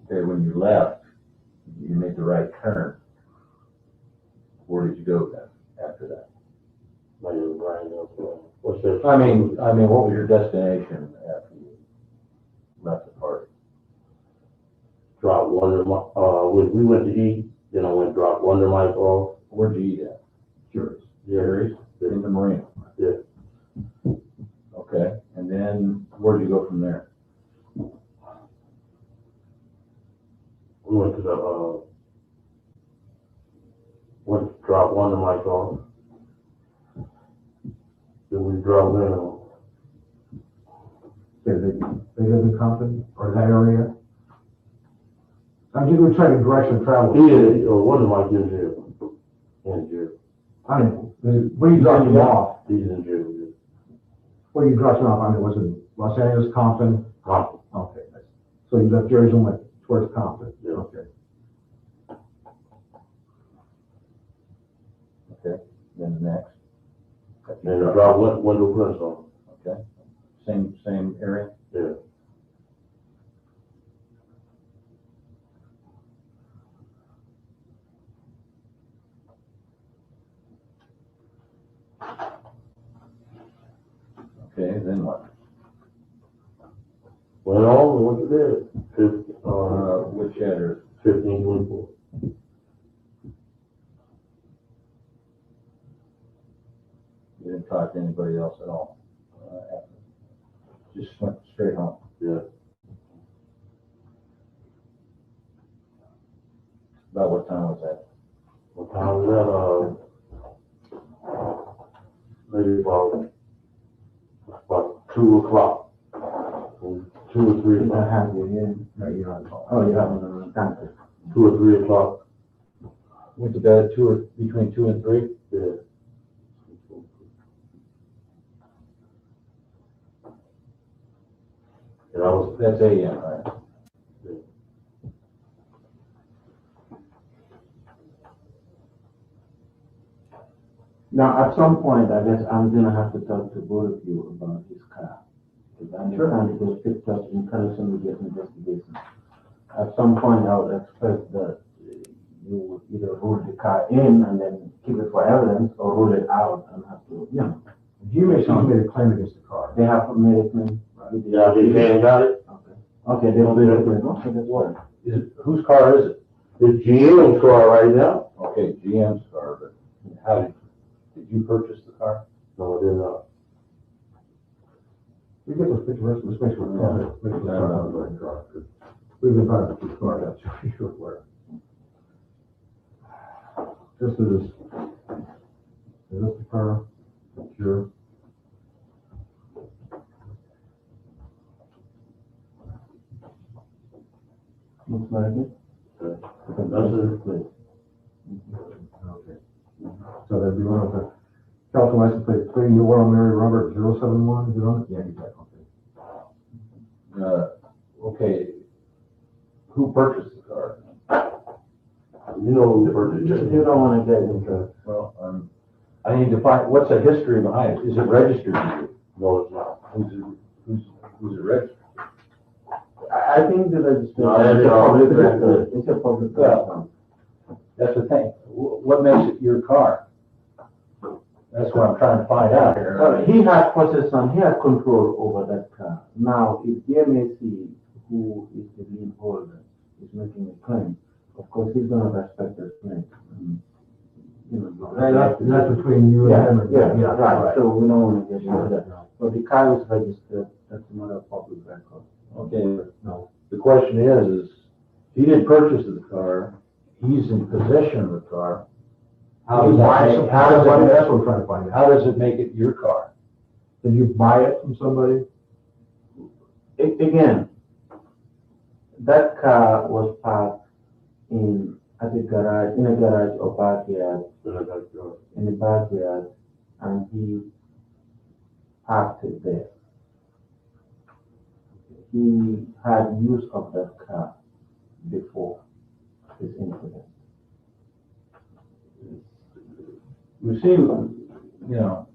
Okay, when you left, you made the right turn. Where did you go then after that? What's that? I mean, what was your destination after you left the party? Dropped Wonder Mike. We went to eat. Then I went and dropped Wonder Mike off. Where'd you eat at? Curious. Yeah. Curious? In the marina. Yeah. Okay, and then where'd you go from there? We went to went to drop Wonder Mike off. Then we drove in. They live in Compton or that area? I'm just going to try to direction of travel. Yeah, Wonder Mike in jail. In jail. I mean, where you dropped him off? He's in jail. Yeah. Where you dropped him off? I mean, was it Los Angeles, Compton? Compton. Okay. So you left Jersey and went towards Compton? Yeah. Okay. Okay, then the next. Then I dropped Wendell Prince on. Okay, same area? Yeah. Okay, then what? Went on, went to bed. Which address? 1524. You didn't talk to anybody else at all? Just went straight home? Yeah. About what time was that? What time was that? Maybe about 2 o'clock. 2 or 3 I o'clock. have you here. No, you don't call. Oh, you have it, thank you. 2 or 3 o'clock. Went to bed between 2 and 3? Yeah. And I was, That's AM, right? Now, at some point, I guess I'm gonna have to talk to both of you about his car. Because I understand it was picked up in connection with this investigation. At some point, I would expect that you would either rule the car in and then keep it for evidence, or rule it out and have to, you know. GMAC made a claim against the car. They have made a claim. yeah, they came and got it. Okay, they made a claim. Okay, that's what. Whose car is it? It's GM's car right now. Okay, GM's car, but how did you purchase the car? No, I did not. We get those pictures, let's make sure we're on the right car. We've been trying to keep the car, that's for sure where. This is the car? Sure. Looks like it. That's it. Okay. So that'd be one of the California license plate 3, New World Mary Robert 071, is it on it? Yeah, exactly. Okay, who purchased the car? You know who purchased it. You don't wanna get into. Well, I need to find, what's the history behind it? Is it registered to you? No, it's not. Who's it registered? I think the registration. No, it's a public record. It's a public Well, record. that's the thing. What makes it your car? That's what I'm trying to find out here. Well, he had possession, he had control over that car. Now, if the MAC, who is the lien holder, is making a claim, of course, he's gonna respect that claim. You know, That's between you and him. Yeah, right, so we don't wanna get into that. But the car is registered, that's another public record. Okay, no. The question is he didn't purchase the car, he's in possession of the car. How does That's what we're trying to find out. how does it make it your car? Did you buy it from somebody? Again, that car was parked in a garage or backyard, in the backyard, and he parked it there. He had use of that car before this incident. You see, you know,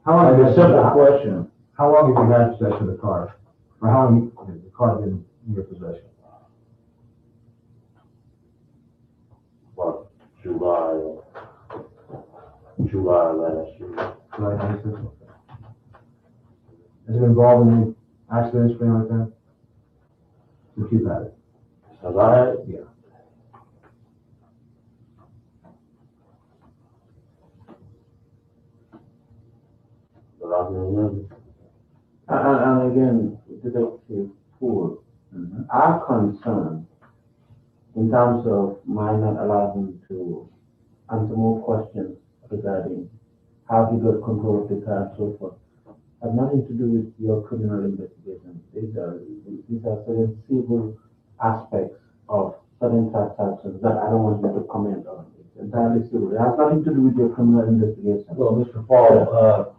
How long a simple question. How long have you had possession of the car? Or how long has the car been in your possession? About July last year. July 26th? Has it been involved in any accidents or anything like that? Since you've had it? Have I had it? Yeah. But I can remember. And again, Detective Poole, our concern in terms of my not allowing him to answer more questions regarding how he got control of the car and so forth, have nothing to do with your criminal investigation. These are certain civil aspects of certain transactions that I don't want you to comment on. It's entirely civil. It has nothing to do with your criminal investigation. Well, Mr. Fall,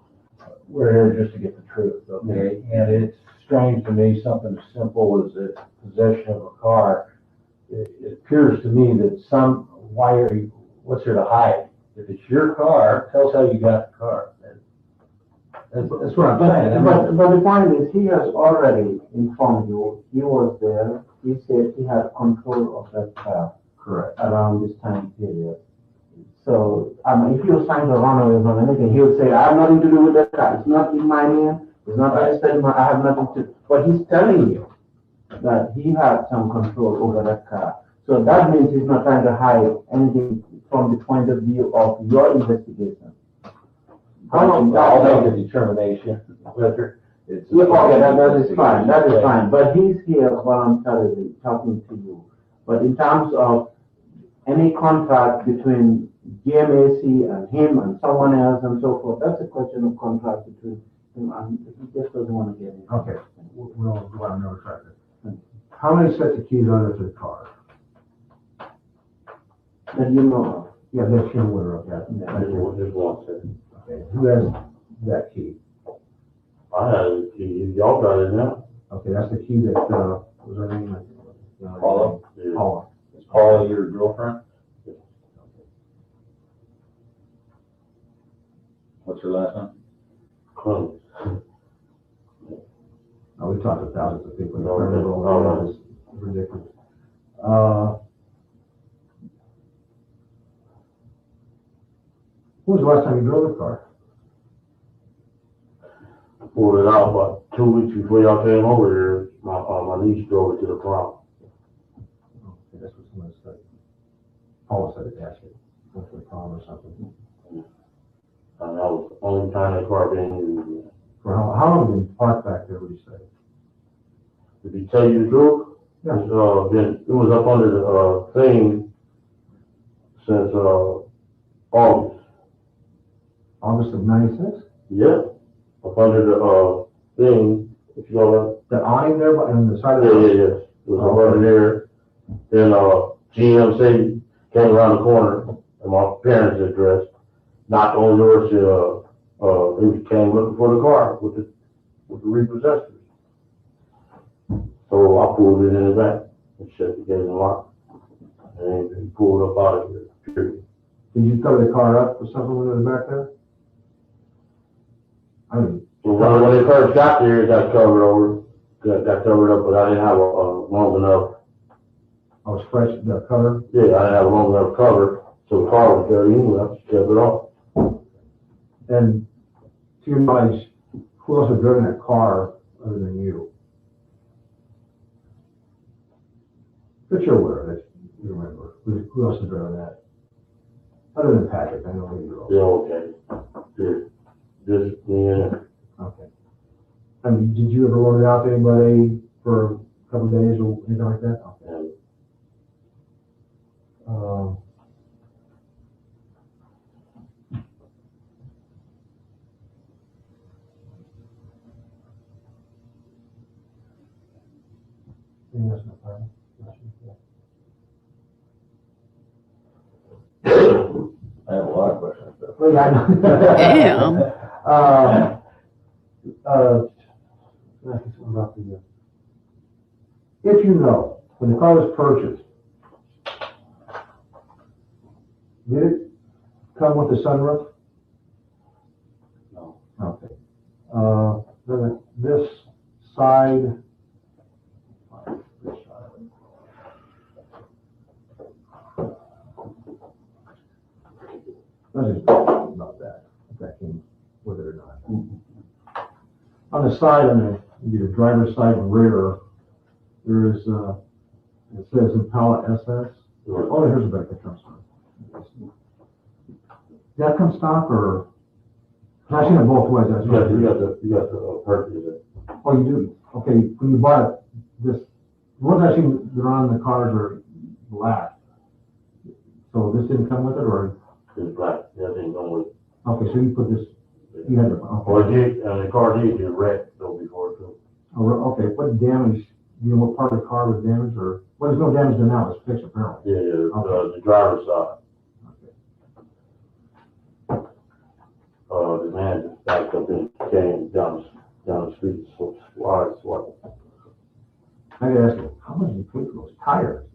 we're here just to get the truth, okay? And it's strange to me, something as simple as the possession of a car. It appears to me that what's there to hide? If it's your car, tell us how you got the car. That's what I'm saying. But the point is, he has already informed you, he was there, he said he had control of that car. Correct. Around this time period. So, if you signed a runaway from anything, he would say, I have nothing to do with that car. It's not in my name, it's not registered in my, I have nothing to, but he's telling you that he had some control over that car. So that means he's not trying to hide anything from the point of view of your investigation. I'll make a determination whether it's. Yeah, okay, that is fine, that is fine, but he's here voluntarily talking to you. But in terms of any contract between GMAC and him and someone else and so forth, that's a question of contract between him and he just doesn't want to get in. Okay, we'll go on another track then. how many sets of keys are there to the car? That you know Yeah, that's your winner of that. Yeah, just one set. Okay, who has that key? I have the key. Y'all got it now. Okay, that's the key that, what was her name? Paula? Yeah. Paula. Is Paula your girlfriend? What's your last name? Close. Oh, we talked to thousands of people. No, no. It's ridiculous. When was the last time you drove the car? I pulled it out about 2 weeks before y'all came over here. My niece drove it to the prom. Okay, that's what someone said. Paula said it, asked it. Went to the prom or something. And that was the only time that car being used. For how long have you been parked back there, would you say? Did he tell you the truth? Yeah. It was up under the thing since August. August of '96? Yeah. Up under the thing, if you know that. The awning there on the side of the house? house? Yeah. It was up under there. Then GMC came around the corner at my parents' address, knocked on doors to they came looking for the car with the repossessors. So I pulled it in the back and shut the gate and locked. And he pulled up out of here. Period. Did you cover the car up or something when it was back there? I mean, So when they first got there, it got covered over. Got covered up, but I didn't have a long enough. I was fresh, the cover? Yeah, I didn't have a long enough cover, so the car was dirty anyway. I just kept it off. And to your knowledge, who else has driven that car other than you? That you're aware of, that you remember. Who else has driven that? Other than Patrick, I know you. Yeah, okay. Just me and him. Okay. I mean, did you ever loan it out to anybody for a couple of days or anything like that? Okay. Anything else in the plan? I have a lot of questions. Well, yeah, I know. If you know, when the car was purchased, did it come with the sunroof? No. Okay. Then this side. Let's just talk about that, if that came with it or not. On the side, on the driver's side rear, there is, it says Impala SS. Oh, here's a back that comes from. Did that come stock or? I've seen it both ways. You got the purchase it. Oh, you do? Okay, when you bought it, the ones I've seen that are on the cars are black. So this didn't come with it, or? It's black. That didn't come with it. Okay, so you put this, you had the, okay. Well, the car did get wrecked though before too. Oh, okay, what damage, do you know what part of the car was damaged, or, well, there's no damage to now, it's fixed apparently. Yeah, Okay. the driver's side. The man just backed up and came down the street, so wide swipe. I gotta ask you, how much did you pay for those tires?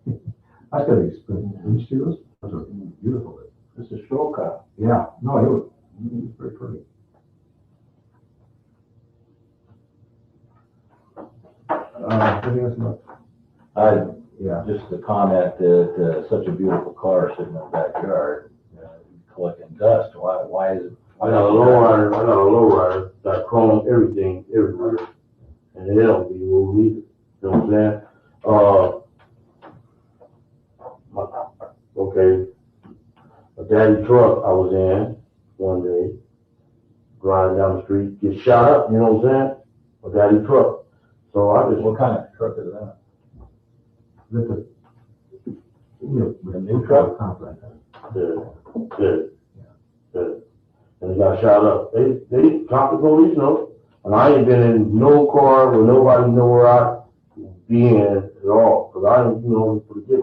That's gotta be expensive. Did you see those? Those are beautiful. It's a show car. Yeah, no, it was very pretty. Anything else about? Just a comment that such a beautiful car sitting in the backyard, collecting dust. Why is it? I got a lowrider, got chrome, everything, everywhere. And they don't be moved either. You know what I'm saying? Okay. A daddy truck I was in one day, driving down the street, get shot up, you know what I'm saying? A daddy truck. So I just. What kind of truck is that? Is it the new truck? Yeah. And he got shot up. They caught the police, no. And I ain't been in no car where nobody know where be in at all. Cause I, forget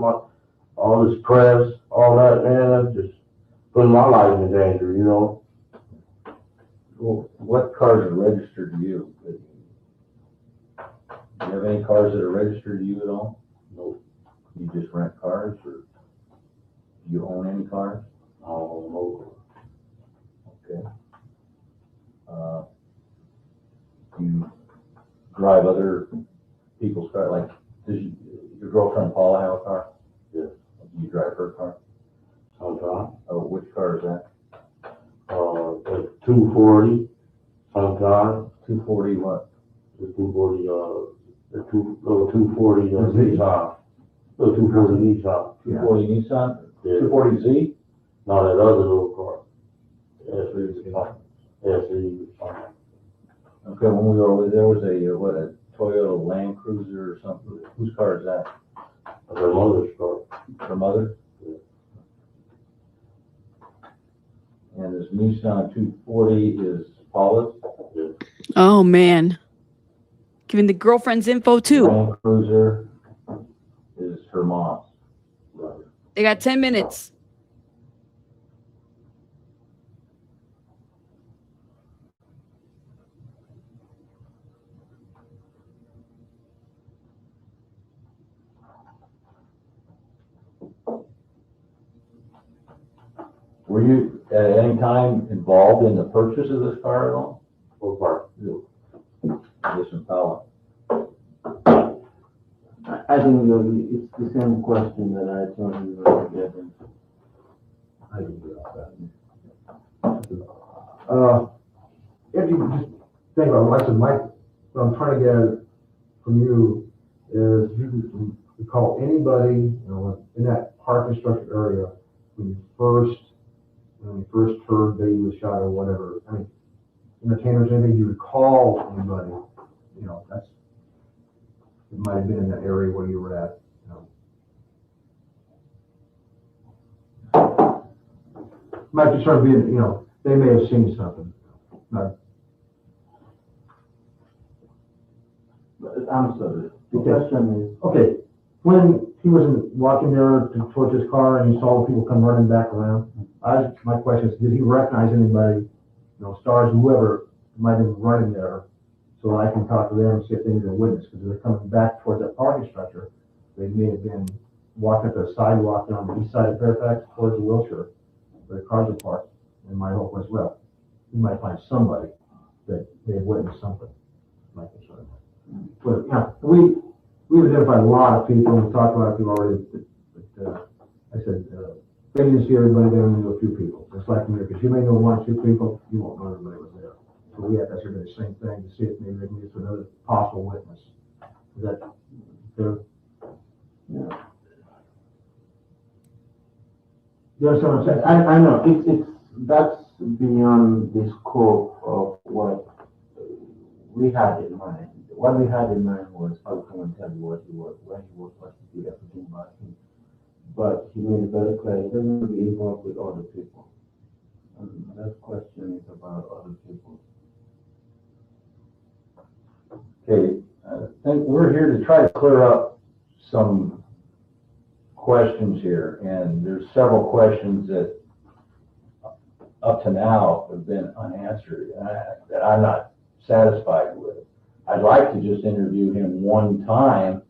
all this press, all that, man, that's just putting my life in danger, Well, what cars are registered to you? Do you have any cars that are registered to you at all? Nope. You just rent cars, or do you own any cars? No. Okay. Do you drive other people's cars? Like, does your girlfriend Paula have a car? Yes. Do you drive her car? Sometimes. Oh, which car is that? A 240, sometimes. 240 what? The 240, the 240 Nissan. The 240 Nissan. 240 Nissan? Yeah. 240Z? No, that other little car. SE. Okay, when we were over there was a Toyota Land Cruiser or something. Whose car is that? Her mother's car. Her mother? Yeah. And this Nissan 240 is Paula's? Yeah. Oh man. Giving the girlfriend's info too. Land Cruiser is her mom's. Right. They got 10 minutes. Were you at any time involved in the purchase of this car at all? What part? This Impala. I think it's the same question that I told you earlier. I can do that. If you just think about what I said, Mike, what I'm trying to get from you is you can call anybody, in that parking structure area when you first heard that he was shot or whatever. I mean, entertainers, anything you would call anybody, that's, it might have been in that area where you were at. Might be trying to be, they may have seen something. I'm sorry. The question is, Okay, when he was walking there towards his car and he saw people come running back around, my question is, did he recognize anybody, stars, whoever might have been running there, so I can talk to them and see if they need a witness, because they're coming back towards that parking structure. They may have been walking up the sidewalk on the east side of Fairfax towards the Wilshire, where the cars are parked, and my hope was, well, you might find somebody that they have witnessed something. My concern. But, we've identified a lot of people, we've talked to a lot of people already, but I said, they didn't see everybody, they only knew a few people. It's like me, because you may know one or two people, you won't know everybody was there. So we have to do the same thing to see if maybe they can get to another possible witness. Is that fair? yeah. You understand what I'm saying? I know, that's beyond the scope of what we had in mind. What we had in mind was, I'll come and tell you what he was, where he was, what he did, everything about him. But he made it very clear, he doesn't want to be involved with other people. And that question is about other people. Okay, I think we're here to try to clear up some questions here, and there's several questions that up to now have been unanswered that I'm not satisfied with. I'd like to just interview him one time,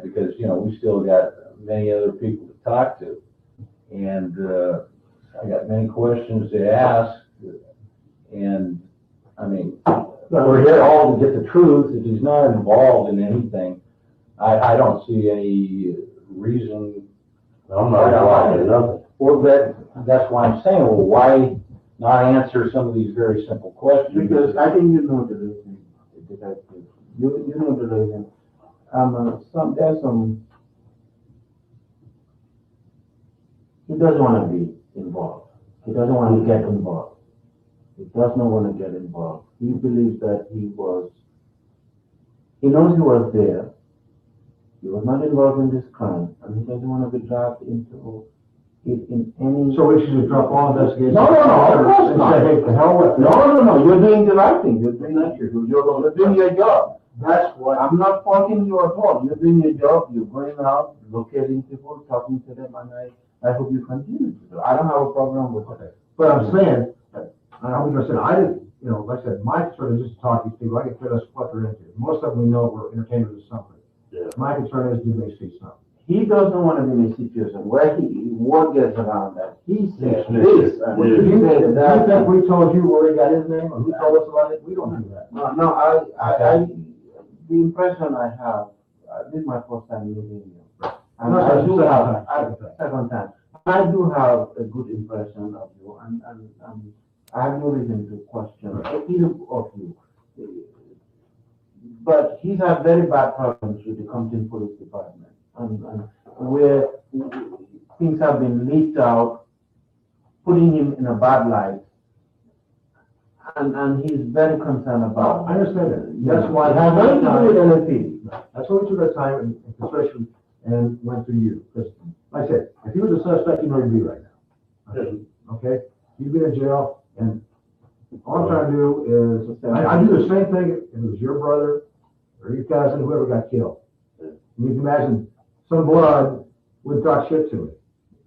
because we still got many other people to talk to, and I got many questions to ask, and I mean, we're here all to get the truth. If he's not involved in anything, I don't see any reason. I'm not involved in nothing. Well, that's why I'm saying, well, why not answer some of these very simple questions? Because I think you know the reason, detective. You know the reason. There's some. He doesn't want to be involved. He doesn't want to get involved. He does not want to get involved. He believes that he knows he was there. He was not involved in this crime, and he doesn't want to be dragged into it in any. So we should drop all investigations? No, of course not. Say, hey, the hell with it. No, you're doing the right thing. You're doing your job. That's what, I'm not faulting you at all. You're doing your job, you're going out, locating people, talking to them, and I hope you continue to do. I don't have a problem with that. But I'm saying, I'm gonna say, I didn't, you know, like I said, my concern is just to talk to these people, I can care less what they're into. Most of them we know we're entertainers or something. Yeah. My concern is, do they see something? He doesn't want to be in a situation where word gets around that he said Yeah. this, and Do he you said that. think we told you where he got his name, or who told us about it? We don't do that. No, the impression I have, this is my first time meeting you. And No, I sir, do second have, time. second time, I do have a good impression of you, and I have no reason to question either of you. But he's had very bad problems with the Compton Police Department, and where things have been leaked out, putting him in a bad light, and he's very concerned about. I understand that. That's why. It has nothing to do with anything. That's why we took our time and consideration and went through you. Because, like I said, if he was a suspect, you know he'd be right now. Okay? He'd be in jail, and all I'm trying to do is, I do the same thing if it was your brother or your cousin, whoever got killed. You can imagine some blood would talk shit to it.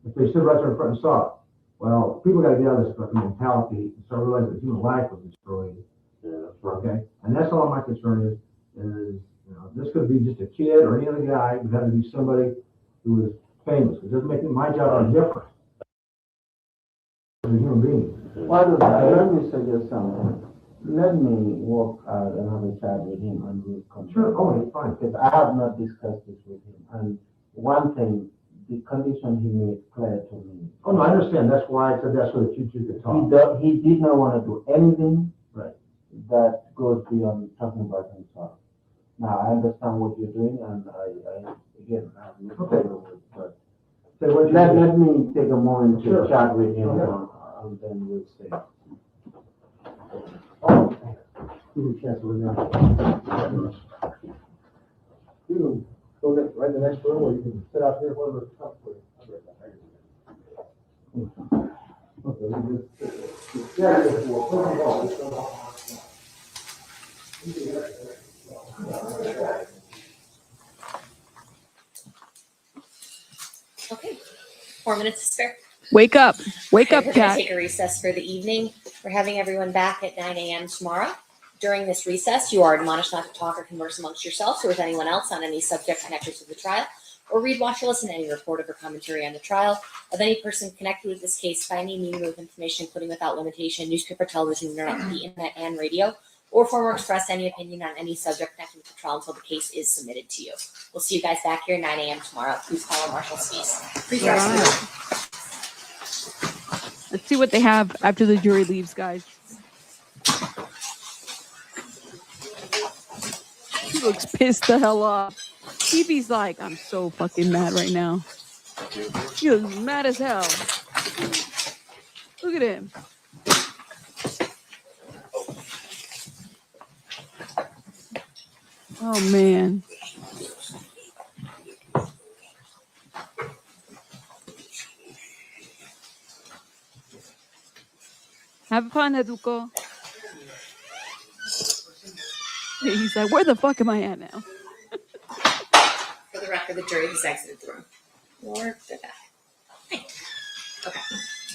If they stood right there in front and saw it. Well, people gotta get out of this fucking mentality and start realizing that human life was destroyed. Yeah, that's right. Okay? And that's all my concern is, you know, this could be just a kid or any other guy, it had to be somebody who was famous. It doesn't make my job any different. As a human being. Why don't let me suggest something. Let me walk out and have a chat with him, and we'll come. Sure, oh, fine. Because I have not discussed this with him, and one thing, the condition he made clear to me. Oh, no, I understand. That's why I said that's what you two could talk. He did not want to do anything. Right. That goes beyond talking about himself. Now, I understand what you're doing, and I again, I have no problem with it, but let me take a moment to chat with him, and then we'll see. Oh, give me a chance to remember. You can go right in the next room, or you can sit out here, whatever it's comfortable. Okay, we just, Okay, 4 minutes to spare. Wake up. Wake up, We're going cat. to take a recess for the evening. We're having everyone back at 9 a.m. tomorrow. During this recess, you are admonished not to talk or converse amongst yourselves or with anyone else on any subject connected to the trial, or read, watch, or listen to any report or commentary on the trial of any person connected with this case by any medium of information, including without limitation, newspaper, television, the internet, and radio, or form or express any opinion on any subject connected with the trial until the case is submitted to you. We'll see you guys back here at 9 a.m. tomorrow. Please follow Marshall's fees. Please rise. Let's see what they have after the jury leaves, guys. He looks pissed the hell off. Keefe's like, I'm so fucking mad right now. He looks mad as hell. Look at him. Oh, man. Have fun, Educo. He's like, where the fuck am I at now? For the record, the jury has exited the room. Or they're back. Hey. Okay.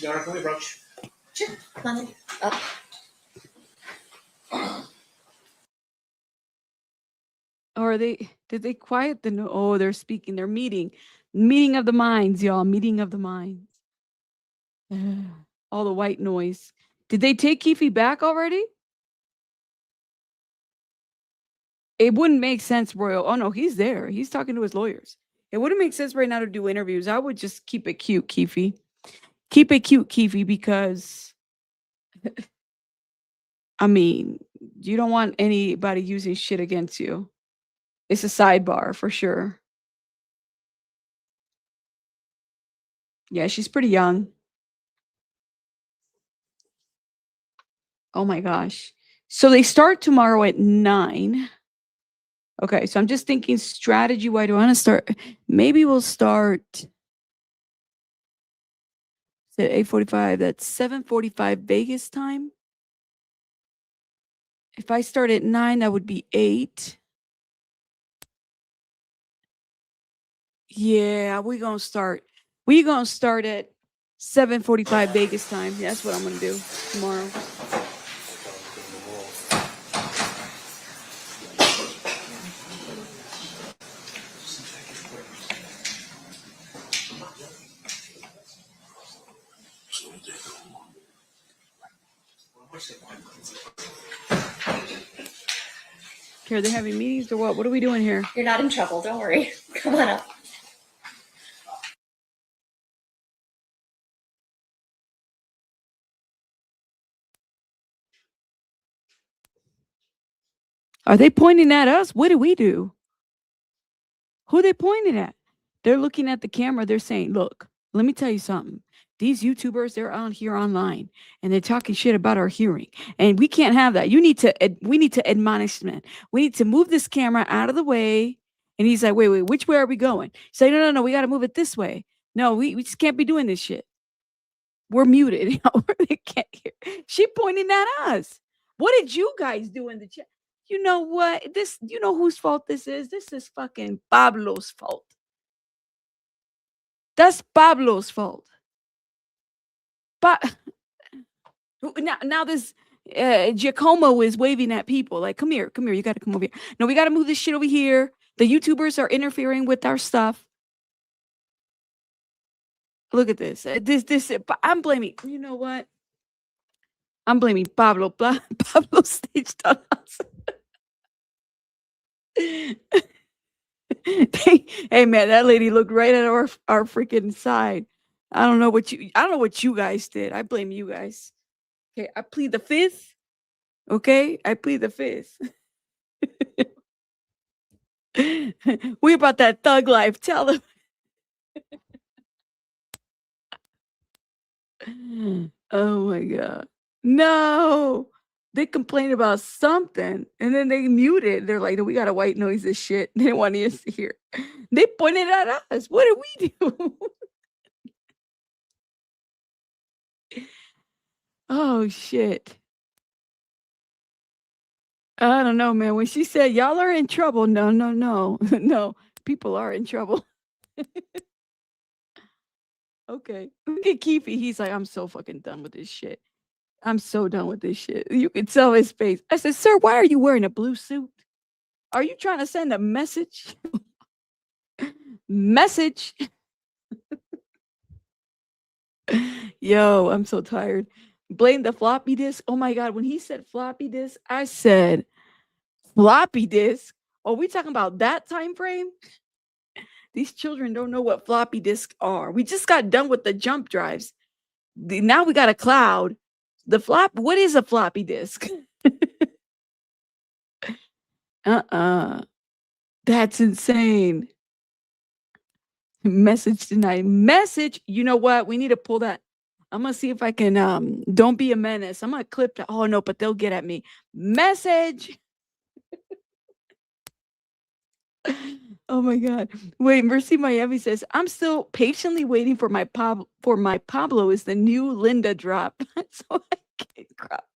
You want to come with brunch? Sure. Come on in. Up. Or did they quiet the no? Oh, they're speaking. They're meeting. Meeting of the minds, y'all. Meeting of the minds. All the white noise. Did they take Keefe back already? It wouldn't make sense, Royal. Oh, no, he's there. He's talking to his lawyers. It wouldn't make sense right now to do interviews. I would just keep it cute, Keefe. Keep it cute, Keefe, because, I mean, you don't want anybody using shit against you. It's a sidebar for sure. Yeah, she's pretty young. Oh my gosh. So they start tomorrow at 9. Okay, so I'm just thinking strategy. Why do I want to start? Maybe we'll start at 8:45. That's 7:45 Vegas time. If I start at 9, that would be 8. Yeah, we're gonna start. We're gonna start at 7:45 Vegas time. Yeah, that's what I'm gonna do tomorrow. Okay, are they having meetings or what? What are we doing here? You're not in trouble. Don't worry. Come on up. Are they pointing at us? What do we do? Who are they pointing at? They're looking at the camera. They're saying, look, let me tell you something. These YouTubers, they're on here online and they're talking shit about our hearing. And we can't have that. We need to admonish them. We need to move this camera out of the way. And he's like, wait, which way are we going? Say, no, we got to move it this way. No, we just can't be doing this shit. We're muted. They can't hear. She pointing at us. What did you guys do in the chat? You know what? You know whose fault this is? This is fucking Pablo's fault. That's Pablo's fault. But now this Giacomo is waving at people like, come here, you got to come over here. No, we got to move this shit over here. The YouTubers are interfering with our stuff. Look at this. I'm blaming, you know what? I'm blaming Pablo. Pablo staged on us. Hey man, that lady looked right at our freaking side. I don't know what you guys did. I blame you guys. Okay, I plead the fifth. Okay, I plead the fifth. We about that thug life. Tell them. Oh my god. No. They complained about something and then they muted. They're like, no, we got a white noise this shit. They didn't want us to hear. They pointed at us. What did we do? Oh shit. I don't know, man. When she said y'all are in trouble, no. No, people are in trouble. Okay. Look at Keefe. He's like, I'm so fucking done with this shit. I'm so done with this shit. You can tell his face. I said, sir, why are you wearing a blue suit? Are you trying to send a message? Message. Yo, I'm so tired. Blame the floppy disk. Oh my God. When he said floppy disk, I said, floppy disk? Are we talking about that time frame? These children don't know what floppy disks are. We just got done with the jump drives. Now we got a cloud. What is a floppy disk? That's insane. Message tonight. Message. You know what? We need to pull that. I'm gonna see if I can don't be a menace. I'm gonna clip that. Oh no, but they'll get at me. Message. Oh my God. Wait, Mercy Miami says, I'm still patiently waiting for my Pablo is the new Linda drop. So I can't crop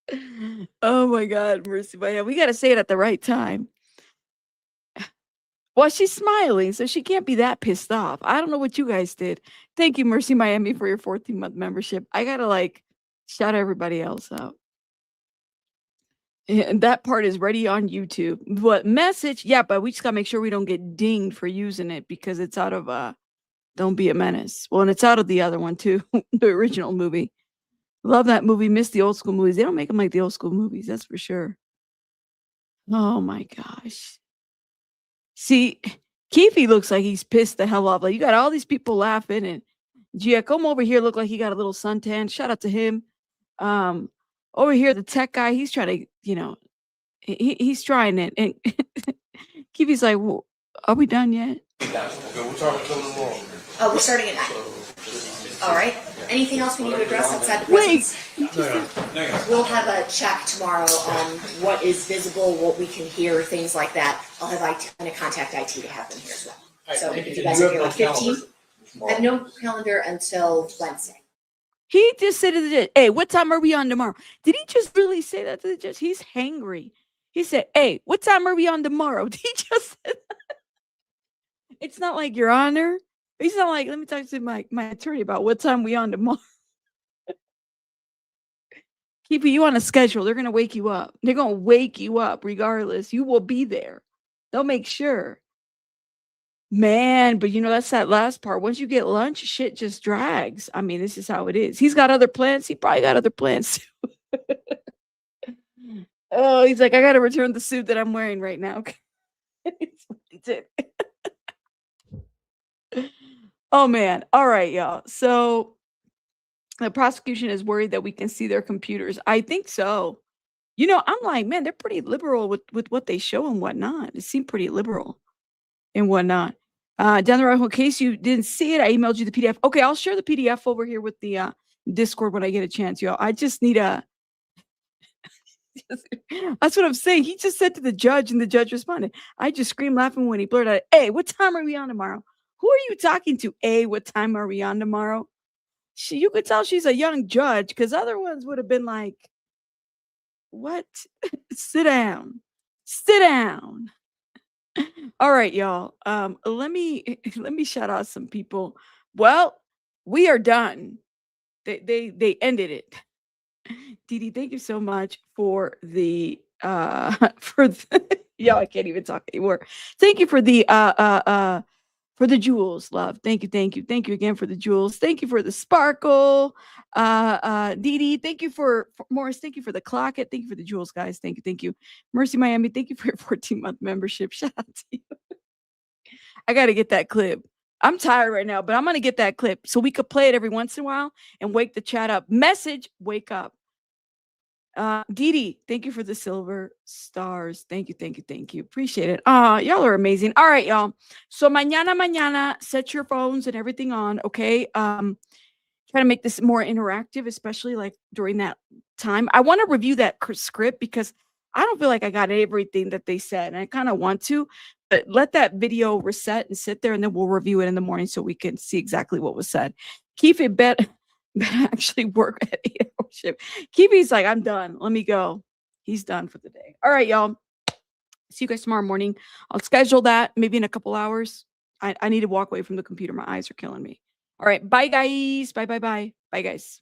that. Oh my God, Mercy Miami. We gotta say it at the right time. Well, she's smiling, so she can't be that pissed off. I don't know what you guys did. Thank you, Mercy Miami, for your 14-month membership. I gotta shout everybody else out. And that part is ready on YouTube. What message? Yeah, but we just gotta make sure we don't get dinged for using it because it's out of Don't Be a Menace. Well, and it's out of the other one too, the original movie. Love that movie. Miss the old school movies. They don't make them like the old school movies, that's for sure. Oh my gosh. See, Keefe looks like he's pissed the hell off. Like you got all these people laughing, and Giacomo over here look like he got a little suntan. Shout out to him. Over here, the tech guy, he's trying to, he's trying it. And Keefe's like, well, are we done yet? Oh, we're starting at 9. All right. Anything else we need to address outside the presence? We'll have a check tomorrow on what is visible, what we can hear, things like that. I'll have IT, I'm going to contact IT to have them here as well. So if you guys are here on 15, I have no calendar until Wednesday. He just said to the judge, hey, what time are we on tomorrow? Did he just really say that to the judge? He's hangry. He said, hey, what time are we on tomorrow? Did he just say that? It's not like, Your Honor. He's not like, let me talk to my attorney about what time we on tomorrow. Keefe, you on a schedule. They're going to wake you up. They're going to wake you up regardless. You will be there. They'll make sure. Man, but that's that last part. Once you get lunch, shit just drags. I mean, this is how it is. He's got other plans. He probably got other plans too. Oh, he's like, I got to return the suit that I'm wearing right now. Oh, man. All right, y'all. So the prosecution is worried that we can see their computers. I think so. I'm like, man, they're pretty liberal with what they show and whatnot. It seemed pretty liberal and whatnot. Down the road, in case you didn't see it, I emailed you the PDF. Okay, I'll share the PDF over here with the Discord when I get a chance, y'all. I just need a... That's what I'm saying. He just said to the judge, and the judge responded. I just screamed laughing when he blurted out, hey, what time are we on tomorrow? Who are you talking to? What time are we on tomorrow? You could tell she's a young judge, because other ones would have been like, what? Sit down. Sit down. All right, y'all. Let me shout out some people. Well, we are done. They ended it. Dee, thank you so much for the y'all, I can't even talk anymore. Thank you for the jewels, love. Thank you again for the jewels. Thank you for the sparkle. Dee, thank you for Morris. Thank you for the clock it. Thank you for the jewels, guys. Thank you. Mercy Miami, thank you for your 14-month membership. Shout out to you. I got to get that clip. I'm tired right now, but I'm going to get that clip so we could play it every once in a while and wake the chat up. Message, wake up. Dee, thank you for the silver stars. Thank you. Appreciate it. Y'all are amazing. All right, y'all. So mañana, set your phones and everything on, okay? Try to make this more interactive, especially like during that time. I want to review that script because I don't feel like I got everything that they said, and I kind of want to, but let that video reset and sit there, and then we'll review it in the morning so we can see exactly what was said. Keefe bet actually work at 8-hour shift. Keefe's like, I'm done. Let me go. He's done for the day. All right, y'all. See you guys tomorrow morning. I'll schedule that maybe in a couple hours. I need to walk away from the computer. My eyes are killing me. All right. Bye, guys. Bye, guys.